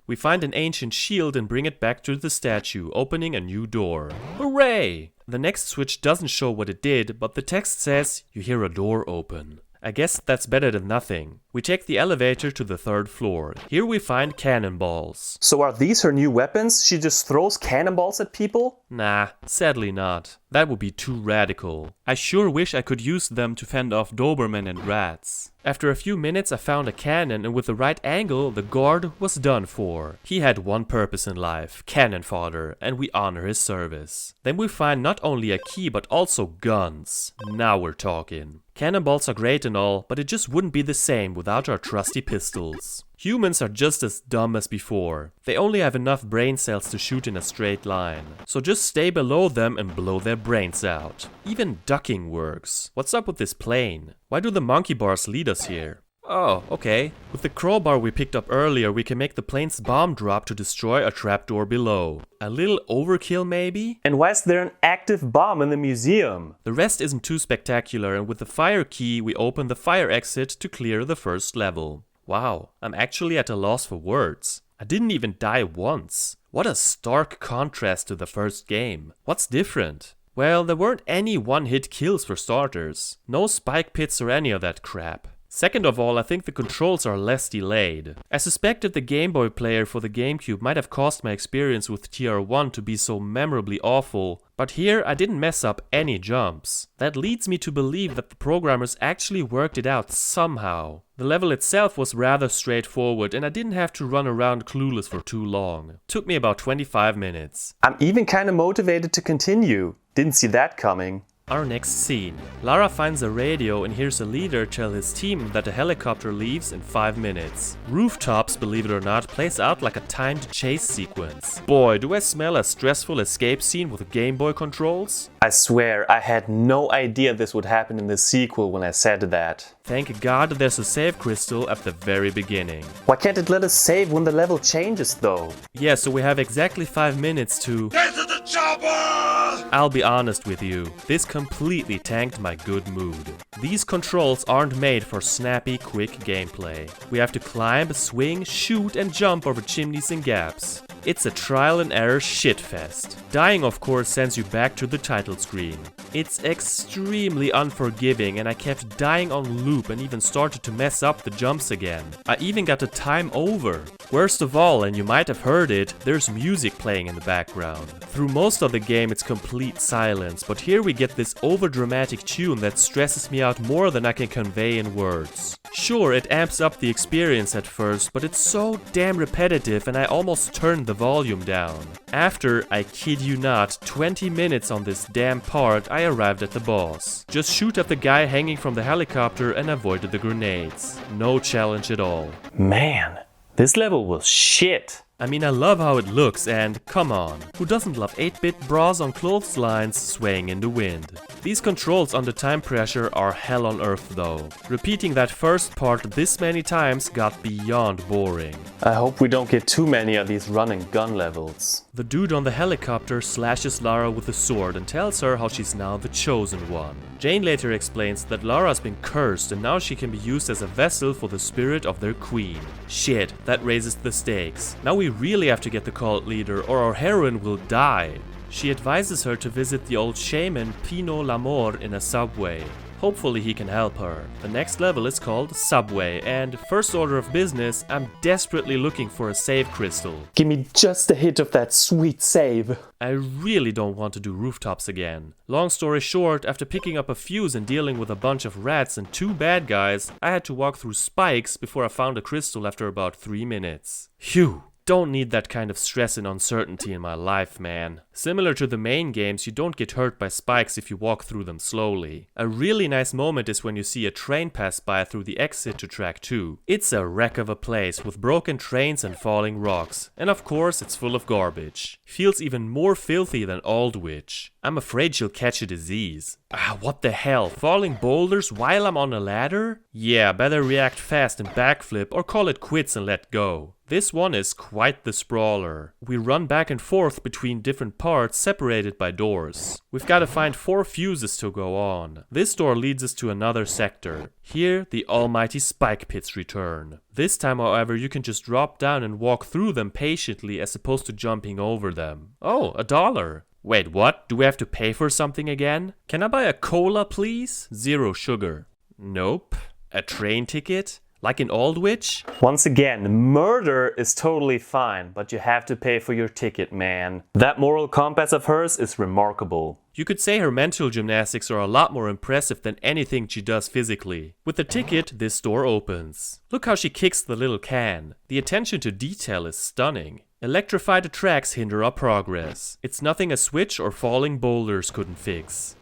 We find an ancient shield and bring it back to the statue, opening a new door. Hooray! The next switch doesn't show what it did, but the text says you hear a door open. I guess that's better than nothing. We take the elevator to the third floor. Here we find cannonballs. So are these her new weapons? She just throws cannonballs at people? Nah, sadly not. That would be too radical. I sure wish I could use them to fend off Doberman and rats. After a few minutes I found a cannon, and with the right angle the guard was done for. He had one purpose in life, cannon fodder, and we honor his service. Then we find not only a key but also guns. Now we're talking. Cannonballs are great and all, but it just wouldn't be the same without our trusty pistols. Humans are just as dumb as before. They only have enough brain cells to shoot in a straight line. So just stay below them and blow their brains out. Even ducking works. What's up with this plane? Why do the monkey bars lead us here? Oh, okay. With the crowbar we picked up earlier, we can make the plane's bomb drop to destroy a trapdoor below. A little overkill maybe? And why is there an active bomb in the museum? The rest isn't too spectacular, and with the fire key we open the fire exit to clear the first level. Wow, I'm actually at a loss for words. I didn't even die once. What a stark contrast to the first game. What's different? Well, there weren't any one-hit kills for starters. No spike pits or any of that crap. Second of all, I think the controls are less delayed. I suspected the Game Boy player for the GameCube might have caused my experience with TR1 to be so memorably awful, but here I didn't mess up any jumps. That leads me to believe that the programmers actually worked it out somehow. The level itself was rather straightforward and I didn't have to run around clueless for too long. Took me about 25 minutes. I'm even kinda motivated to continue. Didn't see that coming. Our next scene. Lara finds a radio and hears a leader tell his team that a helicopter leaves in 5 minutes. Rooftops, believe it or not, plays out like a timed chase sequence. Boy, do I smell a stressful escape scene with Game Boy controls? I swear, I had no idea this would happen in the sequel when I said that. Thank God there's a save crystal at the very beginning. Why can't it let us save when the level changes though? Yeah, so we have exactly 5 minutes to... Get to the chopper! I'll be honest with you, this completely tanked my good mood. These controls aren't made for snappy, quick gameplay. We have to climb, swing, shoot and jump over chimneys and gaps. It's a trial and error shitfest. Dying of course sends you back to the title screen. It's extremely unforgiving and I kept dying on loop and even started to mess up the jumps again. I even got a time over. Worst of all, and you might have heard it, there's music playing in the background. Through most of the game it's complete silence, but here we get this overdramatic tune that stresses me out more than I can convey in words. Sure, it amps up the experience at first, but it's so damn repetitive and I almost turned the volume down. After, I kid you not, 20 minutes on this damn part, I arrived at the boss. Just shoot at the guy hanging from the helicopter and avoided the grenades. No challenge at all. Man, this level was shit. I mean, I love how it looks and, come on, who doesn't love 8-bit bras on clotheslines swaying in the wind? These controls under time pressure are hell on earth though. Repeating that first part this many times got beyond boring. I hope we don't get too many of these run and gun levels. The dude on the helicopter slashes Lara with a sword and tells her how she's now the chosen one. Jane later explains that Lara's been cursed and now she can be used as a vessel for the spirit of their queen. Shit, that raises the stakes. Now we really have to get the cult leader or our heroine will die. She advises her to visit the old shaman Pino Lamor in a subway. Hopefully he can help her. The next level is called Subway, and first order of business, I'm desperately looking for a save crystal. Give me just a hit of that sweet save. I really don't want to do rooftops again. Long story short, after picking up a fuse and dealing with a bunch of rats and 2 bad guys, I had to walk through spikes before I found a crystal after about 3 minutes. Phew! Don't need that kind of stress and uncertainty in my life, man. Similar to the main games, you don't get hurt by spikes if you walk through them slowly. A really nice moment is when you see a train pass by through the exit to track 2. It's a wreck of a place with broken trains and falling rocks. And of course, it's full of garbage. Feels even more filthy than Aldwych. I'm afraid she'll catch a disease. What the hell? Falling boulders while I'm on a ladder? Yeah, better react fast and backflip or call it quits and let go. This one is quite the sprawler. We run back and forth between different parts separated by doors. We've got to find 4 fuses to go on. This door leads us to another sector. Here, the almighty spike pits return. This time, however, you can just drop down and walk through them patiently as opposed to jumping over them. Oh, $1. Wait, what? Do we have to pay for something again? Can I buy a cola, please? 0 sugar. Nope. A train ticket? Like in Aldwych? Once again, murder is totally fine, but you have to pay for your ticket, man. That moral compass of hers is remarkable. You could say her mental gymnastics are a lot more impressive than anything she does physically. With the ticket, this door opens. Look how she kicks the little can. The attention to detail is stunning. Electrified tracks hinder our progress. It's nothing a switch or falling boulders couldn't fix.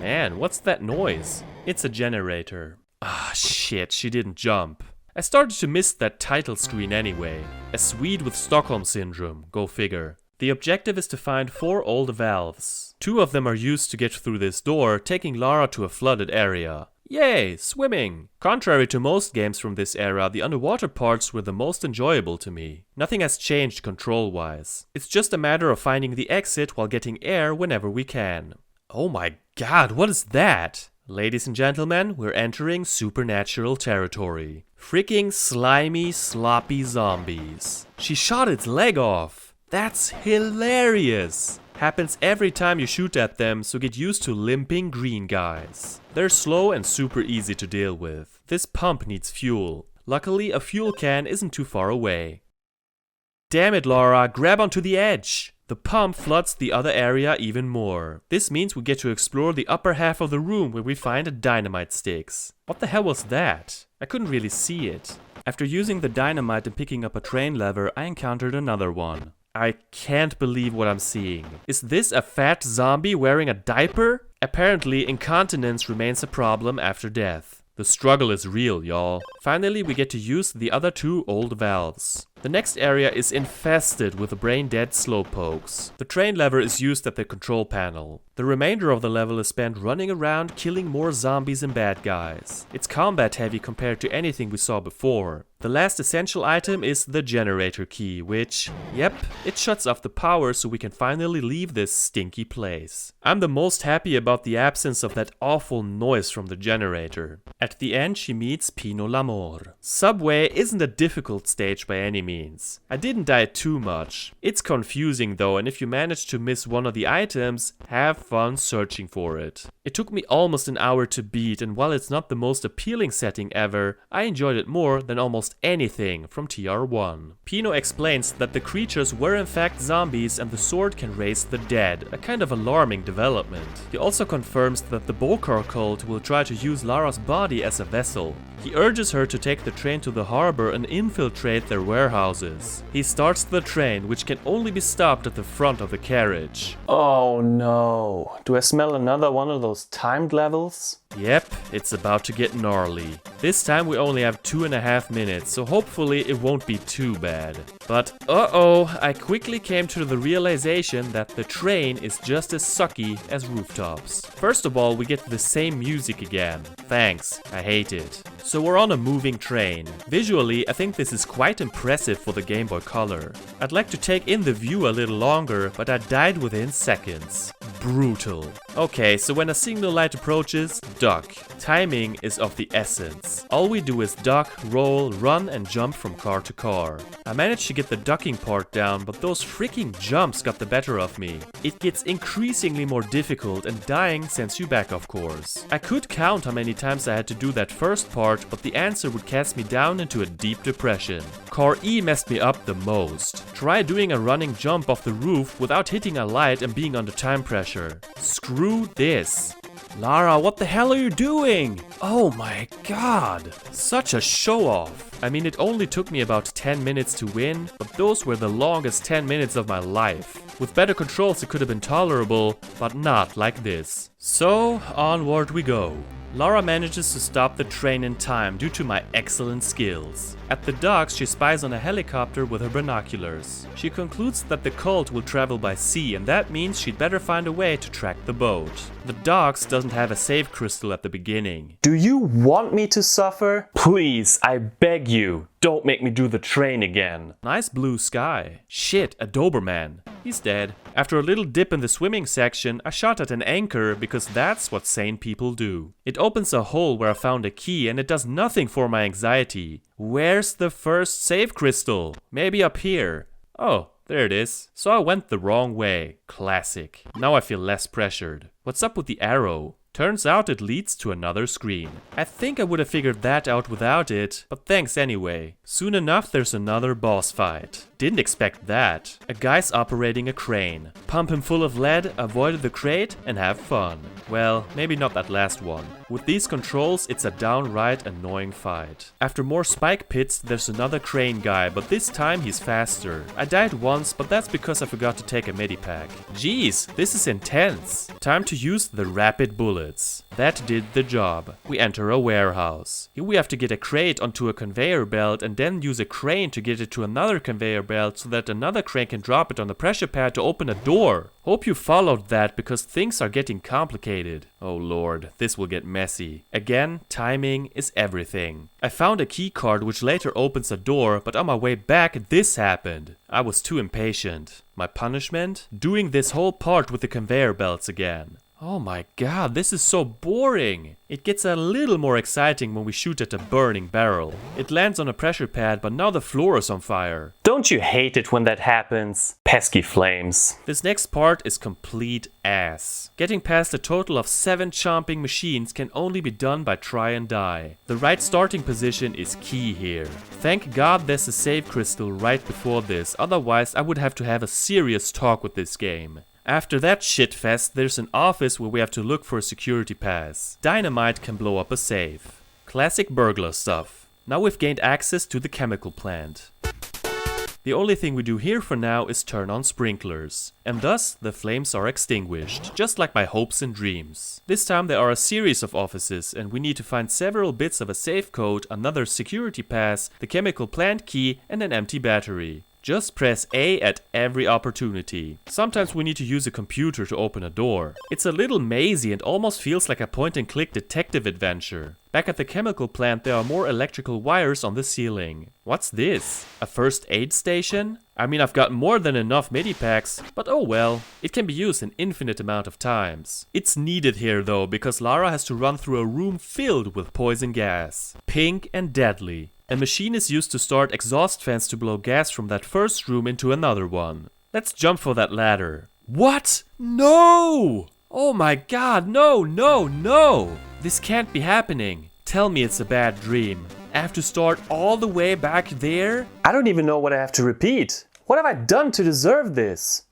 Man, what's that noise? It's a generator. Ah, shit, she didn't jump. I started to miss that title screen anyway. A Swede with Stockholm Syndrome, go figure. The objective is to find 4 old valves. 2 of them are used to get through this door, taking Lara to a flooded area. Yay, swimming! Contrary to most games from this era, the underwater parts were the most enjoyable to me. Nothing has changed control-wise. It's just a matter of finding the exit while getting air whenever we can. Oh my god, what is that? Ladies and gentlemen, we're entering supernatural territory. Freaking slimy, sloppy zombies. She shot its leg off. That's hilarious. Happens every time you shoot at them, so get used to limping green guys. They're slow and super easy to deal with. This pump needs fuel. Luckily, a fuel can isn't too far away. Damn it, Lara, grab onto the edge. The pump floods the other area even more. This means we get to explore the upper half of the room where we find dynamite sticks. What the hell was that? I couldn't really see it. After using the dynamite and picking up a train lever, I encountered another one. I can't believe what I'm seeing. Is this a fat zombie wearing a diaper? Apparently, incontinence remains a problem after death. The struggle is real, y'all. Finally, we get to use the other 2 old valves. The next area is infested with brain-dead slowpokes. The train lever is used at the control panel. The remainder of the level is spent running around killing more zombies and bad guys. It's combat heavy compared to anything we saw before. The last essential item is the generator key, which, yep, it shuts off the power so we can finally leave this stinky place. I'm the most happy about the absence of that awful noise from the generator. At the end, she meets Pino L'Amour. Subway isn't a difficult stage by any means. I didn't die too much. It's confusing though, and if you manage to miss one of the items, have fun searching for it. It took me almost an hour to beat, and while it's not the most appealing setting ever, I enjoyed it more than almost anything from TR1. Pino explains that the creatures were in fact zombies and the sword can raise the dead, a kind of alarming development. He also confirms that the Bokar cult will try to use Lara's body as a vessel. He urges her to take the train to the harbor and infiltrate their warehouses. He starts the train, which can only be stopped at the front of the carriage. Oh no. Do I smell another one of those timed levels? Yep, it's about to get gnarly. This time we only have 2.5 minutes, so hopefully it won't be too bad. But uh-oh, I quickly came to the realization that the train is just as sucky as rooftops. First of all, we get the same music again. Thanks, I hate it. So we're on a moving train. Visually, I think this is quite impressive for the Game Boy Color. I'd like to take in the view a little longer, but I died within seconds. brutal. Okay, so when a signal light approaches, duck. Timing is of the essence. All we do is duck, roll, run and jump from car to car. I managed to get the ducking part down, but those freaking jumps got the better of me. It gets increasingly more difficult and dying sends you back, of course. I could count how many times I had to do that first part, but the answer would cast me down into a deep depression. Car E messed me up the most. Try doing a running jump off the roof without hitting a light and being under time pressure. Screw this. Lara, what the hell are you doing? Oh my god. Such a show-off. I mean, it only took me about 10 minutes to win, but those were the longest 10 minutes of my life. With better controls it could have been tolerable, but not like this. So, onward we go. Lara manages to stop the train in time due to my excellent skills. At the docks, she spies on a helicopter with her binoculars. She concludes that the cult will travel by sea, and that means she'd better find a way to track the boat. The docks doesn't have a save crystal at the beginning. Do you want me to suffer? Please, I beg you, don't make me do the train again. Nice blue sky. Shit, a Doberman. He's dead. After a little dip in the swimming section, I shot at an anchor because that's what sane people do. It opens a hole where I found a key and it does nothing for my anxiety. Where's the first save crystal? Maybe up here. Oh, there it is. So I went the wrong way. Classic. Now I feel less pressured. What's up with the arrow? Turns out it leads to another screen. I think I would have figured that out without it, but thanks anyway. Soon enough there's another boss fight. Didn't expect that. A guy's operating a crane. Pump him full of lead, avoid the crate, and have fun. Well, maybe not that last one. With these controls, it's a downright annoying fight. After more spike pits, there's another crane guy, but this time he's faster. I died once, but that's because I forgot to take a medipack. Jeez, this is intense. Time to use the rapid bullets. That did the job. We enter a warehouse. Here we have to get a crate onto a conveyor belt and then use a crane to get it to another conveyor belt so that another crane can drop it on the pressure pad to open a door. Hope you followed that because things are getting complicated. Oh lord, this will get messy. Again, timing is everything. I found a key card which later opens a door, but on my way back this happened. I was too impatient. My punishment? Doing this whole part with the conveyor belts again. Oh my god, this is so boring! It gets a little more exciting when we shoot at a burning barrel. It lands on a pressure pad, but now the floor is on fire. Don't you hate it when that happens? Pesky flames. This next part is complete ass. Getting past a total of 7 chomping machines can only be done by try and die. The right starting position is key here. Thank god there's a save crystal right before this, otherwise I would have to have a serious talk with this game. After that shitfest, there's an office where we have to look for a security pass. Dynamite can blow up a safe. Classic burglar stuff. Now we've gained access to the chemical plant. The only thing we do here for now is turn on sprinklers, and thus the flames are extinguished, just like my hopes and dreams. This time there are a series of offices and we need to find several bits of a safe code, another security pass, the chemical plant key and an empty battery. Just press A at every opportunity. Sometimes we need to use a computer to open a door. It's a little mazy and almost feels like a point-and-click detective adventure. Back at the chemical plant there are more electrical wires on the ceiling. What's this? A first aid station? I mean, I've got more than enough medipacks, but oh well. It can be used an infinite amount of times. It's needed here though, because Lara has to run through a room filled with poison gas. Pink and deadly. A machine is used to start exhaust fans to blow gas from that first room into another one. Let's jump for that ladder. What? No! Oh my god, no, no, no! This can't be happening. Tell me it's a bad dream. I have to start all the way back there? I don't even know what I have to repeat. What have I done to deserve this?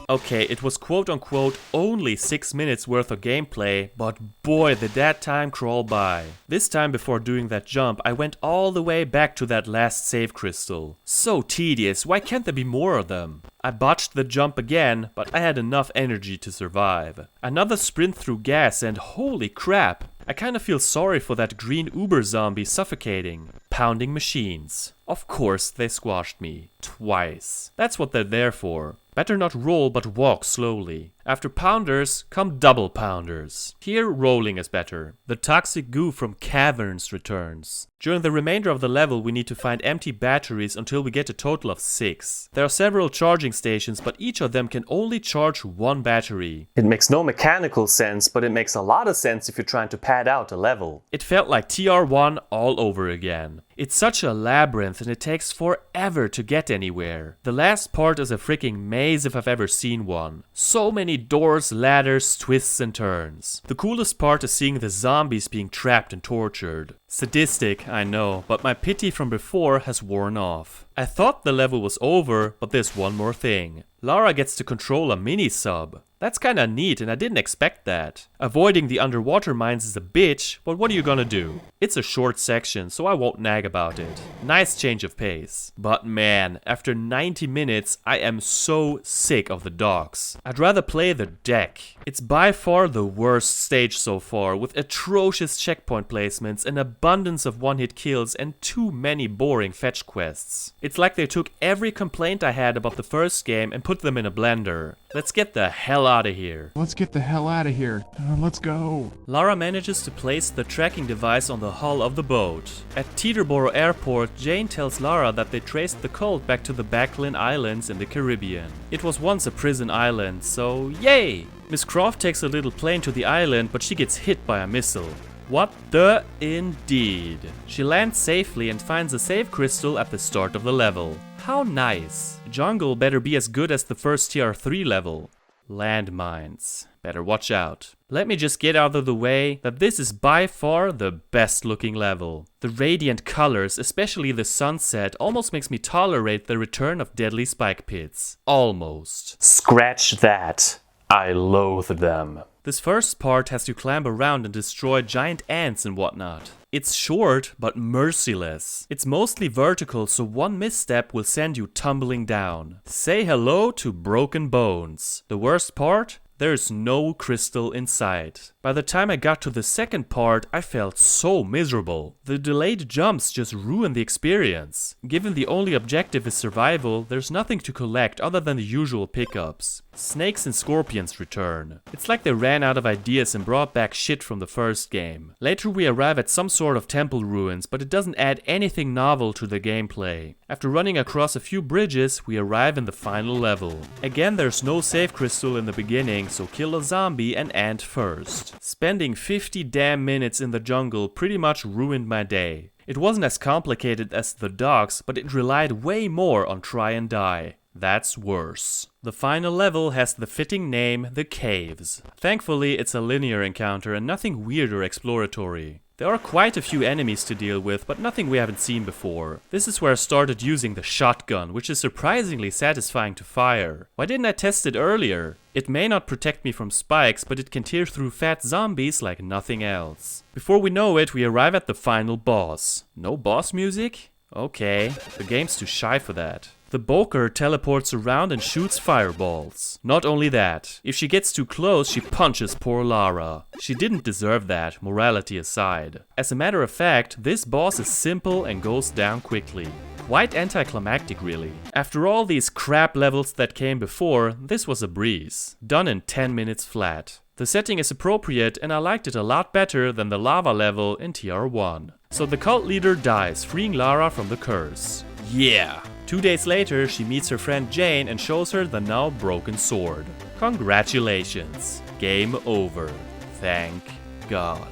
Okay, it was quote-unquote only 6 minutes worth of gameplay, but boy did that time crawl by. This time before doing that jump, I went all the way back to that last save crystal. So tedious, why can't there be more of them? I botched the jump again, but I had enough energy to survive. Another sprint through gas and holy crap! I kinda feel sorry for that green uber zombie suffocating. pounding machines. Of course they squashed me. Twice. That's what they're there for. Better not roll but walk slowly. After pounders come double pounders. Here rolling is better. The toxic goo from caverns returns. During the remainder of the level we need to find empty batteries until we get a total of 6. There are several charging stations, but each of them can only charge one battery. It makes no mechanical sense, but it makes a lot of sense if you're trying to pad out a level. It felt like TR1 all over again. It's such a labyrinth and it takes forever to get anywhere. The last part is a freaking maze if I've ever seen one. So many doors, ladders, twists and turns. The coolest part is seeing the zombies being trapped and tortured. Sadistic, I know, but my pity from before has worn off. I thought the level was over, but there's one more thing. Lara gets to control a mini-sub. That's kinda neat and I didn't expect that. Avoiding the underwater mines is a bitch, but what are you gonna do? It's a short section, so I won't nag about it. Nice change of pace. But man, after 90 minutes, I am so sick of the docks. I'd rather play the deck. It's by far the worst stage so far, with atrocious checkpoint placements, an abundance of one-hit kills, and too many boring fetch quests. It's like they took every complaint I had about the first game and put them in a blender. Let's get the hell out of here. Let's get the hell out of here. Let's go. Lara manages to place the tracking device on the hull of the boat. At Teterboro Airport, Jane tells Lara that they traced the cult back to the Backlund Islands in the Caribbean. It was once a prison island, so yay! Miss Croft takes a little plane to the island, but she gets hit by a missile. What the indeed. She lands safely and finds a save crystal at the start of the level. How nice. Jungle better be as good as the first TR3 level. Landmines. Better watch out. Let me just get out of the way that this is by far the best looking level. The radiant colors, especially the sunset, almost makes me tolerate the return of deadly spike pits. Almost. Scratch that. I loathe them. This first part has to climb around and destroy giant ants and whatnot. It's short, but merciless. It's mostly vertical, so one misstep will send you tumbling down. Say hello to broken bones. The worst part? There's no crystal in sight. By the time I got to the second part, I felt so miserable. The delayed jumps just ruin the experience. Given the only objective is survival, there's nothing to collect other than the usual pickups. Snakes and scorpions return. It's like they ran out of ideas and brought back shit from the first game. Later we arrive at some sort of temple ruins, but it doesn't add anything novel to the gameplay. After running across a few bridges, we arrive in the final level. Again, there's no save crystal in the beginning, so kill a zombie and ant first. Spending 50 damn minutes in the jungle pretty much ruined my day. It wasn't as complicated as the docks, but it relied way more on try and die. That's worse. The final level has the fitting name, The Caves. Thankfully, it's a linear encounter and nothing weird or exploratory. There are quite a few enemies to deal with, but nothing we haven't seen before. This is where I started using the shotgun, which is surprisingly satisfying to fire. Why didn't I test it earlier? It may not protect me from spikes, but it can tear through fat zombies like nothing else. Before we know it, we arrive at the final boss. No boss music? Okay, the game's too shy for that. The Boker teleports around and shoots fireballs. Not only that, if she gets too close, she punches poor Lara. She didn't deserve that, morality aside. As a matter of fact, this boss is simple and goes down quickly. Quite anticlimactic really. After all these crap levels that came before, this was a breeze. Done in 10 minutes flat. The setting is appropriate and I liked it a lot better than the lava level in TR1. So the cult leader dies, freeing Lara from the curse. Yeah! 2 days later, she meets her friend Jane and shows her the now broken sword. Congratulations. Game over. Thank God.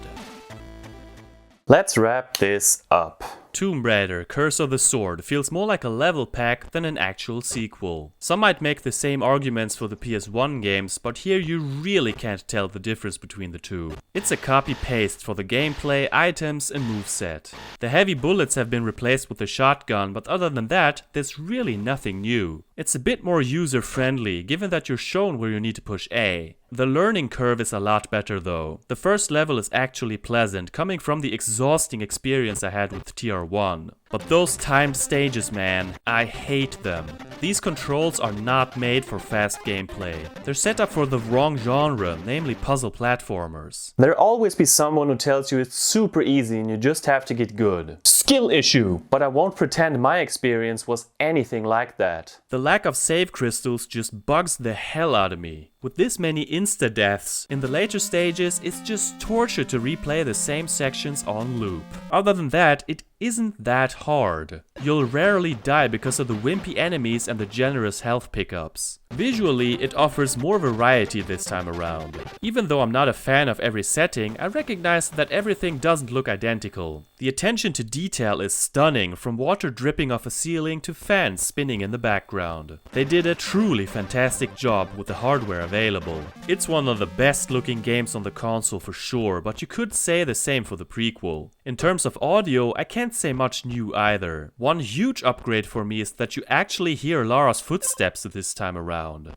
Let's wrap this up. Tomb Raider Curse of the Sword feels more like a level pack than an actual sequel. Some might make the same arguments for the PS1 games, but here you really can't tell the difference between the two. It's a copy-paste for the gameplay, items and moveset. The heavy bullets have been replaced with the shotgun, but other than that, there's really nothing new. It's a bit more user-friendly, given that you're shown where you need to push A. The learning curve is a lot better though. The first level is actually pleasant, coming from the exhausting experience I had with TR1. But those timed stages, man, I hate them. These controls are not made for fast gameplay. They're set up for the wrong genre, namely puzzle platformers. There'll always be someone who tells you it's super easy and you just have to get good. Skill issue! But I won't pretend my experience was anything like that. The lack of save crystals just bugs the hell out of me. With this many insta-deaths in the later stages, it's just torture to replay the same sections on loop. Other than that, it isn't that hard. You'll rarely die because of the wimpy enemies and the generous health pickups. Visually, it offers more variety this time around. Even though I'm not a fan of every setting, I recognize that everything doesn't look identical. The attention to detail is stunning, from water dripping off a ceiling to fans spinning in the background. They did a truly fantastic job with the hardware available. It's one of the best looking games on the console for sure, but you could say the same for the prequel. In terms of audio, I can't say much new either. One huge upgrade for me is that you actually hear Lara's footsteps this time around.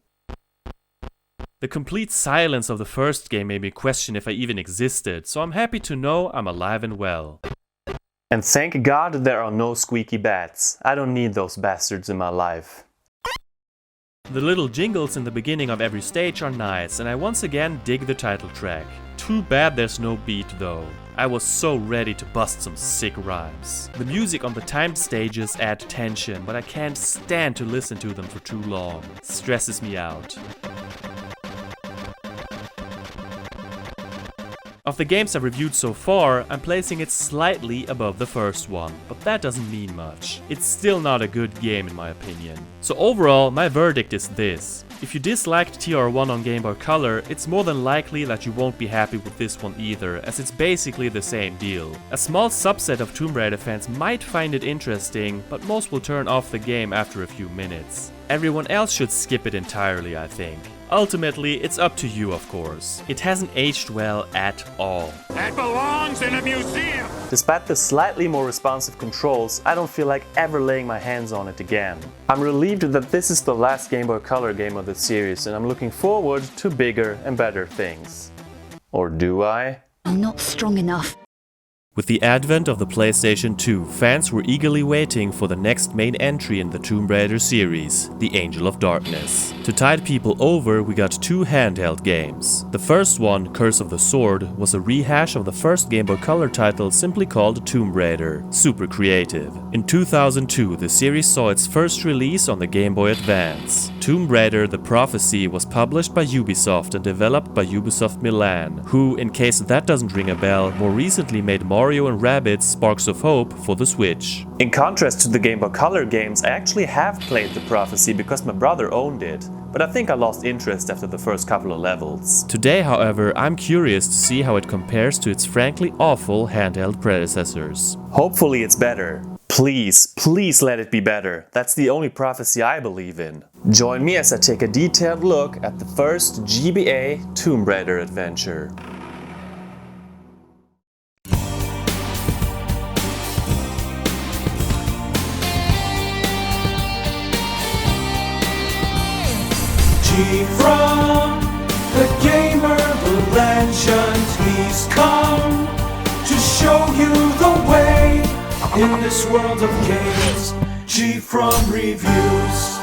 The complete silence of the first game made me question if I even existed, so I'm happy to know I'm alive and well. And thank God there are no squeaky bats. I don't need those bastards in my life. The little jingles in the beginning of every stage are nice, and I once again dig the title track. Too bad there's no beat though. I was so ready to bust some sick rhymes. The music on the timed stages add tension, but I can't stand to listen to them for too long. Stresses me out. Of the games I've reviewed so far, I'm placing it slightly above the first one, but that doesn't mean much. It's still not a good game in my opinion. So overall, my verdict is this. If you disliked TR1 on Game Boy Color, it's more than likely that you won't be happy with this one either, as it's basically the same deal. A small subset of Tomb Raider fans might find it interesting, but most will turn off the game after a few minutes. Everyone else should skip it entirely, I think. Ultimately, it's up to you, of course. It hasn't aged well at all. That belongs in a museum! Despite the slightly more responsive controls, I don't feel like ever laying my hands on it again. I'm relieved that this is the last Game Boy Color game of the series, and I'm looking forward to bigger and better things. Or do I? I'm not strong enough. With the advent of the PlayStation 2, fans were eagerly waiting for the next main entry in the Tomb Raider series, the Angel of Darkness. To tide people over, we got two handheld games. The first one, Curse of the Sword, was a rehash of the first Game Boy Color title simply called Tomb Raider. Super creative. In 2002, the series saw its first release on the Game Boy Advance. Tomb Raider: The Prophecy was published by Ubisoft and developed by Ubisoft Milan, who, in case that doesn't ring a bell, more recently made Mario and Rabbids Sparks of Hope for the Switch. In contrast to the Game Boy Color games, I actually have played The Prophecy because my brother owned it, but I think I lost interest after the first couple of levels. Today, however, I'm curious to see how it compares to its frankly awful handheld predecessors. Hopefully it's better. Please, please let it be better. That's the only prophecy I believe in. Join me as I take a detailed look at the first GBA Tomb Raider adventure. GFrom, the gamer, the legend, he's come to show you the way in this world of games. GFrom reviews.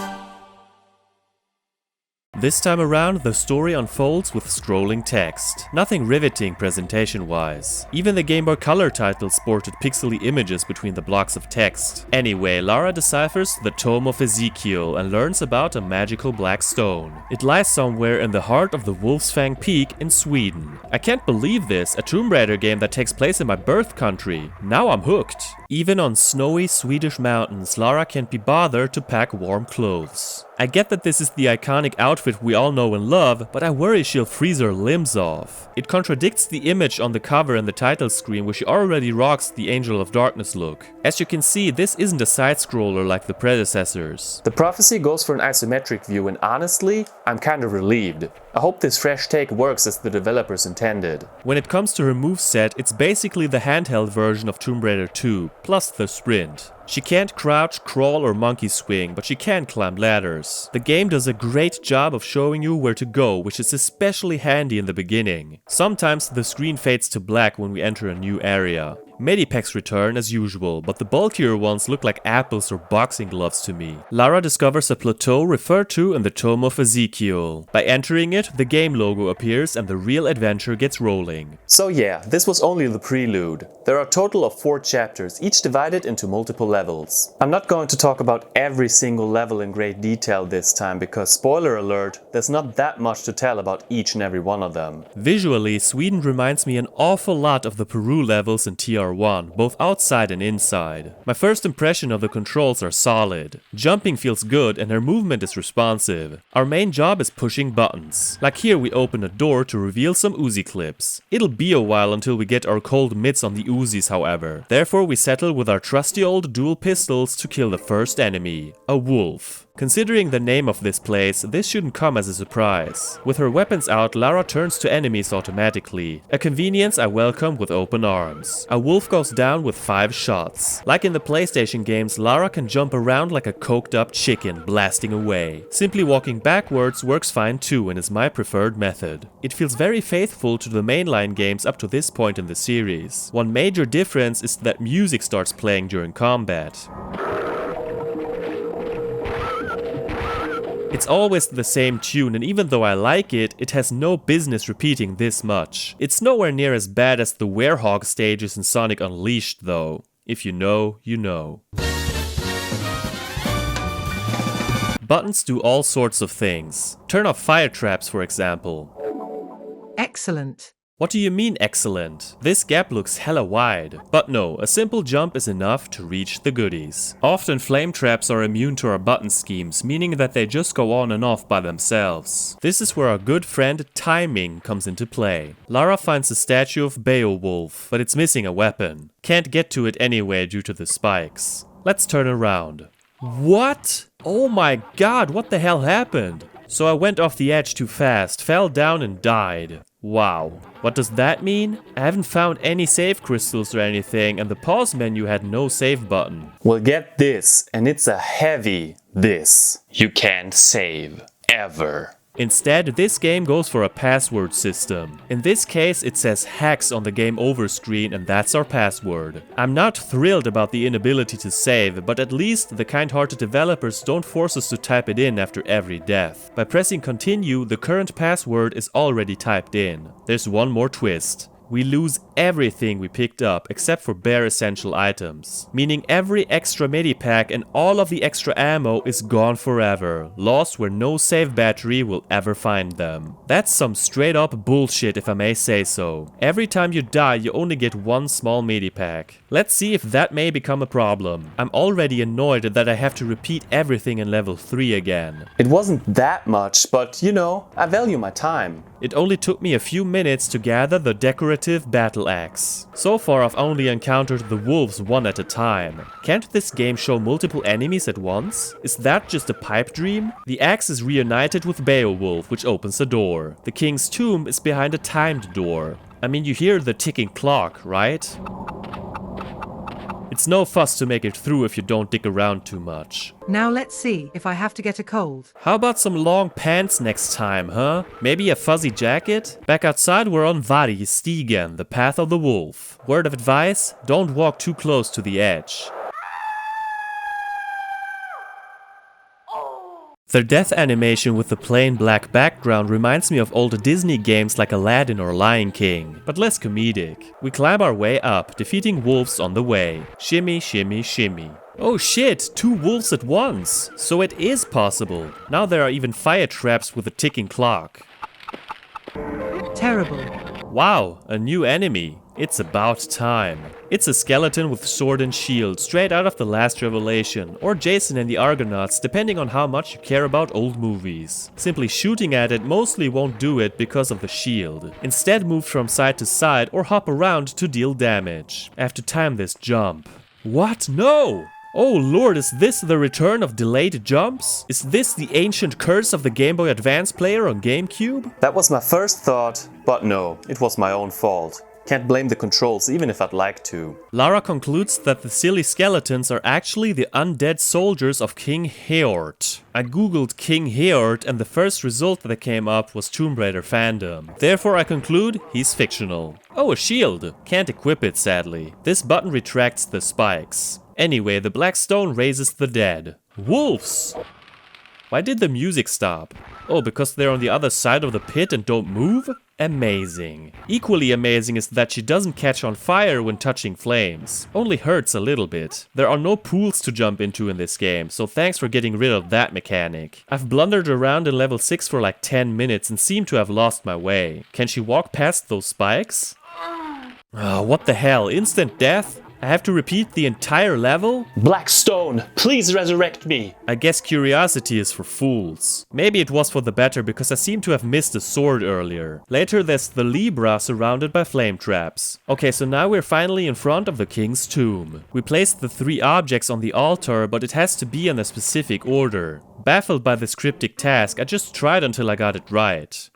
This time around, the story unfolds with scrolling text. Nothing riveting presentation-wise. Even the Game Boy Color title sported pixely images between the blocks of text. Anyway, Lara deciphers the Tome of Ezekiel and learns about a magical black stone. It lies somewhere in the heart of the Wolf's Fang Peak in Sweden. I can't believe this, a Tomb Raider game that takes place in my birth country. Now I'm hooked. Even on snowy Swedish mountains, Lara can't be bothered to pack warm clothes. I get that this is the iconic outfit we all know and love, but I worry she'll freeze her limbs off. It contradicts the image on the cover and the title screen where she already rocks the Angel of Darkness look. As you can see, this isn't a side-scroller like the predecessors. The Prophecy goes for an isometric view, and honestly, I'm kind of relieved. I hope this fresh take works as the developers intended. When it comes to her moveset, it's basically the handheld version of Tomb Raider 2, plus the sprint. She can't crouch, crawl or monkey swing, but she can climb ladders. The game does a great job of showing you where to go, which is especially handy in the beginning. Sometimes the screen fades to black when we enter a new area. Medipacks return as usual, but the bulkier ones look like apples or boxing gloves to me. Lara discovers a plateau referred to in the Tome of Ezekiel. By entering it, the game logo appears and the real adventure gets rolling. So yeah, this was only the prelude. There are a total of 4 chapters, each divided into multiple levels. I'm not going to talk about every single level in great detail this time because, spoiler alert, there's not that much to tell about each and every one of them. Visually, Sweden reminds me an awful lot of the Peru levels in TR1, both outside and inside. My first impression of the controls are solid. Jumping feels good and her movement is responsive. Our main job is pushing buttons. Like here we open a door to reveal some Uzi clips. It'll be a while until we get our cold mitts on the Uzis, however. Therefore we settle with our trusty old dual pistols to kill the first enemy, a wolf. Considering the name of this place, this shouldn't come as a surprise. With her weapons out, Lara turns to enemies automatically. A convenience I welcome with open arms. A wolf goes down with 5 shots. Like in the PlayStation games, Lara can jump around like a coked up chicken, blasting away. Simply walking backwards works fine too and is my preferred method. It feels very faithful to the mainline games up to this point in the series. One major difference is that music starts playing during combat. It's always the same tune, and even though I like it, it has no business repeating this much. It's nowhere near as bad as the Werehog stages in Sonic Unleashed though. If you know, you know. Buttons do all sorts of things. Turn off fire traps, for example. Excellent. What do you mean excellent? This gap looks hella wide. But no, a simple jump is enough to reach the goodies. Often flame traps are immune to our button schemes, meaning that they just go on and off by themselves. This is where our good friend timing comes into play. Lara finds a statue of Beowulf, but it's missing a weapon. Can't get to it anyway due to the spikes. Let's turn around. What? Oh my god, what the hell happened? So I went off the edge too fast, fell down and died. Wow. What does that mean? I haven't found any save crystals or anything, and the pause menu had no save button. Well, get this, and it's a heavy this. You can't save. Ever. Instead, this game goes for a password system. In this case, it says hacks on the game over screen and that's our password. I'm not thrilled about the inability to save, but at least the kind-hearted developers don't force us to type it in after every death. By pressing continue, the current password is already typed in. There's one more twist. We lose everything we picked up except for bare essential items. Meaning every extra medipack and all of the extra ammo is gone forever, lost where no save battery will ever find them. That's some straight up bullshit if I may say so. Every time you die you only get one small medipack. Let's see if that may become a problem. I'm already annoyed that I have to repeat everything in level 3 again. It wasn't that much, but you know, I value my time. It only took me a few minutes to gather the decorative battle axe. So far I've only encountered the wolves one at a time. Can't this game show multiple enemies at once? Is that just a pipe dream? The axe is reunited with Beowulf, which opens a door. The king's tomb is behind a timed door. I mean, you hear the ticking clock, right? It's no fuss to make it through if you don't dig around too much. Now let's see if I have to get a cold. How about some long pants next time, huh? Maybe a fuzzy jacket? Back outside we're on Vari Stigen, the path of the wolf. Word of advice, don't walk too close to the edge. The death animation with the plain black background reminds me of old Disney games like Aladdin or Lion King, but less comedic. We climb our way up, defeating wolves on the way. Shimmy, shimmy, shimmy. Oh shit, 2 wolves at once! So it is possible. Now there are even fire traps with a ticking clock. Terrible. Wow, a new enemy. It's about time. It's a skeleton with sword and shield, straight out of The Last Revelation, or Jason and the Argonauts, depending on how much you care about old movies. Simply shooting at it mostly won't do it because of the shield. Instead move from side to side or hop around to deal damage. I have to time this jump. What? No! Oh lord, is this the return of delayed jumps? Is this the ancient curse of the Game Boy Advance player on GameCube? That was my first thought, but no, it was my own fault. Can't blame the controls, even if I'd like to. Lara concludes that the silly skeletons are actually the undead soldiers of King Heort. I googled King Heort and the first result that came up was Tomb Raider fandom. Therefore I conclude he's fictional. Oh, a shield! Can't equip it sadly. This button retracts the spikes. Anyway, the black stone raises the dead. Wolves! Why did the music stop? Oh, because they're on the other side of the pit and don't move? Amazing. Equally amazing is that she doesn't catch on fire when touching flames. Only hurts a little bit. There are no pools to jump into in this game, so thanks for getting rid of that mechanic. I've blundered around in level 6 for like 10 minutes and seem to have lost my way. Can she walk past those spikes? Oh, what the hell? Instant death? I have to repeat the entire level? Black stone, please resurrect me! I guess curiosity is for fools. Maybe it was for the better because I seem to have missed a sword earlier. Later there's the Libra surrounded by flame traps. Okay, so now we're finally in front of the king's tomb. We placed the 3 objects on the altar, but it has to be in a specific order. Baffled by this cryptic task, I just tried until I got it right.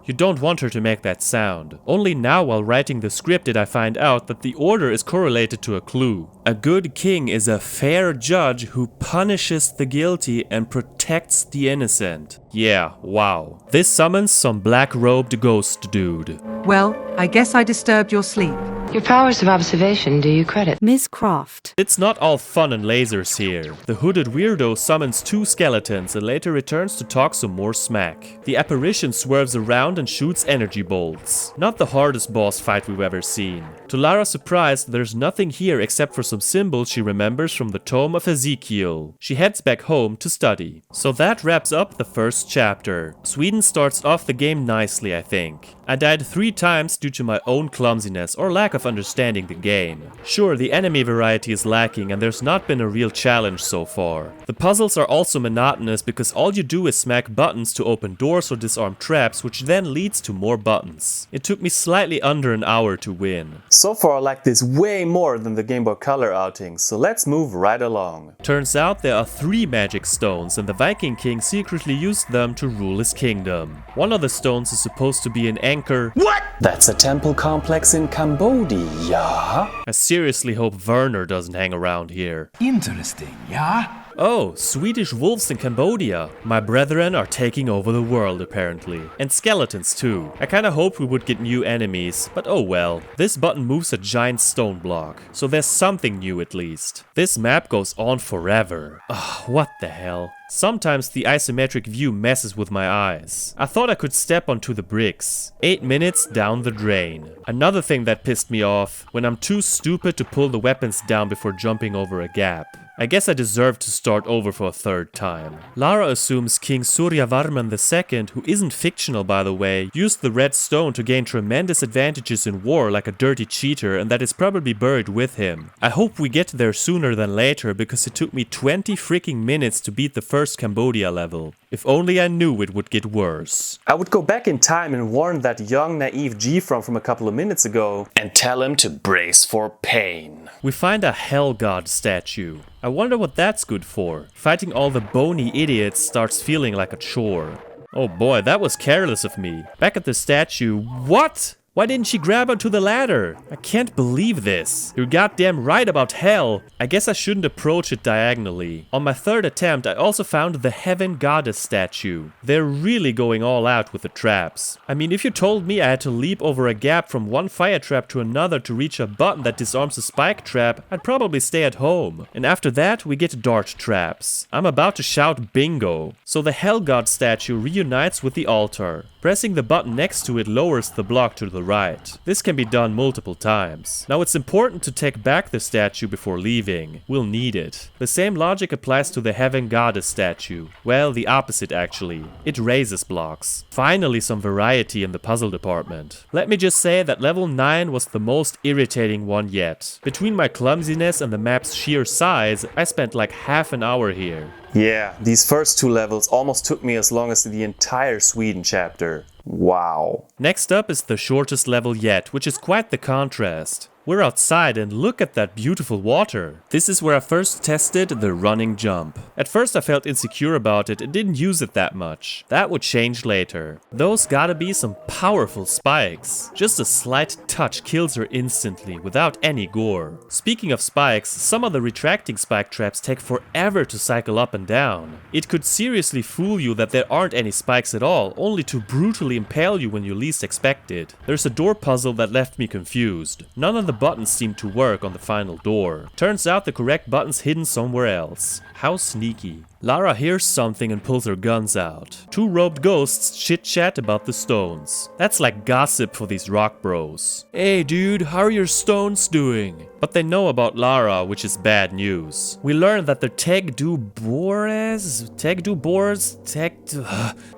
You don't want her to make that sound. Only now while writing the script did I find out that the order is correlated to a clue. A good king is a fair judge who punishes the guilty and protects the innocent. Yeah, wow. This summons some black-robed ghost dude. Well, I guess I disturbed your sleep. Your powers of observation do you credit. Miss Croft. It's not all fun and lasers here. The hooded weirdo summons 2 skeletons and later returns to talk some more smack. The apparition swerves around and shoots energy bolts. Not the hardest boss fight we've ever seen. To Lara's surprise, there's nothing here except for some symbols she remembers from the Tome of Ezekiel. She heads back home to study. So that wraps up the first chapter. Sweden starts off the game nicely, I think. I died 3 times due to my own clumsiness or lack of understanding the game. Sure, the enemy variety is lacking and there's not been a real challenge so far. The puzzles are also monotonous because all you do is smack buttons to open doors or disarm traps, which then leads to more buttons. It took me slightly under an hour to win. So far I like this way more than the Game Boy Color outing, so let's move right along. Turns out there are 3 magic stones and the Viking king secretly used them to rule his kingdom. One of the stones is supposed to be an anchor. What? That's a temple complex in Cambodia. I seriously hope Werner doesn't hang around here. Interesting, yeah? Oh, Swedish wolves in Cambodia. My brethren are taking over the world apparently. And skeletons too. I kinda hoped we would get new enemies, but oh well. This button moves a giant stone block, so there's something new at least. This map goes on forever. Ugh, what the hell. Sometimes the isometric view messes with my eyes. I thought I could step onto the bricks. 8 minutes down the drain. Another thing that pissed me off, when I'm too stupid to pull the weapons down before jumping over a gap. I guess I deserve to start over for a 3rd time. Lara assumes King Suryavarman II, who isn't fictional by the way, used the red stone to gain tremendous advantages in war like a dirty cheater and that is probably buried with him. I hope we get there sooner than later because it took me 20 freaking minutes to beat the first Cambodia level. If only I knew it would get worse. I would go back in time and warn that young naive GFrom from a couple of minutes ago and tell him to brace for pain. We find a hell god statue. I wonder what that's good for. Fighting all the bony idiots starts feeling like a chore. Oh boy, that was careless of me. Back at the statue, what? Why didn't she grab onto the ladder? I can't believe this. You're goddamn right about hell. I guess I shouldn't approach it diagonally. On my 3rd attempt, I also found the Heaven Goddess statue. They're really going all out with the traps. I mean, if you told me I had to leap over a gap from one fire trap to another to reach a button that disarms a spike trap, I'd probably stay at home. And after that, we get dart traps. I'm about to shout bingo. So the Hell God statue reunites with the altar. Pressing the button next to it lowers the block to the right. This can be done multiple times. Now it's important to take back the statue before leaving. We'll need it. The same logic applies to the Heaven Goddess statue. Well, the opposite actually. It raises blocks. Finally some variety in the puzzle department. Let me just say that level 9 was the most irritating one yet. Between my clumsiness and the map's sheer size, I spent like half an hour here. Yeah, these first 2 levels almost took me as long as the entire Sweden chapter. Wow. Next up is the shortest level yet, which is quite the contrast. We're outside and look at that beautiful water. This is where I first tested the running jump. At first I felt insecure about it and didn't use it that much. That would change later. Those gotta be some powerful spikes. Just a slight touch kills her instantly without any gore. Speaking of spikes, some of the retracting spike traps take forever to cycle up and down. It could seriously fool you that there aren't any spikes at all, only to brutally impale you when you least expect it. There's a door puzzle that left me confused. None of the buttons seem to work on the final door. Turns out the correct button's hidden somewhere else. How sneaky. Lara hears something and pulls her guns out. Two robed ghosts chit-chat about the stones. That's like gossip for these rock bros. Hey dude, how are your stones doing? But they know about Lara, which is bad news. We learn that the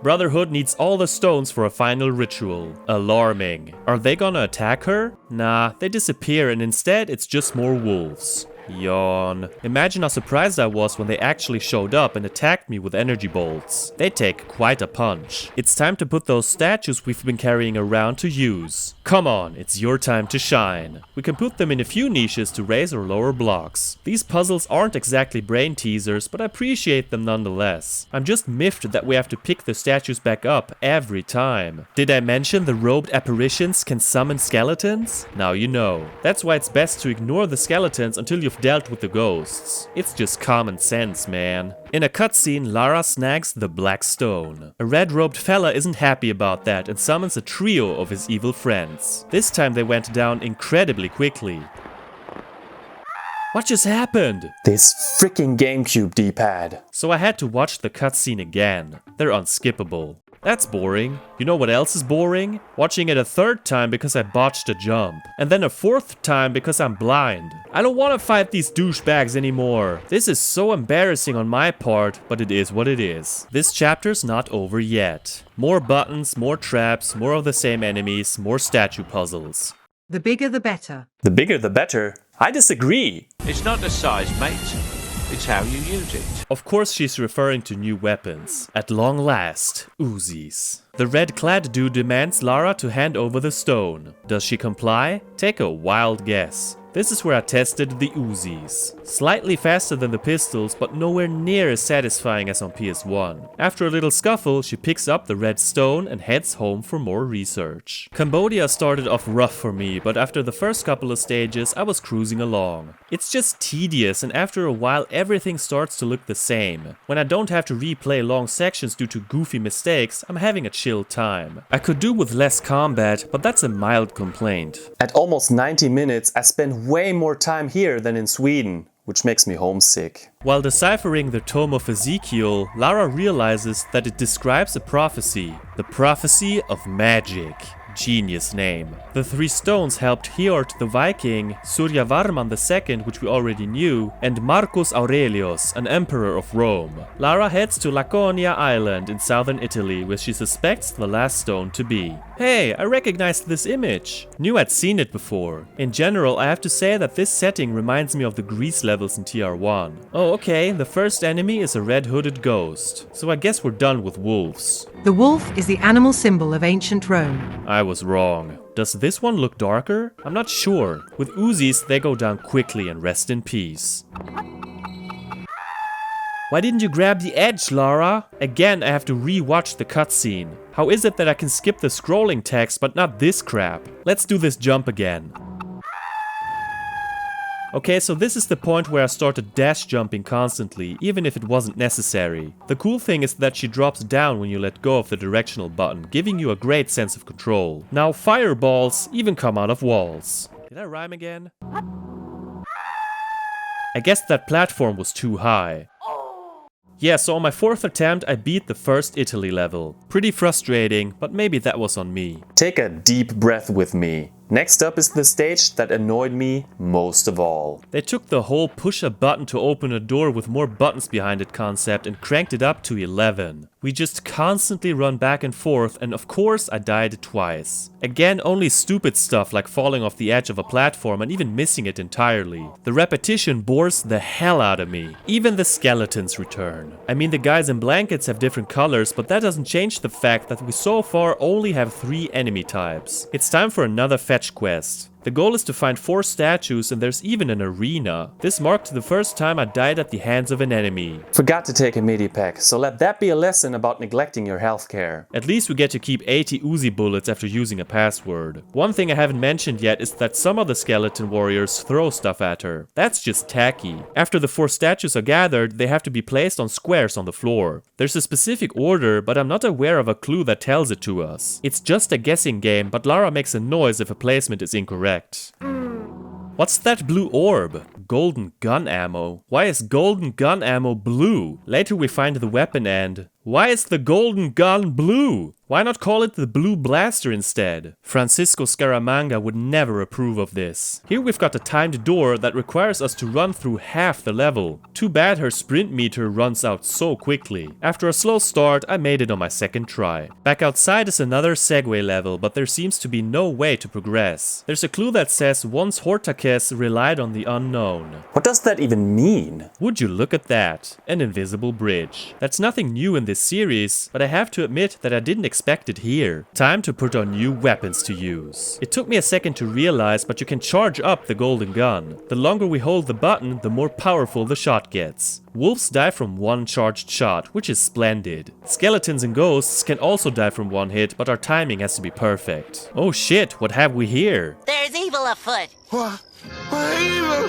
Brotherhood needs all the stones for a final ritual. Alarming. Are they gonna attack her? Nah, they disappear and instead it's just more wolves. Yawn. Imagine how surprised I was when they actually showed up and attacked me with energy bolts. They take quite a punch. It's time to put those statues we've been carrying around to use. Come on, it's your time to shine. We can put them in a few niches to raise or lower blocks. These puzzles aren't exactly brain teasers, but I appreciate them nonetheless. I'm just miffed that we have to pick the statues back up every time. Did I mention the robed apparitions can summon skeletons? Now you know. That's why it's best to ignore the skeletons until you've dealt with the ghosts. It's just common sense, man. In a cutscene, Lara snags the black stone. A red-robed fella isn't happy about that and summons a trio of his evil friends. This time they went down incredibly quickly. What just happened? This freaking GameCube D-pad. So I had to watch the cutscene again. They're unskippable. That's boring. You know what else is boring? Watching it a third time because I botched a jump. And then a fourth time because I'm blind. I don't want to fight these douchebags anymore. This is so embarrassing on my part, but it is what it is. This chapter's not over yet. More buttons, more traps, more of the same enemies, more statue puzzles. The bigger the better. The bigger the better? I disagree. It's not the size, mate. It's how you use it. Of course she's referring to new weapons. At long last, Uzis. The red-clad dude demands Lara to hand over the stone. Does she comply? Take a wild guess. This is where I tested the Uzis. Slightly faster than the pistols, but nowhere near as satisfying as on PS1. After a little scuffle, she picks up the red stone and heads home for more research. Cambodia started off rough for me, but after the first couple of stages, I was cruising along. It's just tedious, and after a while everything starts to look the same. When I don't have to replay long sections due to goofy mistakes, I'm having a chill time. I could do with less combat, but that's a mild complaint. At almost 90 minutes, I spent way more time here than in Sweden, which makes me homesick. While deciphering the Tome of Ezekiel, Lara realizes that it describes a prophecy. The prophecy of magic. Genius name. The three stones helped Hjort the Viking, Suryavarman II, which we already knew, and Marcus Aurelius, an emperor of Rome. Lara heads to Laconia Island in southern Italy, where she suspects the last stone to be. Hey, I recognized this image. Knew I'd seen it before. In general, I have to say that this setting reminds me of the Greece levels in TR1. Oh, okay, the first enemy is a red-hooded ghost. So I guess we're done with wolves. The wolf is the animal symbol of ancient Rome. I was wrong. Does this one look darker? I'm not sure. With Uzis, they go down quickly and rest in peace. Why didn't you grab the edge, Lara? Again, I have to re-watch the cutscene. How is it that I can skip the scrolling text but not this crap? Let's do this jump again. Okay, so this is the point where I started dash jumping constantly, even if it wasn't necessary. The cool thing is that she drops down when you let go of the directional button, giving you a great sense of control. Now fireballs even come out of walls. Did I rhyme again? I guess that platform was too high. Yeah, so on my fourth attempt I beat the first Italy level. Pretty frustrating, but maybe that was on me. Take a deep breath with me. Next up is the stage that annoyed me most of all. They took the whole push a button to open a door with more buttons behind it concept and cranked it up to 11. We just constantly run back and forth, and of course I died twice. Again, only stupid stuff like falling off the edge of a platform and even missing it entirely. The repetition bores the hell out of me. Even the skeletons return. I mean, the guys in blankets have different colors, but that doesn't change the fact that we so far only have 3 enemy types. It's time for another fetch quest. The goal is to find 4 statues and there's even an arena. This marked the first time I died at the hands of an enemy. Forgot to take a medipack, so let that be a lesson about neglecting your healthcare. At least we get to keep 80 Uzi bullets after using a password. One thing I haven't mentioned yet is that some of the skeleton warriors throw stuff at her. That's just tacky. After the 4 statues are gathered, they have to be placed on squares on the floor. There's a specific order, but I'm not aware of a clue that tells it to us. It's just a guessing game, but Lara makes a noise if a placement is incorrect. What's that blue orb? Golden gun ammo. Why is golden gun ammo blue? Later we find the weapon and... why is the golden gun blue? Why not call it the blue blaster instead? Francisco Scaramanga would never approve of this. Here we've got a timed door that requires us to run through half the level. Too bad her sprint meter runs out so quickly. After a slow start, I made it on my second try. Back outside is another Segway level, but there seems to be no way to progress. There's a clue that says once Hortakes relied on the unknown. What does that even mean? Would you look at that? An invisible bridge. That's nothing new in this series, but I have to admit that I didn't expect it here. Time to put on new weapons to use. It took me a second to realize, but you can charge up the golden gun. The longer we hold the button, the more powerful the shot gets. Wolves die from 1 charged shot, which is splendid. Skeletons and ghosts can also die from 1 hit, but our timing has to be perfect. Oh shit, what have we here? There's evil afoot. What evil?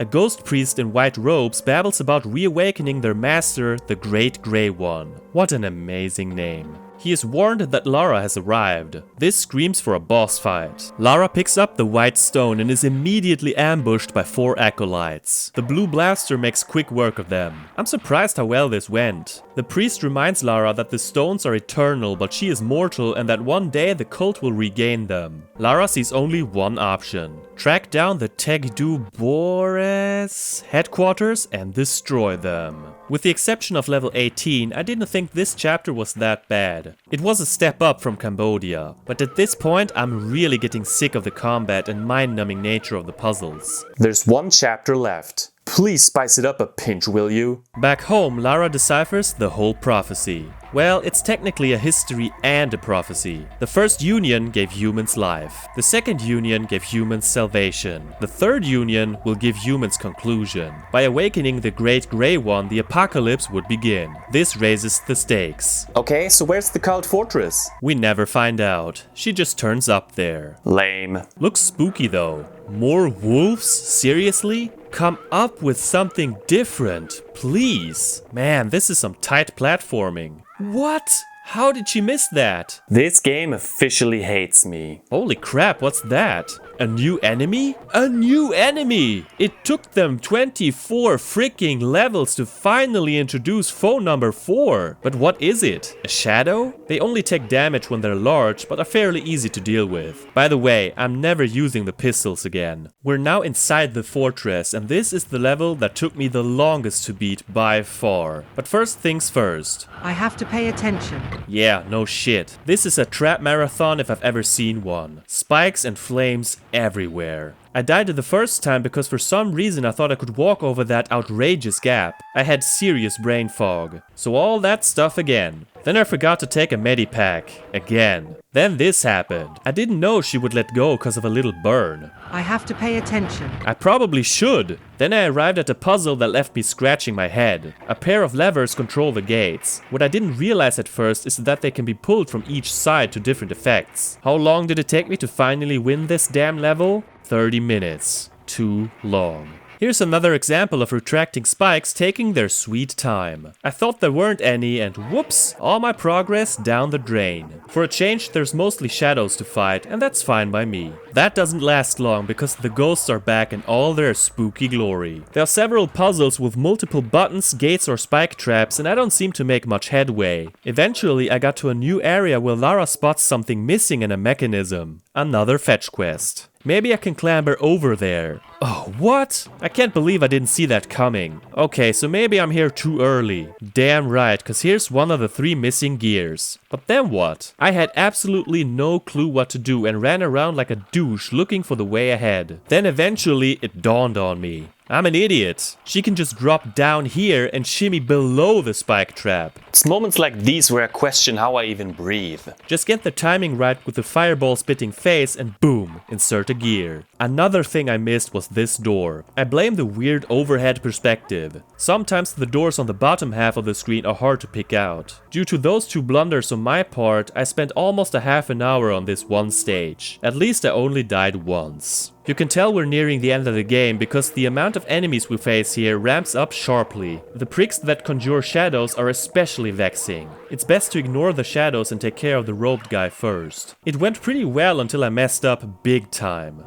A ghost priest in white robes babbles about reawakening their master, the Great Grey One. What an amazing name. He is warned that Lara has arrived. This screams for a boss fight. Lara picks up the white stone and is immediately ambushed by 4 acolytes. The blue blaster makes quick work of them. I'm surprised how well this went. The priest reminds Lara that the stones are eternal, but she is mortal and that one day the cult will regain them. Lara sees only one option. Track down the Tegdu Bores headquarters and destroy them. With the exception of level 18, I didn't think this chapter was that bad. It was a step up from Cambodia, but at this point I'm really getting sick of the combat and mind-numbing nature of the puzzles. There's 1 chapter left. Please spice it up a pinch, will you? Back home, Lara deciphers the whole prophecy. Well, it's technically a history and a prophecy. The first union gave humans life. The second union gave humans salvation. The third union will give humans conclusion. By awakening the Great Grey One, the apocalypse would begin. This raises the stakes. Okay, so where's the cult fortress? We never find out. She just turns up there. Lame. Looks spooky though. More wolves? Seriously? Come up with something different, please. Man, this is some tight platforming. What? How did she miss that? This game officially hates me. Holy crap, what's that? A new enemy? A new enemy! It took them 24 freaking levels to finally introduce foe number 4. But what is it? A shadow? They only take damage when they're large, but are fairly easy to deal with. By the way, I'm never using the pistols again. We're now inside the fortress, and this is the level that took me the longest to beat by far. But first things first. I have to pay attention. Yeah, no shit. This is a trap marathon if I've ever seen one. Spikes and flames everywhere. I died the first time because for some reason I thought I could walk over that outrageous gap. I had serious brain fog. So all that stuff again. Then I forgot to take a medipack. Again. Then this happened. I didn't know she would let go because of a little burn. I have to pay attention. I probably should. Then I arrived at a puzzle that left me scratching my head. A pair of levers control the gates. What I didn't realize at first is that they can be pulled from each side to different effects. How long did it take me to finally win this damn level? 30 minutes. Too long. Here's another example of retracting spikes taking their sweet time. I thought there weren't any and whoops, all my progress down the drain. For a change, there's mostly shadows to fight and that's fine by me. That doesn't last long because the ghosts are back in all their spooky glory. There are several puzzles with multiple buttons, gates or spike traps and I don't seem to make much headway. Eventually I got to a new area where Lara spots something missing in a mechanism. Another fetch quest. Maybe I can clamber over there. Oh, what? I can't believe I didn't see that coming. Okay, so maybe I'm here too early. Damn right, cause here's one of the 3 missing gears. But then what? I had absolutely no clue what to do and ran around like a douche looking for the way ahead. Then eventually it dawned on me. I'm an idiot. She can just drop down here and shimmy below the spike trap. It's moments like these where I question how I even breathe. Just get the timing right with the fireball spitting face and boom, insert a gear. Another thing I missed was this door. I blame the weird overhead perspective. Sometimes the doors on the bottom half of the screen are hard to pick out. Due to those two blunders on my part, I spent almost a half an hour on this one stage. At least I only died once. You can tell we're nearing the end of the game because the amount of enemies we face here ramps up sharply. The pricks that conjure shadows are especially vexing. It's best to ignore the shadows and take care of the robed guy first. It went pretty well until I messed up big time.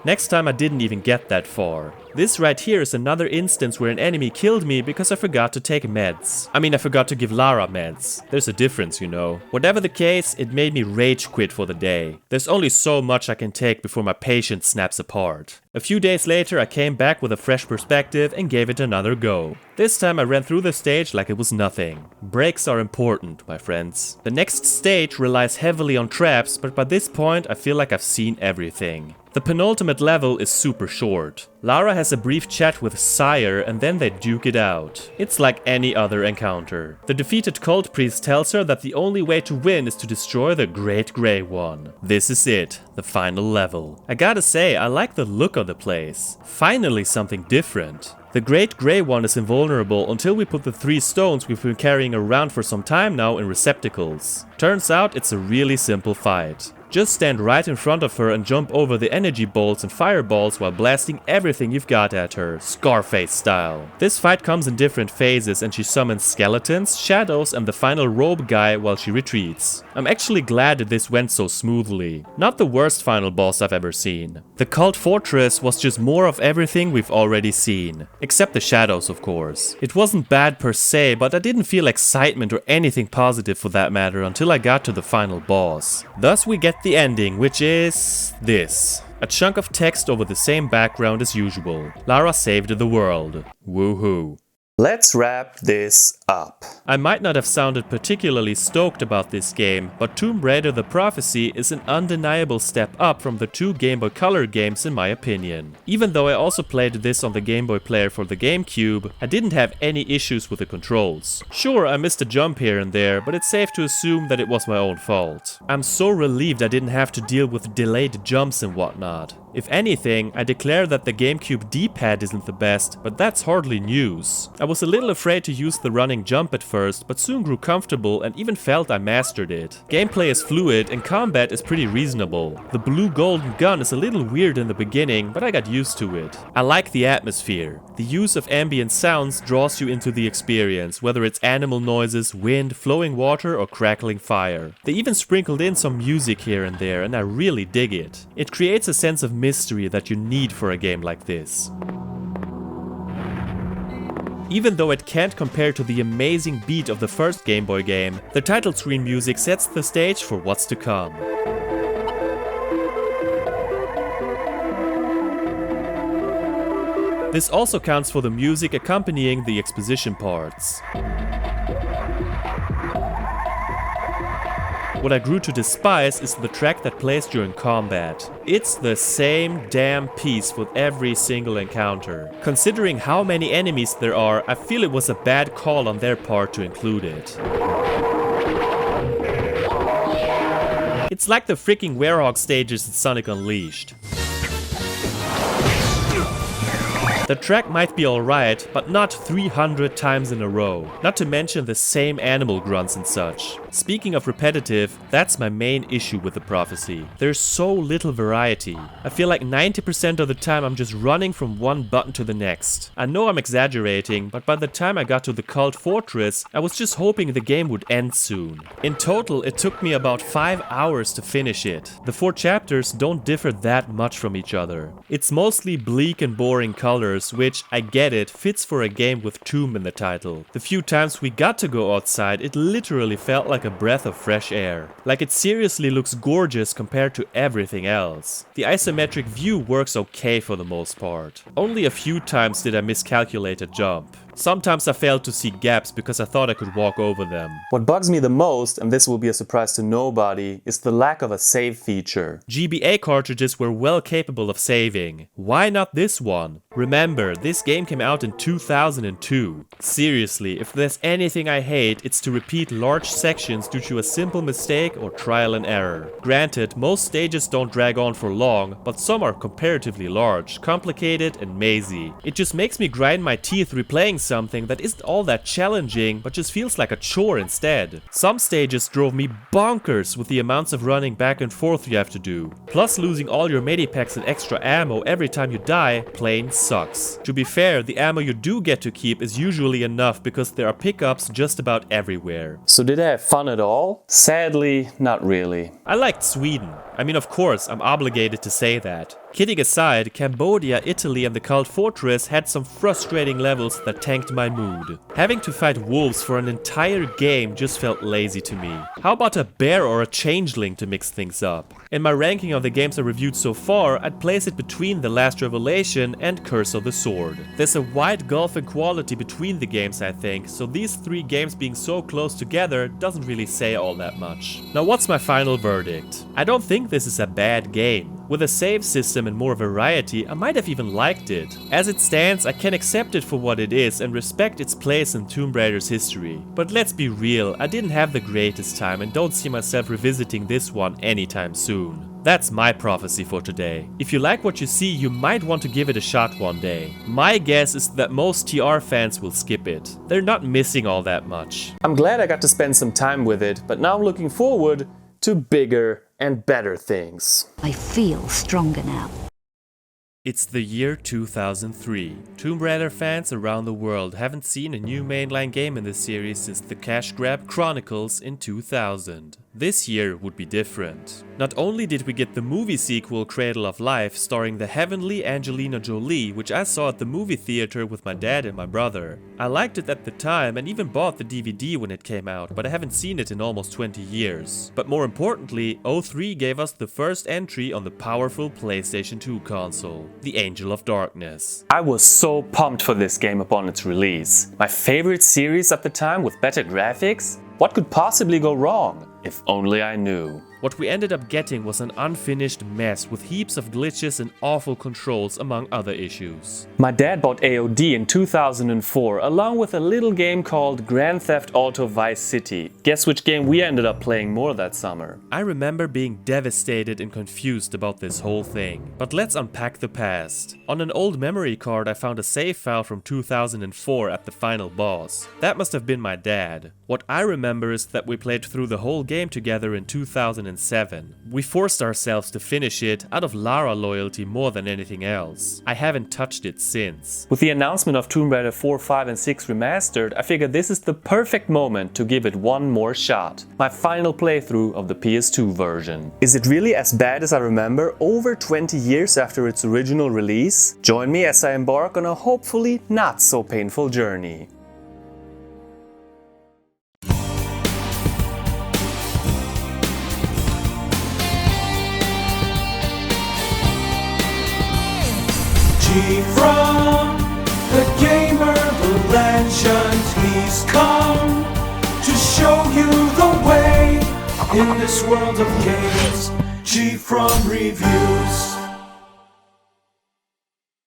Next time I didn't even get that far. This right here is another instance where an enemy killed me because I forgot to take meds. I mean, I forgot to give Lara meds. There's a difference, you know. Whatever the case, it made me rage quit for the day. There's only so much I can take before my patience snaps apart. A few days later, I came back with a fresh perspective and gave it another go. This time I ran through the stage like it was nothing. Breaks are important, my friends. The next stage relies heavily on traps, but by this point I feel like I've seen everything. The penultimate level is super short. Lara has a brief chat with Sire and then they duke it out. It's like any other encounter. The defeated cult priest tells her that the only way to win is to destroy the Great Grey One. This is it, the final level. I gotta say, I like the look of the place. Finally something different. The Great Grey One is invulnerable until we put the 3 stones we've been carrying around for some time now in receptacles. Turns out it's a really simple fight. Just stand right in front of her and jump over the energy bolts and fireballs while blasting everything you've got at her, Scarface style. This fight comes in different phases and she summons skeletons, shadows and the final robe guy while she retreats. I'm actually glad that this went so smoothly. Not the worst final boss I've ever seen. The Cult Fortress was just more of everything we've already seen. Except the shadows, of course. It wasn't bad per se, but I didn't feel excitement or anything positive for that matter until I got to the final boss. Thus we get the ending, which is this. A chunk of text over the same background as usual. Lara saved the world. Woohoo. Let's wrap this up. I might not have sounded particularly stoked about this game, but Tomb Raider The Prophecy is an undeniable step up from the 2 Game Boy Color games in my opinion. Even though I also played this on the Game Boy Player for the GameCube, I didn't have any issues with the controls. Sure, I missed a jump here and there, but it's safe to assume that it was my own fault. I'm so relieved I didn't have to deal with delayed jumps and whatnot. If anything, I declare that the GameCube D-pad isn't the best, but that's hardly news. I was a little afraid to use the running jump at first, but soon grew comfortable and even felt I mastered it. Gameplay is fluid and combat is pretty reasonable. The blue golden gun is a little weird in the beginning, but I got used to it. I like the atmosphere. The use of ambient sounds draws you into the experience, whether it's animal noises, wind, flowing water or crackling fire. They even sprinkled in some music here and there and I really dig it. It creates a sense of mystery that you need for a game like this. Even though it can't compare to the amazing beat of the first Game Boy game, the title screen music sets the stage for what's to come. This also counts for the music accompanying the exposition parts. What I grew to despise is the track that plays during combat. It's the same damn piece with every single encounter. Considering how many enemies there are, I feel it was a bad call on their part to include it. It's like the freaking Werehog stages in Sonic Unleashed. The track might be alright, but not 300 times in a row. Not to mention the same animal grunts and such. Speaking of repetitive, that's my main issue with The Prophecy. There's so little variety. I feel like 90% of the time I'm just running from one button to the next. I know I'm exaggerating, but by the time I got to the Cult Fortress, I was just hoping the game would end soon. In total, it took me about 5 hours to finish it. The 4 chapters don't differ that much from each other. It's mostly bleak and boring colors, which, I get it, fits for a game with Tomb in the title. The few times we got to go outside, it literally felt like a breath of fresh air. Like it seriously looks gorgeous compared to everything else. The isometric view works okay for the most part. Only a few times did I miscalculate a jump. Sometimes I failed to see gaps because I thought I could walk over them. What bugs me the most, and this will be a surprise to nobody, is the lack of a save feature. GBA cartridges were well capable of saving. Why not this one? Remember, this game came out in 2002. Seriously, if there's anything I hate, it's to repeat large sections due to a simple mistake or trial and error. Granted, most stages don't drag on for long, but some are comparatively large, complicated and mazy. It just makes me grind my teeth replaying something that isn't all that challenging, but just feels like a chore instead. Some stages drove me bonkers with the amounts of running back and forth you have to do. Plus, losing all your medipacks and extra ammo every time you die plain sucks. To be fair, the ammo you do get to keep is usually enough because there are pickups just about everywhere. So did I have fun at all? Sadly, not really. I liked Sweden. I mean, of course, I'm obligated to say that. Kidding aside, Cambodia, Italy and the Cult Fortress had some frustrating levels that tanked my mood. Having to fight wolves for an entire game just felt lazy to me. How about a bear or a changeling to mix things up? In my ranking of the games I reviewed so far, I'd place it between The Last Revelation and Curse of the Sword. There's a wide gulf in quality between the games, I think, so these three games being so close together doesn't really say all that much. Now what's my final verdict? I don't think this is a bad game. With a save system and more variety, I might have even liked it. As it stands, I can accept it for what it is and respect its place in Tomb Raider's history. But let's be real, I didn't have the greatest time and don't see myself revisiting this one anytime soon. That's my prophecy for today. If you like what you see, you might want to give it a shot one day. My guess is that most TR fans will skip it. They're not missing all that much. I'm glad I got to spend some time with it, but now I'm looking forward to bigger and better things. I feel stronger now. It's the year 2003. Tomb Raider fans around the world haven't seen a new mainline game in the series since the cash grab Chronicles in 2000. This year would be different. Not only did we get the movie sequel Cradle of Life starring the heavenly Angelina Jolie, which I saw at the movie theater with my dad and my brother. I liked it at the time and even bought the DVD when it came out, but I haven't seen it in almost 20 years. But more importantly, 03 gave us the first entry on the powerful PlayStation 2 console, the Angel of Darkness. I was so pumped for this game upon its release. My favorite series at the time with better graphics? What could possibly go wrong? If only I knew. What we ended up getting was an unfinished mess with heaps of glitches and awful controls among other issues. My dad bought AOD in 2004 along with a little game called Grand Theft Auto Vice City. Guess which game we ended up playing more that summer? I remember being devastated and confused about this whole thing. But let's unpack the past. On an old memory card I found a save file from 2004 at the final boss. That must have been my dad. What I remember is that we played through the whole game together in 2007. We forced ourselves to finish it out of Lara loyalty more than anything else. I haven't touched it since. With the announcement of Tomb Raider 4, 5 and 6 remastered, I figured this is the perfect moment to give it one more shot. My final playthrough of the PS2 version. Is it really as bad as I remember over 20 years after its original release? Join me as I embark on a hopefully not so painful journey. GFrom, the gamer, the legend, he's come to show you the way in this world of games. GFrom reviews.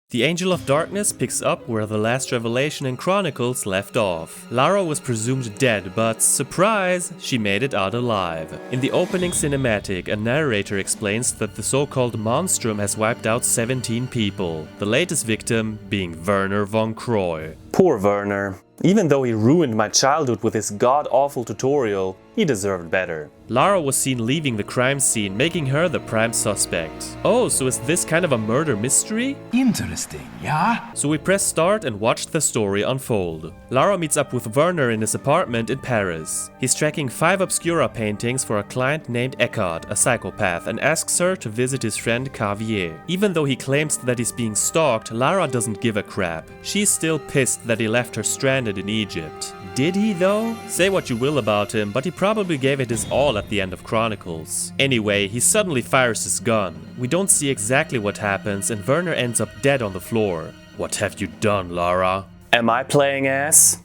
The Angel of Darkness picks up where The Last Revelation and Chronicles left off. Lara was presumed dead, but surprise, she made it out alive. In the opening cinematic, a narrator explains that the so-called Monstrum has wiped out 17 people, the latest victim being Werner von Croy. Poor Werner. Even though he ruined my childhood with his god-awful tutorial, he deserved better. Lara was seen leaving the crime scene, making her the prime suspect. Oh, so is this kind of a murder mystery? Interesting, yeah? So we press start and watched the story unfold. Lara meets up with Werner in his apartment in Paris. He's tracking 5 Obscura paintings for a client named Eckhart, a psychopath, and asks her to visit his friend Cavier. Even though he claims that he's being stalked, Lara doesn't give a crap. She's still pissed that he left her stranded in Egypt. Did he though? Say what you will about him, but he probably gave it his all at the end of Chronicles. Anyway, he suddenly fires his gun. We don't see exactly what happens and Werner ends up dead on the floor. What have you done, Lara? Am I playing as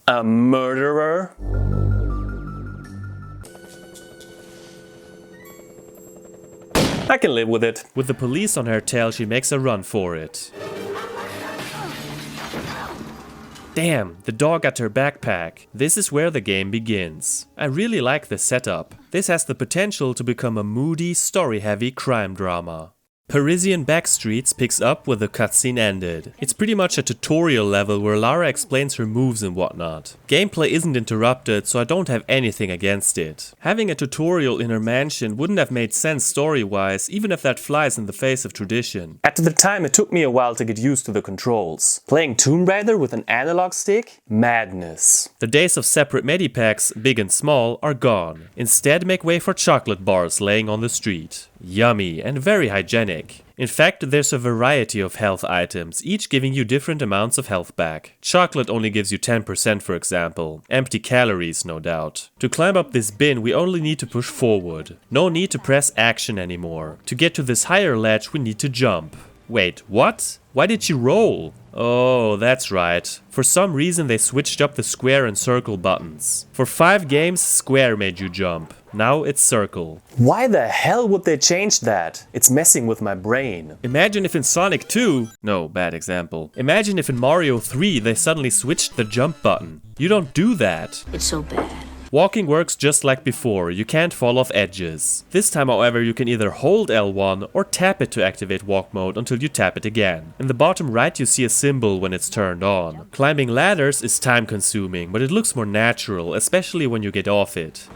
a murderer? I can live with it. With the police on her tail, she makes a run for it. Damn, the dog got her backpack. This is where the game begins. I really like the setup. This has the potential to become a moody, story-heavy crime drama. Parisian Backstreets picks up where the cutscene ended. It's pretty much a tutorial level where Lara explains her moves and whatnot. Gameplay isn't interrupted, so I don't have anything against it. Having a tutorial in her mansion wouldn't have made sense story-wise, even if that flies in the face of tradition. At the time, it took me a while to get used to the controls. Playing Tomb Raider with an analog stick? Madness. The days of separate medipacks, big and small, are gone. Instead, make way for chocolate bars laying on the street. Yummy and very hygienic. In fact, there's a variety of health items, each giving you different amounts of health back. Chocolate only gives you 10% for example. Empty calories, no doubt. To climb up this bin, we only need to push forward. No need to press action anymore. To get to this higher ledge, we need to jump. Wait, what? Why did she roll? Oh, that's right. For some reason they switched up the square and circle buttons. For 5 games, square made you jump. Now it's circle. Why the hell would they change that? It's messing with my brain. Imagine if in Sonic 2... No, bad example. Imagine if in Mario 3 they suddenly switched the jump button. You don't do that. It's so bad. Walking works just like before, you can't fall off edges. This time, however, you can either hold L1 or tap it to activate walk mode until you tap it again. In the bottom right you see a symbol when it's turned on. Climbing ladders is time consuming, but it looks more natural, especially when you get off it.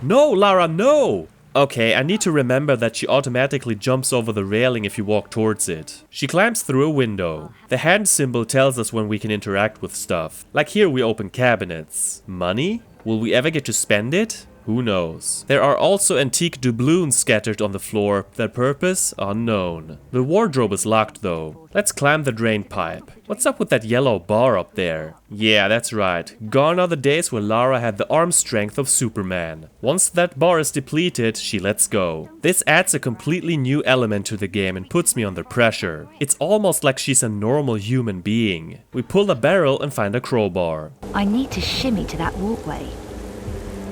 No, Lara, no! Okay, I need to remember that she automatically jumps over the railing if you walk towards it. She climbs through a window. The hand symbol tells us when we can interact with stuff. Like here we open cabinets. Money? Will we ever get to spend it? Who knows? There are also antique doubloons scattered on the floor, their purpose unknown. The wardrobe is locked though. Let's climb the drain pipe. What's up with that yellow bar up there? Yeah, that's right. Gone are the days where Lara had the arm strength of Superman. Once that bar is depleted, she lets go. This adds a completely new element to the game and puts me under pressure. It's almost like she's a normal human being. We pull a barrel and find a crowbar. I need to shimmy to that walkway.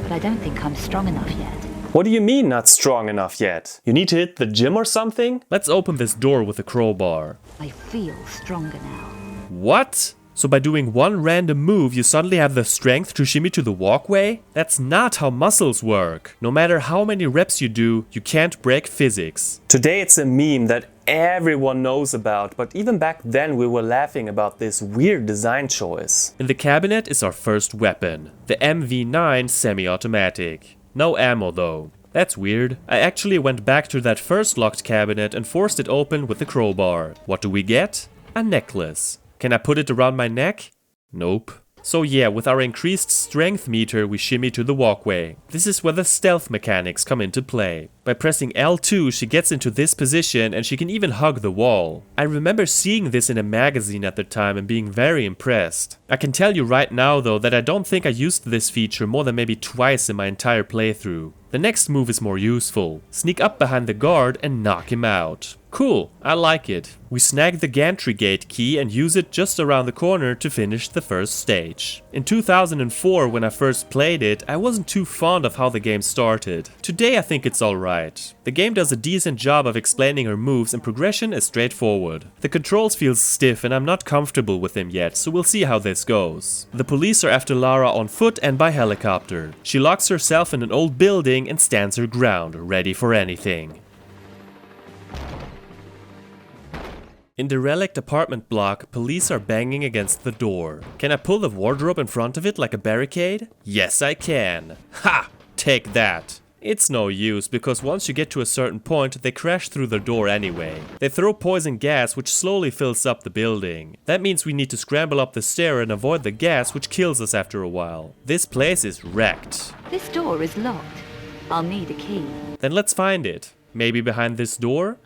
But I don't think I'm strong enough yet. What do you mean not strong enough yet? You need to hit the gym or something? Let's open this door with a crowbar. I feel stronger now. What? So by doing one random move, you suddenly have the strength to shimmy to the walkway? That's not how muscles work. No matter how many reps you do, you can't break physics. Today it's a meme that everyone knows about, but even back then we were laughing about this weird design choice. In the cabinet is our first weapon, the MV9 semi-automatic. No ammo though. That's weird. I actually went back to that first locked cabinet and forced it open with the crowbar. What do we get? A necklace. Can I put it around my neck? Nope. So yeah, with our increased strength meter, we shimmy to the walkway. This is where the stealth mechanics come into play. By pressing L2, she gets into this position and she can even hug the wall. I remember seeing this in a magazine at the time and being very impressed. I can tell you right now though that I don't think I used this feature more than maybe twice in my entire playthrough. The next move is more useful. Sneak up behind the guard and knock him out. Cool, I like it. We snag the gantry gate key and use it just around the corner to finish the first stage. In 2004, when I first played it, I wasn't too fond of how the game started. Today I think it's alright. The game does a decent job of explaining her moves and progression is straightforward. The controls feel stiff and I'm not comfortable with them yet, so we'll see how this goes. The police are after Lara on foot and by helicopter. She locks herself in an old building and stands her ground, ready for anything. In the relict apartment block, police are banging against the door. Can I pull the wardrobe in front of it like a barricade? Yes, I can. Ha! Take that. It's no use, because once you get to a certain point, they crash through the door anyway. They throw poison gas, which slowly fills up the building. That means we need to scramble up the stair and avoid the gas, which kills us after a while. This place is wrecked. This door is locked. I'll need a key. Then let's find it. Maybe behind this door?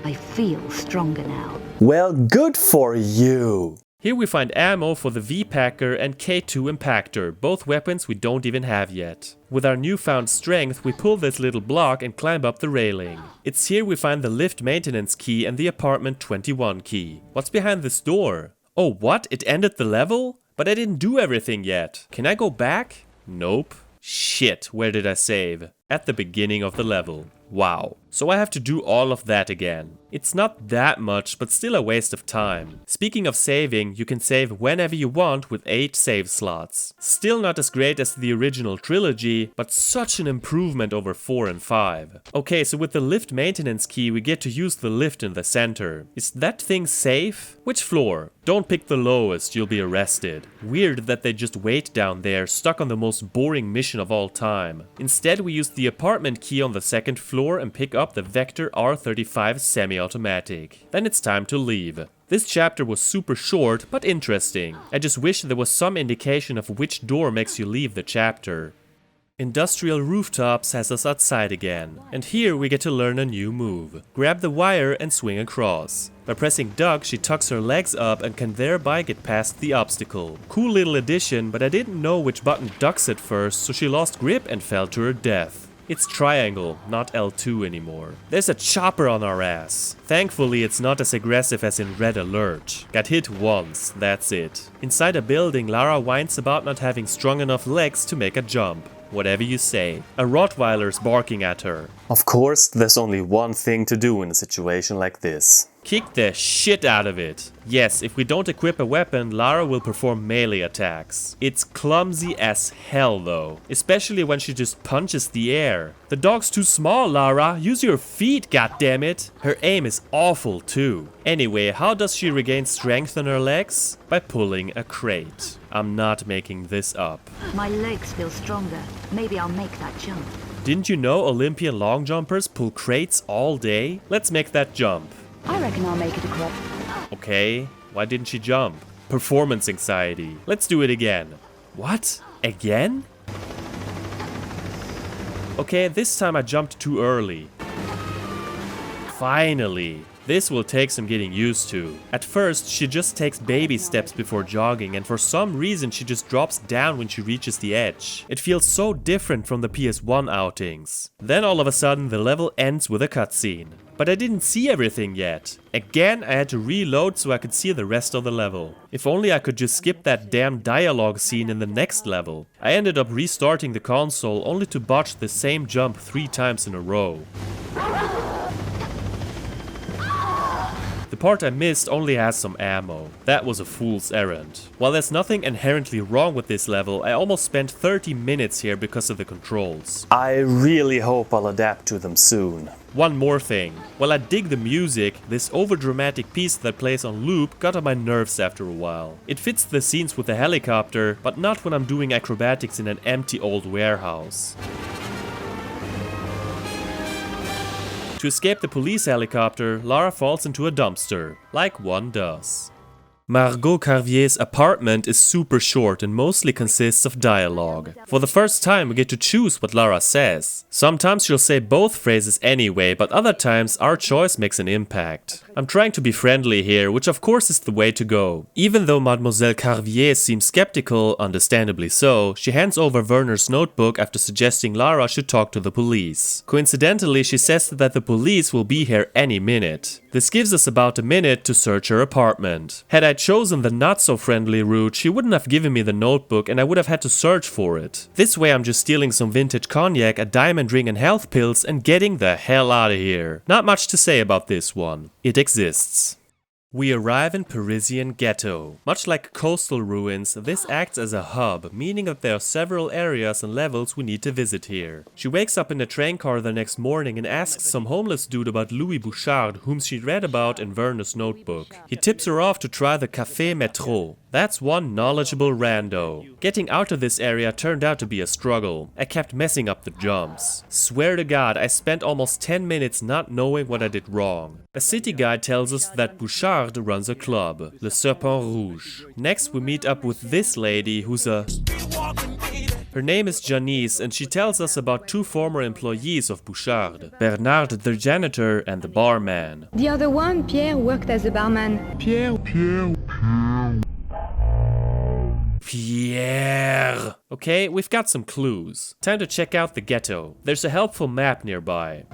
I feel stronger now. Well, good for you! Here we find ammo for the V-Packer and K2 Impactor, both weapons we don't even have yet. With our newfound strength, we pull this little block and climb up the railing. It's here we find the lift maintenance key and the apartment 21 key. What's behind this door? Oh, what? It ended the level? But I didn't do everything yet. Can I go back? Nope. Shit, where did I save? At the beginning of the level. Wow. So I have to do all of that again. It's not that much, but still a waste of time. Speaking of saving, you can save whenever you want with 8 save slots. Still not as great as the original trilogy, but such an improvement over 4 and 5. Okay, so with the lift maintenance key, we get to use the lift in the center. Is that thing safe? Which floor? Don't pick the lowest, you'll be arrested. Weird that they just wait down there, stuck on the most boring mission of all time. Instead, we use the apartment key on the 2nd floor and pick up the Vector R35 semi-automatic. Then it's time to leave. This chapter was super short, but interesting. I just wish there was some indication of which door makes you leave the chapter. Industrial Rooftops has us outside again, and here we get to learn a new move. Grab the wire and swing across. By pressing duck, she tucks her legs up and can thereby get past the obstacle. Cool little addition, but I didn't know which button ducks at first, so she lost grip and fell to her death. It's triangle, not L2 anymore. There's a chopper on our ass. Thankfully, it's not as aggressive as in Red Alert. Got hit once, that's it. Inside a building, Lara whines about not having strong enough legs to make a jump. Whatever you say. A Rottweiler's barking at her. Of course, there's only one thing to do in a situation like this. Kick the shit out of it. Yes, if we don't equip a weapon, Lara will perform melee attacks. It's clumsy as hell though, especially when she just punches the air. The dog's too small, Lara. Use your feet, goddammit. Her aim is awful too. Anyway, how does she regain strength in her legs? By pulling a crate. I'm not making this up. My legs feel stronger. Maybe I'll make that jump. Didn't you know Olympian long jumpers pull crates all day? Let's make that jump. I reckon I'll make it across. Okay, why didn't she jump? Performance anxiety. Let's do it again. What? Again? Okay, this time I jumped too early. Finally. This will take some getting used to. At first, she just takes baby steps before jogging, and for some reason she just drops down when she reaches the edge. It feels so different from the PS1 outings. Then all of a sudden the level ends with a cutscene. But I didn't see everything yet. Again, I had to reload so I could see the rest of the level. If only I could just skip that damn dialogue scene in the next level. I ended up restarting the console only to botch the same jump 3 times in a row. The part I missed only has some ammo. That was a fool's errand. While there's nothing inherently wrong with this level, I almost spent 30 minutes here because of the controls. I really hope I'll adapt to them soon. One more thing. While I dig the music, this overdramatic piece that plays on loop got on my nerves after a while. It fits the scenes with the helicopter, but not when I'm doing acrobatics in an empty old warehouse. To escape the police helicopter, Lara falls into a dumpster, like one does. Margot Carvier's apartment is super short and mostly consists of dialogue. For the first time we get to choose what Lara says. Sometimes she'll say both phrases anyway, but other times our choice makes an impact. I'm trying to be friendly here, which of course is the way to go. Even though Mademoiselle Carvier seems skeptical, understandably so, she hands over Werner's notebook after suggesting Lara should talk to the police. Coincidentally, she says that the police will be here any minute. This gives us about a minute to search her apartment. Had I chosen the not-so-friendly route, she wouldn't have given me the notebook and I would have had to search for it. This way I'm just stealing some vintage cognac, a diamond ring and health pills and getting the hell out of here. Not much to say about this one. It exists. We arrive in Parisian ghetto. Much like coastal ruins, this acts as a hub, meaning that there are several areas and levels we need to visit here. She wakes up in a train car the next morning and asks some homeless dude about Louis Bouchard, whom she read about in Werner's notebook. He tips her off to try the Café Métro. That's one knowledgeable rando. Getting out of this area turned out to be a struggle. I kept messing up the jumps. Swear to God, I spent almost 10 minutes not knowing what I did wrong. A city guide tells us that Bouchard runs a club, Le Serpent Rouge. Next we meet up with this lady who's a... Her name is Janice and she tells us about 2 former employees of Bouchard, Bernard the janitor and the barman. The other one, Pierre, worked as a barman. Pierre. Okay, we've got some clues. Time to check out the ghetto. There's a helpful map nearby.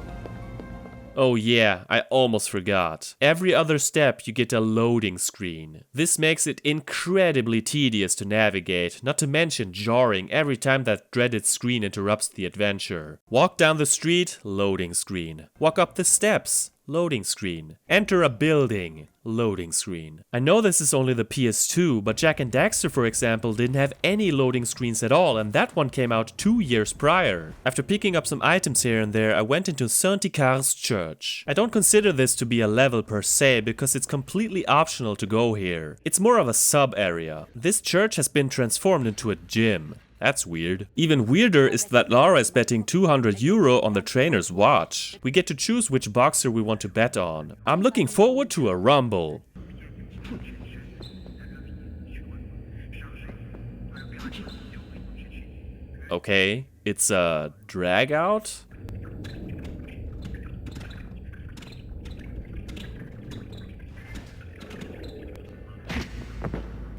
Oh yeah, I almost forgot. Every other step you get a loading screen. This makes it incredibly tedious to navigate, not to mention jarring every time that dreaded screen interrupts the adventure. Walk down the street, loading screen. Walk up the steps, loading screen. Enter a building, loading screen. I know this is only the PS2, but Jak and Daxter, for example, didn't have any loading screens at all, and that one came out 2 years prior. After picking up some items here and there, I went into Saint-Icar's church. I don't consider this to be a level per se, because it's completely optional to go here. It's more of a sub-area. This church has been transformed into a gym. That's weird. Even weirder is that Lara is betting €200 on the trainer's watch. We get to choose which boxer we want to bet on. I'm looking forward to a rumble. Okay, it's a drag out?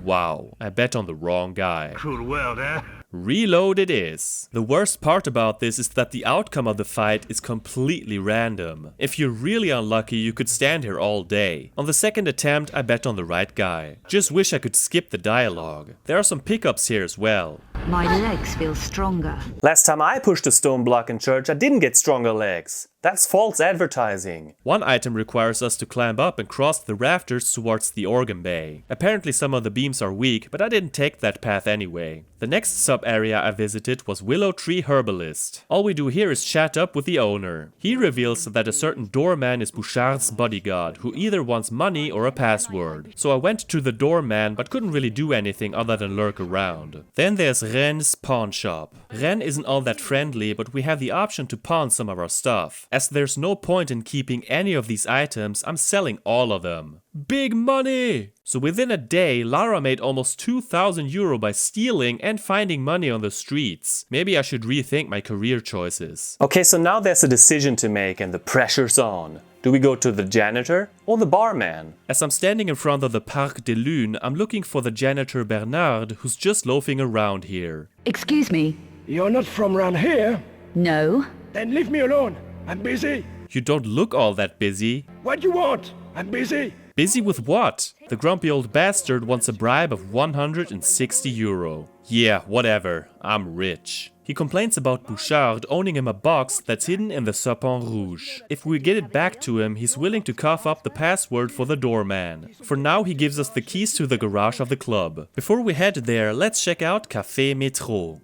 Wow, I bet on the wrong guy. Cruel world, eh? Reload it is. The worst part about this is that the outcome of the fight is completely random. If you're really unlucky, you could stand here all day. On the second attempt, I bet on the right guy. Just wish I could skip the dialogue. There are some pickups here as well. My legs feel stronger. Last time I pushed a stone block in church, I didn't get stronger legs. That's false advertising. One item requires us to climb up and cross the rafters towards the organ bay. Apparently some of the beams are weak, but I didn't take that path anyway. The next sub-area I visited was Willow Tree Herbalist. All we do here is chat up with the owner. He reveals that a certain doorman is Bouchard's bodyguard, who either wants money or a password. So I went to the doorman, but couldn't really do anything other than lurk around. Then there's Ren's pawn shop. Ren isn't all that friendly, but we have the option to pawn some of our stuff. As there's no point in keeping any of these items, I'm selling all of them. Big money! So within a day, Lara made almost €2,000 by stealing and finding money on the streets. Maybe I should rethink my career choices. Okay, so now there's a decision to make and the pressure's on. Do we go to the janitor or the barman? As I'm standing in front of the Parc des Lunes, I'm looking for the janitor Bernard, who's just loafing around here. Excuse me? You're not from around here? No. Then leave me alone. I'm busy. You don't look all that busy. What do you want? I'm busy. Busy with what? The grumpy old bastard wants a bribe of €160. Yeah, whatever. I'm rich. He complains about Bouchard owning him a box that's hidden in the Serpent Rouge. If we get it back to him, he's willing to cough up the password for the doorman. For now, he gives us the keys to the garage of the club. Before we head there, let's check out Café Métro.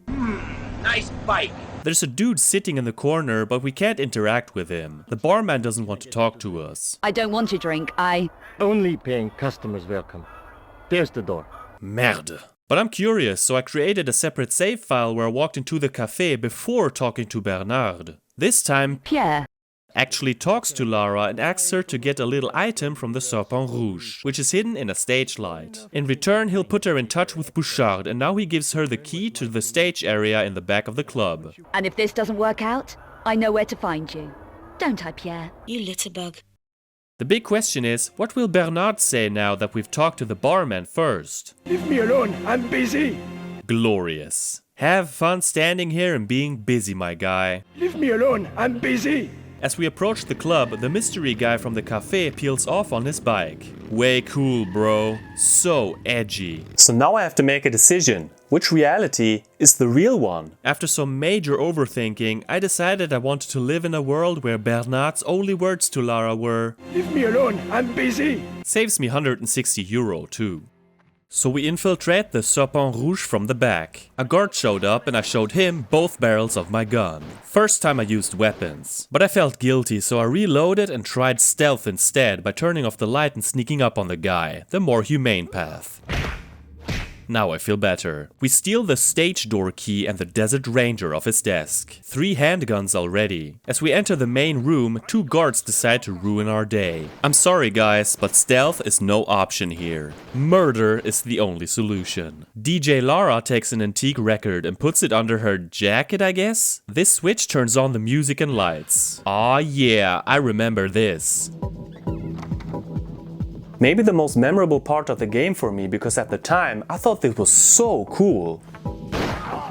Nice bike. There's a dude sitting in the corner, but we can't interact with him. The barman doesn't want to talk to us. I don't want a drink, Only paying customers welcome. There's the door. Merde. But I'm curious, so I created a separate save file where I walked into the cafe before talking to Bernard. This time, Pierre actually talks to Lara and asks her to get a little item from the Serpent Rouge, which is hidden in a stage light. In return, he'll put her in touch with Bouchard, and now he gives her the key to the stage area in the back of the club. And if this doesn't work out, I know where to find you. Don't I, Pierre? You litterbug. The big question is, what will Bernard say now that we've talked to the barman first? Leave me alone, I'm busy. Glorious. Have fun standing here and being busy, my guy. Leave me alone, I'm busy. As we approach the club, the mystery guy from the cafe peels off on his bike. Way cool, bro. So edgy. So now I have to make a decision. Which reality is the real one? After some major overthinking, I decided I wanted to live in a world where Bernard's only words to Lara were, "Leave me alone, I'm busy." Saves me €160 too. So we infiltrate the Serpent Rouge from the back. A guard showed up and I showed him both barrels of my gun. First time I used weapons. But I felt guilty, so I reloaded and tried stealth instead by turning off the light and sneaking up on the guy, the more humane path. Now I feel better. We steal the stage door key and the Desert Ranger off his desk. 3 handguns already. As we enter the main room, 2 guards decide to ruin our day. I'm sorry guys, but stealth is no option here. Murder is the only solution. DJ Lara takes an antique record and puts it under her jacket, I guess? This switch turns on the music and lights. Aw yeah, I remember this. Maybe the most memorable part of the game for me, because at the time I thought this was so cool.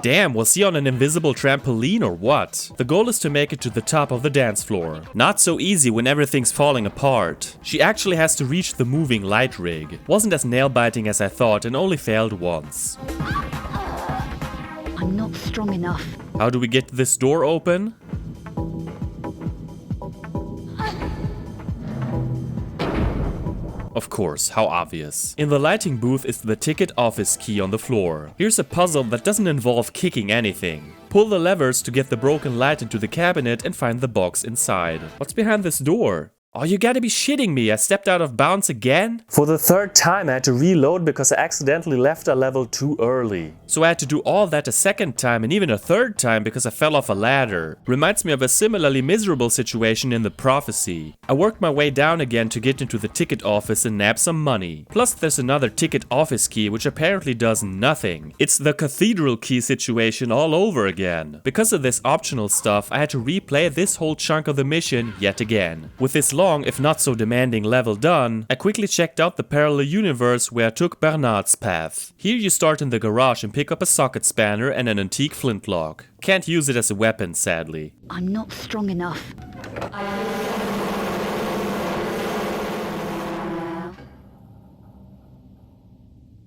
Damn, was he on an invisible trampoline or what? The goal is to make it to the top of the dance floor. Not so easy when everything's falling apart. She actually has to reach the moving light rig. Wasn't as nail-biting as I thought and only failed once. I'm not strong enough. How do we get this door open? Of course, how obvious. In the lighting booth is the ticket office key on the floor. Here's a puzzle that doesn't involve kicking anything. Pull the levers to get the broken light into the cabinet and find the box inside. What's behind this door? Oh, you gotta be shitting me, I stepped out of bounds again? For the third time I had to reload because I accidentally left a level too early. So I had to do all that a second time and even a third time because I fell off a ladder. Reminds me of a similarly miserable situation in The Prophecy. I worked my way down again to get into the ticket office and nab some money. Plus there's another ticket office key which apparently does nothing. It's the cathedral key situation all over again. Because of this optional stuff I had to replay this whole chunk of the mission yet again. With this long, if not so demanding level done, I quickly checked out the parallel universe where I took Bernard's path. Here you start in the garage and pick up a socket spanner and an antique flintlock. Can't use it as a weapon, sadly. I'm not strong enough.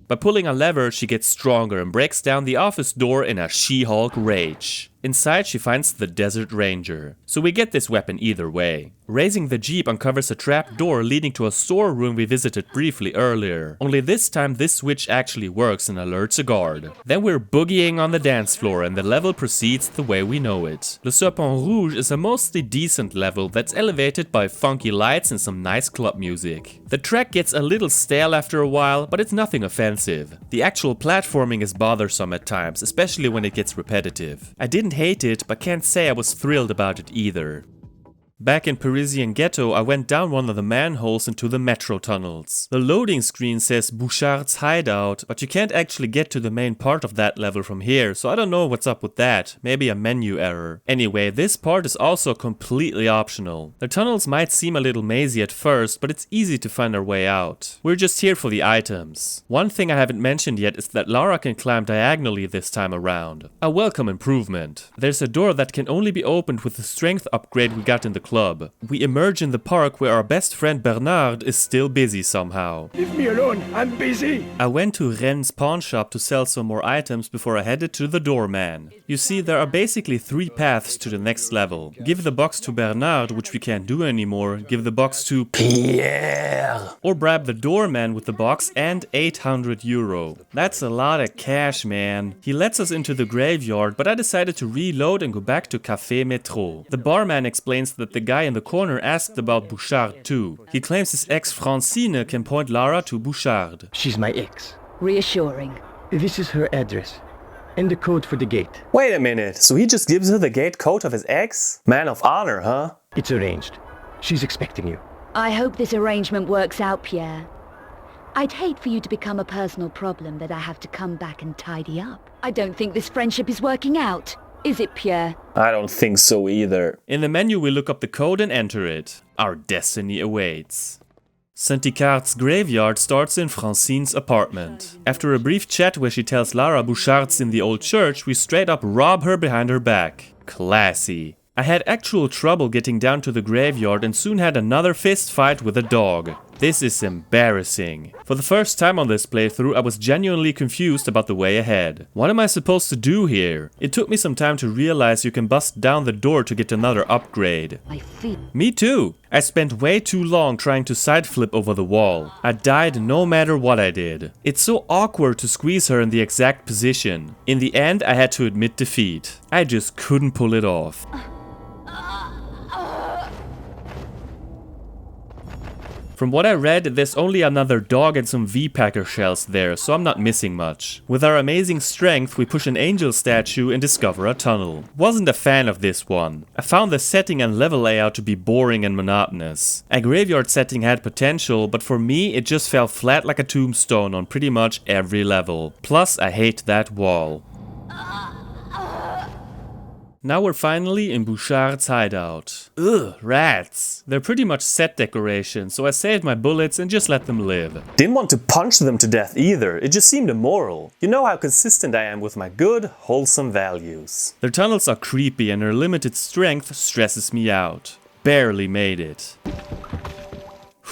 By pulling a lever, she gets stronger and breaks down the office door in a She-Hulk rage. Inside she finds the Desert Ranger. So we get this weapon either way. Raising the jeep uncovers a trap door leading to a storeroom we visited briefly earlier. Only this time this switch actually works and alerts a guard. Then we're boogieing on the dance floor and the level proceeds the way we know it. Le Serpent Rouge is a mostly decent level that's elevated by funky lights and some nice club music. The track gets a little stale after a while, but it's nothing offensive. The actual platforming is bothersome at times, especially when it gets repetitive. I didn't hate it, but can't say I was thrilled about it either. Back in Parisian Ghetto, I went down one of the manholes into the metro tunnels. The loading screen says Bouchard's hideout, but you can't actually get to the main part of that level from here, so I don't know what's up with that. Maybe a menu error. Anyway, this part is also completely optional. The tunnels might seem a little mazy at first, but it's easy to find our way out. We're just here for the items. One thing I haven't mentioned yet is that Lara can climb diagonally this time around. A welcome improvement. There's a door that can only be opened with the strength upgrade we got in the club. We emerge in the park where our best friend Bernard is still busy somehow. Leave me alone, I'm busy! I went to Rennes' pawn shop to sell some more items before I headed to the doorman. You see, there are basically 3 paths to the next level. Give the box to Bernard, which we can't do anymore, give the box to Pierre, or bribe the doorman with the box and 800 euro. That's a lot of cash, man. He lets us into the graveyard, but I decided to reload and go back to Café Métro. The barman explains that the guy in the corner asked about Bouchard too. He claims his ex Francine can point Lara to Bouchard. She's my ex. Reassuring. This is her address. And the code for the gate. Wait a minute, so he just gives her the gate code of his ex? Man of honor, huh? It's arranged. She's expecting you. I hope this arrangement works out, Pierre. I'd hate for you to become a personal problem that I have to come back and tidy up. I don't think this friendship is working out. Is it, Pierre? I don't think so either. In the menu we look up the code and enter it. Our destiny awaits. Saint-Icart's graveyard starts in Francine's apartment. After a brief chat where she tells Lara Bouchard's in the old church, we straight up rob her behind her back. Classy. I had actual trouble getting down to the graveyard and soon had another fist fight with a dog. This is embarrassing. For the first time on this playthrough, I was genuinely confused about the way ahead. What am I supposed to do here? It took me some time to realize you can bust down the door to get another upgrade. My feet. Me too! I spent way too long trying to side flip over the wall. I died no matter what I did. It's so awkward to squeeze her in the exact position. In the end, I had to admit defeat. I just couldn't pull it off. From what I read, there's only another dog and some V-Packer shells there, so I'm not missing much. With our amazing strength, we push an angel statue and discover a tunnel. Wasn't a fan of this one. I found the setting and level layout to be boring and monotonous. A graveyard setting had potential, but for me it just fell flat like a tombstone on pretty much every level. Plus, I hate that wall. Now we're finally in Bouchard's hideout. Ugh, rats. They're pretty much set decoration, so I saved my bullets and just let them live. Didn't want to punch them to death either, it just seemed immoral. You know how consistent I am with my good, wholesome values. Their tunnels are creepy and their limited strength stresses me out. Barely made it.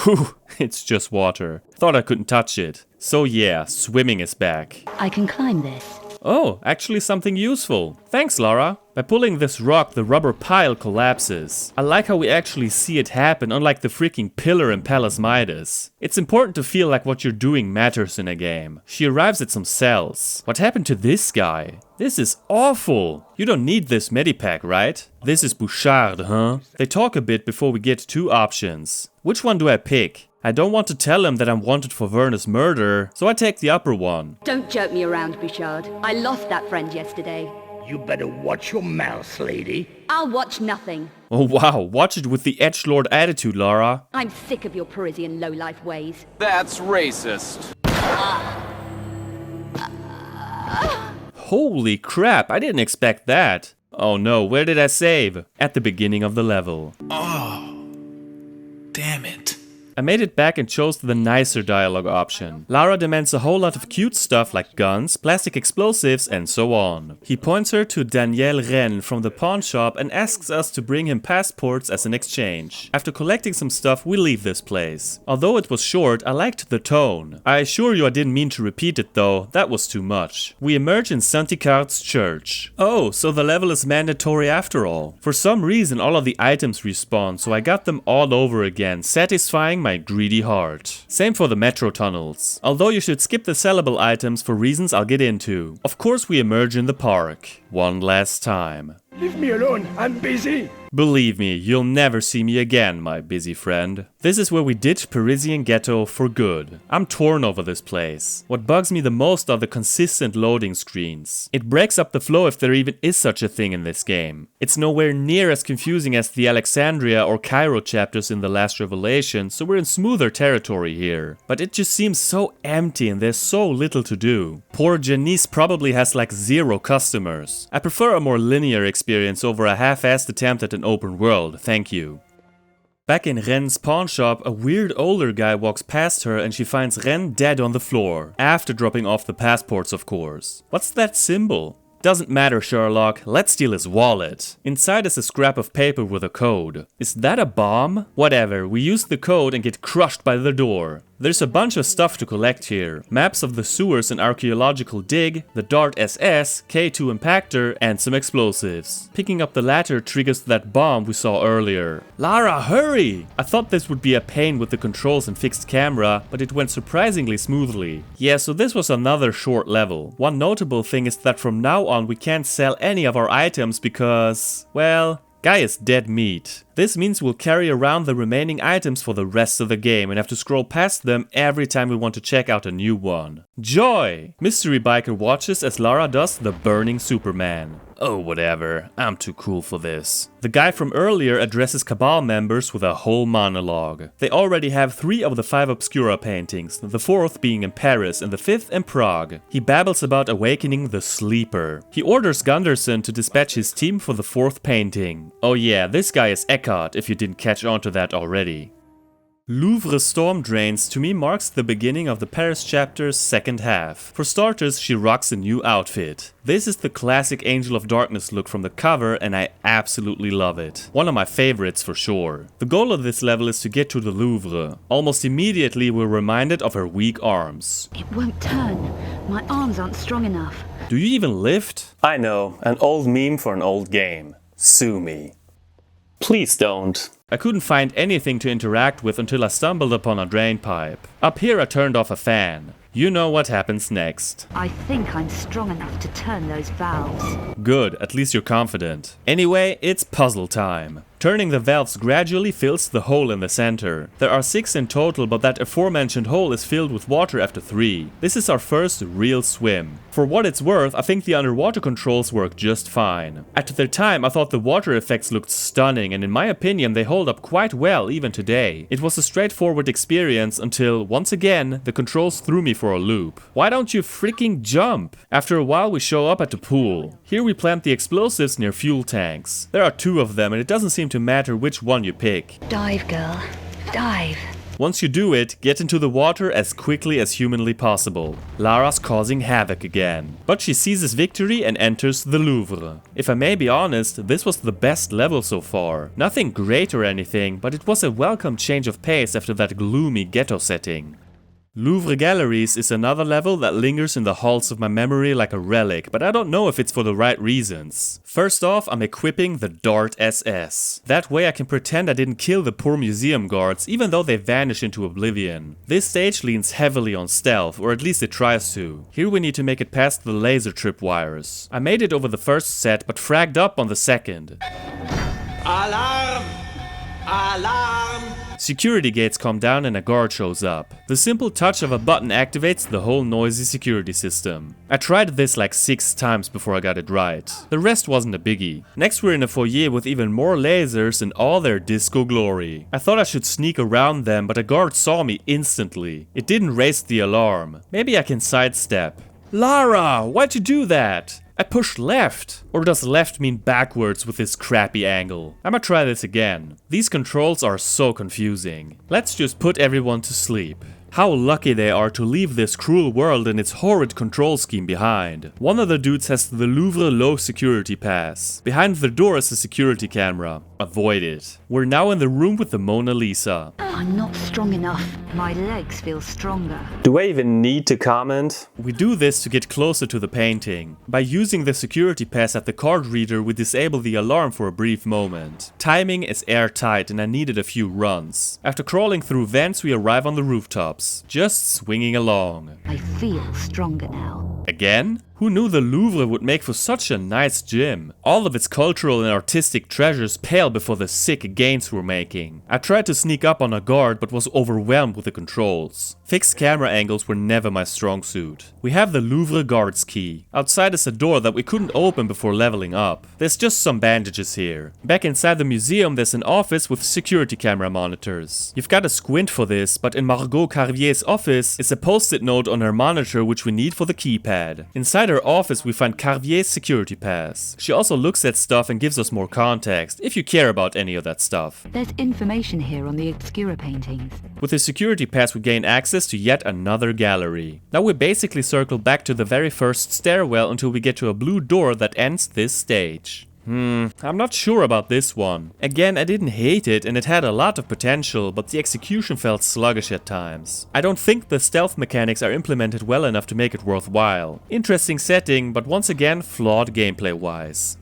Whew, it's just water. Thought I couldn't touch it. So yeah, swimming is back. I can climb this. Oh, actually something useful. Thanks, Lara. By pulling this rock, the rubber pile collapses. I like how we actually see it happen, unlike the freaking pillar in Palace Midas. It's important to feel like what you're doing matters in a game. She arrives at some cells. What happened to this guy? This is awful. You don't need this medipack, right? This is Bouchard, huh? They talk a bit before we get 2 options. Which one do I pick? I don't want to tell him that I'm wanted for Verna's murder, so I take the upper one. Don't joke me around, Bouchard. I lost that friend yesterday. You better watch your mouth, lady. I'll watch nothing. Oh wow, watch it with the edgelord attitude, Lara. I'm sick of your Parisian lowlife ways. That's racist. Holy crap, I didn't expect that. Oh no, where did I save? At the beginning of the level. Oh, damn it. I made it back and chose the nicer dialogue option. Lara demands a whole lot of cute stuff like guns, plastic explosives and so on. He points her to Daniel Rennes from the pawn shop and asks us to bring him passports as an exchange. After collecting some stuff, we leave this place. Although it was short, I liked the tone. I assure you I didn't mean to repeat it though, that was too much. We emerge in Saint-Icard's church. Oh, so the level is mandatory after all. For some reason all of the items respawn, so I got them all over again, satisfying my greedy heart. Same for the metro tunnels. Although you should skip the sellable items for reasons I'll get into. Of course we emerge in the park. One last time. Leave me alone, I'm busy. Believe me, you'll never see me again, my busy friend. This is where we ditch Parisian ghetto for good. I'm torn over this place. What bugs me the most are the consistent loading screens. It breaks up the flow if there even is such a thing in this game. It's nowhere near as confusing as the Alexandria or Cairo chapters in The Last Revelation, so we're in smoother territory here. But it just seems so empty and there's so little to do. Poor Janice probably has like 0 customers. I prefer a more linear experience over a half-assed attempt at an open world, thank you. Back in Rennes' pawn shop, a weird older guy walks past her and she finds Rennes dead on the floor, after dropping off the passports of course. What's that symbol? Doesn't matter, Sherlock, let's steal his wallet. Inside is a scrap of paper with a code. Is that a bomb? Whatever, we use the code and get crushed by the door. There's a bunch of stuff to collect here. Maps of the sewers and archaeological dig, the Dart SS, K2 impactor, and some explosives. Picking up the latter triggers that bomb we saw earlier. Lara, hurry! I thought this would be a pain with the controls and fixed camera, but it went surprisingly smoothly. Yeah, so this was another short level. One notable thing is that from now on we can't sell any of our items because, well, guy is dead meat. This means we'll carry around the remaining items for the rest of the game and have to scroll past them every time we want to check out a new one. Joy! Mystery Biker watches as Lara does the Burning Superman. Oh, whatever. I'm too cool for this. The guy from earlier addresses Cabal members with a whole monologue. They already have 3 of the 5 Obscura paintings, the 4th being in Paris and the 5th in Prague. He babbles about awakening the Sleeper. He orders Gunderson to dispatch his team for the 4th painting. Oh yeah, this guy is Eckhart, if you didn't catch on to that already. Louvre Storm Drains to me marks the beginning of the Paris chapter's second half. For starters, she rocks a new outfit. This is the classic Angel of Darkness look from the cover and I absolutely love it. One of my favorites for sure. The goal of this level is to get to the Louvre. Almost immediately we're reminded of her weak arms. It won't turn. My arms aren't strong enough. Do you even lift? I know, an old meme for an old game. Sue me. Please don't. I couldn't find anything to interact with until I stumbled upon a drain pipe. Up here I turned off a fan. You know what happens next. I think I'm strong enough to turn those valves. Good, at least you're confident. Anyway, it's puzzle time. Turning the valves gradually fills the hole in the center. There are 6 in total, but that aforementioned hole is filled with water after 3. This is our first real swim. For what it's worth, I think the underwater controls work just fine. At the time, I thought the water effects looked stunning, and in my opinion they hold up quite well even today. It was a straightforward experience until, once again, the controls threw me for a loop. Why don't you freaking jump? After a while we show up at the pool. Here we plant the explosives near fuel tanks. There are 2 of them and it doesn't seem to matter which one you pick. Dive, girl. Dive. Once you do it, get into the water as quickly as humanly possible. Lara's causing havoc again. But she seizes victory and enters the Louvre. If I may be honest, this was the best level so far. Nothing great or anything, but it was a welcome change of pace after that gloomy ghetto setting. Louvre Galleries is another level that lingers in the halls of my memory like a relic, but I don't know if it's for the right reasons. First off, I'm equipping the Dart SS. That way I can pretend I didn't kill the poor museum guards, even though they vanish into oblivion. This stage leans heavily on stealth, or at least it tries to. Here we need to make it past the laser tripwires. I made it over the first set, but fragged up on the second. Alarm! Alarm! Security gates come down and a guard shows up. The simple touch of a button activates the whole noisy security system. I tried this like 6 times before I got it right. The rest wasn't a biggie. Next we're in a foyer with even more lasers in all their disco glory. I thought I should sneak around them, but a guard saw me instantly. It didn't raise the alarm. Maybe I can sidestep. Lara, why'd you do that? I pushed left. Or does left mean backwards with this crappy angle? I'ma try this again. These controls are so confusing. Let's just put everyone to sleep. How lucky they are to leave this cruel world and its horrid control scheme behind. One of the dudes has the Louvre low security pass. Behind the door is a security camera. Avoid it. We're now in the room with the Mona Lisa. I'm not strong enough. My legs feel stronger. Do I even need to comment? We do this to get closer to the painting. By using the security pass at the card reader, we disable the alarm for a brief moment. Timing is airtight and I needed a few runs. After crawling through vents, we arrive on the rooftops. Just swinging along. I feel stronger now. Again? Who knew the Louvre would make for such a nice gym? All of its cultural and artistic treasures pale before the sick gains we're making. I tried to sneak up on a guard but was overwhelmed with the controls. Fixed camera angles were never my strong suit. We have the Louvre guard's key. Outside is a door that we couldn't open before leveling up. There's just some bandages here. Back inside the museum there's an office with security camera monitors. You've got to squint for this, but in Margot Carrier's office is a post-it note on her monitor which we need for the keypad. Inside her office we find Carrier's security pass. She also looks at stuff and gives us more context, if you care about any of that stuff. There's information here on the Obscura paintings. With the security pass we gain access to yet another gallery. Now we basically circle back to the very first stairwell until we get to a blue door that ends this stage. I'm not sure about this one. Again, I didn't hate it and it had a lot of potential, but the execution felt sluggish at times. I don't think the stealth mechanics are implemented well enough to make it worthwhile. Interesting setting, but once again flawed gameplay wise.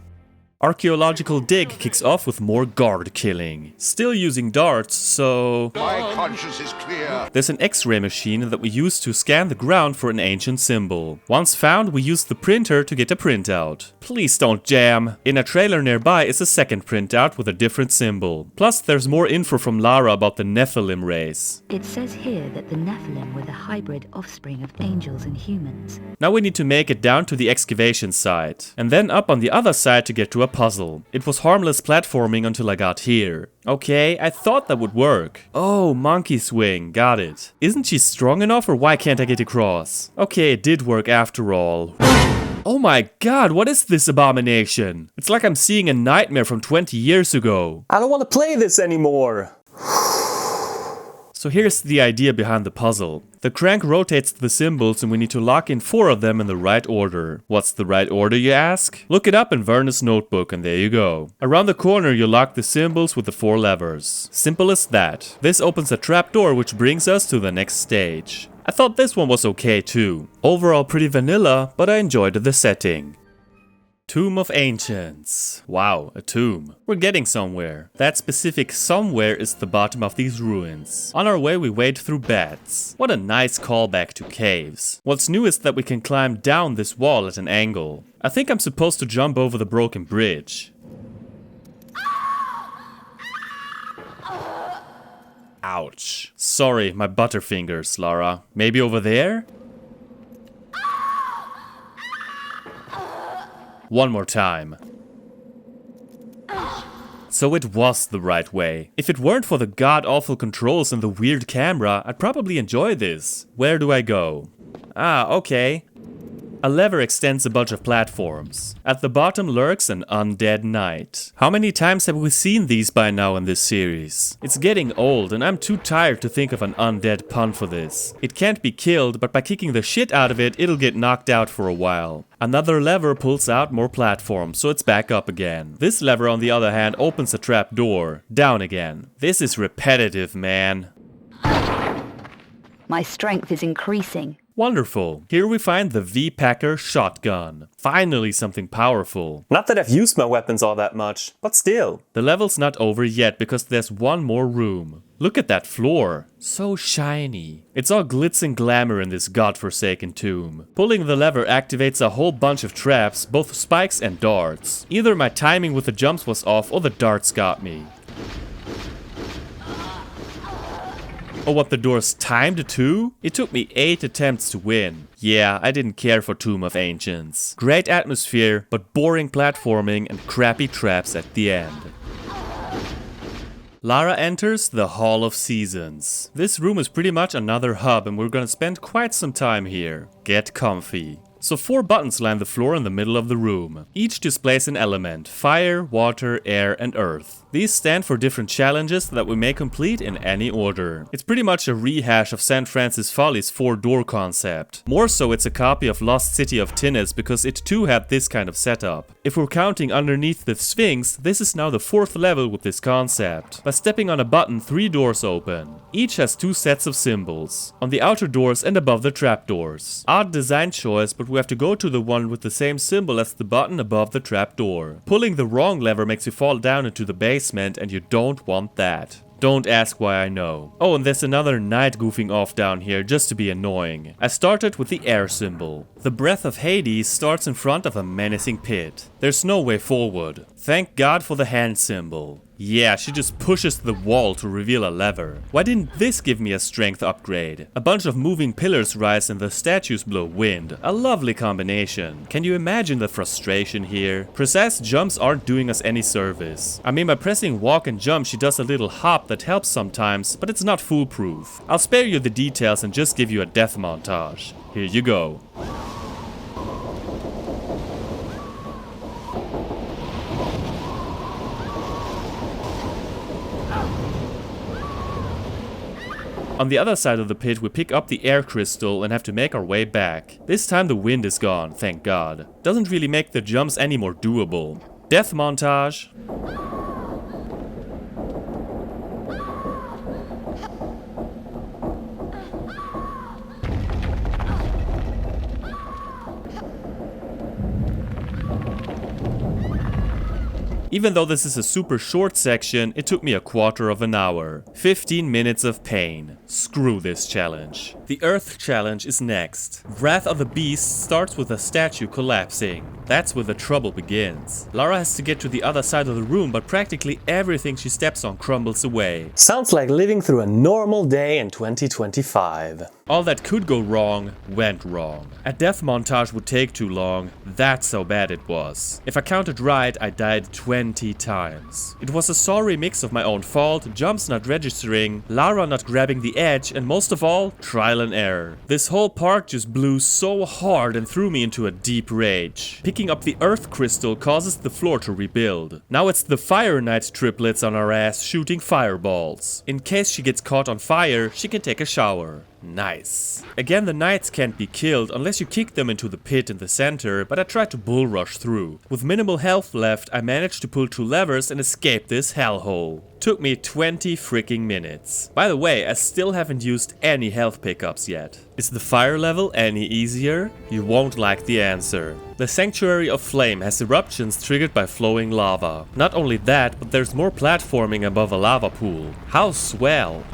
Archaeological dig kicks off with more guard killing. Still using darts, so... My conscience is clear. There's an X-ray machine that we use to scan the ground for an ancient symbol. Once found, we use the printer to get a printout. Please don't jam. In a trailer nearby is a second printout with a different symbol. Plus there's more info from Lara about the Nephilim race. It says here that the Nephilim were the hybrid offspring of angels and humans. Now we need to make it down to the excavation site. And then up on the other side to get to a puzzle. It was harmless platforming until I got here. Okay, I thought that would work. Oh, monkey swing, got it. Isn't she strong enough or why can't I get across? Okay, it did work after all. Oh my god, what is this abomination? It's like I'm seeing a nightmare from 20 years ago. I don't want to play this anymore. So here's the idea behind the puzzle. The crank rotates the symbols and we need to lock in 4 of them in the right order. What's the right order, you ask? Look it up in Verna's notebook and there you go. Around the corner you lock the symbols with the 4 levers. Simple as that. This opens a trapdoor which brings us to the next stage. I thought this one was okay too. Overall pretty vanilla, but I enjoyed the setting. Tomb of Ancients. Wow, a tomb. We're getting somewhere. That specific somewhere is the bottom of these ruins. On our way we wade through beds. What a nice callback to caves. What's new is that we can climb down this wall at an angle. I think I'm supposed to jump over the broken bridge. Ouch. Sorry, my butterfingers, Lara. Maybe over there? One more time. So it was the right way. If it weren't for the god-awful controls and the weird camera, I'd probably enjoy this. Where do I go? Ah, okay. A lever extends a bunch of platforms. At the bottom lurks an undead knight. How many times have we seen these by now in this series? It's getting old and I'm too tired to think of an undead pun for this. It can't be killed, but by kicking the shit out of it, it'll get knocked out for a while. Another lever pulls out more platforms, so it's back up again. This lever, on the other hand, opens a trap door. Down again. This is repetitive, man. My strength is increasing. Wonderful. Here we find the V-Packer shotgun. Finally something powerful. Not that I've used my weapons all that much, but still. The level's not over yet because there's one more room. Look at that floor. So shiny. It's all glitz and glamour in this godforsaken tomb. Pulling the lever activates a whole bunch of traps, both spikes and darts. Either my timing with the jumps was off or the darts got me. Oh, what, the door's timed too? It took me 8 attempts to win. Yeah, I didn't care for Tomb of Ancients. Great atmosphere, but boring platforming and crappy traps at the end. Lara enters the Hall of Seasons. This room is pretty much another hub and we're gonna spend quite some time here. Get comfy. So 4 buttons line the floor in the middle of the room. Each displays an element: fire, water, air, and earth. These stand for different challenges that we may complete in any order. It's pretty much a rehash of St. Francis Folly's 4-door concept. More so, it's a copy of Lost City of Tinnis because it too had this kind of setup. If we're counting underneath the Sphinx, this is now the 4th level with this concept. By stepping on a button, 3 doors open. Each has 2 sets of symbols. On the outer doors and above the trapdoors. Odd design choice, but we have to go to the one with the same symbol as the button above the trapdoor. Pulling the wrong lever makes you fall down into the basement, and you don't want that. Don't ask why I know. Oh, and there's another knight goofing off down here just to be annoying. I started with the air symbol. The breath of Hades starts in front of a menacing pit. There's no way forward. Thank God for the hand symbol. Yeah, she just pushes the wall to reveal a lever. Why didn't this give me a strength upgrade? A bunch of moving pillars rise and the statues blow wind. A lovely combination. Can you imagine the frustration here? Precise jumps aren't doing us any service. I mean, by pressing walk and jump she does a little hop that helps sometimes, but it's not foolproof. I'll spare you the details and just give you a death montage. Here you go. On the other side of the pit we pick up the air crystal and have to make our way back. This time the wind is gone, thank God. Doesn't really make the jumps any more doable. Death montage. Even though this is a super short section, it took me a quarter of an hour. 15 minutes of pain. Screw this challenge. The Earth challenge is next. Wrath of the Beast starts with a statue collapsing. That's where the trouble begins. Lara has to get to the other side of the room, but practically everything she steps on crumbles away. Sounds like living through a normal day in 2025. All that could go wrong, went wrong. A death montage would take too long, that's how bad it was. If I counted right, I died 20 times. It was a sorry mix of my own fault, jumps not registering, Lara not grabbing the edge, and most of all, trial and error. This whole part just blew so hard and threw me into a deep rage. Picking up the earth crystal causes the floor to rebuild. Now it's the Fire Knight triplets on our ass shooting fireballs. In case she gets caught on fire, she can take a shower. Nice. Again, the knights can't be killed unless you kick them into the pit in the center, but I tried to bull rush through. With minimal health left, I managed to pull 2 levers and escape this hellhole. Took me 20 freaking minutes. By the way, I still haven't used any health pickups yet. Is the fire level any easier? You won't like the answer. The Sanctuary of Flame has eruptions triggered by flowing lava. Not only that, but there's more platforming above a lava pool. How swell!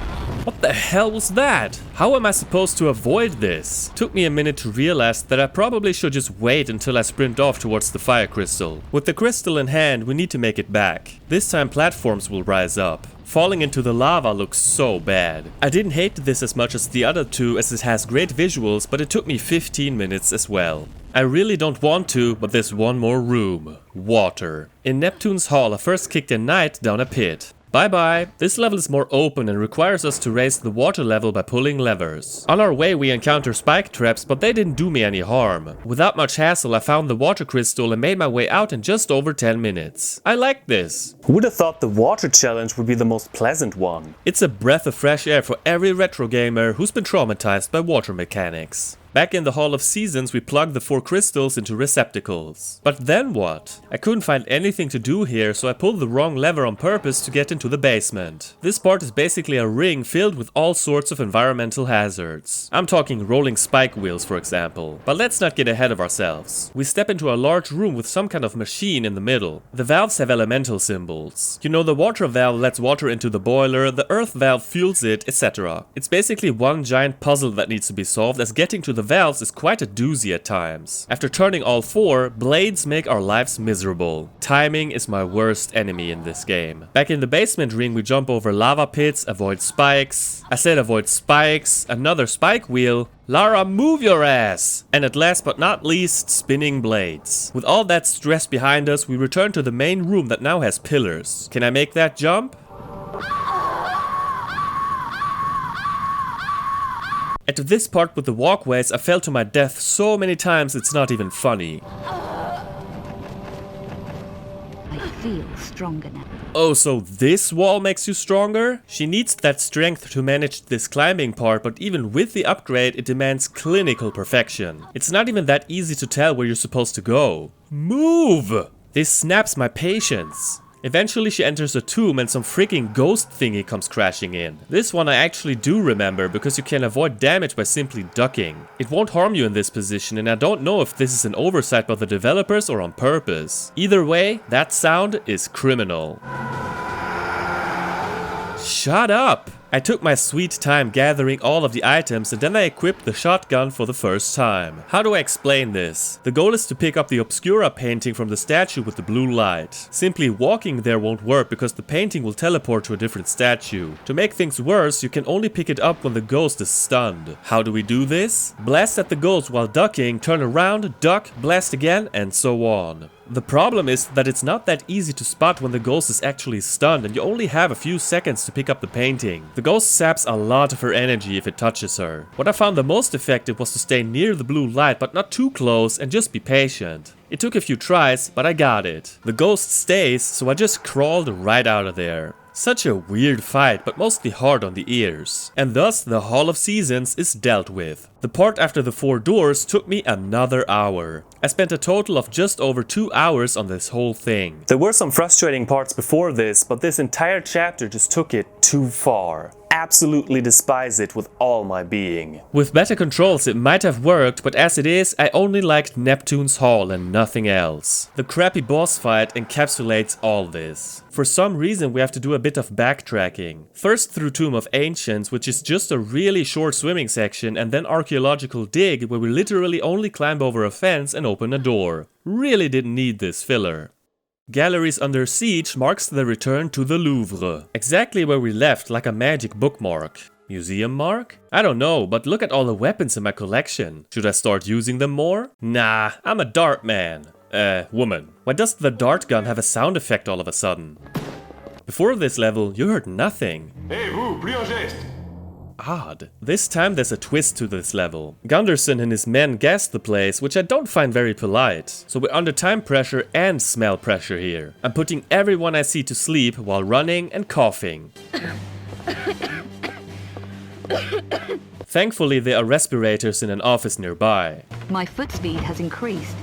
What the hell was that? How am I supposed to avoid this? Took me a minute to realize that I probably should just wait until I sprint off towards the fire crystal. With the crystal in hand, we need to make it back. This time platforms will rise up. Falling into the lava looks so bad. I didn't hate this as much as the other two as it has great visuals, but it took me 15 minutes as well. I really don't want to, but there's one more room. Water. In Neptune's Hall, I first kicked a knight down a pit. Bye bye. This level is more open and requires us to raise the water level by pulling levers. On our way we encounter spike traps, but they didn't do me any harm. Without much hassle I found the water crystal and made my way out in just over 10 minutes. I like this. Who would have thought the water challenge would be the most pleasant one? It's a breath of fresh air for every retro gamer who's been traumatized by water mechanics. Back in the Hall of Seasons we plugged the 4 crystals into receptacles. But then what? I couldn't find anything to do here, so I pulled the wrong lever on purpose to get into the basement. This part is basically a ring filled with all sorts of environmental hazards. I'm talking rolling spike wheels for example. But let's not get ahead of ourselves. We step into a large room with some kind of machine in the middle. The valves have elemental symbols. You know, the water valve lets water into the boiler, the earth valve fuels it, etc. It's basically one giant puzzle that needs to be solved, as getting to the valves is quite a doozy at times. After turning all 4, blades make our lives miserable. Timing is my worst enemy in this game. Back in the basement ring we jump over lava pits, avoid spikes. I said avoid spikes, another spike wheel. Lara, move your ass! And at last but not least, spinning blades. With all that stress behind us, we return to the main room that now has pillars. Can I make that jump? At this part with the walkways, I fell to my death so many times it's not even funny. I feel stronger now. Oh, so this wall makes you stronger? She needs that strength to manage this climbing part, but even with the upgrade, it demands clinical perfection. It's not even that easy to tell where you're supposed to go. Move! This snaps my patience. Eventually she enters a tomb and some freaking ghost thingy comes crashing in. This one I actually do remember because you can avoid damage by simply ducking. It won't harm you in this position and I don't know if this is an oversight by the developers or on purpose. Either way, that sound is criminal. Shut up! I took my sweet time gathering all of the items and then I equipped the shotgun for the first time. How do I explain this? The goal is to pick up the Obscura painting from the statue with the blue light. Simply walking there won't work because the painting will teleport to a different statue. To make things worse, you can only pick it up when the ghost is stunned. How do we do this? Blast at the ghost while ducking, turn around, duck, blast again, and so on. The problem is that it's not that easy to spot when the ghost is actually stunned and you only have a few seconds to pick up the painting. The ghost saps a lot of her energy if it touches her. What I found the most effective was to stay near the blue light but not too close and just be patient. It took a few tries, but I got it. The ghost stays, so I just crawled right out of there. Such a weird fight, but mostly hard on the ears. And thus the Hall of Seasons is dealt with. The part after the 4 doors took me another hour. I spent a total of just over 2 hours on this whole thing. There were some frustrating parts before this, but this entire chapter just took it too far. Absolutely despise it with all my being. With better controls it might have worked, but as it is, I only liked Neptune's Hall and nothing else. The crappy boss fight encapsulates all this. For some reason we have to do a bit of backtracking. First through Tomb of Ancients, which is just a really short swimming section, and then Archaeological Dig, where we literally only climb over a fence and open a door. Really didn't need this filler. Galleries Under Siege marks the return to the Louvre. Exactly where we left, like a magic bookmark. Museum mark? I don't know, but look at all the weapons in my collection. Should I start using them more? Nah, I'm a dart man. Woman. Why does the dart gun have a sound effect all of a sudden? Before this level, you heard nothing. Hey, vous, plus un geste! Odd. This time there's a twist to this level. Gunderson and his men gassed the place, which I don't find very polite. So we're under time pressure and smell pressure here. I'm putting everyone I see to sleep while running and coughing. Thankfully there are respirators in an office nearby. My foot speed has increased.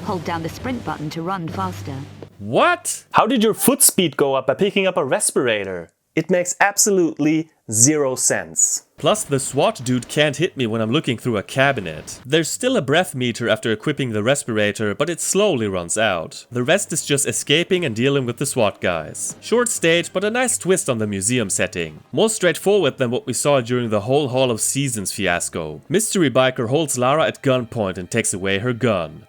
Hold down the sprint button to run faster. What? How did your foot speed go up by picking up a respirator? It makes absolutely 0 sense. Plus the SWAT dude can't hit me when I'm looking through a cabinet. There's still a breath meter after equipping the respirator, but it slowly runs out. The rest is just escaping and dealing with the SWAT guys. Short stage, but a nice twist on the museum setting. More straightforward than what we saw during the whole Hall of Seasons fiasco. Mystery Biker holds Lara at gunpoint and takes away her gun.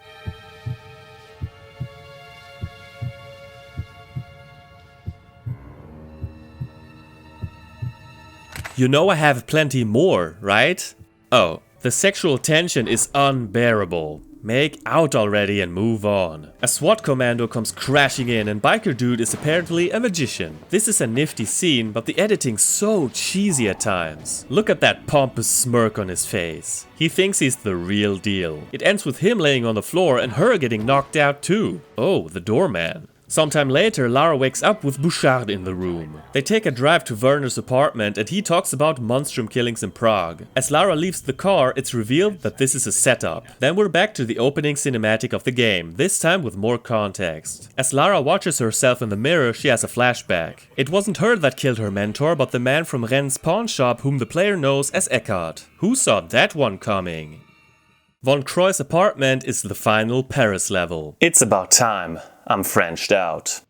You know I have plenty more, right? Oh, the sexual tension is unbearable. Make out already and move on. A SWAT commando comes crashing in and biker dude is apparently a magician. This is a nifty scene, but the editing's so cheesy at times. Look at that pompous smirk on his face. He thinks he's the real deal. It ends with him laying on the floor and her getting knocked out too. Oh, the doorman. Sometime later, Lara wakes up with Bouchard in the room. They take a drive to Werner's apartment and he talks about monstrum killings in Prague. As Lara leaves the car, it's revealed that this is a setup. Then we're back to the opening cinematic of the game, this time with more context. As Lara watches herself in the mirror, she has a flashback. It wasn't her that killed her mentor, but the man from Rennes' pawn shop whom the player knows as Eckhart. Who saw that one coming? Von Croy's apartment is the final Paris level. It's about time. I'm Frenched out.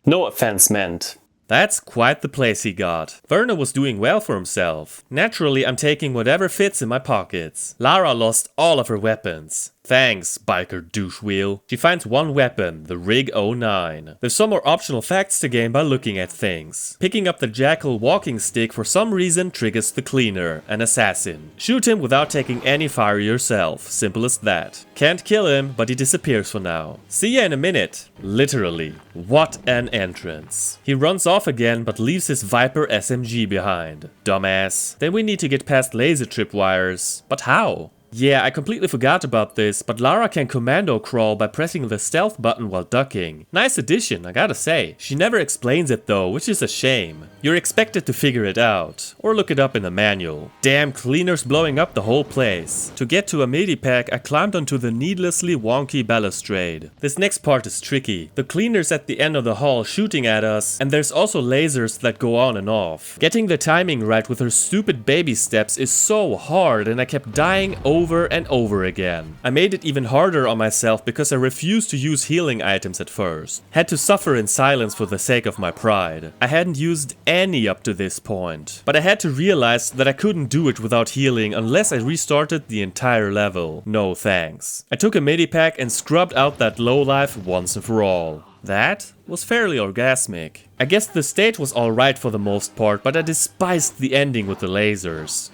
No offense meant. That's quite the place he got. Werner was doing well for himself. Naturally, I'm taking whatever fits in my pockets. Lara lost all of her weapons. Thanks, biker douche wheel. She finds one weapon, the Rig 09. There's some more optional facts to gain by looking at things. Picking up the Jackal walking stick for some reason triggers the Cleaner, an assassin. Shoot him without taking any fire yourself. Simple as that. Can't kill him, but he disappears for now. See ya in a minute. Literally. What an entrance. He runs off again, but leaves his Viper SMG behind. Dumbass. Then we need to get past laser tripwires. But how? Yeah, I completely forgot about this, but Lara can commando crawl by pressing the stealth button while ducking. Nice addition, I gotta say. She never explains it though, which is a shame. You're expected to figure it out, or look it up in the manual. Damn cleaners blowing up the whole place. To get to a medipack, I climbed onto the needlessly wonky balustrade. This next part is tricky. The cleaner's at the end of the hall shooting at us, and there's also lasers that go on and off. Getting the timing right with her stupid baby steps is so hard, and I kept dying over and over again. I made it even harder on myself because I refused to use healing items at first. Had to suffer in silence for the sake of my pride. I hadn't used any up to this point. But I had to realize that I couldn't do it without healing unless I restarted the entire level. No thanks. I took a medipack and scrubbed out that lowlife once and for all. That was fairly orgasmic. I guess the stage was alright for the most part, but I despised the ending with the lasers.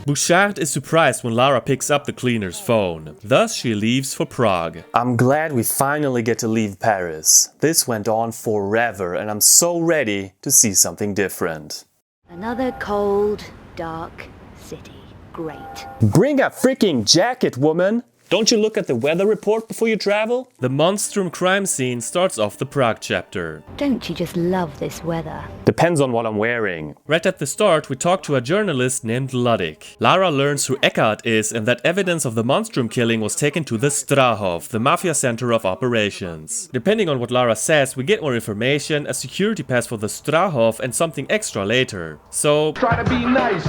Bouchard is surprised when Lara picks up the cleaner's phone. Thus, she leaves for Prague. I'm glad we finally get to leave Paris. This went on forever and I'm so ready to see something different. Another cold, dark city. Great. Bring a freaking jacket, woman! Don't you look at the weather report before you travel? The monstrum crime scene starts off the Prague chapter. Don't you just love this weather? Depends on what I'm wearing. Right at the start, we talk to a journalist named Ludwig. Lara learns who Eckhart is and that evidence of the monstrum killing was taken to the Strahov, the mafia center of operations. Depending on what Lara says, we get more information, a security pass for the Strahov and something extra later. So, try to be nice.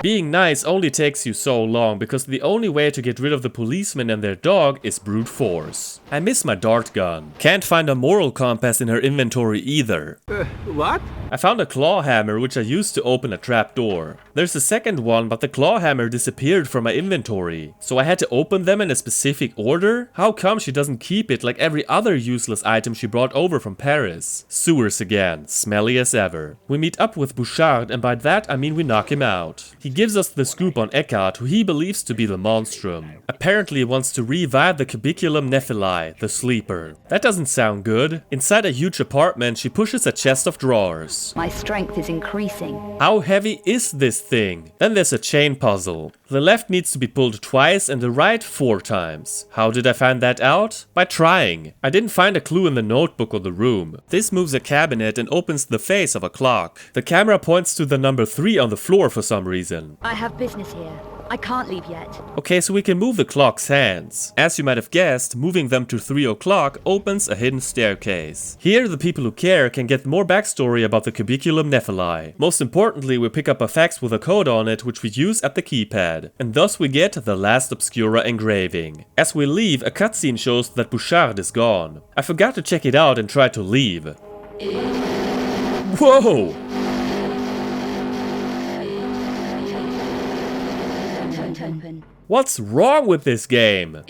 Being nice only takes you so long because the only way to get rid of the policemen and their dog is brute force. I miss my dart gun. Can't find a moral compass in her inventory either. What? I found a claw hammer which I used to open a trap door. There's a second one, but the claw hammer disappeared from my inventory. So I had to open them in a specific order? How come she doesn't keep it like every other useless item she brought over from Paris? Sewers again, smelly as ever. We meet up with Bouchard and by that I mean we knock him out. He gives us the scoop on Eckhart, who he believes to be the monstrum. Apparently he wants to revive the cubiculum nephili, the sleeper. That doesn't sound good. Inside a huge apartment, she pushes a chest of drawers. My strength is increasing. How heavy is this thing? Then there's a chain puzzle. The left needs to be pulled twice and the right 4 times. How did I find that out? By trying. I didn't find a clue in the notebook or the room. This moves a cabinet and opens the face of a clock. The camera points to the number 3 on the floor for some reason. I have business here. I can't leave yet. Okay, so we can move the clock's hands. As you might have guessed, moving them to 3 o'clock opens a hidden staircase. Here, the people who care can get more backstory about the cubiculum nephili. Most importantly, we pick up a fax with a code on it, which we use at the keypad. And thus we get the last Obscura engraving. As we leave, a cutscene shows that Bouchard is gone. I forgot to check it out and tried to leave. Whoa! What's wrong with this game?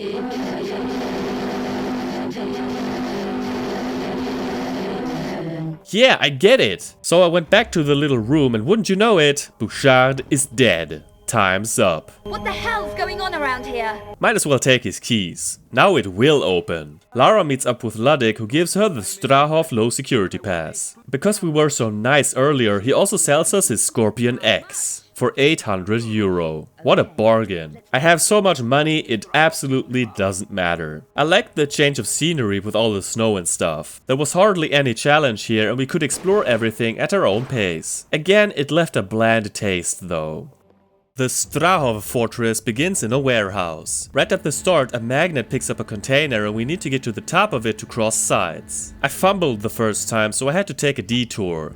Yeah, I get it. So I went back to the little room and wouldn't you know it, Bouchard is dead. Time's up. What the hell's going on around here? Might as well take his keys. Now it will open. Lara meets up with Ludwig, who gives her the Strahov low security pass. Because we were so nice earlier, he also sells us his Scorpion X. For 800 euro. What a bargain. I have so much money, it absolutely doesn't matter. I liked the change of scenery with all the snow and stuff. There was hardly any challenge here and we could explore everything at our own pace. Again, it left a bland taste though. The Strahov fortress begins in a warehouse. Right at the start, a magnet picks up a container and we need to get to the top of it to cross sides. I fumbled the first time, so I had to take a detour.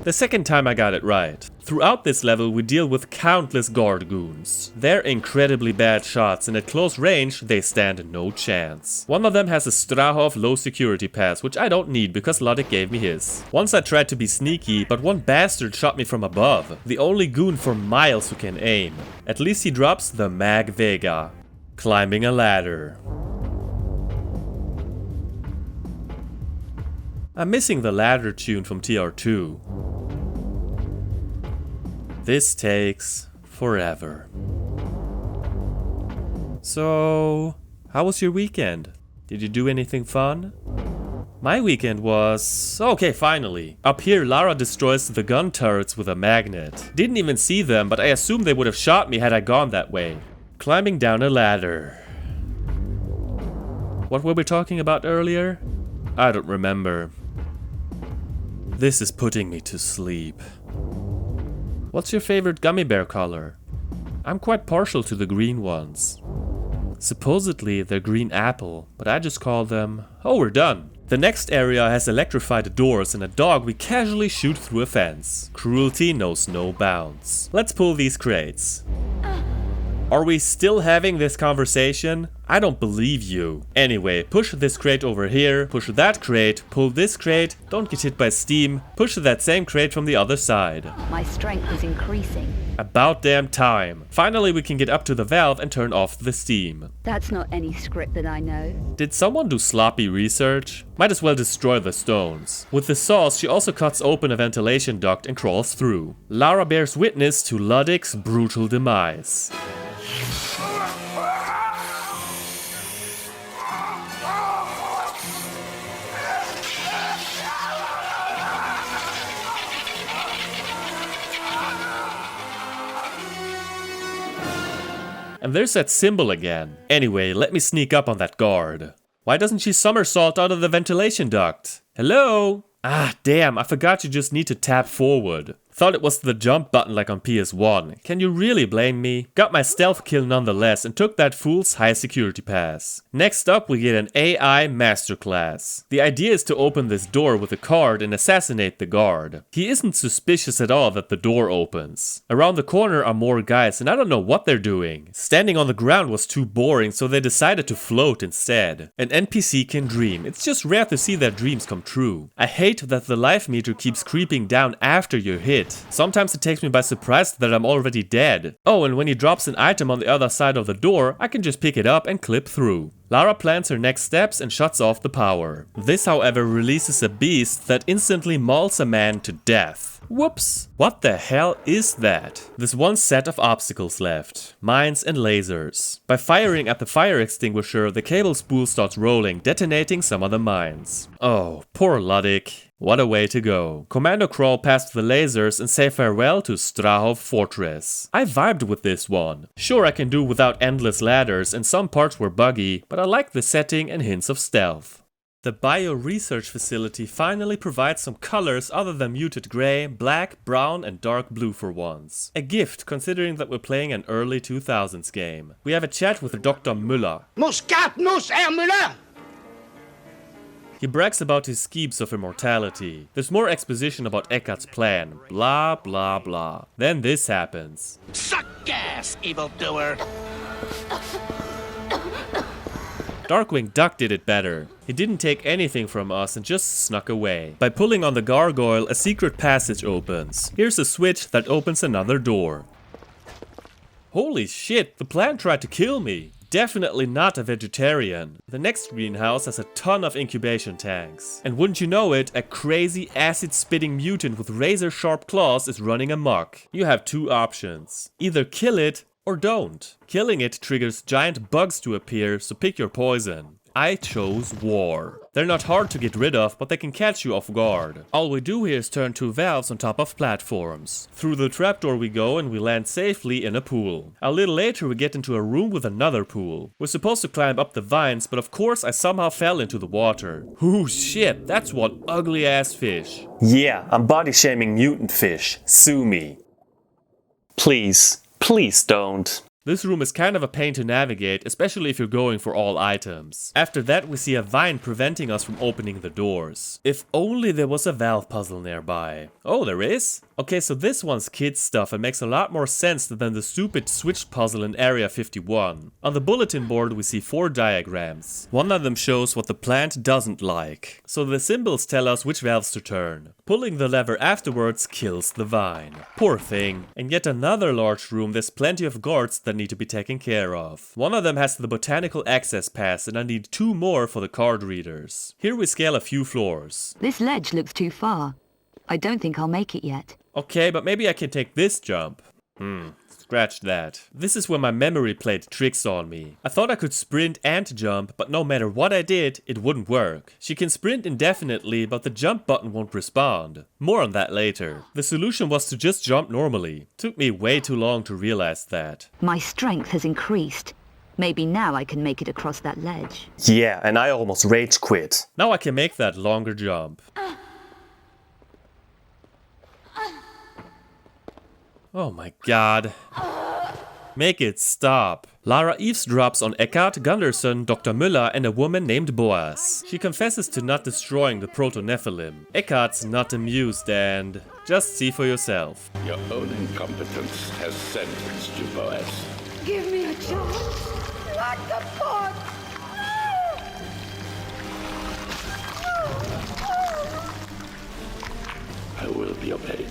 The second time I got it right. Throughout this level we deal with countless guard goons. They're incredibly bad shots and at close range they stand no chance. One of them has a Strahov low security pass, which I don't need because Ludwig gave me his. Once I tried to be sneaky, but one bastard shot me from above. The only goon for miles who can aim. At least he drops the Mag Vega. Climbing a ladder. I'm missing the ladder tune from TR2. This takes forever. So, how was your weekend? Did you do anything fun? My weekend was... okay, finally. Up here, Lara destroys the gun turrets with a magnet. Didn't even see them, but I assumed they would have shot me had I gone that way. Climbing down a ladder. What were we talking about earlier? I don't remember. This is putting me to sleep. What's your favorite gummy bear color? I'm quite partial to the green ones. Supposedly they're green apple, but I just call them... oh, we're done. The next area has electrified doors and a dog we casually shoot through a fence. Cruelty knows no bounds. Let's pull these crates. Are we still having this conversation? I don't believe you. Anyway, push this crate over here, push that crate, pull this crate, don't get hit by steam, push that same crate from the other side. My strength is increasing. About damn time. Finally we can get up to the valve and turn off the steam. That's not any script that I know. Did someone do sloppy research? Might as well destroy the stones. With the saws she also cuts open a ventilation duct and crawls through. Lara bears witness to Ludwig's brutal demise. And there's that symbol again. Anyway, let me sneak up on that guard. Why doesn't she somersault out of the ventilation duct? Hello? Ah, damn, I forgot you just need to tap forward. Thought it was the jump button like on PS1. Can you really blame me? Got my stealth kill nonetheless and took that fool's high security pass. Next up we get an AI masterclass. The idea is to open this door with a card and assassinate the guard. He isn't suspicious at all that the door opens. Around the corner are more guys and I don't know what they're doing. Standing on the ground was too boring, so they decided to float instead. An NPC can dream. It's just rare to see their dreams come true. I hate that the life meter keeps creeping down after you're hit. Sometimes it takes me by surprise that I'm already dead. Oh, and when he drops an item on the other side of the door, I can just pick it up and clip through. Lara plans her next steps and shuts off the power. This, however, releases a beast that instantly mauls a man to death. Whoops! What the hell is that? There's one set of obstacles left. Mines and lasers. By firing at the fire extinguisher, the cable spool starts rolling, detonating some of the mines. Oh, poor Ludwig. What a way to go. Commando crawl past the lasers and say farewell to Strahov Fortress. I vibed with this one. Sure, I can do without endless ladders and some parts were buggy, but I like the setting and hints of stealth. The bio-research facility finally provides some colors other than muted grey, black, brown and dark blue for once. A gift considering that we're playing an early 2000s game. We have a chat with Dr. Müller. Muskat muss, Herr Müller! He brags about his schemes of immortality. There's more exposition about Eckart's plan. Blah blah blah. Then this happens. Suck gas, evildoer! Darkwing Duck did it better. He didn't take anything from us and just snuck away. By pulling on the gargoyle, a secret passage opens. Here's a switch that opens another door. Holy shit, the plant tried to kill me. definitely not a vegetarian. The next greenhouse has a ton of incubation tanks. And wouldn't you know it, a crazy acid-spitting mutant with razor-sharp claws is running amok. You have two options. Either kill it or don't. Killing it triggers giant bugs to appear, so pick your poison. I chose war. They're not hard to get rid of, but they can catch you off guard. All we do here is turn two valves on top of platforms. Through the trapdoor we go and we land safely in a pool. A little later we get into a room with another pool. We're supposed to climb up the vines, but of course I somehow fell into the water. Ooh shit, that's one ugly ass fish. Yeah, I'm body shaming mutant fish. Sue me. Please, please don't. This room is kind of a pain to navigate, especially if you're going for all items. After that we see a vine preventing us from opening the doors. If only there was a valve puzzle nearby. Oh, there is? Okay, so this one's kids stuff and makes a lot more sense than the stupid switch puzzle in Area 51. On the bulletin board we see 4 diagrams. One of them shows what the plant doesn't like. So the symbols tell us which valves to turn. Pulling the lever afterwards kills the vine. Poor thing. In yet another large room there's plenty of guards that need to be taken care of. One of them has the botanical access pass and I need 2 more for the card readers. Here we scale a few floors. This ledge looks too far. I don't think I'll make it yet. Okay, but maybe I can take this jump. Scratch that. This is where my memory played tricks on me. I thought I could sprint and jump, but no matter what I did, it wouldn't work. She can sprint indefinitely, but the jump button won't respond. More on that later. The solution was to just jump normally. Took me way too long to realize that. My strength has increased. Maybe now I can make it across that ledge. Yeah, and I almost rage quit. Now I can make that longer jump. Oh my god. Make it stop. Lara eavesdrops on Eckart, Gunderson, Dr. Müller and a woman named Boaz. She confesses to not destroying the proto-Nephilim. Eckart's not amused and... just see for yourself. Your own incompetence has sentenced you, Boaz. Give me a chance. Not the pot. I will be obeyed.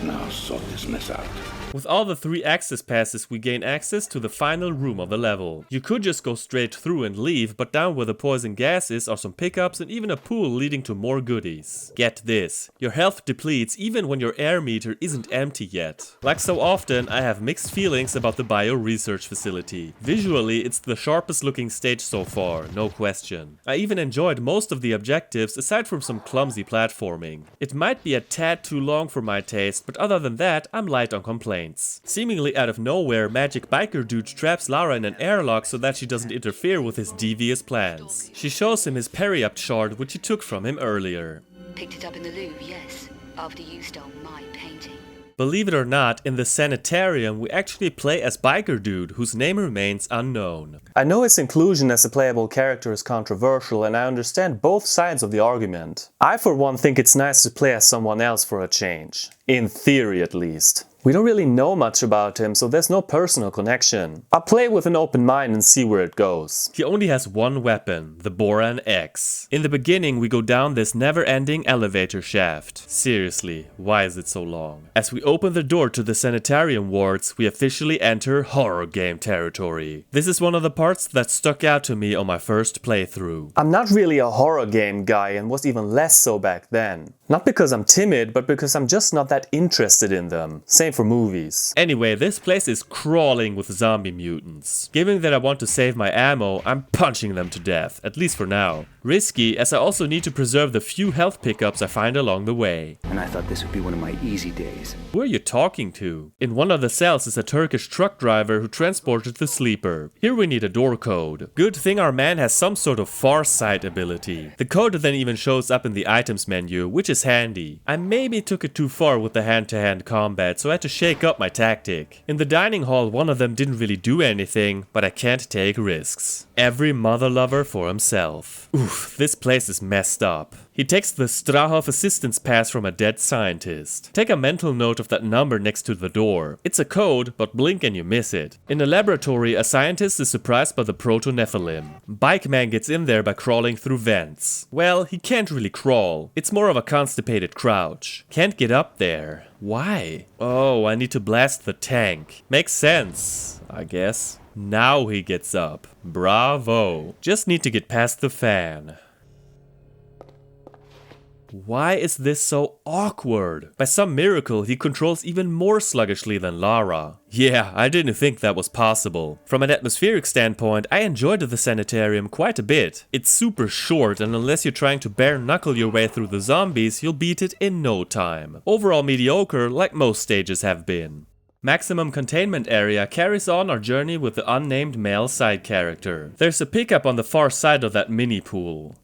Now sort this mess out. With all the 3 access passes we gain access to the final room of the level. You could just go straight through and leave, but down where the poison gas is are some pickups and even a pool leading to more goodies. Get this, your health depletes even when your air meter isn't empty yet. Like so often, I have mixed feelings about the bio research facility. Visually, it's the sharpest looking stage so far, no question. I even enjoyed most of the objectives aside from some clumsy platforming. It might be a tad too long for my taste, but other than that, I'm light on complaints. Seemingly out of nowhere, Magic Biker Dude traps Lara in an airlock so that she doesn't interfere with his devious plans. She shows him his periapt shard, which he took from him earlier. Picked it up in the loo, yes, after you stole my painting. Believe it or not, in the sanitarium we actually play as Biker Dude, whose name remains unknown. I know his inclusion as a playable character is controversial and I understand both sides of the argument. I for one think it's nice to play as someone else for a change. In theory at least. We don't really know much about him, so there's no personal connection. I'll play with an open mind and see where it goes. He only has one weapon, the Boran X. In the beginning we go down this never-ending elevator shaft. Seriously, why is it so long? As we open the door to the sanitarium wards, we officially enter horror game territory. This is one of the parts that stuck out to me on my first playthrough. I'm not really a horror game guy and was even less so back then. Not because I'm timid, but because I'm just not that interested in them. Same for movies. Anyway, this place is crawling with zombie mutants. Given that I want to save my ammo, I'm punching them to death, at least for now. Risky, as I also need to preserve the few health pickups I find along the way. And I thought this would be one of my easy days. Who are you talking to? In one of the cells is a Turkish truck driver who transported the sleeper. Here we need a door code. Good thing our man has some sort of far sight ability. The code then even shows up in the items menu, which is handy. I maybe took it too far with the hand-to-hand combat, so I had to shake up my tactic. In the dining hall, one of them didn't really do anything, but I can't take risks. Every mother lover for himself. Oof, this place is messed up. He takes the Strahov assistance pass from a dead scientist. Take a mental note of that number next to the door. It's a code, but blink and you miss it. In a laboratory, a scientist is surprised by the proto-Nephilim. Bike Man gets in there by crawling through vents. Well, he can't really crawl. It's more of a constipated crouch. Can't get up there. Why? Oh, I need to blast the tank. Makes sense, I guess. Now he gets up. Bravo. Just need to get past the fan. Why is this so awkward? By some miracle, he controls even more sluggishly than Lara. Yeah, I didn't think that was possible. From an atmospheric standpoint, I enjoyed the sanitarium quite a bit. It's super short, and unless you're trying to bare knuckle your way through the zombies, you'll beat it in no time. Overall mediocre, like most stages have been. Maximum Containment Area carries on our journey with the unnamed male side character. There's a pickup on the far side of that mini pool.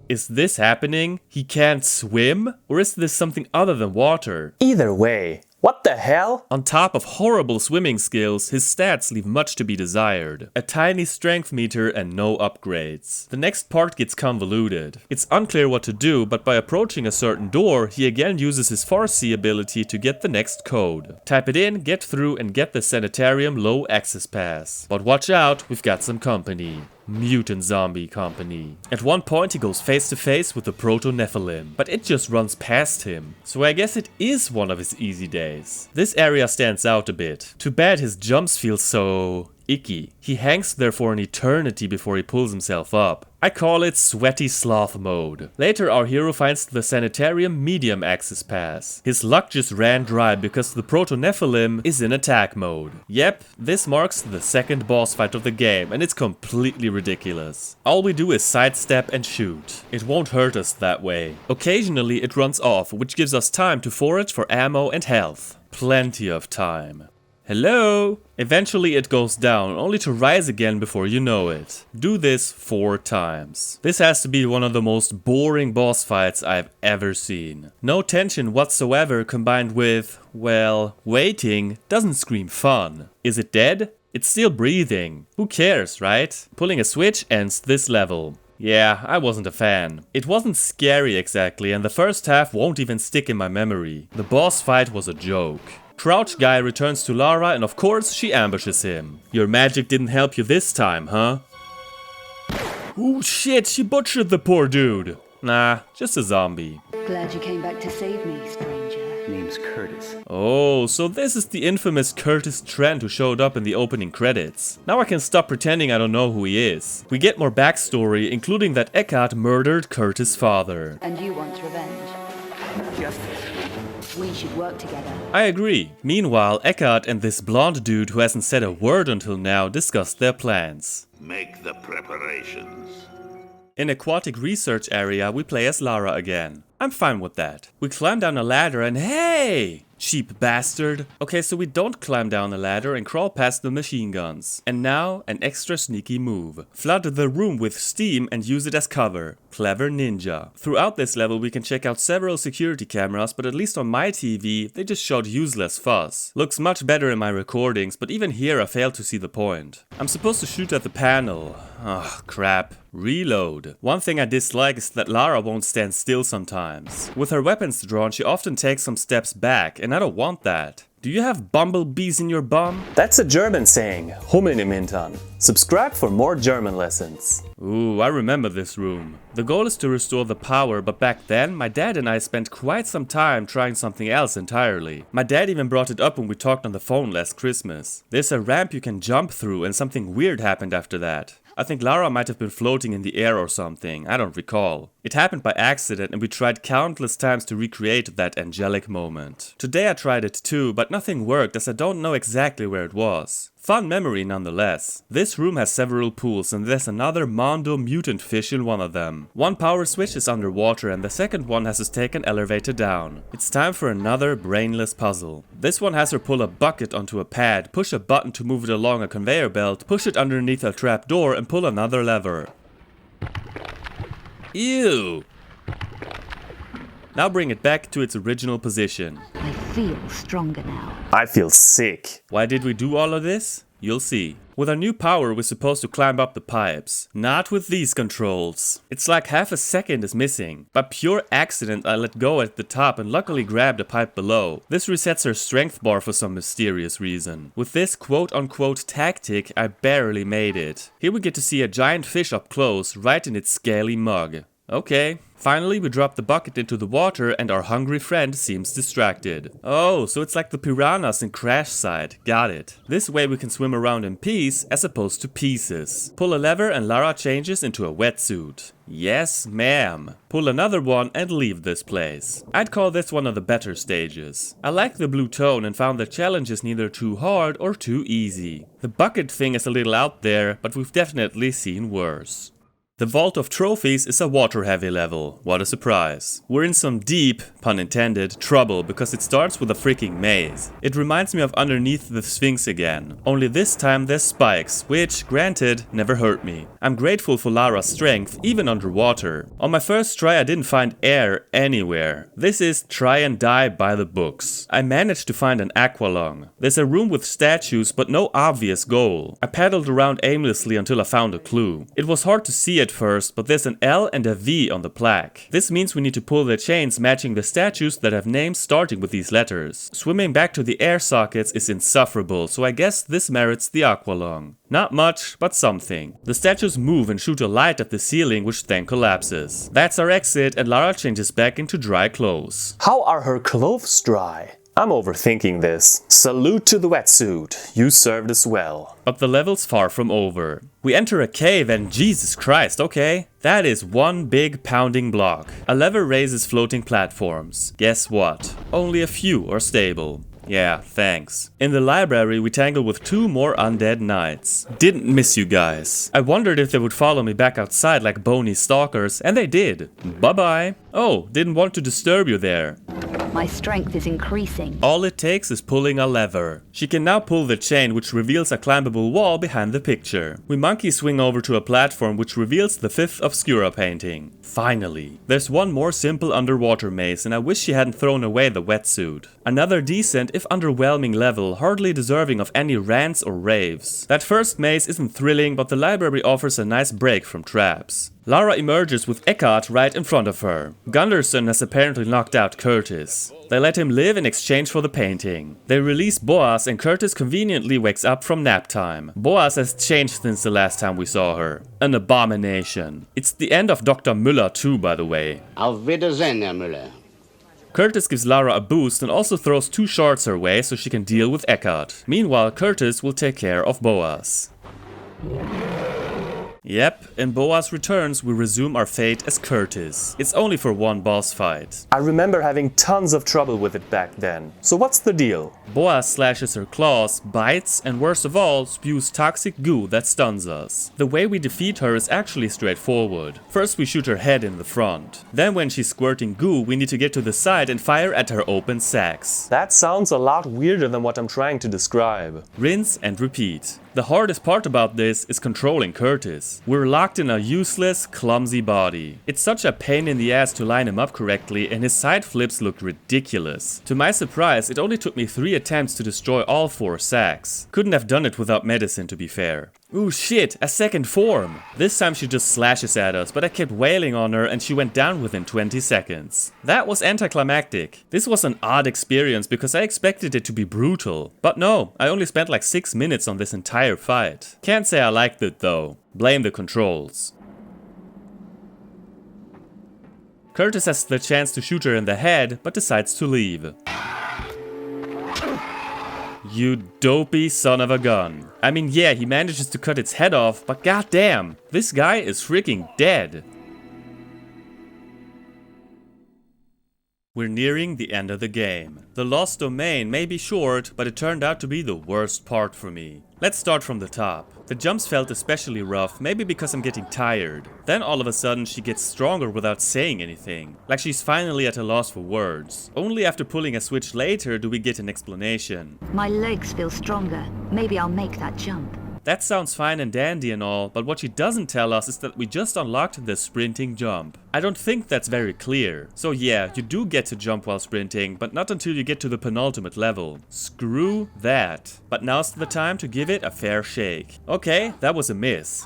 Is this happening? He can't swim? Or is this something other than water? Either way, what the hell? On top of horrible swimming skills, his stats leave much to be desired. A tiny strength meter and no upgrades. The next part gets convoluted. It's unclear what to do, but by approaching a certain door, he again uses his Farsi ability to get the next code. Type it in, get through, and get the sanitarium low access pass. But watch out, we've got some company. Mutant zombie company. At one point he goes face to face with the proto-Nephilim, but it just runs past him. So I guess it is one of his easy days. This area stands out a bit. Too bad his jumps feel so icky. He hangs there for an eternity before he pulls himself up. I call it sweaty sloth mode. Later our hero finds the sanitarium medium access pass. His luck just ran dry because the proto-Nephilim is in attack mode. Yep, this marks the second boss fight of the game and it's completely ridiculous. All we do is sidestep and shoot. It won't hurt us that way. Occasionally it runs off, which gives us time to forage for ammo and health. Plenty of time. Hello? Eventually it goes down, only to rise again before you know it. Do this 4 times. This has to be one of the most boring boss fights I've ever seen. No tension whatsoever combined with, well, waiting doesn't scream fun. Is it dead? It's still breathing. Who cares, right? Pulling a switch ends this level. Yeah, I wasn't a fan. It wasn't scary exactly, and the first half won't even stick in my memory. The boss fight was a joke. Crouch guy returns to Lara and of course she ambushes him. Your magic didn't help you this time, huh? Ooh shit, she butchered the poor dude. Nah, just a zombie. Glad you came back to save me, stranger. Name's Curtis. Oh, so this is the infamous Curtis Trent who showed up in the opening credits. Now I can stop pretending I don't know who he is. We get more backstory, including that Eckhart murdered Curtis' father. And you want revenge. Justice. We should work together. I agree. Meanwhile, Eckhart and this blonde dude who hasn't said a word until now discuss their plans. Make the preparations. In Aquatic Research Area, we play as Lara again. I'm fine with that. We climb down a ladder and hey! Cheap bastard. Okay, so we don't climb down a ladder and crawl past the machine guns. And now, an extra sneaky move. Flood the room with steam and use it as cover. Clever ninja. Throughout this level we can check out several security cameras, but at least on my TV, they just showed useless fuzz. Looks much better in my recordings, but even here I failed to see the point. I'm supposed to shoot at the panel. Ugh, crap. Reload. One thing I dislike is that Lara won't stand still sometimes. With her weapons drawn, she often takes some steps back, and I don't want that. Do you have bumblebees in your bum? That's a German saying, Hummeln im Hintern. Subscribe for more German lessons. Ooh, I remember this room. The goal is to restore the power, but back then, my dad and I spent quite some time trying something else entirely. My dad even brought it up when we talked on the phone last Christmas. There's a ramp you can jump through and something weird happened after that. I think Lara might have been floating in the air or something, I don't recall. It happened by accident and we tried countless times to recreate that angelic moment. Today I tried it too, but nothing worked as I don't know exactly where it was. Fun memory nonetheless. This room has several pools and there's another Mondo mutant fish in one of them. One power switch is underwater and the second one has us take an elevator down. It's time for another brainless puzzle. This one has her pull a bucket onto a pad, push a button to move it along a conveyor belt, push it underneath a trap door and pull another lever. Ew! Now bring it back to its original position. I feel stronger now. I feel sick. Why did we do all of this? You'll see. With our new power, we're supposed to climb up the pipes. Not with these controls. It's like half a second is missing. By pure accident, I let go at the top and luckily grabbed a pipe below. This resets her strength bar for some mysterious reason. With this quote-unquote tactic, I barely made it. Here we get to see a giant fish up close, right in its scaly mug. Okay. Finally, we drop the bucket into the water and our hungry friend seems distracted. Oh, so it's like the piranhas in Crash Side. Got it. This way we can swim around in peace as opposed to pieces. Pull a lever and Lara changes into a wetsuit. Yes, ma'am. Pull another one and leave this place. I'd call this one of the better stages. I like the blue tone and found the challenge is neither too hard or too easy. The bucket thing is a little out there, but we've definitely seen worse. The Vault of Trophies is a water-heavy level. What a surprise. We're in some deep, pun intended, trouble because it starts with a freaking maze. It reminds me of Underneath the Sphinx again. Only this time there's spikes, which, granted, never hurt me. I'm grateful for Lara's strength, even underwater. On my first try I didn't find air anywhere. This is try and die by the books. I managed to find an aqualung. There's a room with statues but no obvious goal. I paddled around aimlessly until I found a clue. It was hard to see it first, but there's an L and a V on the plaque. This means we need to pull the chains matching the statues that have names starting with these letters. Swimming back to the air sockets is insufferable, so I guess this merits the aqualung. Not much, but something. The statues move and shoot a light at the ceiling, which then collapses. That's our exit, and Lara changes back into dry clothes. How are her clothes dry? I'm overthinking this. Salute to the wetsuit. You served us well. But the level's far from over. We enter a cave and Jesus Christ, okay. That is one big pounding block. A lever raises floating platforms. Guess what? Only a few are stable. Yeah, thanks. In the library, we tangle with two more undead knights. Didn't miss you guys. I wondered if they would follow me back outside like bony stalkers, and they did. Bye-bye. Oh, didn't want to disturb you there. My strength is increasing. All it takes is pulling a lever. She can now pull the chain, which reveals a climbable wall behind the picture. We monkey swing over to a platform which reveals the 5th Obscura painting. Finally. There's one more simple underwater maze, and I wish she hadn't thrown away the wetsuit. Another decent, if underwhelming level, hardly deserving of any rants or raves. That first maze isn't thrilling, but the library offers a nice break from traps. Lara emerges with Eckhart right in front of her. Gunderson has apparently knocked out Curtis. They let him live in exchange for the painting. They release Boaz and Curtis conveniently wakes up from nap time. Boaz has changed since the last time we saw her. An abomination. It's the end of Dr. Müller too, by the way. Auf Wiedersehen, Herr Müller. Curtis gives Lara a boost and also throws 2 shards her way so she can deal with Eckhart. Meanwhile, Curtis will take care of Boaz. Yep, in Boaz Returns we resume our fate as Curtis. It's only for one boss fight. I remember having tons of trouble with it back then. So what's the deal? Boaz slashes her claws, bites, and worst of all, spews toxic goo that stuns us. The way we defeat her is actually straightforward. First we shoot her head in the front. Then when she's squirting goo, we need to get to the side and fire at her open sacs. That sounds a lot weirder than what I'm trying to describe. Rinse and repeat. The hardest part about this is controlling Curtis. We're locked in a useless, clumsy body. It's such a pain in the ass to line him up correctly, and his side flips look ridiculous. To my surprise, it only took me 3 attempts to destroy all 4 sacs. Couldn't have done it without medicine, to be fair. Ooh shit, a second form! This time she just slashes at us, but I kept wailing on her and she went down within 20 seconds. That was anticlimactic. This was an odd experience because I expected it to be brutal. But no, I only spent like 6 minutes on this entire fight. Can't say I liked it though. Blame the controls. Curtis has the chance to shoot her in the head, but decides to leave. You dopey son of a gun. I mean, yeah, he manages to cut its head off, but goddamn, this guy is freaking dead. We're nearing the end of the game. The Lost Domain may be short, but it turned out to be the worst part for me. Let's start from the top. The jumps felt especially rough, maybe because I'm getting tired. Then all of a sudden she gets stronger without saying anything. Like she's finally at a loss for words. Only after pulling a switch later do we get an explanation. My legs feel stronger. Maybe I'll make that jump. That sounds fine and dandy and all, but what she doesn't tell us is that we just unlocked the sprinting jump. I don't think that's very clear. So yeah, you do get to jump while sprinting, but not until you get to the penultimate level. Screw that. But now's the time to give it a fair shake. Okay, that was a miss.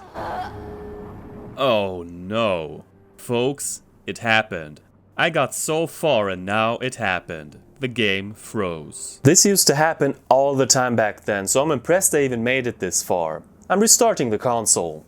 Oh no. Folks, it happened. I got so far and now it happened. The game froze. This used to happen all the time back then, so I'm impressed I even made it this far. I'm restarting the console.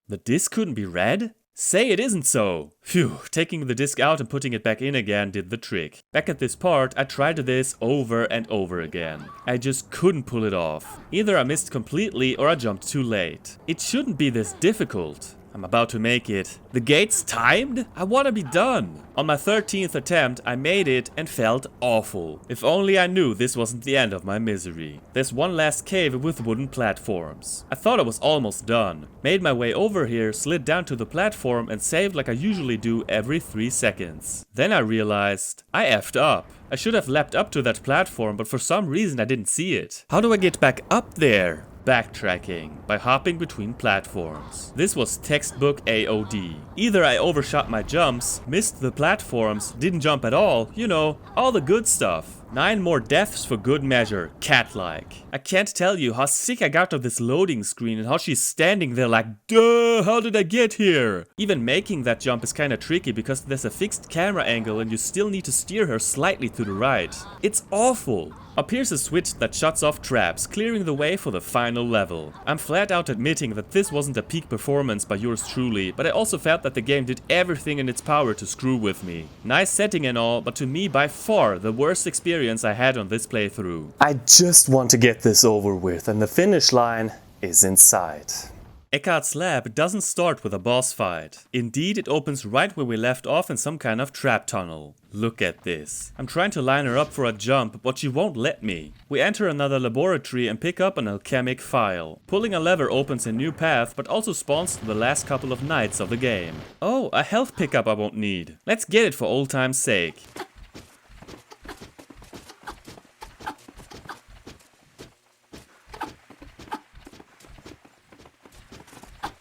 The disc couldn't be read? Say it isn't so. Phew, taking the disc out and putting it back in again did the trick. Back at this part, I tried this over and over again. I just couldn't pull it off. Either I missed completely or I jumped too late. It shouldn't be this difficult. I'm about to make it. The gate's timed? I wanna be done. On my 13th attempt, I made it and felt awful. If only I knew this wasn't the end of my misery. There's one last cave with wooden platforms. I thought I was almost done. Made my way over here, slid down to the platform and saved like I usually do every 3 seconds. Then I realized I effed up. I should have leapt up to that platform, but for some reason I didn't see it. How do I get back up there? Backtracking, by hopping between platforms. This was textbook AOD. Either I overshot my jumps, missed the platforms, didn't jump at all, you know, all the good stuff. 9 more deaths for good measure, cat-like. I can't tell you how sick I got of this loading screen and how she's standing there like, duh, how did I get here? Even making that jump is kinda tricky because there's a fixed camera angle and you still need to steer her slightly to the right. It's awful. Up here's a switch that shuts off traps, clearing the way for the final level. I'm flat out admitting that this wasn't a peak performance by yours truly, but I also felt that the game did everything in its power to screw with me. Nice setting and all, but to me by far the worst experience I had on this playthrough. I just want to get this over with and the finish line is in sight. Eckhart's lab doesn't start with a boss fight. Indeed, it opens right where we left off in some kind of trap tunnel. Look at this. I'm trying to line her up for a jump, but she won't let me. We enter another laboratory and pick up an alchemic file. Pulling a lever opens a new path, but also spawns the last couple of nights of the game. Oh, a health pickup I won't need. Let's get it for old time's sake.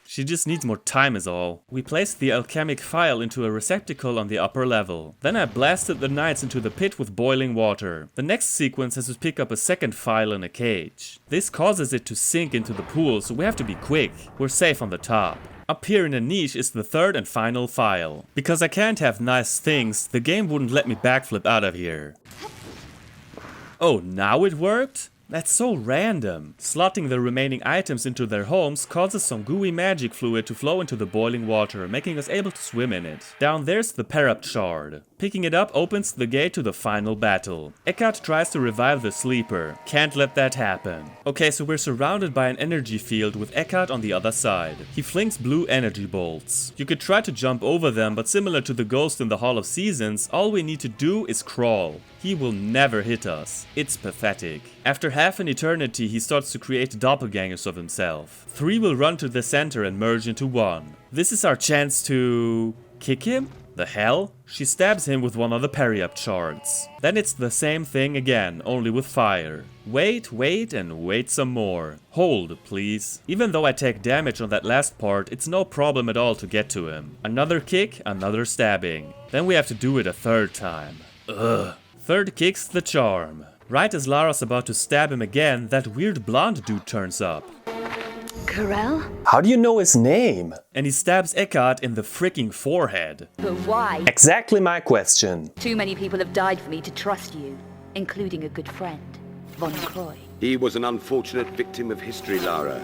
She just needs more time is all. We placed the alchemic file into a receptacle on the upper level. Then I blasted the knights into the pit with boiling water. The next sequence has to pick up a second file in a cage. This causes it to sink into the pool, so we have to be quick. We're safe on the top. Up here in a niche is the third and final file. Because I can't have nice things, the game wouldn't let me backflip out of here. Oh, now it worked? That's so random. Slotting the remaining items into their homes causes some gooey magic fluid to flow into the boiling water, making us able to swim in it. Down there's the Parab shard. Picking it up opens the gate to the final battle. Eckhart tries to revive the sleeper. Can't let that happen. Okay, so we're surrounded by an energy field with Eckhart on the other side. He flings blue energy bolts. You could try to jump over them, but similar to the ghost in the Hall of Seasons, all we need to do is crawl. He will never hit us. It's pathetic. After half an eternity, he starts to create doppelgangers of himself. 3 will run to the center and merge into 1. This is our chance to kick him? The hell? She stabs him with one of the Periapt shards. Then it's the same thing again, only with fire. Wait, wait, and wait some more. Hold, please. Even though I take damage on that last part, it's no problem at all to get to him. Another kick, another stabbing. Then we have to do it a third time. Ugh. Third kick's the charm. Right as Lara's about to stab him again, that weird blonde dude turns up. Corel? How do you know his name? And he stabs Eckhart in the freaking forehead. But why? Exactly my question. Too many people have died for me to trust you, including a good friend, Von Croy. He was an unfortunate victim of history, Lara.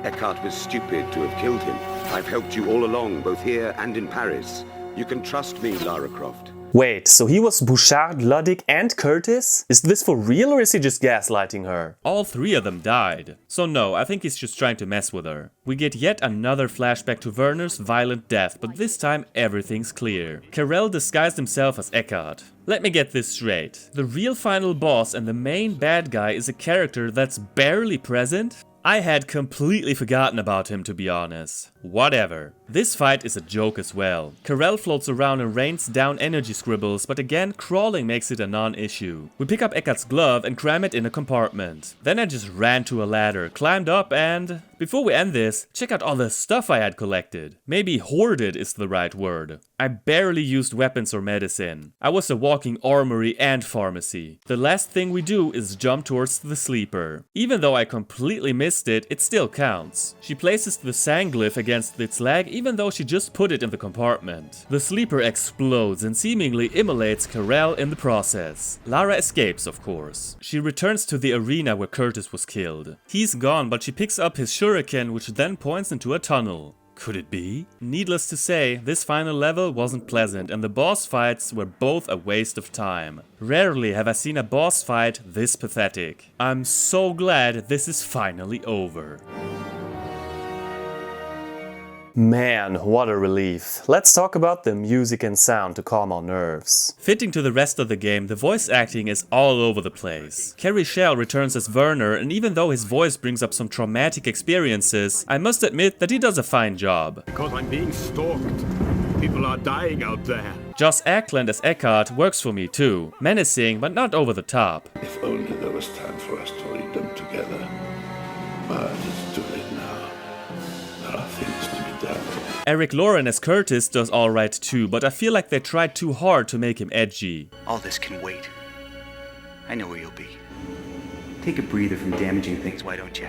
Eckhart was stupid to have killed him. I've helped you all along, both here and in Paris. You can trust me, Lara Croft. Wait, so he was Bouchard, Ludwig and Curtis? Is this for real or is he just gaslighting her? All 3 of them died. So no, I think he's just trying to mess with her. We get yet another flashback to Werner's violent death, but this time everything's clear. Karel disguised himself as Eckhart. Let me get this straight. The real final boss and the main bad guy is a character that's barely present? I had completely forgotten about him, to be honest. Whatever. This fight is a joke as well. Karel floats around and rains down energy scribbles, but again, crawling makes it a non-issue. We pick up Eckhart's glove and cram it in a compartment. Then I just ran to a ladder, climbed up and... Before we end this, check out all the stuff I had collected. Maybe hoarded is the right word. I barely used weapons or medicine. I was a walking armory and pharmacy. The last thing we do is jump towards the sleeper. Even though I completely missed it, it still counts. She places the sanglyph against its leg even though she just put it in the compartment. The sleeper explodes and seemingly immolates Karel in the process. Lara escapes, of course. She returns to the arena where Curtis was killed. He's gone, but she picks up his shuriken, which then points into a tunnel. Could it be? Needless to say, this final level wasn't pleasant and the boss fights were both a waste of time. Rarely have I seen a boss fight this pathetic. I'm so glad this is finally over. Man, what a relief. Let's talk about the music and sound to calm our nerves. Fitting to the rest of the game, the voice acting is all over the place. Carrie Shell returns as Werner, and even though his voice brings up some traumatic experiences, I must admit that he does a fine job. Because I'm being stalked. People are dying out there. Joss Ackland as Eckhart works for me too. Menacing, but not over the top. If only there was time for us to read them together. But it's too late now. There are things to be done. Eric Lauren as Curtis does alright too, but I feel like they tried too hard to make him edgy. All this can wait. I know where you'll be. Take a breather from damaging things, why don't you?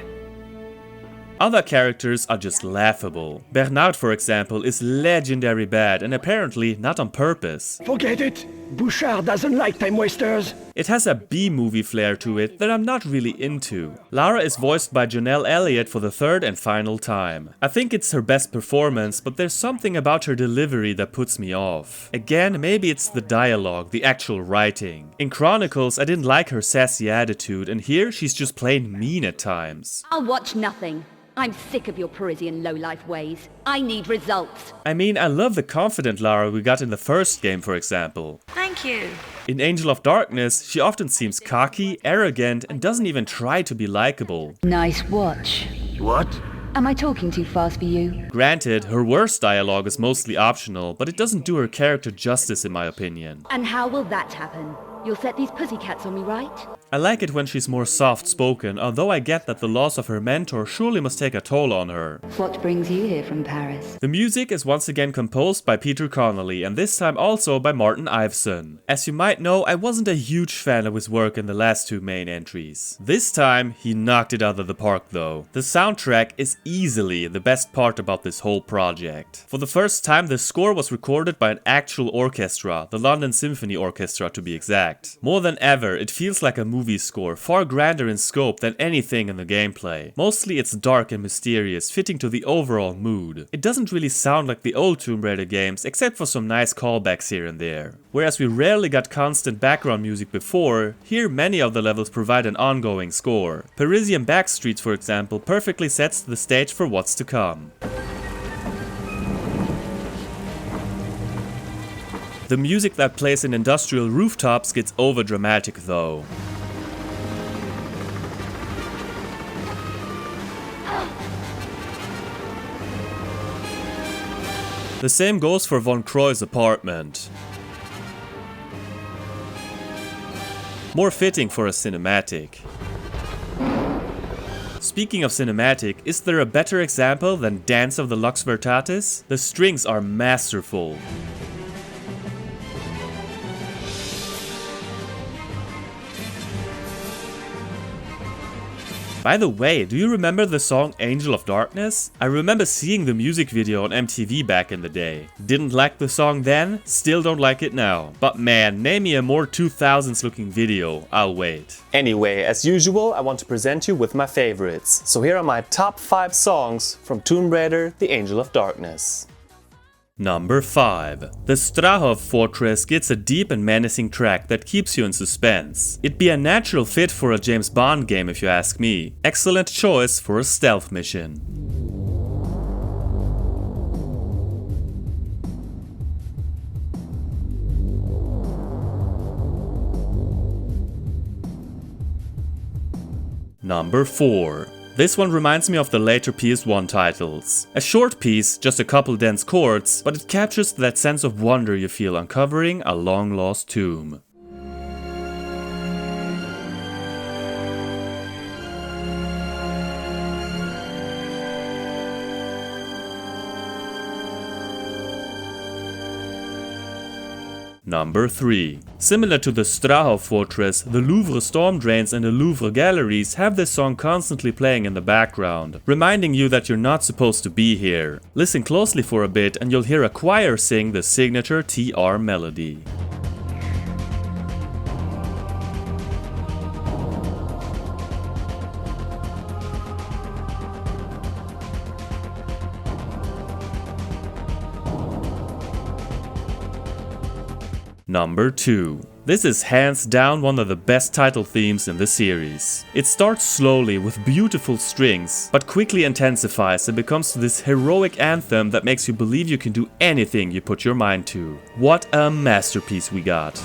Other characters are just laughable. Bernard, for example, is legendary bad and apparently not on purpose. Forget it! Bouchard doesn't like time wasters! It has a B-movie flair to it that I'm not really into. Lara is voiced by Janelle Elliott for the third and final time. I think it's her best performance, but there's something about her delivery that puts me off. Again, maybe it's the dialogue, the actual writing. In Chronicles, I didn't like her sassy attitude, and here she's just plain mean at times. I'll watch nothing. I'm sick of your Parisian lowlife ways. I need results. I mean, I love the confident Lara we got in the first game, for example. Thank you. In Angel of Darkness, she often seems cocky, arrogant, and doesn't even try to be likable. Nice watch. What? Am I talking too fast for you? Granted, her worst dialogue is mostly optional, but it doesn't do her character justice in my opinion. And how will that happen? You'll set these pussycats on me, right? I like it when she's more soft-spoken, although I get that the loss of her mentor surely must take a toll on her. What brings you here from Paris? The music is once again composed by Peter Connolly, and this time also by Martin Iveson. As you might know, I wasn't a huge fan of his work in the last two main entries. This time, he knocked it out of the park though. The soundtrack is easily the best part about this whole project. For the first time, the score was recorded by an actual orchestra, the London Symphony Orchestra to be exact. More than ever, it feels like a movie score, far grander in scope than anything in the gameplay. Mostly it's dark and mysterious, fitting to the overall mood. It doesn't really sound like the old Tomb Raider games, except for some nice callbacks here and there. Whereas we rarely got constant background music before, here many of the levels provide an ongoing score. Parisian Backstreets, for example, perfectly sets the stage for what's to come. The music that plays in industrial rooftops gets overdramatic though. The same goes for Von Croy's apartment. More fitting for a cinematic. Speaking of cinematic, is there a better example than Dance of the Lux Veritatis? The strings are masterful. By the way, do you remember the song Angel of Darkness? I remember seeing the music video on MTV back in the day. Didn't like the song then, still don't like it now. But man, name me a more 2000s looking video, I'll wait. Anyway, as usual, I want to present you with my favorites. So here are my top 5 songs from Tomb Raider: The Angel of Darkness. Number 5. The Strahov Fortress gets a deep and menacing track that keeps you in suspense. It'd be a natural fit for a James Bond game if you ask me. Excellent choice for a stealth mission. Number 4. This one reminds me of the later PS1 titles. A short piece, just a couple dense chords, but it captures that sense of wonder you feel uncovering a long-lost tomb. Number 3. Similar to the Strahov Fortress, the Louvre storm drains and the Louvre galleries have this song constantly playing in the background, reminding you that you're not supposed to be here. Listen closely for a bit and you'll hear a choir sing the signature TR melody. Number 2. This is hands down one of the best title themes in the series. It starts slowly with beautiful strings, but quickly intensifies and becomes this heroic anthem that makes you believe you can do anything you put your mind to. What a masterpiece we got.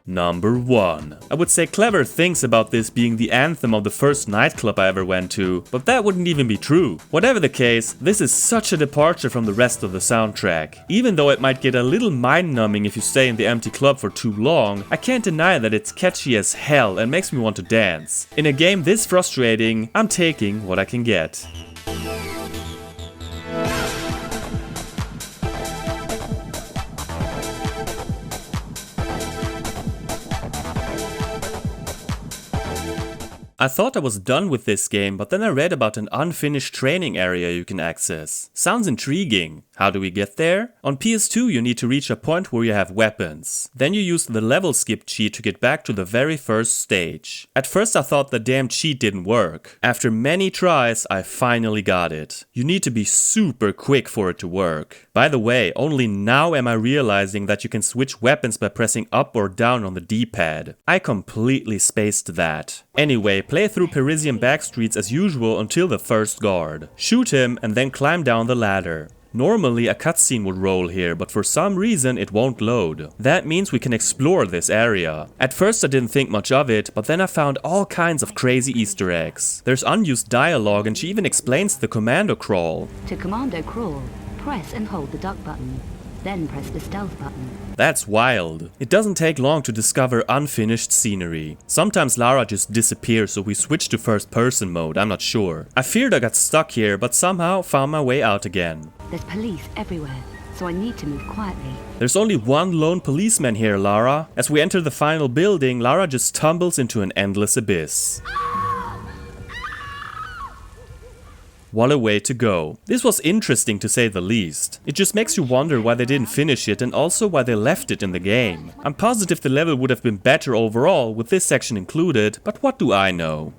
Number 1. I would say clever things about this being the anthem of the first nightclub I ever went to, but that wouldn't even be true. Whatever the case, this is such a departure from the rest of the soundtrack. Even though it might get a little mind-numbing if you stay in the empty club for too long, I can't deny that it's catchy as hell and makes me want to dance. In a game this frustrating, I'm taking what I can get. I thought I was done with this game, but then I read about an unfinished training area you can access. Sounds intriguing. How do we get there? On PS2 you need to reach a point where you have weapons. Then you use the level skip cheat to get back to the very first stage. At first I thought the damn cheat didn't work. After many tries I finally got it. You need to be super quick for it to work. By the way, only now am I realizing that you can switch weapons by pressing up or down on the D-pad. I completely spaced that. Anyway, play through Parisian backstreets as usual until the first guard. Shoot him and then climb down the ladder. Normally a cutscene would roll here, but for some reason it won't load. That means we can explore this area. At first I didn't think much of it, but then I found all kinds of crazy Easter eggs. There's unused dialogue and she even explains the commando crawl. To commando crawl, press and hold the duck button. Then press the stealth button. That's wild. It doesn't take long to discover unfinished scenery. Sometimes Lara just disappears, so we switch to first person mode, I'm not sure. I feared I got stuck here, but somehow found my way out again. There's police everywhere, so I need to move quietly. There's only one lone policeman here, Lara. As we enter the final building, Lara just tumbles into an endless abyss. What a way to go. This was interesting to say the least. It just makes you wonder why they didn't finish it and also why they left it in the game. I'm positive the level would have been better overall with this section included, but what do I know?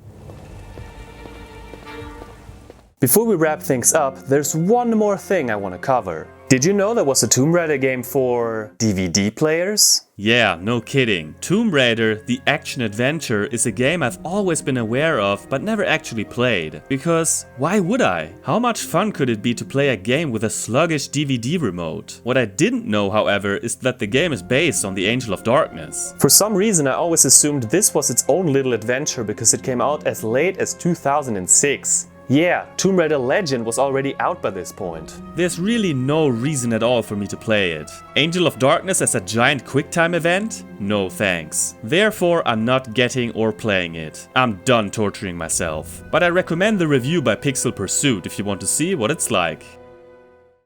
Before we wrap things up, there's one more thing I want to cover. Did you know there was a Tomb Raider game for DVD players? Yeah, no kidding. Tomb Raider, the action-adventure, is a game I've always been aware of but never actually played. Because why would I? How much fun could it be to play a game with a sluggish DVD remote? What I didn't know, however, is that the game is based on the Angel of Darkness. For some reason I always assumed this was its own little adventure because it came out as late as 2006. Yeah, Tomb Raider Legend was already out by this point. There's really no reason at all for me to play it. Angel of Darkness as a giant QuickTime event? No thanks. Therefore, I'm not getting or playing it. I'm done torturing myself. But I recommend the review by Pixel Pursuit if you want to see what it's like.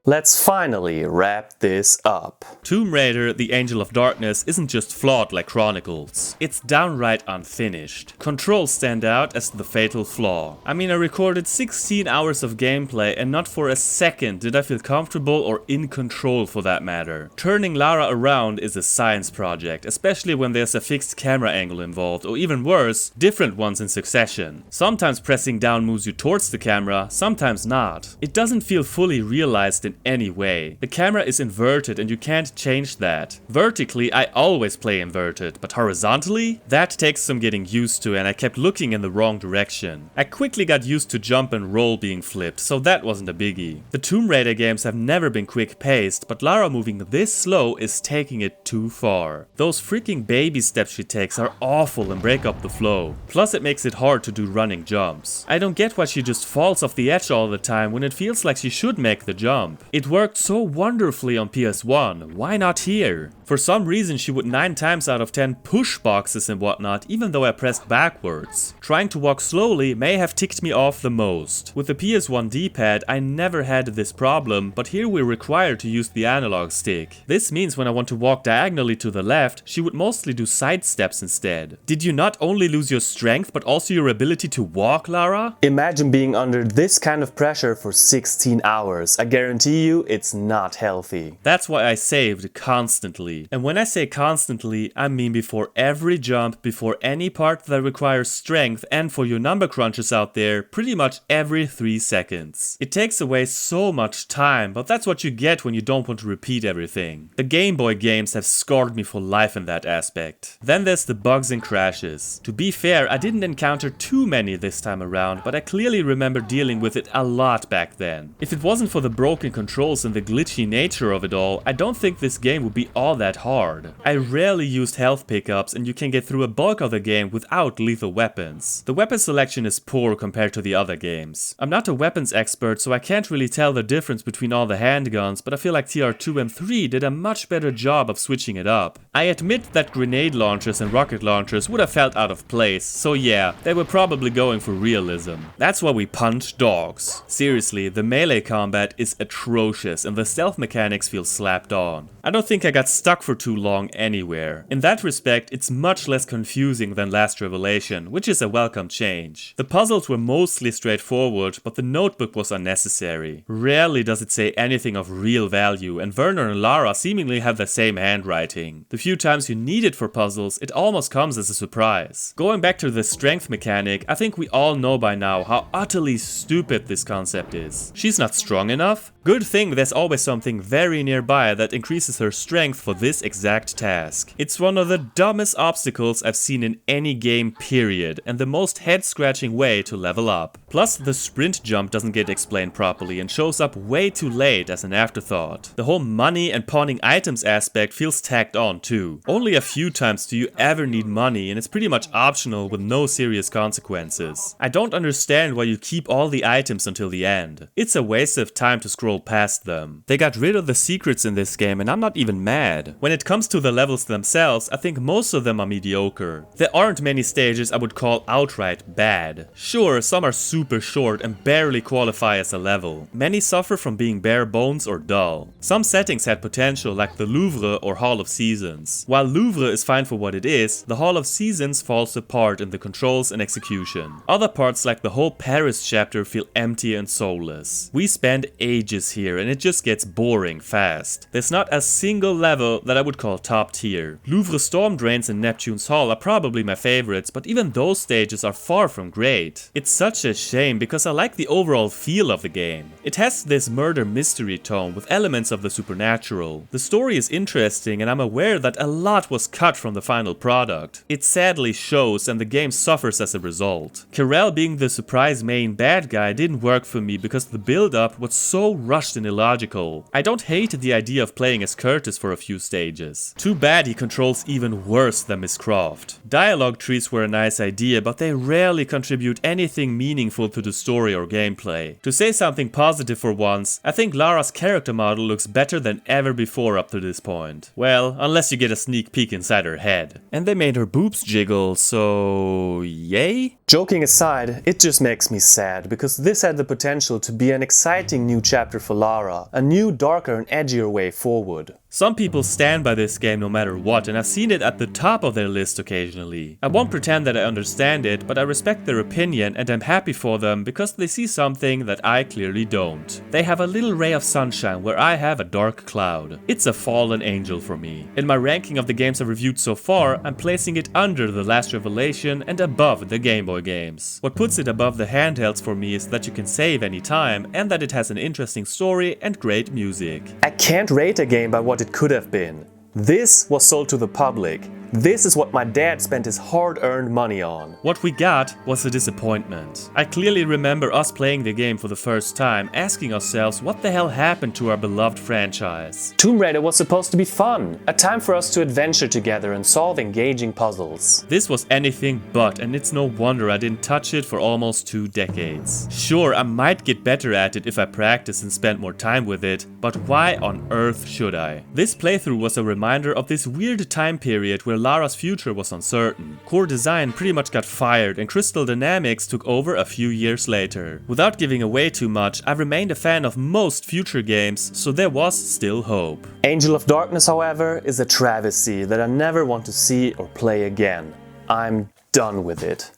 Let's finally wrap this up. Tomb Raider, the Angel of Darkness isn't just flawed like Chronicles. It's downright unfinished. Controls stand out as the fatal flaw. I mean, I recorded 16 hours of gameplay and not for a second did I feel comfortable or in control for that matter. Turning Lara around is a science project, especially when there's a fixed camera angle involved, or even worse, different ones in succession. Sometimes pressing down moves you towards the camera, sometimes not. It doesn't feel fully realized in any way. The camera is inverted and you can't change that. Vertically, I always play inverted, but horizontally? That takes some getting used to and I kept looking in the wrong direction. I quickly got used to jump and roll being flipped, so that wasn't a biggie. The Tomb Raider games have never been quick paced, but Lara moving this slow is taking it too far. Those freaking baby steps she takes are awful and break up the flow. Plus it makes it hard to do running jumps. I don't get why she just falls off the edge all the time when it feels like she should make the jump. jump. It worked so wonderfully on PS1, why not here? For some reason she would 9 times out of 10 push boxes and whatnot even though I pressed backwards. Trying to walk slowly may have ticked me off the most. With the PS1 D-pad I never had this problem, but here we're required to use the analog stick. This means when I want to walk diagonally to the left, she would mostly do side steps instead. Did you not only lose your strength but also your ability to walk, Lara? Imagine being under this kind of pressure for 16 hours. I guarantee you it's not healthy. That's why I saved constantly. And when I say constantly, I mean before every jump, before any part that requires strength, and for you number crunchers out there, pretty much every 3 seconds. It takes away so much time, but that's what you get when you don't want to repeat everything. The Game Boy games have scarred me for life in that aspect. Then there's the bugs and crashes. To be fair, I didn't encounter too many this time around, but I clearly remember dealing with it a lot back then. If it wasn't for the broken controls and the glitchy nature of it all, I don't think this game would be all that hard. I rarely used health pickups and you can get through a bulk of the game without lethal weapons. The weapon selection is poor compared to the other games. I'm not a weapons expert so I can't really tell the difference between all the handguns, but I feel like TR2 and 3 did a much better job of switching it up. I admit that grenade launchers and rocket launchers would have felt out of place, so yeah, they were probably going for realism. That's why we punch dogs. Seriously, the melee combat is atrocious and the stealth mechanics feel slapped on. I don't think I got stuck for too long anywhere. In that respect, it's much less confusing than Last Revelation, which is a welcome change. The puzzles were mostly straightforward, but the notebook was unnecessary. Rarely does it say anything of real value, and Werner and Lara seemingly have the same handwriting. The few times you need it for puzzles, it almost comes as a surprise. Going back to the strength mechanic, I think we all know by now how utterly stupid this concept is. She's not strong enough? Good thing there's always something very nearby that increases her strength for this exact task. It's one of the dumbest obstacles I've seen in any game period, and the most head-scratching way to level up. Plus, the sprint jump doesn't get explained properly and shows up way too late as an afterthought. The whole money and pawning items aspect feels tacked on too. Only a few times do you ever need money and it's pretty much optional with no serious consequences. I don't understand why you keep all the items until the end. It's a waste of time to scroll past them. They got rid of the secrets in this game and I'm not even mad. When it comes to the levels themselves, I think most of them are mediocre. There aren't many stages I would call outright bad. Sure, some are super short and barely qualify as a level. Many suffer from being bare bones or dull. Some settings had potential like the Louvre or Hall of Seasons. While Louvre is fine for what it is, the Hall of Seasons falls apart in the controls and execution. Other parts like the whole Paris chapter feel empty and soulless. We spend ages here and it just gets boring fast. There's not a single level that I would call top tier. Louvre Storm Drains and Neptune's Hall are probably my favorites, but even those stages are far from great. It's such a shame because I like the overall feel of the game. It has this murder mystery tone with elements of the supernatural. The story is interesting and I'm aware that a lot was cut from the final product. It sadly shows and the game suffers as a result. Karel being the surprise main bad guy didn't work for me because the build-up was so rushed and illogical. I don't hate the idea of playing as Curtis for a few stages. Too bad he controls even worse than Miss Croft. Dialogue trees were a nice idea, but they rarely contribute anything meaningful to the story or gameplay. To say something positive for once, I think Lara's character model looks better than ever before up to this point. Well, unless you get a sneak peek inside her head. And they made her boobs jiggle, so yay? Joking aside, it just makes me sad because this had the potential to be an exciting new chapter for Lara, a new, darker and edgier way forward. Some people stand by this game no matter what, and I've seen it at the top of their list occasionally. I won't pretend that I understand it, but I respect their opinion and I'm happy for them because they see something that I clearly don't. They have a little ray of sunshine where I have a dark cloud. It's a fallen angel for me. In my ranking of the games I've reviewed so far, I'm placing it under The Last Revelation and above the Game Boy games. What puts it above the handhelds for me is that you can save anytime and that it has an interesting story and great music. I can't rate a game by what it could have been. This was sold to the public. This is what my dad spent his hard-earned money on. What we got was a disappointment. I clearly remember us playing the game for the first time, asking ourselves what the hell happened to our beloved franchise. Tomb Raider was supposed to be fun, a time for us to adventure together and solve engaging puzzles. This was anything but, and it's no wonder I didn't touch it for almost 2 decades. Sure, I might get better at it if I practice and spend more time with it, but why on earth should I? This playthrough was a reminder of this weird time period where Lara's future was uncertain. Core design pretty much got fired and Crystal Dynamics took over a few years later. Without giving away too much, I've remained a fan of most future games, so there was still hope. Angel of Darkness, however, is a travesty that I never want to see or play again. I'm done with it.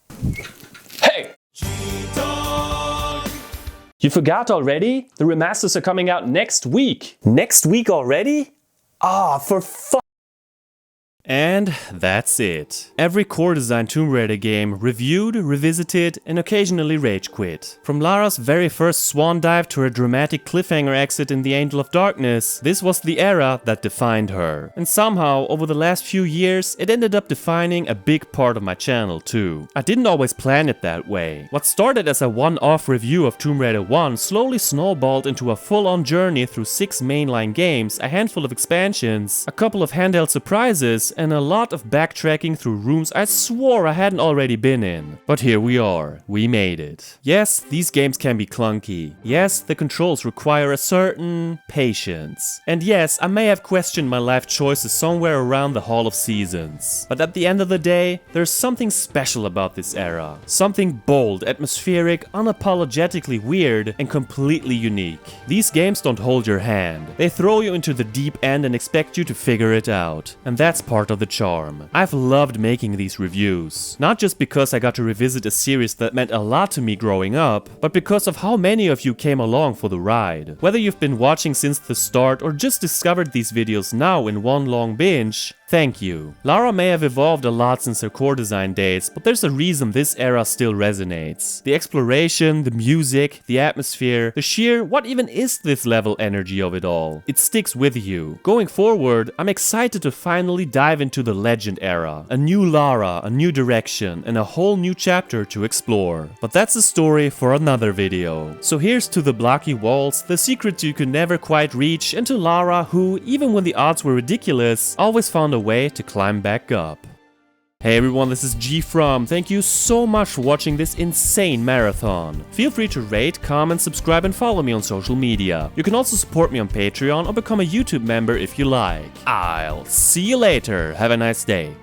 Hey! You forgot already? The remasters are coming out next week. Next week already? Ah, for fuck. And that's it. Every core design Tomb Raider game reviewed, revisited, and occasionally rage quit. From Lara's very first swan dive to her dramatic cliffhanger exit in The Angel of Darkness, this was the era that defined her. And somehow, over the last few years, it ended up defining a big part of my channel too. I didn't always plan it that way. What started as a one-off review of Tomb Raider 1 slowly snowballed into a full-on journey through 6 mainline games, a handful of expansions, a couple of handheld surprises, and a lot of backtracking through rooms I swore I hadn't already been in. But here we are. We made it. Yes, these games can be clunky. Yes, the controls require a certain patience. And yes, I may have questioned my life choices somewhere around the Hall of Seasons. But at the end of the day, there's something special about this era. Something bold, atmospheric, unapologetically weird, and completely unique. These games don't hold your hand. They throw you into the deep end and expect you to figure it out. And that's part of the charm. I've loved making these reviews. Not just because I got to revisit a series that meant a lot to me growing up, but because of how many of you came along for the ride. Whether you've been watching since the start or just discovered these videos now in one long binge, thank you. Lara may have evolved a lot since her core design days, but there's a reason this era still resonates. The exploration, the music, the atmosphere, the sheer what even is this level energy of it all. It sticks with you. Going forward, I'm excited to finally dive into the Legend era. A new Lara, a new direction, and a whole new chapter to explore. But that's a story for another video. So here's to the blocky walls, the secrets you could never quite reach, and to Lara who, even when the odds were ridiculous, always found a way to climb back up. Hey everyone, this is GFrom. Thank you so much for watching this insane marathon. Feel free to rate, comment, subscribe and follow me on social media. You can also support me on Patreon or become a YouTube member if you like. I'll see you later. Have a nice day.